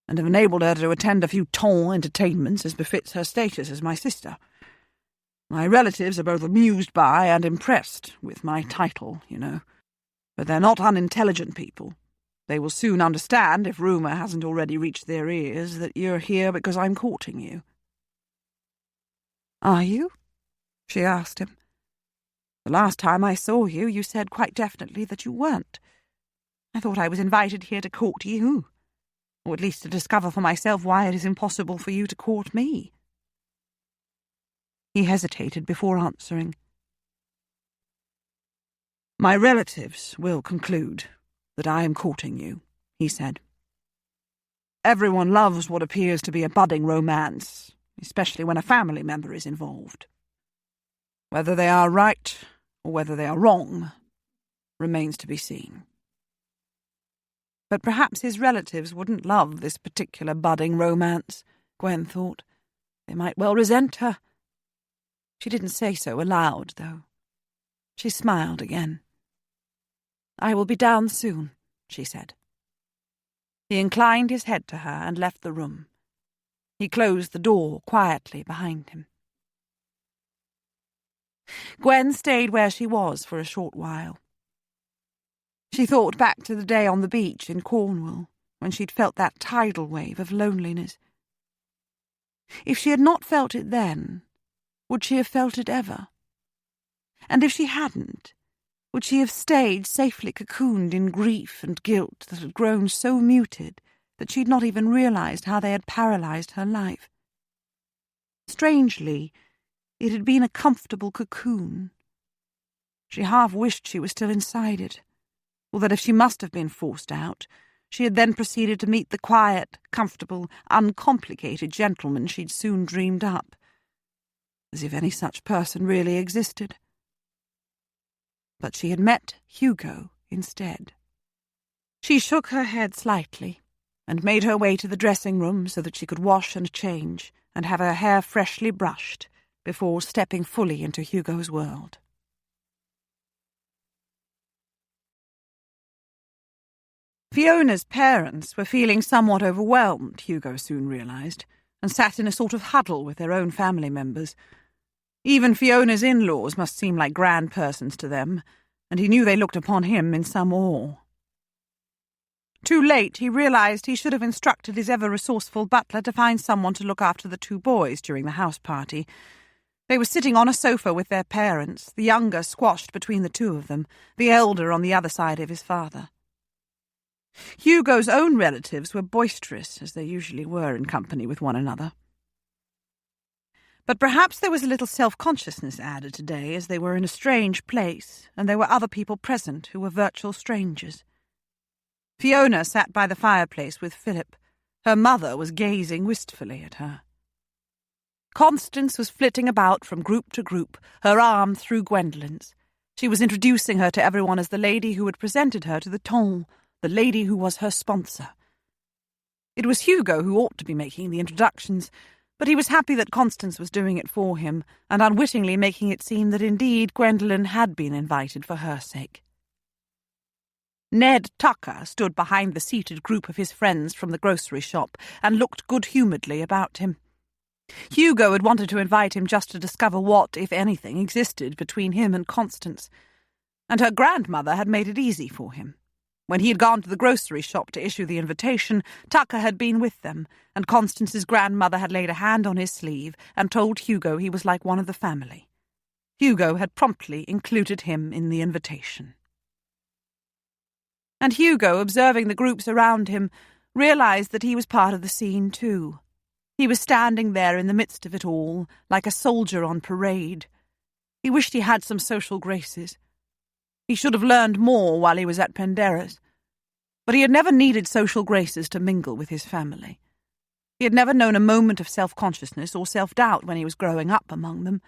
"and have enabled her to attend a few tall entertainments as befits her status as my sister. My relatives are both amused by and impressed with my title, you know, but they're not unintelligent people. They will soon understand, if rumour hasn't already reached their ears, that you're here because I'm courting you." "Are you?" she asked him. "The last time I saw you, you said quite definitely that you weren't. I thought I was invited here to court you, or at least to discover for myself why it is impossible for you to court me." He hesitated before answering. "My relatives will conclude that I am courting you," he said. "Everyone loves what appears to be a budding romance, especially when a family member is involved. Whether they are right or whether they are wrong remains to be seen." But perhaps his relatives wouldn't love this particular budding romance, Gwen thought. They might well resent her. She didn't say so aloud, though. She smiled again. "I will be down soon," she said. He inclined his head to her and left the room. He closed the door quietly behind him. Gwen stayed where she was for a short while. She thought back to the day on the beach in Cornwall, when she'd felt that tidal wave of loneliness. If she had not felt it then, would she have felt it ever? And if she hadn't, would she have stayed safely cocooned in grief and guilt that had grown so muted that she'd not even realized how they had paralyzed her life? Strangely, it had been a comfortable cocoon. She half wished she was still inside it, or that if she must have been forced out, she had then proceeded to meet the quiet, comfortable, uncomplicated gentleman she'd soon dreamed up, as if any such person really existed. But she had met Hugo instead. She shook her head slightly and made her way to the dressing-room so that she could wash and change and have her hair freshly brushed before stepping fully into Hugo's world. Fiona's parents were feeling somewhat overwhelmed, Hugo soon realized, and sat in a sort of huddle with their own family members. Even Fiona's in-laws must seem like grand persons to them, and he knew they looked upon him in some awe. Too late, he realized he should have instructed his ever-resourceful butler to find someone to look after the two boys during the house party. They were sitting on a sofa with their parents, the younger squashed between the two of them, the elder on the other side of his father. Hugo's own relatives were boisterous, as they usually were in company with one another. But perhaps there was a little self-consciousness added today, as they were in a strange place, and there were other people present who were virtual strangers. Fiona sat by the fireplace with Philip. Her mother was gazing wistfully at her. Constance was flitting about from group to group, her arm through Gwendolyn's. She was introducing her to everyone as the lady who had presented her to the ton, the lady who was her sponsor. It was Hugo who ought to be making the introductions, but he was happy that Constance was doing it for him, and unwittingly making it seem that indeed Gwendolen had been invited for her sake. Ned Tucker stood behind the seated group of his friends from the grocery shop and looked good-humouredly about him. Hugo had wanted to invite him just to discover what, if anything, existed between him and Constance, and her grandmother had made it easy for him. When he had gone to the grocery shop to issue the invitation, Tucker had been with them, and Constance's grandmother had laid a hand on his sleeve and told Hugo he was like one of the family. Hugo had promptly included him in the invitation. And Hugo, observing the groups around him, realized that he was part of the scene too. He was standing there in the midst of it all, like a soldier on parade. He wished he had some social graces. He should have learned more while he was at Penderras. But he had never needed social graces to mingle with his family. He had never known a moment of self-consciousness or self-doubt when he was growing up among them,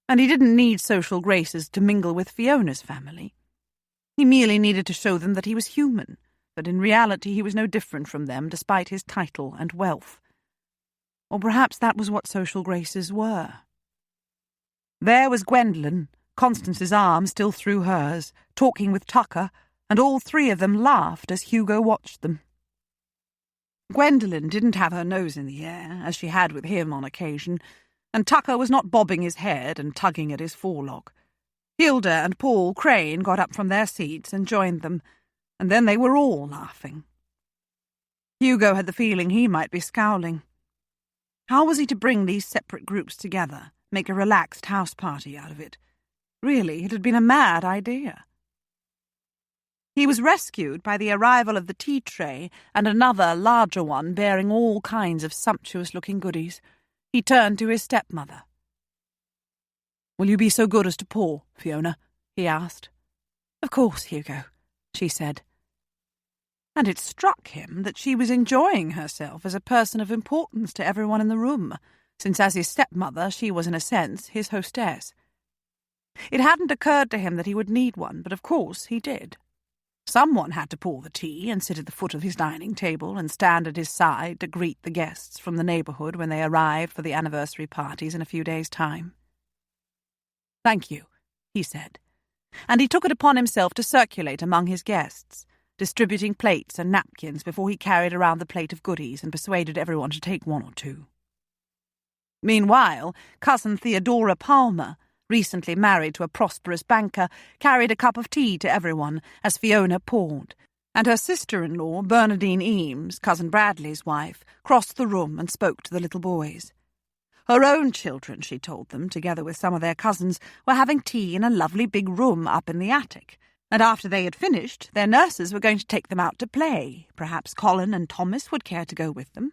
and he didn't need social graces to mingle with Fiona's family. He merely needed to show them that he was human, that in reality he was no different from them despite his title and wealth. Or perhaps that was what social graces were. There was Gwendolen, Constance's arm still through hers, talking with Tucker, and all three of them laughed as Hugo watched them. Gwendolen didn't have her nose in the air, as she had with him on occasion, and Tucker was not bobbing his head and tugging at his forelock. Hilda and Paul Crane got up from their seats and joined them, and then they were all laughing. Hugo had the feeling he might be scowling. How was he to bring these separate groups together, make a relaxed house party out of it. Really, it had been a mad idea. He was rescued by the arrival of the tea tray and another larger one bearing all kinds of sumptuous-looking goodies. He turned to his stepmother. "Will you be so good as to pour, Fiona?" he asked. "Of course, Hugo," she said. And it struck him that she was enjoying herself as a person of importance to everyone in the room, since as his stepmother she was in a sense his hostess. It hadn't occurred to him that he would need one, but of course he did. Someone had to pour the tea and sit at the foot of his dining table and stand at his side to greet the guests from the neighbourhood when they arrived for the anniversary parties in a few days' time. "Thank you," he said, and he took it upon himself to circulate among his guests, distributing plates and napkins before he carried around the plate of goodies and persuaded everyone to take one or two. Meanwhile, cousin Theodora Palmer, recently married to a prosperous banker, carried a cup of tea to everyone as Fiona poured, and her sister-in-law, Bernardine Eames, cousin Bradley's wife, crossed the room and spoke to the little boys. Her own children, she told them, together with some of their cousins, were having tea in a lovely big room up in the attic, and after they had finished, their nurses were going to take them out to play. Perhaps Colin and Thomas would care to go with them.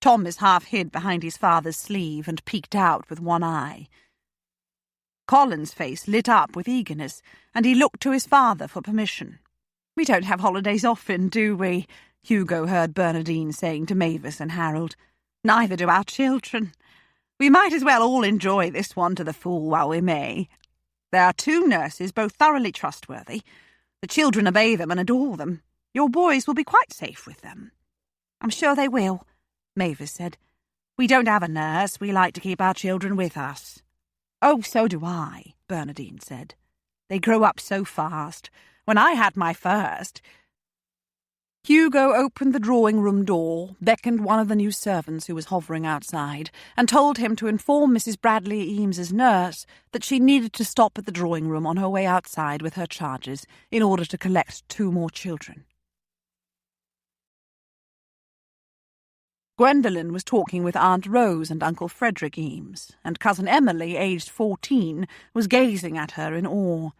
Thomas half hid behind his father's sleeve and peeked out with one eye. Colin's face lit up with eagerness, and he looked to his father for permission. "We don't have holidays often, do we?" Hugo heard Bernardine saying to Mavis and Harold. "Neither do our children. We might as well all enjoy this one to the full while we may. There are 2 nurses, both thoroughly trustworthy. The children obey them and adore them. Your boys will be quite safe with them." "I'm sure they will," Mavis said. "We don't have a nurse. We like to keep our children with us." "Oh, so do I," Bernardine said. "They grow up so fast. When I had my first—" Hugo opened the drawing-room door, beckoned one of the new servants who was hovering outside, and told him to inform Mrs. Bradley Eames's nurse that she needed to stop at the drawing-room on her way outside with her charges in order to collect 2 more children. Gwendolen was talking with Aunt Rose and Uncle Frederick Eames, and Cousin Emily, aged 14, was gazing at her in awe.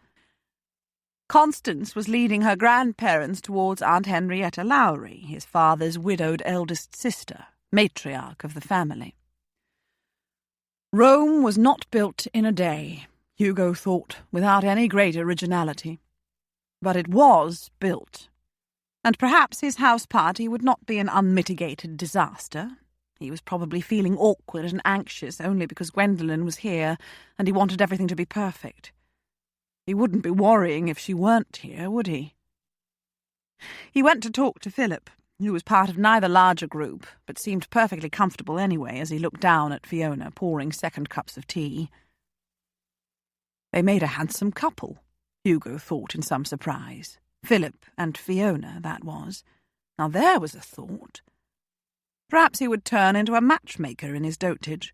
Constance was leading her grandparents towards Aunt Henrietta Lowry, his father's widowed eldest sister, matriarch of the family. Rome was not built in a day, Hugo thought, without any great originality. But it was built. And perhaps his house party would not be an unmitigated disaster. He was probably feeling awkward and anxious only because Gwendolen was here, and he wanted everything to be perfect. He wouldn't be worrying if she weren't here, would he? He went to talk to Philip, who was part of neither larger group, but seemed perfectly comfortable anyway as he looked down at Fiona pouring 2nd cups of tea. They made a handsome couple, Hugo thought in some surprise. Philip and Fiona, that was. Now there was a thought. Perhaps he would turn into a matchmaker in his dotage.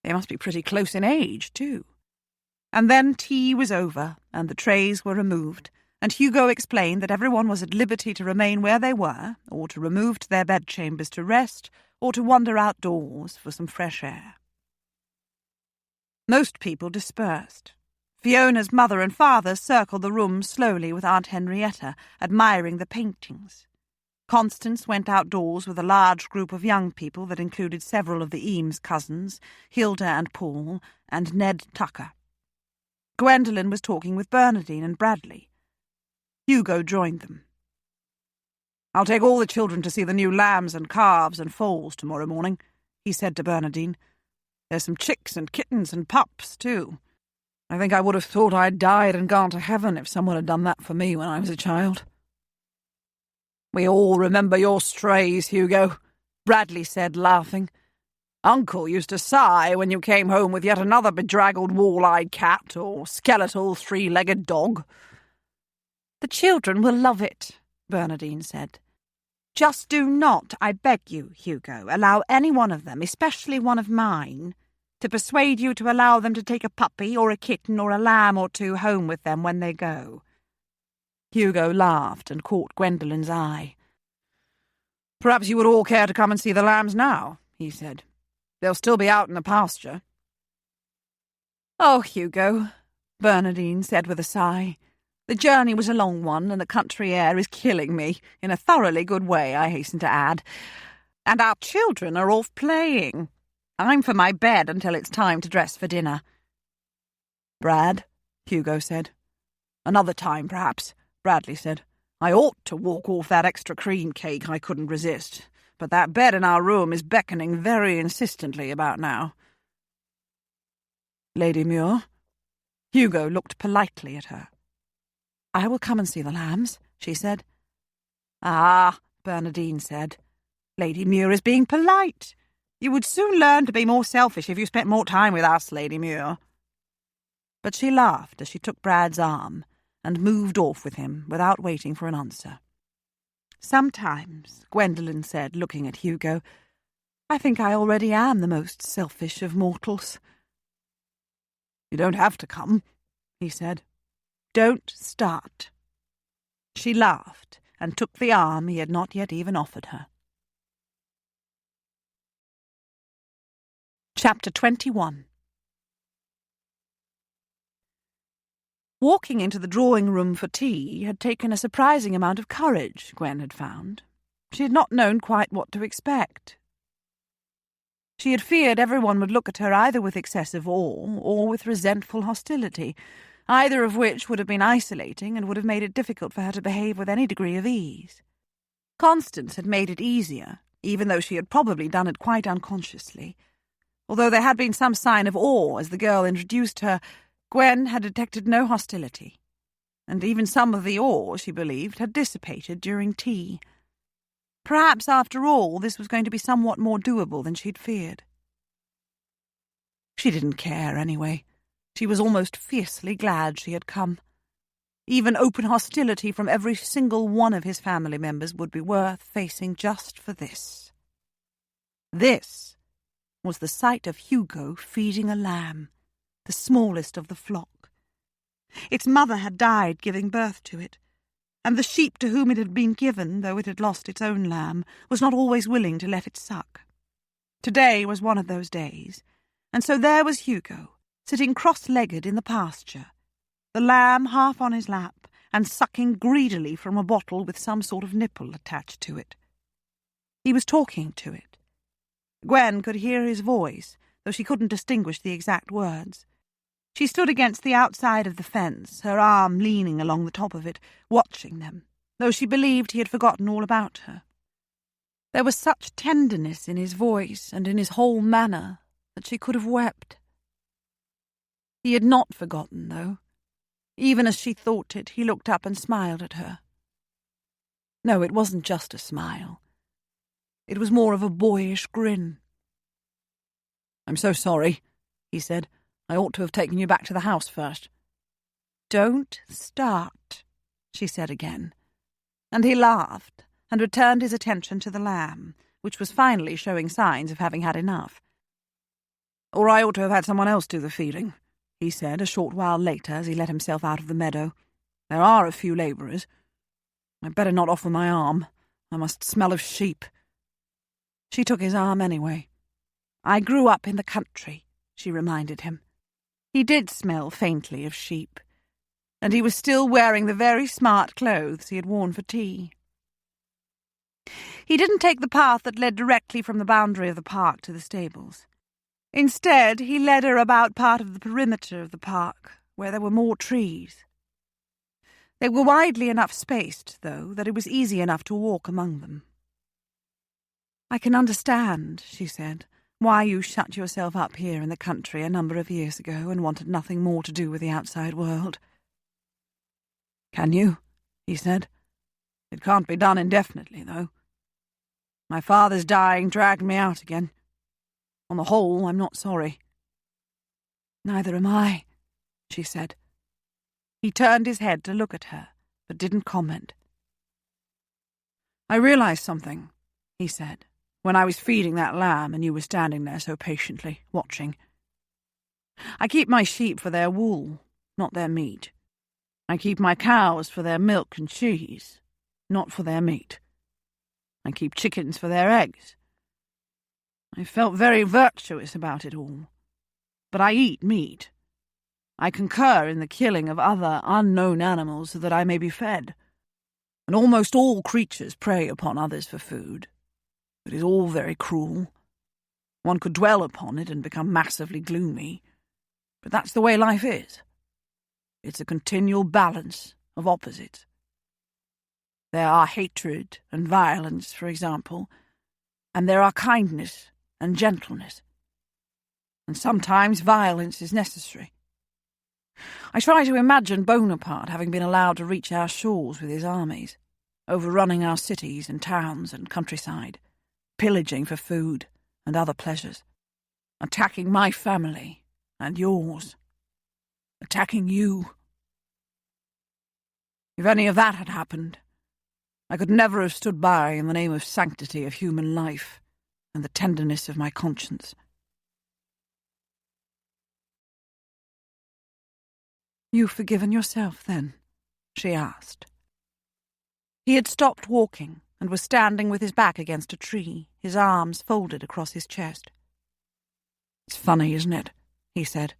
They must be pretty close in age, too. And then tea was over, and the trays were removed, and Hugo explained that everyone was at liberty to remain where they were, or to remove to their bedchambers to rest, or to wander outdoors for some fresh air. Most people dispersed. Fiona's mother and father circled the room slowly with Aunt Henrietta, admiring the paintings. Constance went outdoors with a large group of young people that included several of the Eames cousins, Hilda and Paul, and Ned Tucker. Gwendolen was talking with Bernardine and Bradley. Hugo joined them. "I'll take all the children to see the new lambs and calves and foals tomorrow morning," he said to Bernardine. "There's some chicks and kittens and pups, too. I think I would have thought I'd died and gone to heaven if someone had done that for me when I was a child." "We all remember your strays, Hugo," Bradley said, laughing. "Uncle used to sigh when you came home with yet another bedraggled wall-eyed cat or skeletal 3-legged dog." "The children will love it," Bernardine said. "Just do not, I beg you, Hugo, allow any one of them, especially one of mine, to persuade you to allow them to take a puppy or a kitten or a lamb or 2 home with them when they go." Hugo laughed and caught Gwendolen's eye. "Perhaps you would all care to come and see the lambs now," he said. They'll still be out in the pasture. Oh, Hugo, Bernardine said with a sigh. The journey was a long one, and the country air is killing me, in a thoroughly good way, I hasten to add. And our children are off playing. I'm for my bed until it's time to dress for dinner. Brad, Hugo said. Another time, perhaps, Bradley said. I ought to walk off that extra cream cake I couldn't resist, but that bed in our room is beckoning very insistently about now. Lady Muir? Hugo looked politely at her. I will come and see the lambs, she said. Ah, Bernardine said. Lady Muir is being polite. You would soon learn to be more selfish if you spent more time with us, Lady Muir. But she laughed as she took Brad's arm and moved off with him without waiting for an answer. Sometimes, Gwendolen said, looking at Hugo, I think I already am the most selfish of mortals. You don't have to come, he said. Don't start. She laughed and took the arm he had not yet even offered her. Chapter 21. Walking into the drawing-room for tea had taken a surprising amount of courage, Gwen had found. She had not known quite what to expect. She had feared everyone would look at her either with excessive awe or with resentful hostility, either of which would have been isolating and would have made it difficult for her to behave with any degree of ease. Constance had made it easier, even though she had probably done it quite unconsciously. Although there had been some sign of awe as the girl introduced her, Gwen had detected no hostility, and even some of the awe, she believed, had dissipated during tea. Perhaps, after all, this was going to be somewhat more doable than she'd feared. She didn't care, anyway. She was almost fiercely glad she had come. Even open hostility from every single one of his family members would be worth facing just for this. This was the sight of Hugo feeding a lamb, the smallest of the flock. Its mother had died giving birth to it, and the sheep to whom it had been given, though it had lost its own lamb, was not always willing to let it suck. Today was one of those days, and so there was Hugo, sitting cross-legged in the pasture, the lamb half on his lap, and sucking greedily from a bottle with some sort of nipple attached to it. He was talking to it. Gwen could hear his voice, though she couldn't distinguish the exact words. She stood against the outside of the fence, her arm leaning along the top of it, watching them, though she believed he had forgotten all about her. There was such tenderness in his voice and in his whole manner that she could have wept. He had not forgotten, though. Even as she thought it, he looked up and smiled at her. No, it wasn't just a smile. It was more of a boyish grin. "I'm so sorry," he said. "I ought to have taken you back to the house first." "Don't start," she said again. And he laughed and returned his attention to the lamb, which was finally showing signs of having had enough. "Or I ought to have had someone else do the feeding," he said a short while later as he let himself out of the meadow. "There are a few labourers. I'd better not offer my arm. I must smell of sheep." She took his arm anyway. "I grew up in the country," she reminded him. He did smell faintly of sheep, and he was still wearing the very smart clothes he had worn for tea. He didn't take the path that led directly from the boundary of the park to the stables. Instead, he led her about part of the perimeter of the park, where there were more trees. They were widely enough spaced, though, that it was easy enough to walk among them. "I can understand," she said, "why you shut yourself up here in the country a number of years ago and wanted nothing more to do with the outside world." "Can you?" he said. "It can't be done indefinitely, though. My father's dying dragged me out again. On the whole, I'm not sorry." "Neither am I," she said. He turned his head to look at her, but didn't comment. "I realised something," he said, "when I was feeding that lamb and you were standing there so patiently, watching. I keep my sheep for their wool, not their meat. I keep my cows for their milk and cheese, not for their meat. I keep chickens for their eggs. I felt very virtuous about it all. But I eat meat. I concur in the killing of other unknown animals so that I may be fed. And almost all creatures prey upon others for food. It is all very cruel. One could dwell upon it and become massively gloomy. But that's the way life is. It's a continual balance of opposites. There are hatred and violence, for example, and there are kindness and gentleness. And sometimes violence is necessary. I try to imagine Bonaparte having been allowed to reach our shores with his armies, overrunning our cities and towns and countryside, pillaging for food and other pleasures, attacking my family and yours, attacking you. If any of that had happened, I could never have stood by in the name of sanctity of human life and the tenderness of my conscience. "You've forgiven yourself, then?" she asked. He had stopped walking and was standing with his back against a tree, his arms folded across his chest. "It's funny, isn't it?" he said.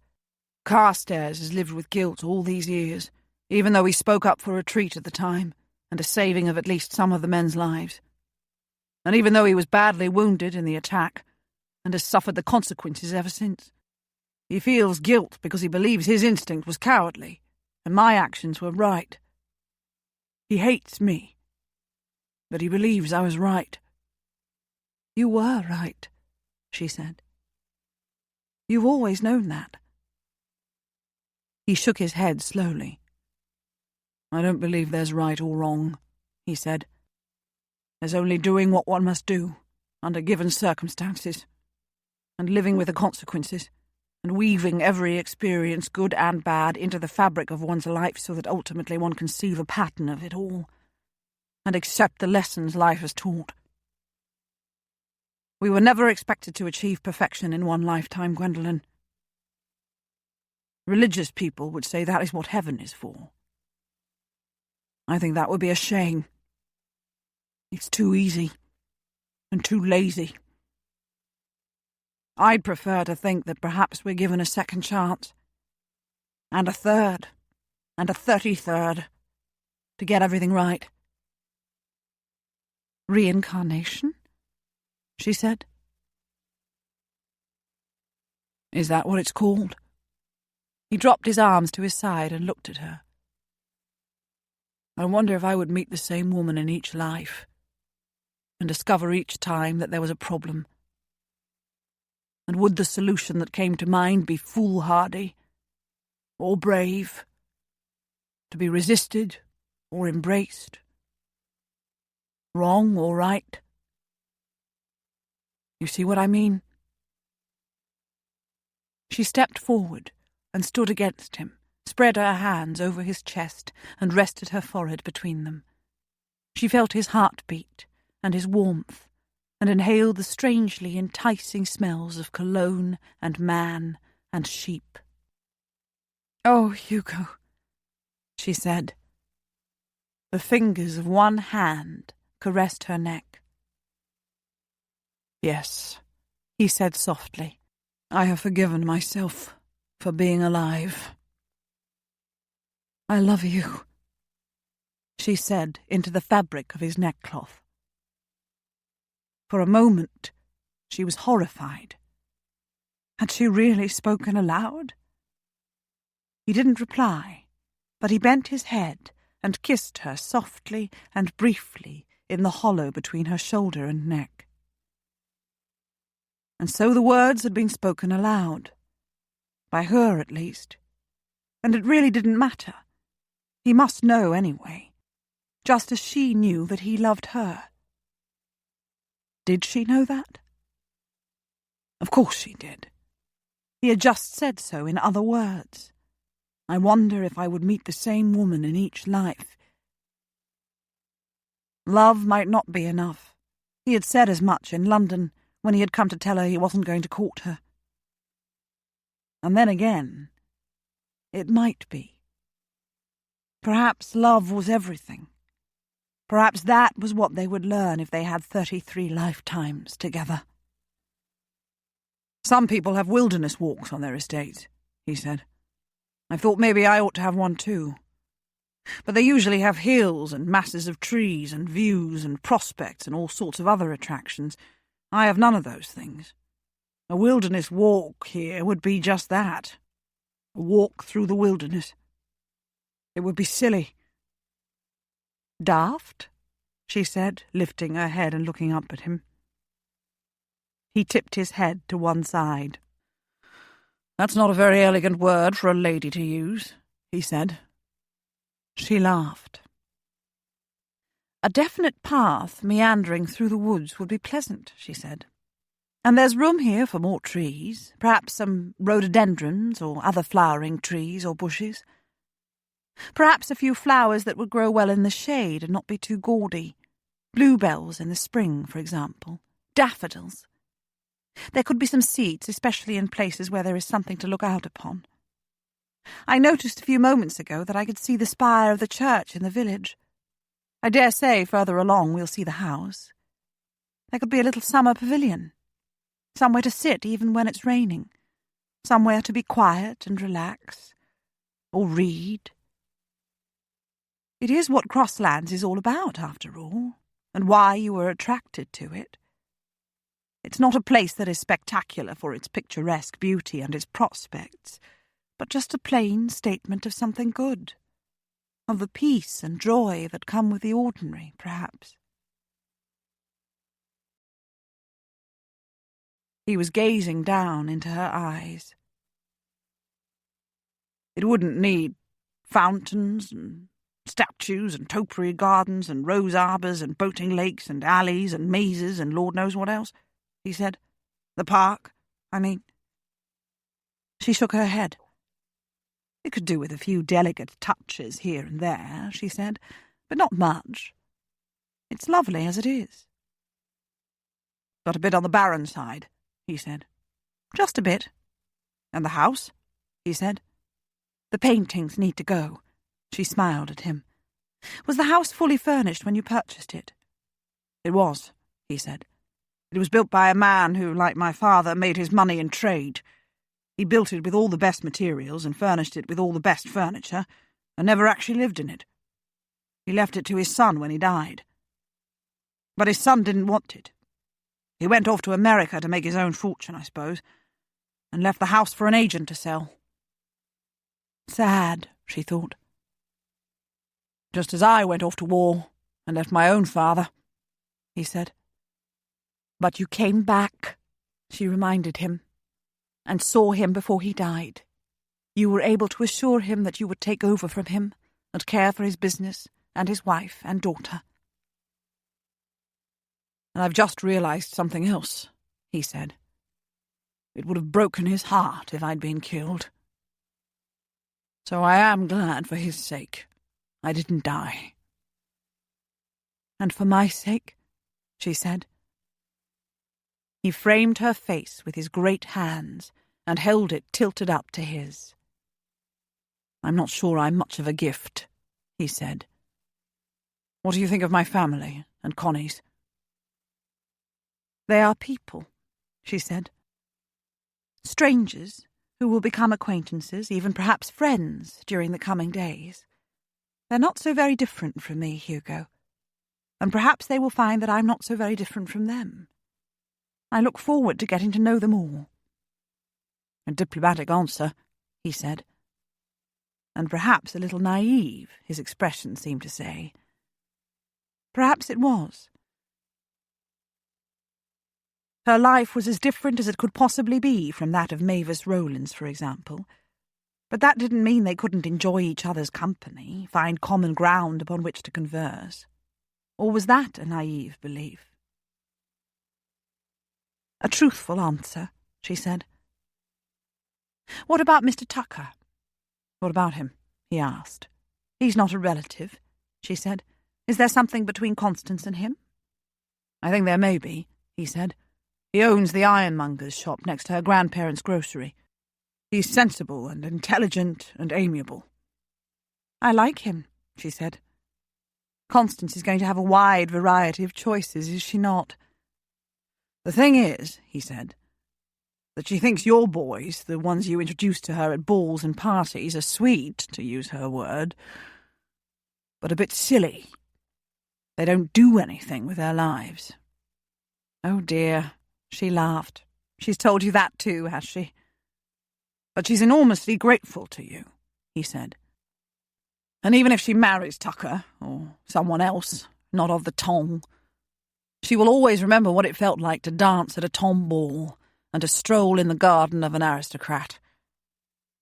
"Carstairs has lived with guilt all these years, even though he spoke up for retreat at the time and a saving of at least some of the men's lives. And even though he was badly wounded in the attack and has suffered the consequences ever since. He feels guilt because he believes his instinct was cowardly and my actions were right. He hates me, but he believes I was right." "You were right," she said. "You've always known that." He shook his head slowly. "I don't believe there's right or wrong," he said. "There's only doing what one must do, under given circumstances, and living with the consequences, and weaving every experience, good and bad, into the fabric of one's life so that ultimately one can see the pattern of it all, and accept the lessons life has taught. We were never expected to achieve perfection in one lifetime, Gwendolen. Religious people would say that is what heaven is for. I think that would be a shame. It's too easy and too lazy. I'd prefer to think that perhaps we're given a second chance, and a third, and a 33rd, to get everything right." "Reincarnation?" she said. "Is that what it's called?" He dropped his arms to his side and looked at her. "I wonder if I would meet the same woman in each life, and discover each time that there was a problem. And would the solution that came to mind be foolhardy or brave, to be resisted or embraced, wrong or right? You see what I mean?" She stepped forward and stood against him, spread her hands over his chest and rested her forehead between them. She felt his heart beat and his warmth, and inhaled the strangely enticing smells of cologne and man and sheep. "Oh, Hugo," she said. The fingers of one hand caressed her neck. "Yes," he said softly, "I have forgiven myself for being alive." "I love you," she said into the fabric of his neckcloth. For a moment, she was horrified. Had she really spoken aloud? He didn't reply, but he bent his head and kissed her softly and briefly in the hollow between her shoulder and neck. And so the words had been spoken aloud, by her at least, and it really didn't matter. He must know anyway, just as she knew that he loved her. Did she know that? Of course she did. He had just said so in other words. I wonder if I would meet the same woman in each life. Love might not be enough. He had said as much in London when he had come to tell her he wasn't going to court her. And then again, it might be. Perhaps love was everything. Perhaps that was what they would learn if they had 33 lifetimes together. Some people have wilderness walks on their estates, he said. I thought maybe I ought to have one too. But they usually have hills and masses of trees and views and prospects and all sorts of other attractions. I have none of those things. A wilderness walk here would be just that. A walk through the wilderness. It would be silly. Daft? She said, lifting her head and looking up at him. He tipped his head to one side. That's not a very elegant word for a lady to use, he said. She laughed. A definite path meandering through the woods would be pleasant, she said. And there's room here for more trees, perhaps some rhododendrons or other flowering trees or bushes. Perhaps a few flowers that would grow well in the shade and not be too gaudy. Bluebells in the spring, for example. Daffodils. There could be some seats, especially in places where there is something to look out upon. I noticed a few moments ago that I could see the spire of the church in the village. I dare say further along we'll see the house. There could be a little summer pavilion. Somewhere to sit even when it's raining. Somewhere to be quiet and relax. Or read. It is what Crosslands is all about, after all, and why you were attracted to it. It's not a place that is spectacular for its picturesque beauty and its prospects, but just a plain statement of something good, of the peace and joy that come with the ordinary, perhaps. He was gazing down into her eyes. It wouldn't need fountains and statues and topiary gardens and rose arbours and boating lakes and alleys and mazes and Lord knows what else, he said. The park, I mean. She shook her head. It could do with a few delicate touches here and there, she said, but not much. It's lovely as it is. Got a bit on the barren side, he said. Just a bit. And the house? He said. The paintings need to go. She smiled at him. Was the house fully furnished when you purchased it? It was, he said. It was built by a man who, like my father, made his money in trade. He built it with all the best materials and furnished it with all the best furniture, and never actually lived in it. He left it to his son when he died. But his son didn't want it. He went off to America to make his own fortune, I suppose, and left the house for an agent to sell. Sad, she thought. Just as I went off to war and left my own father, he said. But you came back, she reminded him, and saw him before he died. You were able to assure him that you would take over from him and care for his business and his wife and daughter. And I've just realised something else, he said. It would have broken his heart if I'd been killed. So I am glad for his sake I didn't die. And for my sake, she said. He framed her face with his great hands and held it tilted up to his. I'm not sure I'm much of a gift, he said. What do you think of my family and Connie's? They are people, she said. Strangers who will become acquaintances, even perhaps friends, during the coming days. They're not so very different from me, Hugo. And perhaps they will find that I'm not so very different from them. I look forward to getting to know them all. A diplomatic answer, he said. And perhaps a little naive, his expression seemed to say. Perhaps it was. Her life was as different as it could possibly be from that of Mavis Rowland's, for example. But that didn't mean they couldn't enjoy each other's company, find common ground upon which to converse. Or was that a naive belief? A truthful answer, she said. What about Mr. Tucker? What about him? He asked. He's not a relative, she said. Is there something between Constance and him? I think there may be, he said. He owns the ironmonger's shop next to her grandparents' grocery. He's sensible and intelligent and amiable. I like him, she said. Constance is going to have a wide variety of choices, is she not? The thing is, he said, that she thinks your boys, the ones you introduced to her at balls and parties, are sweet, to use her word, but a bit silly. They don't do anything with their lives." "Oh dear," she laughed. "She's told you that too, has she?" "But she's enormously grateful to you," he said. "And even if she marries Tucker, or someone else, not of the tong, she will always remember what it felt like to dance at a tom ball and to stroll in the garden of an aristocrat.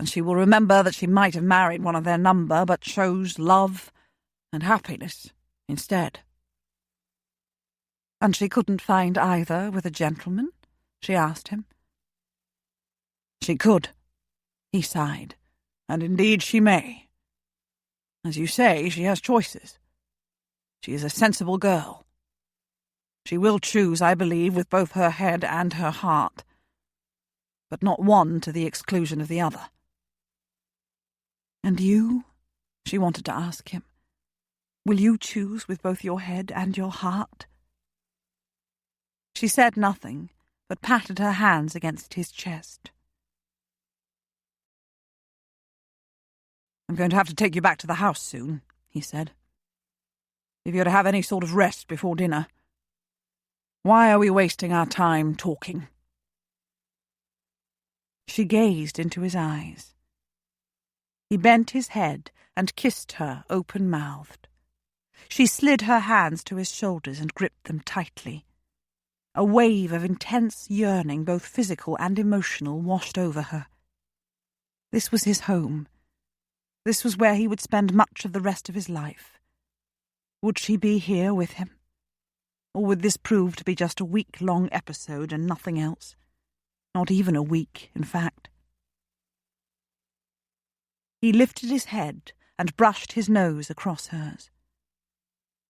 And she will remember that she might have married one of their number, but chose love and happiness instead." "And she couldn't find either with a gentleman?" she asked him. "She could," he sighed, "and indeed she may. As you say, she has choices. She is a sensible girl. She will choose, I believe, with both her head and her heart, but not one to the exclusion of the other." "And you?" she wanted to ask him. "Will you choose with both your head and your heart?" She said nothing, but patted her hands against his chest. "I'm going to have to take you back to the house soon," he said. "If you're to have any sort of rest before dinner. Why are we wasting our time talking?" She gazed into his eyes. He bent his head and kissed her open-mouthed. She slid her hands to his shoulders and gripped them tightly. A wave of intense yearning, both physical and emotional, washed over her. This was his home. This was where he would spend much of the rest of his life. Would she be here with him? Or would this prove to be just a week-long episode and nothing else? Not even a week, in fact. He lifted his head and brushed his nose across hers.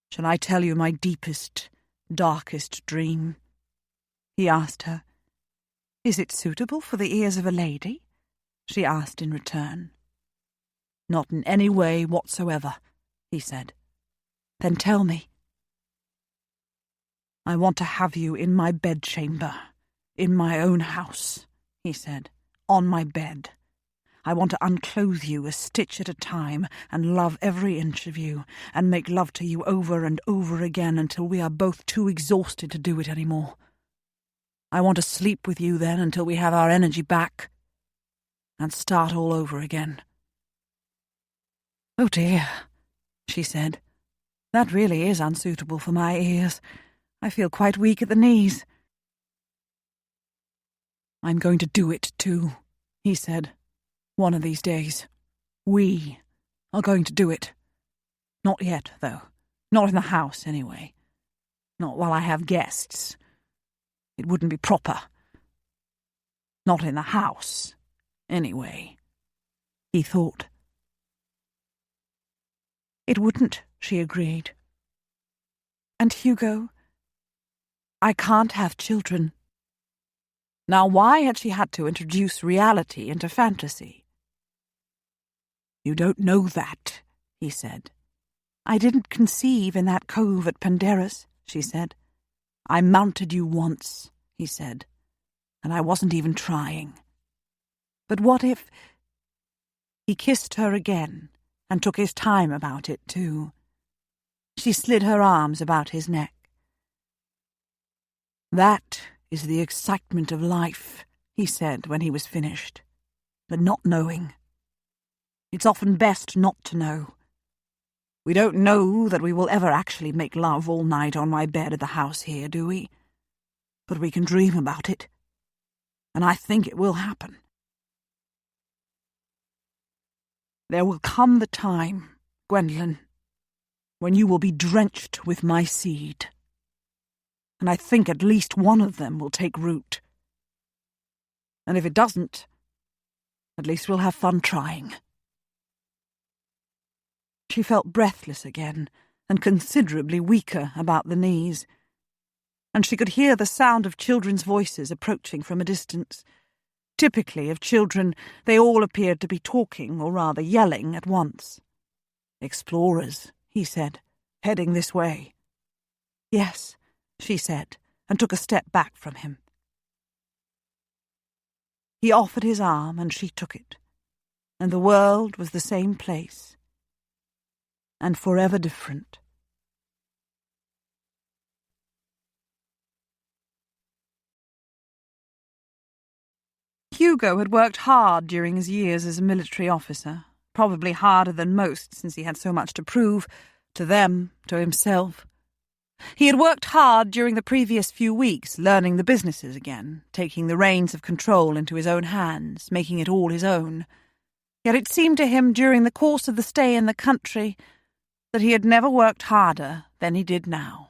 "Shall I tell you my deepest, darkest dream?" he asked her. "Is it suitable for the ears of a lady?" she asked in return. "Not in any way whatsoever," he said. "Then tell me." "I want to have you in my bedchamber, in my own house," he said, "on my bed. I want to unclothe you a stitch at a time and love every inch of you and make love to you over and over again until we are both too exhausted to do it any more. I want to sleep with you then until we have our energy back and start all over again." "Oh dear," she said. "That really is unsuitable for my ears. I feel quite weak at the knees." "I'm going to do it too," he said. "One of these days. We are going to do it. Not yet, though. Not in the house, anyway. Not while I have guests. It wouldn't be proper. Not in the house, anyway," he thought. "It wouldn't," she agreed. "And Hugo, I can't have children." Now why had she had to introduce reality into fantasy? "You don't know that," he said. "I didn't conceive in that cove at Penderys," she said. "I mounted you once," he said, "and I wasn't even trying. But what if—" He kissed her again, and took his time about it too. She slid her arms about his neck. "That is the excitement of life," he said when he was finished. "The not knowing. It's often best not to know. We don't know that we will ever actually make love all night on my bed at the house here, do we? But we can dream about it. And I think it will happen. There will come the time, Gwendolen, when you will be drenched with my seed. And I think at least one of them will take root. And if it doesn't, at least we'll have fun trying." She felt breathless again, and considerably weaker about the knees, and she could hear the sound of children's voices approaching from a distance. Typically of children, they all appeared to be talking, or rather yelling, at once. "Explorers," he said, "heading this way." "Yes," she said, and took a step back from him. He offered his arm, and she took it, and the world was the same place, and forever different. Hugo had worked hard during his years as a military officer, probably harder than most since he had so much to prove, to them, to himself. He had worked hard during the previous few weeks, learning the businesses again, taking the reins of control into his own hands, making it all his own. Yet it seemed to him during the course of the stay in the country that he had never worked harder than he did now.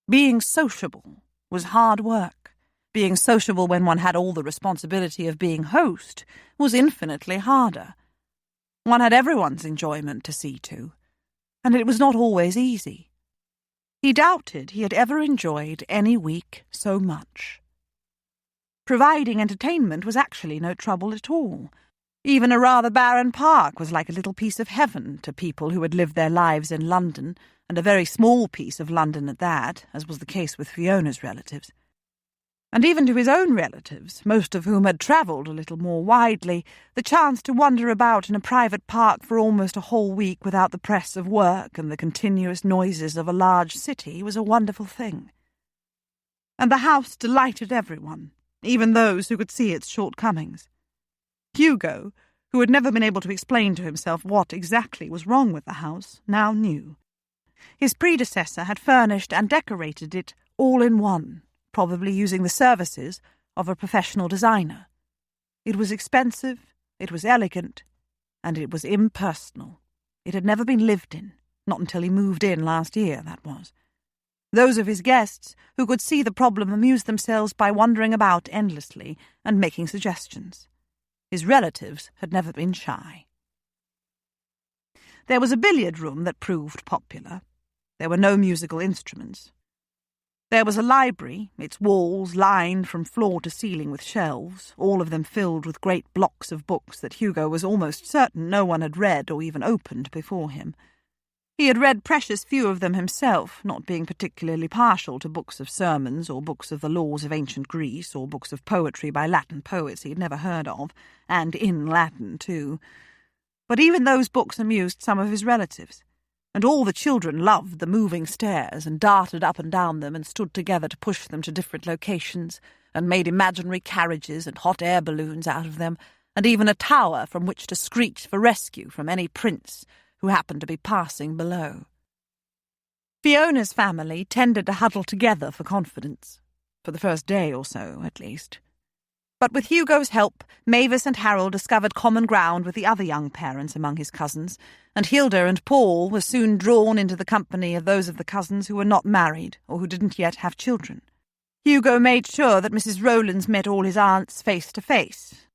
Being sociable was hard work. Being sociable when one had all the responsibility of being host was infinitely harder. One had everyone's enjoyment to see to, and it was not always easy. He doubted he had ever enjoyed any week so much. Providing entertainment was actually no trouble at all. Even a rather barren park was like a little piece of heaven to people who had lived their lives in London, and a very small piece of London at that, as was the case with Fiona's relatives. And even to his own relatives, most of whom had travelled a little more widely, the chance to wander about in a private park for almost a whole week without the press of work and the continuous noises of a large city was a wonderful thing. And the house delighted everyone, even those who could see its shortcomings. Hugo, who had never been able to explain to himself what exactly was wrong with the house, now knew. His predecessor had furnished and decorated it all in one, probably using the services of a professional designer. It was expensive, it was elegant, and it was impersonal. It had never been lived in, not until he moved in last year, that was. Those of his guests who could see the problem amused themselves by wandering about endlessly and making suggestions. His relatives had never been shy. There was a billiard room that proved popular. There were no musical instruments. There was a library, its walls lined from floor to ceiling with shelves, all of them filled with great blocks of books that Hugo was almost certain no one had read or even opened before him. He had read precious few of them himself, not being particularly partial to books of sermons or books of the laws of ancient Greece or books of poetry by Latin poets he had never heard of, and in Latin too. But even those books amused some of his relatives, and all the children loved the moving stairs and darted up and down them and stood together to push them to different locations and made imaginary carriages and hot air balloons out of them, and even a tower from which to screech for rescue from any prince who happened to be passing below. Fiona's family tended to huddle together for confidence, for the first day or so, at least. But with Hugo's help, Mavis and Harold discovered common ground with the other young parents among his cousins, and Hilda and Paul were soon drawn into the company of those of the cousins who were not married or who didn't yet have children. Hugo made sure that Mrs. Rowlands met all his aunts face to face,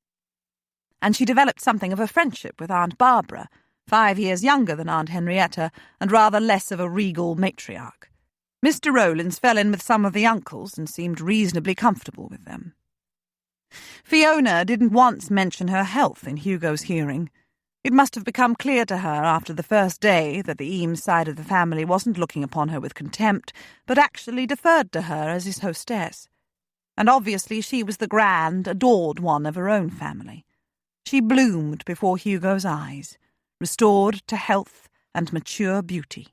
and she developed something of a friendship with Aunt Barbara, 5 years younger than Aunt Henrietta and rather less of a regal matriarch. Mr. Rowlands fell in with some of the uncles and seemed reasonably comfortable with them. Fiona didn't once mention her health in Hugo's hearing. It must have become clear to her after the first day that the Eames side of the family wasn't looking upon her with contempt, but actually deferred to her as his hostess. And obviously she was the grand, adored one of her own family. She bloomed before Hugo's eyes, restored to health and mature beauty.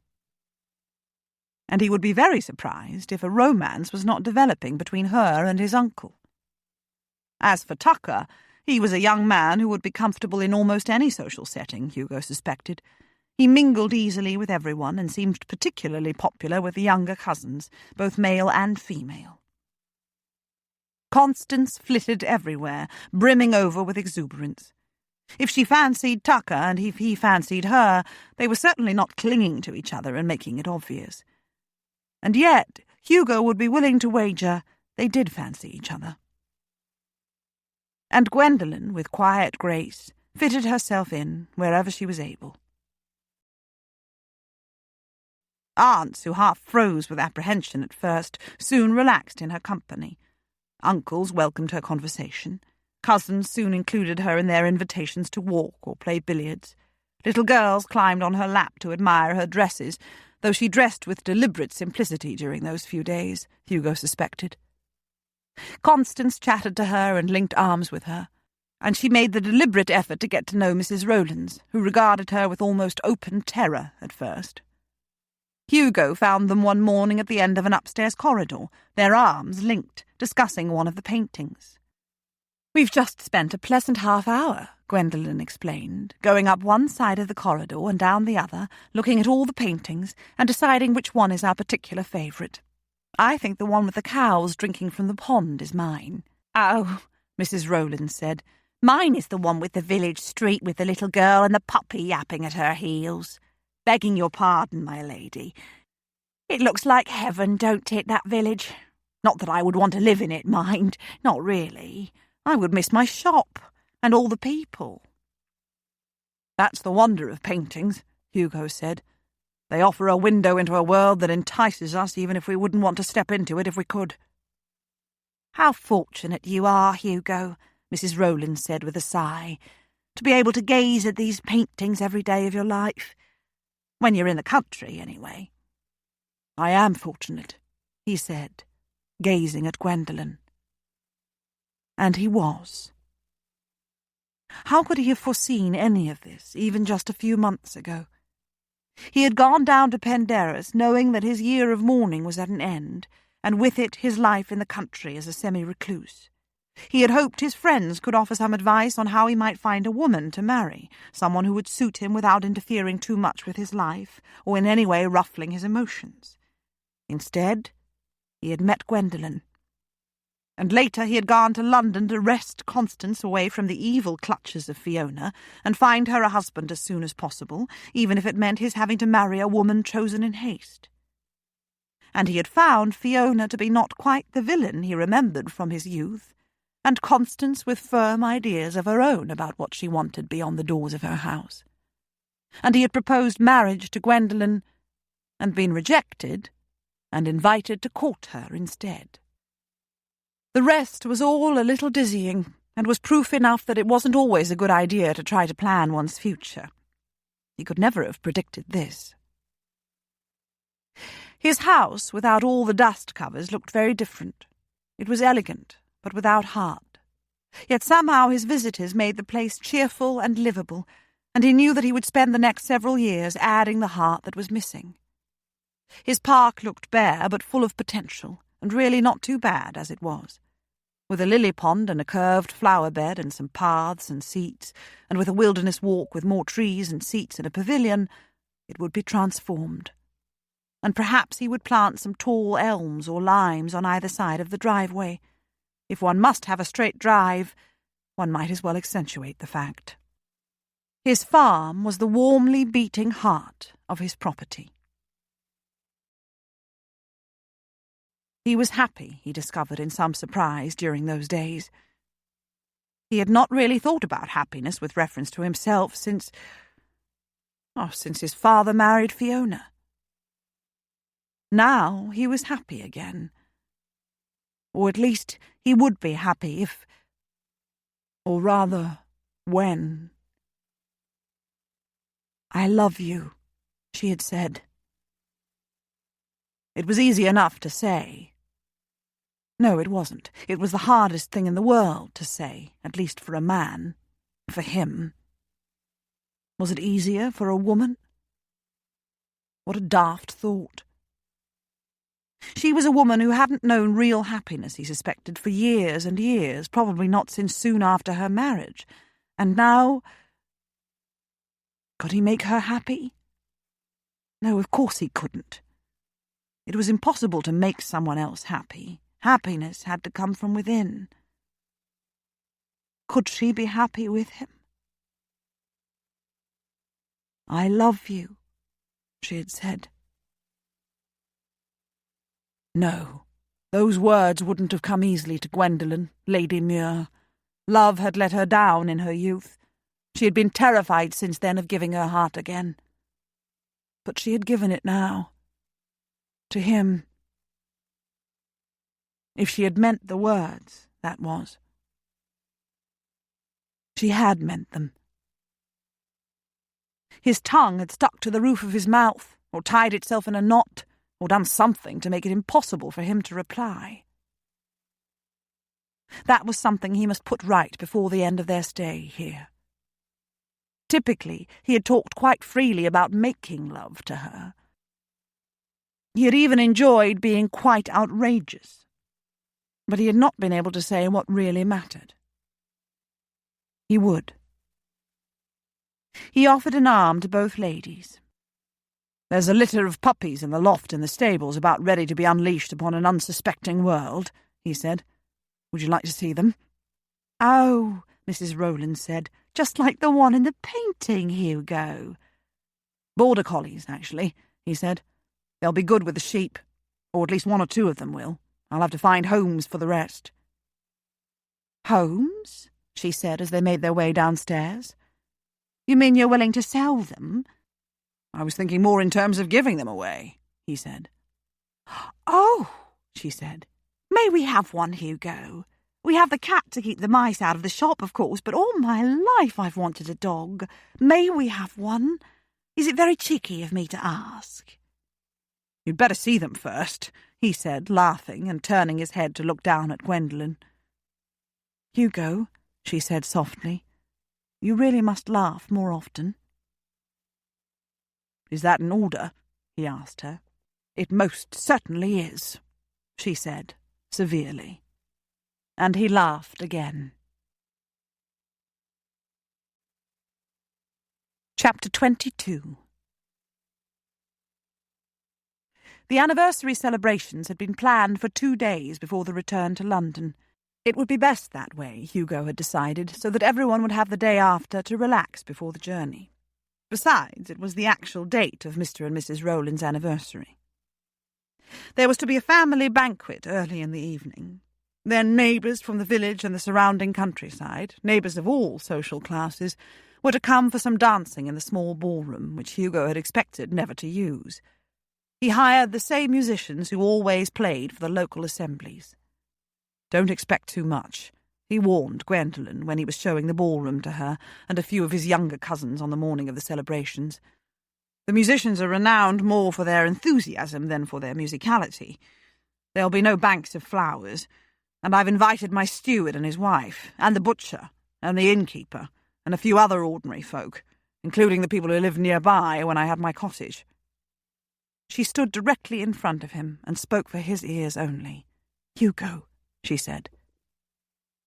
And he would be very surprised if a romance was not developing between her and his uncle. As for Tucker, he was a young man who would be comfortable in almost any social setting, Hugo suspected. He mingled easily with everyone and seemed particularly popular with the younger cousins, both male and female. Constance flitted everywhere, brimming over with exuberance. If she fancied Tucker and if he fancied her, they were certainly not clinging to each other and making it obvious. And yet Hugo would be willing to wager they did fancy each other. And Gwendolen, with quiet grace, fitted herself in wherever she was able. Aunts, who half froze with apprehension at first, soon relaxed in her company. Uncles welcomed her conversation. Cousins soon included her in their invitations to walk or play billiards. Little girls climbed on her lap to admire her dresses, though she dressed with deliberate simplicity during those few days, Hugo suspected. Constance chatted to her and linked arms with her, and she made the deliberate effort to get to know Mrs. Rowlands, who regarded her with almost open terror at first. Hugo found them one morning at the end of an upstairs corridor, their arms linked, discussing one of the paintings. "We've just spent a pleasant half-hour," Gwendolen explained, going up one side of the corridor and down the other, looking at all the paintings and deciding which one is our particular favourite. "I think the one with the cows drinking from the pond is mine." "Oh," Mrs. Rowlands said, "mine is the one with the village street with the little girl and the puppy yapping at her heels. Begging your pardon, my lady. It looks like heaven, don't it, that village? Not that I would want to live in it, mind. Not really. I would miss my shop and all the people." "That's the wonder of paintings," Hugo said. "They offer a window into a world that entices us even if we wouldn't want to step into it if we could." "How fortunate you are, Hugo," Mrs. Rowlands said with a sigh, "to be able to gaze at these paintings every day of your life. When you're in the country, anyway." "I am fortunate," he said, gazing at Gwendolen. And he was. How could he have foreseen any of this, even just a few months ago? He had gone down to Penderys knowing that his year of mourning was at an end, and with it his life in the country as a semi-recluse. He had hoped his friends could offer some advice on how he might find a woman to marry, someone who would suit him without interfering too much with his life, or in any way ruffling his emotions. Instead, he had met Gwendolen. And later he had gone to London to wrest Constance away from the evil clutches of Fiona and find her a husband as soon as possible, even if it meant his having to marry a woman chosen in haste. And he had found Fiona to be not quite the villain he remembered from his youth, and Constance with firm ideas of her own about what she wanted beyond the doors of her house. And he had proposed marriage to Gwendolen, and been rejected, and invited to court her instead. The rest was all a little dizzying, and was proof enough that it wasn't always a good idea to try to plan one's future. He could never have predicted this. His house, without all the dust covers, looked very different. It was elegant, but without heart. Yet somehow his visitors made the place cheerful and livable, and he knew that he would spend the next several years adding the heart that was missing. His park looked bare, but full of potential, and really not too bad as it was. With a lily pond and a curved flower bed and some paths and seats, and with a wilderness walk with more trees and seats and a pavilion, it would be transformed. And perhaps he would plant some tall elms or limes on either side of the driveway. If one must have a straight drive, one might as well accentuate the fact. His farm was the warmly beating heart of his property. He was happy, he discovered in some surprise during those days. He had not really thought about happiness with reference to himself since his father married Fiona. Now he was happy again. Or at least he would be happy if... or rather, when... "I love you," she had said. It was easy enough to say. No, it wasn't. It was the hardest thing in the world to say, at least for a man. For him. Was it easier for a woman? What a daft thought. She was a woman who hadn't known real happiness, he suspected, for years and years, probably not since soon after her marriage. And now... could he make her happy? No, of course he couldn't. It was impossible to make someone else happy. Happiness had to come from within. Could she be happy with him? "I love you," she had said. No, those words wouldn't have come easily to Gwendolen, Lady Muir. Love had let her down in her youth. She had been terrified since then of giving her heart again. But she had given it now. To him. If she had meant the words, that was. She had meant them. His tongue had stuck to the roof of his mouth, or tied itself in a knot, or done something to make it impossible for him to reply. That was something he must put right before the end of their stay here. Typically, he had talked quite freely about making love to her. He had even enjoyed being quite outrageous. But he had not been able to say what really mattered. He would. He offered an arm to both ladies. "There's a litter of puppies in the loft in the stables about ready to be unleashed upon an unsuspecting world," he said. "Would you like to see them?" "Oh," Mrs. Rowland said, "just like the one in the painting, Hugo." "Border collies, actually," he said. "They'll be good with the sheep, or at least one or two of them will. I'll have to find homes for the rest." "Homes?" she said as they made their way downstairs. "You mean you're willing to sell them?" "I was thinking more in terms of giving them away," he said. "Oh," she said. "May we have one, Hugo? We have the cat to keep the mice out of the shop, of course, but all my life I've wanted a dog. May we have one? Is it very cheeky of me to ask?" "You'd better see them first," he said, laughing and turning his head to look down at Gwendolen. "Hugo," she said softly, "you really must laugh more often." "Is that an order?" he asked her. "It most certainly is," she said severely. And he laughed again. Chapter 22. The anniversary celebrations had been planned for 2 days before the return to London. It would be best that way, Hugo had decided, so that everyone would have the day after to relax before the journey. Besides, it was the actual date of Mr. and Mrs. Rowland's anniversary. There was to be a family banquet early in the evening. Then neighbours from the village and the surrounding countryside, neighbours of all social classes, were to come for some dancing in the small ballroom, which Hugo had expected never to use. He hired the same musicians who always played for the local assemblies. "Don't expect too much," he warned Gwendolen when he was showing the ballroom to her and a few of his younger cousins on the morning of the celebrations. "The musicians are renowned more for their enthusiasm than for their musicality. There'll be no banks of flowers, and I've invited my steward and his wife, and the butcher, and the innkeeper, and a few other ordinary folk, including the people who lived nearby when I had my cottage." She stood directly in front of him and spoke for his ears only. "Hugo," she said,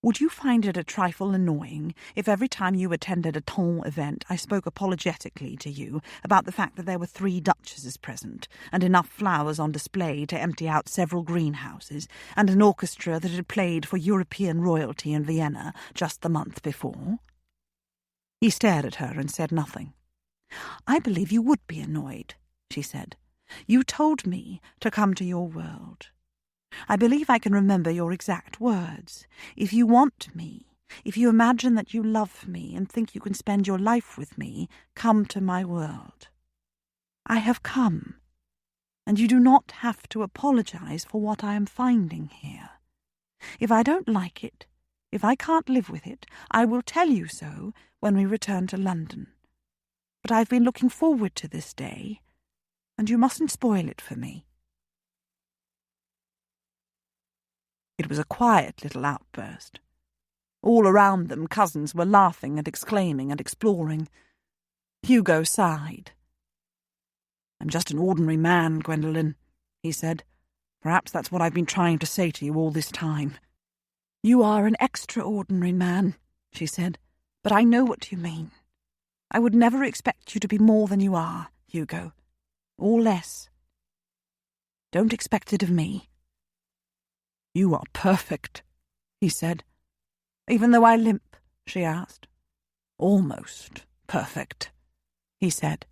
"would you find it a trifle annoying if every time you attended a ton event I spoke apologetically to you about the fact that there were 3 duchesses present, and enough flowers on display to empty out several greenhouses, and an orchestra that had played for European royalty in Vienna just the month before?" He stared at her and said nothing. "I believe you would be annoyed," she said. "You told me to come to your world. I believe I can remember your exact words. If you want me, if you imagine that you love me and think you can spend your life with me, come to my world. I have come, and you do not have to apologize for what I am finding here. If I don't like it, if I can't live with it, I will tell you so when we return to London. But I've been looking forward to this day, and you mustn't spoil it for me." It was a quiet little outburst. All around them cousins were laughing and exclaiming and exploring. Hugo sighed. "I'm just an ordinary man, Gwendolen," he said. "Perhaps that's what I've been trying to say to you all this time." "You are an extraordinary man," she said, "but I know what you mean. I would never expect you to be more than you are, Hugo, or less. Don't expect it of me." "You are perfect," he said. "Even though I limp?" she asked. "Almost perfect," he said.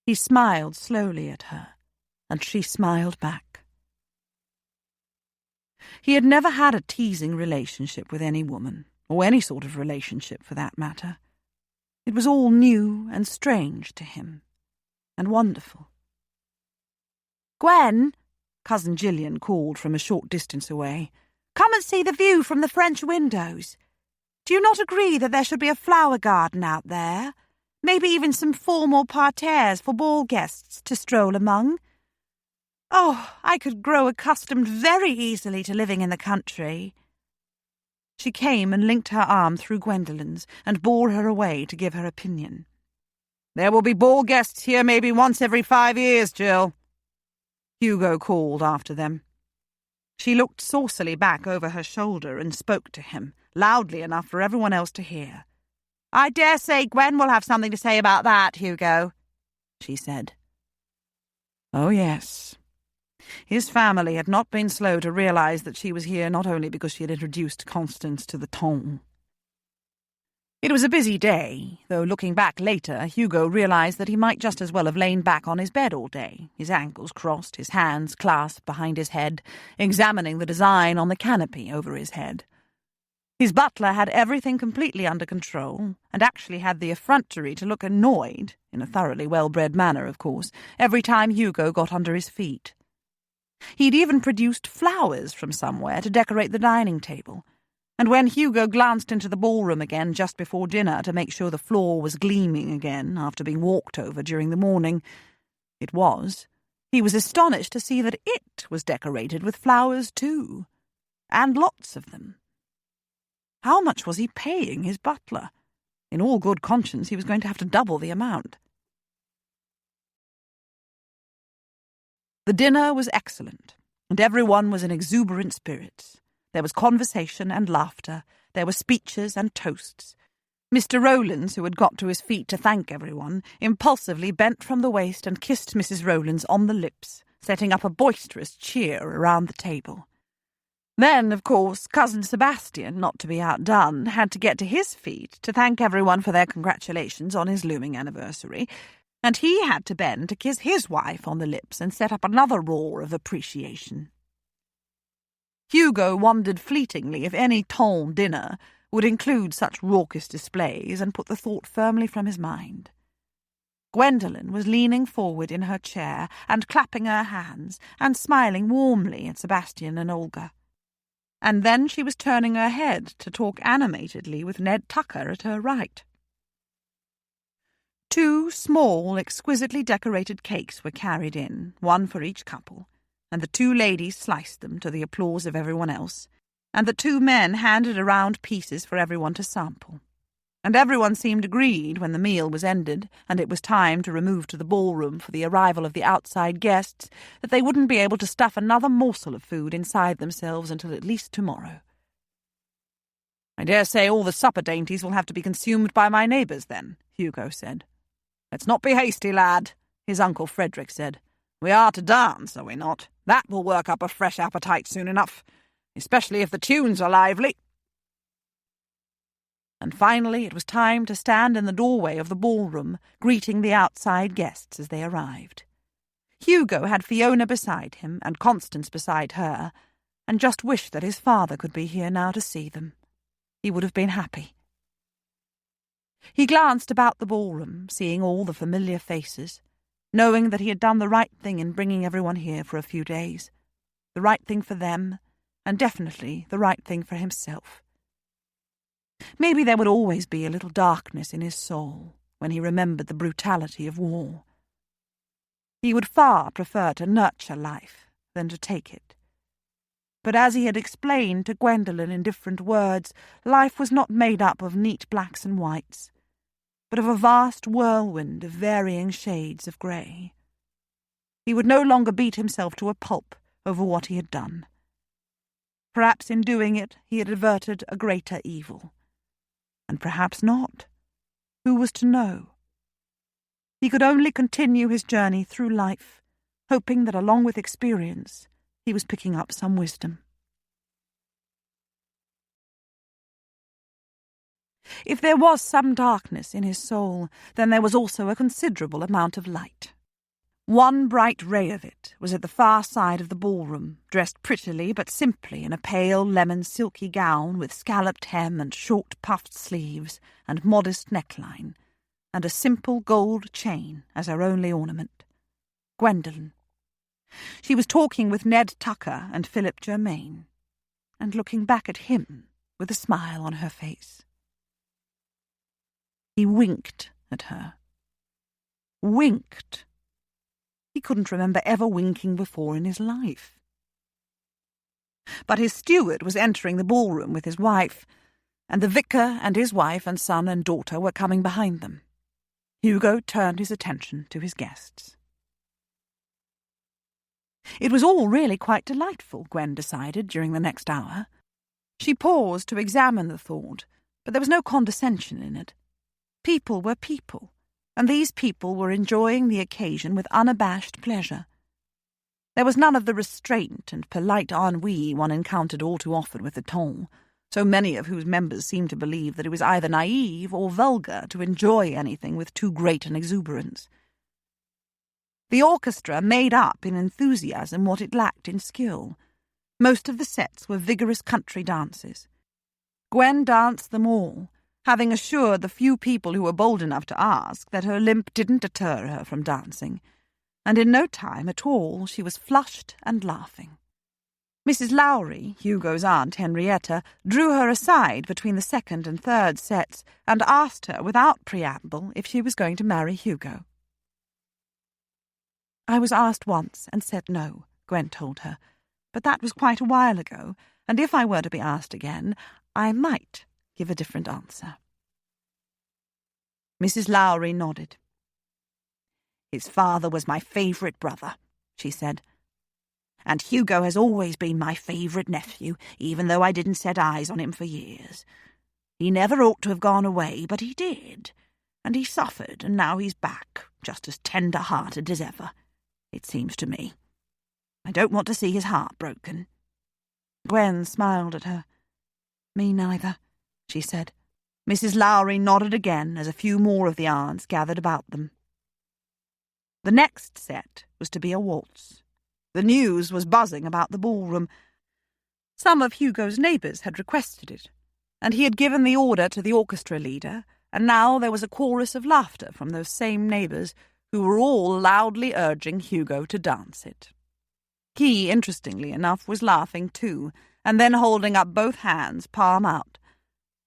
He smiled slowly at her, and she smiled back. He had never had a teasing relationship with any woman, or any sort of relationship for that matter. It was all new and strange to him, and wonderful. "Gwen," Cousin Gillian called from a short distance away, "come and see the view from the French windows. Do you not agree that there should be a flower garden out there? Maybe even some formal parterres for ball guests to stroll among? Oh, I could grow accustomed very easily to living in the country." She came and linked her arm through Gwendolen's and bore her away to give her opinion. "There will be ball guests here maybe once every 5 years, Jill," Hugo called after them. She looked saucily back over her shoulder and spoke to him, loudly enough for everyone else to hear. "I dare say Gwen will have something to say about that, Hugo," she said. Oh, yes. His family had not been slow to realise that she was here not only because she had introduced Constance to the ton. It was a busy day, though looking back later, Hugo realised that he might just as well have lain back on his bed all day, his ankles crossed, his hands clasped behind his head, examining the design on the canopy over his head. His butler had everything completely under control, and actually had the effrontery to look annoyed, in a thoroughly well-bred manner, of course, every time Hugo got under his feet. He'd even produced flowers from somewhere to decorate the dining table, and when Hugo glanced into the ballroom again just before dinner to make sure the floor was gleaming again after being walked over during the morning, he was astonished to see that it was decorated with flowers too, and lots of them. How much was he paying his butler? In all good conscience, he was going to have to double the amount. The dinner was excellent, and everyone was in exuberant spirits. There was conversation and laughter. There were speeches and toasts. Mr. Rowlands, who had got to his feet to thank everyone, impulsively bent from the waist and kissed Mrs. Rowlands on the lips, setting up a boisterous cheer around the table. Then, of course, Cousin Sebastian, not to be outdone, had to get to his feet to thank everyone for their congratulations on his looming anniversary, and he had to bend to kiss his wife on the lips and set up another roar of appreciation. Hugo wondered fleetingly if any ton dinner would include such raucous displays, and put the thought firmly from his mind. Gwendolen was leaning forward in her chair and clapping her hands and smiling warmly at Sebastian and Olga. And then she was turning her head to talk animatedly with Ned Tucker at her right. 2 small, exquisitely decorated cakes were carried in, one for each couple, and the 2 ladies sliced them to the applause of everyone else, and the 2 men handed around pieces for everyone to sample. And everyone seemed agreed when the meal was ended and it was time to remove to the ballroom for the arrival of the outside guests that they wouldn't be able to stuff another morsel of food inside themselves until at least tomorrow. "I dare say all the supper dainties will have to be consumed by my neighbours then," Hugo said. "Let's not be hasty, lad," his Uncle Frederick said. "We are to dance, are we not? That will work up a fresh appetite soon enough, especially if the tunes are lively." And finally it was time to stand in the doorway of the ballroom, greeting the outside guests as they arrived. Hugo had Fiona beside him and Constance beside her, and just wished that his father could be here now to see them. He would have been happy. He glanced about the ballroom, seeing all the familiar faces, knowing that he had done the right thing in bringing everyone here for a few days, the right thing for them, and definitely the right thing for himself. Maybe there would always be a little darkness in his soul when he remembered the brutality of war. He would far prefer to nurture life than to take it. But as he had explained to Gwendolen in different words, life was not made up of neat blacks and whites, but of a vast whirlwind of varying shades of grey. He would no longer beat himself to a pulp over what he had done. Perhaps in doing it he had averted a greater evil. And perhaps not. Who was to know? He could only continue his journey through life, hoping that along with experience he was picking up some wisdom. If there was some darkness in his soul, then there was also a considerable amount of light. One bright ray of it was at the far side of the ballroom, dressed prettily but simply in a pale lemon silky gown with scalloped hem and short puffed sleeves and modest neckline, and a simple gold chain as her only ornament. Gwendolen. She was talking with Ned Tucker and Philip Germain, and looking back at him with a smile on her face. He winked at her. Winked. He couldn't remember ever winking before in his life. But his steward was entering the ballroom with his wife, and the vicar and his wife and son and daughter were coming behind them. Hugo turned his attention to his guests. It was all really quite delightful, Gwen decided during the next hour. She paused to examine the thought, but there was no condescension in it. People were people, and these people were enjoying the occasion with unabashed pleasure. There was none of the restraint and polite ennui one encountered all too often with the ton, so many of whose members seemed to believe that it was either naive or vulgar to enjoy anything with too great an exuberance. The orchestra made up in enthusiasm what it lacked in skill. Most of the sets were vigorous country dances. Gwen danced them all, having assured the few people who were bold enough to ask that her limp didn't deter her from dancing, and in no time at all she was flushed and laughing. Mrs. Lowry, Hugo's aunt Henrietta, drew her aside between the second and third sets and asked her without preamble if she was going to marry Hugo. "I was asked once and said no," Gwen told her, "but that was quite a while ago, and if I were to be asked again, I might give a different answer." Mrs. Lowry nodded. "His father was my favourite brother," she said, "and Hugo has always been my favourite nephew, even though I didn't set eyes on him for years. He never ought to have gone away, but he did, and he suffered, and now he's back, just as tender-hearted as ever, it seems to me. I don't want to see his heart broken." Gwen smiled at her. "Me neither," she said. Mrs. Lowry nodded again as a few more of the aunts gathered about them. The next set was to be a waltz. The news was buzzing about the ballroom. Some of Hugo's neighbours had requested it, and he had given the order to the orchestra leader, and now there was a chorus of laughter from those same neighbours who were all loudly urging Hugo to dance it. He, interestingly enough, was laughing too, and then holding up both hands, palm out.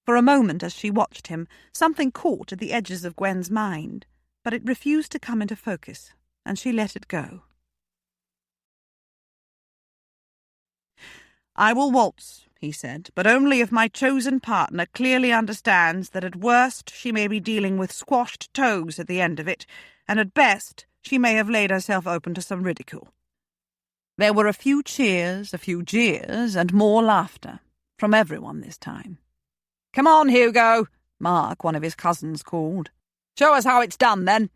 For a moment, as she watched him, something caught at the edges of Gwen's mind, but it refused to come into focus, and she let it go. "I will waltz," he said, "but only if my chosen partner clearly understands that at worst she may be dealing with squashed toes at the end of it, and at best she may have laid herself open to some ridicule." There were a few cheers, a few jeers, and more laughter, from everyone this time. "Come on, Hugo," Mark, one of his cousins, called. "Show us how it's done, then."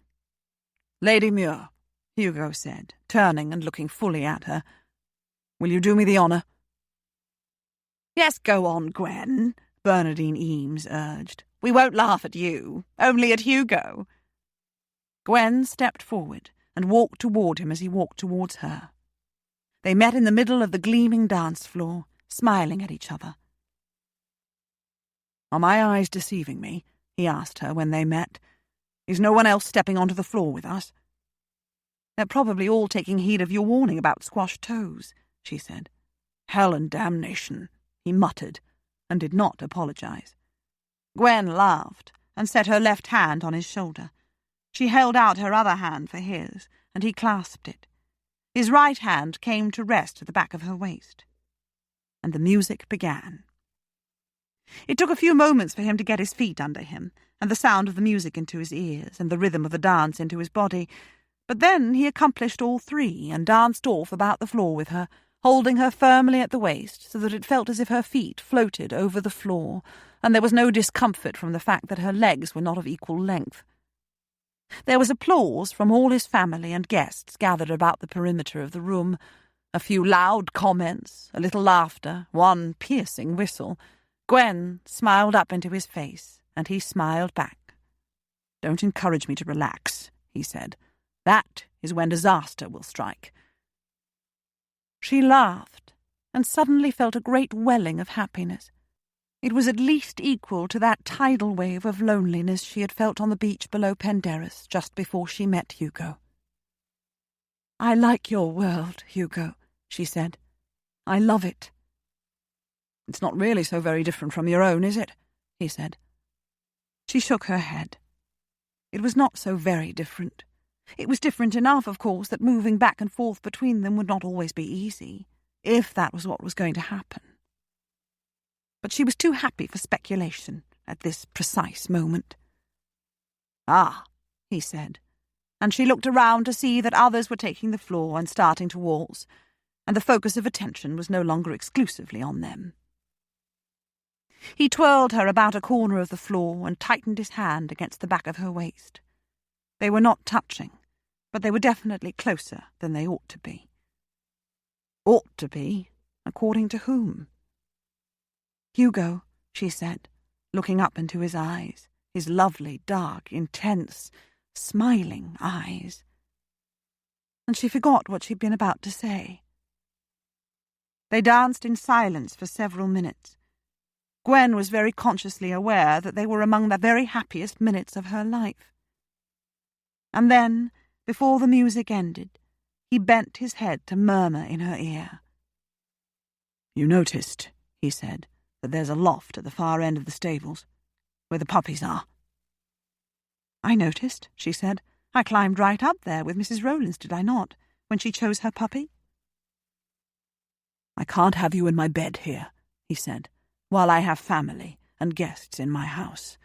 "Lady Muir," Hugo said, turning and looking fully at her, "will you do me the honour?" "Yes, go on, Gwen," Bernardine Eames urged. "We won't laugh at you, only at Hugo." Gwen stepped forward and walked toward him as he walked towards her. They met in the middle of the gleaming dance floor, smiling at each other. "Are my eyes deceiving me?" he asked her when they met. "Is no one else stepping onto the floor with us?" "They're probably all taking heed of your warning about squashed toes," she said. "Hell and damnation," he muttered, and did not apologize. Gwen laughed and set her left hand on his shoulder. She held out her other hand for his, and he clasped it. His right hand came to rest at the back of her waist. And the music began. It took a few moments for him to get his feet under him, and the sound of the music into his ears, and the rhythm of the dance into his body, but then he accomplished all three, and danced off about the floor with her, holding her firmly at the waist so that it felt as if her feet floated over the floor, and there was no discomfort from the fact that her legs were not of equal length. There was applause from all his family and guests gathered about the perimeter of the room, a few loud comments, a little laughter, one piercing whistle. Gwen smiled up into his face, and he smiled back. "Don't encourage me to relax," he said. "That is when disaster will strike." She laughed, and suddenly felt a great welling of happiness. It was at least equal to that tidal wave of loneliness she had felt on the beach below Penderys just before she met Hugo. "I like your world, Hugo," she said. "I love it." "It's not really so very different from your own, is it?" he said. She shook her head. It was not so very different. It was different enough, of course, that moving back and forth between them would not always be easy. if that was what was going to happen. But she was too happy for speculation at this precise moment. "Ah," he said, and she looked around to see that others were taking the floor and starting to waltz, and the focus of attention was no longer exclusively on them. He twirled her about a corner of the floor and tightened his hand against the back of her waist. They were not touching, but they were definitely closer than they ought to be. Ought to be, according to whom? "Hugo," she said, looking up into his eyes, his lovely, dark, intense, smiling eyes. And she forgot what she'd been about to say. They danced in silence for several minutes. Gwen was very consciously aware that they were among the very happiest minutes of her life. And then, before the music ended, he bent his head to murmur in her ear. "You noticed," he said, "that there's a loft at the far end of the stables, where the puppies are." "I noticed," she said. "I climbed right up there with Mrs. Rowlands, did I not, when she chose her puppy?" "I can't have you in my bed here," he said, "while I have family and guests in my house.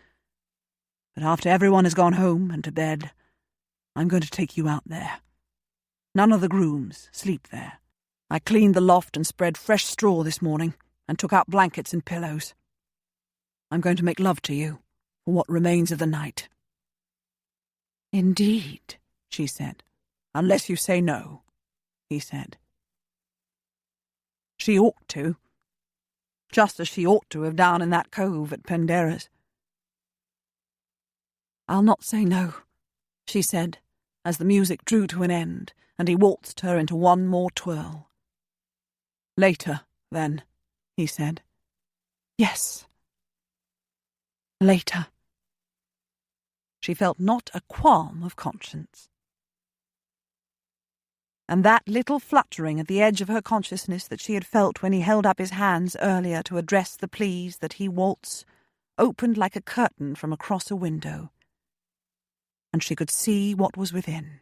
But after everyone has gone home and to bed, I'm going to take you out there. None of the grooms sleep there. I cleaned the loft and spread fresh straw this morning and took out blankets and pillows. I'm going to make love to you for what remains of the night." "Indeed," she said. "Unless you say no," he said. She ought to. Just as she ought to have down in that cove at Penderra's. "I'll not say no," she said, as the music drew to an end, and he waltzed her into one more twirl. "Later, then," he said. "Yes. Later." She felt not a qualm of conscience. And that little fluttering at the edge of her consciousness that she had felt when he held up his hands earlier to address the pleas that he waltz opened like a curtain from across a window, and she could see what was within.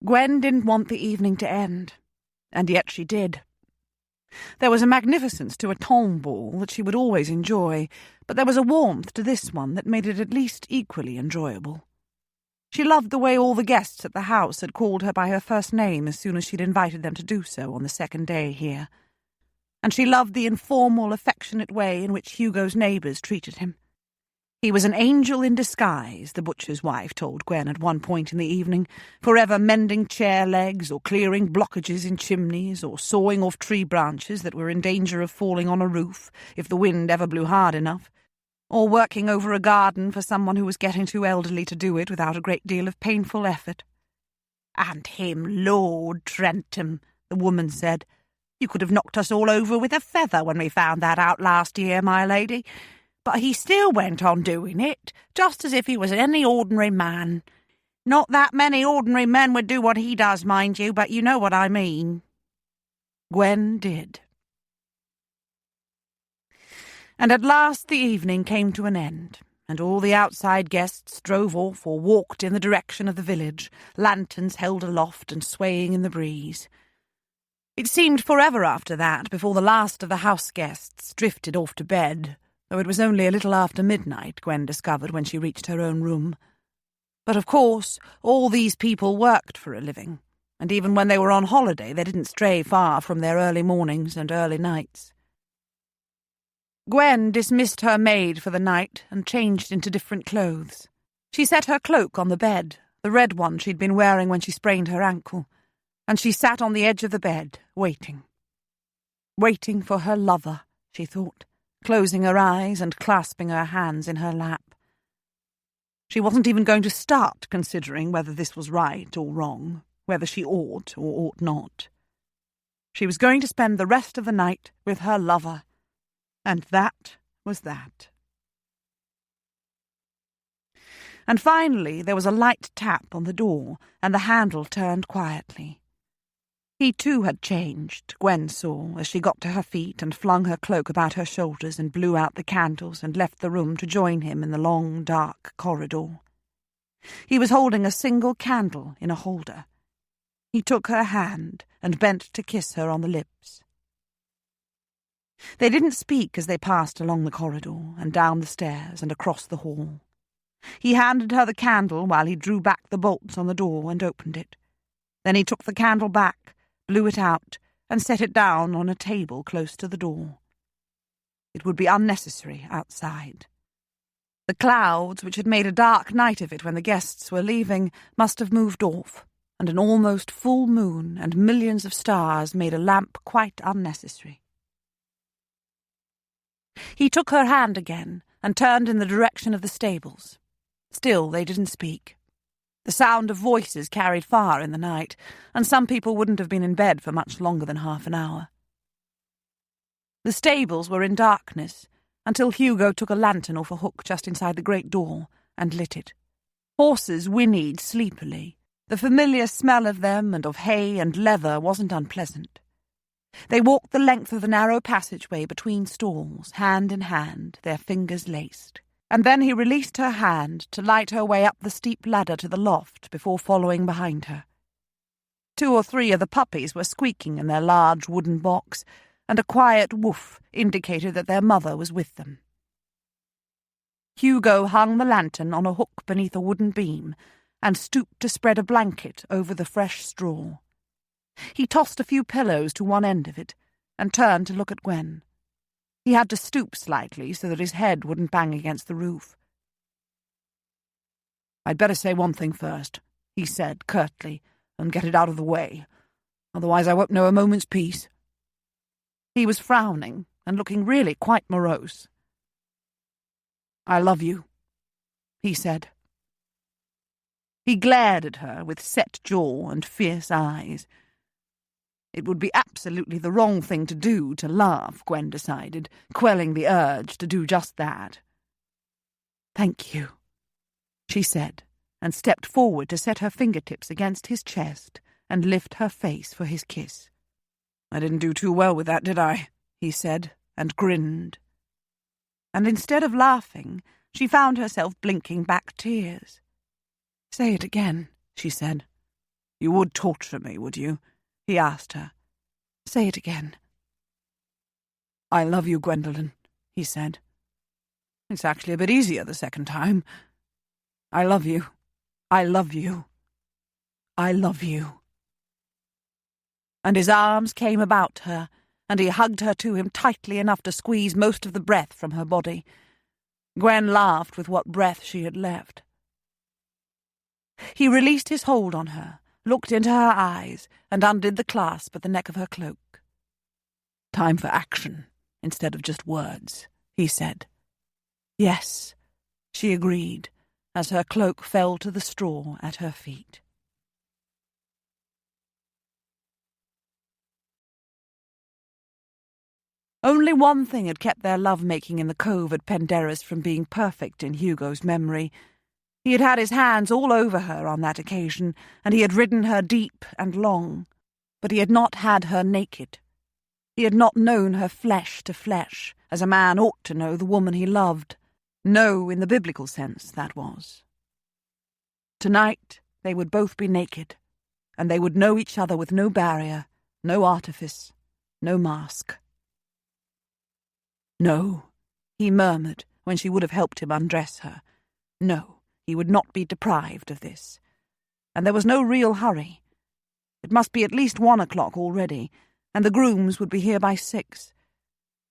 Gwen didn't want the evening to end, and yet she did. There was a magnificence to a tombe ball that she would always enjoy, but there was a warmth to this one that made it at least equally enjoyable. She loved the way all the guests at the house had called her by her first name as soon as she'd invited them to do so on the second day here, and she loved the informal, affectionate way in which Hugo's neighbours treated him. He was an angel in disguise, the butcher's wife told Gwen at one point in the evening, forever mending chair legs or clearing blockages in chimneys or sawing off tree branches that were in danger of falling on a roof if the wind ever blew hard enough, or working over a garden for someone who was getting too elderly to do it without a great deal of painful effort. "And him, Lord Trentham," the woman said. "You could have knocked us all over with a feather when we found that out last year, my lady. But he still went on doing it, just as if he was any ordinary man. Not that many ordinary men would do what he does, mind you, but you know what I mean." Gwen did. And at last the evening came to an end, and all the outside guests drove off or walked in the direction of the village, lanterns held aloft and swaying in the breeze. It seemed forever after that before the last of the house guests drifted off to bed, though it was only a little after midnight, Gwen discovered when she reached her own room. But of course, all these people worked for a living, and even when they were on holiday they didn't stray far from their early mornings and early nights. Gwen dismissed her maid for the night and changed into different clothes. She set her cloak on the bed, the red one she'd been wearing when she sprained her ankle, and she sat on the edge of the bed, waiting. Waiting for her lover, she thought, closing her eyes and clasping her hands in her lap. She wasn't even going to start considering whether this was right or wrong, whether she ought or ought not. She was going to spend the rest of the night with her lover, and that was that. And finally there was a light tap on the door, and the handle turned quietly. He too had changed, Gwen saw, as she got to her feet and flung her cloak about her shoulders and blew out the candles and left the room to join him in the long, dark corridor. He was holding a single candle in a holder. He took her hand and bent to kiss her on the lips. They didn't speak as they passed along the corridor and down the stairs and across the hall. He handed her the candle while he drew back the bolts on the door and opened it. Then he took the candle back, blew it out, and set it down on a table close to the door. It would be unnecessary outside. The clouds, which had made a dark night of it when the guests were leaving, must have moved off, and an almost full moon and millions of stars made a lamp quite unnecessary. He took her hand again and turned in the direction of the stables. Still they didn't speak. The sound of voices carried far in the night, and some people wouldn't have been in bed for much longer than half an hour. The stables were in darkness, until Hugo took a lantern off a hook just inside the great door and lit it. Horses whinnied sleepily. The familiar smell of them and of hay and leather wasn't unpleasant. They walked the length of the narrow passageway between stalls, hand in hand, their fingers laced. And then he released her hand to light her way up the steep ladder to the loft before following behind her. 2 or 3 of the puppies were squeaking in their large wooden box, and a quiet woof indicated that their mother was with them. Hugo hung the lantern on a hook beneath a wooden beam and stooped to spread a blanket over the fresh straw. He tossed a few pillows to one end of it and turned to look at Gwen. He had to stoop slightly so that his head wouldn't bang against the roof. "I'd better say one thing first," he said curtly, "and get it out of the way. Otherwise I won't know a moment's peace." He was frowning and looking really quite morose. "I love you," he said. He glared at her with set jaw and fierce eyes. It would be absolutely the wrong thing to do to laugh, Gwen decided, quelling the urge to do just that. "Thank you," she said, and stepped forward to set her fingertips against his chest and lift her face for his kiss. "I didn't do too well with that, did I?" he said, and grinned. And instead of laughing, she found herself blinking back tears. "Say it again," she said. "You would torture me, would you?" he asked her. "Say it again." "I love you, Gwendolen," he said. "It's actually a bit easier the second time. I love you. I love you. I love you." And his arms came about her, and he hugged her to him tightly enough to squeeze most of the breath from her body. Gwen laughed with what breath she had left. He released his hold on her, looked into her eyes, and undid the clasp at the neck of her cloak. "Time for action, instead of just words," he said. "Yes," she agreed, as her cloak fell to the straw at her feet. Only one thing had kept their love-making in the cove at Penderys from being perfect in Hugo's memory. He had had his hands all over her on that occasion, and he had ridden her deep and long, but he had not had her naked. He had not known her flesh to flesh, as a man ought to know the woman he loved. No, in the biblical sense, that was. Tonight they would both be naked, and they would know each other with no barrier, no artifice, no mask. "No," he murmured when she would have helped him undress her. No, he would not be deprived of this. And there was no real hurry. It must be at least 1 o'clock already, and the grooms would be here by 6.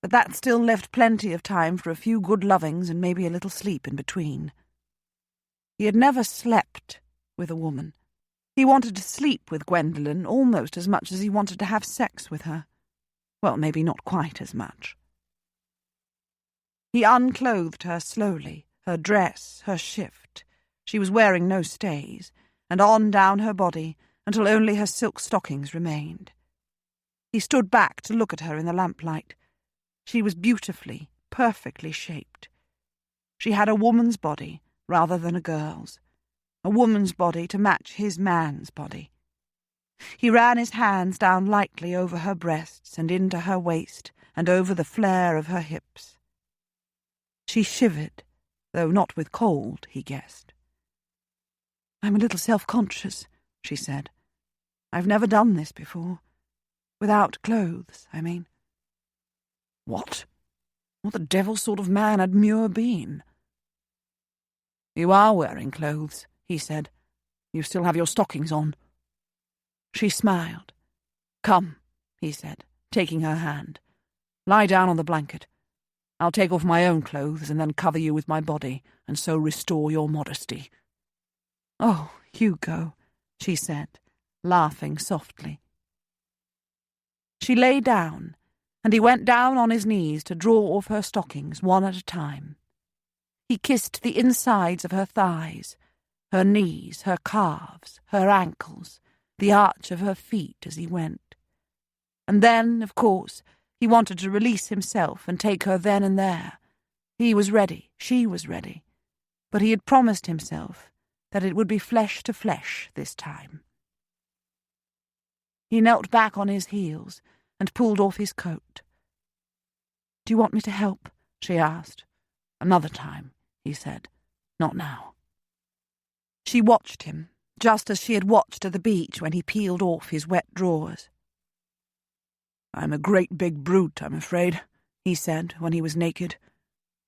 But that still left plenty of time for a few good lovings and maybe a little sleep in between. He had never slept with a woman. He wanted to sleep with Gwendolen almost as much as he wanted to have sex with her. Well, maybe not quite as much. He unclothed her slowly, her dress, her shift. She was wearing no stays, and on down her body until only her silk stockings remained. He stood back to look at her in the lamplight. She was beautifully, perfectly shaped. She had a woman's body rather than a girl's, a woman's body to match his man's body. He ran his hands down lightly over her breasts and into her waist and over the flare of her hips. She shivered, though not with cold, he guessed. I'm a little self-conscious, she said. I've never done this before. Without clothes, I mean. What? What the devil sort of man had Muir been? You are wearing clothes, he said. You still have your stockings on. She smiled. Come, he said, taking her hand. Lie down on the blanket. I'll take off my own clothes and then cover you with my body, and so restore your modesty. Oh, Hugo, she said, laughing softly. She lay down, and he went down on his knees to draw off her stockings one at a time. He kissed the insides of her thighs, her knees, her calves, her ankles, the arch of her feet as he went. And then, of course, he wanted to release himself and take her then and there. He was ready, she was ready, but he had promised himself that it would be flesh to flesh this time. He knelt back on his heels and pulled off his coat. Do you want me to help? She asked. Another time, he said. Not now. She watched him, just as she had watched at the beach when he peeled off his wet drawers. I'm a great big brute, I'm afraid, he said when he was naked.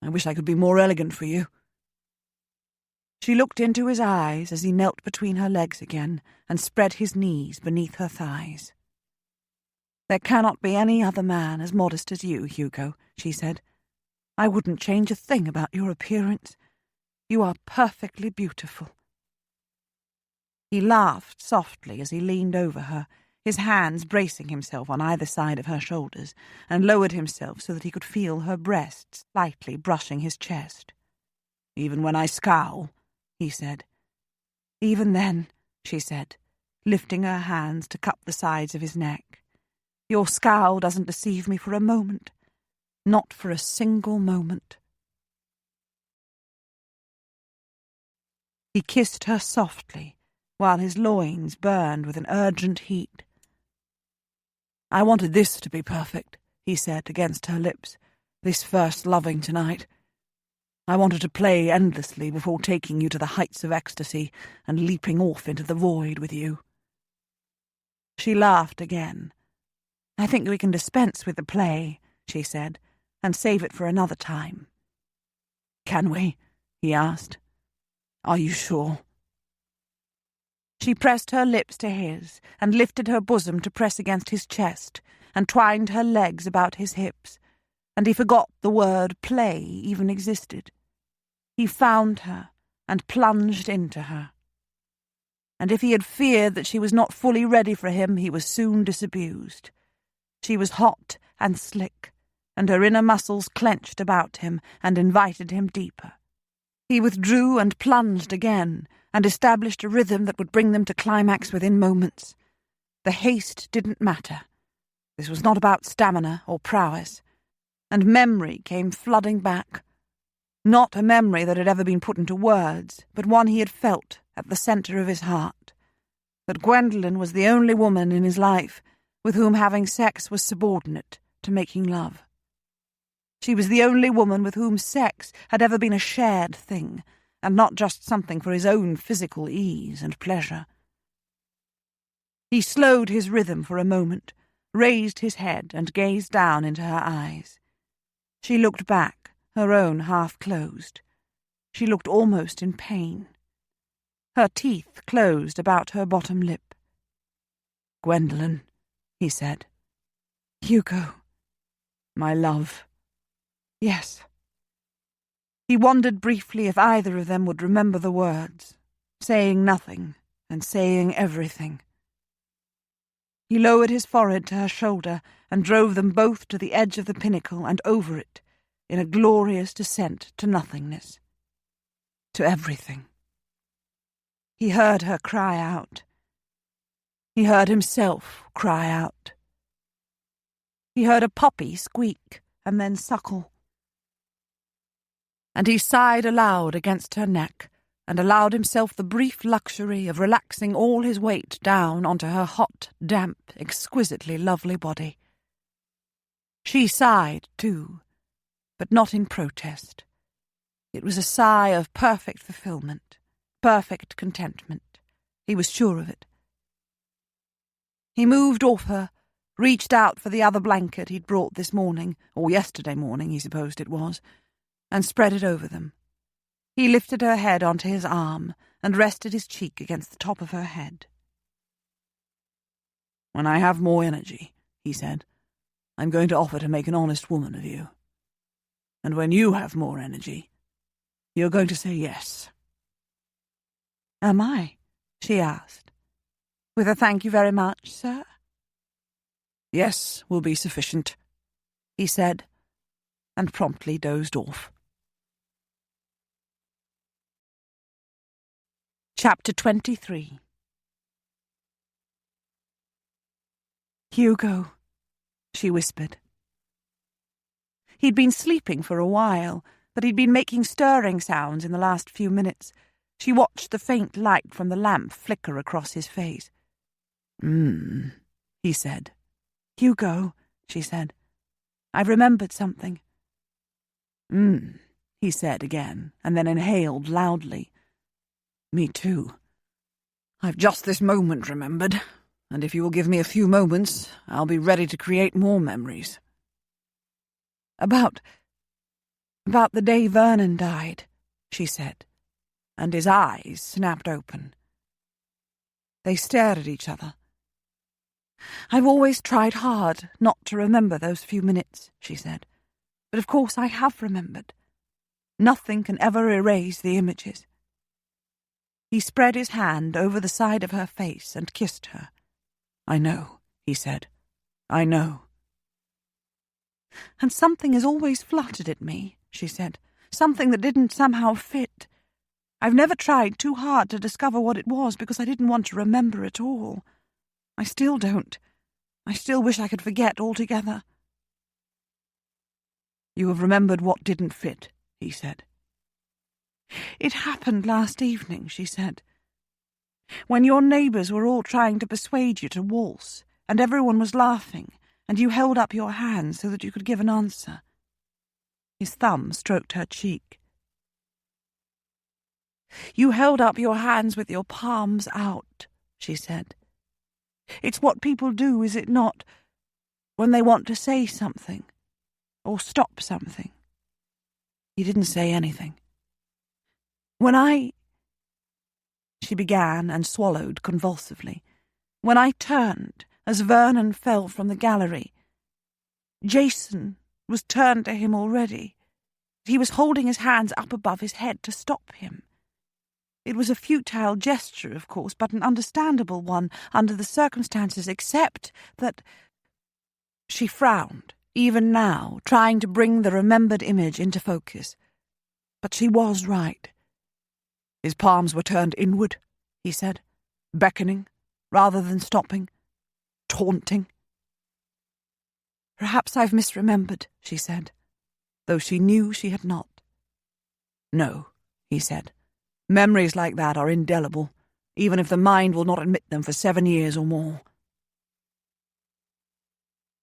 I wish I could be more elegant for you. She looked into his eyes as he knelt between her legs again and spread his knees beneath her thighs. There cannot be any other man as modest as you, Hugo, she said. I wouldn't change a thing about your appearance. You are perfectly beautiful. He laughed softly as he leaned over her, his hands bracing himself on either side of her shoulders, and lowered himself so that he could feel her breasts lightly brushing his chest. Even when I scowl, he said. Even then, she said, lifting her hands to cup the sides of his neck. Your scowl doesn't deceive me for a moment. Not for a single moment. He kissed her softly, while his loins burned with an urgent heat. I wanted this to be perfect, he said against her lips, this first loving tonight. I wanted to play endlessly before taking you to the heights of ecstasy and leaping off into the void with you. She laughed again. I think we can dispense with the play, she said, and save it for another time. Can we? He asked. Are you sure? She pressed her lips to his and lifted her bosom to press against his chest and twined her legs about his hips, and he forgot the word play even existed. He found her and plunged into her. And if he had feared that she was not fully ready for him, he was soon disabused. She was hot and slick, and her inner muscles clenched about him and invited him deeper. He withdrew and plunged again, and established a rhythm that would bring them to climax within moments. The haste didn't matter. This was not about stamina or prowess, and memory came flooding back. Not a memory that had ever been put into words, but one he had felt at the centre of his heart. That Gwendolen was the only woman in his life with whom having sex was subordinate to making love. She was the only woman with whom sex had ever been a shared thing, and not just something for his own physical ease and pleasure. He slowed his rhythm for a moment, raised his head and gazed down into her eyes. She looked back, her own half closed. She looked almost in pain. Her teeth closed about her bottom lip. Gwendolen, he said. Hugo. My love. Yes. He wondered briefly if either of them would remember the words, saying nothing and saying everything. He lowered his forehead to her shoulder and drove them both to the edge of the pinnacle and over it, in a glorious descent to nothingness, to everything. He heard her cry out. He heard himself cry out. He heard a puppy squeak and then suckle. And he sighed aloud against her neck and allowed himself the brief luxury of relaxing all his weight down onto her hot, damp, exquisitely lovely body. She sighed, too, but not in protest. It was a sigh of perfect fulfillment, perfect contentment. He was sure of it. He moved off her, reached out for the other blanket he'd brought this morning, or yesterday morning, he supposed it was, and spread it over them. He lifted her head onto his arm and rested his cheek against the top of her head. "When I have more energy," he said, "I'm going to offer to make an honest woman of you. And when you have more energy, you're going to say yes." "Am I?" she asked. "With a thank you very much, sir?" "Yes will be sufficient," he said, and promptly dozed off. Chapter 23. "Hugo," she whispered. He'd been sleeping for a while, but he'd been making stirring sounds in the last few minutes. She watched the faint light from the lamp flicker across his face. He said. "Hugo," she said, "I've remembered something." He said again, and then inhaled loudly. "Me too. I've just this moment remembered, and if you will give me a few moments, I'll be ready to create more memories." About the day Vernon died," she said, and his eyes snapped open. They stared at each other. "I've always tried hard not to remember those few minutes," she said, "but of course I have remembered. Nothing can ever erase the images." He spread his hand over the side of her face and kissed her. "I know," he said. "I know." "And something has always fluttered at me," she said. "Something that didn't somehow fit. I've never tried too hard to discover what it was because I didn't want to remember at all. I still don't. I still wish I could forget altogether." "You have remembered what didn't fit," he said. "It happened last evening," she said, "when your neighbours were all trying to persuade you to waltz, and everyone was laughing, and you held up your hands so that you could give an answer." His thumb stroked her cheek. "You held up your hands with your palms out," she said. "It's what people do, is it not, when they want to say something, or stop something?" He didn't say anything. She began and swallowed convulsively. "When I turned, as Vernon fell from the gallery, Jason was turned to him already. He was holding his hands up above his head to stop him. It was a futile gesture, of course, but an understandable one under the circumstances, except that—" She frowned, even now, trying to bring the remembered image into focus. But she was right. "His palms were turned inward," he said, "beckoning, rather than stopping, taunting." "Perhaps I've misremembered," she said, though she knew she had not. "No," he said. "Memories like that are indelible, even if the mind will not admit them for 7 years or more."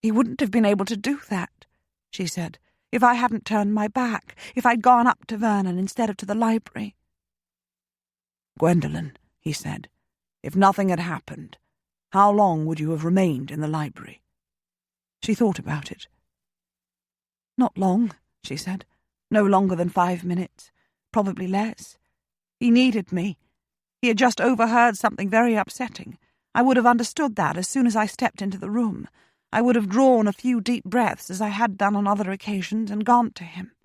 "He wouldn't have been able to do that," she said, "if I hadn't turned my back, if I'd gone up to Vernon instead of to the library." "Gwendolen," he said, "if nothing had happened, how long would you have remained in the library?" She thought about it. "Not long," she said. "No longer than 5 minutes. Probably less. He needed me. He had just overheard something very upsetting. I would have understood that as soon as I stepped into the room. I would have drawn a few deep breaths, as I had done on other occasions, and gone to him."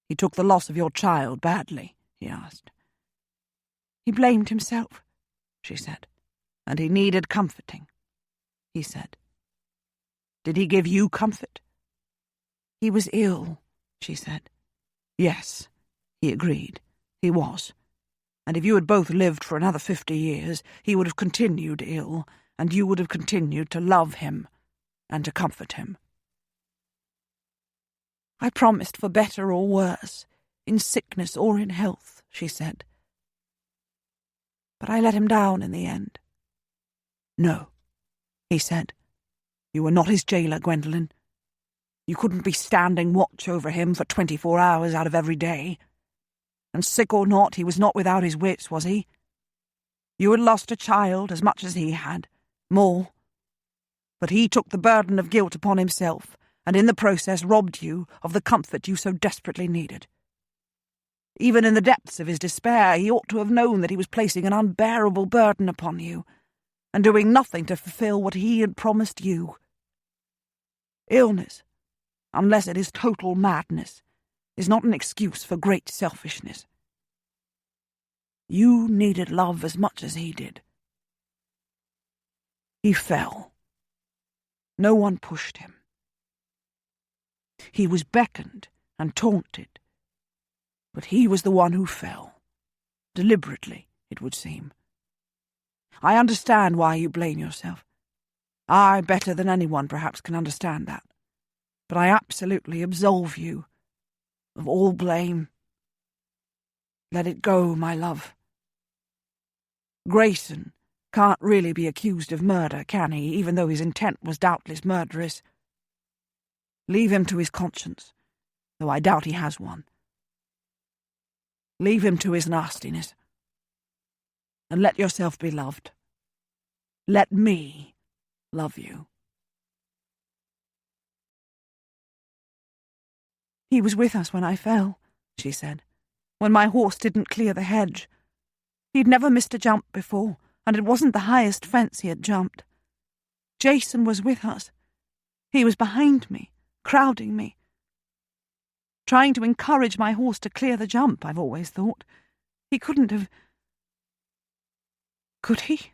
"He took the loss of your child badly?" he asked. "He blamed himself," she said. "And he needed comforting," he said. "Did he give you comfort?" "He was ill," she said. "Yes," he agreed. "He was. And if you had both lived for another 50 years, he would have continued ill, and you would have continued to love him and to comfort him." "I promised for better or worse, in sickness or in health," she said. "But I let him down in the end." "No," he said. "You were not his jailer, Gwendolen. You couldn't be standing watch over him for 24 hours out of every day. And sick or not, he was not without his wits, was he? You had lost a child as much as he had, more. But he took the burden of guilt upon himself, and in the process robbed you of the comfort you so desperately needed. Even in the depths of his despair, he ought to have known that he was placing an unbearable burden upon you, and doing nothing to fulfill what he had promised you. Illness, unless it is total madness, is not an excuse for great selfishness. You needed love as much as he did. He fell. No one pushed him. He was beckoned and taunted, but he was the one who fell. Deliberately, it would seem. I understand why you blame yourself. I, better than anyone, perhaps, can understand that. But I absolutely absolve you of all blame. Let it go, my love. Grayson can't really be accused of murder, can he, even though his intent was doubtless murderous? Leave him to his conscience, though I doubt he has one. Leave him to his nastiness. And let yourself be loved. Let me love you. He was with us when I fell, she said, when my horse didn't clear the hedge. He'd never missed a jump before, and it wasn't the highest fence he had jumped. Jason was with us. He was behind me, crowding me, trying to encourage my horse to clear the jump, I've always thought. He couldn't have... Could he?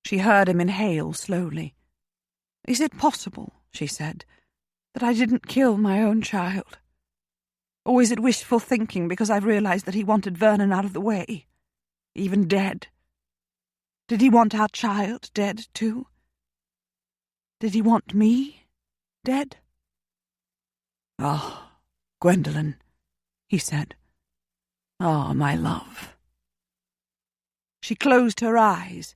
She heard him inhale slowly. Is it possible, she said, that I didn't kill my own child? Or is it wishful thinking because I've realized that he wanted Vernon out of the way, even dead? Did he want our child dead too? Did he want me dead? Ah, Gwendolen, he said. Ah, my love. She closed her eyes,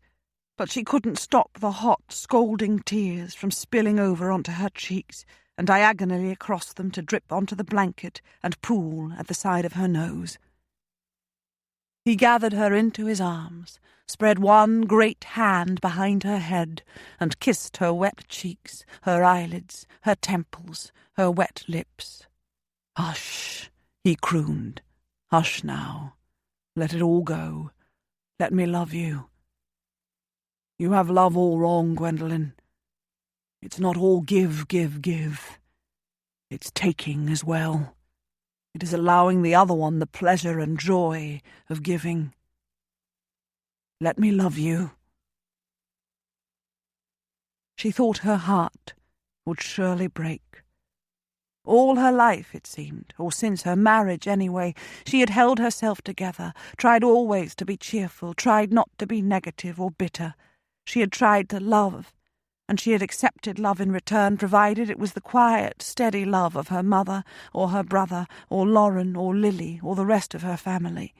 but she couldn't stop the hot, scalding tears from spilling over onto her cheeks and diagonally across them to drip onto the blanket and pool at the side of her nose. He gathered her into his arms, spread one great hand behind her head, and kissed her wet cheeks, her eyelids, her temples, her wet lips. "Hush," he crooned. "Hush now. Let it all go. Let me love you. You have love all wrong, Gwendolen. It's not all give, give, give. It's taking as well. It is allowing the other one the pleasure and joy of giving. Let me love you." She thought her heart would surely break. All her life, it seemed, or since her marriage anyway, she had held herself together, tried always to be cheerful, tried not to be negative or bitter. She had tried to love, and she had accepted love in return, provided it was the quiet, steady love of her mother, or her brother, or Lauren, or Lily, or the rest of her family.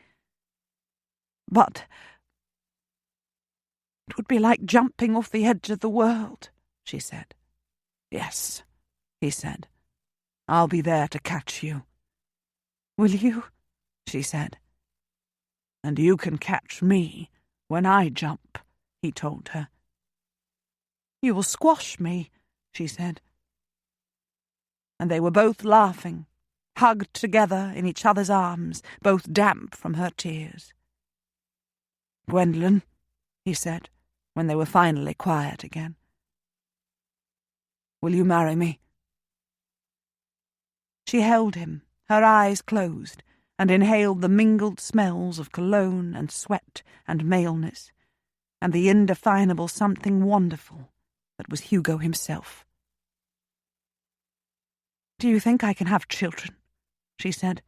But it would be like jumping off the edge of the world, she said. "Yes," he said. "I'll be there to catch you." "Will you?" she said. "And you can catch me when I jump," he told her. "You will squash me," she said. And they were both laughing, hugged together in each other's arms, both damp from her tears. "Gwendolen," he said, when they were finally quiet again, "will you marry me?" She held him, her eyes closed, and inhaled the mingled smells of cologne and sweat and maleness, and the indefinable something wonderful that was Hugo himself. "Do you think I can have children?" she said.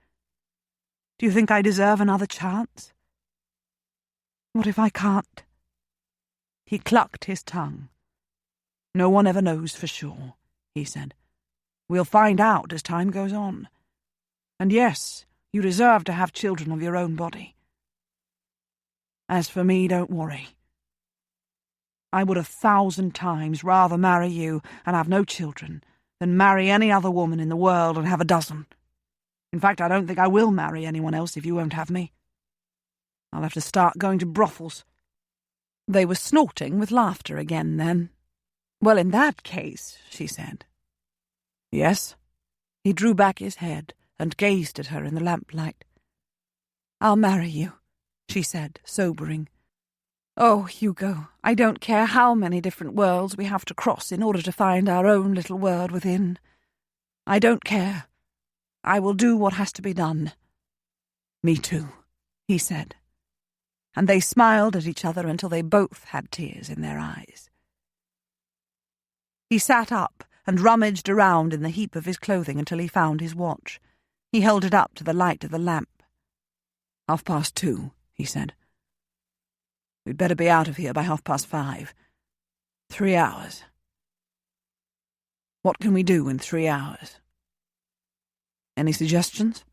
"Do you think I deserve another chance? What if I can't?" He clucked his tongue. "No one ever knows for sure," he said. "We'll find out as time goes on. And yes, you deserve to have children of your own body. As for me, don't worry. I would 1,000 times rather marry you and have no children than marry any other woman in the world and have a dozen. In fact, I don't think I will marry anyone else if you won't have me. I'll have to start going to brothels." They were snorting with laughter again then. "Well, in that case," she said. "Yes?" He drew back his head and gazed at her in the lamplight. "I'll marry you," she said, sobering. "Oh, Hugo, I don't care how many different worlds we have to cross in order to find our own little world within. I don't care. I will do what has to be done." "Me too," he said. And they smiled at each other until they both had tears in their eyes. He sat up and rummaged around in the heap of his clothing until he found his watch. He held it up to the light of the lamp. 2:30, he said. "We'd better be out of here by 5:30. 3 hours. What can we do in 3 hours? Any suggestions?"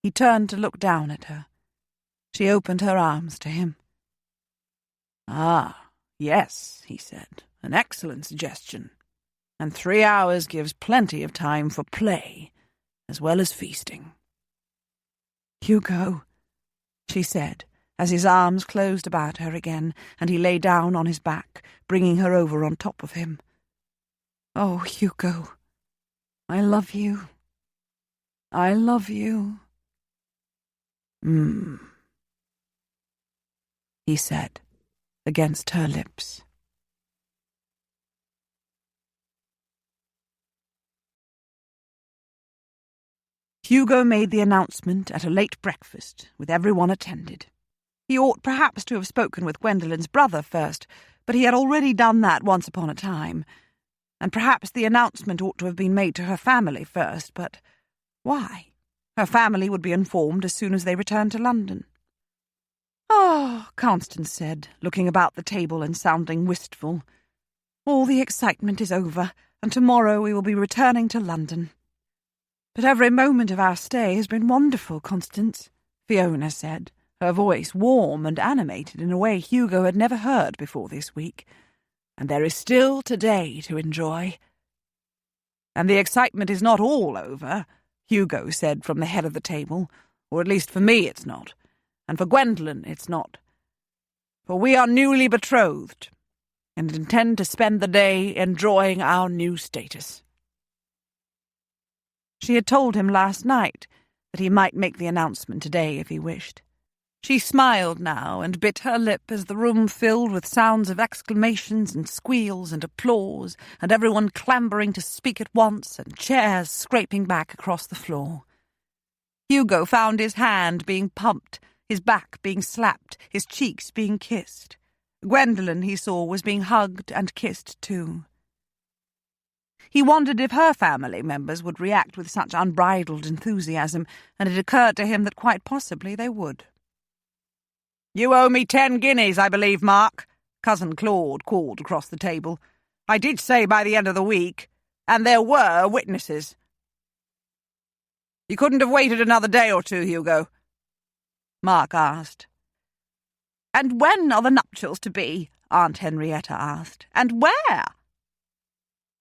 He turned to look down at her. She opened her arms to him. "Ah, yes," he said. "An excellent suggestion. And 3 hours gives plenty of time for play, as well as feasting." "Hugo," she said, as his arms closed about her again, and he lay down on his back, bringing her over on top of him. "Oh, Hugo, I love you. I love you." He said, against her lips. Hugo made the announcement at a late breakfast, with everyone attended. He ought perhaps to have spoken with Gwendolen's brother first, but he had already done that once upon a time. And perhaps the announcement ought to have been made to her family first, but why? Her family would be informed as soon as they returned to London. "Oh," Constance said, looking about the table and sounding wistful. "All the excitement is over, and tomorrow we will be returning to London." "But every moment of our stay has been wonderful, Constance," Fiona said, her voice warm and animated in a way Hugo had never heard before this week. "And there is still today to enjoy." "And the excitement is not all over," Hugo said from the head of the table, "or at least for me it's not, and for Gwendolen it's not. For we are newly betrothed, and intend to spend the day enjoying our new status." She had told him last night that he might make the announcement today if he wished. She smiled now and bit her lip as the room filled with sounds of exclamations and squeals and applause, and everyone clambering to speak at once, and chairs scraping back across the floor. Hugo found his hand being pumped, his back being slapped, his cheeks being kissed. Gwendolen, he saw, was being hugged and kissed too. He wondered if her family members would react with such unbridled enthusiasm, and it occurred to him that quite possibly they would. "You owe me 10 guineas, I believe, Mark," Cousin Claude called across the table. "I did say by the end of the week, and there were witnesses." "You couldn't have waited another day or two, Hugo?" Mark asked. "And when are the nuptials to be?" Aunt Henrietta asked. "And where?"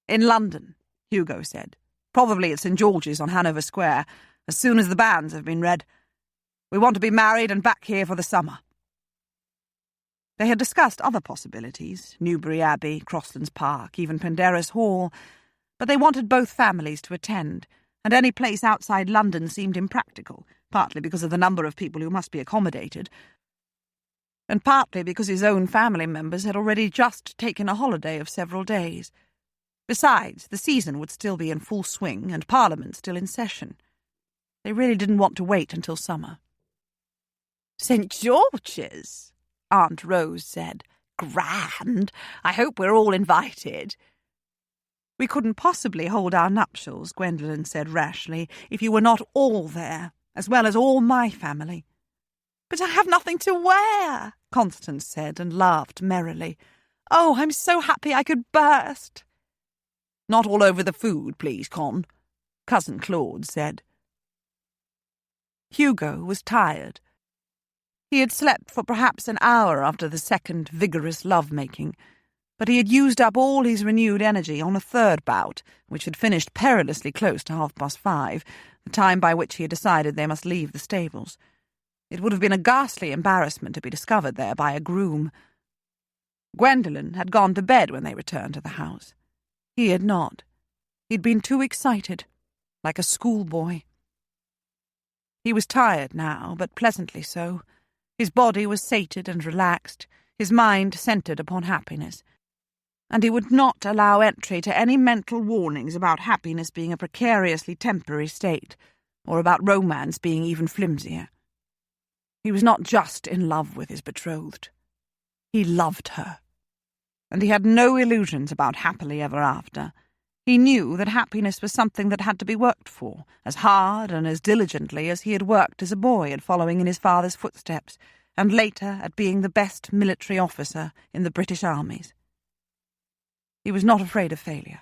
"In London," Hugo said. "Probably at St. George's on Hanover Square, as soon as the banns have been read. We want to be married and back here for the summer." They had discussed other possibilities, Newbury Abbey, Crosslands Park, even Penderys Hall, but they wanted both families to attend, and any place outside London seemed impractical, partly because of the number of people who must be accommodated, and partly because his own family members had already just taken a holiday of several days. Besides, the season would still be in full swing, and Parliament still in session. They really didn't want to wait until summer. "St. George's," Aunt Rose said. "Grand. I hope we're all invited." "We couldn't possibly hold our nuptials," Gwendolen said rashly, "if you were not all there, as well as all my family." "But I have nothing to wear," Constance said, and laughed merrily. "Oh, I'm so happy I could burst." "Not all over the food, please, Con," Cousin Claude said. Hugo was tired. He had slept for perhaps an hour after the second vigorous love-making, but he had used up all his renewed energy on a third bout, which had finished perilously close to 5:30, the time by which he had decided they must leave the stables. It would have been a ghastly embarrassment to be discovered there by a groom. Gwendolen had gone to bed when they returned to the house. He had not. He'd been too excited, like a schoolboy. He was tired now, but pleasantly so. His body was sated and relaxed, his mind centred upon happiness, and he would not allow entry to any mental warnings about happiness being a precariously temporary state, or about romance being even flimsier. He was not just in love with his betrothed. He loved her. And he had no illusions about happily ever after. He knew that happiness was something that had to be worked for, as hard and as diligently as he had worked as a boy at following in his father's footsteps, and later at being the best military officer in the British armies. He was not afraid of failure.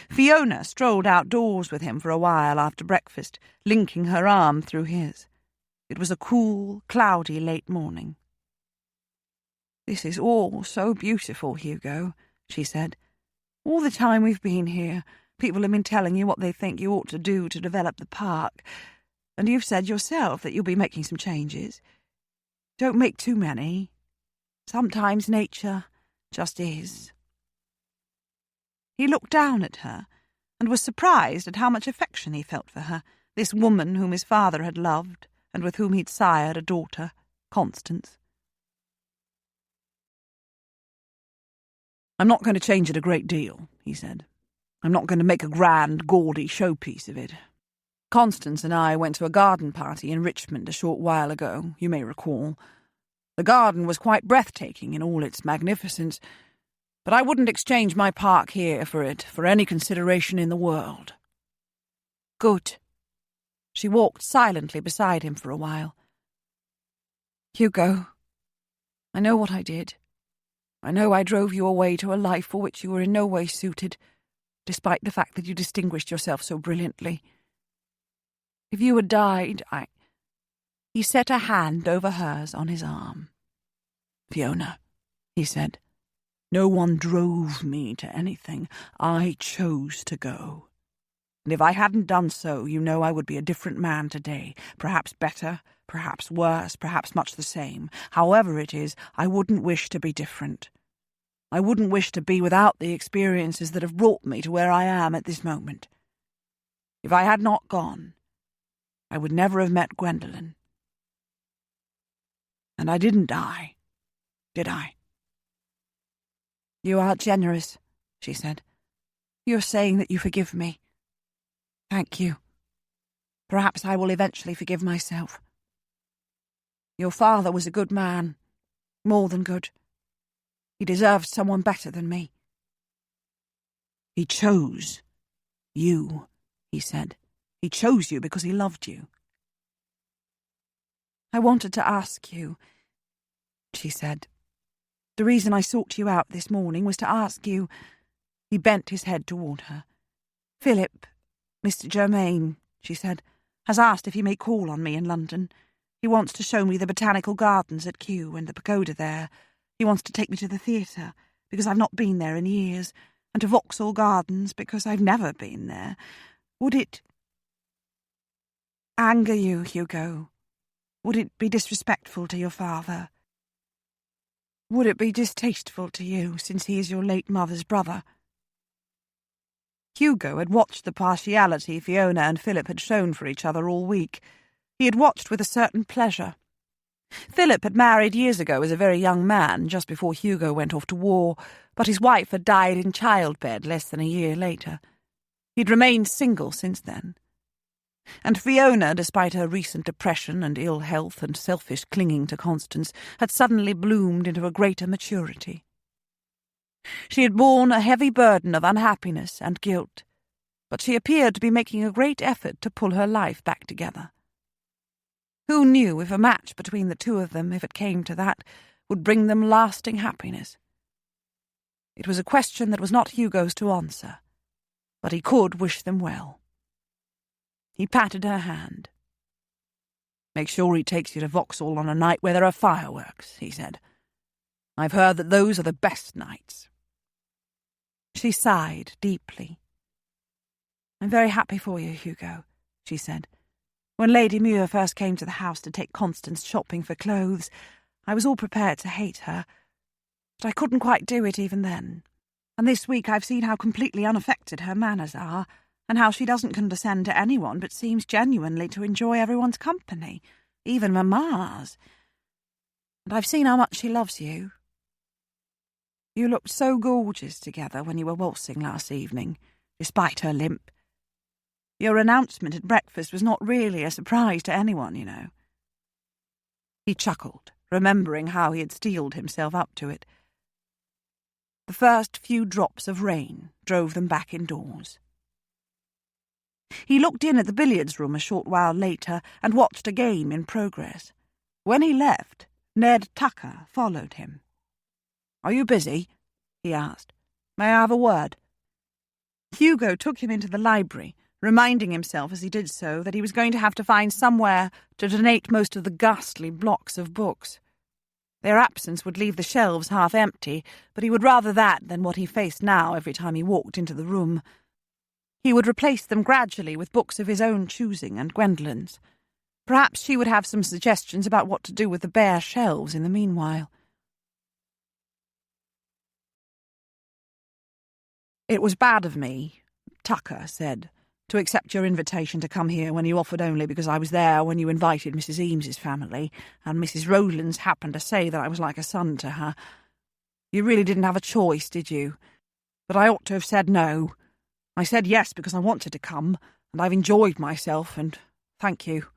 Fiona strolled outdoors with him for a while after breakfast, linking her arm through his. It was a cool, cloudy late morning. "This is all so beautiful, Hugo," she said. "All the time we've been here, people have been telling you what they think you ought to do to develop the park, and you've said yourself that you'll be making some changes. Don't make too many. Sometimes nature just is." He looked down at her and was surprised at how much affection he felt for her, this woman whom his father had loved and with whom he'd sired a daughter, Constance. "I'm not going to change it a great deal," he said. "I'm not going to make a grand, gaudy showpiece of it. Constance and I went to a garden party in Richmond a short while ago, you may recall. The garden was quite breathtaking in all its magnificence, but I wouldn't exchange my park here for it for any consideration in the world." "Good." She walked silently beside him for a while. "Hugo, I know what I did. I know I drove you away to a life for which you were in no way suited, despite the fact that you distinguished yourself so brilliantly. If you had died, He set a hand over hers on his arm. "Fiona," he said, "no one drove me to anything. I chose to go. And if I hadn't done so, you know I would be a different man today, perhaps better, perhaps worse, perhaps much the same. However it is, I wouldn't wish to be different. I wouldn't wish to be without the experiences that have brought me to where I am at this moment. If I had not gone, I would never have met Gwendolen. And I didn't die, did I?" "You are generous," she said. "You're saying that you forgive me. Thank you. Perhaps I will eventually forgive myself. Your father was a good man, more than good. He deserved someone better than me." "He chose you," he said. "He chose you because he loved you." "I wanted to ask you," she said. "The reason I sought you out this morning was to ask you—" He bent his head toward her. "Philip, Mr. Germain," she said, "has asked if he may call on me in London. He wants to show me the botanical gardens at Kew and the pagoda there. He wants to take me to the theatre, because I've not been there in years, and to Vauxhall Gardens, because I've never been there. Would it anger you, Hugo? Would it be disrespectful to your father? Would it be distasteful to you, since he is your late mother's brother?" Hugo had watched the partiality Fiona and Philip had shown for each other all week. He had watched with a certain pleasure. Philip had married years ago as a very young man, just before Hugo went off to war, but his wife had died in childbed less than a year later. He'd remained single since then. And Fiona, despite her recent depression and ill health and selfish clinging to Constance, had suddenly bloomed into a greater maturity. She had borne a heavy burden of unhappiness and guilt, but she appeared to be making a great effort to pull her life back together. Who knew if a match between the two of them, if it came to that, would bring them lasting happiness? It was a question that was not Hugo's to answer, but he could wish them well. He patted her hand. "Make sure he takes you to Vauxhall on a night where there are fireworks," he said. I've heard that those are the best nights." She sighed deeply. "I'm very happy for you, Hugo," she said. "When Lady Muir first came to the house to take Constance shopping for clothes, I was all prepared to hate her, but I couldn't quite do it even then. And this week I've seen how completely unaffected her manners are, and how she doesn't condescend to anyone but seems genuinely to enjoy everyone's company, even Mamma's. And I've seen how much she loves you. You looked so gorgeous together when you were waltzing last evening, despite her limp. Your announcement at breakfast was not really a surprise to anyone, you know." He chuckled, remembering how he had steeled himself up to it. The first few drops of rain drove them back indoors. He looked in at the billiards room a short while later and watched a game in progress. When he left, Ned Tucker followed him. "Are you busy?" he asked. "May I have a word?" Hugo took him into the library, reminding himself as he did so that he was going to have to find somewhere to donate most of the ghastly blocks of books. Their absence would leave the shelves half empty, but he would rather that than what he faced now every time he walked into the room. He would replace them gradually with books of his own choosing and Gwendolyn's. Perhaps she would have some suggestions about what to do with the bare shelves in the meanwhile. "It was bad of me," Tucker said, "to accept your invitation to come here when you offered only because I was there when you invited Mrs. Eames's family, and Mrs. Rowlands happened to say that I was like a son to her. You really didn't have a choice, did you? But I ought to have said no. I said yes because I wanted to come, and I've enjoyed myself, and thank you."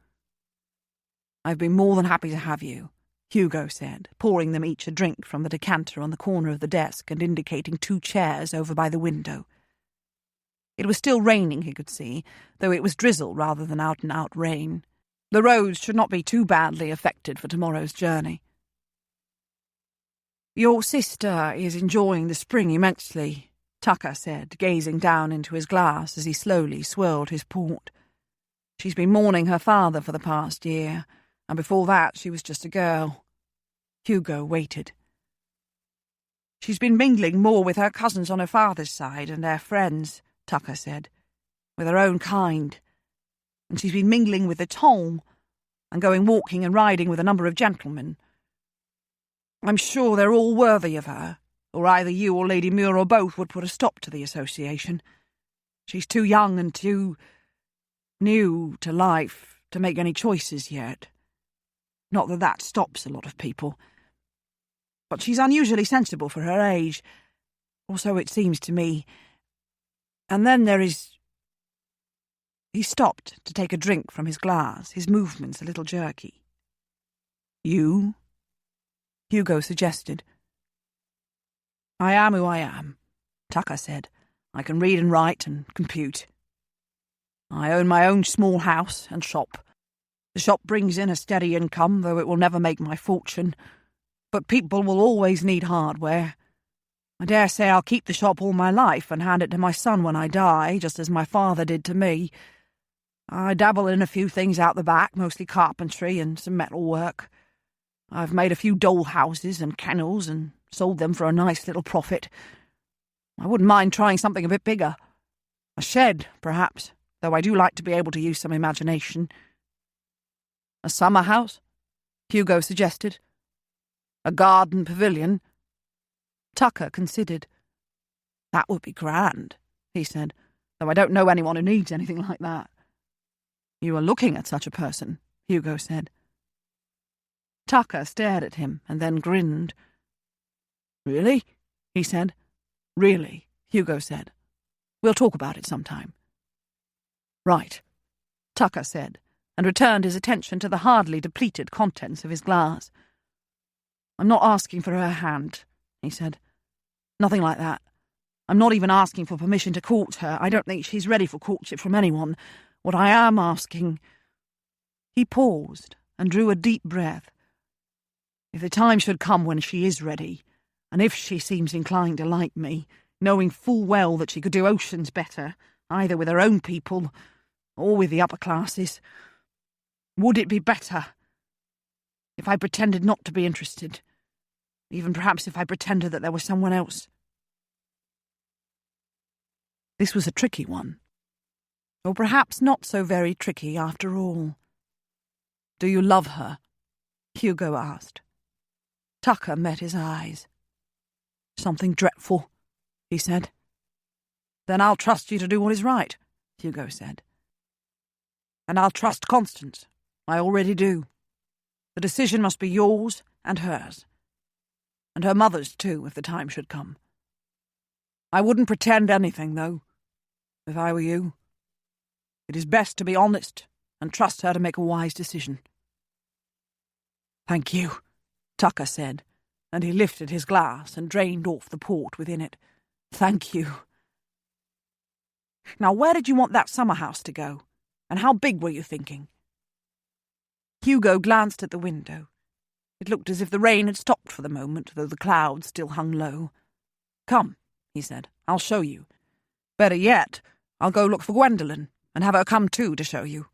"I've been more than happy to have you," Hugo said, pouring them each a drink from the decanter on the corner of the desk and indicating 2 chairs over by the window. It was still raining, he could see, though it was drizzle rather than out-and-out rain. The roads should not be too badly affected for tomorrow's journey. "Your sister is enjoying the spring immensely," Tucker said, gazing down into his glass as he slowly swirled his port. "She's been mourning her father for the past year, and before that she was just a girl." Hugo waited. "She's been mingling more with her cousins on her father's side and their friends," Tucker said, "with her own kind. And she's been mingling with the ton, and going walking and riding with a number of gentlemen. I'm sure they're all worthy of her, or either you or Lady Muir or both would put a stop to the association. She's too young and too new to life to make any choices yet. Not that that stops a lot of people. But she's unusually sensible for her age, or so it seems to me. And then there is—" He stopped to take a drink from his glass, his movements a little jerky. "You?" Hugo suggested. "I am who I am," Tucker said. "I can read and write and compute. I own my own small house and shop. The shop brings in a steady income, though it will never make my fortune. But people will always need hardware. I dare say I'll keep the shop all my life and hand it to my son when I die, just as my father did to me. I dabble in a few things out the back, mostly carpentry and some metal work. I've made a few doll houses and kennels and sold them for a nice little profit. I wouldn't mind trying something a bit bigger. A shed, perhaps, though I do like to be able to use some imagination." "A summer house?" Hugo suggested. "A garden pavilion?" Tucker considered. "That would be grand," he said, "though I don't know anyone who needs anything like that." "You are looking at such a person," Hugo said. Tucker stared at him and then grinned. "Really?" he said. "Really," Hugo said. "We'll talk about it sometime." "Right," Tucker said, and returned his attention to the hardly depleted contents of his glass. "I'm not asking for her hand," he said. "Nothing like that. I'm not even asking for permission to court her. I don't think she's ready for courtship from anyone. What I am asking—" He paused and drew a deep breath. "If the time should come when she is ready, and if she seems inclined to like me, knowing full well that she could do oceans better, either with her own people or with the upper classes, would it be better if I pretended not to be interested? even perhaps if I pretended that there was someone else. This was a tricky one. Or perhaps not so very tricky after all. "Do you love her?" Hugo asked. Tucker met his eyes. "Something dreadful," he said. "Then I'll trust you to do what is right," Hugo said. "And I'll trust Constance. I already do. The decision must be yours and hers. And her mother's too, if the time should come. I wouldn't pretend anything, though, if I were you. It is best to be honest and trust her to make a wise decision." "Thank you," Tucker said, and he lifted his glass and drained off the port within it. "Thank you." "Now, where did you want that summer house to go? And how big were you thinking?" Hugo glanced at the window. It looked as if the rain had stopped for the moment, though the clouds still hung low. "Come," he said, "I'll show you. Better yet, I'll go look for Gwendolen and have her come too to show you.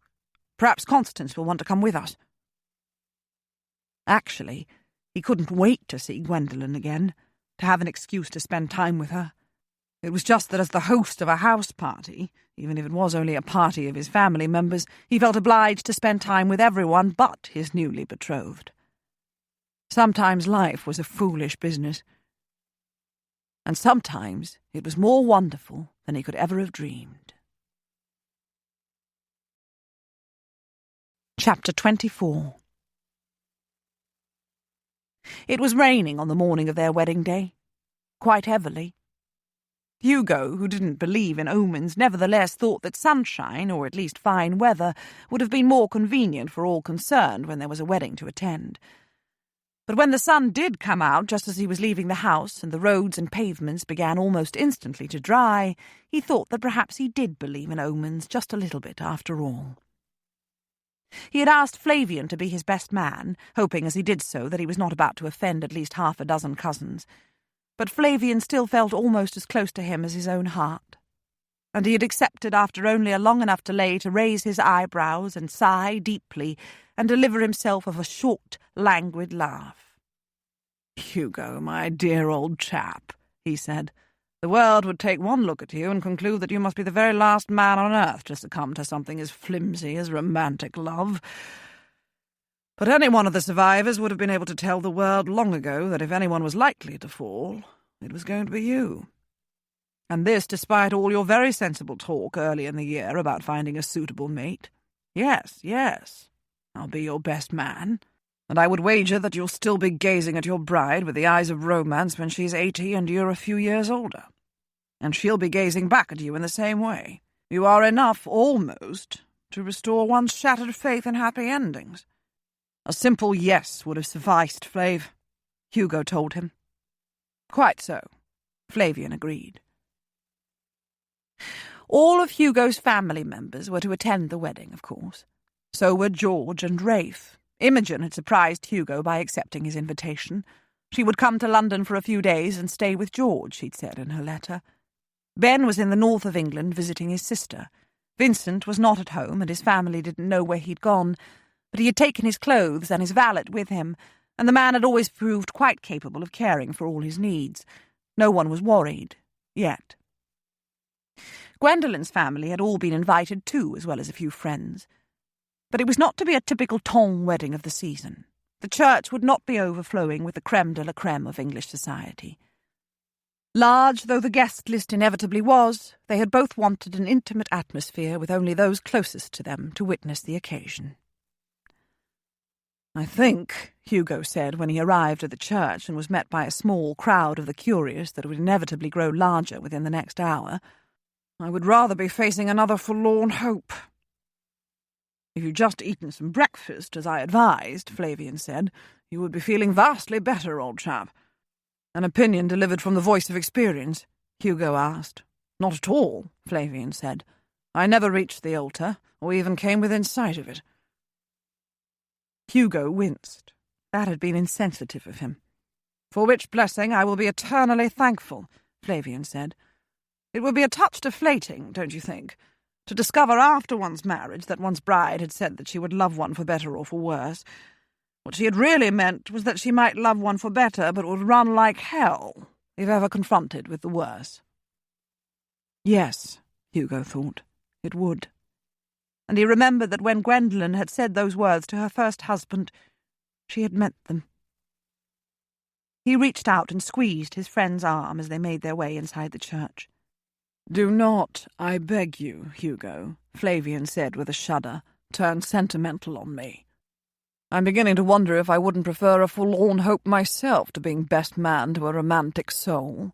Perhaps Constance will want to come with us." Actually, he couldn't wait to see Gwendolen again, to have an excuse to spend time with her. It was just that as the host of a house party, even if it was only a party of his family members, he felt obliged to spend time with everyone but his newly betrothed. Sometimes life was a foolish business, and sometimes it was more wonderful than he could ever have dreamed. Chapter 24. It was raining on the morning of their wedding day, quite heavily. Hugo, who didn't believe in omens, nevertheless thought that sunshine, or at least fine weather, would have been more convenient for all concerned when there was a wedding to attend. But when the sun did come out just as he was leaving the house, and the roads and pavements began almost instantly to dry, he thought that perhaps he did believe in omens just a little bit after all. He had asked Flavian to be his best man, hoping as he did so that he was not about to offend at least half a dozen cousins. But Flavian still felt almost as close to him as his own heart, and he had accepted after only a long enough delay to raise his eyebrows and sigh deeply and deliver himself of a short, languid laugh. "Hugo, my dear old chap," he said, "the world would take one look at you and conclude that you must be the very last man on earth to succumb to something as flimsy as romantic love. But any one of the survivors would have been able to tell the world long ago that if anyone was likely to fall, it was going to be you. And this despite all your very sensible talk early in the year about finding a suitable mate. Yes, yes, I'll be your best man, and I would wager that you'll still be gazing at your bride with the eyes of romance when she's 80 and you're a few years older. And she'll be gazing back at you in the same way. You are enough, almost, to restore one's shattered faith in happy endings." "A simple yes would have sufficed, Flav," Hugo told him. "Quite so," Flavian agreed. All of Hugo's family members were to attend the wedding, of course. So were George and Rafe. Imogen had surprised Hugo by accepting his invitation. She would come to London for a few days and stay with George, she'd said in her letter. Ben was in the north of England visiting his sister. Vincent was not at home, and his family didn't know where he'd gone, but he had taken his clothes and his valet with him, and the man had always proved quite capable of caring for all his needs. No one was worried, yet. Gwendolen's family had all been invited too, as well as a few friends. But it was not to be a typical Tong wedding of the season. The church would not be overflowing with the creme de la creme of English society. Large though the guest list inevitably was, they had both wanted an intimate atmosphere with only those closest to them to witness the occasion. "I think," Hugo said when he arrived at the church and was met by a small crowd of the curious that would inevitably grow larger within the next hour, "I would rather be facing another forlorn hope." "If you'd just eaten some breakfast, as I advised," Flavian said, "you would be feeling vastly better, old chap." "An opinion delivered from the voice of experience?" Hugo asked. "Not at all," Flavian said. "I never reached the altar, or even came within sight of it." Hugo winced. That had been insensitive of him. "For which blessing I will be eternally thankful," Flavian said. "It would be a touch deflating, don't you think, to discover after one's marriage that one's bride had said that she would love one for better or for worse. What she had really meant was that she might love one for better, but would run like hell if ever confronted with the worse. Yes, Hugo thought, it would. And he remembered that when Gwendolen had said those words to her first husband, she had meant them. He reached out and squeezed his friend's arm as they made their way inside the church. "Do not, I beg you, Hugo," Flavian said with a shudder, "turn sentimental on me. I'm beginning to wonder if I wouldn't prefer a forlorn hope myself to being best man to a romantic soul."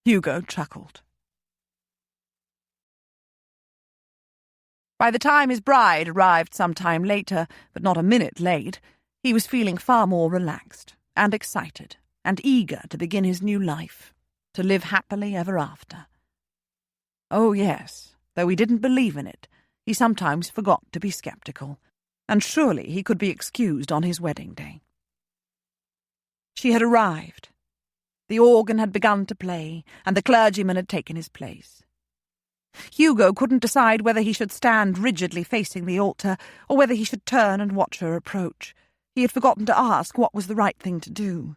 Hugo chuckled. By the time his bride arrived some time later, but not a minute late, he was feeling far more relaxed and excited and eager to begin his new life, to live happily ever after. Oh yes, though he didn't believe in it, he sometimes forgot to be sceptical, and surely he could be excused on his wedding day. She had arrived. The organ had begun to play, and the clergyman had taken his place. Hugo couldn't decide whether he should stand rigidly facing the altar or whether he should turn and watch her approach. He had forgotten to ask what was the right thing to do.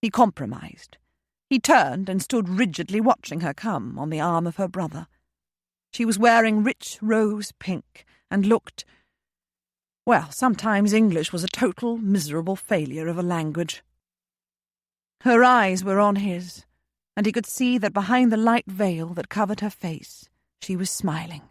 He compromised. He turned and stood rigidly watching her come on the arm of her brother. She was wearing rich rose pink and looked... Well, sometimes English was a total, miserable failure of a language. Her eyes were on his, and he could see that behind the light veil that covered her face, she was smiling.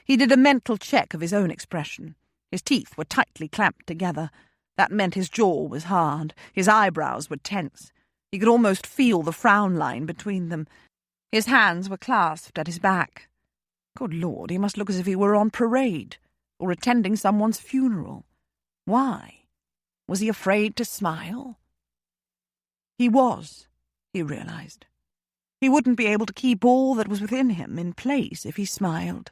He did a mental check of his own expression. His teeth were tightly clamped together. That meant his jaw was hard. His eyebrows were tense. He could almost feel the frown line between them. His hands were clasped at his back. Good Lord, he must look as if he were on parade, or attending someone's funeral. Why? Was he afraid to smile? He was, he realized. He wouldn't be able to keep all that was within him in place if he smiled.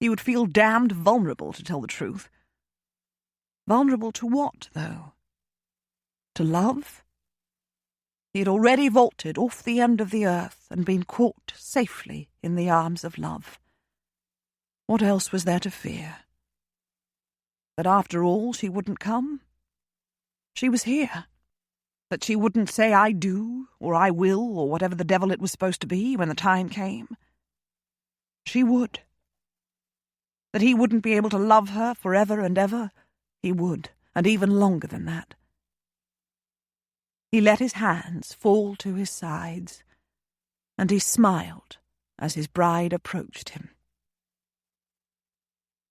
He would feel damned vulnerable, to tell the truth. Vulnerable to what, though? To love? He had already vaulted off the end of the earth and been caught safely in the arms of love. What else was there to fear? That after all she wouldn't come? She was here. That she wouldn't say I do, or I will, or whatever the devil it was supposed to be when the time came? She would. That he wouldn't be able to love her forever and ever? He would, and even longer than that. He let his hands fall to his sides, and he smiled as his bride approached him.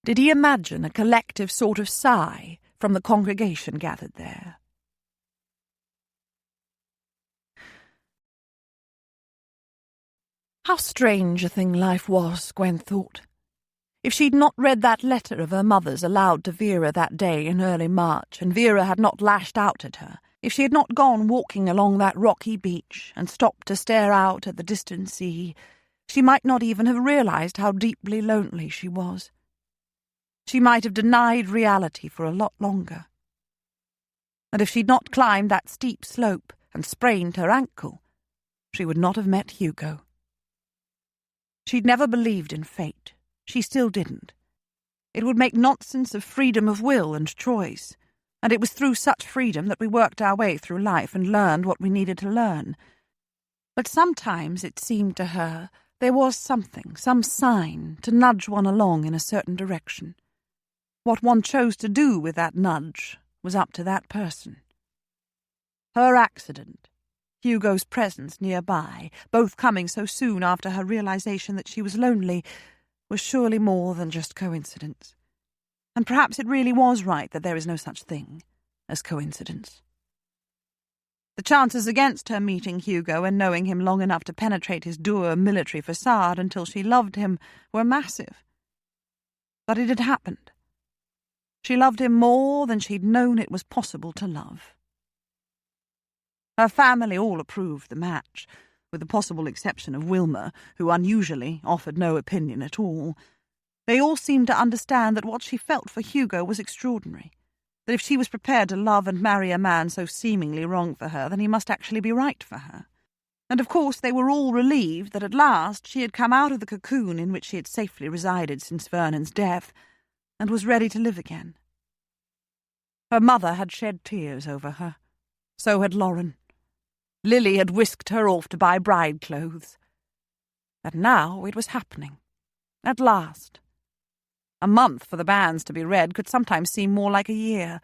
Did he imagine a collective sort of sigh from the congregation gathered there? How strange a thing life was, Gwen thought. If she'd not read that letter of her mother's aloud to Vera that day in early March, and Vera had not lashed out at her, if she had not gone walking along that rocky beach and stopped to stare out at the distant sea, she might not even have realized how deeply lonely she was. She might have denied reality for a lot longer. And if she'd not climbed that steep slope and sprained her ankle, she would not have met Hugo. She'd never believed in fate. She still didn't. It would make nonsense of freedom of will and choice, and it was through such freedom that we worked our way through life and learned what we needed to learn. But sometimes it seemed to her there was something, some sign, to nudge one along in a certain direction. What one chose to do with that nudge was up to that person. Her accident, Hugo's presence nearby, both coming so soon after her realization that she was lonely, was surely more than just coincidence. And perhaps it really was right that there is no such thing as coincidence. The chances against her meeting Hugo and knowing him long enough to penetrate his dour military facade until she loved him were massive. But it had happened. She loved him more than she'd known it was possible to love. Her family all approved the match, with the possible exception of Wilma, who unusually offered no opinion at all. They all seemed to understand that what she felt for Hugo was extraordinary, that if she was prepared to love and marry a man so seemingly wrong for her, then he must actually be right for her. And of course they were all relieved that at last she had come out of the cocoon in which she had safely resided since Vernon's death, and was ready to live again. Her mother had shed tears over her. So had Lauren. Lily had whisked her off to buy bride clothes. And now it was happening. At last. A month for the banns to be read could sometimes seem more like a year,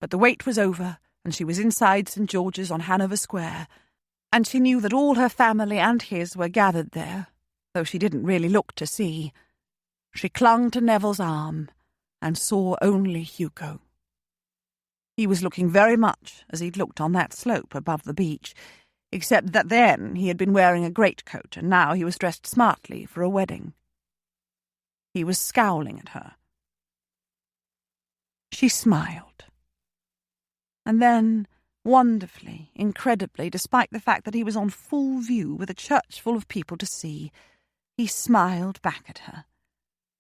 but the wait was over, and she was inside St. George's on Hanover Square, and she knew that all her family and his were gathered there, though she didn't really look to see. She clung to Neville's arm and saw only Hugo. He was looking very much as he'd looked on that slope above the beach, except that then he had been wearing a greatcoat and now he was dressed smartly for a wedding. He was scowling at her. She smiled. And then, wonderfully, incredibly, despite the fact that he was on full view with a church full of people to see, he smiled back at her.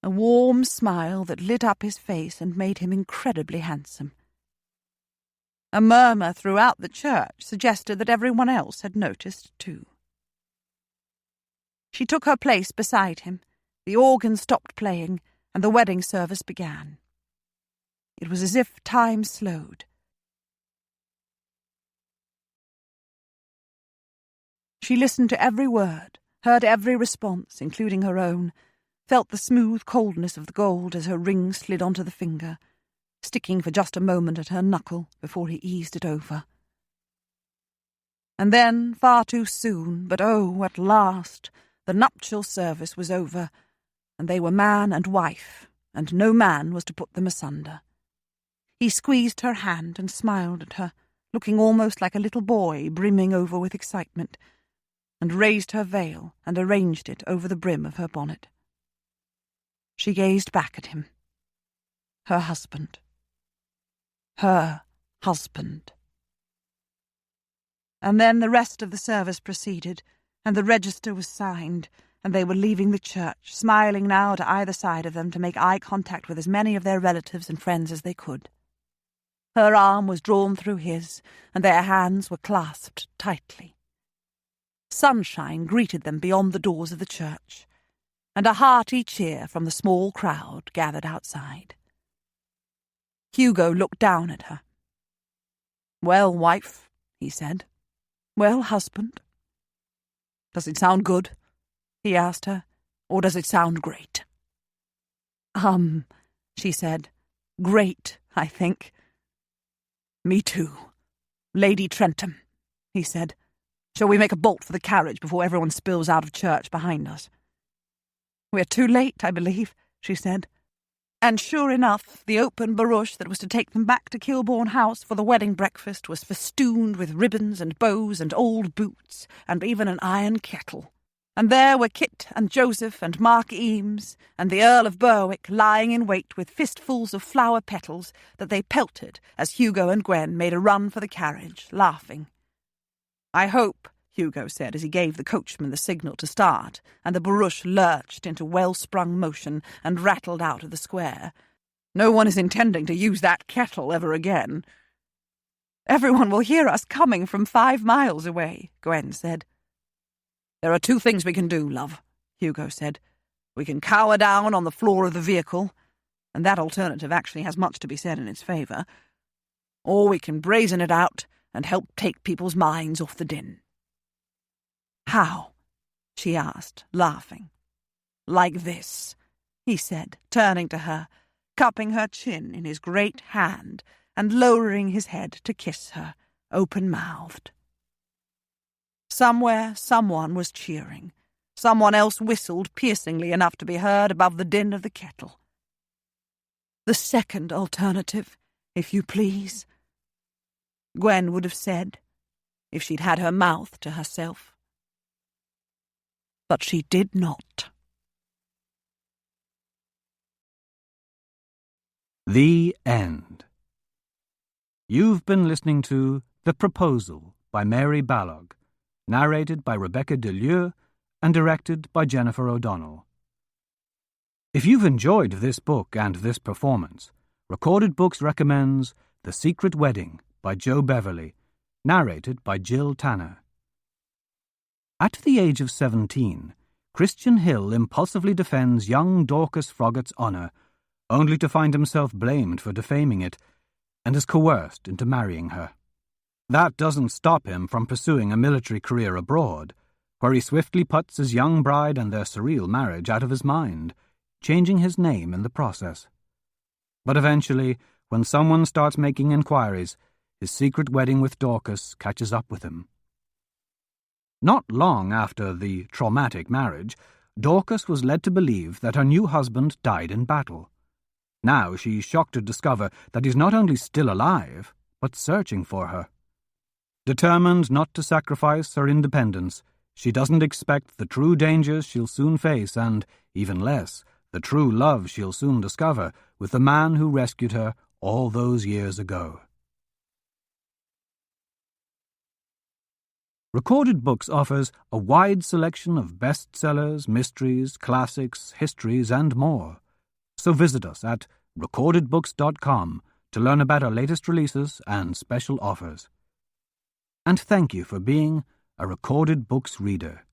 A warm smile that lit up his face and made him incredibly handsome. A murmur throughout the church suggested that everyone else had noticed too. She took her place beside him, the organ stopped playing, and the wedding service began. It was as if time slowed. She listened to every word, heard every response, including her own, felt the smooth coldness of the gold as her ring slid onto the finger, sticking for just a moment at her knuckle before he eased it over. And then, far too soon, but oh, at last, the nuptial service was over, and they were man and wife, and no man was to put them asunder. He squeezed her hand and smiled at her, looking almost like a little boy brimming over with excitement, and raised her veil and arranged it over the brim of her bonnet. She gazed back at him. Her husband. Her husband. And then the rest of the service proceeded, and the register was signed, and they were leaving the church, smiling now to either side of them to make eye contact with as many of their relatives and friends as they could. Her arm was drawn through his, and their hands were clasped tightly. Sunshine greeted them beyond the doors of the church, and a hearty cheer from the small crowd gathered outside. Hugo looked down at her. "Well, wife," he said. "Well, husband." "Does it sound good?" he asked her. "Or does it sound great?" She said. "Great, I think." "Me too. Lady Trentham," he said. "Shall we make a bolt for the carriage before everyone spills out of church behind us?" "We're too late, I believe," she said. And sure enough, the open barouche that was to take them back to Kilbourne House for the wedding breakfast was festooned with ribbons and bows and old boots, and even an iron kettle. And there were Kit and Joseph and Mark Eames and the Earl of Berwick lying in wait with fistfuls of flower petals that they pelted as Hugo and Gwen made a run for the carriage, laughing. "I hope," Hugo said as he gave the coachman the signal to start, and the barouche lurched into well-sprung motion and rattled out of the square. "No one is intending to use that kettle ever again." "Everyone will hear us coming from 5 miles away," Gwen said. "There are 2 things we can do, love," Hugo said. "We can cower down on the floor of the vehicle, and that alternative actually has much to be said in its favour, or we can brazen it out and help take people's minds off the din." "How?" she asked, laughing. "Like this," he said, turning to her, cupping her chin in his great hand and lowering his head to kiss her, open-mouthed. Somewhere someone was cheering. Someone else whistled piercingly enough to be heard above the din of the kettle. "The second alternative, if you please," Gwen would have said, if she'd had her mouth to herself. But she did not. The End. You've been listening to The Proposal by Mary Balogh, narrated by Rebecca Delieu and directed by Jennifer O'Donnell. If you've enjoyed this book and this performance, Recorded Books recommends The Secret Wedding by Joe Beverley, narrated by Jill Tanner. At the age of 17, Christian Hill impulsively defends young Dorcas Froggatt's honour only to find himself blamed for defaming it, and is coerced into marrying her. That doesn't stop him from pursuing a military career abroad, where he swiftly puts his young bride and their surreal marriage out of his mind, changing his name in the process. But eventually, when someone starts making inquiries, his secret wedding with Dorcas catches up with him. Not long after the traumatic marriage, Dorcas was led to believe that her new husband died in battle. Now she's shocked to discover that he's not only still alive, but searching for her. Determined not to sacrifice her independence, she doesn't expect the true dangers she'll soon face and, even less, the true love she'll soon discover with the man who rescued her all those years ago. Recorded Books offers a wide selection of bestsellers, mysteries, classics, histories, and more. So visit us at recordedbooks.com to learn about our latest releases and special offers. And thank you for being a Recorded Books reader.